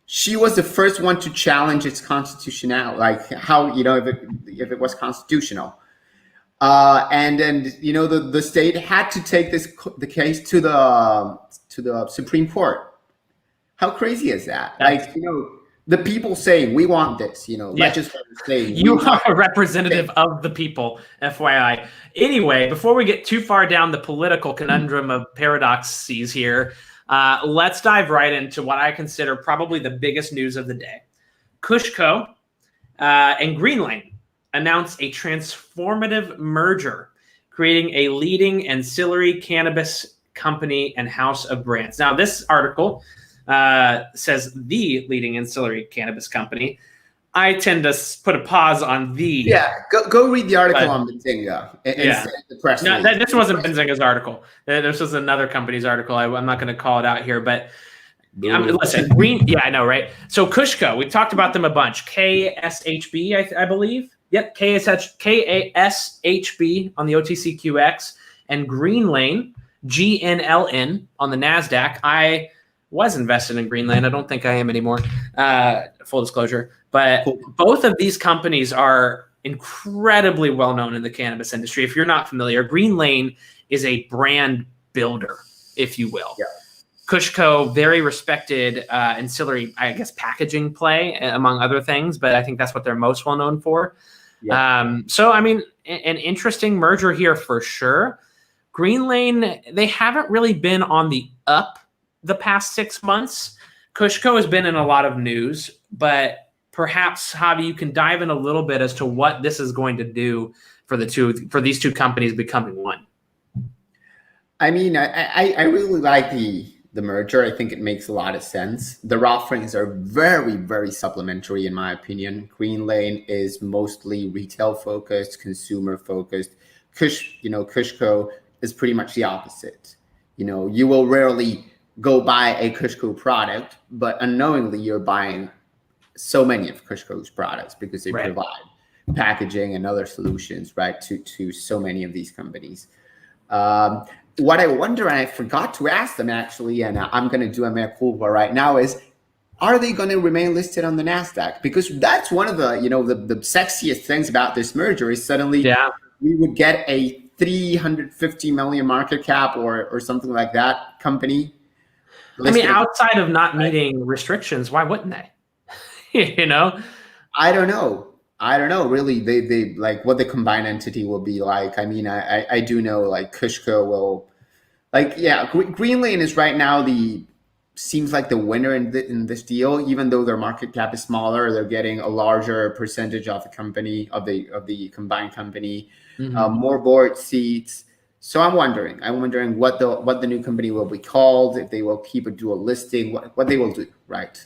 [SPEAKER 19] she was the first one to challenge its constitutionality, like how, if it was constitutional. And then, the state had to take the case to the Supreme Court. How crazy is that? The people saying we want this, legislators saying
[SPEAKER 17] you are a representative of the people, FYI. Anyway, before we get too far down the political conundrum of paradoxes here, let's dive right into what I consider probably the biggest news of the day. Kushco and Green Lane announced a transformative merger, creating a leading ancillary cannabis company and house of brands. Now, this article says the leading ancillary cannabis company. I tend to put a pause on the.
[SPEAKER 19] Yeah, go read the article on Benzinga. The press release.
[SPEAKER 17] This wasn't Benzinga's artiple. This was another company's article. I'm not going to call it out here, but listen, Green. Yeah, I know, right? So Kushco, we talked about them a bunch. KSHB, I believe. Yep, KSHB on the OTCQX, and Green Lane, GNLN on the NEWSDESK. I was invested in Green Lane. I don't think I am anymore. Full disclosure. But both of these companies are incredibly well known in the cannabis industry. If you're not familiar, Green Lane is a brand builder, if you will. Yeah. Kushco, very respected ancillary, I guess, packaging play, among other things, but I think that's what they're most well known for. Yeah. So, I mean, an interesting merger here for sure. Green Lane, they haven't really been on the up the past 6 months. Kushco has been in a lot of news, but perhaps, Javi, you can dive in a little bit as to what this is going to do for these two companies becoming one.
[SPEAKER 19] I mean, I really like the merger. I think it makes a lot of sense. Their offerings are very, very supplementary, in my opinion. Green Lane is mostly retail focused, consumer focused. Kushco is pretty much the opposite. You will rarely go buy a Kushco product, but unknowingly you're buying so many of Kushco's products because they provide packaging and other solutions, right, to so many of these companies. What I wonder, and I forgot to ask them actually, and I'm going to do a mea culpa right now, is are they going to remain listed on the NASDAQ? Because that's one of the, the sexiest things about this merger is suddenly we would get a 350 million market cap or something like that company.
[SPEAKER 17] I mean, outside of not meeting restrictions, why wouldn't they?
[SPEAKER 19] I don't know. Really, they like what the combined entity will be like. I mean, I do know like Kushco will, Greenlane is right now seems like the winner in this deal. Even though their market cap is smaller, they're getting a larger percentage of the company of the combined company, more board seats. So I'm wondering what the new company will be called, if they will keep a dual listing, what they will do, right?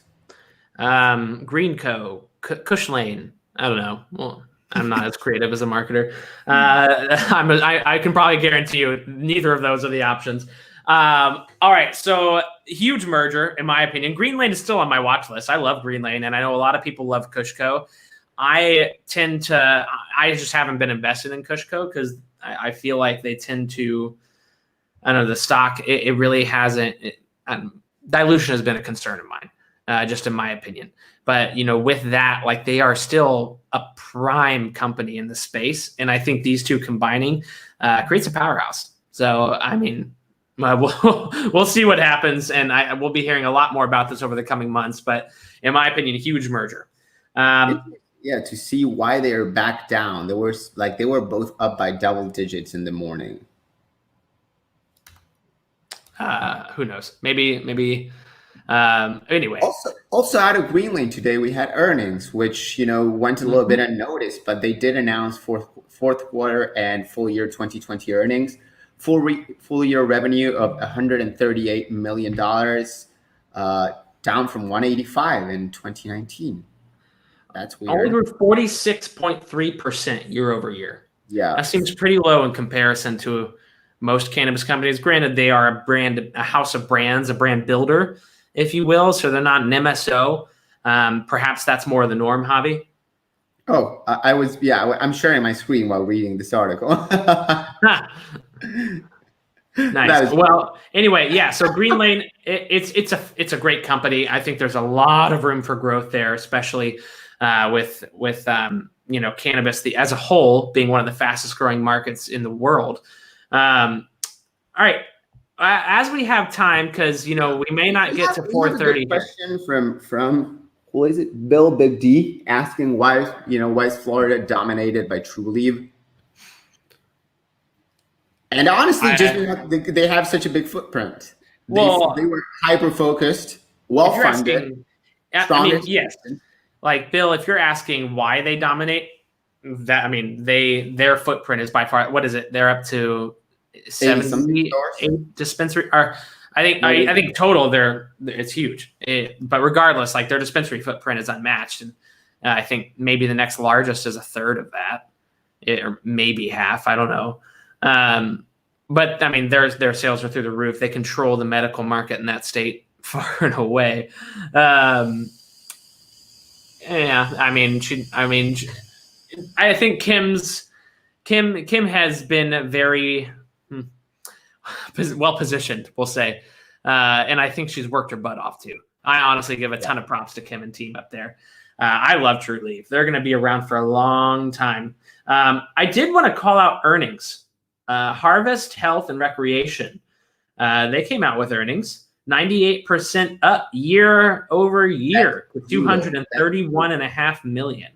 [SPEAKER 17] Greenco, Kushlane. I don't know. Well, I'm not as creative as a marketer. I can probably guarantee you neither of those are the options. All right, so huge merger in my opinion. Greenlane is still on my watch list. I love Greenlane, and I know a lot of people love Kushco. I just haven't been invested in Kushco because I feel like they tend to, I don't know, the stock, it really hasn't, dilution has been a concern of mine, just in my opinion. But, with that, like they are still a prime company in the space. And I think these two combining creates a powerhouse. So, I mean, we'll see what happens. And we'll be hearing a lot more about this over the coming months. But in my opinion, a huge merger.
[SPEAKER 19] To see why they are back down. They were both up by double digits in the morning.
[SPEAKER 17] Who knows? Maybe. Anyway.
[SPEAKER 19] Also out of Greenlane today, we had earnings, which went a little bit unnoticed, but they did announce fourth quarter and full year 2020 earnings. Full year revenue of $138 million, down from $185 in 2019. That's weird.
[SPEAKER 17] Over 46.3% year over year.
[SPEAKER 19] Yeah.
[SPEAKER 17] That seems pretty low in comparison to most cannabis companies. Granted, they are a house of brands, a brand builder, if you will. So they're not an MSO. Perhaps that's more the norm, Javi.
[SPEAKER 19] Oh, I'm sharing my screen while reading this article.
[SPEAKER 17] Nice. Well, anyway, yeah. So Greenlane, it's a great company. I think there's a lot of room for growth there, especially with cannabis as a whole being one of the fastest growing markets in the world. All right. As we have time, because we may not get to 4:30.
[SPEAKER 19] Question from who is it? Bill Big D asking why is Florida dominated by TrueLeaf? And honestly, they have such a big footprint. They were hyper focused, well funded.
[SPEAKER 17] Yes. Like Bill, if you're asking why they dominate, their footprint is by far. What is it? They're up to 78 dispensary. Or I think total it's huge. But regardless, like their dispensary footprint is unmatched, and I think maybe the next largest is a third of that, or maybe half. I don't know. But their sales are through the roof. They control the medical market in that state far and away. I think Kim has been very well positioned, we'll say, and I think she's worked her butt off too. I honestly give a ton of props to Kim and team up there. I love TrueLeaf. They're going to be around for a long time. I did want to call out earnings. Harvest Health and Recreation. They came out with earnings, 98% up year over year to $231.5 million.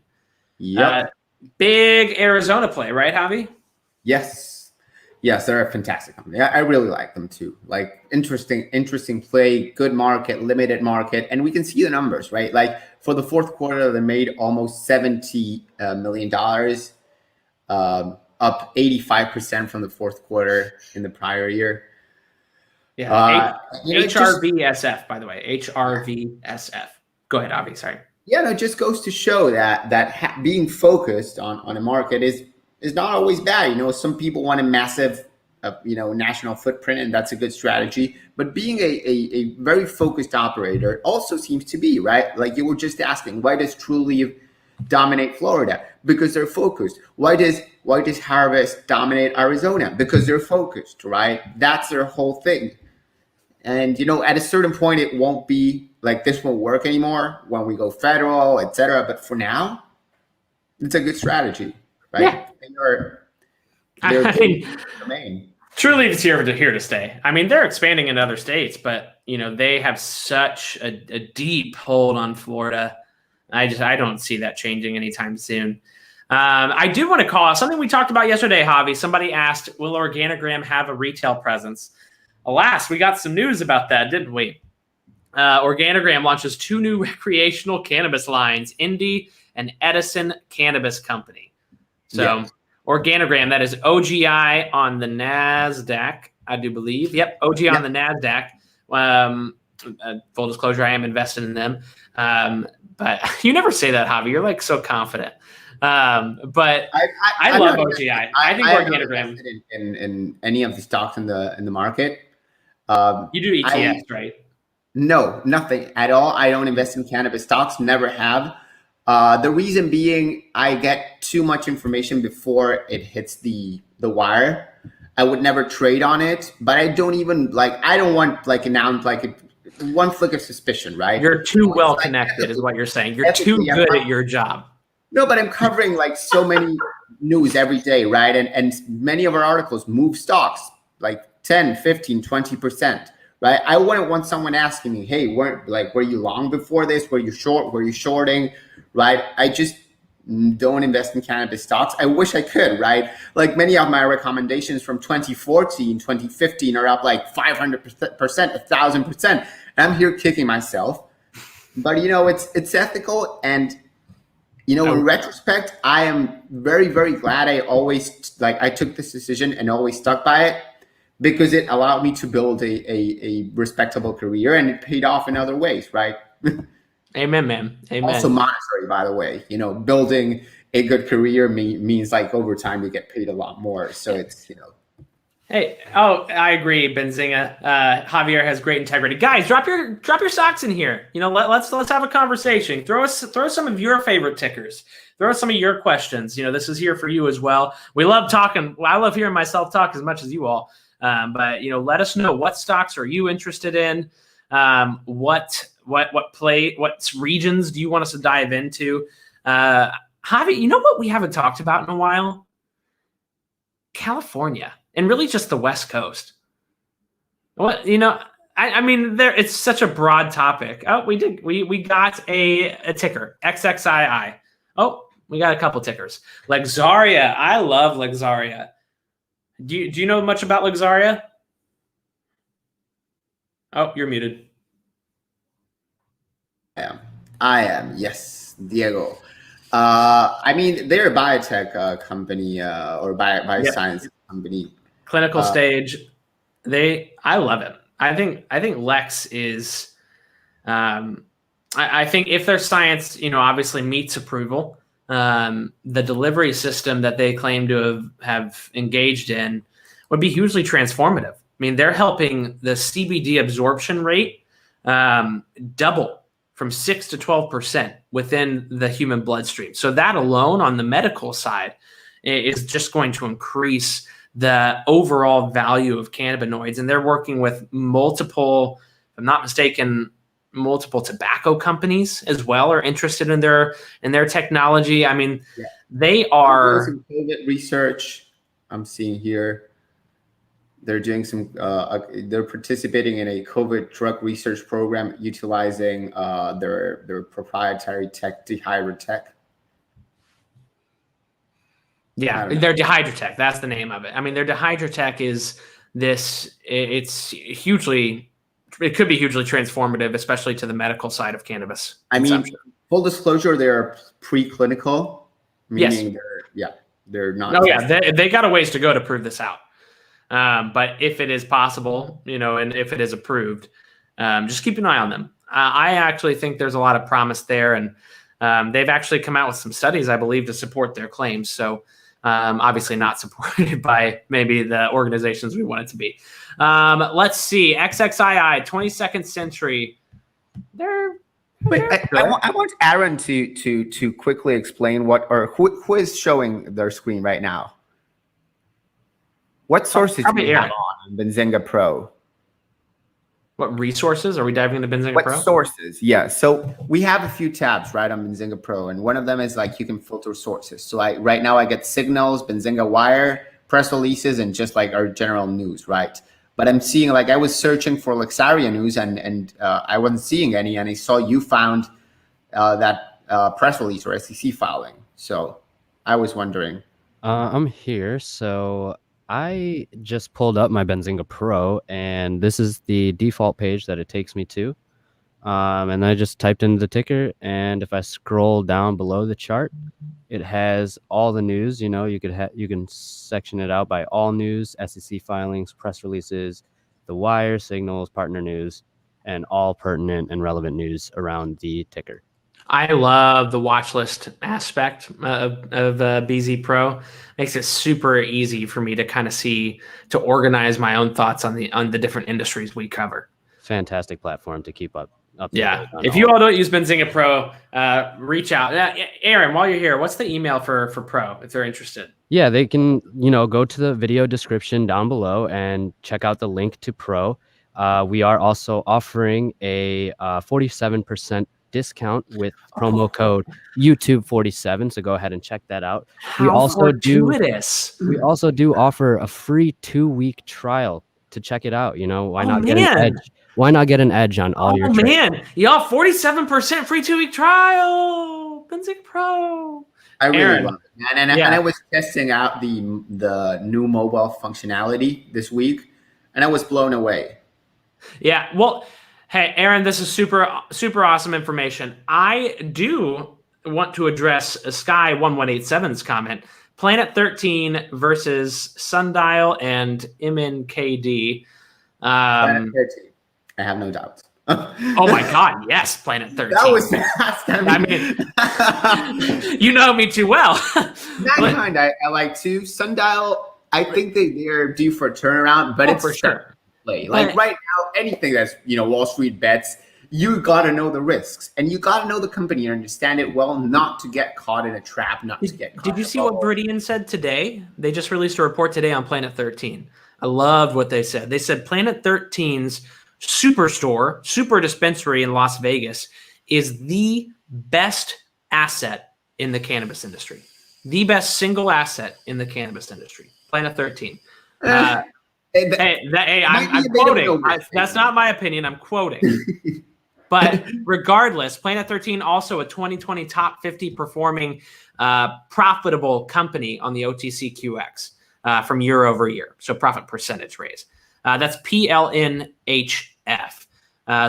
[SPEAKER 19] Yeah.
[SPEAKER 17] Big Arizona play, right, Javi?
[SPEAKER 19] Yes, they're a fantastic company. I really like them too. Like interesting play, good market, limited market, and we can see the numbers, right? Like for the fourth quarter, they made almost $70 million, up 85% from the fourth quarter in the prior year.
[SPEAKER 17] Yeah, HRVSF, by the way, HRVSF. Go ahead, Avi. Sorry.
[SPEAKER 19] Yeah, no, it just goes to show that being focused on a market is is not always bad. Some people want a massive, national footprint, and that's a good strategy. But being a very focused operator also seems to be, right? Like you were just asking, why does Trulieve dominate Florida? Because they're focused. Why does Harvest dominate Arizona? Because they're focused, right? That's their whole thing. And at a certain point, it won't be like this won't work anymore when we go federal, etc. But for now, it's a good strategy, right?
[SPEAKER 17] Yeah. Trulieve is here to stay. I mean, they're expanding in other states, but they have such a deep hold on Florida. I don't see that changing anytime soon. I do want to call out something we talked about yesterday, Javi. Somebody asked, will Organigram have a retail presence? Alas, we got some news about that, didn't we? Organigram launches 2 new recreational cannabis lines, Indie and Edison Cannabis Company. So yes. Organigram, that is OGI on the NEWSDESK, I do believe. Yep, OGI on the NEWSDESK. Full disclosure, I am invested in them. But you never say that, Javi. You're like so confident. But I love OGI. I think Organigram
[SPEAKER 19] in any of the stocks in the market.
[SPEAKER 17] You do ETFs, right?
[SPEAKER 19] No, nothing at all. I don't invest in cannabis stocks. Never have. The reason being, I get too much information before it hits the wire. I would never trade on it, but I don't even I don't want one flick of suspicion, right?
[SPEAKER 17] You're too well connected, is what you're saying. You're too good at your job.
[SPEAKER 19] No, but I'm covering so many news every day, right? And many of our articles move stocks 10, 15, 20%, right? I wouldn't want someone asking me, hey, were you long before this? Were you short? Were you shorting? Right? I just don't invest in cannabis stocks. I wish I could, right? Many of my recommendations from 2014, 2015 are up 500%, 1,000%. And I'm here kicking myself. But, it's ethical. And, in retrospect, I am very, very glad I always, I took this decision and always stuck by it, because it allowed me to build a respectable career, and it paid off in other ways, right?
[SPEAKER 17] Amen, man. Amen.
[SPEAKER 19] Also monetary, by the way. Building a good career means over time you get paid a lot more. So it's,
[SPEAKER 17] Hey, I agree, Benzinga. Javier has great integrity. Guys, drop your stocks in here. Let's have a conversation. Throw some of your favorite tickers. Throw some of your questions. This is here for you as well. We love talking. I love hearing myself talk as much as you all. But let us know, what stocks are you interested in? What regions do you want us to dive into? Javi, you know what we haven't talked about in a while? California, and really just the West Coast. I mean, it's such a broad topic. Oh, we got a ticker, XXII. Oh, we got a couple tickers. Lexaria, I love Lexaria. Do you know much about Lexaria? Oh, you're muted.
[SPEAKER 19] I am. Yes, Diego. I mean, they're a biotech company or bioscience company.
[SPEAKER 17] Clinical stage. I love it. I think Lex is. I think if their science, obviously meets approval, the delivery system that they claim to have engaged in would be hugely transformative. I mean, they're helping the CBD absorption rate double from 6 to 12% within the human bloodstream. So that alone on the medical side is just going to increase the overall value of cannabinoids. And they're working with multiple, if I'm not mistaken, multiple tobacco companies as well are interested in their technology. I mean, they are
[SPEAKER 19] some COVID research I'm seeing here. They're doing some. They're participating in a COVID drug research program utilizing their proprietary tech, Dehydratech.
[SPEAKER 17] Yeah, their Dehydratech. That's the name of it. I mean, their Dehydratech is this. It's hugely. It could be hugely transformative, especially to the medical side of cannabis.
[SPEAKER 19] I mean, full disclosure, they're preclinical, meaning they're not.
[SPEAKER 17] Oh yeah, they got a ways to go to prove this out. But if it is possible, and if it is approved, just keep an eye on them. I actually think there's a lot of promise there, and they've actually come out with some studies, I believe, to support their claims. So Obviously not supported by maybe the organizations we want it to be. Let's see. XXII, 22nd Century.
[SPEAKER 19] Wait, I want Aaron to quickly explain who is showing their screen right now. What sources do we have on Benzinga Pro?
[SPEAKER 17] What resources? Are we diving into Benzinga
[SPEAKER 19] What
[SPEAKER 17] Pro?
[SPEAKER 19] sources? Yeah. So we have a few tabs right on Benzinga Pro, and one of them is like you can filter sources. So right now I get signals, Benzinga Wire, press releases, and just like our general news, right? But I'm seeing, like, I was searching for Lexaria news and I wasn't seeing any, and I saw you found that press release or SEC filing. So I was wondering.
[SPEAKER 6] I'm here. So I just pulled up my Benzinga Pro, and this is the default page that it takes me to. And I just typed in the ticker, and if I scroll down below the chart, it has all the news. You know, you can section it out by all news, SEC filings, press releases, the wire, signals, partner news, and all pertinent and relevant news around the ticker.
[SPEAKER 17] I love the watch list aspect of BZ Pro. Makes it super easy for me to kind of to organize my own thoughts on the different industries we cover.
[SPEAKER 6] Fantastic platform to keep up.
[SPEAKER 17] Yeah. If you all don't use Benzinga Pro, reach out. Aaron, while you're here, what's the email for Pro if they're interested?
[SPEAKER 6] Yeah, they can, go to the video description down below and check out the link to Pro. We are also offering a 47% discount with promo code YouTube47. So go ahead and check that out.
[SPEAKER 17] How fortuitous.
[SPEAKER 6] We also do offer a free 2-week trial to check it out. Why not get an edge? Why not get an edge on all your trades?
[SPEAKER 17] Man, y'all 47% free 2-week trial. Benzinga Pro.
[SPEAKER 19] I really love it, man. And I was testing out the new mobile functionality this week, and I was blown away.
[SPEAKER 17] Yeah. Well, hey, Aaron, this is super awesome information. I do want to address Sky1187's comment. Planet 13 versus Sundial and MNKD.
[SPEAKER 19] Planet 13. I have no doubts.
[SPEAKER 17] Oh my God! Yes, Planet 13.
[SPEAKER 19] That was fast.
[SPEAKER 17] I mean, you know me too well.
[SPEAKER 19] Mankind, I like too. Sundial, I think they're due for a turnaround, but it's
[SPEAKER 17] for sure.
[SPEAKER 19] Play. Like right now, anything that's Wall Street bets, you got to know the risks and you got to know the company and understand it well, not to get caught in a trap, not to get caught.
[SPEAKER 17] Did you see what Viridian said today? They just released a report today on Planet 13. I loved what they said. They said Planet 13's Superstore, super dispensary in Las Vegas is the best asset in the cannabis industry. The best single asset in the cannabis industry. Planet 13. I'm quoting. That's not my opinion. I'm quoting. But regardless, Planet 13 also a 2020 top 50 performing profitable company on the OTCQX from year over year. So profit percentage raise. That's PLNHF.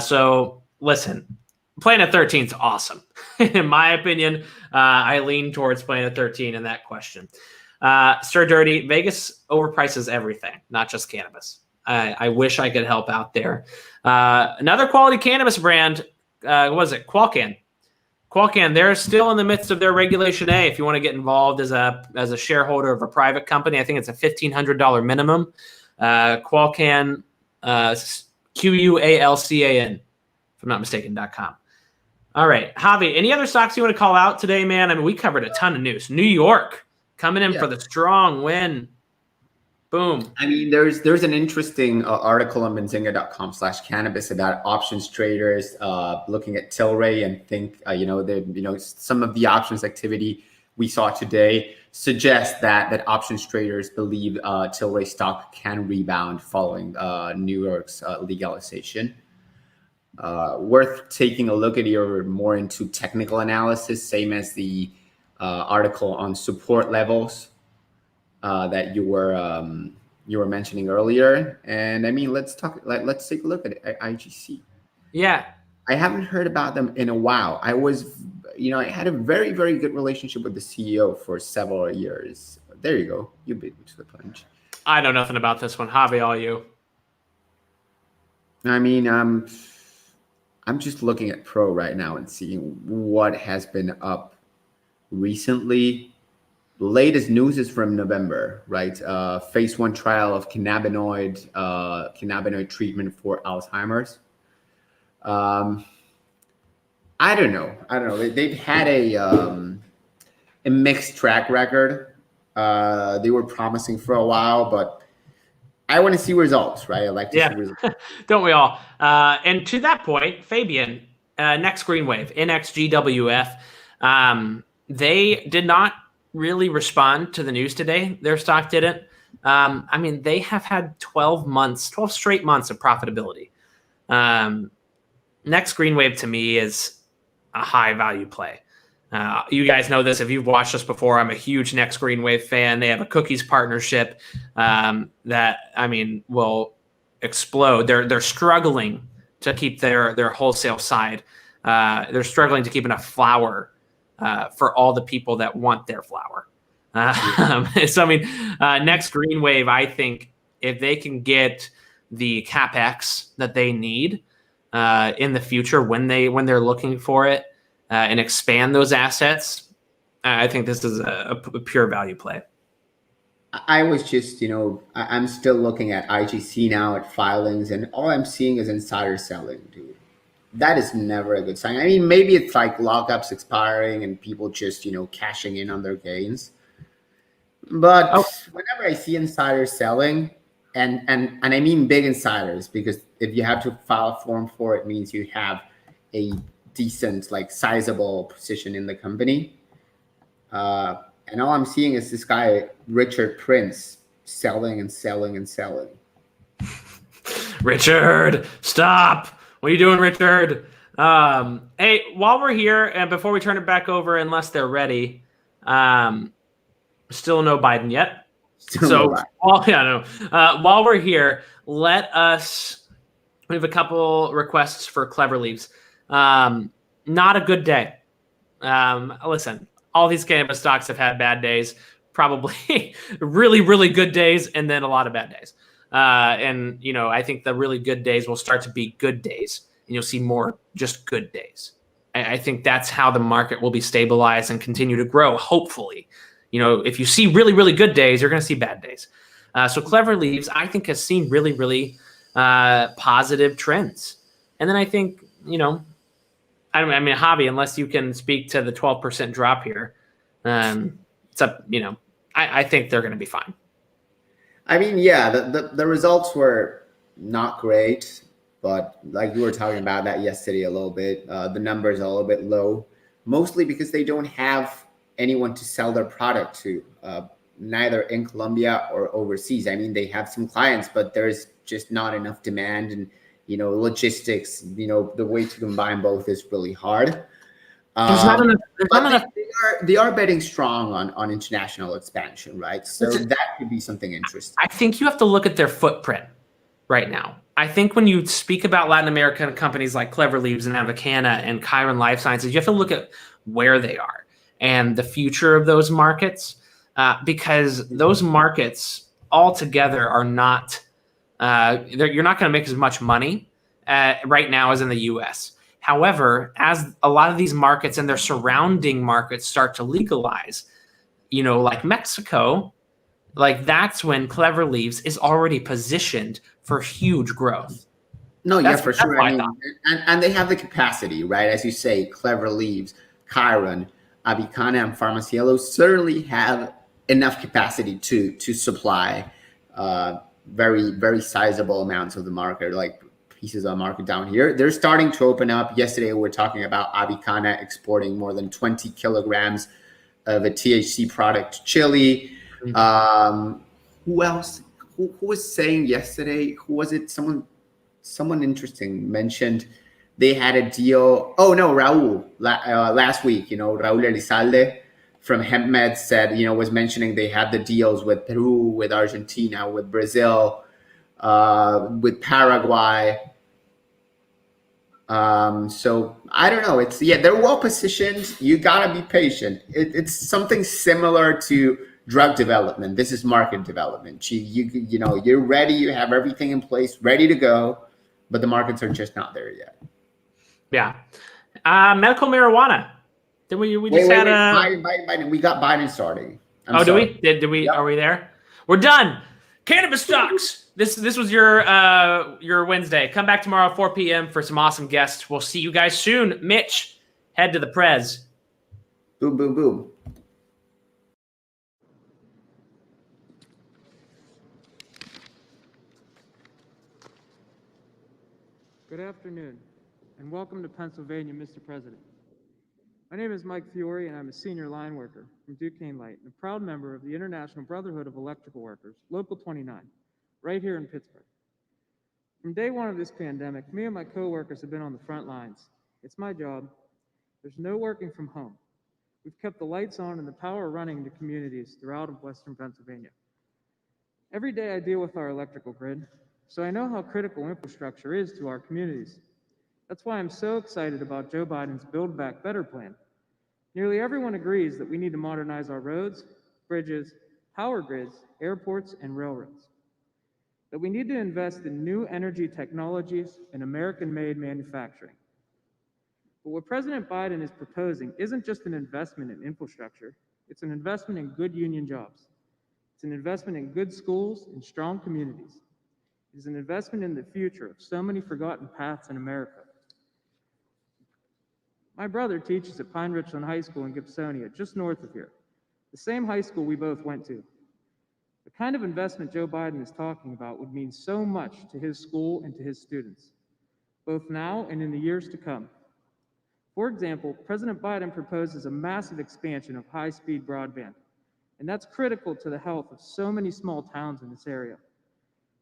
[SPEAKER 17] So listen, Planet 13 is awesome. In my opinion, I lean towards Planet 13 in that question. Stir Dirty, Vegas overprices everything, not just cannabis. I wish I could help out there. Another quality cannabis brand, what was it? Qualcan. Qualcan, they're still in the midst of their Regulation A. If you want to get involved as a shareholder of a private company, I think it's a $1,500 minimum. Qualcan, QUALCAN, if I'm not mistaken.com. All right, Javi, any other stocks you want to call out today, man? I mean, we covered a ton of news. New York coming in for the strong win. Boom.
[SPEAKER 19] I mean, there's an interesting article on benzinga.com/cannabis about options traders looking at Tilray and think, some of the options activity we saw today suggests that options traders believe Tilray stock can rebound following New York's legalization. Worth taking a look at here more into technical analysis, same as the article on support levels that you were mentioning earlier. And I mean, let's take a look at IGC.
[SPEAKER 17] Yeah.
[SPEAKER 19] I haven't heard about them in a while. I had a very, very good relationship with the CEO for several years. There you go. You beat me to the punch.
[SPEAKER 17] I know nothing about this one. Javi, all you.
[SPEAKER 19] I mean, I'm just looking at Pro right now and seeing what has been up recently. latest news is from November, right? Phase 1 trial of cannabinoid treatment for Alzheimer's. I don't know. They've had a mixed track record. They were promising for a while, but I want to see results, right? I like to see results.
[SPEAKER 17] Don't we all? And to that point, Fabian, Next Green Wave, NXGWF, they did not really respond to the news today. Their stock didn't. I mean, they have had 12 straight months of profitability. Next Green Wave to me is a high value play. You guys know this if you've watched us before. I'm a huge Next Green Wave fan. They have a cookies partnership that will explode. They're struggling to keep their wholesale side. They're struggling to keep enough flour for all the people that want their flour. So Next Green Wave, I think if they can get the CapEx that they need in the future when they're looking for it and expand those assets, I think this is a pure value play.
[SPEAKER 19] I was just, I'm still looking at IGC now at filings, and all I'm seeing is insider selling, dude. That is never a good sign. I mean, maybe it's like lockups expiring and people just, cashing in on their gains. But whenever I see insider selling, and I mean big insiders, because if you have to file a form for it, means you have a decent, sizable position in the company. And all I'm seeing is this guy, Richard Prince, selling and selling and selling.
[SPEAKER 17] Richard, stop. What are you doing, Richard? Hey, while we're here, and before we turn it back over, unless they're ready, still no Biden yet. While we're here, we have a couple requests for Clever Leaves. Not a good day. Listen, all these cannabis stocks have had bad days, probably really, really good days, and then a lot of bad days. I think the really good days will start to be good days, and you'll see more just good days. I think that's how the market will be stabilized and continue to grow, hopefully. If you see really, really good days, you're going to see bad days. So Clever Leaves, I think, has seen really, really positive trends. And then I think, Javi, unless you can speak to the 12% drop here, it's up, I think they're going to be fine.
[SPEAKER 19] I mean, yeah, the results were not great, but like you were talking about that yesterday a little bit, the numbers are a little bit low, mostly because they don't have anyone to sell their product to, neither in Colombia or overseas. I mean, they have some clients, but there's just not enough demand, and logistics, the way to combine both is really hard. They are betting strong on international expansion, right? So that could be something interesting.
[SPEAKER 17] I think you have to look at their footprint right now. I think when you speak about Latin American companies like Clever Leaves and Avicana and Chiron Life Sciences, you have to look at where they are and the future of those markets, because those markets altogether are not, you're not going to make as much money right now as in the U.S. However, as a lot of these markets and their surrounding markets start to legalize, like Mexico, that's when Clever Leaves is already positioned for huge growth.
[SPEAKER 19] For sure. And they have the capacity, right? As you say, Clever Leaves, Chiron, Avicana, and Farmacielo certainly have enough capacity to supply very, very sizable amounts of the market, like pieces of the market down here. They're starting to open up. Yesterday, we were talking about Avicana exporting more than 20 kilograms of a THC product to Chile. Who else? Who was saying yesterday? Who was it? Someone interesting mentioned they had a deal. Oh no, Raul last week. Raul Elizalde from HempMed said, was mentioning they had the deals with Peru, with Argentina, with Brazil, with Paraguay. So I don't know. They're well positioned. You gotta be patient. It's something similar to drug development. This is market development. You're ready. You have everything in place, ready to go, but the markets are just not there yet.
[SPEAKER 17] Yeah. Medical marijuana. Then we got Biden
[SPEAKER 19] starting.
[SPEAKER 17] Do we? Did we? Yep. Are we there? We're done. Cannabis stocks. This was your Wednesday. Come back tomorrow 4 p.m. for some awesome guests. We'll see you guys soon. Mitch, head to the Prez.
[SPEAKER 19] Boom, boom, boom.
[SPEAKER 7] Good afternoon, and welcome to Pennsylvania, Mr. President. My name is Mike Fiore, and I'm a senior line worker from Duquesne Light and a proud member of the International Brotherhood of Electrical Workers, Local 29, right here in Pittsburgh. From day one of this pandemic, me and my coworkers have been on the front lines. It's my job. There's no working from home. We've kept the lights on and the power running in the communities throughout Western Pennsylvania. Every day I deal with our electrical grid, so I know how critical infrastructure is to our communities. That's why I'm so excited about Joe Biden's Build Back Better plan. Nearly everyone agrees that we need to modernize our roads, bridges, power grids, airports, and railroads. That we need to invest in new energy technologies and American-made manufacturing. But what President Biden is proposing isn't just an investment in infrastructure, it's an investment in good union jobs. It's an investment in good schools and strong communities. It is an investment in the future of so many forgotten paths in America. My brother teaches at Pine Richland High School in Gibsonia, just north of here, the same high school we both went to. The kind of investment Joe Biden is talking about would mean so much to his school and to his students, both now and in the years to come. For example, President Biden proposes a massive expansion of high-speed broadband, and that's critical to the health of so many small towns in this area.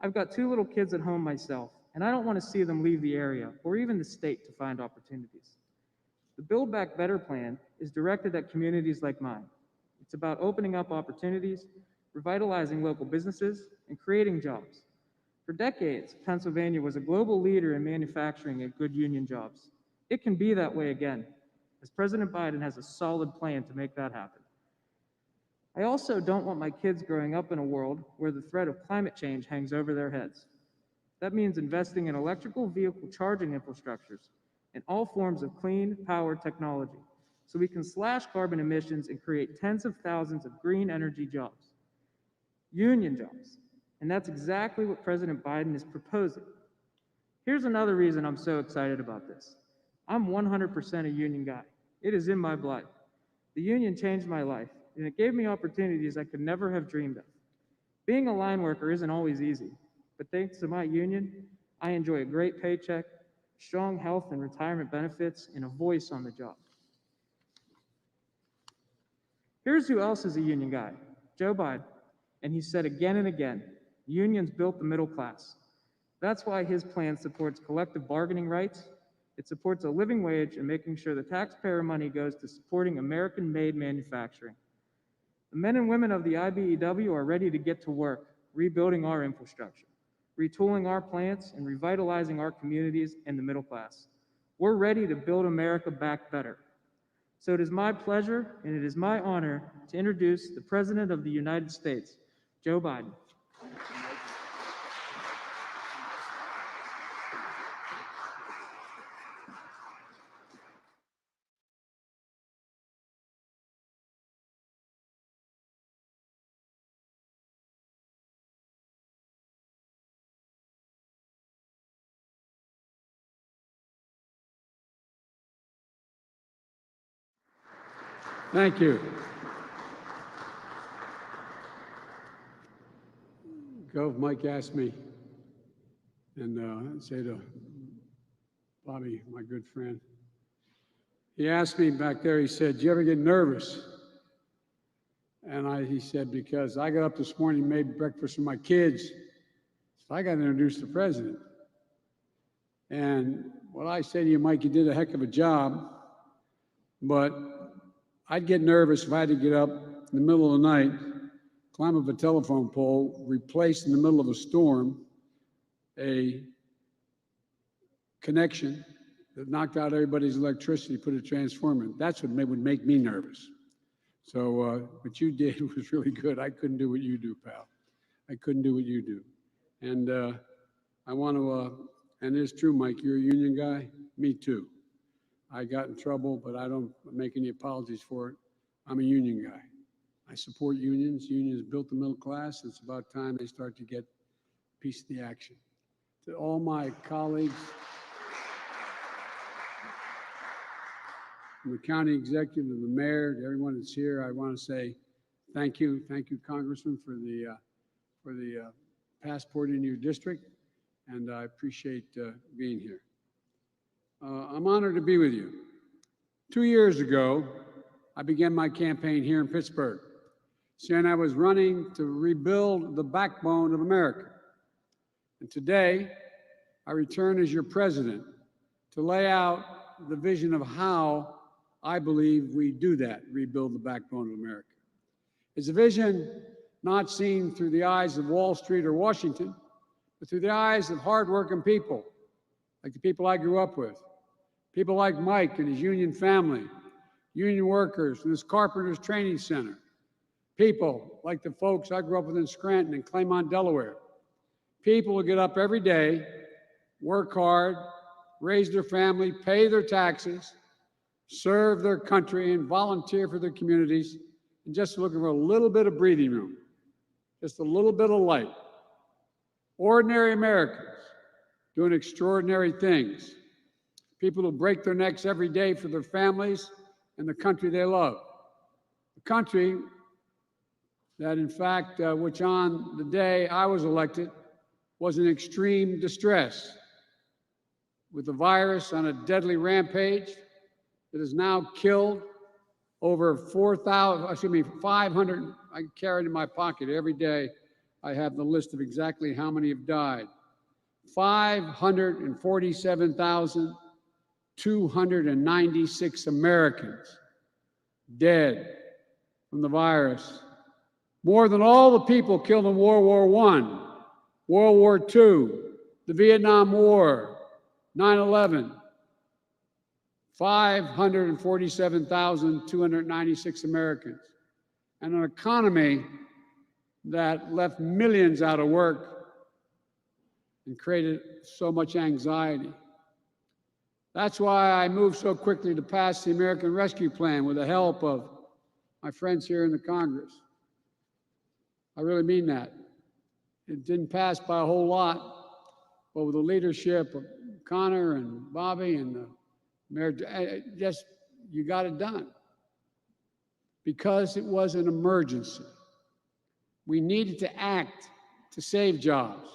[SPEAKER 7] I've got 2 little kids at home myself, and I don't want to see them leave the area or even the state to find opportunities. The Build Back Better plan is directed at communities like mine. It's about opening up opportunities, revitalizing local businesses, and creating jobs. For decades, Pennsylvania was a global leader in manufacturing and good union jobs. It can be that way again, as President Biden has a solid plan to make that happen. I also don't want my kids growing up in a world where the threat of climate change hangs over their heads. That means investing in electrical vehicle charging infrastructures and all forms of clean power technology so we can slash carbon emissions and create tens of thousands of green energy jobs. Union jobs. And that's exactly what President Biden is proposing. Here's another reason I'm so excited about this. I'm 100% a union guy. It is in my blood. The union changed my life, and it gave me opportunities I could never have dreamed of. Being a line worker isn't always easy, but thanks to my union, I enjoy a great paycheck, strong health and retirement benefits, and a voice on the job. Here's who else is a union guy, Joe Biden. And he said again and again, unions built the middle class. That's why his plan supports collective bargaining rights. It supports a living wage and making sure the taxpayer money goes to supporting American-made manufacturing. The men and women of the IBEW are ready to get to work, rebuilding our infrastructure, retooling our plants, and revitalizing our communities and the middle class. We're ready to build America back better. So it is my pleasure and it is my honor to introduce the President of the United States, Joe Biden.
[SPEAKER 18] Thank you. Gov, Mike asked me, and say to Bobby, my good friend, he asked me back there, he said, do you ever get nervous? And he said, because I got up this morning and made breakfast for my kids, so I got to introduce the president. And what I say to you, Mike, you did a heck of a job, but I'd get nervous if I had to get up in the middle of the night, climb up a telephone pole, replace in the middle of a storm a connection that knocked out everybody's electricity, put a transformer in. That's what would make me nervous. So what you did was really good. I couldn't do what you do, pal. I couldn't do what you do. And I want to, and it's true, Mike, you're a union guy. Me too. I got in trouble, but I don't make any apologies for it. I'm a union guy. I support unions. Unions built the middle class. It's about time they start to get a piece of the action. To all my colleagues, from the county executive to the mayor, to everyone that's here, I want to say thank you. Thank you, Congressman, for the passport in your district, and I appreciate being here. I'm honored to be with you. 2 years ago, I began my campaign here in Pittsburgh, saying I was running to rebuild the backbone of America. And today, I return as your president to lay out the vision of how I believe we do that, rebuild the backbone of America. It's a vision not seen through the eyes of Wall Street or Washington, but through the eyes of hardworking people, like the people I grew up with. People like Mike and his union family, union workers from this Carpenters Training Center. People like the folks I grew up with in Scranton and Claymont, Delaware. People who get up every day, work hard, raise their family, pay their taxes, serve their country, and volunteer for their communities, and just looking for a little bit of breathing room, just a little bit of light. Ordinary Americans doing extraordinary things. People who break their necks every day for their families and the country they love. The country that, in fact, which on the day I was elected was in extreme distress, with the virus on a deadly rampage that has now killed over 500. I carry it in my pocket every day. I have the list of exactly how many have died. 547,296 Americans dead from the virus. More than all the people killed in World War I, World War II, the Vietnam War, 9/11. 547,296 Americans. And an economy that left millions out of work and created so much anxiety. That's why I moved so quickly to pass the American Rescue Plan with the help of my friends here in the Congress. I really mean that. It didn't pass by a whole lot, but with the leadership of Connor and Bobby and the Mayor, just you got it done. Because it was an emergency. We needed to act to save jobs,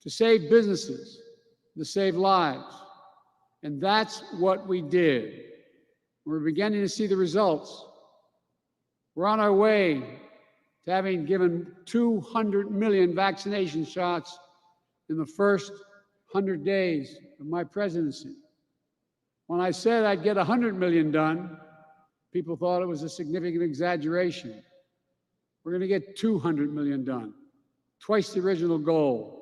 [SPEAKER 18] to save businesses, to save lives. And that's what we did. We're beginning to see the results. We're on our way to having given 200 million vaccination shots in the first 100 days of my presidency. When I said I'd get 100 million done, people thought it was a significant exaggeration. We're going to get 200 million done, twice the original goal,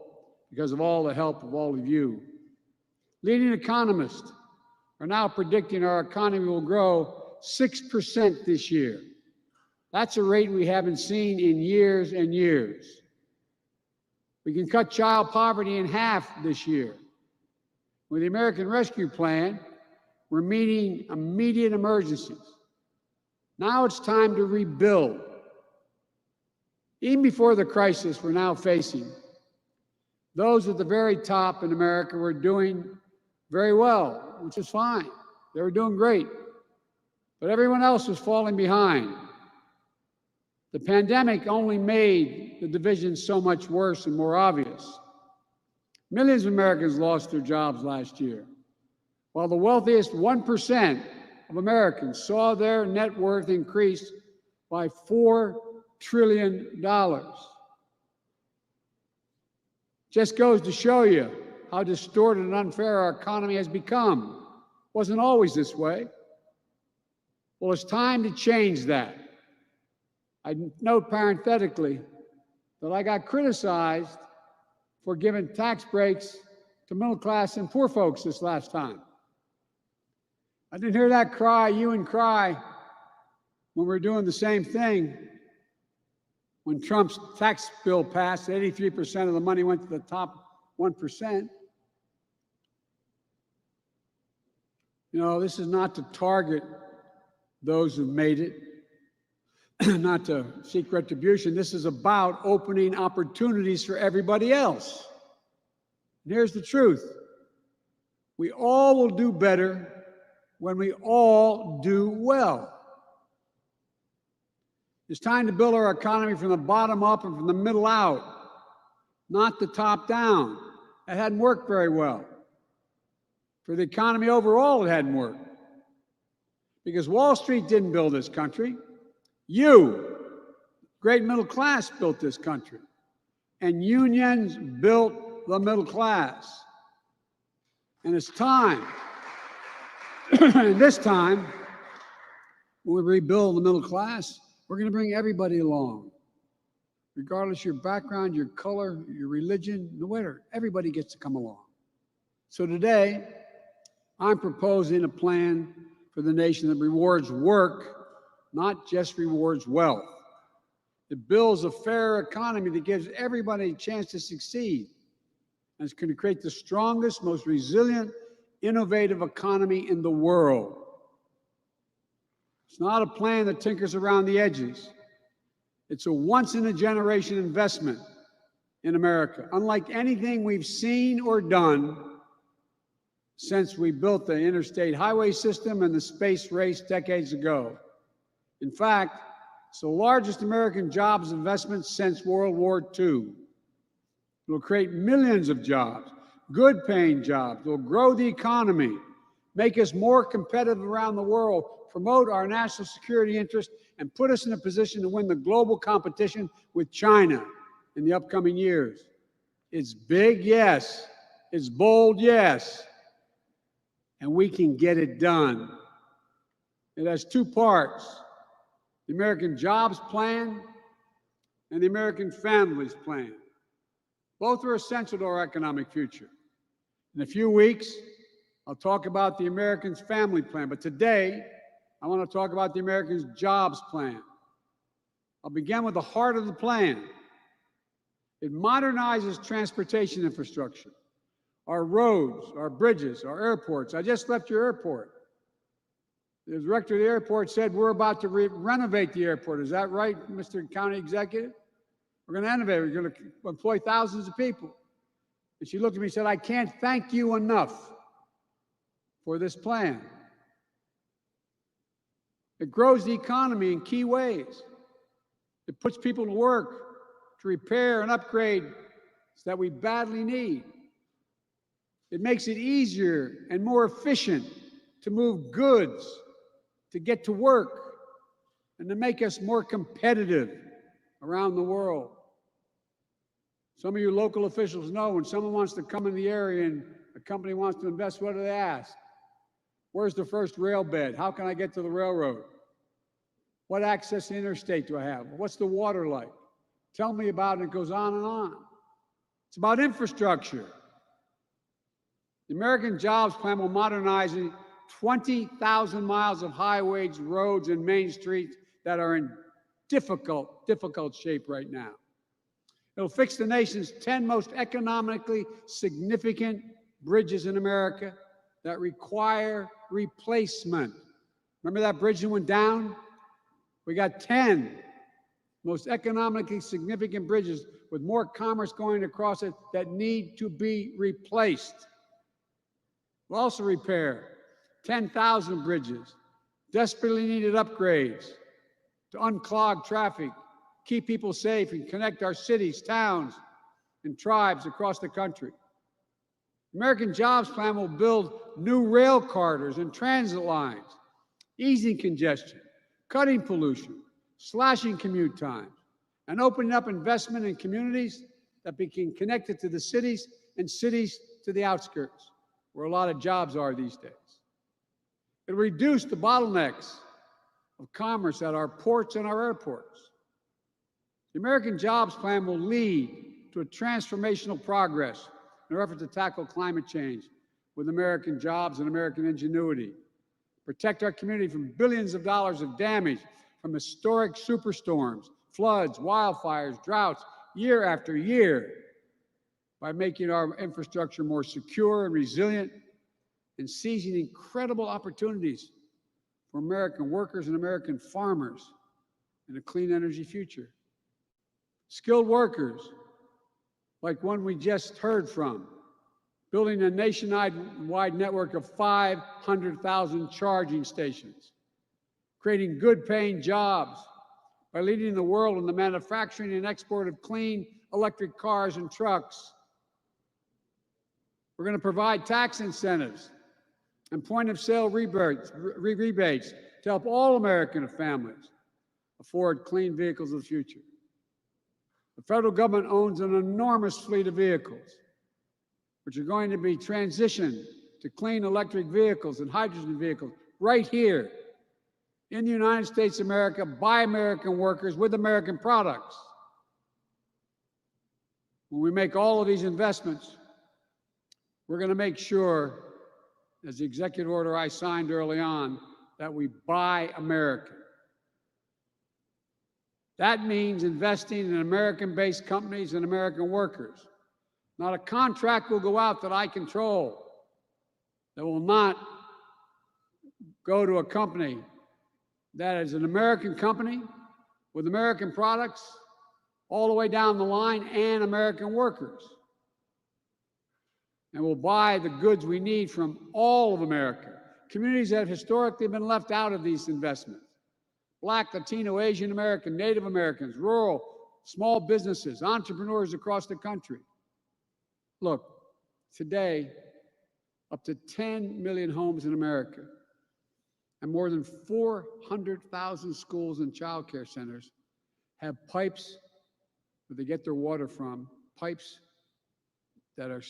[SPEAKER 18] because of all the help of all of you. Leading economists are now predicting our economy will grow 6% this year. That's a rate we haven't seen in years and years. We can cut child poverty in half this year. With the American Rescue Plan, we're meeting immediate emergencies. Now it's time to rebuild. Even before the crisis we're now facing, those at the very top in America were doing very well, which is fine. They were doing great. But everyone else was falling behind. The pandemic only made the division so much worse and more obvious. Millions of Americans lost their jobs last year, while the wealthiest 1% of Americans saw their net worth increase by $4 trillion. Just goes to show you how distorted and unfair our economy has become. It wasn't always this way. Well, it's time to change that. I note parenthetically that I got criticized for giving tax breaks to middle class and poor folks this last time. I didn't hear that hue and cry when we were doing the same thing. When Trump's tax bill passed, 83% of the money went to the top 1%. You know, this is not to target those who've made it. not to seek retribution, this is about opening opportunities for everybody else. And here's the truth. We all will do better when we all do well. It's time to build our economy from the bottom up and from the middle out, not the top down. That hadn't worked very well. For the economy overall, it hadn't worked. Because Wall Street didn't build this country. You, great middle class, built this country. And unions built the middle class. And it's time, and this time, when we rebuild the middle class, we're going to bring everybody along. Regardless of your background, your color, your religion, no matter, everybody gets to come along. So today, I'm proposing a plan for the nation that rewards work, not just rewards wealth. It builds a fair economy that gives everybody a chance to succeed. And it's going to create the strongest, most resilient, innovative economy in the world. It's not a plan that tinkers around the edges. It's a once-in-a-generation investment in America, unlike anything we've seen or done since we built the interstate highway system and the space race decades ago. In fact, it's the largest American jobs investment since World War II. It will create millions of jobs, good-paying jobs. It will grow the economy, make us more competitive around the world, promote our national security interests, and put us in a position to win the global competition with China in the upcoming years. It's big, yes. It's bold, yes. And we can get it done. It has two parts: the American Jobs Plan and the American Families Plan. Both are essential to our economic future. In a few weeks, I'll talk about the Americans' Family Plan, but today, I want to talk about the Americans' Jobs Plan. I'll begin with the heart of the plan. It modernizes transportation infrastructure, our roads, our bridges, our airports. I just left your airport. The director of the airport said we're about to renovate the airport. Is that right, Mr. County Executive? We're going to innovate. We're going to employ thousands of people. And she looked at me and said, I can't thank you enough for this plan. It grows the economy in key ways. It puts people to work to repair and upgrade that we badly need. It makes it easier and more efficient to move goods, to get to work, and to make us more competitive around the world. Some of you local officials know when someone wants to come in the area and a company wants to invest, what do they ask? Where's the first rail bed? How can I get to the railroad? What access to the interstate do I have? What's the water like? Tell me about it. It goes on and on. It's about infrastructure. The American Jobs Plan will modernize 20,000 miles of highways, roads, and main streets that are in difficult shape right now. It'll fix the nation's 10 most economically significant bridges in America that require replacement. Remember that bridge that went down? We got 10 most economically significant bridges with more commerce going across it that need to be replaced. We'll also repair 10,000 bridges, desperately needed upgrades to unclog traffic, keep people safe, and connect our cities, towns, and tribes across the country. The American Jobs Plan will build new rail corridors and transit lines, easing congestion, cutting pollution, slashing commute times, and opening up investment in communities that become connected to the cities and cities to the outskirts, where a lot of jobs are these days. It'll reduce the bottlenecks of commerce at our ports and our airports. The American Jobs Plan will lead to a transformational progress in our effort to tackle climate change with American jobs and American ingenuity, protect our community from billions of dollars of damage from historic superstorms, floods, wildfires, droughts, year after year, by making our infrastructure more secure and resilient and seizing incredible opportunities for American workers and American farmers in a clean energy future. Skilled workers, like one we just heard from, building a nationwide network of 500,000 charging stations, creating good-paying jobs by leading the world in the manufacturing and export of clean electric cars and trucks. We're going to provide tax incentives and point-of-sale rebates to help all American families afford clean vehicles of the future. The federal government owns an enormous fleet of vehicles, which are going to be transitioned to clean electric vehicles and hydrogen vehicles right here in the United States of America by American workers with American products. When we make all of these investments, we're going to make sure, as the executive order I signed early on, that we buy American. That means investing in American-based companies and American workers. Not a contract will go out that I control that will not go to a company that is an American company with American products all the way down the line and American workers. And we'll buy the goods we need from all of America, communities that have historically been left out of these investments. Black, Latino, Asian American, Native Americans, rural, small businesses, entrepreneurs across the country. Look, today, up to 10 million homes in America and more than 400,000 schools and child care centers have pipes where they get their water from, pipes that are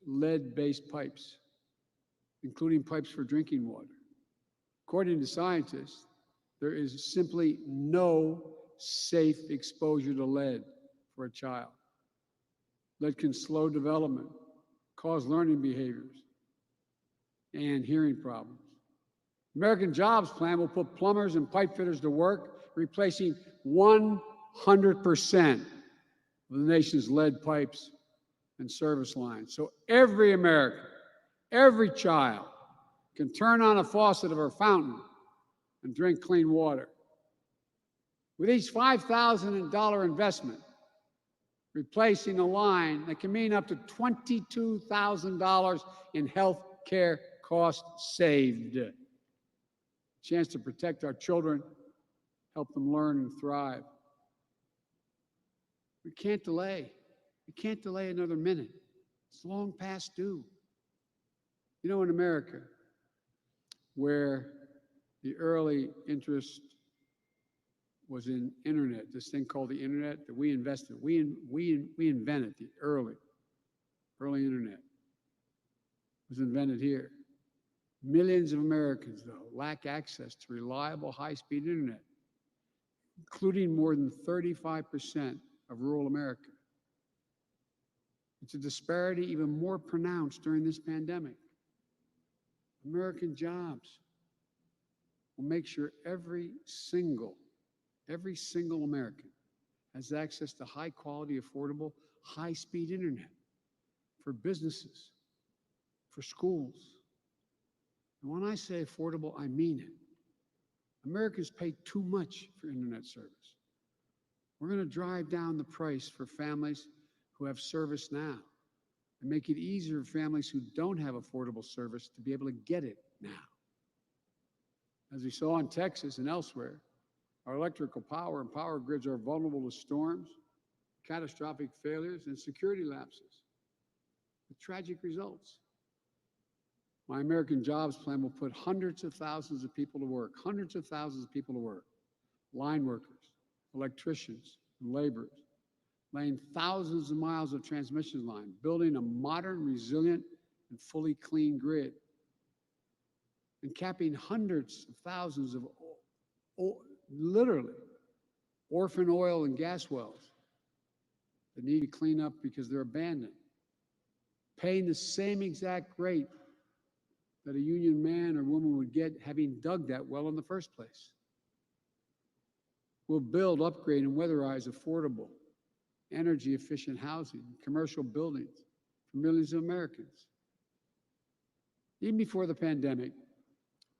[SPEAKER 18] lead-based pipes, including pipes for drinking water. According to scientists, there is simply no safe exposure to lead for a child. Lead can slow development, cause learning behaviors, and hearing problems. American Jobs Plan will put plumbers and pipe fitters to work, replacing 100% of the nation's lead pipes and service lines. So every American, every child can turn on a faucet of our fountain and drink clean water. With each $5,000 investment, replacing a line that can mean up to $22,000 in health care costs saved. Chance to protect our children, help them learn and thrive. We can't delay. We can't delay another minute. It's long past due. You know, in America, where the early interest was in internet, this thing called the internet that we invested. We invented the early internet. It was invented here. Millions of Americans, though, lack access to reliable high-speed internet, including more than 35% of rural America. It's a disparity even more pronounced during this pandemic. American Jobs will make sure every single American has access to high-quality, affordable, high-speed internet for businesses, for schools. And when I say affordable, I mean it. Americans pay too much for internet service. We're going to drive down the price for families who have service now and make it easier for families who don't have affordable service to be able to get it now. As we saw in Texas and elsewhere, our electrical power and power grids are vulnerable to storms, catastrophic failures, and security lapses, with tragic results. My American Jobs Plan will put hundreds of thousands of people to work, line workers, electricians, and laborers, laying thousands of miles of transmission line, building a modern, resilient, and fully clean grid, and capping hundreds of thousands of literally orphan oil and gas wells that need to clean up because they're abandoned, paying the same exact rate that a union man or woman would get having dug that well in the first place. We'll build, upgrade, and weatherize affordable, energy-efficient housing, commercial buildings for millions of Americans. Even before the pandemic,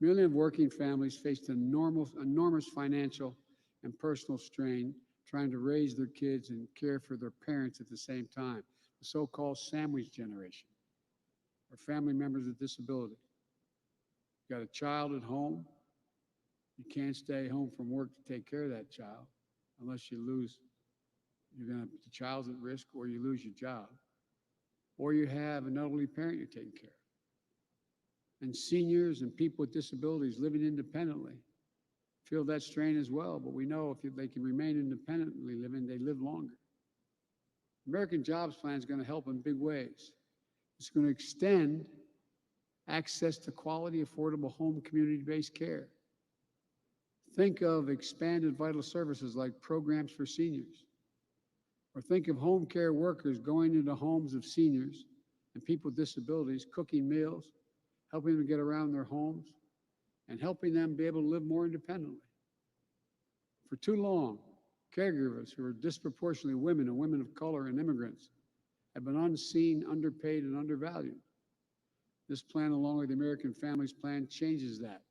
[SPEAKER 18] millions of working families faced enormous financial and personal strain trying to raise their kids and care for their parents at the same time, the so-called sandwich generation, or family members with disability. You got a child at home, you can't stay home from work to take care of that child unless you lose, the child's at risk, or you lose your job, or you have an elderly parent you're taking care of. And seniors and people with disabilities living independently feel that strain as well, but we know if they can remain independently living, they live longer. American Jobs Plan is going to help in big ways. It's going to extend access to quality, affordable home community-based care. Think of expanded vital services like programs for seniors, or think of home care workers going into homes of seniors and people with disabilities, cooking meals, helping them get around their homes, and helping them be able to live more independently. For too long, caregivers who are disproportionately women and women of color and immigrants have been unseen, underpaid, and undervalued. This plan, along with the American Families Plan, changes that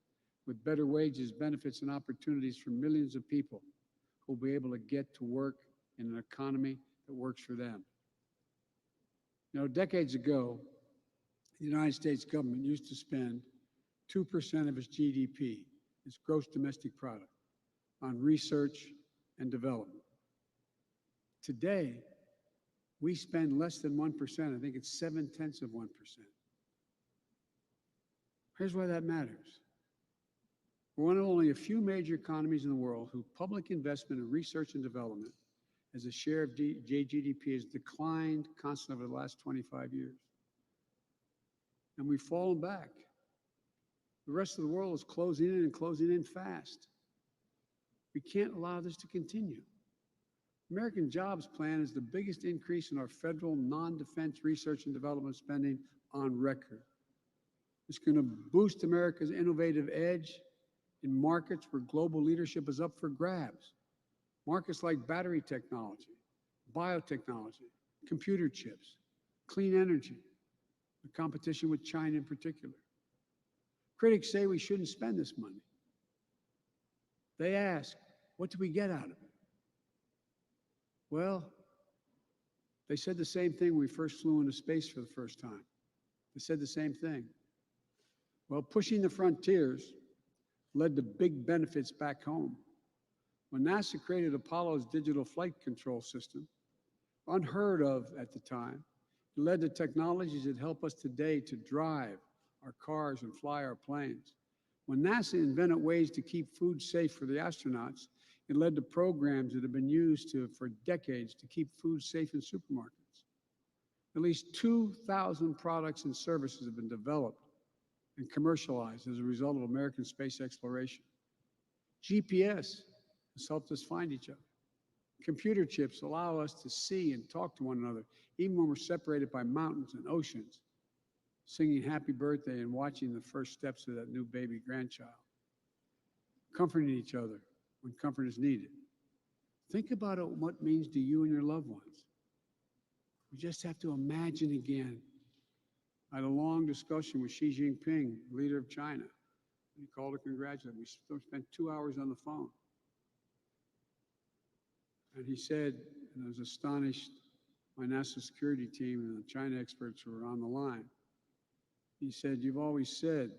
[SPEAKER 18] with better wages, benefits, and opportunities for millions of people who will be able to get to work in an economy that works for them. Decades ago, the United States government used to spend 2% of its GDP, its gross domestic product, on research and development. Today, we spend less than 1%. I think it's 0.7%. Here's why that matters. We're one of only a few major economies in the world whose public investment in research and development as a share of GDP has declined constantly over the last 25 years. And we've fallen back. The rest of the world is closing in and closing in fast. We can't allow this to continue. American Jobs Plan is the biggest increase in our federal non-defense research and development spending on record. It's going to boost America's innovative edge in markets where global leadership is up for grabs. Markets like battery technology, biotechnology, computer chips, clean energy, the competition with China in particular. Critics say we shouldn't spend this money. They ask, what do we get out of it? Well, they said the same thing when we first flew into space for the first time. They said the same thing. Well, pushing the frontiers led to big benefits back home. When NASA created Apollo's digital flight control system, unheard of at the time, it led to technologies that help us today to drive our cars and fly our planes. When NASA invented ways to keep food safe for the astronauts, it led to programs that have been used for decades to keep food safe in supermarkets. At least 2,000 products and services have been developed and commercialized as a result of American space exploration. GPS has helped us find each other. Computer chips allow us to see and talk to one another, even when we're separated by mountains and oceans, singing happy birthday and watching the first steps of that new baby grandchild, comforting each other when comfort is needed. Think about what it means to you and your loved ones. We just have to imagine again. I had a long discussion with Xi Jinping, leader of China. He called to congratulate me. We still spent 2 hours on the phone. And he said, and I was astonished, my national security team and the China experts were on the line. He said, you've always said,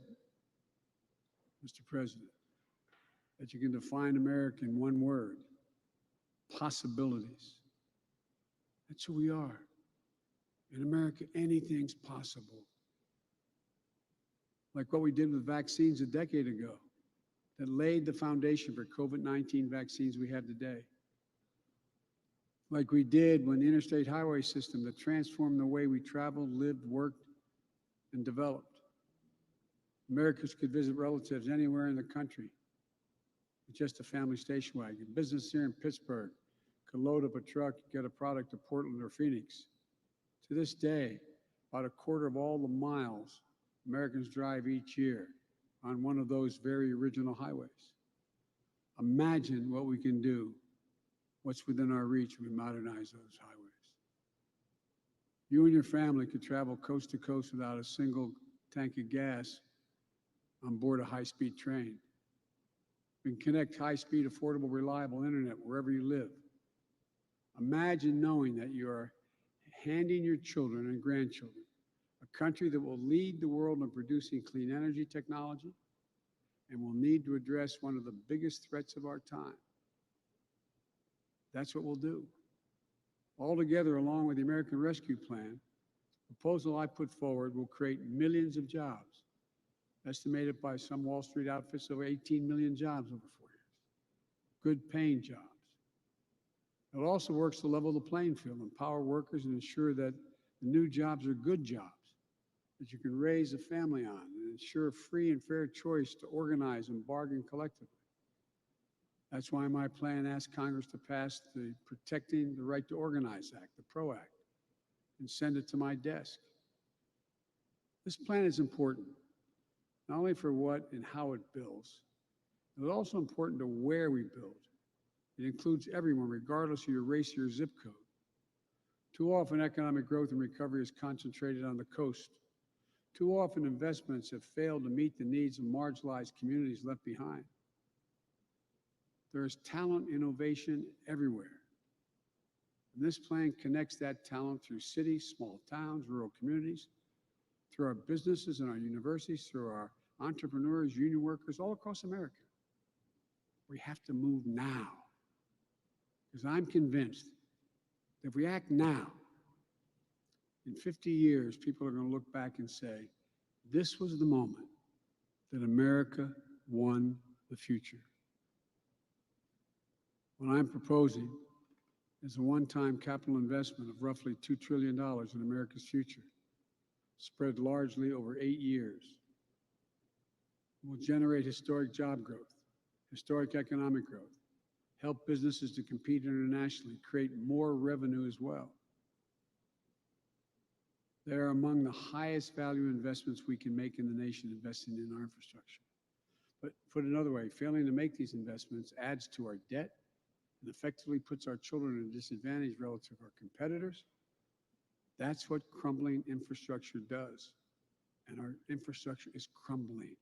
[SPEAKER 18] Mr. President, that you can define America in one word, possibilities. That's who we are. In America, anything's possible. Like what we did with vaccines a decade ago that laid the foundation for COVID-19 vaccines we have today. Like we did when the interstate highway system that transformed the way we traveled, lived, worked, and developed. Americans could visit relatives anywhere in the country with just a family station wagon. Business here in Pittsburgh could load up a truck, get a product to Portland or Phoenix. To this day, about a quarter of all the miles Americans drive each year on one of those very original highways. Imagine what we can do, what's within our reach when we modernize those highways. You and your family could travel coast to coast without a single tank of gas on board a high-speed train. We can connect high-speed, affordable, reliable internet wherever you live. Imagine knowing that you are handing your children and grandchildren a country that will lead the world in producing clean energy technology and will need to address one of the biggest threats of our time. That's what we'll do. Altogether, along with the American Rescue Plan, the proposal I put forward will create millions of jobs, estimated by some Wall Street outfits over 18 million jobs over 4 years. Good paying jobs. It also works to level the playing field, empower workers, and ensure that the new jobs are good jobs that you can raise a family on, and ensure free and fair choice to organize and bargain collectively. That's why my plan asks Congress to pass the Protecting the Right to Organize Act, the PRO Act, and send it to my desk. This plan is important, not only for what and how it builds, but also important to where we build. It includes everyone, regardless of your race or your zip code. Too often, economic growth and recovery is concentrated on the coast. Too often, investments have failed to meet the needs of marginalized communities left behind. There is talent, innovation everywhere. And this plan connects that talent through cities, small towns, rural communities, through our businesses and our universities, through our entrepreneurs, union workers, all across America. We have to move now. Because I'm convinced that if we act now, in 50 years, people are going to look back and say, this was the moment that America won the future. What I'm proposing is a one-time capital investment of roughly $2 trillion in America's future, spread largely over 8 years. It will generate historic job growth, historic economic growth, help businesses to compete internationally, create more revenue as well. They are among the highest value investments we can make in the nation, investing in our infrastructure. But put another way, failing to make these investments adds to our debt and effectively puts our children at a disadvantage relative to our competitors. That's what crumbling infrastructure does. And our infrastructure is crumbling.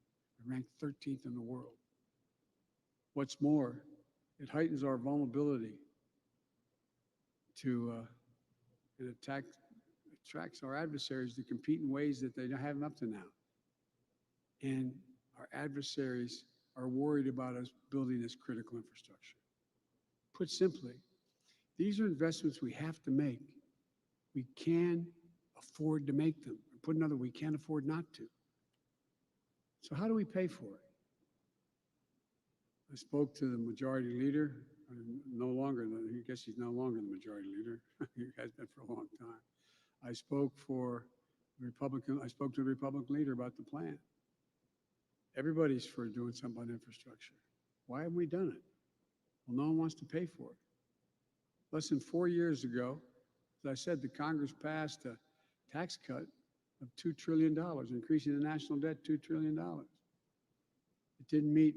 [SPEAKER 18] We're ranked 13th in the world. What's more, it heightens our vulnerability to an attack. Attracts our adversaries to compete in ways that they haven't up to now. And our adversaries are worried about us building this critical infrastructure. Put simply, these are investments we have to make. We can afford to make them. Or put another, we can't afford not to. So how do we pay for it? I spoke to the majority leader. I guess he's no longer the majority leader. He has been for a long time. I spoke to the Republican leader about the plan. Everybody's for doing something about infrastructure. Why haven't we done it? Well, no one wants to pay for it. Less than 4 years ago, as I said, the Congress passed a tax cut of $2 trillion, increasing the national debt $2 trillion. It didn't meet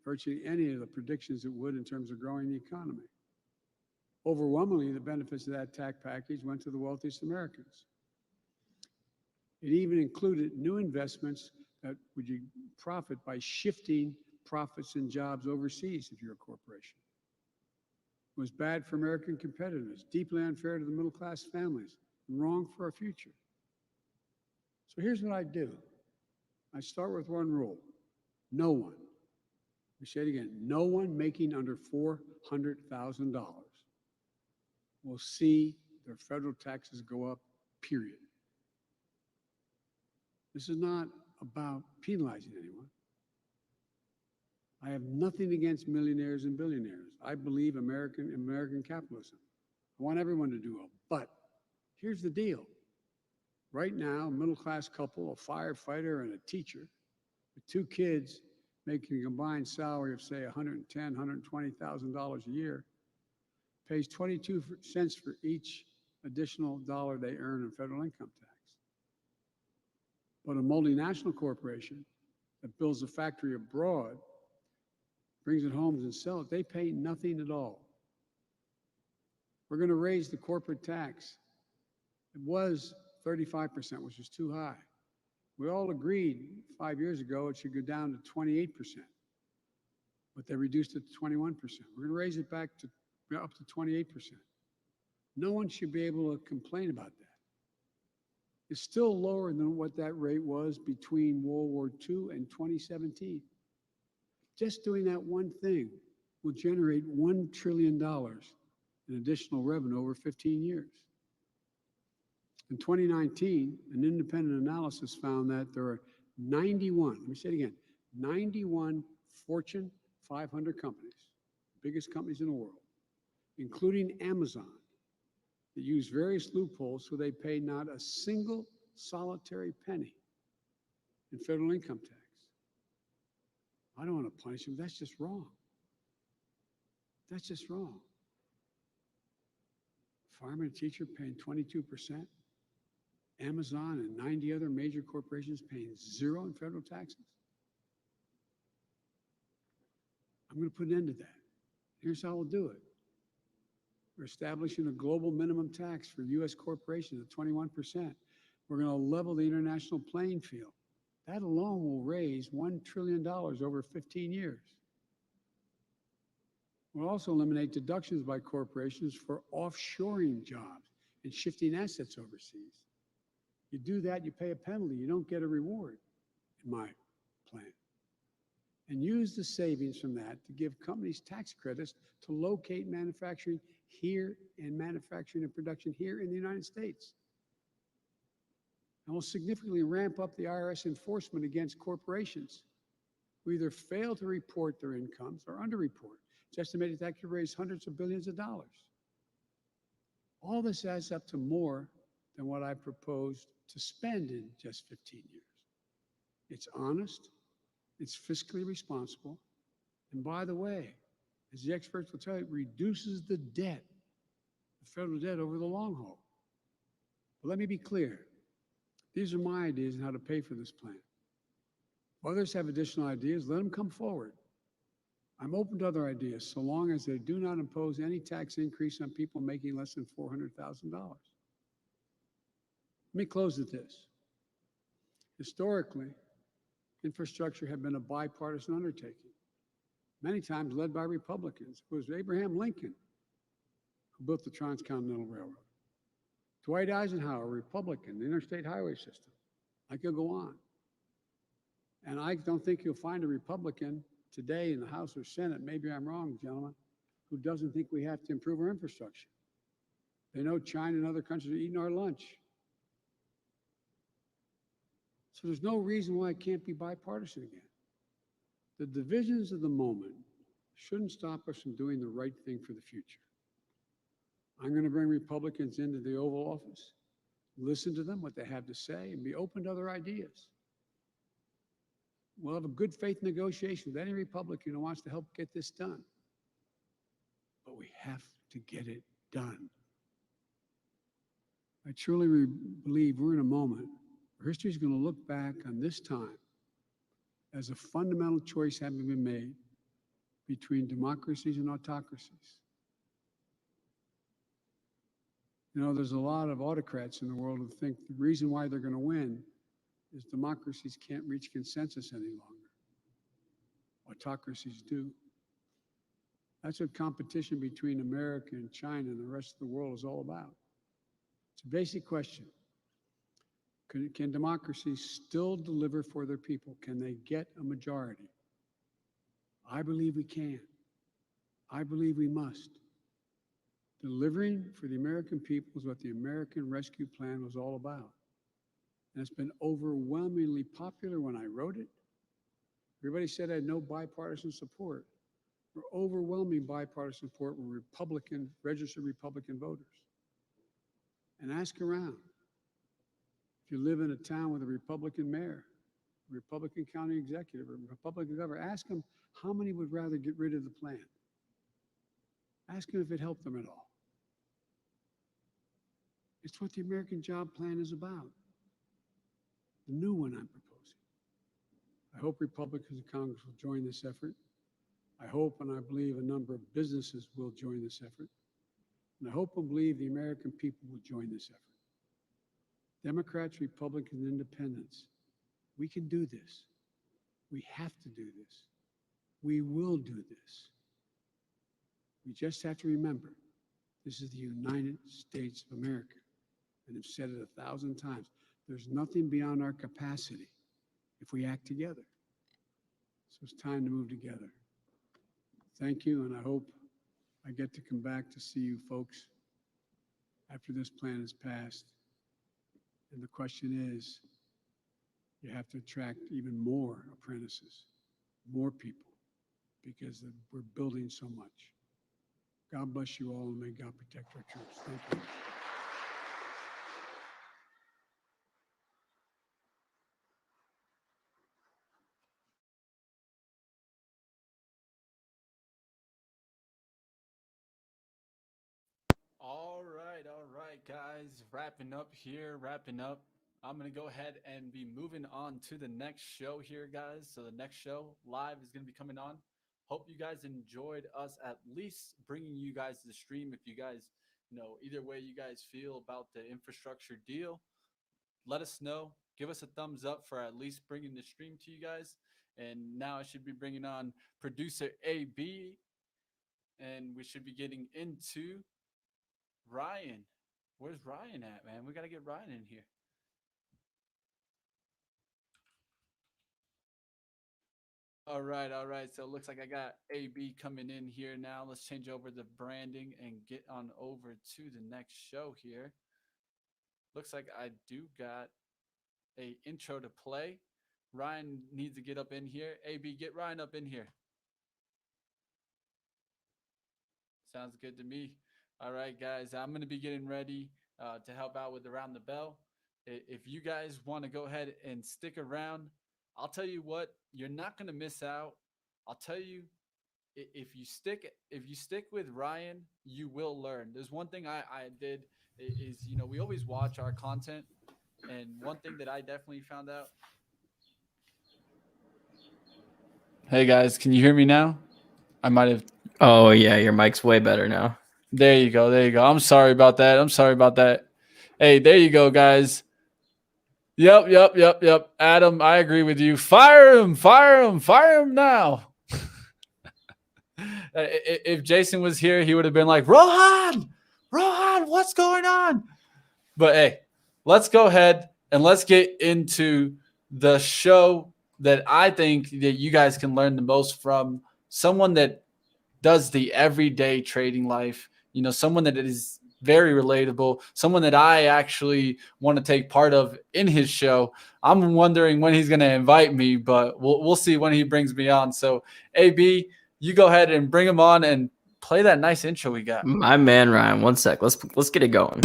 [SPEAKER 18] virtually any of the predictions it would in terms of growing the economy. Overwhelmingly, the benefits of that tax package went to the wealthiest Americans. It even included new investments that would you profit by shifting profits and jobs overseas if you're a corporation. It was bad for American competitors, deeply unfair to the middle-class families, and wrong for our future. So here's what I do. I start with one rule. No one, we say it again, no one making under $400,000 will see their federal taxes go up, period. This is not about penalizing anyone. I have nothing against millionaires and billionaires. I believe American capitalism. I want everyone to do well. But here's the deal. Right now, a middle-class couple, a firefighter and a teacher, with 2 kids making a combined salary of, say, $110,000, $120,000 a year, pays 22 cents for each additional dollar they earn in federal income tax. But a multinational corporation that builds a factory abroad, brings it home and sells it, they pay nothing at all. We're going to raise the corporate tax. It was 35%, which is too high. We all agreed 5 years ago it should go down to 28%. but they reduced it to 21%. We're going to raise it back to up to 28%. No one should be able to complain about that. It's still lower than what that rate was between World War II and 2017. Just doing that one thing will generate $1 trillion in additional revenue over 15 years. In 2019, an independent analysis found that there are 91, let me say it again, 91 Fortune 500 companies, biggest companies in the world, including Amazon, that use various loopholes so they pay not a single solitary penny in federal income tax. I don't want to punish them. That's just wrong. That's just wrong. Farmer and teacher paying 22%. Amazon and 90 other major corporations paying 0 in federal taxes. I'm going to put an end to that. Here's how we'll do it. We're establishing a global minimum tax for U.S. corporations at 21%. We're going to level the international playing field. That alone will raise $1 trillion over 15 years. We'll also eliminate deductions by corporations for offshoring jobs and shifting assets overseas. You do that, you pay a penalty. You don't get a reward, in my plan. And use the savings from that to give companies tax credits to locate manufacturing here and manufacturing and production here in the United States. And we'll significantly ramp up the IRS enforcement against corporations who either fail to report their incomes or underreport. It's estimated that could raise hundreds of billions of dollars. All this adds up to more than what I proposed to spend in just 15 years. It's honest, it's fiscally responsible, and by the way, as the experts will tell you, it reduces the debt, the federal debt over the long haul. But let me be clear. These are my ideas on how to pay for this plan. If others have additional ideas, let them come forward. I'm open to other ideas so long as they do not impose any tax increase on people making less than $400,000. Let me close with this. Historically, infrastructure had been a bipartisan undertaking, many times led by Republicans. It was Abraham Lincoln who built the Transcontinental Railroad. Dwight Eisenhower, Republican, the interstate highway system. I could go on. And I don't think you'll find a Republican today in the House or Senate, maybe I'm wrong, gentlemen, who doesn't think we have to improve our infrastructure. They know China and other countries are eating our lunch. So there's no reason why it can't be bipartisan again. The divisions of the moment shouldn't stop us from doing the right thing for the future. I'm going to bring Republicans into the Oval Office, listen to them, what they have to say, and be open to other ideas. We'll have a good faith negotiation with any Republican who wants to help get this done. But we have to get it done. I truly believe we're in a moment where history is going to look back on this time as a fundamental choice having been made between democracies and autocracies. You know, there's a lot of autocrats in the world who think the reason why they're going to win is democracies can't reach consensus any longer. Autocracies do. That's what competition between America and China and the rest of the world is all about. It's a basic question. Can democracies still deliver for their people? Can they get a majority? I believe we can. I believe we must. Delivering for the American people is what the American Rescue Plan was all about. And it's been overwhelmingly popular when I wrote it. Everybody said I had no bipartisan support. We're overwhelming bipartisan support with Republican, registered Republican voters. And ask around. If you live in a town with a Republican mayor, a Republican county executive, or a Republican governor, ask them how many would rather get rid of the plan. Ask them if it helped them at all. It's what the American Job Plan is about. The new one I'm proposing. I hope Republicans in Congress will join this effort. I hope and I believe a number of businesses will join this effort. And I hope and believe the American people will join this effort. Democrats, Republicans, and Independents, we can do this. We have to do this. We will do this. We just have to remember, this is the United States of America. And I've said it 1,000 times. There's nothing beyond our capacity if we act together. So it's time to move together. Thank you, and I hope I get to come back to see you folks after this plan is passed. And the question is, you have to attract even more apprentices, more people, because we're building so much. God bless you all, and may God protect our troops. Thank you.
[SPEAKER 5] All right, guys. Wrapping up here, wrapping up. I'm going to go ahead and be moving on to the next show here, guys. So the next show live is going to be coming on. Hope you guys enjoyed us at least bringing you guys the stream. If you guys, either way you guys feel about the infrastructure deal, let us know. Give us a thumbs up for at least bringing the stream to you guys. And now I should be bringing on producer AB, and we should be getting into Ryan. Where's Ryan at, man? We got to get Ryan in here. All right. So it looks like I got AB coming in here now. Let's change over the branding and get on over to the next show here. Looks like I do got a intro to play. Ryan needs to get up in here. AB, get Ryan up in here. Sounds good to me. All right, guys, I'm going to be getting ready to help out with Around the Bell. If you guys want to go ahead and stick around, I'll tell you what, you're not going to miss out. I'll tell you, if you stick with Ryan, you will learn. There's one thing I did is, we always watch our content. And one thing that I definitely found out. Hey, guys, can you hear me now? I might have.
[SPEAKER 11] Oh, yeah, your mic's way better now.
[SPEAKER 5] There you go. I'm sorry about that. Hey, there you go, guys. Yep. Adam, I agree with you. Fire him now. If Jason was here, he would have been like, Rohan, what's going on? But hey, let's go ahead and let's get into the show that I think that you guys can learn the most from. Someone that does the everyday trading life, someone that is very relatable, someone that I actually want to take part of in his show. I'm wondering when he's going to invite me, but we'll see when he brings me on. So, AB, you go ahead and bring him on and play that nice intro we got.
[SPEAKER 11] My man, Ryan, one sec. Let's get it going.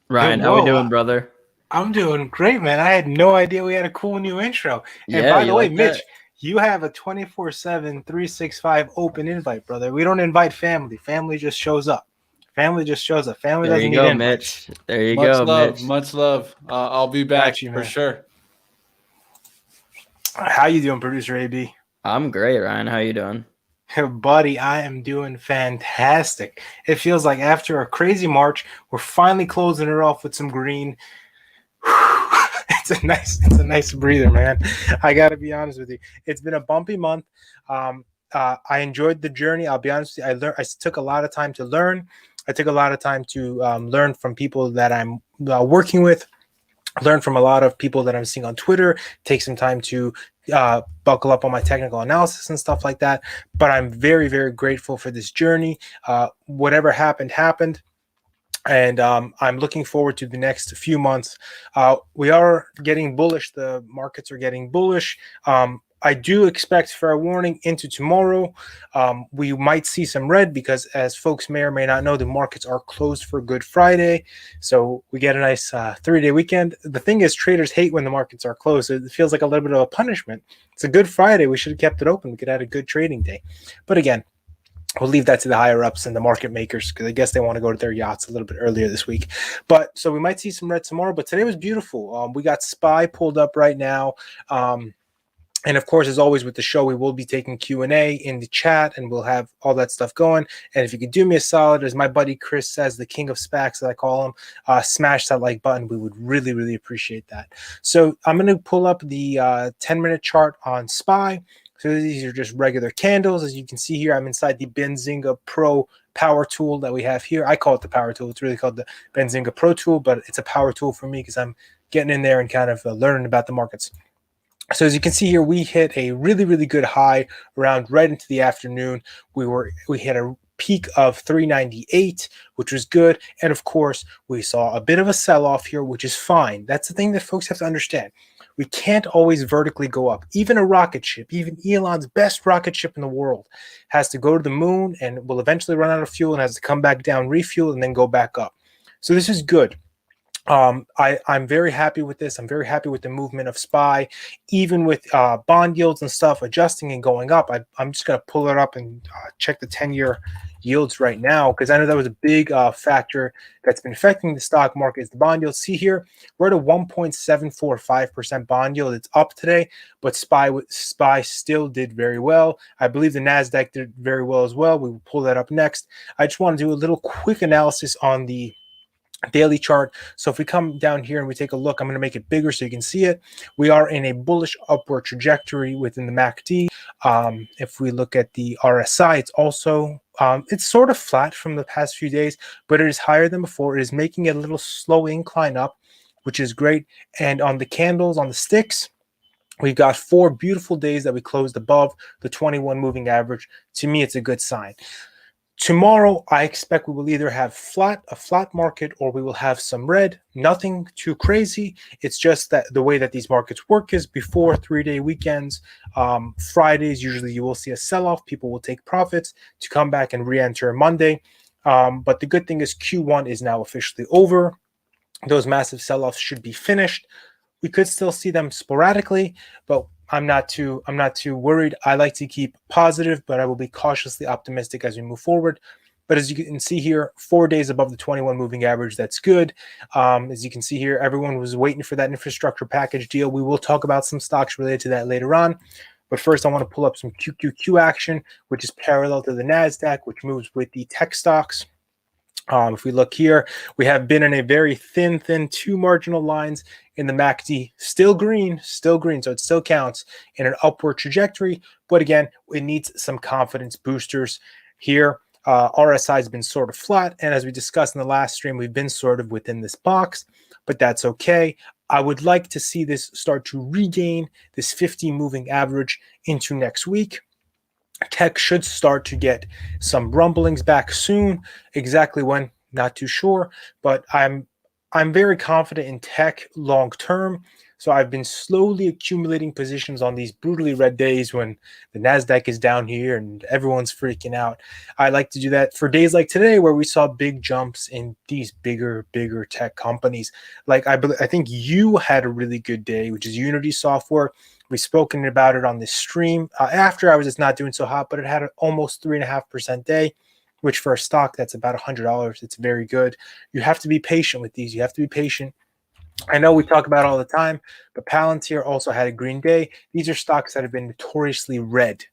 [SPEAKER 11] Ryan, how we doing, brother?
[SPEAKER 21] I'm doing great, man. I had no idea we had a cool new intro. And by the way, Mitch, you have a 24/7, 365 open invite, brother. We don't invite family. Family just shows up. Family doesn't need invites.
[SPEAKER 11] Mitch. There you go, Mitch.
[SPEAKER 5] Much love. I'll be back for sure.
[SPEAKER 21] How you doing, producer AB?
[SPEAKER 11] I'm great, Ryan. How you doing?
[SPEAKER 21] Buddy, I am doing fantastic. It feels like after a crazy March, we're finally closing it off with some green. It's a nice breather, man. I got to be honest with you. It's been a bumpy month. I enjoyed the journey. I'll be honest with you. I took a lot of time to learn. I took a lot of time to learn from people that I'm working with. Learn from a lot of people that I'm seeing on Twitter, take some time to buckle up on my technical analysis and stuff like that. But I'm very, very grateful for this journey. Whatever happened. And I'm looking forward to the next few months. We are getting bullish. The markets are getting bullish. I do expect, fair warning, into tomorrow, we might see some red because, as folks may or may not know, the markets are closed for Good Friday. So we get a nice 3-day weekend. The thing is, traders hate when the markets are closed. It feels like a little bit of a punishment. It's a Good Friday. We should have kept it open. We could have had a good trading day. But again, we'll leave that to the higher ups and the market makers because I guess they want to go to their yachts a little bit earlier this week. But so we might see some red tomorrow. But today was beautiful. We got SPY pulled up right now. And of course, as always with the show, we will be taking Q&A in the chat, and we'll have all that stuff going. And if you could do me a solid, as my buddy Chris says, the king of SPACs, that I call him, smash that like button. We would really, really appreciate that. So I'm going to pull up the 10-minute chart on SPY. So these are just regular candles. As you can see here, I'm inside the Benzinga Pro power tool that we have here. I call it the power tool. It's really called the Benzinga Pro tool, but it's a power tool for me because I'm getting in there and kind of learning about the markets. So as you can see here, we hit a really, really good high around right into the afternoon. We hit a peak of 398, which was good. And of course, we saw a bit of a sell-off here, which is fine. That's the thing that folks have to understand. We can't always vertically go up. Even a rocket ship, even Elon's best rocket ship in the world, has to go to the moon and will eventually run out of fuel and has to come back down, refuel, and then go back up. So this is good. I'm very happy with this. I'm very happy with the movement of SPY, even with bond yields and stuff adjusting and going up. I'm just going to pull it up and check the 10-year yields right now, because I know that was a big factor that's been affecting the stock market is the bond yield. See here, we're at a 1.745% bond yield. It's up today, but SPY still did very well. I believe the NASDAQ did very well as well. We will pull that up next. I just want to do a little quick analysis on the daily chart. So if we come down here and we take a look, I'm going to make it bigger so you can see it. We are in a bullish upward trajectory within the MACD. If we look at the RSI, it's also it's sort of flat from the past few days, but it is higher than before. It is making a little slow incline up, which is great. And on the candles, on the sticks, we've got 4 beautiful days that we closed above the 21 moving average. To me, it's a good sign. Tomorrow, I expect we will either have a flat market, or we will have some red. Nothing too crazy. It's just that the way that these markets work is before 3-day weekends, Fridays, usually you will see a sell-off. People will take profits to come back and re-enter Monday. But the good thing is Q1 is now officially over. Those massive sell-offs should be finished. We could still see them sporadically, but I'm not too worried. I like to keep positive, but I will be cautiously optimistic as we move forward. But as you can see here, 4 days above the 21 moving average, that's good. As you can see here, everyone was waiting for that infrastructure package deal. We will talk about some stocks related to that later on. But first, I want to pull up some QQQ action, which is parallel to the NASDAQ, which moves with the tech stocks. If we look here, we have been in a very thin 2 marginal lines in the MACD, still green, so it still counts in an upward trajectory. But again, it needs some confidence boosters here. RSI has been sort of flat, and as we discussed in the last stream, we've been sort of within this box, but that's okay. I would like to see this start to regain this 50 moving average into next week. Tech should start to get some rumblings back soon. Exactly when, not too sure, but I'm very confident in tech long term. So I've been slowly accumulating positions on these brutally red days when the NASDAQ is down here and everyone's freaking out. I like to do that for days like today, where we saw big jumps in these bigger tech companies. Like I think you had a really good day, which is Unity Software. We've spoken about it on this stream. After hours, it's not doing so hot, but it had an almost 3.5% day, which for a stock that's about $100, it's very good. You have to be patient with these. You have to be patient. I know we talk about it all the time, but Palantir also had a green day. These are stocks that have been notoriously red.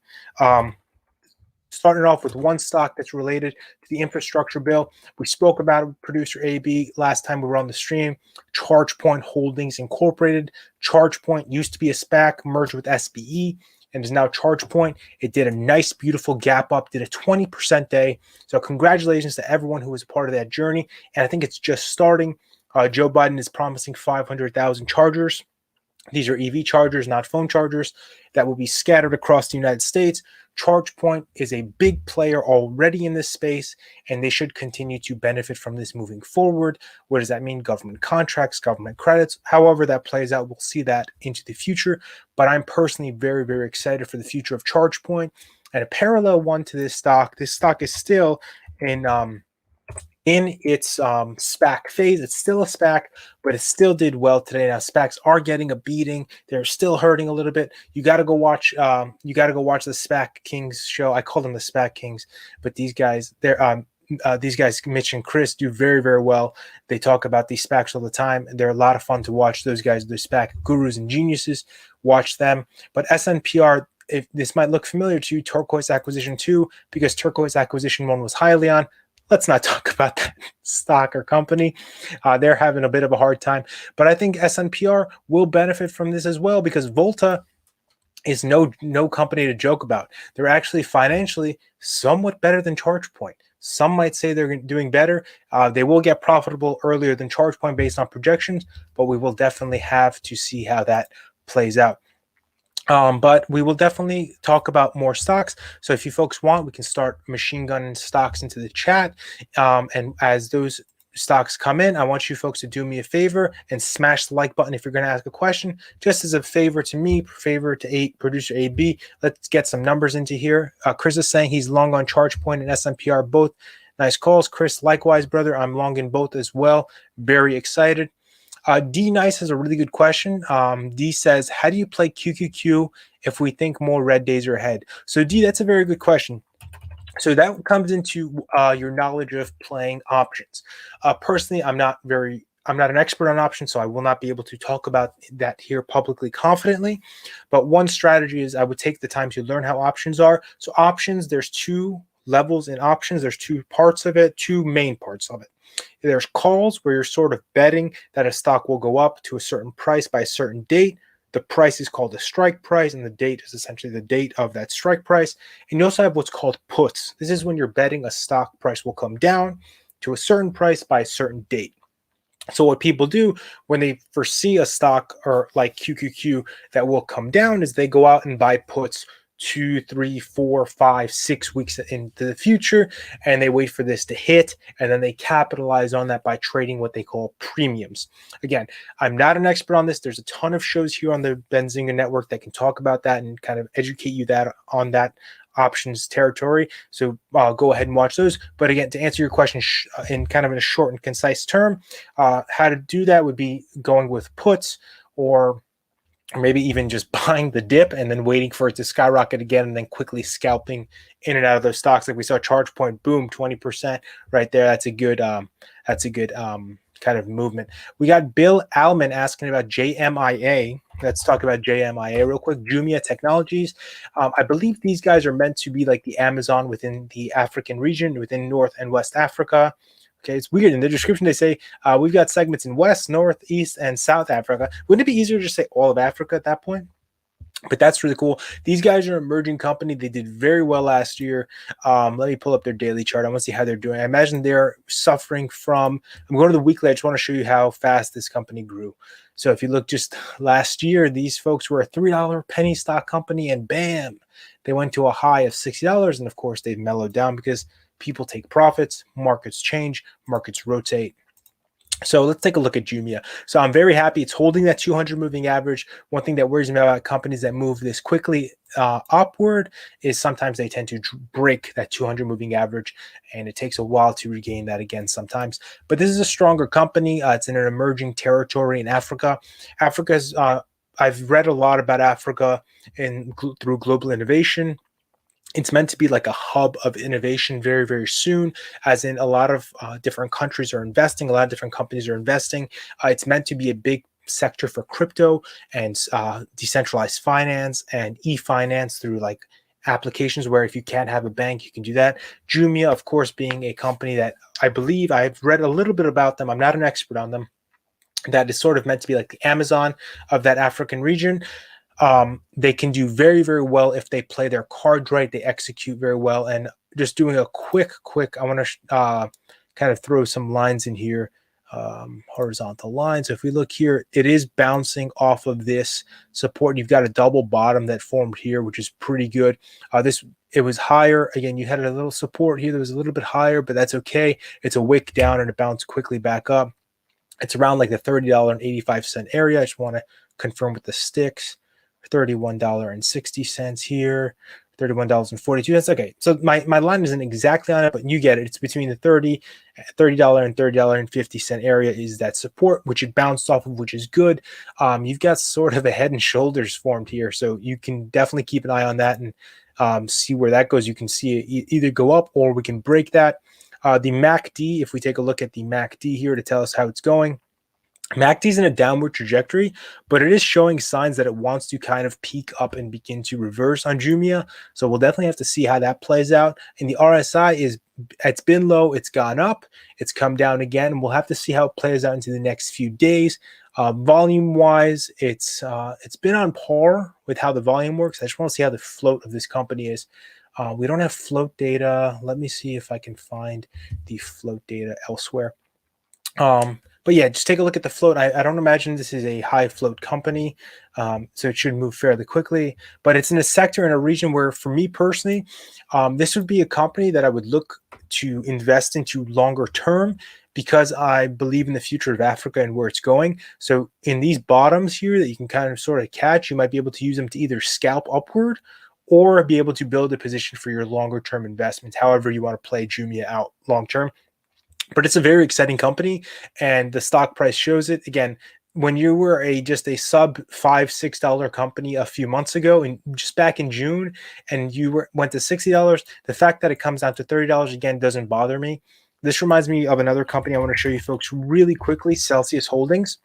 [SPEAKER 21] Starting off with one stock that's related to the infrastructure bill. We spoke about it with producer AB last time we were on the stream. ChargePoint Holdings Incorporated. ChargePoint used to be a SPAC, merged with SPE, and is now ChargePoint. It did a nice, beautiful gap up, did a 20% day. So congratulations to everyone who was a part of that journey. And I think it's just starting. Joe Biden is promising 500,000 chargers. These are EV chargers, not phone chargers, that will be scattered across the United States. ChargePoint is a big player already in this space, and they should continue to benefit from this moving forward. What does that mean? Government contracts, government credits, however that plays out, we'll see that into the future. But I'm personally very, very excited for the future of ChargePoint. And a parallel one to this stock is still in its SPAC phase. It's still a SPAC, but it still did well today. Now SPACs are getting a beating. They're still hurting a little bit. You got to go watch the SPAC Kings show. I call them the SPAC Kings, but these guys, they're these guys, Mitch and Chris, do very, very well. They talk about these SPACs all the time. They're a lot of fun to watch. Those guys, the SPAC gurus and geniuses, watch them. But SNPR, if this might look familiar to you, Turquoise Acquisition 2, because Turquoise Acquisition 1 was highly on. Let's not talk about that stock or company. They're having a bit of a hard time. But I think SNPR will benefit from this as well, because Volta is no company to joke about. They're actually financially somewhat better than ChargePoint. Some might say they're doing better. They will get profitable earlier than ChargePoint based on projections, but we will definitely have to see how that plays out. But we will definitely talk about more stocks. So if you folks want, we can start machine gunning stocks into the chat. And as those stocks come in, I want you folks to do me a favor and smash the like button if you're going to ask a question. Just as a favor to me, favor to producer AB, let's get some numbers into here. Chris is saying he's long on ChargePoint and SNPR both. Nice calls, Chris. Likewise, brother, I'm long in both as well. Very excited. D Nice has a really good question. D says, how do you play QQQ if we think more red days are ahead? So D, that's a very good question. So that comes into your knowledge of playing options. Personally, I'm not an expert on options, so I will not be able to talk about that here publicly confidently. But one strategy is I would take the time to learn how options are. So options, there's two levels in options. There's two parts of it, two main parts of it. There's calls, where you're sort of betting that a stock will go up to a certain price by a certain date. The price is called the strike price, and the date is essentially the date of that strike price. And you also have what's called puts. This is when you're betting a stock price will come down to a certain price by a certain date. So what people do when they foresee a stock or like QQQ that will come down is they go out and buy puts 2, 3, 4, 5, 6 weeks into the future, and they wait for this to hit, and then they capitalize on that by trading what they call premiums. Again, I'm not an expert on this. There's a ton of shows here on the Benzinga network that can talk about that and kind of educate you that on that options territory. So go ahead and watch those. But again, to answer your question in kind of a short and concise term, how to do that would be going with puts, or maybe even just buying the dip and then waiting for it to skyrocket again and then quickly scalping in and out of those stocks. Like we saw ChargePoint, boom, 20% right there. That's a good kind of movement. We got Bill Alman asking about JMIA. Let's talk about JMIA real quick. Jumia Technologies. I believe these guys are meant to be like the Amazon within the African region, within North and West Africa. Okay, it's weird. In the description, they say we've got segments in West, North, East, and South Africa. Wouldn't it be easier to just say all of Africa at that point? But that's really cool. These guys are an emerging company. They did very well last year. Let me pull up their daily chart. I want to see how they're doing. I imagine they're suffering from, I'm going to the weekly. I just want to show you how fast this company grew. So if you look just last year, these folks were a $3 penny stock company, and bam, they went to a high of $60. And of course, they've mellowed down because people take profits, markets change, markets rotate. So let's take a look at Jumia. So I'm very happy it's holding that 200 moving average. One thing that worries me about companies that move this quickly upward is sometimes they tend to break that 200 moving average, and it takes a while to regain that again sometimes. But this is a stronger company. It's in an emerging territory in Africa. Africa's I've read a lot about Africa through Global Innovation. It's meant to be like a hub of innovation very, very soon, as in a lot of different countries are investing, a lot of different companies are investing. It's meant to be a big sector for crypto and decentralized finance and e-finance through like applications where if you can't have a bank, you can do that. Jumia, of course, being a company that I believe I've read a little bit about them. I'm not an expert on them. That is sort of meant to be like the Amazon of that African region. They can do very, very well if they play their cards right. They execute very well. And just doing a quick, I want to kind of throw some lines in here, horizontal lines. So if we look here, it is bouncing off of this support. You've got a double bottom that formed here, which is pretty good. It was higher. Again, you had a little support here that was a little bit higher, but that's okay. It's a wick down and it bounced quickly back up. It's around like the $30.85 area. I just want to confirm with the sticks. $31.60 here, $31.42. Okay, so my line isn't exactly on it, but you get it. It's between the $30 and $30.50 area is that support, which it bounced off of, which is good. You've got sort of a head and shoulders formed here, so you can definitely keep an eye on that and see where that goes. You can see it either go up or we can break that. The MACD, if we take a look at the MACD here to tell us how it's going, MACD is in a downward trajectory, but it is showing signs that it wants to kind of peak up and begin to reverse on Jumia. So we'll definitely have to see how that plays out. And the RSI it's been low, it's gone up, it's come down again, and we'll have to see how it plays out into the next few days. Volume wise, it's been on par with how the volume works. I just want to see how the float of this company is. We don't have float data. Let me see if I can find the float data elsewhere. But yeah, just take a look at the float. I don't imagine this is a high float company, so it should move fairly quickly. But it's in a sector, in a region where, for me personally, this would be a company that I would look to invest into longer term, because I believe in the future of Africa and where it's going. So in these bottoms here that you can kind of sort of catch, you might be able to use them to either scalp upward or be able to build a position for your longer term investments, however you want to play Jumia out long term. But it's a very exciting company, and the stock price shows it. Again, when you were just a sub $5-6 company a few months ago, and just back in June, and you went to $60, the fact that it comes down to $30 again doesn't bother me. This reminds me of another company I want to show you folks really quickly, Celsius Holdings.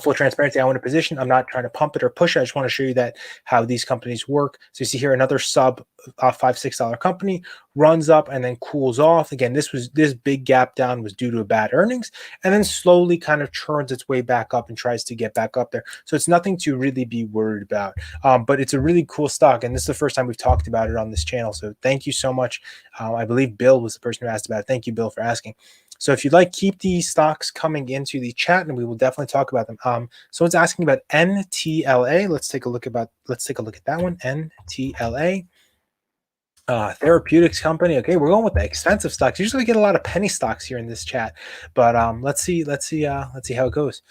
[SPEAKER 21] Full transparency, I own a position. I'm not trying to pump it or push it. I just want to show you that how these companies work. So you see here another sub $5-6 company runs up and then cools off. Again, this big gap down was due to bad earnings, and then slowly kind of churns its way back up and tries to get back up there. So it's nothing to really be worried about. But it's a really cool stock, and this is the first time we've talked about it on this channel. So thank you so much. I believe Bill was the person who asked about it. Thank you, Bill, for asking. So if you'd like, keep these stocks coming into the chat, and we will definitely talk about them. Someone's asking about NTLA. Let's take a look at that one. NTLA, therapeutics company. Okay, we're going with the expensive stocks. Usually we get a lot of penny stocks here in this chat, but let's see how it goes.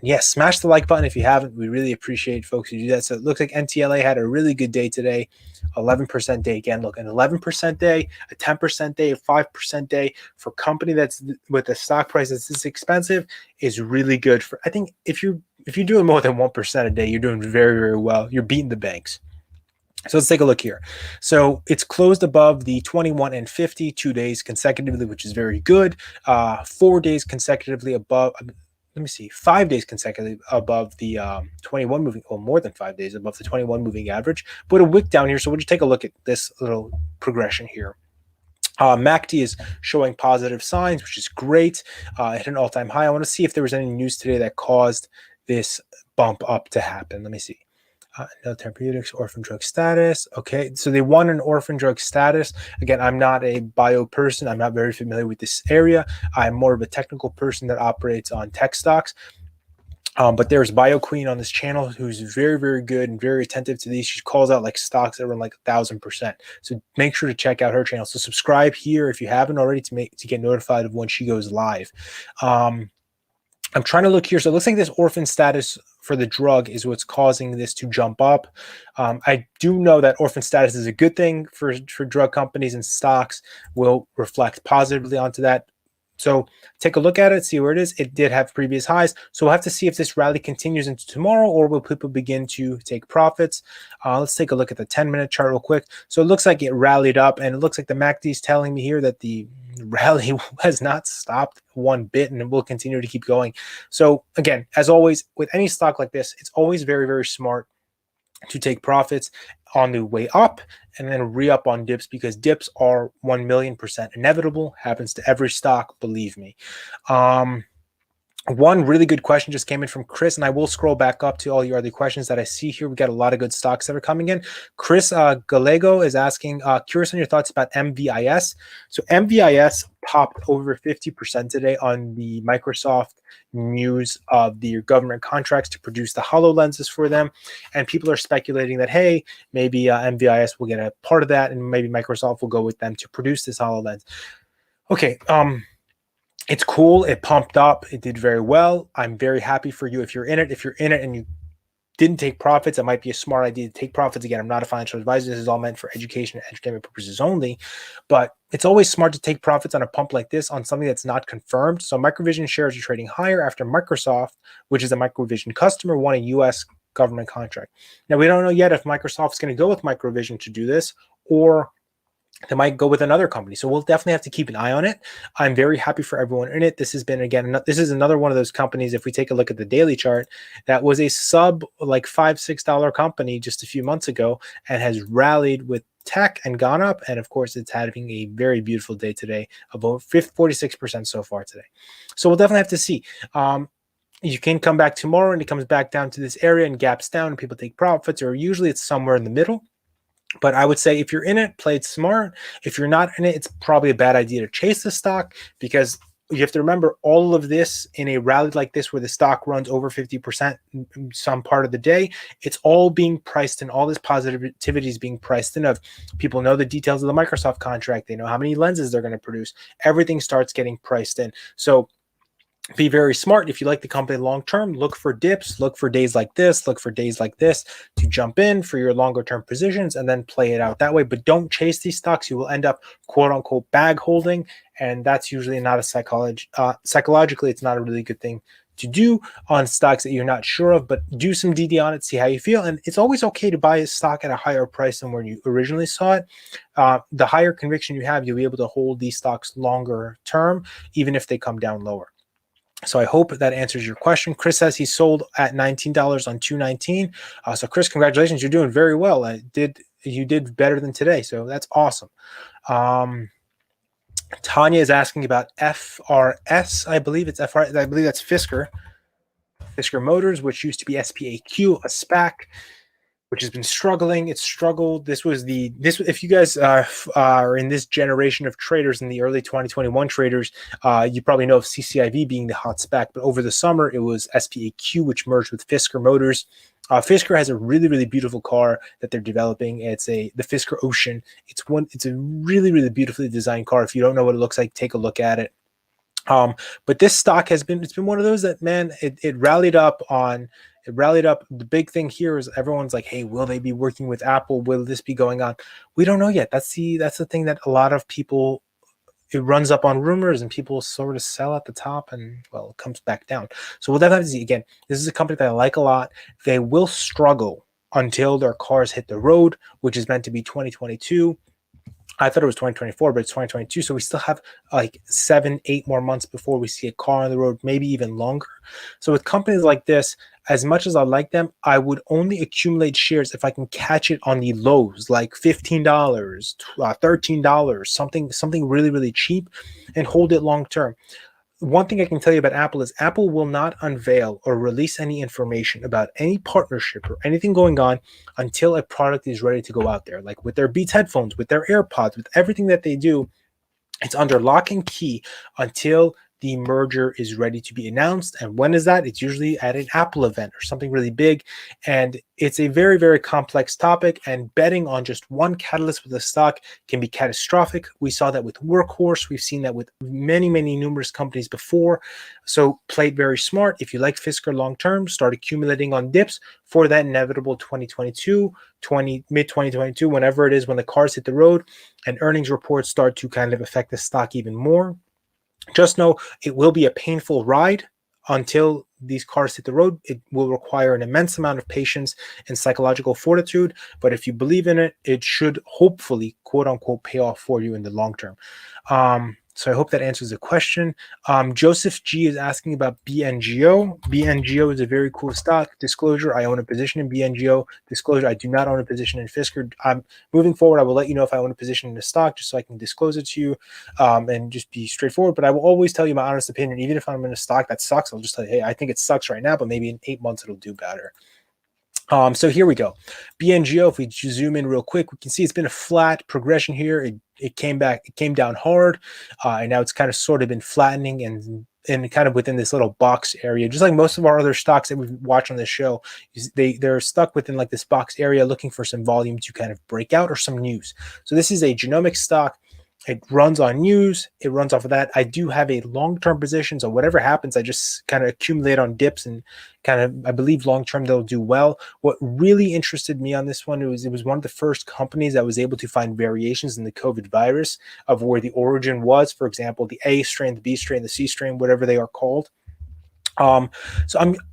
[SPEAKER 21] Yes, smash the like button if you haven't. We really appreciate folks who do that. So it looks like NTLA had a really good day today. 11% day. Again, look, an 11% day, a 10% day, a 5% day for a company that's with a stock price that's this expensive is really good. For, I think if you're doing more than 1% a day, you're doing very, very well. You're beating the banks. So let's take a look here. So it's closed above the 21 and 50 2 days consecutively, which is very good. 4 days consecutively above. Let me see, 5 days consecutively above the 21 moving, or more than 5 days above the 21 moving average, but a wick down here. So we'll just take a look at this little progression here. MACD is showing positive signs, which is great. Hit an all-time high. I want to see if there was any news today that caused this bump up to happen. Let me see. No therapeutics, orphan drug status. Okay, so they won an orphan drug status. Again, I'm not a bio person. I'm not very familiar with this area. I'm more of a technical person that operates on tech stocks. But there's Bio Queen on this channel who's very, very good and very attentive to these. She calls out like stocks that run like 1,000%. So make sure to check out her channel. So subscribe here if you haven't already to get notified of when she goes live. I'm trying to look here. So it looks like this orphan status for the drug is what's causing this to jump up. I do know that orphan status is a good thing for drug companies, and stocks will reflect positively onto that. So take a look at it, see where it is. It did have previous highs. So we'll have to see if this rally continues into tomorrow, or will people begin to take profits. Let's take a look at the 10-minute chart real quick. So it looks like it rallied up, and it looks like the MACD is telling me here that the rally has not stopped one bit, and it will continue to keep going. So again, as always, with any stock like this, it's always very, very smart to take profits on the way up and then re-up on dips, because dips are 1,000,000% inevitable. Happens to every stock, believe me. One really good question just came in from Chris, and I will scroll back up to all your other questions that I see here. We got a lot of good stocks that are coming in. Chris Gallego is asking, curious on your thoughts about MVIS. So MVIS popped over 50% today on the Microsoft news of the government contracts to produce the HoloLenses for them. And people are speculating that, hey, maybe MVIS will get a part of that, and maybe Microsoft will go with them to produce this HoloLens. Okay, it's cool. It pumped up. It did very well. I'm very happy for you if you're in it. If you're in it and you didn't take profits, it might be a smart idea to take profits. Again, I'm not a financial advisor. This is all meant for education and entertainment purposes only. But it's always smart to take profits on a pump like this on something that's not confirmed. So Microvision shares are trading higher after Microsoft, which is a Microvision customer, won a U.S. government contract. Now, we don't know yet if Microsoft's going to go with Microvision to do this, or they might go with another company. So we'll definitely have to keep an eye on it. I'm very happy for everyone in it. This has been, again, this is another one of those companies, if we take a look at the daily chart, that was a sub like $5-6 company just a few months ago and has rallied with tech and gone up. And of course, it's having a very beautiful day today, about 46% so far today. So we'll definitely have to see. You can come back tomorrow and it comes back down to this area and gaps down and people take profits, or usually it's somewhere in the middle. But I would say if you're in it, play it smart. If you're not in it, it's probably a bad idea to chase the stock, because you have to remember all of this in a rally like this where the stock runs over 50% some part of the day, it's all being priced in. All this positivity is being priced in of people know the details of the Microsoft contract. They know how many lenses they're going to produce. Everything starts getting priced in. So be very smart. If you like the company long term, look for dips, look for days like this, look for days like this to jump in for your longer term positions and then play it out that way. But don't chase these stocks. You will end up quote unquote bag holding. And that's usually not a psychologically, it's not a really good thing to do on stocks that you're not sure of, but do some DD on it, see how you feel. And it's always okay to buy a stock at a higher price than where you originally saw it. The higher conviction you have, you'll be able to hold these stocks longer term, even if they come down lower. So I hope that answers your question. Chris says he sold at $19 on 219. So Chris, congratulations. You're doing very well. You did better than today. So that's awesome. Tanya is asking about FRS. I believe it's FRS. I believe that's Fisker Motors, which used to be SPAQ, a SPAC, which has been struggling. It's struggled. If you guys are in this generation of traders, in the early 2021 traders, you probably know of CCIV being the hot SPAC, but over the summer it was SPAQ, which merged with Fisker Motors. Fisker has a really, really beautiful car that they're developing. It's the Fisker Ocean. It's a really, really beautifully designed car. If you don't know what it looks like, take a look at it. But this stock it's been one of those that, man, it rallied up. The big thing here is everyone's like, hey, will they be working with Apple? Will this be going on? We don't know yet. That's the thing that a lot of people, it runs up on rumors and people sort of sell at the top and, well, it comes back down. So we'll definitely have to see. Again, this is a company that I like a lot. They will struggle until their cars hit the road, which is meant to be 2022. I thought it was 2024, but it's 2022. So we still have like 7-8 more months before we see a car on the road, maybe even longer. So with companies like this, as much as I like them, I would only accumulate shares if I can catch it on the lows, like $15, $13, something really, really cheap, and hold it long term. One thing I can tell you about Apple is Apple will not unveil or release any information about any partnership or anything going on until a product is ready to go out there. Like with their Beats headphones, with their AirPods, with everything that they do, it's under lock and key until the merger is ready to be announced. And when is that? It's usually at an Apple event or something really big. And it's a very, very complex topic. And betting on just one catalyst with a stock can be catastrophic. We saw that with Workhorse. We've seen that with many, many numerous companies before. So play it very smart. If you like Fisker long term, start accumulating on dips for that inevitable mid-2022, whenever it is, when the cars hit the road and earnings reports start to kind of affect the stock even more. Just know it will be a painful ride until these cars hit the road. It will require an immense amount of patience and psychological fortitude. But if you believe in it, it should hopefully, quote unquote, pay off for you in the long term. So I hope that answers the question. Joseph G is asking about BNGO. BNGO is a very cool stock. Disclosure, I own a position in BNGO. Disclosure, I do not own a position in Fisker. Moving forward, I will let you know if I own a position in the stock, just so I can disclose it to you and just be straightforward. But I will always tell you my honest opinion. Even if I'm in a stock that sucks, I'll just tell you, hey, I think it sucks right now, but maybe in 8 months it'll do better. So here we go. BNGO, if we zoom in real quick, we can see it's been a flat progression here. It came down hard, and now it's kind of sort of been flattening and kind of within this little box area, just like most of our other stocks that we've watched on this show. They're stuck within like this box area looking for some volume to kind of break out or some news. So this is a genomic stock. It runs on news. It runs off of that. I do have a long-term position, so whatever happens, I just kind of accumulate on dips and kind of, I believe long-term they'll do well. What really interested me on this one was it was one of the first companies that was able to find variations in the COVID virus of where the origin was. For example, the A strain, the B strain, the C strain, whatever they are called. So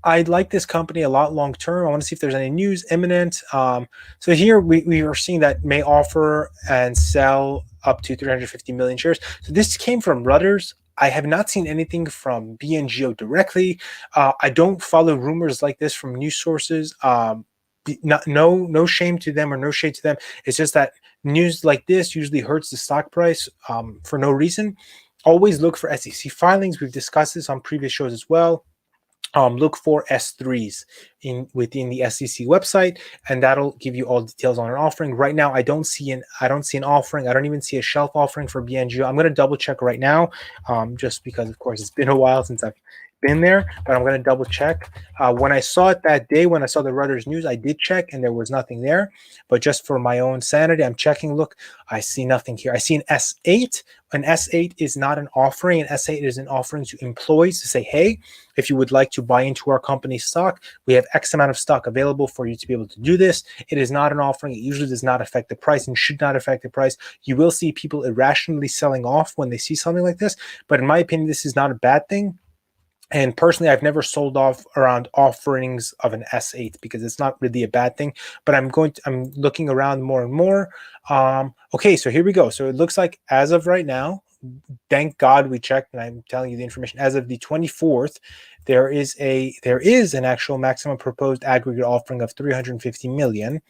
[SPEAKER 21] I like this company a lot long term. I want to see if there's any news imminent. So here we are seeing that may offer and sell up to 350 million shares. So this came from Reuters. I have not seen anything from BNGO directly. I don't follow rumors like this from news sources. No shame to them or no shade to them. It's just that news like this usually hurts the stock price for no reason. Always look for SEC filings. We've discussed this on previous shows as well. Look for S3s within the SEC website, and that'll give you all details on an offering. Right now, I don't see an offering. I don't even see a shelf offering for BNGO. I'm going to double check right now, just because, of course, it's been a while since I've been there, but I'm going to double check. When I saw it that day, when I saw the Reuters news, I did check and there was nothing there. But just for my own sanity, I'm checking. Look, I see nothing here. I see an S8. An S8 is not an offering. An S8 is an offering to employees to say, hey, if you would like to buy into our company's stock, we have X amount of stock available for you to be able to do this. It is not an offering. It usually does not affect the price and should not affect the price. You will see people irrationally selling off when they see something like this. But in my opinion, this is not a bad thing. And personally, I've never sold off around offerings of an S8 because it's not really a bad thing. But I'm looking around more and more. Okay, so here we go. So it looks like as of right now, thank God we checked, and I'm telling you the information. As of the 24th, there is an actual maximum proposed aggregate offering of 350 million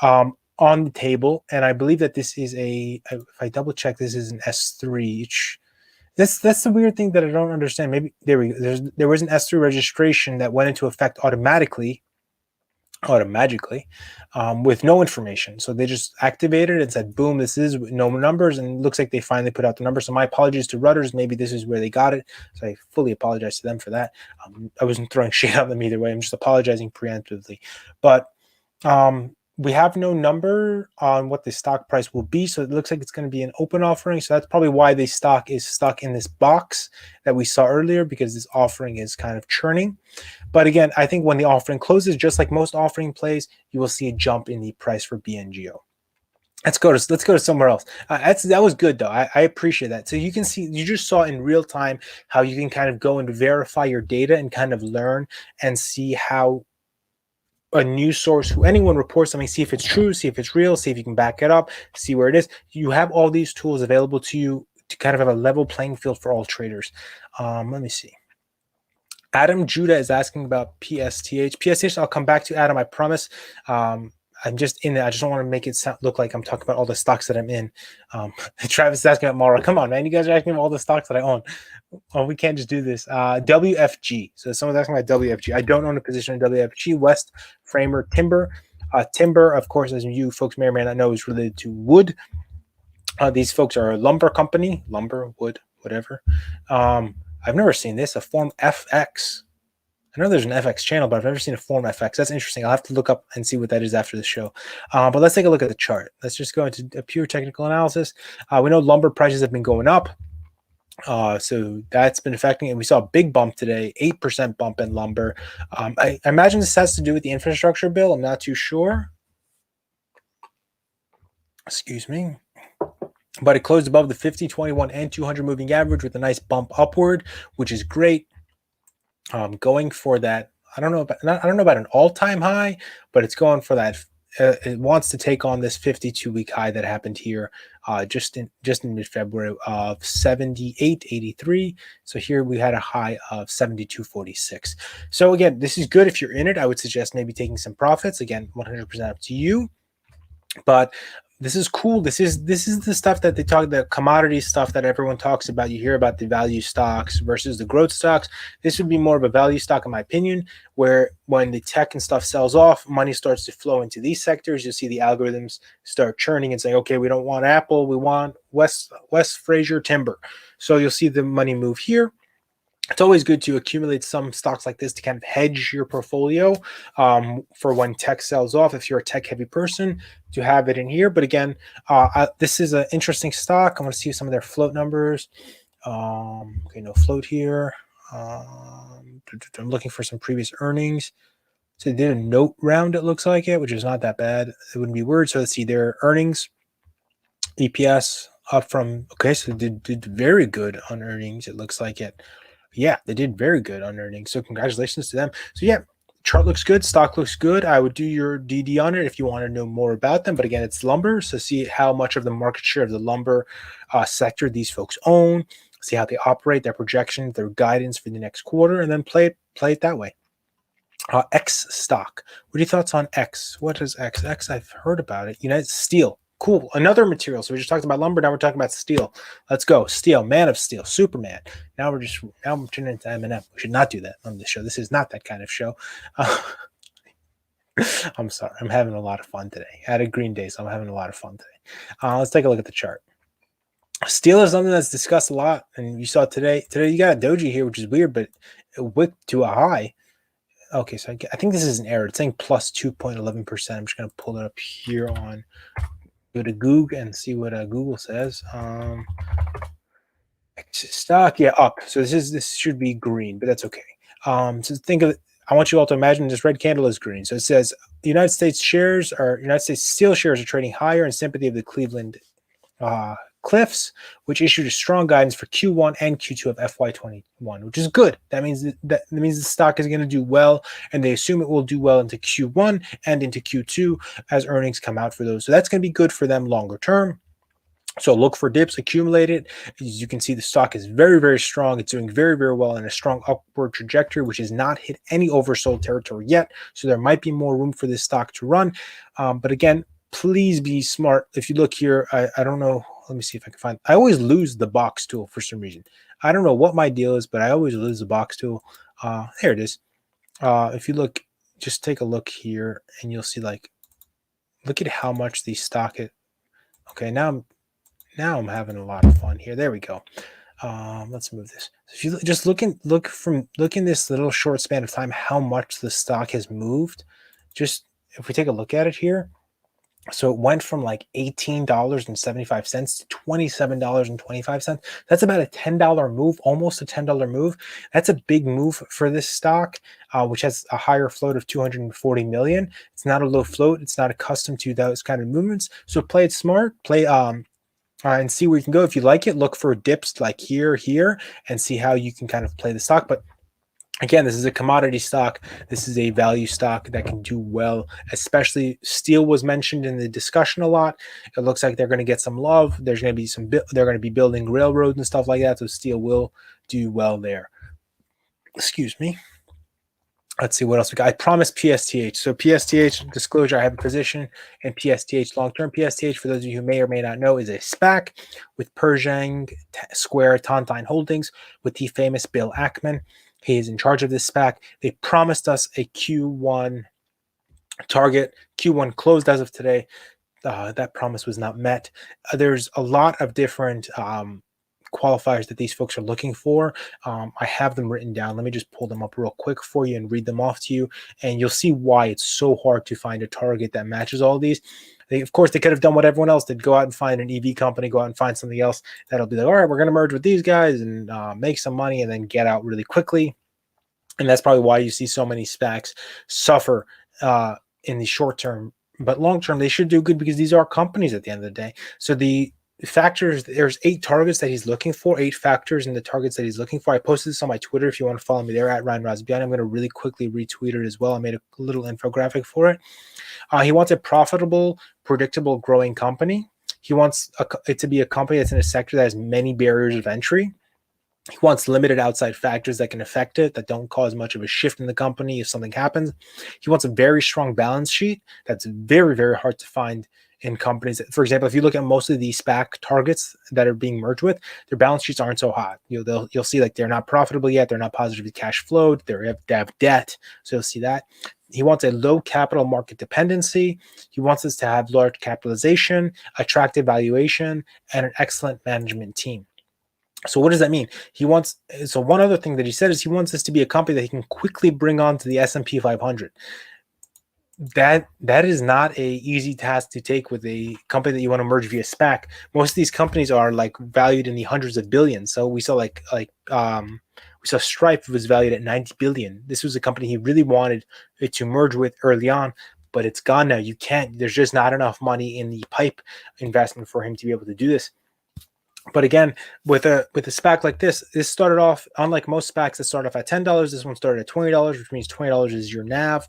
[SPEAKER 21] on the table, and I believe that this is if I double check, this is an S3. That's the weird thing that I don't understand. Maybe there was an S3 registration that went into effect automatically with no information. So they just activated it and said, boom, this is no numbers, and it looks like they finally put out the numbers. So my apologies to Reuters. Maybe this is where they got it. So I fully apologize to them for that. I wasn't throwing shade at them either way. I'm just apologizing preemptively. But we have no number on what the stock price will be, so it looks like it's going to be an open offering. So that's probably why the stock is stuck in this box that we saw earlier, because this offering is kind of churning. But again, I think when the offering closes, just like most offering plays, you will see a jump in the price for BNGO. Let's go to somewhere else. That was good though. I appreciate that. So you can see, you just saw in real time how you can kind of go and verify your data and kind of learn and see how a news source, who anyone reports something, see if it's true, see if it's real, see if you can back it up, see where it is. You have all these tools available to you to kind of have a level playing field for all traders. Let me see. Adam Judah is asking about PSTH. PSTH, I'll come back to Adam, I promise. I'm just in there. I just don't want to make it look like I'm talking about all the stocks that I'm in. Travis is asking about Mara. Come on, man. You guys are asking about all the stocks that I own. Oh, we can't just do this. WFG. So someone's asking about WFG. I don't own a position in WFG. West Framer Timber. Timber, of course, as you folks may or may not know, is related to wood. These folks are a lumber company. Lumber, wood, whatever. I've never seen this. A Form FX. I know there's an FX channel, but I've never seen a Form FX. That's interesting. I'll have to look up and see what that is after the show. But let's take a look at the chart. Let's just go into a pure technical analysis. We know lumber prices have been going up. So that's been affecting it. We saw a big bump today, 8% bump in lumber. I imagine this has to do with the infrastructure bill. I'm not too sure. Excuse me. But it closed above the 50, 21, and 200 moving average with a nice bump upward, which is great. Going for that, I don't know about an all-time high, but it's going for that. It wants to take on this 52-week high that happened here just in mid-February of 78.83. So here we had a high of 72.46. So again, this is good if you're in it. I would suggest maybe taking some profits. Again, 100% up to you. But this is cool. This is the stuff that they talk, the commodity stuff that everyone talks about. You hear about the value stocks versus the growth stocks. This would be more of a value stock, in my opinion, where when the tech and stuff sells off, money starts to flow into these sectors. You'll see the algorithms start churning and saying, okay, we don't want Apple, we want West Fraser Timber. So you'll see the money move here. It's always good to accumulate some stocks like this to kind of hedge your portfolio for when tech sells off. If you're a tech-heavy person, to have it in here. But again, this is an interesting stock. I want to see some of their float numbers. Okay, no float here. I'm looking for some previous earnings. So they did a note round, it looks like it, which is not that bad. It wouldn't be weird. So let's see their earnings. EPS up from, okay, so they did very good on earnings. It looks like it. Yeah, they did very good on earnings. So congratulations to them. So yeah, chart looks good, stock looks good. I would do your DD on it if you want to know more about them. But again, it's lumber, so see how much of the market share of the lumber sector these folks own. See how they operate, their projections, their guidance for the next quarter, and then play it that way. X stock. What are your thoughts on X? What is X? X, I've heard about it. United Steel. Cool. Another material. So we just talked about lumber. Now we're talking about steel. Let's go. Steel. Man of Steel. Superman. Now we're turning into Eminem. We should not do that on this show. This is not that kind of show. I'm sorry. I'm having a lot of fun today. I had a green day, so I'm having a lot of fun today. Let's take a look at the chart. Steel is something that's discussed a lot, and you saw today. Today you got a doji here, which is weird, but it wicked to a high. Okay, so I think this is an error. It's saying plus 2.11%. I'm just going to pull it up here on go to Google and see what Google says. Stock, yeah, up. So this should be green, but that's okay. So think of it. I want you all to imagine this red candle is green. So it says the United States Steel shares are trading higher in sympathy of the Cleveland Cliffs, which issued a strong guidance for Q1 and Q2 of FY21, which is good. That means that means the stock is going to do well, and they assume it will do well into Q1 and into Q2 as earnings come out for those. So that's going to be good for them longer term. So look for dips, accumulate it. As you can see, the stock is very, very strong. It's doing very, very well in a strong upward trajectory, which has not hit any oversold territory yet. So there might be more room for this stock to run. But again, please be smart. If you look here, I don't know. Let me see if I can find. I always lose the box tool for some reason. I don't know what my deal is, but I always lose the box tool. There it is. If you look, just take a look here, and you'll see look at how much the stock is. Okay, now I'm having a lot of fun here. There we go. Let's move this. If you just look in this little short span of time, how much the stock has moved. Just if we take a look at it here. So it went from like $18.75 to $27.25. That's about a $10 move, almost a $10 move. That's a big move for this stock, which has a higher float of 240 million. It's not a low float. It's not accustomed to those kind of movements. So play it smart. Play and see where you can go. If you like it, look for dips like here, and see how you can kind of play the stock. But again, this is a commodity stock. This is a value stock that can do well, especially steel was mentioned in the discussion a lot. It looks like they're going to get some love. There's going to be they're going to be building railroads and stuff like that. So steel will do well there. Excuse me. Let's see what else we got. I promised PSTH. So PSTH disclosure, I have a position in PSTH long-term. PSTH, for those of you who may or may not know, is a SPAC with Pershing Square Tontine Holdings with the famous Bill Ackman. He is in charge of this SPAC. They promised us a Q1 target. Q1 closed as of today. That promise was not met. There's a lot of different qualifiers that these folks are looking for. I have them written down. Let me just pull them up real quick for you and read them off to you. And you'll see why it's so hard to find a target that matches all these. Of course, they could have done what everyone else did. Go out and find an EV company, go out and find something else that'll be like, all right, we're going to merge with these guys and make some money and then get out really quickly. And that's probably why you see so many SPACs suffer in the short term. But long term, they should do good because these are companies at the end of the day. So the factors, there's 8 targets that he's looking for, 8 factors in the targets that he's looking for. I posted this on my Twitter if you want to follow me there at Ryan Rozbiani. I'm going to really quickly retweet it as well. I made a little infographic for it. He wants a profitable, predictable, growing company. He wants it to be a company that's in a sector that has many barriers of entry. He wants limited outside factors that can affect it, that don't cause much of a shift in the company if something happens. He wants a very strong balance sheet. That's very, very hard to find in companies. For example, if you look at most of these SPAC targets that are being merged with, their balance sheets aren't so hot. You'll see like they're not profitable yet. They're not positively cash flowed. They have debt. So you'll see that. He wants a low capital market dependency. He wants us to have large capitalization, attractive valuation, and an excellent management team. So what does that mean? So one other thing that he said is he wants this to be a company that he can quickly bring on to the S&P 500. That is not a easy task to take with a company that you want to merge via SPAC. Most of these companies are like valued in the hundreds of billions. So we saw we saw Stripe was valued at 90 billion. This was a company he really wanted it to merge with early on, but it's gone now. There's just not enough money in the pipe investment for him to be able to do this. But again, with a SPAC like this started off, unlike most SPACs that start off at $10. This one started at $20, which means $20 is your NAV.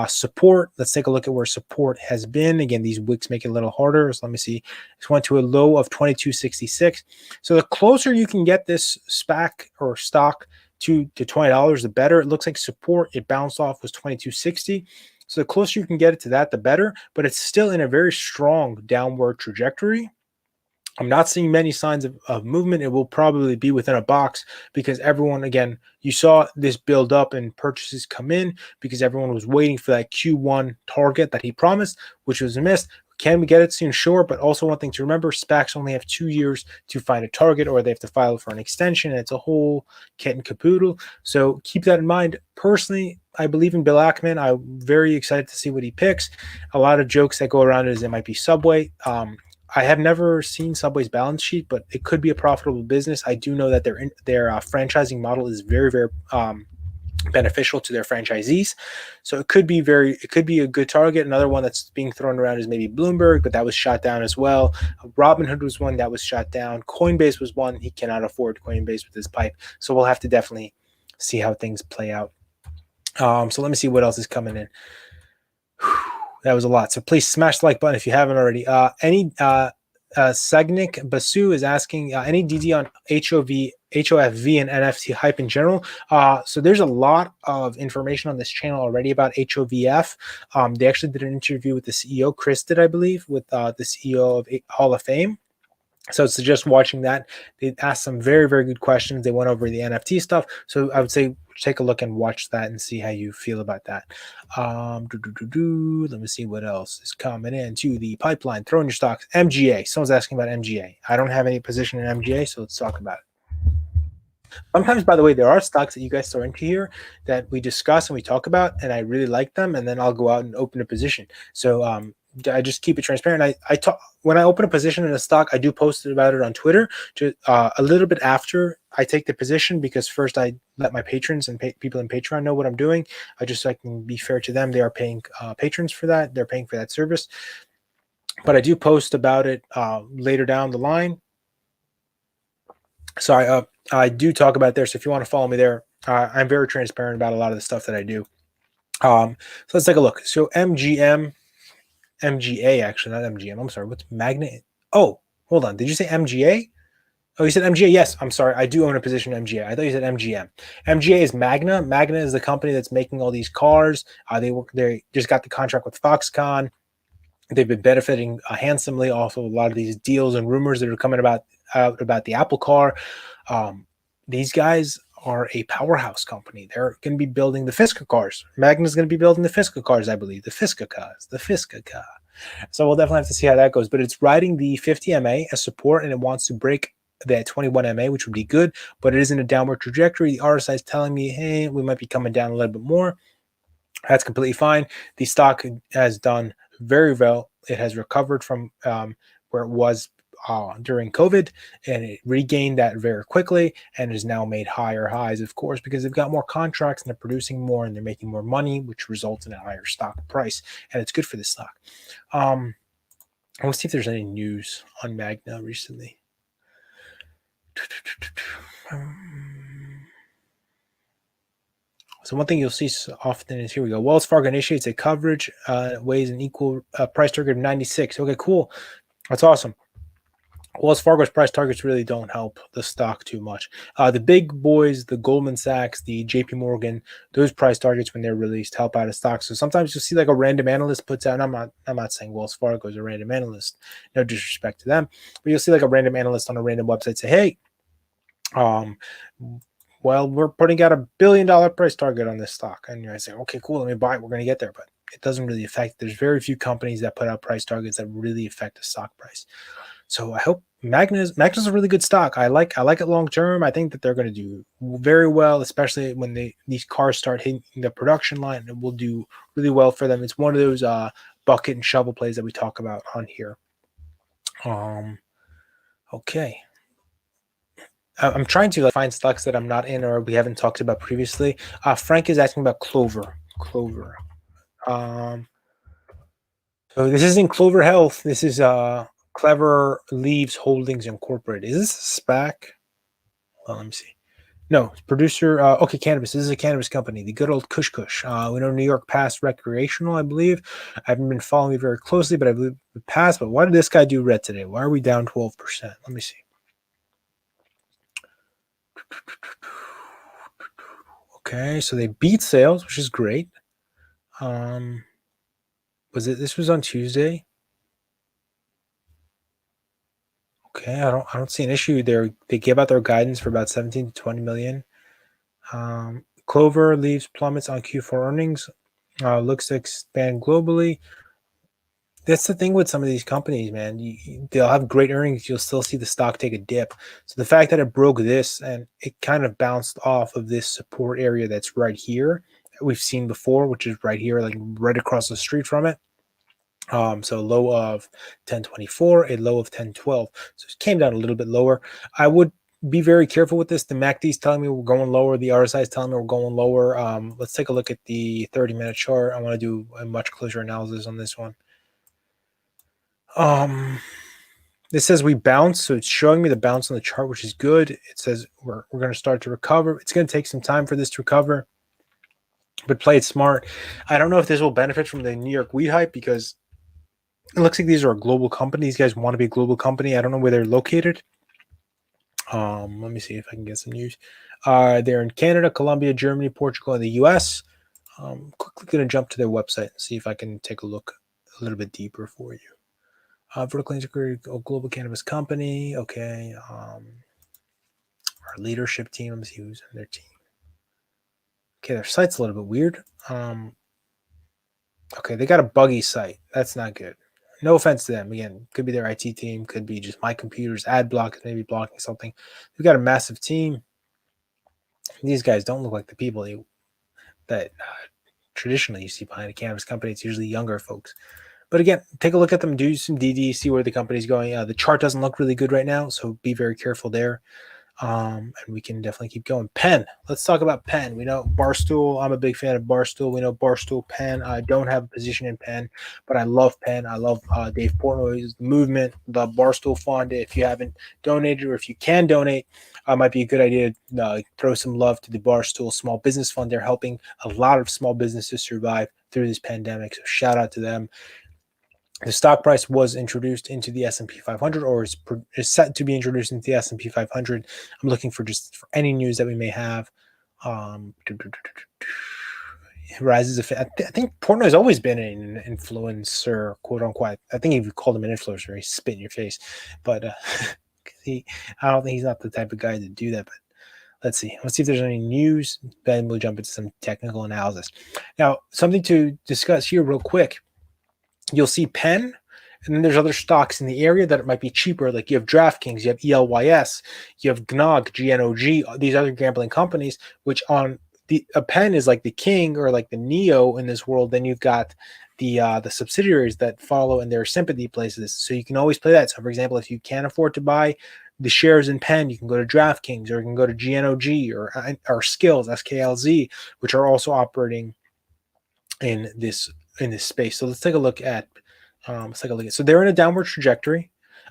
[SPEAKER 21] Support. Let's take a look at where support has been. Again, these wicks make it a little harder. So let me see. This went to a low of 22.66. So the closer you can get this SPAC or stock to $20, the better. It looks like support it bounced off was 22.60. So the closer you can get it to that, the better. But it's still in a very strong downward trajectory. I'm not seeing many signs of movement. It will probably be within a box because everyone, again, you saw this build up and purchases come in because everyone was waiting for that Q1 target that he promised, which was missed. Can we get it soon? Sure. But also one thing to remember, SPACs only have 2 years to find a target or they have to file for an extension. And it's a whole kit and caboodle. So keep that in mind. Personally, I believe in Bill Ackman. I'm very excited to see what he picks. A lot of jokes that go around is it might be Subway. I have never seen Subway's balance sheet, but it could be a profitable business. I do know that their franchising model is very, very beneficial to their franchisees. So it could be a good target. Another one that's being thrown around is maybe Bloomberg, but that was shot down as well. Robinhood was one that was shot down. Coinbase was one. He cannot afford Coinbase with his pipe. So we'll have to definitely see how things play out. So let me see what else is coming in. That was a lot. So please smash the like button if you haven't already. Sagnik Basu is asking any DD on HOFV and NFT hype in general. So there's a lot of information on this channel already about HOVF. They actually did an interview with the CEO, Chris did, I believe, with the CEO of Hall of Fame. So it's just watching that. They asked some very, very good questions. They went over the NFT stuff. So I would say take a look and watch that and see how you feel about that. Let me see what else is coming into the pipeline. Throw in your stocks. MGA. Someone's asking about MGA. I don't have any position in MGA, so let's talk about it. Sometimes, by the way, there are stocks that you guys throw into here that we discuss and we talk about, and I really like them, and then I'll go out and open a position. So I just keep it transparent. I talk when I open a position in a stock, I do post about it on Twitter a little bit after I take the position, because first I let my patrons and people in Patreon know what I'm doing. So I can be fair to them. They are paying patrons for that. They're paying for that service. But I do post about it later down the line. So I do talk about it there. So if you want to follow me there, I'm very transparent about a lot of the stuff that I do. So let's take a look. So MGA, actually, not MGM. I'm sorry. What's Magnet? Oh, hold on. Did you say MGA? Oh, you said MGA. Yes. I'm sorry. I do own a position in MGA. I thought you said MGM. MGA is Magna. Magna is the company that's making all these cars. They just got the contract with Foxconn. They've been benefiting handsomely off of a lot of these deals and rumors that are coming out about the Apple car. These guys are a powerhouse company. They're going to be building the Fisker cars. Magna's going to be building the Fisker cars, I believe. The Fisker cars. So we'll definitely have to see how that goes. But it's riding the 50 MA as support, and it wants to break that 21 MA, which would be good. But it is in a downward trajectory. The RSI is telling me, hey, we might be coming down a little bit more. That's completely fine. The stock has done very well. It has recovered from where it was during COVID, and it regained that very quickly and has now made higher highs, of course, because they've got more contracts and they're producing more and they're making more money, which results in a higher stock price, and it's good for the stock. Let's see if there's any news on Magna recently. So one thing you'll see often is, here we go. Wells Fargo initiates a coverage, weighs an equal price target of 96. Okay, cool. That's awesome. Wells Fargo's price targets really don't help the stock too much. The big boys, the Goldman Sachs, the JP Morgan, those price targets when they're released help out a stock. So sometimes you'll see like a random analyst puts out, and I'm not saying Wells Fargo is a random analyst, no disrespect to them, but you'll see like a random analyst on a random website say, hey, well, we're putting out $1 billion price target on this stock. And I say, okay, cool, let me buy it. We're going to get there. But it doesn't really affect. There's very few companies that put out price targets that really affect the stock price. So I hope Magna's a really good stock. I like it long term. I think that they're going to do very well, especially when these cars start hitting the production line. It will do really well for them. It's one of those bucket and shovel plays that we talk about on here. Okay. I'm trying to find stocks that I'm not in or we haven't talked about previously. Frank is asking about Clover. So this isn't Clover Health. This is Clever Leaves Holdings Incorporated. Is this a SPAC? Well, let me see. No, producer. Okay, cannabis. This is a cannabis company. The good old Kush Kush. We know New York passed recreational, I believe. I haven't been following it very closely, but I believe it passed. But why did this guy do red today? Why are we down 12%? Let me see. Okay, so they beat sales, which is great. This was on Tuesday? Okay, I don't see an issue there. They gave out their guidance for about 17 to 20 million. Clover Leaves plummets on Q4 earnings. Looks to expand globally. That's the thing with some of these companies, man. They'll have great earnings. You'll still see the stock take a dip. So the fact that it broke this and it kind of bounced off of this support area that's right here that we've seen before, which is right here, like right across the street from it. So a low of 1024, a low of 1012. So it came down a little bit lower. I would be very careful with this. The MACD is telling me we're going lower. The RSI is telling me we're going lower. Let's take a look at the 30-minute chart. I want to do a much closer analysis on this one. This says we bounce, so it's showing me the bounce on the chart, which is good. It says we're going to start to recover. It's going to take some time for this to recover, but play it smart. I don't know if this will benefit from the New York weed hype because it looks like these are a global company. These guys want to be a global company. I don't know where they're located. Let me see if I can get some news. They're in Canada, Colombia, Germany, Portugal, and the US. Quickly going to jump to their website and see if I can take a look a little bit deeper for you. Vertically integrated global cannabis company. Okay. Our leadership team. Let me see who's on their team. Okay, their site's a little bit weird. Okay, they got a buggy site. That's not good. No offense to them. Again, could be their IT team, could be just my computer's ad block, maybe blocking something. We've got a massive team. These guys don't look like the people that traditionally you see behind a cannabis company. It's usually younger folks. But again, take a look at them, do some DD, see where the company's going. The chart doesn't look really good right now, so be very careful there. And we can definitely keep going. Penn. Let's talk about Penn. We know Barstool. I'm a big fan of Barstool. We know Barstool, Penn. I don't have a position in Penn, but I love Penn. I love Dave Portnoy's movement, the Barstool Fund. If you haven't donated or if you can donate, might be a good idea to throw some love to the Barstool Small Business Fund. They're helping a lot of small businesses survive through this pandemic. So shout out to them. The stock price was introduced into the S&P 500 or is set to be introduced into the S&P 500. I'm looking for any news that we may have. Rises. I think Portnoy has always been an influencer, quote unquote. I think if you called him an influencer, he spit in your face. But I don't think he's not the type of guy to do that. But let's see. Let's see if there's any news. Then we'll jump into some technical analysis. Now, something to discuss here real quick. You'll see Penn, and then there's other stocks in the area that it might be cheaper. Like you have DraftKings, you have ELYS, you have GNOG, GNOG, these other gambling companies, which on a Penn is like the king or like the Neo in this world. Then you've got the subsidiaries that follow in their sympathy places. So you can always play that. So for example, if you can't afford to buy the shares in Penn, you can go to DraftKings or you can go to GNOG or Skills, SKLZ, which are also operating in this space. So let's take a look at so they're in a downward trajectory.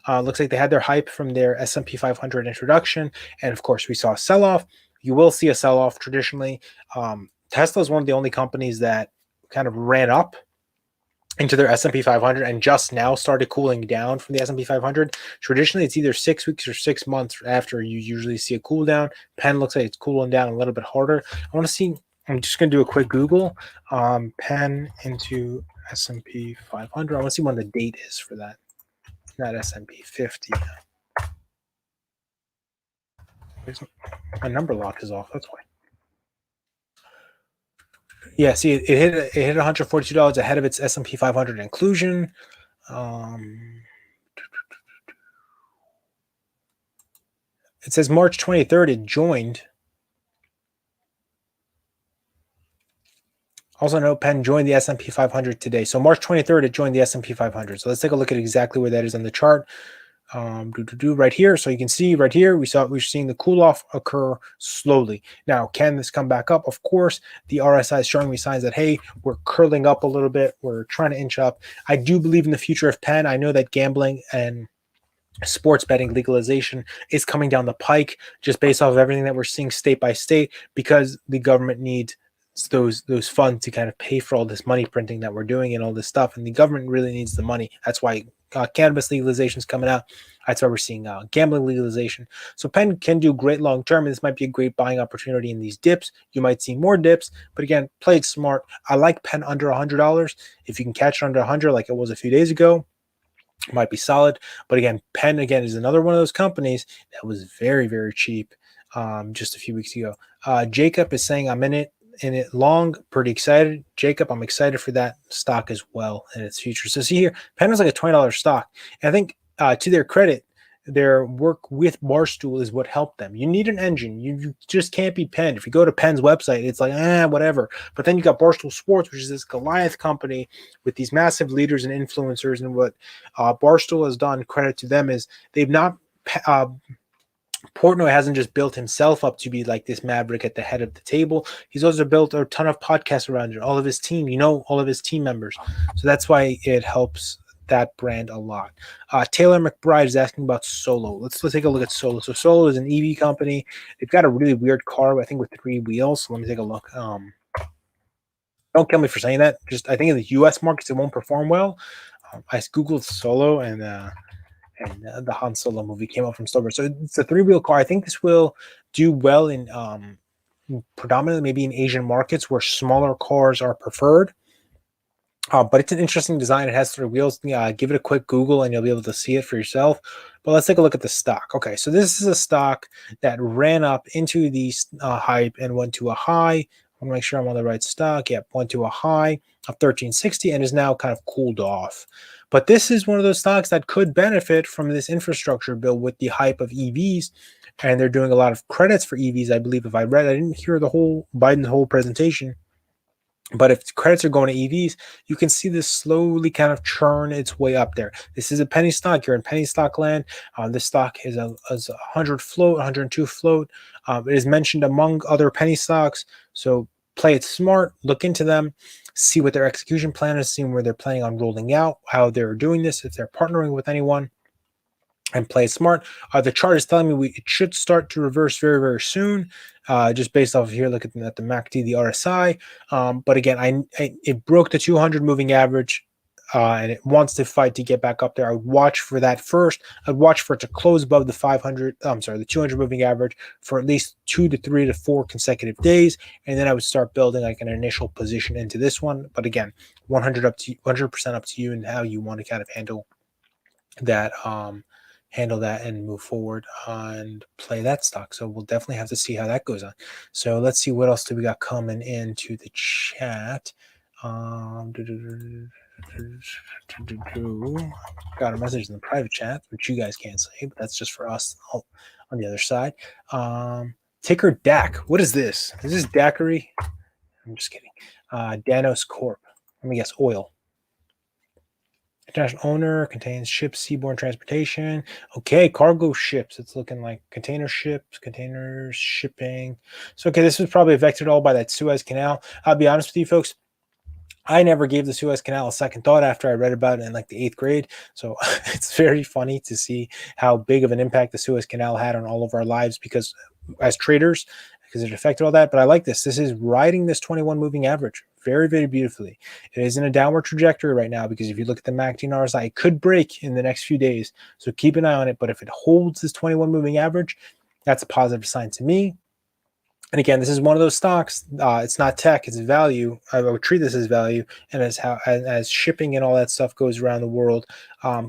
[SPEAKER 21] Looks like they had their hype from their S&P 500 introduction, and of course we saw a sell-off. You will see a sell-off traditionally. Tesla is one of the only companies that kind of ran up into their S&P 500 and just now started cooling down from the S&P 500. Traditionally, it's either 6 weeks or 6 months after you usually see a cool down. Penn looks like it's cooling down a little bit harder. I'm just going to do a quick Google. Penn into S&P 500. I want to see when the date is for that. It's not S&P 50. My number lock is off. That's why. Yeah, see, it hit $142 ahead of its S&P 500 inclusion. It says March 23rd it joined. Also note Penn joined the S&P 500 today. So March 23rd, it joined the S&P 500. So let's take a look at exactly where that is on the chart. Right here. So you can see right here, we're seeing the cool off occur slowly. Now, can this come back up? Of course, the RSI is showing me signs that, hey, we're curling up a little bit. We're trying to inch up. I do believe in the future of Penn. I know that gambling and sports betting legalization is coming down the pike just based off of everything that we're seeing state by state, because the government needs those funds to kind of pay for all this money printing that we're doing and all this stuff, and the government really needs the money. That's why cannabis legalization is coming out. That's why we're seeing gambling legalization. So Penn can do great long term, and this might be a great buying opportunity in these dips. You might see more dips, but again, play it smart. I like Penn under $100. If you can catch it under 100 like it was a few days ago, might be solid. But again, Penn again is another one of those companies that was very, very cheap just a few weeks ago. Jacob is saying I'm in it long, pretty excited. Jacob, I'm excited for that stock as well and its future. So see here, Penn is like a $20 stock. And I think to their credit, their work with Barstool is what helped them. You need an engine. You just can't be Penn. If you go to Penn's website, it's like, whatever. But then you got Barstool Sports, which is this Goliath company with these massive leaders and influencers. And what Barstool has done, credit to them, is they've not Portnoy hasn't just built himself up to be like this maverick at the head of the table. He's also built a ton of podcasts around it, all of his team, all of his team members. So that's why it helps that brand a lot. Taylor McBride is asking about Solo. Let's take a look at Solo. So Solo is an EV company. They've got a really weird car, I think, with 3 wheels. So let me take a look. Don't kill me for saying that. Just I think in the U.S. markets it won't perform well. I googled Solo and the Han Solo movie came out from Stillbird. So it's a 3-wheel car. I think this will do well in predominantly maybe in Asian markets where smaller cars are preferred. But it's an interesting design. It has 3 wheels. Give it a quick Google and you'll be able to see it for yourself. But let's take a look at the stock. Okay, so this is a stock that ran up into the hype and went to a high. I want to make sure I'm on the right stock. Yep, went to a high of 1360 and is now kind of cooled off. But this is one of those stocks that could benefit from this infrastructure bill with the hype of EVs. And they're doing a lot of credits for EVs, I believe. If I read, I didn't hear Biden's whole presentation. But if credits are going to EVs, you can see this slowly kind of churn its way up there. This is a penny stock. You're in penny stock land. This stock is a 100 float, 102 float. It is mentioned among other penny stocks. So play it smart. Look into them. See what their execution plan is. See where they're planning on rolling out, how they're doing this, if they're partnering with anyone. And play it smart. The chart is telling me it should start to reverse very, very soon, just based off of here. Look at the MACD, the RSI. But again, it broke the 200 moving average, and it wants to fight to get back up there. I would watch for that first. I'd watch for it to close above the 200 moving average for at least 2 to 3 to 4 consecutive days, and then I would start building like an initial position into this one. But again, 100% up to you and how you want to kind of handle that. Handle that and move forward and play that stock. So we'll definitely have to see how that goes on. So let's see what else do we got coming into the chat. Got a message in the private chat, which you guys can't say, but that's just for us on the other side. Ticker DAC. What is this? Is this daiquiri? I'm just kidding. Danos Corp. Let me guess. Oil. International owner, contains ships, seaborne transportation. Okay, cargo ships. It's looking like container ships, containers, shipping. So, okay, this was probably affected all by that Suez Canal. I'll be honest with you, folks. I never gave the Suez Canal a second thought after I read about it in like the 8th grade. So it's very funny to see how big of an impact the Suez Canal had on all of our lives because as traders, because it affected all that. But I like this. This is riding this 21 moving average very, very beautifully. It is in a downward trajectory right now because if you look at the MACD and RSI, it could break in the next few days. So keep an eye on it. But if it holds this 21 moving average, that's a positive sign to me. And again, this is one of those stocks. It's not tech, it's value. I would treat this as value, and as shipping and all that stuff goes around the world.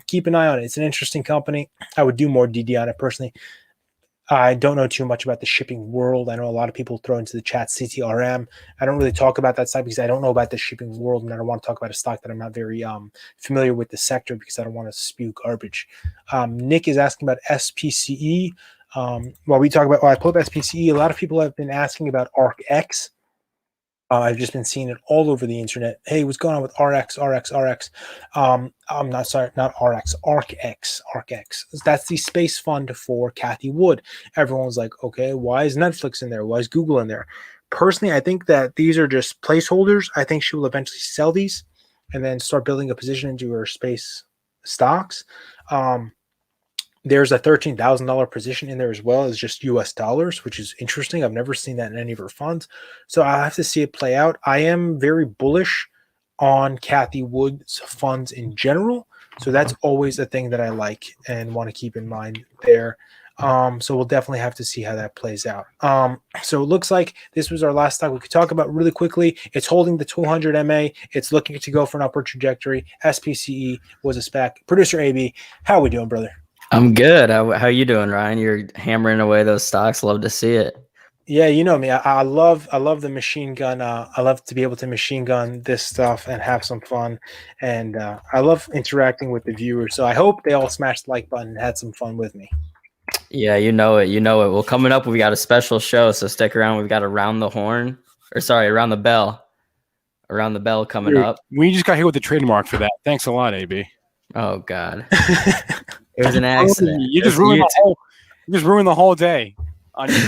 [SPEAKER 21] Keep an eye on it. It's an interesting company. I would do more DD on it personally. I don't know too much about the shipping world. I know a lot of people throw into the chat CTRM. I don't really talk about that side because I don't know about the shipping world, and I don't want to talk about a stock that I'm not very familiar with the sector because I don't want to spew garbage. Nick is asking about SPCE. While I pull up SPCE, a lot of people have been asking about ARCX. I've just been seeing it all over the internet. Hey, what's going on with RX? I'm not sorry, not RX, ARCX. That's the space fund for Cathie Wood. Everyone's like, okay, why is Netflix in there? Why is Google in there? Personally, I think that these are just placeholders. I think she will eventually sell these and then start building a position into her space stocks. There's a $13,000 position in there as well as just US dollars, which is interesting. I've never seen that in any of her funds. So I'll have to see it play out. I am very bullish on Kathy Wood's funds in general. So that's always a thing that I like and want to keep in mind there. So we'll definitely have to see how that plays out. So it looks like this was our last stock we could talk about really quickly. It's holding the 200 MA. It's looking to go for an upward trajectory. SPCE was a SPAC. Producer AB, how are we doing, brother?
[SPEAKER 11] I'm good. How you doing, Ryan? You're hammering away those stocks. Love to see it.
[SPEAKER 21] Yeah, you know me. I love the machine gun. I love to be able to machine gun this stuff and have some fun. And I love interacting with the viewers. So I hope they all smashed the like button and had some fun with me.
[SPEAKER 11] Yeah, you know it. You know it. Well, coming up, we got a special show, so stick around. We've got Around the Horn, Around the Bell. Around the Bell coming up.
[SPEAKER 4] We just got hit with the trademark for that. Thanks a lot, AB.
[SPEAKER 11] Oh God, it was an accident.
[SPEAKER 4] You just ruined the whole day.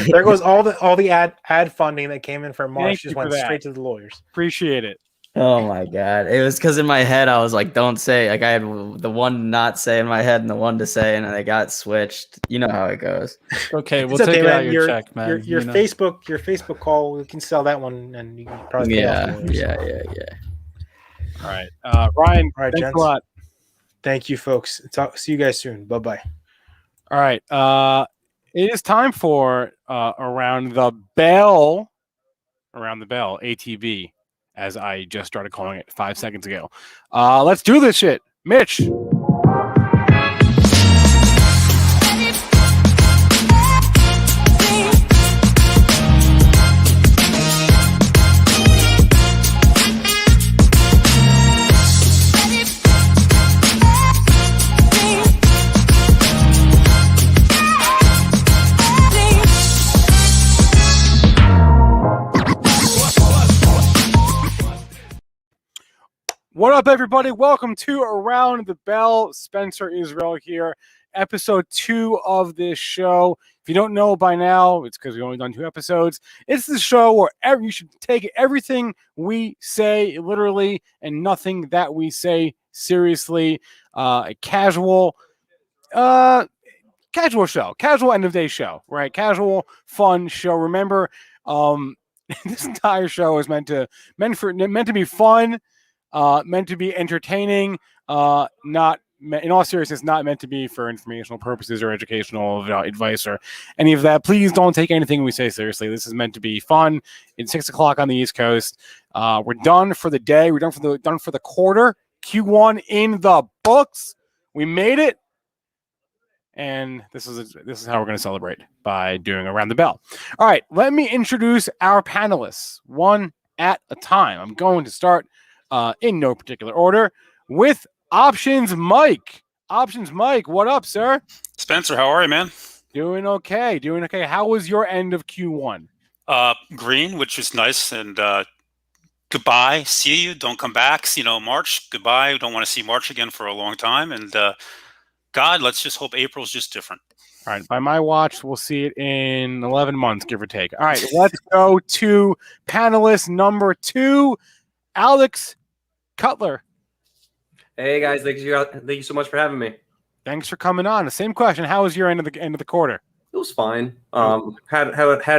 [SPEAKER 21] There goes all the ad funding that came in for March.
[SPEAKER 4] Thank
[SPEAKER 21] Just
[SPEAKER 4] you
[SPEAKER 21] went
[SPEAKER 4] for that.
[SPEAKER 21] straight to the lawyers.
[SPEAKER 4] Appreciate it.
[SPEAKER 11] Oh my God, it was because in my head I was like, "Don't say." Like I had the one to not say in my head and the one to say, and they got switched. You know how it goes.
[SPEAKER 5] Okay, we'll
[SPEAKER 21] It's
[SPEAKER 5] take
[SPEAKER 21] okay,
[SPEAKER 5] it out
[SPEAKER 21] man.
[SPEAKER 5] your check, man.
[SPEAKER 21] Your
[SPEAKER 5] you know.
[SPEAKER 21] Facebook call. We can sell that one, and you can probably pay off the lawyers.
[SPEAKER 11] Yeah.
[SPEAKER 4] All right, Ryan.
[SPEAKER 21] All right,
[SPEAKER 4] thanks
[SPEAKER 21] gents.
[SPEAKER 4] a lot.
[SPEAKER 21] Thank you, folks. See you guys soon. Bye bye.
[SPEAKER 4] All right. It is time for Around the Bell, ATB, as I just started calling it 5 seconds ago. Let's do this shit. Mitch. What up, everybody? Welcome to Around the Bell. Spencer Israel here. Episode 2 of this show. If you don't know by now, it's because we've only done 2 episodes. It's the show where you should take everything we say literally and nothing that we say seriously. A casual show. Casual end of day show, right? Casual, fun show. Remember, this entire show is meant to be fun. Meant to be entertaining, not in all seriousness, not meant to be for informational purposes or educational advice or any of that. Please don't take anything we say seriously. This is meant to be fun. It's 6 o'clock on the East Coast. We're done for the day. We're done for the quarter. Q1 in the books. We made it, and this is how we're going to celebrate by doing Around the Bell. All right, let me introduce our panelists one at a time. I'm going to start. In no particular order, with Options Mike. Options Mike, what up, sir?
[SPEAKER 2] Spencer, how are you, man?
[SPEAKER 21] Doing okay. How was your end of Q1?
[SPEAKER 2] Green, which was nice, and goodbye. See you. Don't come back. March. Goodbye. Don't want to see March again for a long time. And God, let's just hope April's just different.
[SPEAKER 4] All right. By my watch, we'll see it in 11 months, give or take. All right. Let's go to panelist number 2, Alex Cutler.
[SPEAKER 8] Hey guys, thank you so much for having me.
[SPEAKER 4] Thanks for coming on. The same question. How was your end of the quarter?
[SPEAKER 8] It was fine. Had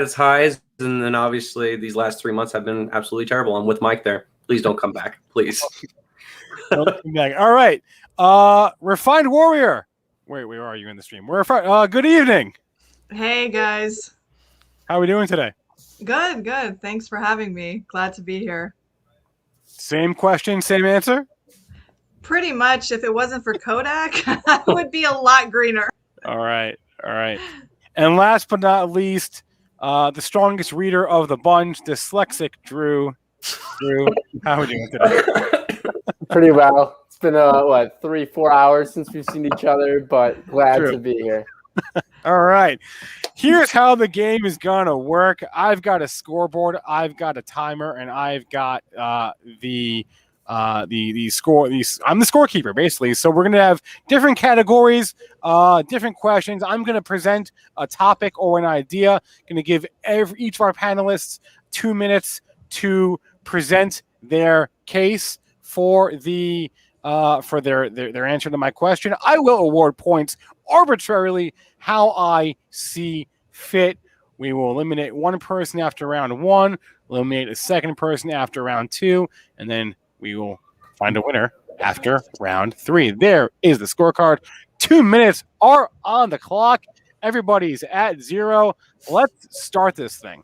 [SPEAKER 8] its highs, and then obviously these last 3 months have been absolutely terrible. I'm with Mike there. Please don't come back, please.
[SPEAKER 4] All right. Refined Warrior. Wait, where are you in the stream? Good evening.
[SPEAKER 22] Hey guys.
[SPEAKER 4] How are we doing today?
[SPEAKER 22] Good. Thanks for having me. Glad to be here.
[SPEAKER 4] Same question, same answer?
[SPEAKER 22] Pretty much. If it wasn't for Kodak, I would be a lot greener.
[SPEAKER 4] All right. And last but not least, the strongest reader of the bunch, dyslexic Drew. Drew, how are we doing today?
[SPEAKER 24] Pretty well. It's been 3-4 hours since we've seen each other, but glad to be here.
[SPEAKER 4] All right. Here's how the game is gonna work. I've got a scoreboard, I've got a timer, and I've got the score. I'm the scorekeeper, basically. So we're gonna have different categories, different questions. I'm gonna present a topic or an idea. Gonna give each of our panelists 2 minutes to present their case for the for their answer to my question. I will award points arbitrarily how I see fit. We will eliminate one person after round 1, eliminate a second person after round 2, and then we will find a winner after round 3. There is the scorecard. 2 minutes are on the clock. Everybody's at 0. Let's start this thing.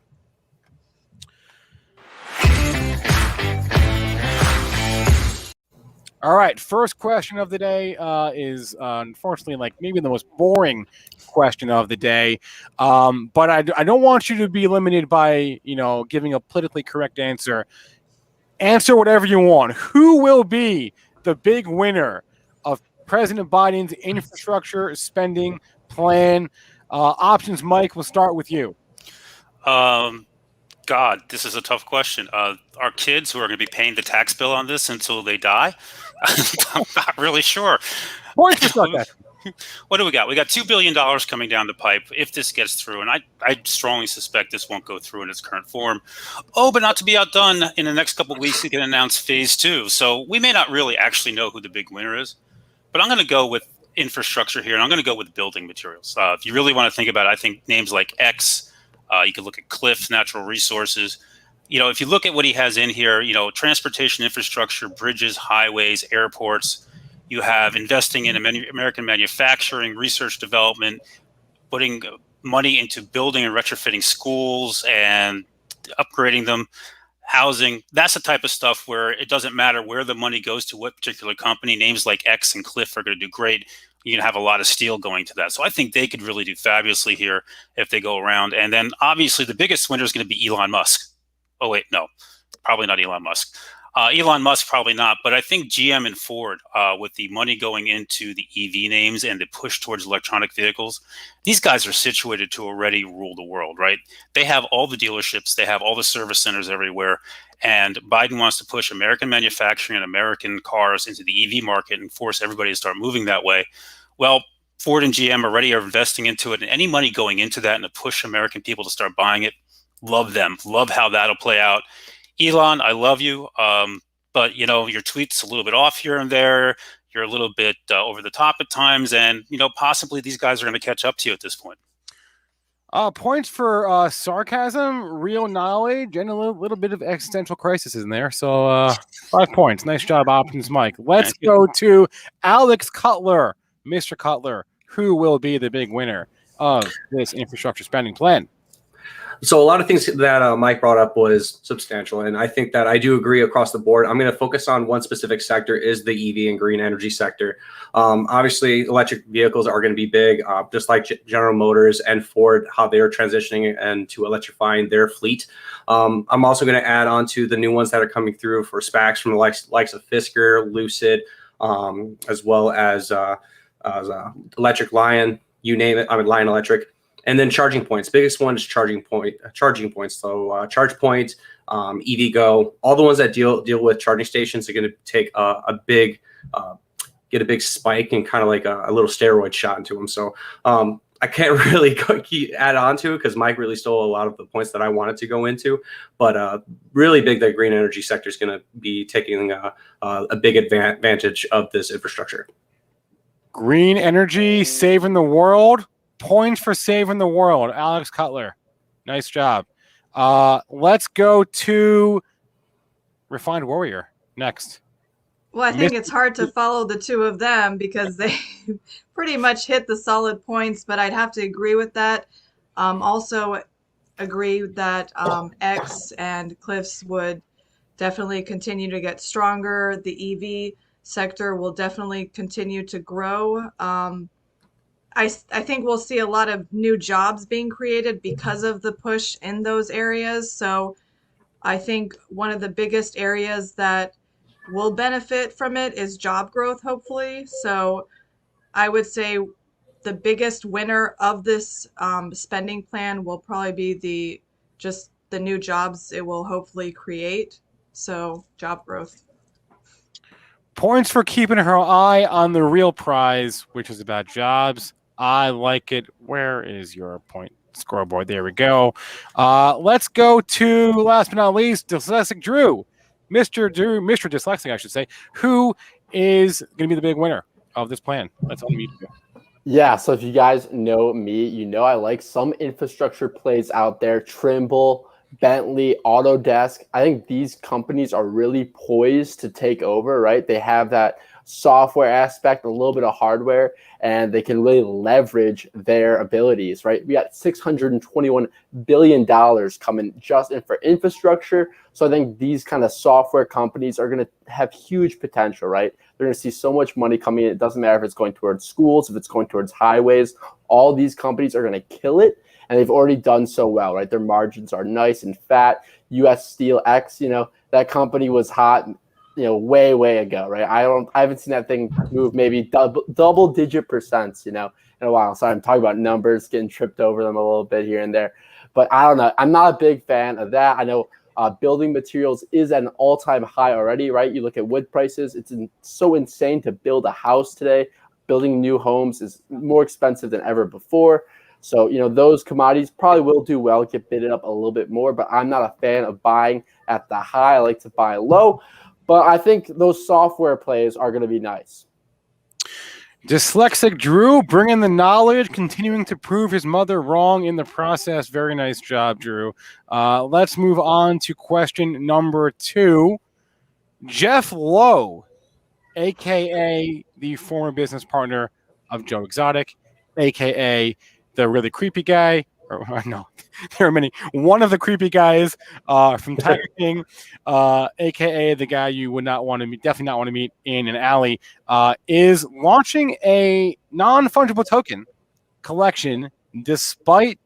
[SPEAKER 4] All right, first question of the day is unfortunately like maybe the most boring question of the day, but I don't want you to be limited by giving a politically correct answer. Answer whatever you want. Who will be the big winner of President Biden's infrastructure spending plan? Options, Mike, we'll start with you.
[SPEAKER 2] God, this is a tough question. Our kids who are going to be paying the tax bill on this until they die? I'm not really sure. What do we got? We got $2 billion coming down the pipe if this gets through, and I strongly suspect this won't go through in its current form. Oh, but not to be outdone, in the next couple of weeks, we can announce phase 2. So we may not really actually know who the big winner is, but I'm going to go with infrastructure here, and I'm going to go with building materials. If you really want to think about it, I think names like X, you could look at Cliffs, natural resources. If you look at what he has in here, transportation infrastructure, bridges, highways, airports, you have investing in American manufacturing, research development, putting money into building and retrofitting schools and upgrading them, housing. That's the type of stuff where it doesn't matter where the money goes to what particular company. Names like X and Cliff are going to do great. You're going to have a lot of steel going to that. So I think they could really do fabulously here if they go around. And then obviously the biggest winner is going to be Elon Musk. Oh, wait, no, probably not Elon Musk. Elon Musk, probably not. But I think GM and Ford, with the money going into the EV names and the push towards electronic vehicles, these guys are situated to already rule the world, right? They have all the dealerships. They have all the service centers everywhere. And Biden wants to push American manufacturing and American cars into the EV market and force everybody to start moving that way. Well, Ford and GM already are investing into it. And any money going into that and to push American people to start buying it, love them. Love how that'll play out. Elon, I love you, but your tweets a little bit off here and there. You're a little bit over the top at times, and possibly these guys are going to catch up to you at this point.
[SPEAKER 4] Points for sarcasm, real knowledge, and a little bit of existential crisis in there. So 5 points. Nice job, Options, Mike. Let's go to Alex Cutler, Mr. Cutler. Who will be the big winner of this infrastructure spending plan?
[SPEAKER 8] So a lot of things that Mike brought up was substantial, and I think that I do agree across the board. I'm going to focus on one specific sector, is the EV and green energy sector. Obviously, electric vehicles are going to be big, just like General Motors and Ford, how they're transitioning and to electrifying their fleet. I'm also going to add on to the new ones that are coming through for SPACs from the likes of Fisker, Lucid, as well as Electric Lion, you name it. Lion Electric. And then charging points. Biggest one is charging points. So ChargePoint, EVgo, all the ones that deal with charging stations are going to take get a big spike and kind of like a little steroid shot into them. So I can't really add on to it because Mike really stole a lot of the points that I wanted to go into. But really big, that green energy sector is going to be taking a big advantage of this infrastructure.
[SPEAKER 4] Green energy saving the world. Points for saving the world. Alex Cutler. Nice job. Let's go to Refined Warrior next.
[SPEAKER 22] Well, I think it's hard to follow the two of them because they pretty much hit the solid points, but I'd have to agree with that. Also agree that X and Cliffs would definitely continue to get stronger. The EV sector will definitely continue to grow. I think we'll see a lot of new jobs being created because of the push in those areas. So I think one of the biggest areas that will benefit from it is job growth, hopefully. So I would say the biggest winner of this spending plan will probably be just the new jobs it will hopefully create. So job growth.
[SPEAKER 4] Points for keeping her eye on the real prize, which is about jobs. I like it. Where is your point scoreboard? There we go. Let's go to, last but not least, Dyslexic Drew. Mr. Dyslexic, I should say, who is going to be the big winner of this plan? That's on me.
[SPEAKER 24] Yeah, so if you guys know me, you know I like some infrastructure plays out there. Trimble, Bentley, Autodesk. I think these companies are really poised to take over, right? They have that software aspect, a little bit of hardware, and they can really leverage their abilities, right? We got $621 billion coming just in for infrastructure. So I think these kind of software companies are going to have huge potential, right? They're going to see so much money coming in. It doesn't matter if it's going towards schools, if it's going towards highways. All these companies are going to kill it, and they've already done so well, right? Their margins are nice and fat. US Steel X, that company was hot, way ago, right? I haven't seen that thing move maybe double-digit percents, in a while. Sorry, I'm talking about numbers, getting tripped over them a little bit here and there. But I don't know. I'm not a big fan of that. I know building materials is at an all-time high already, right? You look at wood prices. It's so insane to build a house today. Building new homes is more expensive than ever before. So, those commodities probably will do well, get bidded up a little bit more, but I'm not a fan of buying at the high. I like to buy low. But I think those software plays are going to be nice.
[SPEAKER 4] Dyslexic Drew, bringing the knowledge, continuing to prove his mother wrong in the process. Very nice job, Drew. Let's move on to question number 2. Jeff Lowe, a.k.a. the former business partner of Joe Exotic, a.k.a. the really creepy guy. No, there are many. One of the creepy guys from Tiger King, a.k.a. the guy you would not want to meet, definitely not want to meet in an alley, is launching a non-fungible token collection despite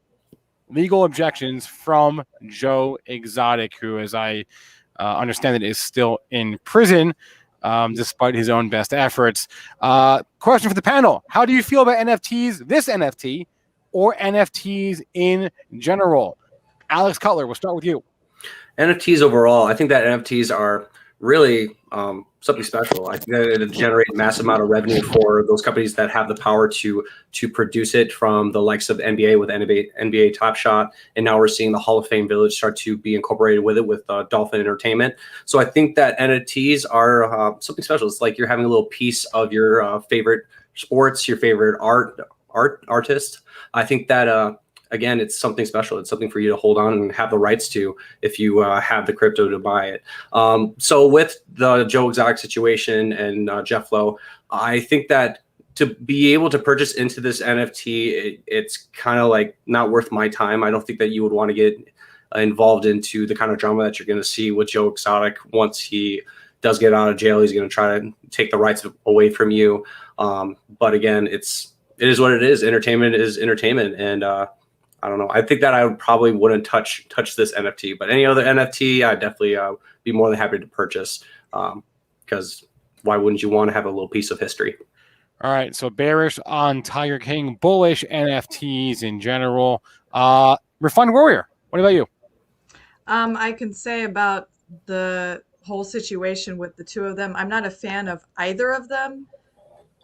[SPEAKER 4] legal objections from Joe Exotic, who, as I understand it, is still in prison despite his own best efforts. Question for the panel. How do you feel about NFTs, this NFT, or NFTs in general? Alex Cutler, we'll start with you.
[SPEAKER 8] NFTs overall, I think that NFTs are really something special. I think that it generates a massive amount of revenue for those companies that have the power to produce it, from the likes of NBA with NBA Top Shot, and now we're seeing the Hall of Fame Village start to be incorporated with it with Dolphin Entertainment. So I think that NFTs are something special. It's like you're having a little piece of your favorite sports, your favorite artist. I think that again, it's something special. It's something for you to hold on and have the rights to if you have the crypto to buy it. So with the Joe Exotic situation and Jeff Lowe, I think that to be able to purchase into this NFT, it's kind of like not worth my time. I don't think that you would want to get involved into the kind of drama that you're going to see with Joe Exotic. Once he does get out of jail, he's going to try to take the rights away from you. But again, it is what it is. Entertainment is entertainment. And I don't know. I think that I probably wouldn't touch this NFT, but any other NFT, I'd definitely be more than happy to purchase, because why wouldn't you want to have a little piece of history?
[SPEAKER 4] All right. So bearish on Tiger King, bullish NFTs in general. Refined Warrior, what about you?
[SPEAKER 22] I can say about the whole situation with the two of them, I'm not a fan of either of them.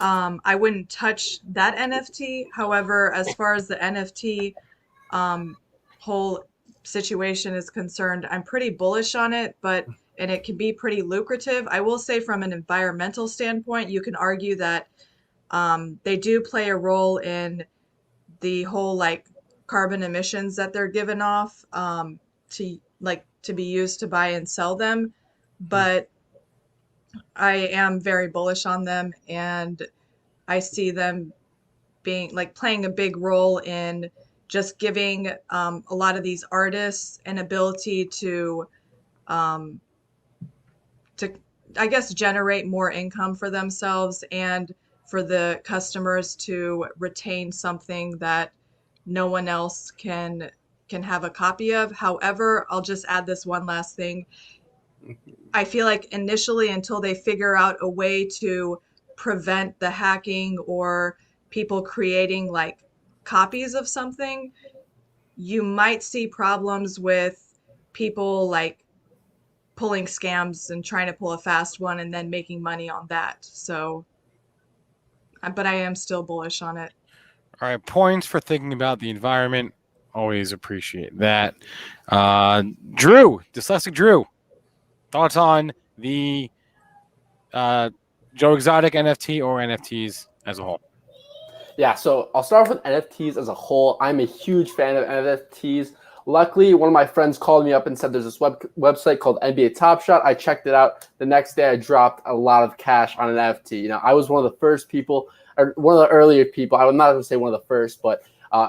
[SPEAKER 22] I wouldn't touch that NFT. However, as far as the NFT whole situation is concerned, I'm pretty bullish on it, and it can be pretty lucrative. I will say from an environmental standpoint, you can argue that they do play a role in the whole carbon emissions that they're given off to be used to buy and sell them. But I am very bullish on them, and I see them being playing a big role in just giving a lot of these artists an ability to I guess generate more income for themselves, and for the customers to retain something that no one else can have a copy of. However, I'll just add this one last thing. I feel like initially, until they figure out a way to prevent the hacking or people creating copies of something, you might see problems with people pulling scams and trying to pull a fast one and then making money on that. So, but I am still bullish on it.
[SPEAKER 4] All right. Points for thinking about the environment. Always appreciate that. Drew, Dyslexic Drew, thoughts on the Joe Exotic NFT or NFTs as a whole?
[SPEAKER 24] Yeah, so I'll start off with NFTs as a whole. I'm a huge fan of NFTs. Luckily, one of my friends called me up and said there's this website called NBA Top Shot. I checked it out. The next day, I dropped a lot of cash on an NFT. I was one of the first people, or one of the earlier people. I'm not going to say one of the first, but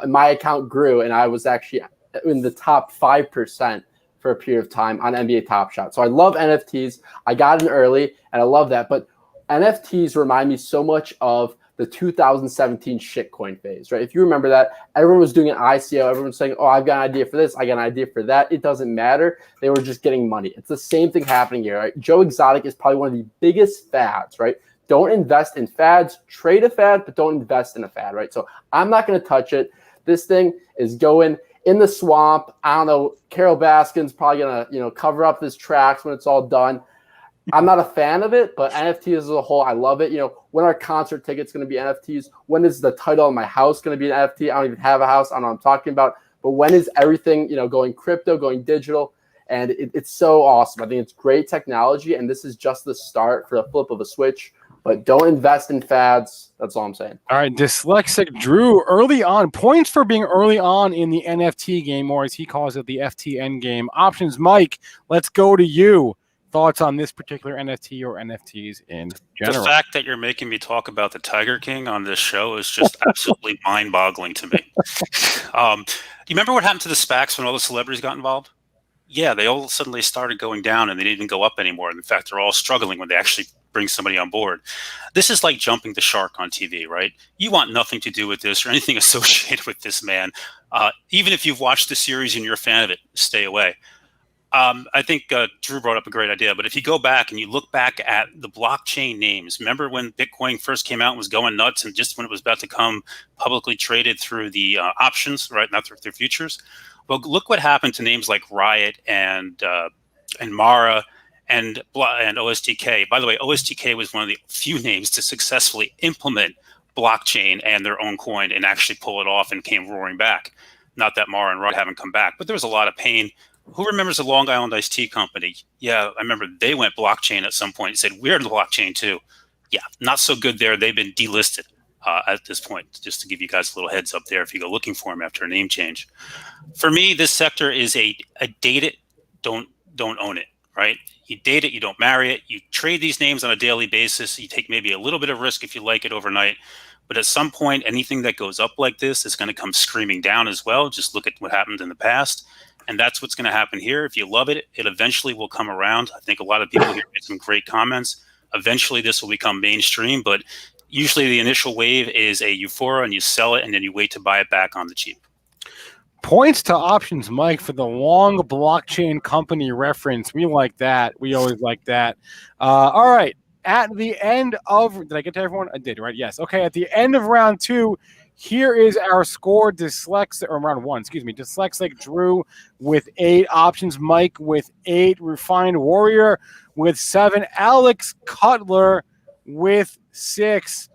[SPEAKER 24] my account grew, and I was actually in the top 5% for a period of time on NBA Top Shot. So I love NFTs. I got in early, and I love that. But NFTs remind me so much of the 2017 shitcoin phase, right? If you remember that, everyone was doing an ICO. Everyone was saying, oh, I've got an idea for this. I got an idea for that. It doesn't matter. They were just getting money. It's the same thing happening here, right? Joe Exotic is probably one of the biggest fads, right? Don't invest in fads. Trade a fad, but don't invest in a fad, right? So I'm not going to touch it. This thing is going in the swamp. I don't know. Carol Baskin's probably going to, cover up his tracks when it's all done. I'm not a fan of it, but NFTs as a whole, I love it. When our concert ticket's going to be NFTs? When is the title of my house going to be an NFT? I don't even have a house. I don't know what I'm talking about. But when is everything, going crypto, going digital? And it's so awesome. I think it's great technology, and this is just the start for the flip of a switch. But don't invest in fads. That's all I'm saying.
[SPEAKER 4] All right, Dyslexic Drew, early on. Points for being early on in the NFT game, or as he calls it, the FTN game. Options, Mike, let's go to you. Thoughts on this particular NFT or NFTs in general?
[SPEAKER 2] The fact that you're making me talk about the Tiger King on this show is just absolutely mind-boggling to me. Do you remember what happened to the SPACs when all the celebrities got involved? Yeah, they all suddenly started going down and they didn't even go up anymore. In fact, they're all struggling when they actually bring somebody on board. This is like jumping the shark on TV, right? You want nothing to do with this or anything associated with this man. Even if you've watched the series and you're a fan of it, stay away. I think Drew brought up a great idea, but if you go back and you look back at the blockchain names, remember when Bitcoin first came out and was going nuts, and just when it was about to come publicly traded through the options, right, not through futures? Well, look what happened to names like Riot and Mara and OSTK. By the way, OSTK was one of the few names to successfully implement blockchain and their own coin and actually pull it off and came roaring back. Not that Mara and Riot haven't come back, but there was a lot of pain. Who remembers the Long Island Iced Tea Company? Yeah, I remember they went blockchain at some point and said, we're in the blockchain too. Yeah, not so good there. They've been delisted at this point, just to give you guys a little heads up there if you go looking for them after a name change. For me, this sector is a date it, don't own it, right? You date it, you don't marry it. You trade these names on a daily basis. You take maybe a little bit of risk if you like it overnight. But at some point, anything that goes up like this is going to come screaming down as well. Just look at what happened in the past. And that's what's going to happen here. If you love it, it eventually will come around. I think a lot of people here made some great comments. Eventually, this will become mainstream, but usually the initial wave is a euphoria, and you sell it, and then you wait to buy it back on the cheap.
[SPEAKER 4] Points to Options, Mike, for the long blockchain company reference. We like that. We always like that. All right. At the end of, did I get to everyone? I did, right? Yes. Okay. At the end of round 2, here is our score. Round 1, excuse me. Dyslexic Drew with 8 options. Mike with 8. Refined Warrior with 7. Alex Cutler with 6.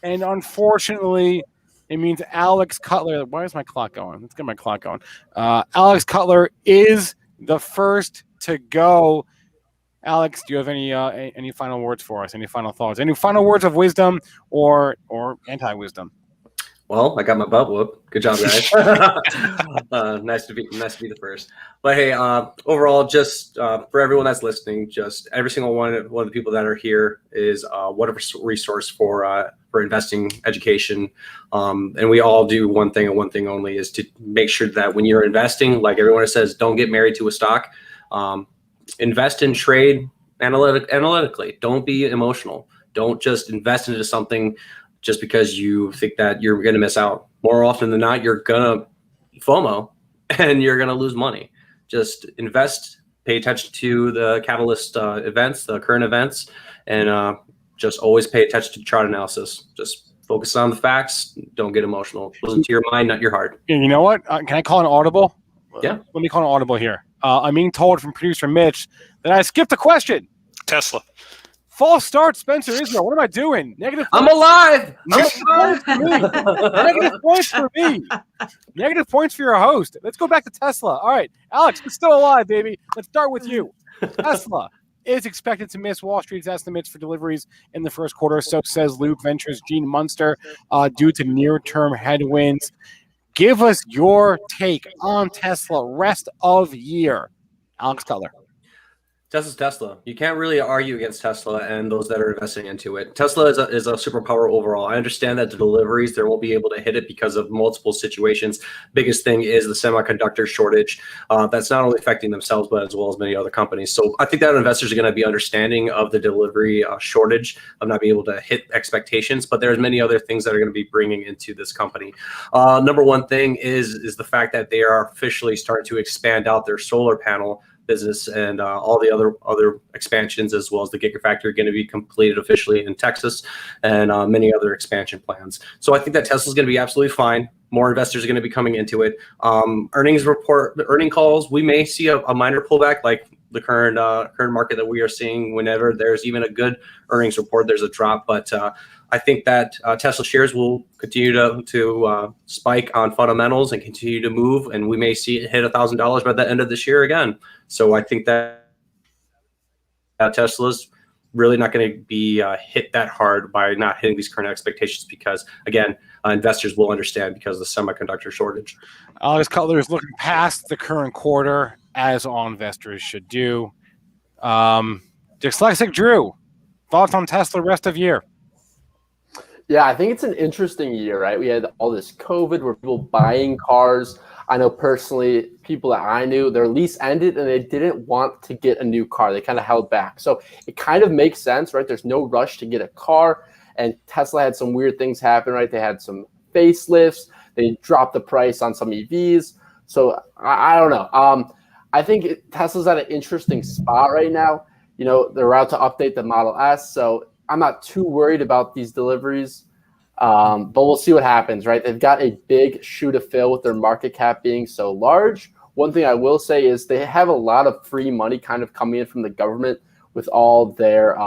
[SPEAKER 4] And unfortunately, it means Alex Cutler. Why is my clock going? Let's get my clock going. Alex Cutler is the first to go. Alex, do you have any final words for us? Any final thoughts? Any final words of wisdom or anti-wisdom?
[SPEAKER 8] Well, I got my butt whooped. Good job, guys. Nice to be the first. But hey, overall, just for everyone that's listening, just every single one of the people that are here is whatever resource for investing education. And we all do one thing and one thing only, is to make sure that when you're investing, like everyone says, don't get married to a stock. Invest and trade analytically. Don't be emotional. Don't just invest into something just because you think that you're going to miss out. More often than not, you're going to FOMO and you're going to lose money. Just invest, pay attention to the catalyst events, the current events, and just always pay attention to chart analysis. Just focus on the facts. Don't get emotional. Listen to your mind, not your heart.
[SPEAKER 4] You know what? Can I call an audible?
[SPEAKER 8] Yeah.
[SPEAKER 4] Let me call an audible here. I'm being told from producer Mitch that I skipped a question.
[SPEAKER 2] Tesla.
[SPEAKER 4] False start, Spencer Israel. What am I doing? Negative.
[SPEAKER 8] I'm alive.
[SPEAKER 4] Negative points for me. Negative points for your host. Let's go back to Tesla. All right, Alex, you're still alive, baby. Let's start with you. Tesla. is expected to miss Wall Street's estimates for deliveries in the first quarter. So says Luke Ventures' Gene Munster, due to near-term headwinds. Give us your take on Tesla rest of year. Alex Cutler.
[SPEAKER 8] Tesla's Tesla. You can't really argue against Tesla and those that are investing into it. Tesla is a superpower overall. I understand that the deliveries, they won't be able to hit it because of multiple situations. Biggest thing is the semiconductor shortage. That's not only affecting themselves, but as well as many other companies. So I think that investors are going to be understanding of the delivery shortage, of not being able to hit expectations. But there's many other things that are going to be bringing into this company. Number one thing is the fact that they are officially starting to expand out their solar panel business, and all the other expansions, as well as the Gigafactory, are going to be completed officially in Texas, and many other expansion plans. So I think that Tesla's going to be absolutely fine. More investors are going to be coming into it. Earnings report, the earning calls, we may see a minor pullback, like the current market that we are seeing. Whenever there's even a good earnings report, there's a drop. But I think that Tesla shares will continue to spike on fundamentals and continue to move, and we may see it hit $1,000 by the end of this year again. So I think that Tesla's really not going to be hit that hard by not hitting these current expectations because, again, investors will understand because of the semiconductor shortage.
[SPEAKER 4] Alex Cutler is looking past the current quarter, as all investors should do. Dyslexic Drew, thoughts on Tesla rest of year?
[SPEAKER 24] Yeah, I think it's an interesting year, right? We had all this COVID where people buying cars. I know personally, people that I knew, their lease ended and they didn't want to get a new car. They kind of held back. So it kind of makes sense, right? There's no rush to get a car. And Tesla had some weird things happen, right? They had some facelifts. They dropped the price on some EVs. So I don't know. I think Tesla's at an interesting spot right now. You know, they're about to update the Model S. So I'm not too worried about these deliveries. But we'll see what happens, right? They've got a big shoe to fill with their market cap being so large. One thing I will say is they have a lot of free money kind of coming in from the government with all their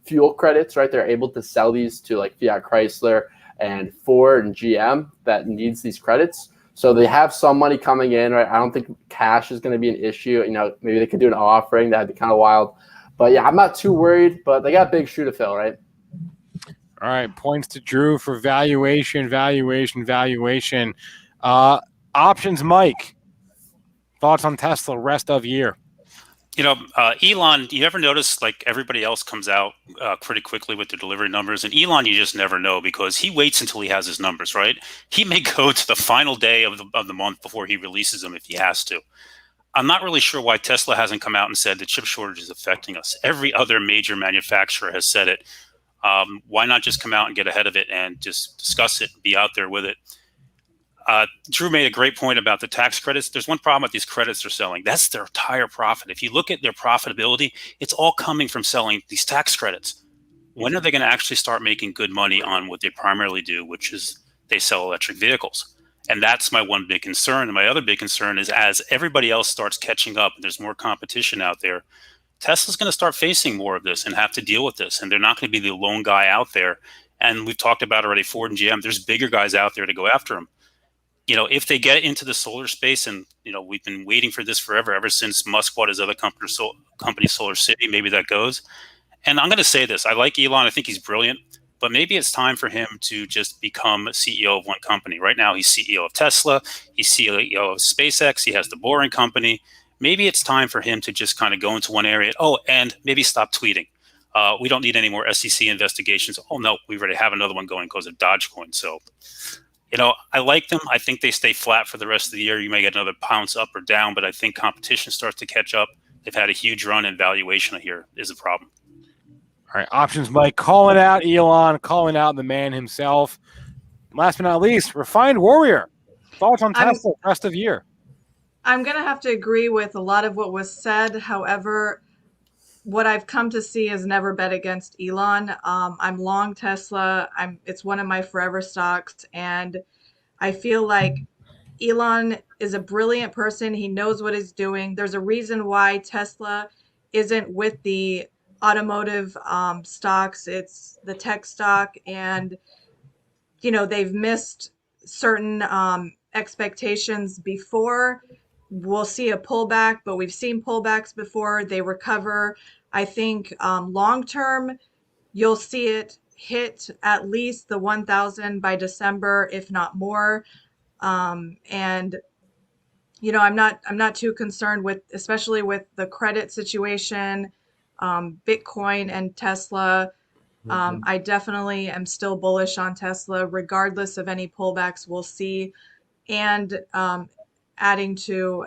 [SPEAKER 24] fuel credits, right? They're able to sell these to like Fiat Chrysler and Ford and GM that needs these credits. So they have some money coming in, right? I don't think cash is going to be an issue. You know, maybe they could do an offering. That'd be kind of wild. But yeah, I'm not too worried, but they got a big shoe to fill, right?
[SPEAKER 4] All right, points to Drew for valuation. Options, Mike. Thoughts on Tesla rest of year?
[SPEAKER 2] You know, Elon, you ever notice like everybody else comes out pretty quickly with their delivery numbers, and Elon, you just never know because he waits until he has his numbers, right? He may go to the final day of the month before he releases them if he has to. I'm not really sure why Tesla hasn't come out and said the chip shortage is affecting us. Every other major manufacturer has said it. Why not just come out and get ahead of it and just discuss it and be out there with it? Drew made a great point about the tax credits. There's one problem with these credits they're selling. That's their entire profit. If you look at their profitability, it's all coming from selling these tax credits. When are they going to actually start making good money on what they primarily do, which is they sell electric vehicles? And that's my one big concern. And my other big concern is as everybody else starts catching up, and there's more competition out there, Tesla's going to start facing more of this and have to deal with this. And they're not going to be the lone guy out there. And we've talked about already Ford and GM. There's bigger guys out there to go after them. You know, if they get into the solar space, and, you know, we've been waiting for this forever, ever since Musk bought his other company, Solar City, maybe that goes. And I'm going to say this. I like Elon. I think he's brilliant. But maybe it's time for him to just become CEO of one company. Right now, he's CEO of Tesla. He's CEO of SpaceX. He has the Boring Company. Maybe it's time for him to just kind of go into one area. Oh, and maybe stop tweeting. We don't need any more SEC investigations. Oh, no, we already have another one going because of Dogecoin. So, you know, I like them. I think they stay flat for the rest of the year. You may get another pounce up or down, but I think competition starts to catch up. They've had a huge run, and valuation here is a problem.
[SPEAKER 4] All right, options, Mike. Calling out Elon, calling out the man himself. Last but not least, Refined Warrior. Thoughts on Tesla rest of year?
[SPEAKER 22] I'm going to have to agree with a lot of what was said. However, what I've come to see is never bet against Elon. I'm long Tesla. It's one of my forever stocks. And I feel like Elon is a brilliant person. He knows what he's doing. There's a reason why Tesla isn't with the automotive stocks. It's the tech stock. And, you know, they've missed certain expectations before. we'll see a pullback, but we've seen pullbacks before. They recover. I think long term, you'll see it hit at least the 1,000 by December, if not more. And I'm not too concerned with, especially with the credit situation, Bitcoin and Tesla. I definitely am still bullish on Tesla, regardless of any pullbacks we'll see. And adding to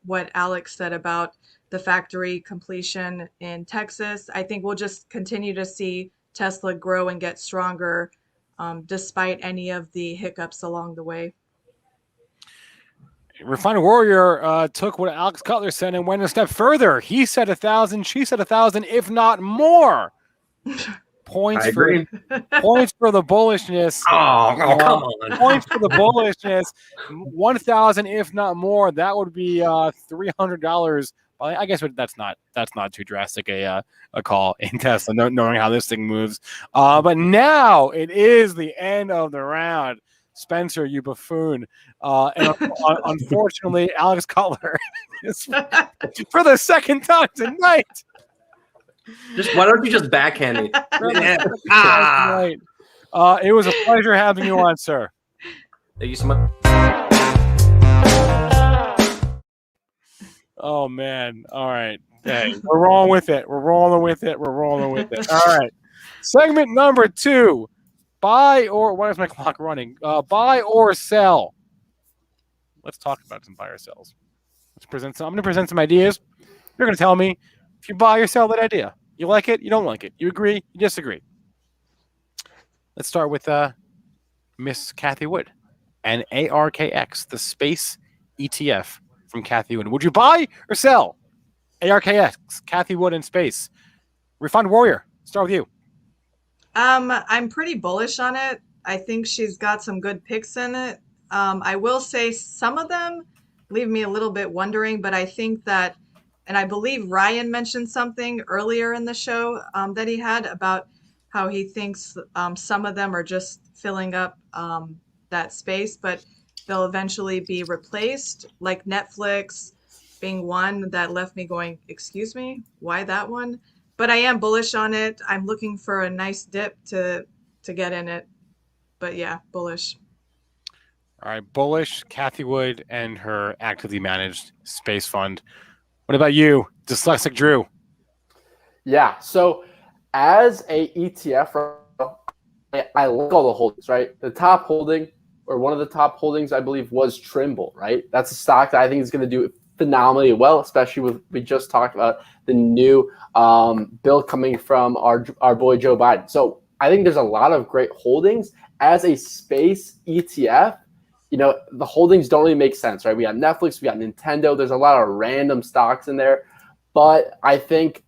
[SPEAKER 22] what Alex said about the factory completion in Texas, I think we'll just continue to see Tesla grow and get stronger despite any of the hiccups along the way.
[SPEAKER 4] Refined Warrior took what Alex Cutler said and went a step further. He said 1,000, she said 1,000, if not more. Points for the bullishness.
[SPEAKER 8] Oh, come on.
[SPEAKER 4] Points for the bullishness. 1,000, if not more. That would be $300. Well, I guess that's not too drastic a call in Tesla, knowing how this thing moves. But now it is the end of the round. Spencer, you buffoon. And unfortunately, Alex Cutler is for the second time tonight.
[SPEAKER 8] Why don't you just backhand me?
[SPEAKER 4] It was a pleasure having you on, sir.
[SPEAKER 8] Thank you so much.
[SPEAKER 4] Oh, man. All right. Hey, we're rolling with it. We're rolling with it. All right. Segment number 2. Buy or, why is my clock running? Buy or sell. Let's talk about some buy or sells. I'm going to present some ideas. You're going to tell me if you buy or sell that idea. You like it, you don't like it. You agree, you disagree. Let's start with Miss Kathy Wood and ARKX, the space ETF from Kathy Wood. Would you buy or sell ARKX, Kathy Wood in space? Refined Warrior, start with you.
[SPEAKER 22] I'm pretty bullish on it. I think she's got some good picks in it. I will say some of them leave me a little bit wondering, but I think that, and I believe Ryan mentioned something earlier in the show that he had about how he thinks some of them are just filling up that space, but they'll eventually be replaced, like Netflix being one that left me going, excuse me, why that one? But I am bullish on it. I'm looking for a nice dip to get in it. But yeah, bullish.
[SPEAKER 4] All right, bullish, Kathy Wood and her actively managed space fund. What about you, Dyslexic Drew?
[SPEAKER 24] Yeah, so as a ETF, I like all the holdings, right? The top holding, or one of the top holdings, I believe, was Trimble, right? That's a stock that I think is going to do phenomenally well, especially with, we just talked about the new bill coming from our boy Joe Biden. So I think there's a lot of great holdings. As a space ETF, the holdings don't really make sense, right? We got Netflix, we got Nintendo. There's a lot of random stocks in there. But I think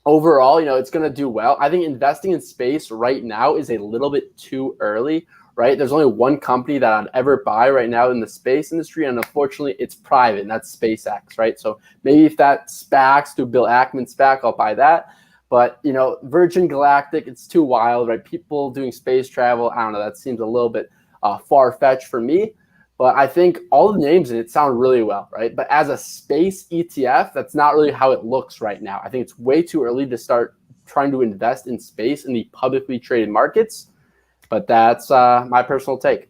[SPEAKER 24] overall, it's going to do well. I think investing in space right now is a little bit too early, right? There's only one company that I'd ever buy right now in the space industry, and unfortunately, it's private, and that's SpaceX, right? So maybe if that SPACs to Bill Ackman SPAC, I'll buy that. But, Virgin Galactic, it's too wild, right? People doing space travel, I don't know, that seems a little bit far-fetched for me. But I think all the names in it sound really well, right? But as a space ETF, that's not really how it looks right now. I think it's way too early to start trying to invest in space in the publicly traded markets. But that's my personal take.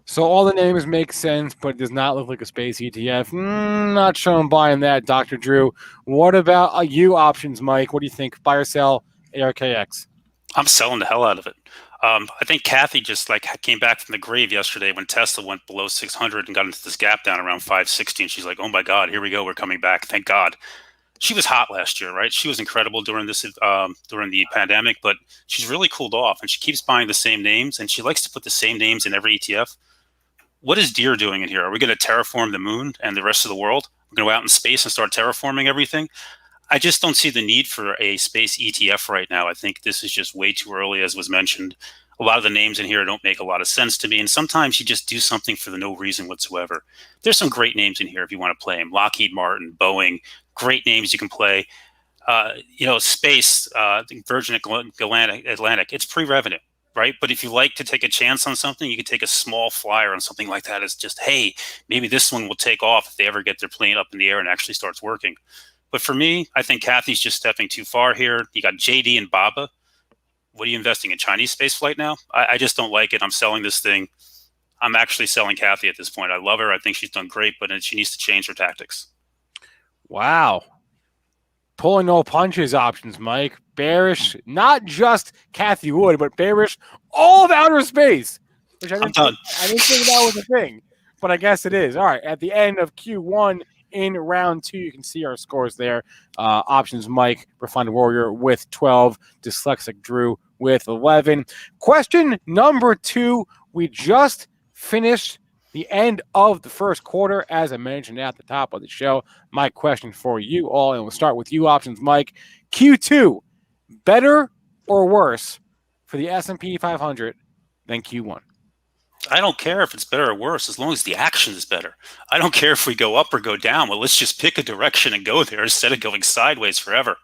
[SPEAKER 4] So all the names make sense, but it does not look like a space ETF. Not sure I'm buying that, Dr. Drew. What about you options, Mike? What do you think? Buy or sell ARKX?
[SPEAKER 2] I'm selling the hell out of it. I think Kathy just came back from the grave yesterday when Tesla went below 600 and got into this gap down around 560. And she's like, oh my God, here we go. We're coming back. Thank God. She was hot last year, right? She was incredible during the pandemic, but she's really cooled off and she keeps buying the same names and she likes to put the same names in every ETF. What is Deere doing in here? Are we going to terraform the moon and the rest of the world? We're going to go out in space and start terraforming everything? I just don't see the need for a space ETF right now. I think this is just way too early, as was mentioned. A lot of the names in here don't make a lot of sense to me. And sometimes you just do something for no reason whatsoever. There's some great names in here if you want to play them. Lockheed Martin, Boeing, great names you can play. Space, Virgin Atlantic, it's pre-revenue. right? But if you like to take a chance on something, you could take a small flyer on something like that. It's just, hey, maybe this one will take off if they ever get their plane up in the air and actually starts working. But for me, I think Kathy's just stepping too far here. You got JD and Baba. What are you investing in, Chinese space flight now? I just don't like it. I'm selling this thing. I'm actually selling Kathy at this point. I love her. I think she's done great, but she needs to change her tactics.
[SPEAKER 4] Wow. Pulling no punches options, Mike. Bearish, not just Kathy Wood, but bearish all of outer space. Which I didn't think that was a thing, but I guess it is. All right, at the end of Q1 in round 2, you can see our scores there. Options Mike, Refined Warrior with 12, Dyslexic Drew with 11. Question number 2, we just finished the end of the first quarter, as I mentioned at the top of the show. My question for you all, and we'll start with you, Options Mike. Q2, better or worse for the S&P 500 than Q1?
[SPEAKER 2] I don't care if it's better or worse, as long as the action is better. I don't care if we go up or go down. Well, let's just pick a direction and go there instead of going sideways forever.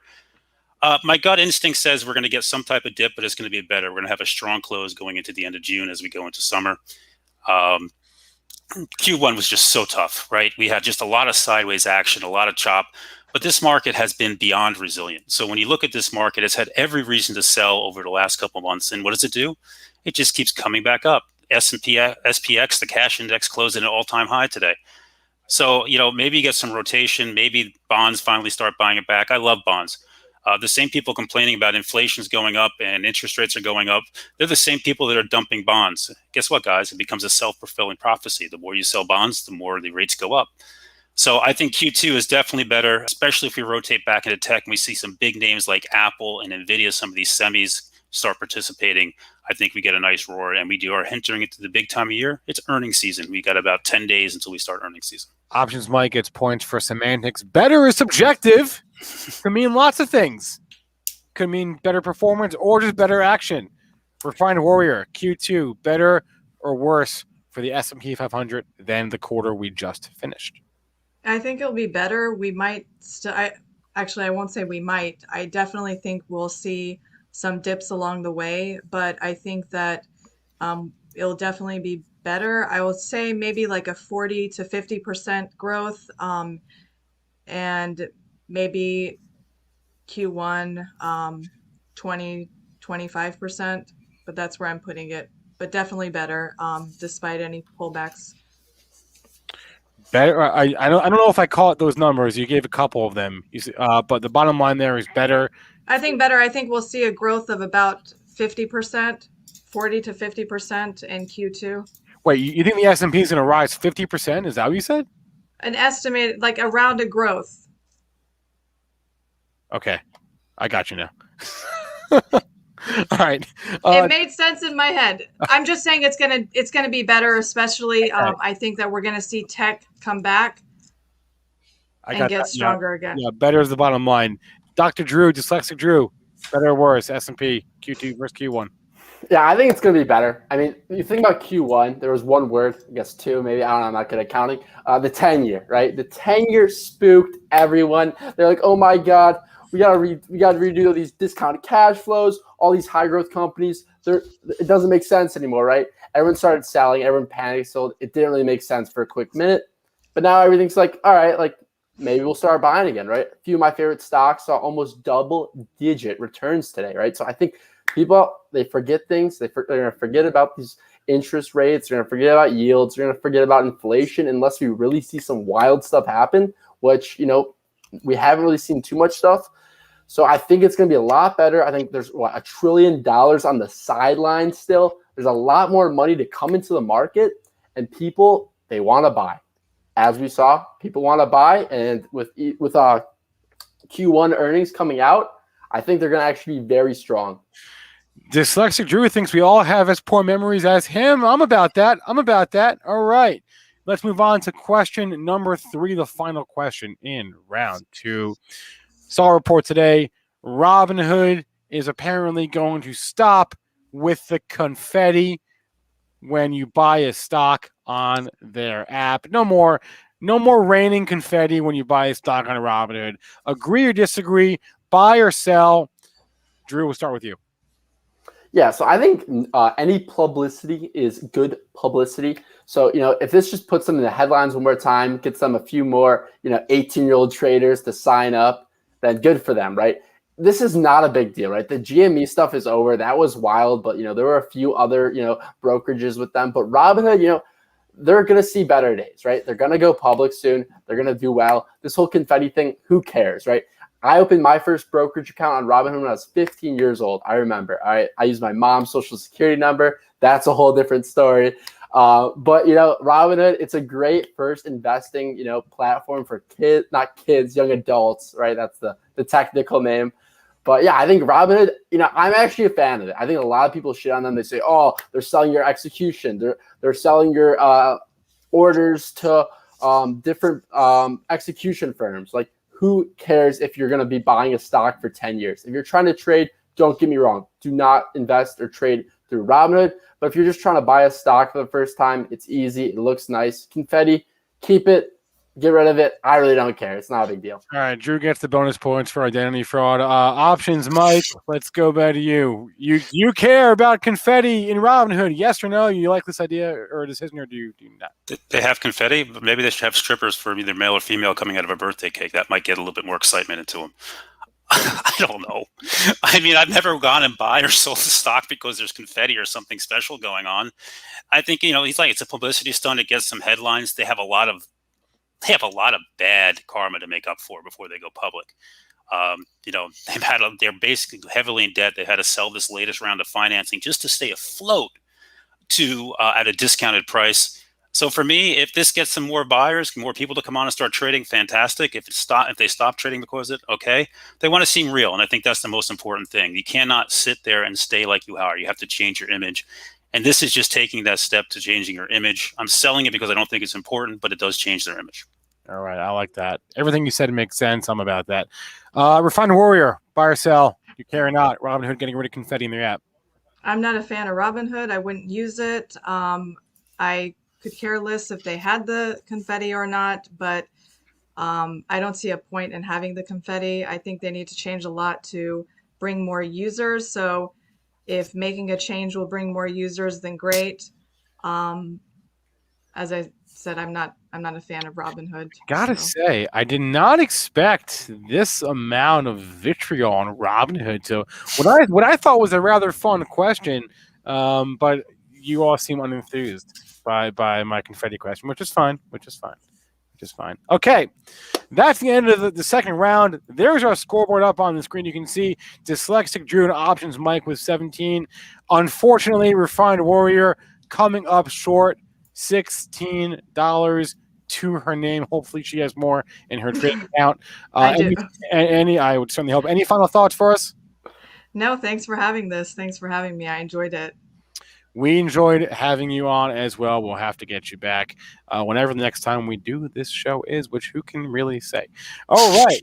[SPEAKER 2] My gut instinct says we're going to get some type of dip, but it's going to be better. We're going to have a strong close going into the end of June as we go into summer. Q1 was just so tough, right? We had just a lot of sideways action, a lot of chop, but this market has been beyond resilient. So when you look at this market, it's had every reason to sell over the last couple of months. And what does it do? It just keeps coming back up. S&P, SPX, the cash index, closed at an all-time high today. So, maybe you get some rotation. Maybe bonds finally start buying it back. I love bonds. The same people complaining about inflation's going up and interest rates are going up, they're the same people that are dumping bonds. Guess what, guys? It becomes a self-fulfilling prophecy. The more you sell bonds, the more the rates go up. So I think Q2 is definitely better, especially if we rotate back into tech and we see some big names like Apple and NVIDIA, some of these semis start participating. I think we get a nice roar, and we are entering into the big time of year. It's earnings season. We got about 10 days until we start earnings season.
[SPEAKER 4] Options Mike gets points for semantics. Better is subjective. Could mean lots of things. Could mean better performance or just better action. Refined Warrior, Q2, better or worse for the S&P 500 than the quarter we just finished?
[SPEAKER 22] I think it'll be better. We might I won't say we might. I definitely think we'll see some dips along the way, but I think that it'll definitely be better. I will say maybe like a 40 to 50% growth, and maybe Q1 20, 25%, but that's where I'm putting it. But definitely better, despite any pullbacks.
[SPEAKER 4] Better. I don't know if I call it those numbers. You gave a couple of them, but the bottom line there is better.
[SPEAKER 22] I think better. I think we'll see a growth of about 50%, 40 to 50% in Q2.
[SPEAKER 4] Wait, you think the S&P is going to rise 50%? Is that what you said?
[SPEAKER 22] An estimated, like a rounded growth.
[SPEAKER 4] Okay, I got you now. All right.
[SPEAKER 22] It made sense in my head. I'm just saying it's gonna be better, especially I think that we're gonna see tech come back and get stronger again.
[SPEAKER 4] Yeah, better is the bottom line. Dr. Drew, Dyslexic Drew, better or worse, S&P, Q2 versus Q1?
[SPEAKER 24] Yeah, I think it's going to be better. I mean, you think about Q1, there was one word, I guess two, maybe. I don't know, I'm not good at counting. The 10-year, right? The 10-year spooked everyone. They're like, oh my God, we got to redo these discounted cash flows, all these high growth companies. It doesn't make sense anymore, right? Everyone started selling, everyone panicked, so it didn't really make sense for a quick minute. But now everything's like, all right, like maybe we'll start buying again, right? A few of my favorite stocks saw almost double-digit returns today, right? So I think people, they forget things. They're going to forget about these interest rates. They're going to forget about yields. They're going to forget about inflation unless we really see some wild stuff happen, which, we haven't really seen too much stuff. So I think it's going to be a lot better. I think there's $1 trillion on the sideline still. There's a lot more money to come into the market, and people, they want to buy. As we saw, people want to buy, and with Q1 earnings coming out, I think they're going to actually be very strong.
[SPEAKER 4] Dyslexic Drew thinks we all have as poor memories as him. I'm about that. All right. Let's move on to question number 3, the final question in round 2. Saw a report today. Robinhood is apparently going to stop with the confetti when you buy a stock on their app. No more raining confetti when you buy a stock on Robinhood. Agree or disagree? Buy or sell? Drew, we'll start with you.
[SPEAKER 24] Yeah, so I think any publicity is good publicity. So, if this just puts them in the headlines one more time, gets them a few more, 18-year-old traders to sign up, then good for them, right? This is not a big deal, right? The GME stuff is over. That was wild, but, there were a few other, brokerages with them. But Robinhood, they're going to see better days, right? They're going to go public soon. They're going to do well. This whole confetti thing, who cares, right? I opened my first brokerage account on Robinhood when I was 15 years old. I remember. I used my mom's social security number. That's a whole different story. But Robinhood, it's a great first investing, platform for kids, not kids, young adults, right? That's the technical name. But yeah, I think Robinhood, I'm actually a fan of it. I think a lot of people shit on them. They say, oh, they're selling your execution. They're selling your orders to different execution firms. Like, who cares if you're going to be buying a stock for 10 years? If you're trying to trade, don't get me wrong. Do not invest or trade through Robinhood. But if you're just trying to buy a stock for the first time, it's easy. It looks nice. Confetti, keep it. Get rid of it. I really don't care. It's not a big deal.
[SPEAKER 4] All right, Drew gets the bonus points for identity fraud. Options, Mike. Let's go back to you. You care about confetti in Robinhood? Yes or no? You like this idea or decision, or do you not?
[SPEAKER 2] They have confetti, but maybe they should have strippers for either male or female coming out of a birthday cake. That might get a little bit more excitement into them. I don't know. I mean, I've never gone and buy or sold a stock because there's confetti or something special going on. I think, he's like, it's a publicity stunt. It gets some headlines. They have a lot of bad karma to make up for before they go public. They're basically heavily in debt. They had to sell this latest round of financing just to stay afloat at a discounted price. So for me, if this gets some more buyers, more people to come on and start trading, fantastic. If they stop trading because of it, okay. They want to seem real, and I think that's the most important thing. You cannot sit there and stay like you are. You have to change your image. And this is just taking that step to changing your image. I'm selling it because I don't think it's important, but it does change their image.
[SPEAKER 4] All right, I like that. Everything you said makes sense. I'm about that. Refined Warrior, buy or sell? You care or not? Robinhood getting rid of confetti in their app.
[SPEAKER 22] I'm not a fan of Robinhood. I wouldn't use it. I could care less if they had the confetti or not, but I don't see a point in having the confetti. I think they need to change a lot to bring more users. So if making a change will bring more users, then great. As I said, I'm not a fan of Robinhood.
[SPEAKER 4] Gotta say, I did not expect this amount of vitriol on Robinhood. So what I thought was a rather fun question, but you all seem unenthused by my confetti question, which is fine. Okay, that's the end of the second round. There's our scoreboard up on the screen. You can see Dyslexic Drew and Options Mike with 17. Unfortunately, Refined Warrior coming up short, $16 to her name. Hopefully she has more in her trading account. I would certainly hope. Any final thoughts for us?
[SPEAKER 22] No, thanks for having this. Thanks for having me. I enjoyed it.
[SPEAKER 4] We enjoyed having you on as well. We'll have to get you back whenever the next time we do this show is, which who can really say? All right.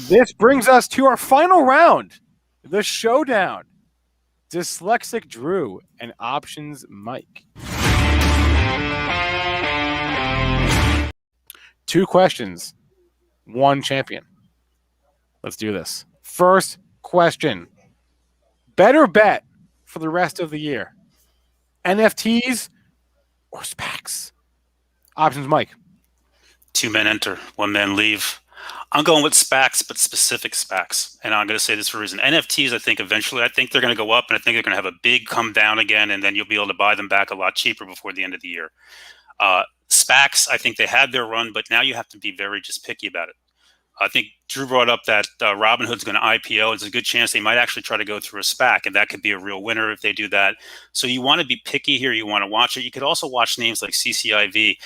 [SPEAKER 4] This brings us to our final round, the showdown. Dyslexic Drew and Options Mike. 2 questions, 1 champion. Let's do this. First question. Better bet for the rest of the year. NFTs or SPACs? Options Mike.
[SPEAKER 2] 2 men enter, 1 man leave. I'm going with SPACs, but specific SPACs. And I'm going to say this for a reason. NFTs, I think they're going to go up, and I think they're going to have a big come down again, and then you'll be able to buy them back a lot cheaper before the end of the year. SPACs, I think they had their run, but now you have to be very just picky about it. I think Drew brought up that Robinhood's going to IPO. There's a good chance they might actually try to go through a SPAC, and that could be a real winner if they do that. So you want to be picky here. You want to watch it. You could also watch names like CCIV.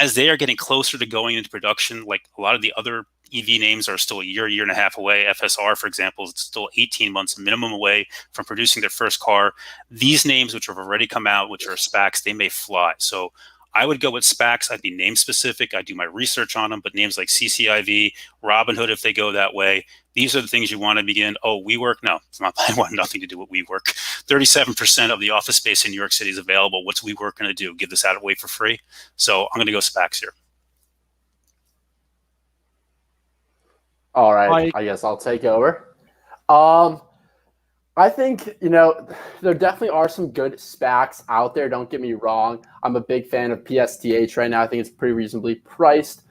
[SPEAKER 2] As they are getting closer to going into production, like a lot of the other EV names are still a year and a half away. FSR, for example, is still 18 months minimum away from producing their first car. These names, which have already come out, which are SPACs, they may fly. So I would go with SPACs. I'd be name specific. I do my research on them, but names like CCIV, Robinhood, if they go that way, these are the things you want to begin. Oh, WeWork? No, it's not. I want nothing to do with WeWork. 37% of the office space in New York City is available. What's WeWork going to do? Give this out away for free? So I'm going to go SPACs here.
[SPEAKER 24] All right,
[SPEAKER 4] Mike.
[SPEAKER 24] I guess I'll take over. I think, there definitely are some good SPACs out there. Don't get me wrong. I'm a big fan of PSTH right now. I think it's pretty reasonably priced.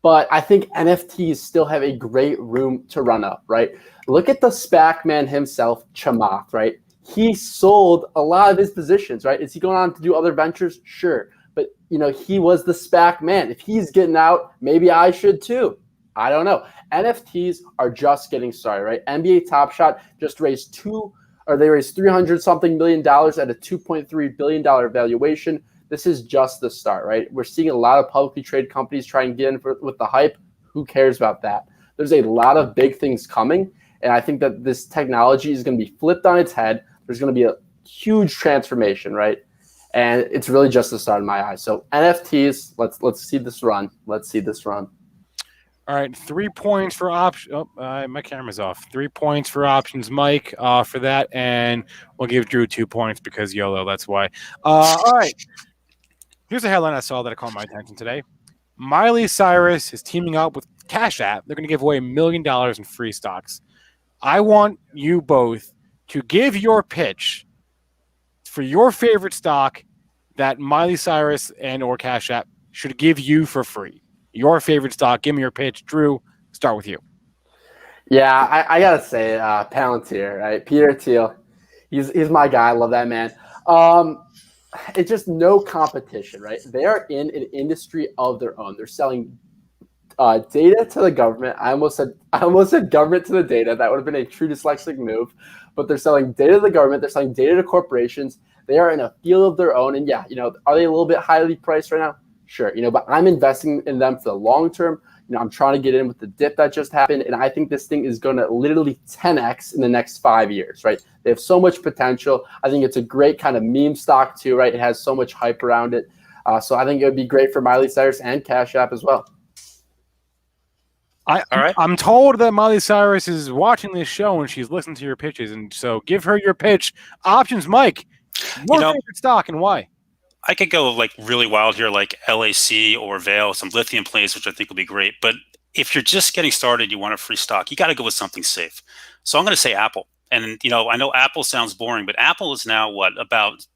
[SPEAKER 24] But I think NFTs still have a great room to run up, right? Look at the SPAC man himself, Chamath, right? He sold a lot of his positions, right? Is he going on to do other ventures? Sure. But, he was the SPAC man. If he's getting out, maybe I should too. I don't know. NFTs are just getting started, right? NBA Top Shot just raised $300 something million at a $2.3 billion valuation. This is just the start, right? We're seeing a lot of publicly traded companies try and get in with the hype. Who cares about that? There's a lot of big things coming, and I think that this technology is going to be flipped on its head. There's going to be a huge transformation, right? And it's really just the start in my eyes. So NFTs, let's see this run. Let's see this run.
[SPEAKER 4] All right, 3 points for option. Oh, my camera's off. 3 points for options, Mike, for that, and we'll give Drew 2 points because YOLO. That's why. All right. Here's a headline I saw that caught my attention today. Miley Cyrus is teaming up with Cash App. They're going to give away $1 million in free stocks. I want you both to give your pitch for your favorite stock that Miley Cyrus and or Cash App should give you for free. Your favorite stock. Give me your pitch. Drew, start with you.
[SPEAKER 24] Yeah, I got to say Palantir, right? Peter Thiel. He's my guy. I love that man. It's just no competition, right? They are in an industry of their own. They're selling data to the government. I almost said government to the data. That would have been a true dyslexic move. But they're selling data to the government. They're selling data to corporations. They are in a field of their own. And yeah, are they a little bit highly priced right now? Sure. But I'm investing in them for the long term. I'm trying to get in with the dip that just happened. And I think this thing is going to literally 10x in the next 5 years, right? They have so much potential. I think it's a great kind of meme stock too, right? It has so much hype around it. So I think it would be great for Miley Cyrus and Cash App as well.
[SPEAKER 4] I'm told that Miley Cyrus is watching this show and she's listening to your pitches. And so give her your pitch. Options, Mike. Your favorite stock and why?
[SPEAKER 2] I could go like really wild here, like LAC or Vail, some lithium plays, which I think will be great. But if you're just getting started, you want a free stock, you got to go with something safe. So I'm going to say Apple. And, I know Apple sounds boring, but Apple is now about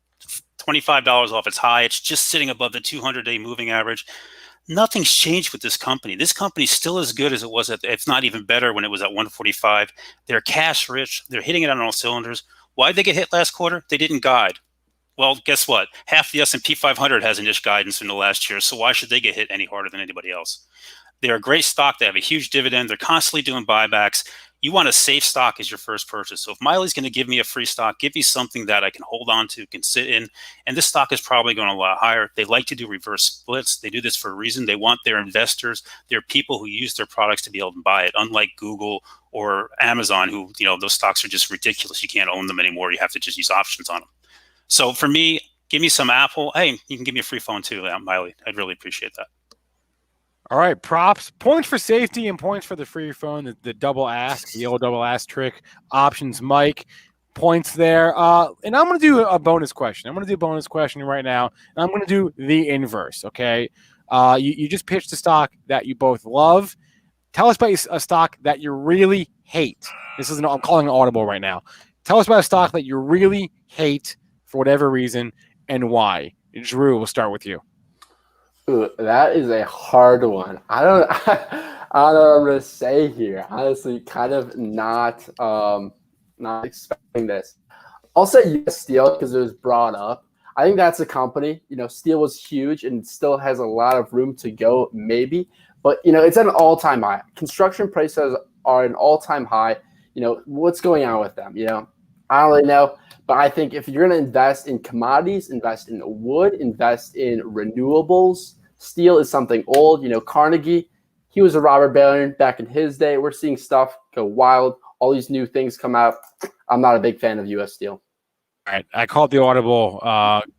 [SPEAKER 2] $25 off its high. It's just sitting above the 200-day moving average. Nothing's changed with this company. This company's still as good as it was if not even better when it was at 145. They're cash rich. They're hitting it on all cylinders. Why did they get hit last quarter? They didn't guide. Well, guess what? Half the S&P 500 has an ish guidance in the last year, so why should they get hit any harder than anybody else? They're a great stock. They have a huge dividend. They're constantly doing buybacks. You want a safe stock as your first purchase. So if Miley's going to give me a free stock, give me something that I can hold on to, can sit in, and this stock is probably going a lot higher. They like to do reverse splits. They do this for a reason. They want their investors, their people who use their products to be able to buy it, unlike Google or Amazon, who, those stocks are just ridiculous. You can't own them anymore. You have to just use options on them. So for me, give me some Apple. Hey, you can give me a free phone too, Miley. I'd really appreciate that.
[SPEAKER 4] All right, props, points for safety and points for the free phone, the double ask, the old double ask trick. Options, Mike, points there. And I'm going to do a bonus question. I'm going to do a bonus question right now, and I'm going to do the inverse, okay? You just pitched a stock that you both love. Tell us about a stock that you really hate. I'm calling an audible right now. Tell us about a stock that you really hate for whatever reason and why. Drew, we'll start with you.
[SPEAKER 24] Ooh, that is a hard one. I don't know what I'm going to say here. Honestly, kind of not expecting this. I'll say US Steel because it was brought up. I think that's a company. Steel was huge and still has a lot of room to go, maybe. But, it's at an all-time high. Construction prices are an all-time high. What's going on with them? I don't really know. But I think if you're going to invest in commodities, invest in wood, invest in renewables, steel is something old. Carnegie, he was a robber baron back in his day. We're seeing stuff go wild. All these new things come out. I'm not a big fan of U.S. Steel.
[SPEAKER 4] All right. I called the audible.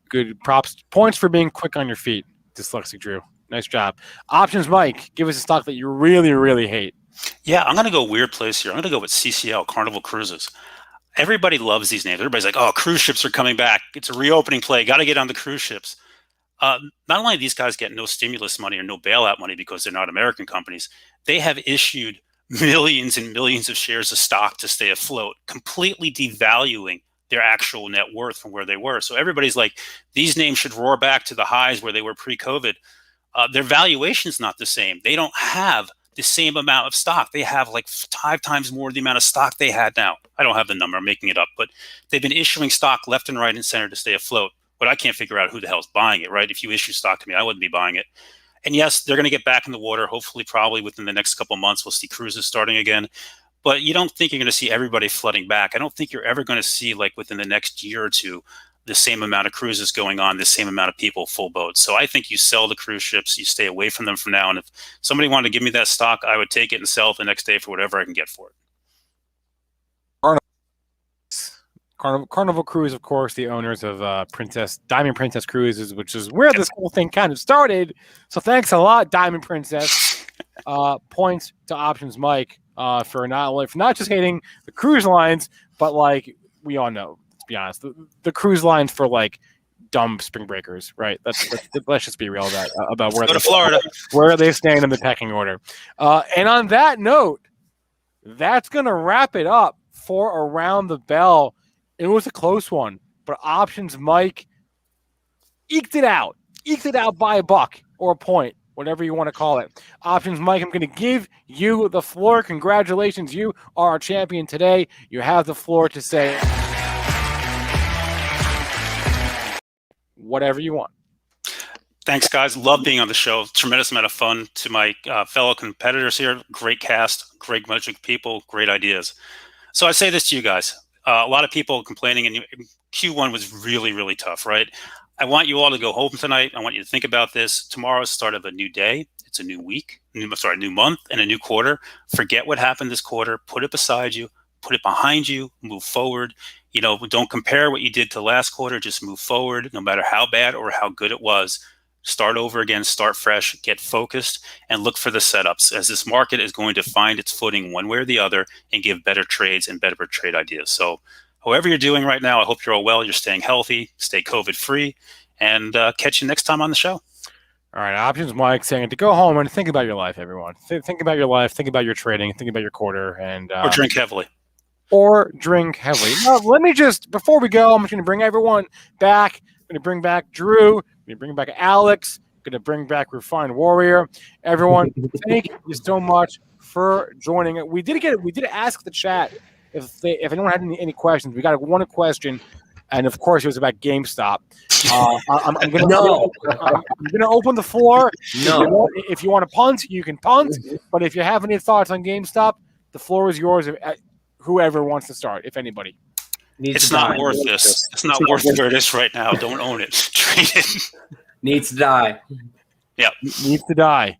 [SPEAKER 4] Good props. Points for being quick on your feet. Dyslexic Drew. Nice job. Options, Mike. Give us a stock that you really, really hate.
[SPEAKER 2] Yeah, I'm going to go weird place here. I'm going to go with CCL, Carnival Cruises. Everybody loves these names. Everybody's like, oh, cruise ships are coming back. It's a reopening play. Got to get on the cruise ships. Not only do these guys get no stimulus money or no bailout money because they're not American companies, they have issued millions and millions of shares of stock to stay afloat, completely devaluing their actual net worth from where they were. So everybody's like, these names should roar back to the highs where they were pre-COVID. Their valuation's not the same. They don't have the same amount of stock. They have like 5 times more the amount of stock they had now. I don't have the number, I'm making it up, but they've been issuing stock left and right and center to stay afloat. But I can't figure out who the hell's buying it, right? If you issue stock to me, I wouldn't be buying it. And yes, they're going to get back in the water. Hopefully, probably within the next couple of months, we'll see cruises starting again. But you don't think you're going to see everybody flooding back. I don't think you're ever going to see, like within the next year or two, the same amount of cruises going on, the same amount of people full boats. So I think you sell the cruise ships, you stay away from them from now. And if somebody wanted to give me that stock, I would take it and sell it the next day for whatever I can get for it.
[SPEAKER 4] Carnival Cruise, of course, the owners of Diamond Princess Cruises, which is where this whole thing kind of started. So thanks a lot, Diamond Princess. Points to Options Mike for not just hating the cruise lines, but like we all know, let's be honest, the cruise lines for like dumb spring breakers, right? Let's just be real about where
[SPEAKER 2] go to Florida,
[SPEAKER 4] where they stand in the pecking order. And on that note, that's gonna wrap it up for Around the Bell. It was a close one, but Options Mike eked it out by a buck or a point, whatever you want to call it. Options Mike, I'm going to give you the floor. Congratulations. You are our champion today. You have the floor to say whatever you want.
[SPEAKER 2] Thanks, guys. Love being on the show. Tremendous amount of fun. To my fellow competitors here, great cast, great bunch of people, great ideas. So I say this to you guys. A lot of people complaining, and Q1 was really, really tough, right? I want you all to go home tonight. I want you to think about this. Tomorrow's the start of a new day. It's a new week, new month, and a new quarter. Forget what happened this quarter. Put it beside you. Put it behind you. Move forward. Don't compare what you did to last quarter. Just move forward, no matter how bad or how good it was. Start over again, start fresh, get focused, and look for the setups, as this market is going to find its footing one way or the other and give better trades and better trade ideas. So however you're doing right now, I hope you're all well, you're staying healthy, stay COVID-free, and catch you next time on the show.
[SPEAKER 4] All right, Options Mike saying to go home and think about your life, everyone. Think about your life, think about your trading, think about your quarter, and
[SPEAKER 2] or drink heavily.
[SPEAKER 4] Now, let me just, before we go, I'm just going to bring everyone back. I'm going to bring back Drew. I'm going to bring back Alex. I'm going to bring back Refined Warrior. Everyone, thank you so much for joining. We did ask the chat if anyone had any questions. We got one question, and of course it was about GameStop. I'm going to open the floor.
[SPEAKER 11] No.
[SPEAKER 4] If you want to punt, you can punt. But if you have any thoughts on GameStop, the floor is yours. Whoever wants to start, if anybody.
[SPEAKER 2] It's not worth this. It's not worth where it is right now. Don't own it. Trade it.
[SPEAKER 11] Needs to die.
[SPEAKER 2] Yeah.
[SPEAKER 4] Needs to die.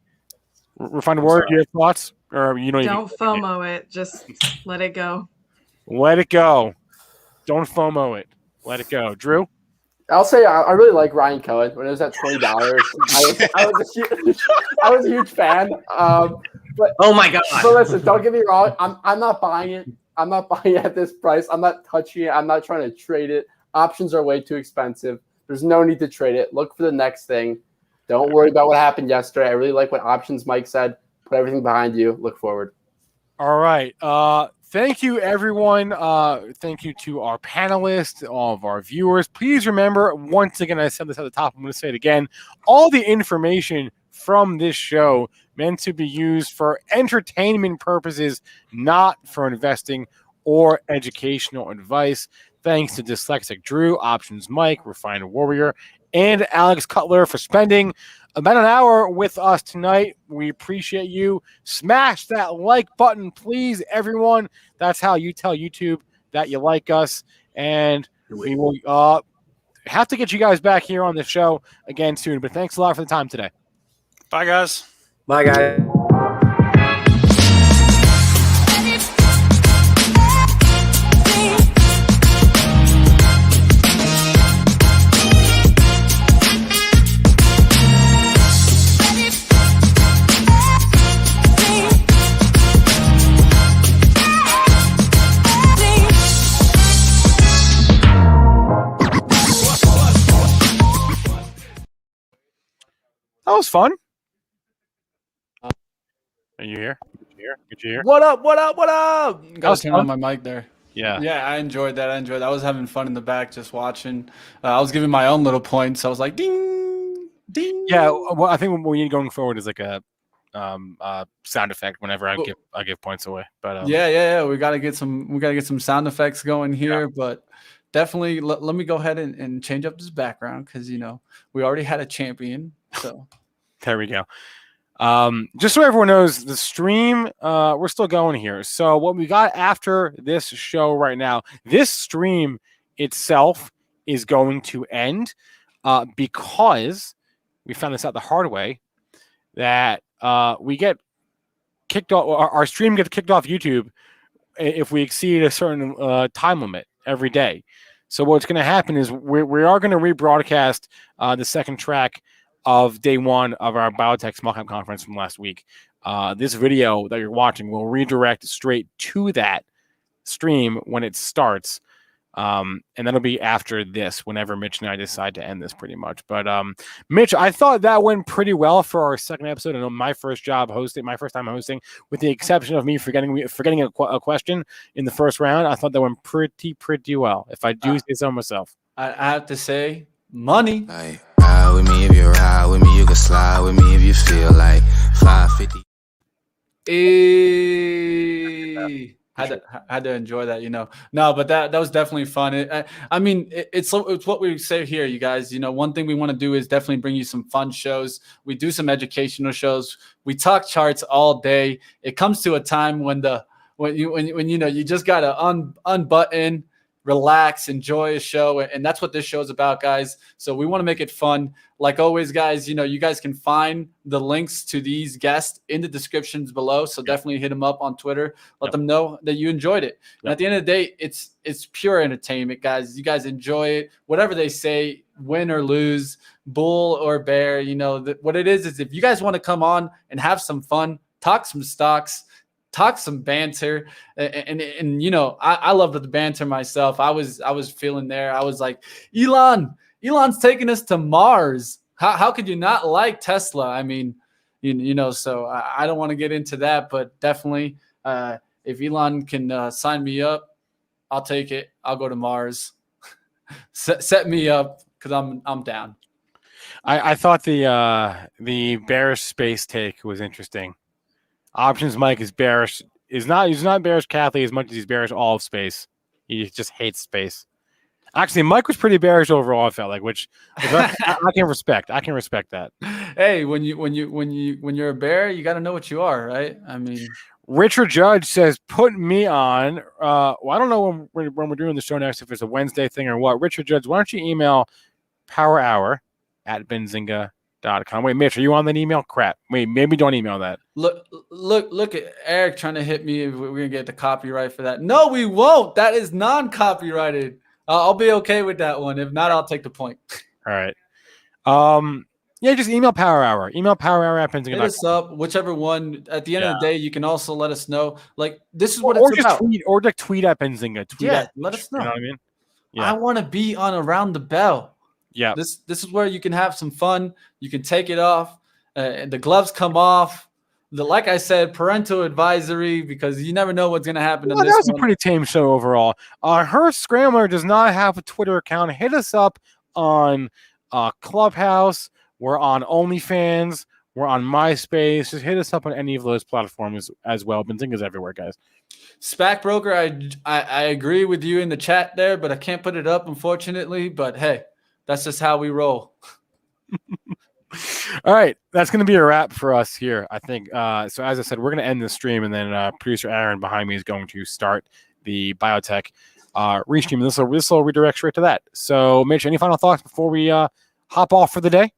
[SPEAKER 4] Refined Warrior, do you have thoughts? Or
[SPEAKER 22] Don't FOMO it. Just let it go.
[SPEAKER 4] Let it go. Don't FOMO it. Let it go. Drew?
[SPEAKER 24] I'll say I really like Ryan Cohen. When it was at $20, I was a huge fan. But
[SPEAKER 11] oh my god!
[SPEAKER 24] But listen, don't get me wrong. I'm not buying it. I'm not buying it at this price. I'm not touching it. I'm not trying to trade it. Options are way too expensive. There's no need to trade it. Look for the next thing. Don't worry about what happened yesterday. I really like what Options Mike said. Put everything behind you. Look forward.
[SPEAKER 4] All right. Thank you, everyone. Thank you to our panelists, all of our viewers. Please remember, once again, I said this at the top, I'm going to say it again, all the information from this show meant to be used for entertainment purposes, not for investing or educational advice. Thanks to Dyslexic Drew, Options Mike, Refined Warrior, and Alex Cutler for spending about an hour with us tonight. We appreciate you. Smash that like button, please, everyone. That's how you tell YouTube that you like us. And we will have to get you guys back here on the show again soon. But thanks a lot for the time today.
[SPEAKER 2] Bye, guys.
[SPEAKER 11] Bye, guys.
[SPEAKER 4] That was fun. Are you here? Good you here?
[SPEAKER 5] What up? What up? What up?
[SPEAKER 4] That
[SPEAKER 5] Got
[SPEAKER 4] was
[SPEAKER 5] to turn
[SPEAKER 4] fun.
[SPEAKER 5] on my mic there.
[SPEAKER 4] Yeah.
[SPEAKER 5] Yeah, I enjoyed that. I was having fun in the back just watching. I was giving my own little points. I was like, ding, ding.
[SPEAKER 4] Yeah. Well, I think what we need going forward is like a sound effect whenever I give points away. But
[SPEAKER 5] Yeah. We gotta get some sound effects going here. But definitely let me go ahead and change up this background because we already had a champion. So
[SPEAKER 4] there we go. Just so everyone knows, the stream, we're still going here. So what we got after this show right now, this stream itself is going to end because we found this out the hard way that we get kicked off, our stream gets kicked off YouTube if we exceed a certain time limit every day. So what's going to happen is we are going to rebroadcast the second track of day one of our biotech small cap conference from last week. This video that you're watching will redirect straight to that stream when it starts. And that'll be after this, whenever Mitch and I decide to end this pretty much. But Mitch, I thought that went pretty well for our second episode and my first time hosting, with the exception of me forgetting a question in the first round. I thought that went pretty well, if I do say so myself.
[SPEAKER 5] I have to say, money.
[SPEAKER 9] Ride with me if you ride with me, you can slide with me if you feel like 550.
[SPEAKER 5] Had to enjoy that, No, but that was definitely fun. It's what we say here, you guys. One thing we want to do is definitely bring you some fun shows. We do some educational shows. We talk charts all day. It comes to a time when you just gotta unbutton, relax, enjoy a show, and that's what this show is about, guys. So we want to make it fun. Like always, guys, you guys can find the links to these guests in the descriptions below. So definitely hit them up on Twitter. Let them know that you enjoyed it. And at the end of the day, it's pure entertainment, guys. You guys enjoy it. Whatever they say, win or lose, bull or bear, what it is if you guys want to come on and have some fun, talk some stocks, talk some banter, and I love the banter myself. I was feeling there. I was like, Elon's taking us to Mars. How could you not like Tesla? I mean, so I don't want to get into that, but definitely if Elon can sign me up, I'll take it. I'll go to Mars. Set me up because I'm down.
[SPEAKER 4] I thought the bearish space take was interesting. Options Mike is bearish. He's not bearish Kathy as much as he's bearish all of space. He just hates space. Actually, Mike was pretty bearish overall, I felt like, which I can respect. I can respect that.
[SPEAKER 5] Hey, when you're a bear, you got to know what you are, right? I mean,
[SPEAKER 4] Richard Judge says, "Put me on." Well, I don't know when we're doing the show next, if it's a Wednesday thing or what. Richard Judge, why don't you email powerhour@benzinga.com. Wait, Mitch, are you on that email? Crap. Wait, maybe don't email that.
[SPEAKER 5] Look at Eric trying to hit me if we're gonna get the copyright for that. No, we won't. That is non-copyrighted. I'll be okay with that one. If not, I'll take the point.
[SPEAKER 4] All right. Yeah, just email Power Hour. Email powerhour@benzinga.com.
[SPEAKER 5] Hit us up, whichever one. At the end of the day, you can also let us know. Like, this is what it's about.
[SPEAKER 4] Or just tweet at Benzinga.
[SPEAKER 5] Let us know.
[SPEAKER 4] You know what I mean? Yeah.
[SPEAKER 5] I want to be on Around the Bell.
[SPEAKER 4] Yeah.
[SPEAKER 5] This is where you can have some fun. You can take it off. And the gloves come off. Like I said, parental advisory, because you never know what's going to happen.
[SPEAKER 4] Well, that was a pretty tame show overall. Her Scrambler does not have a Twitter account. Hit us up on Clubhouse. We're on OnlyFans. We're on MySpace. Just hit us up on any of those platforms as well. Benzinga's everywhere, guys.
[SPEAKER 5] SPAC Broker, I agree with you in the chat there, but I can't put it up, unfortunately. But hey, that's just how we roll.
[SPEAKER 4] All right, that's going to be a wrap for us here, I think. So as I said, we're going to end the stream, and then producer Aaron behind me is going to start the biotech restream. This will redirect straight to that. So, Mitch, any final thoughts before we hop off for the day?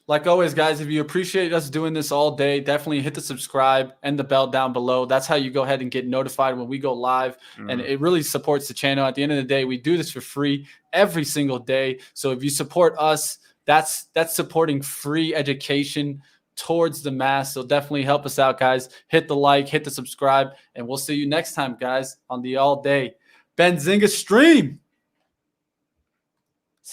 [SPEAKER 5] Like always, guys, if you appreciate us doing this all day, definitely hit the subscribe and the bell down below. That's how you go ahead and get notified when we go live. And it really supports the channel. At the end of the day, we do this for free every single day. So if you support us, that's supporting free education towards the mass. So definitely help us out, guys. Hit the like, hit the subscribe, and we'll see you next time, guys, on the all day Benzinga stream.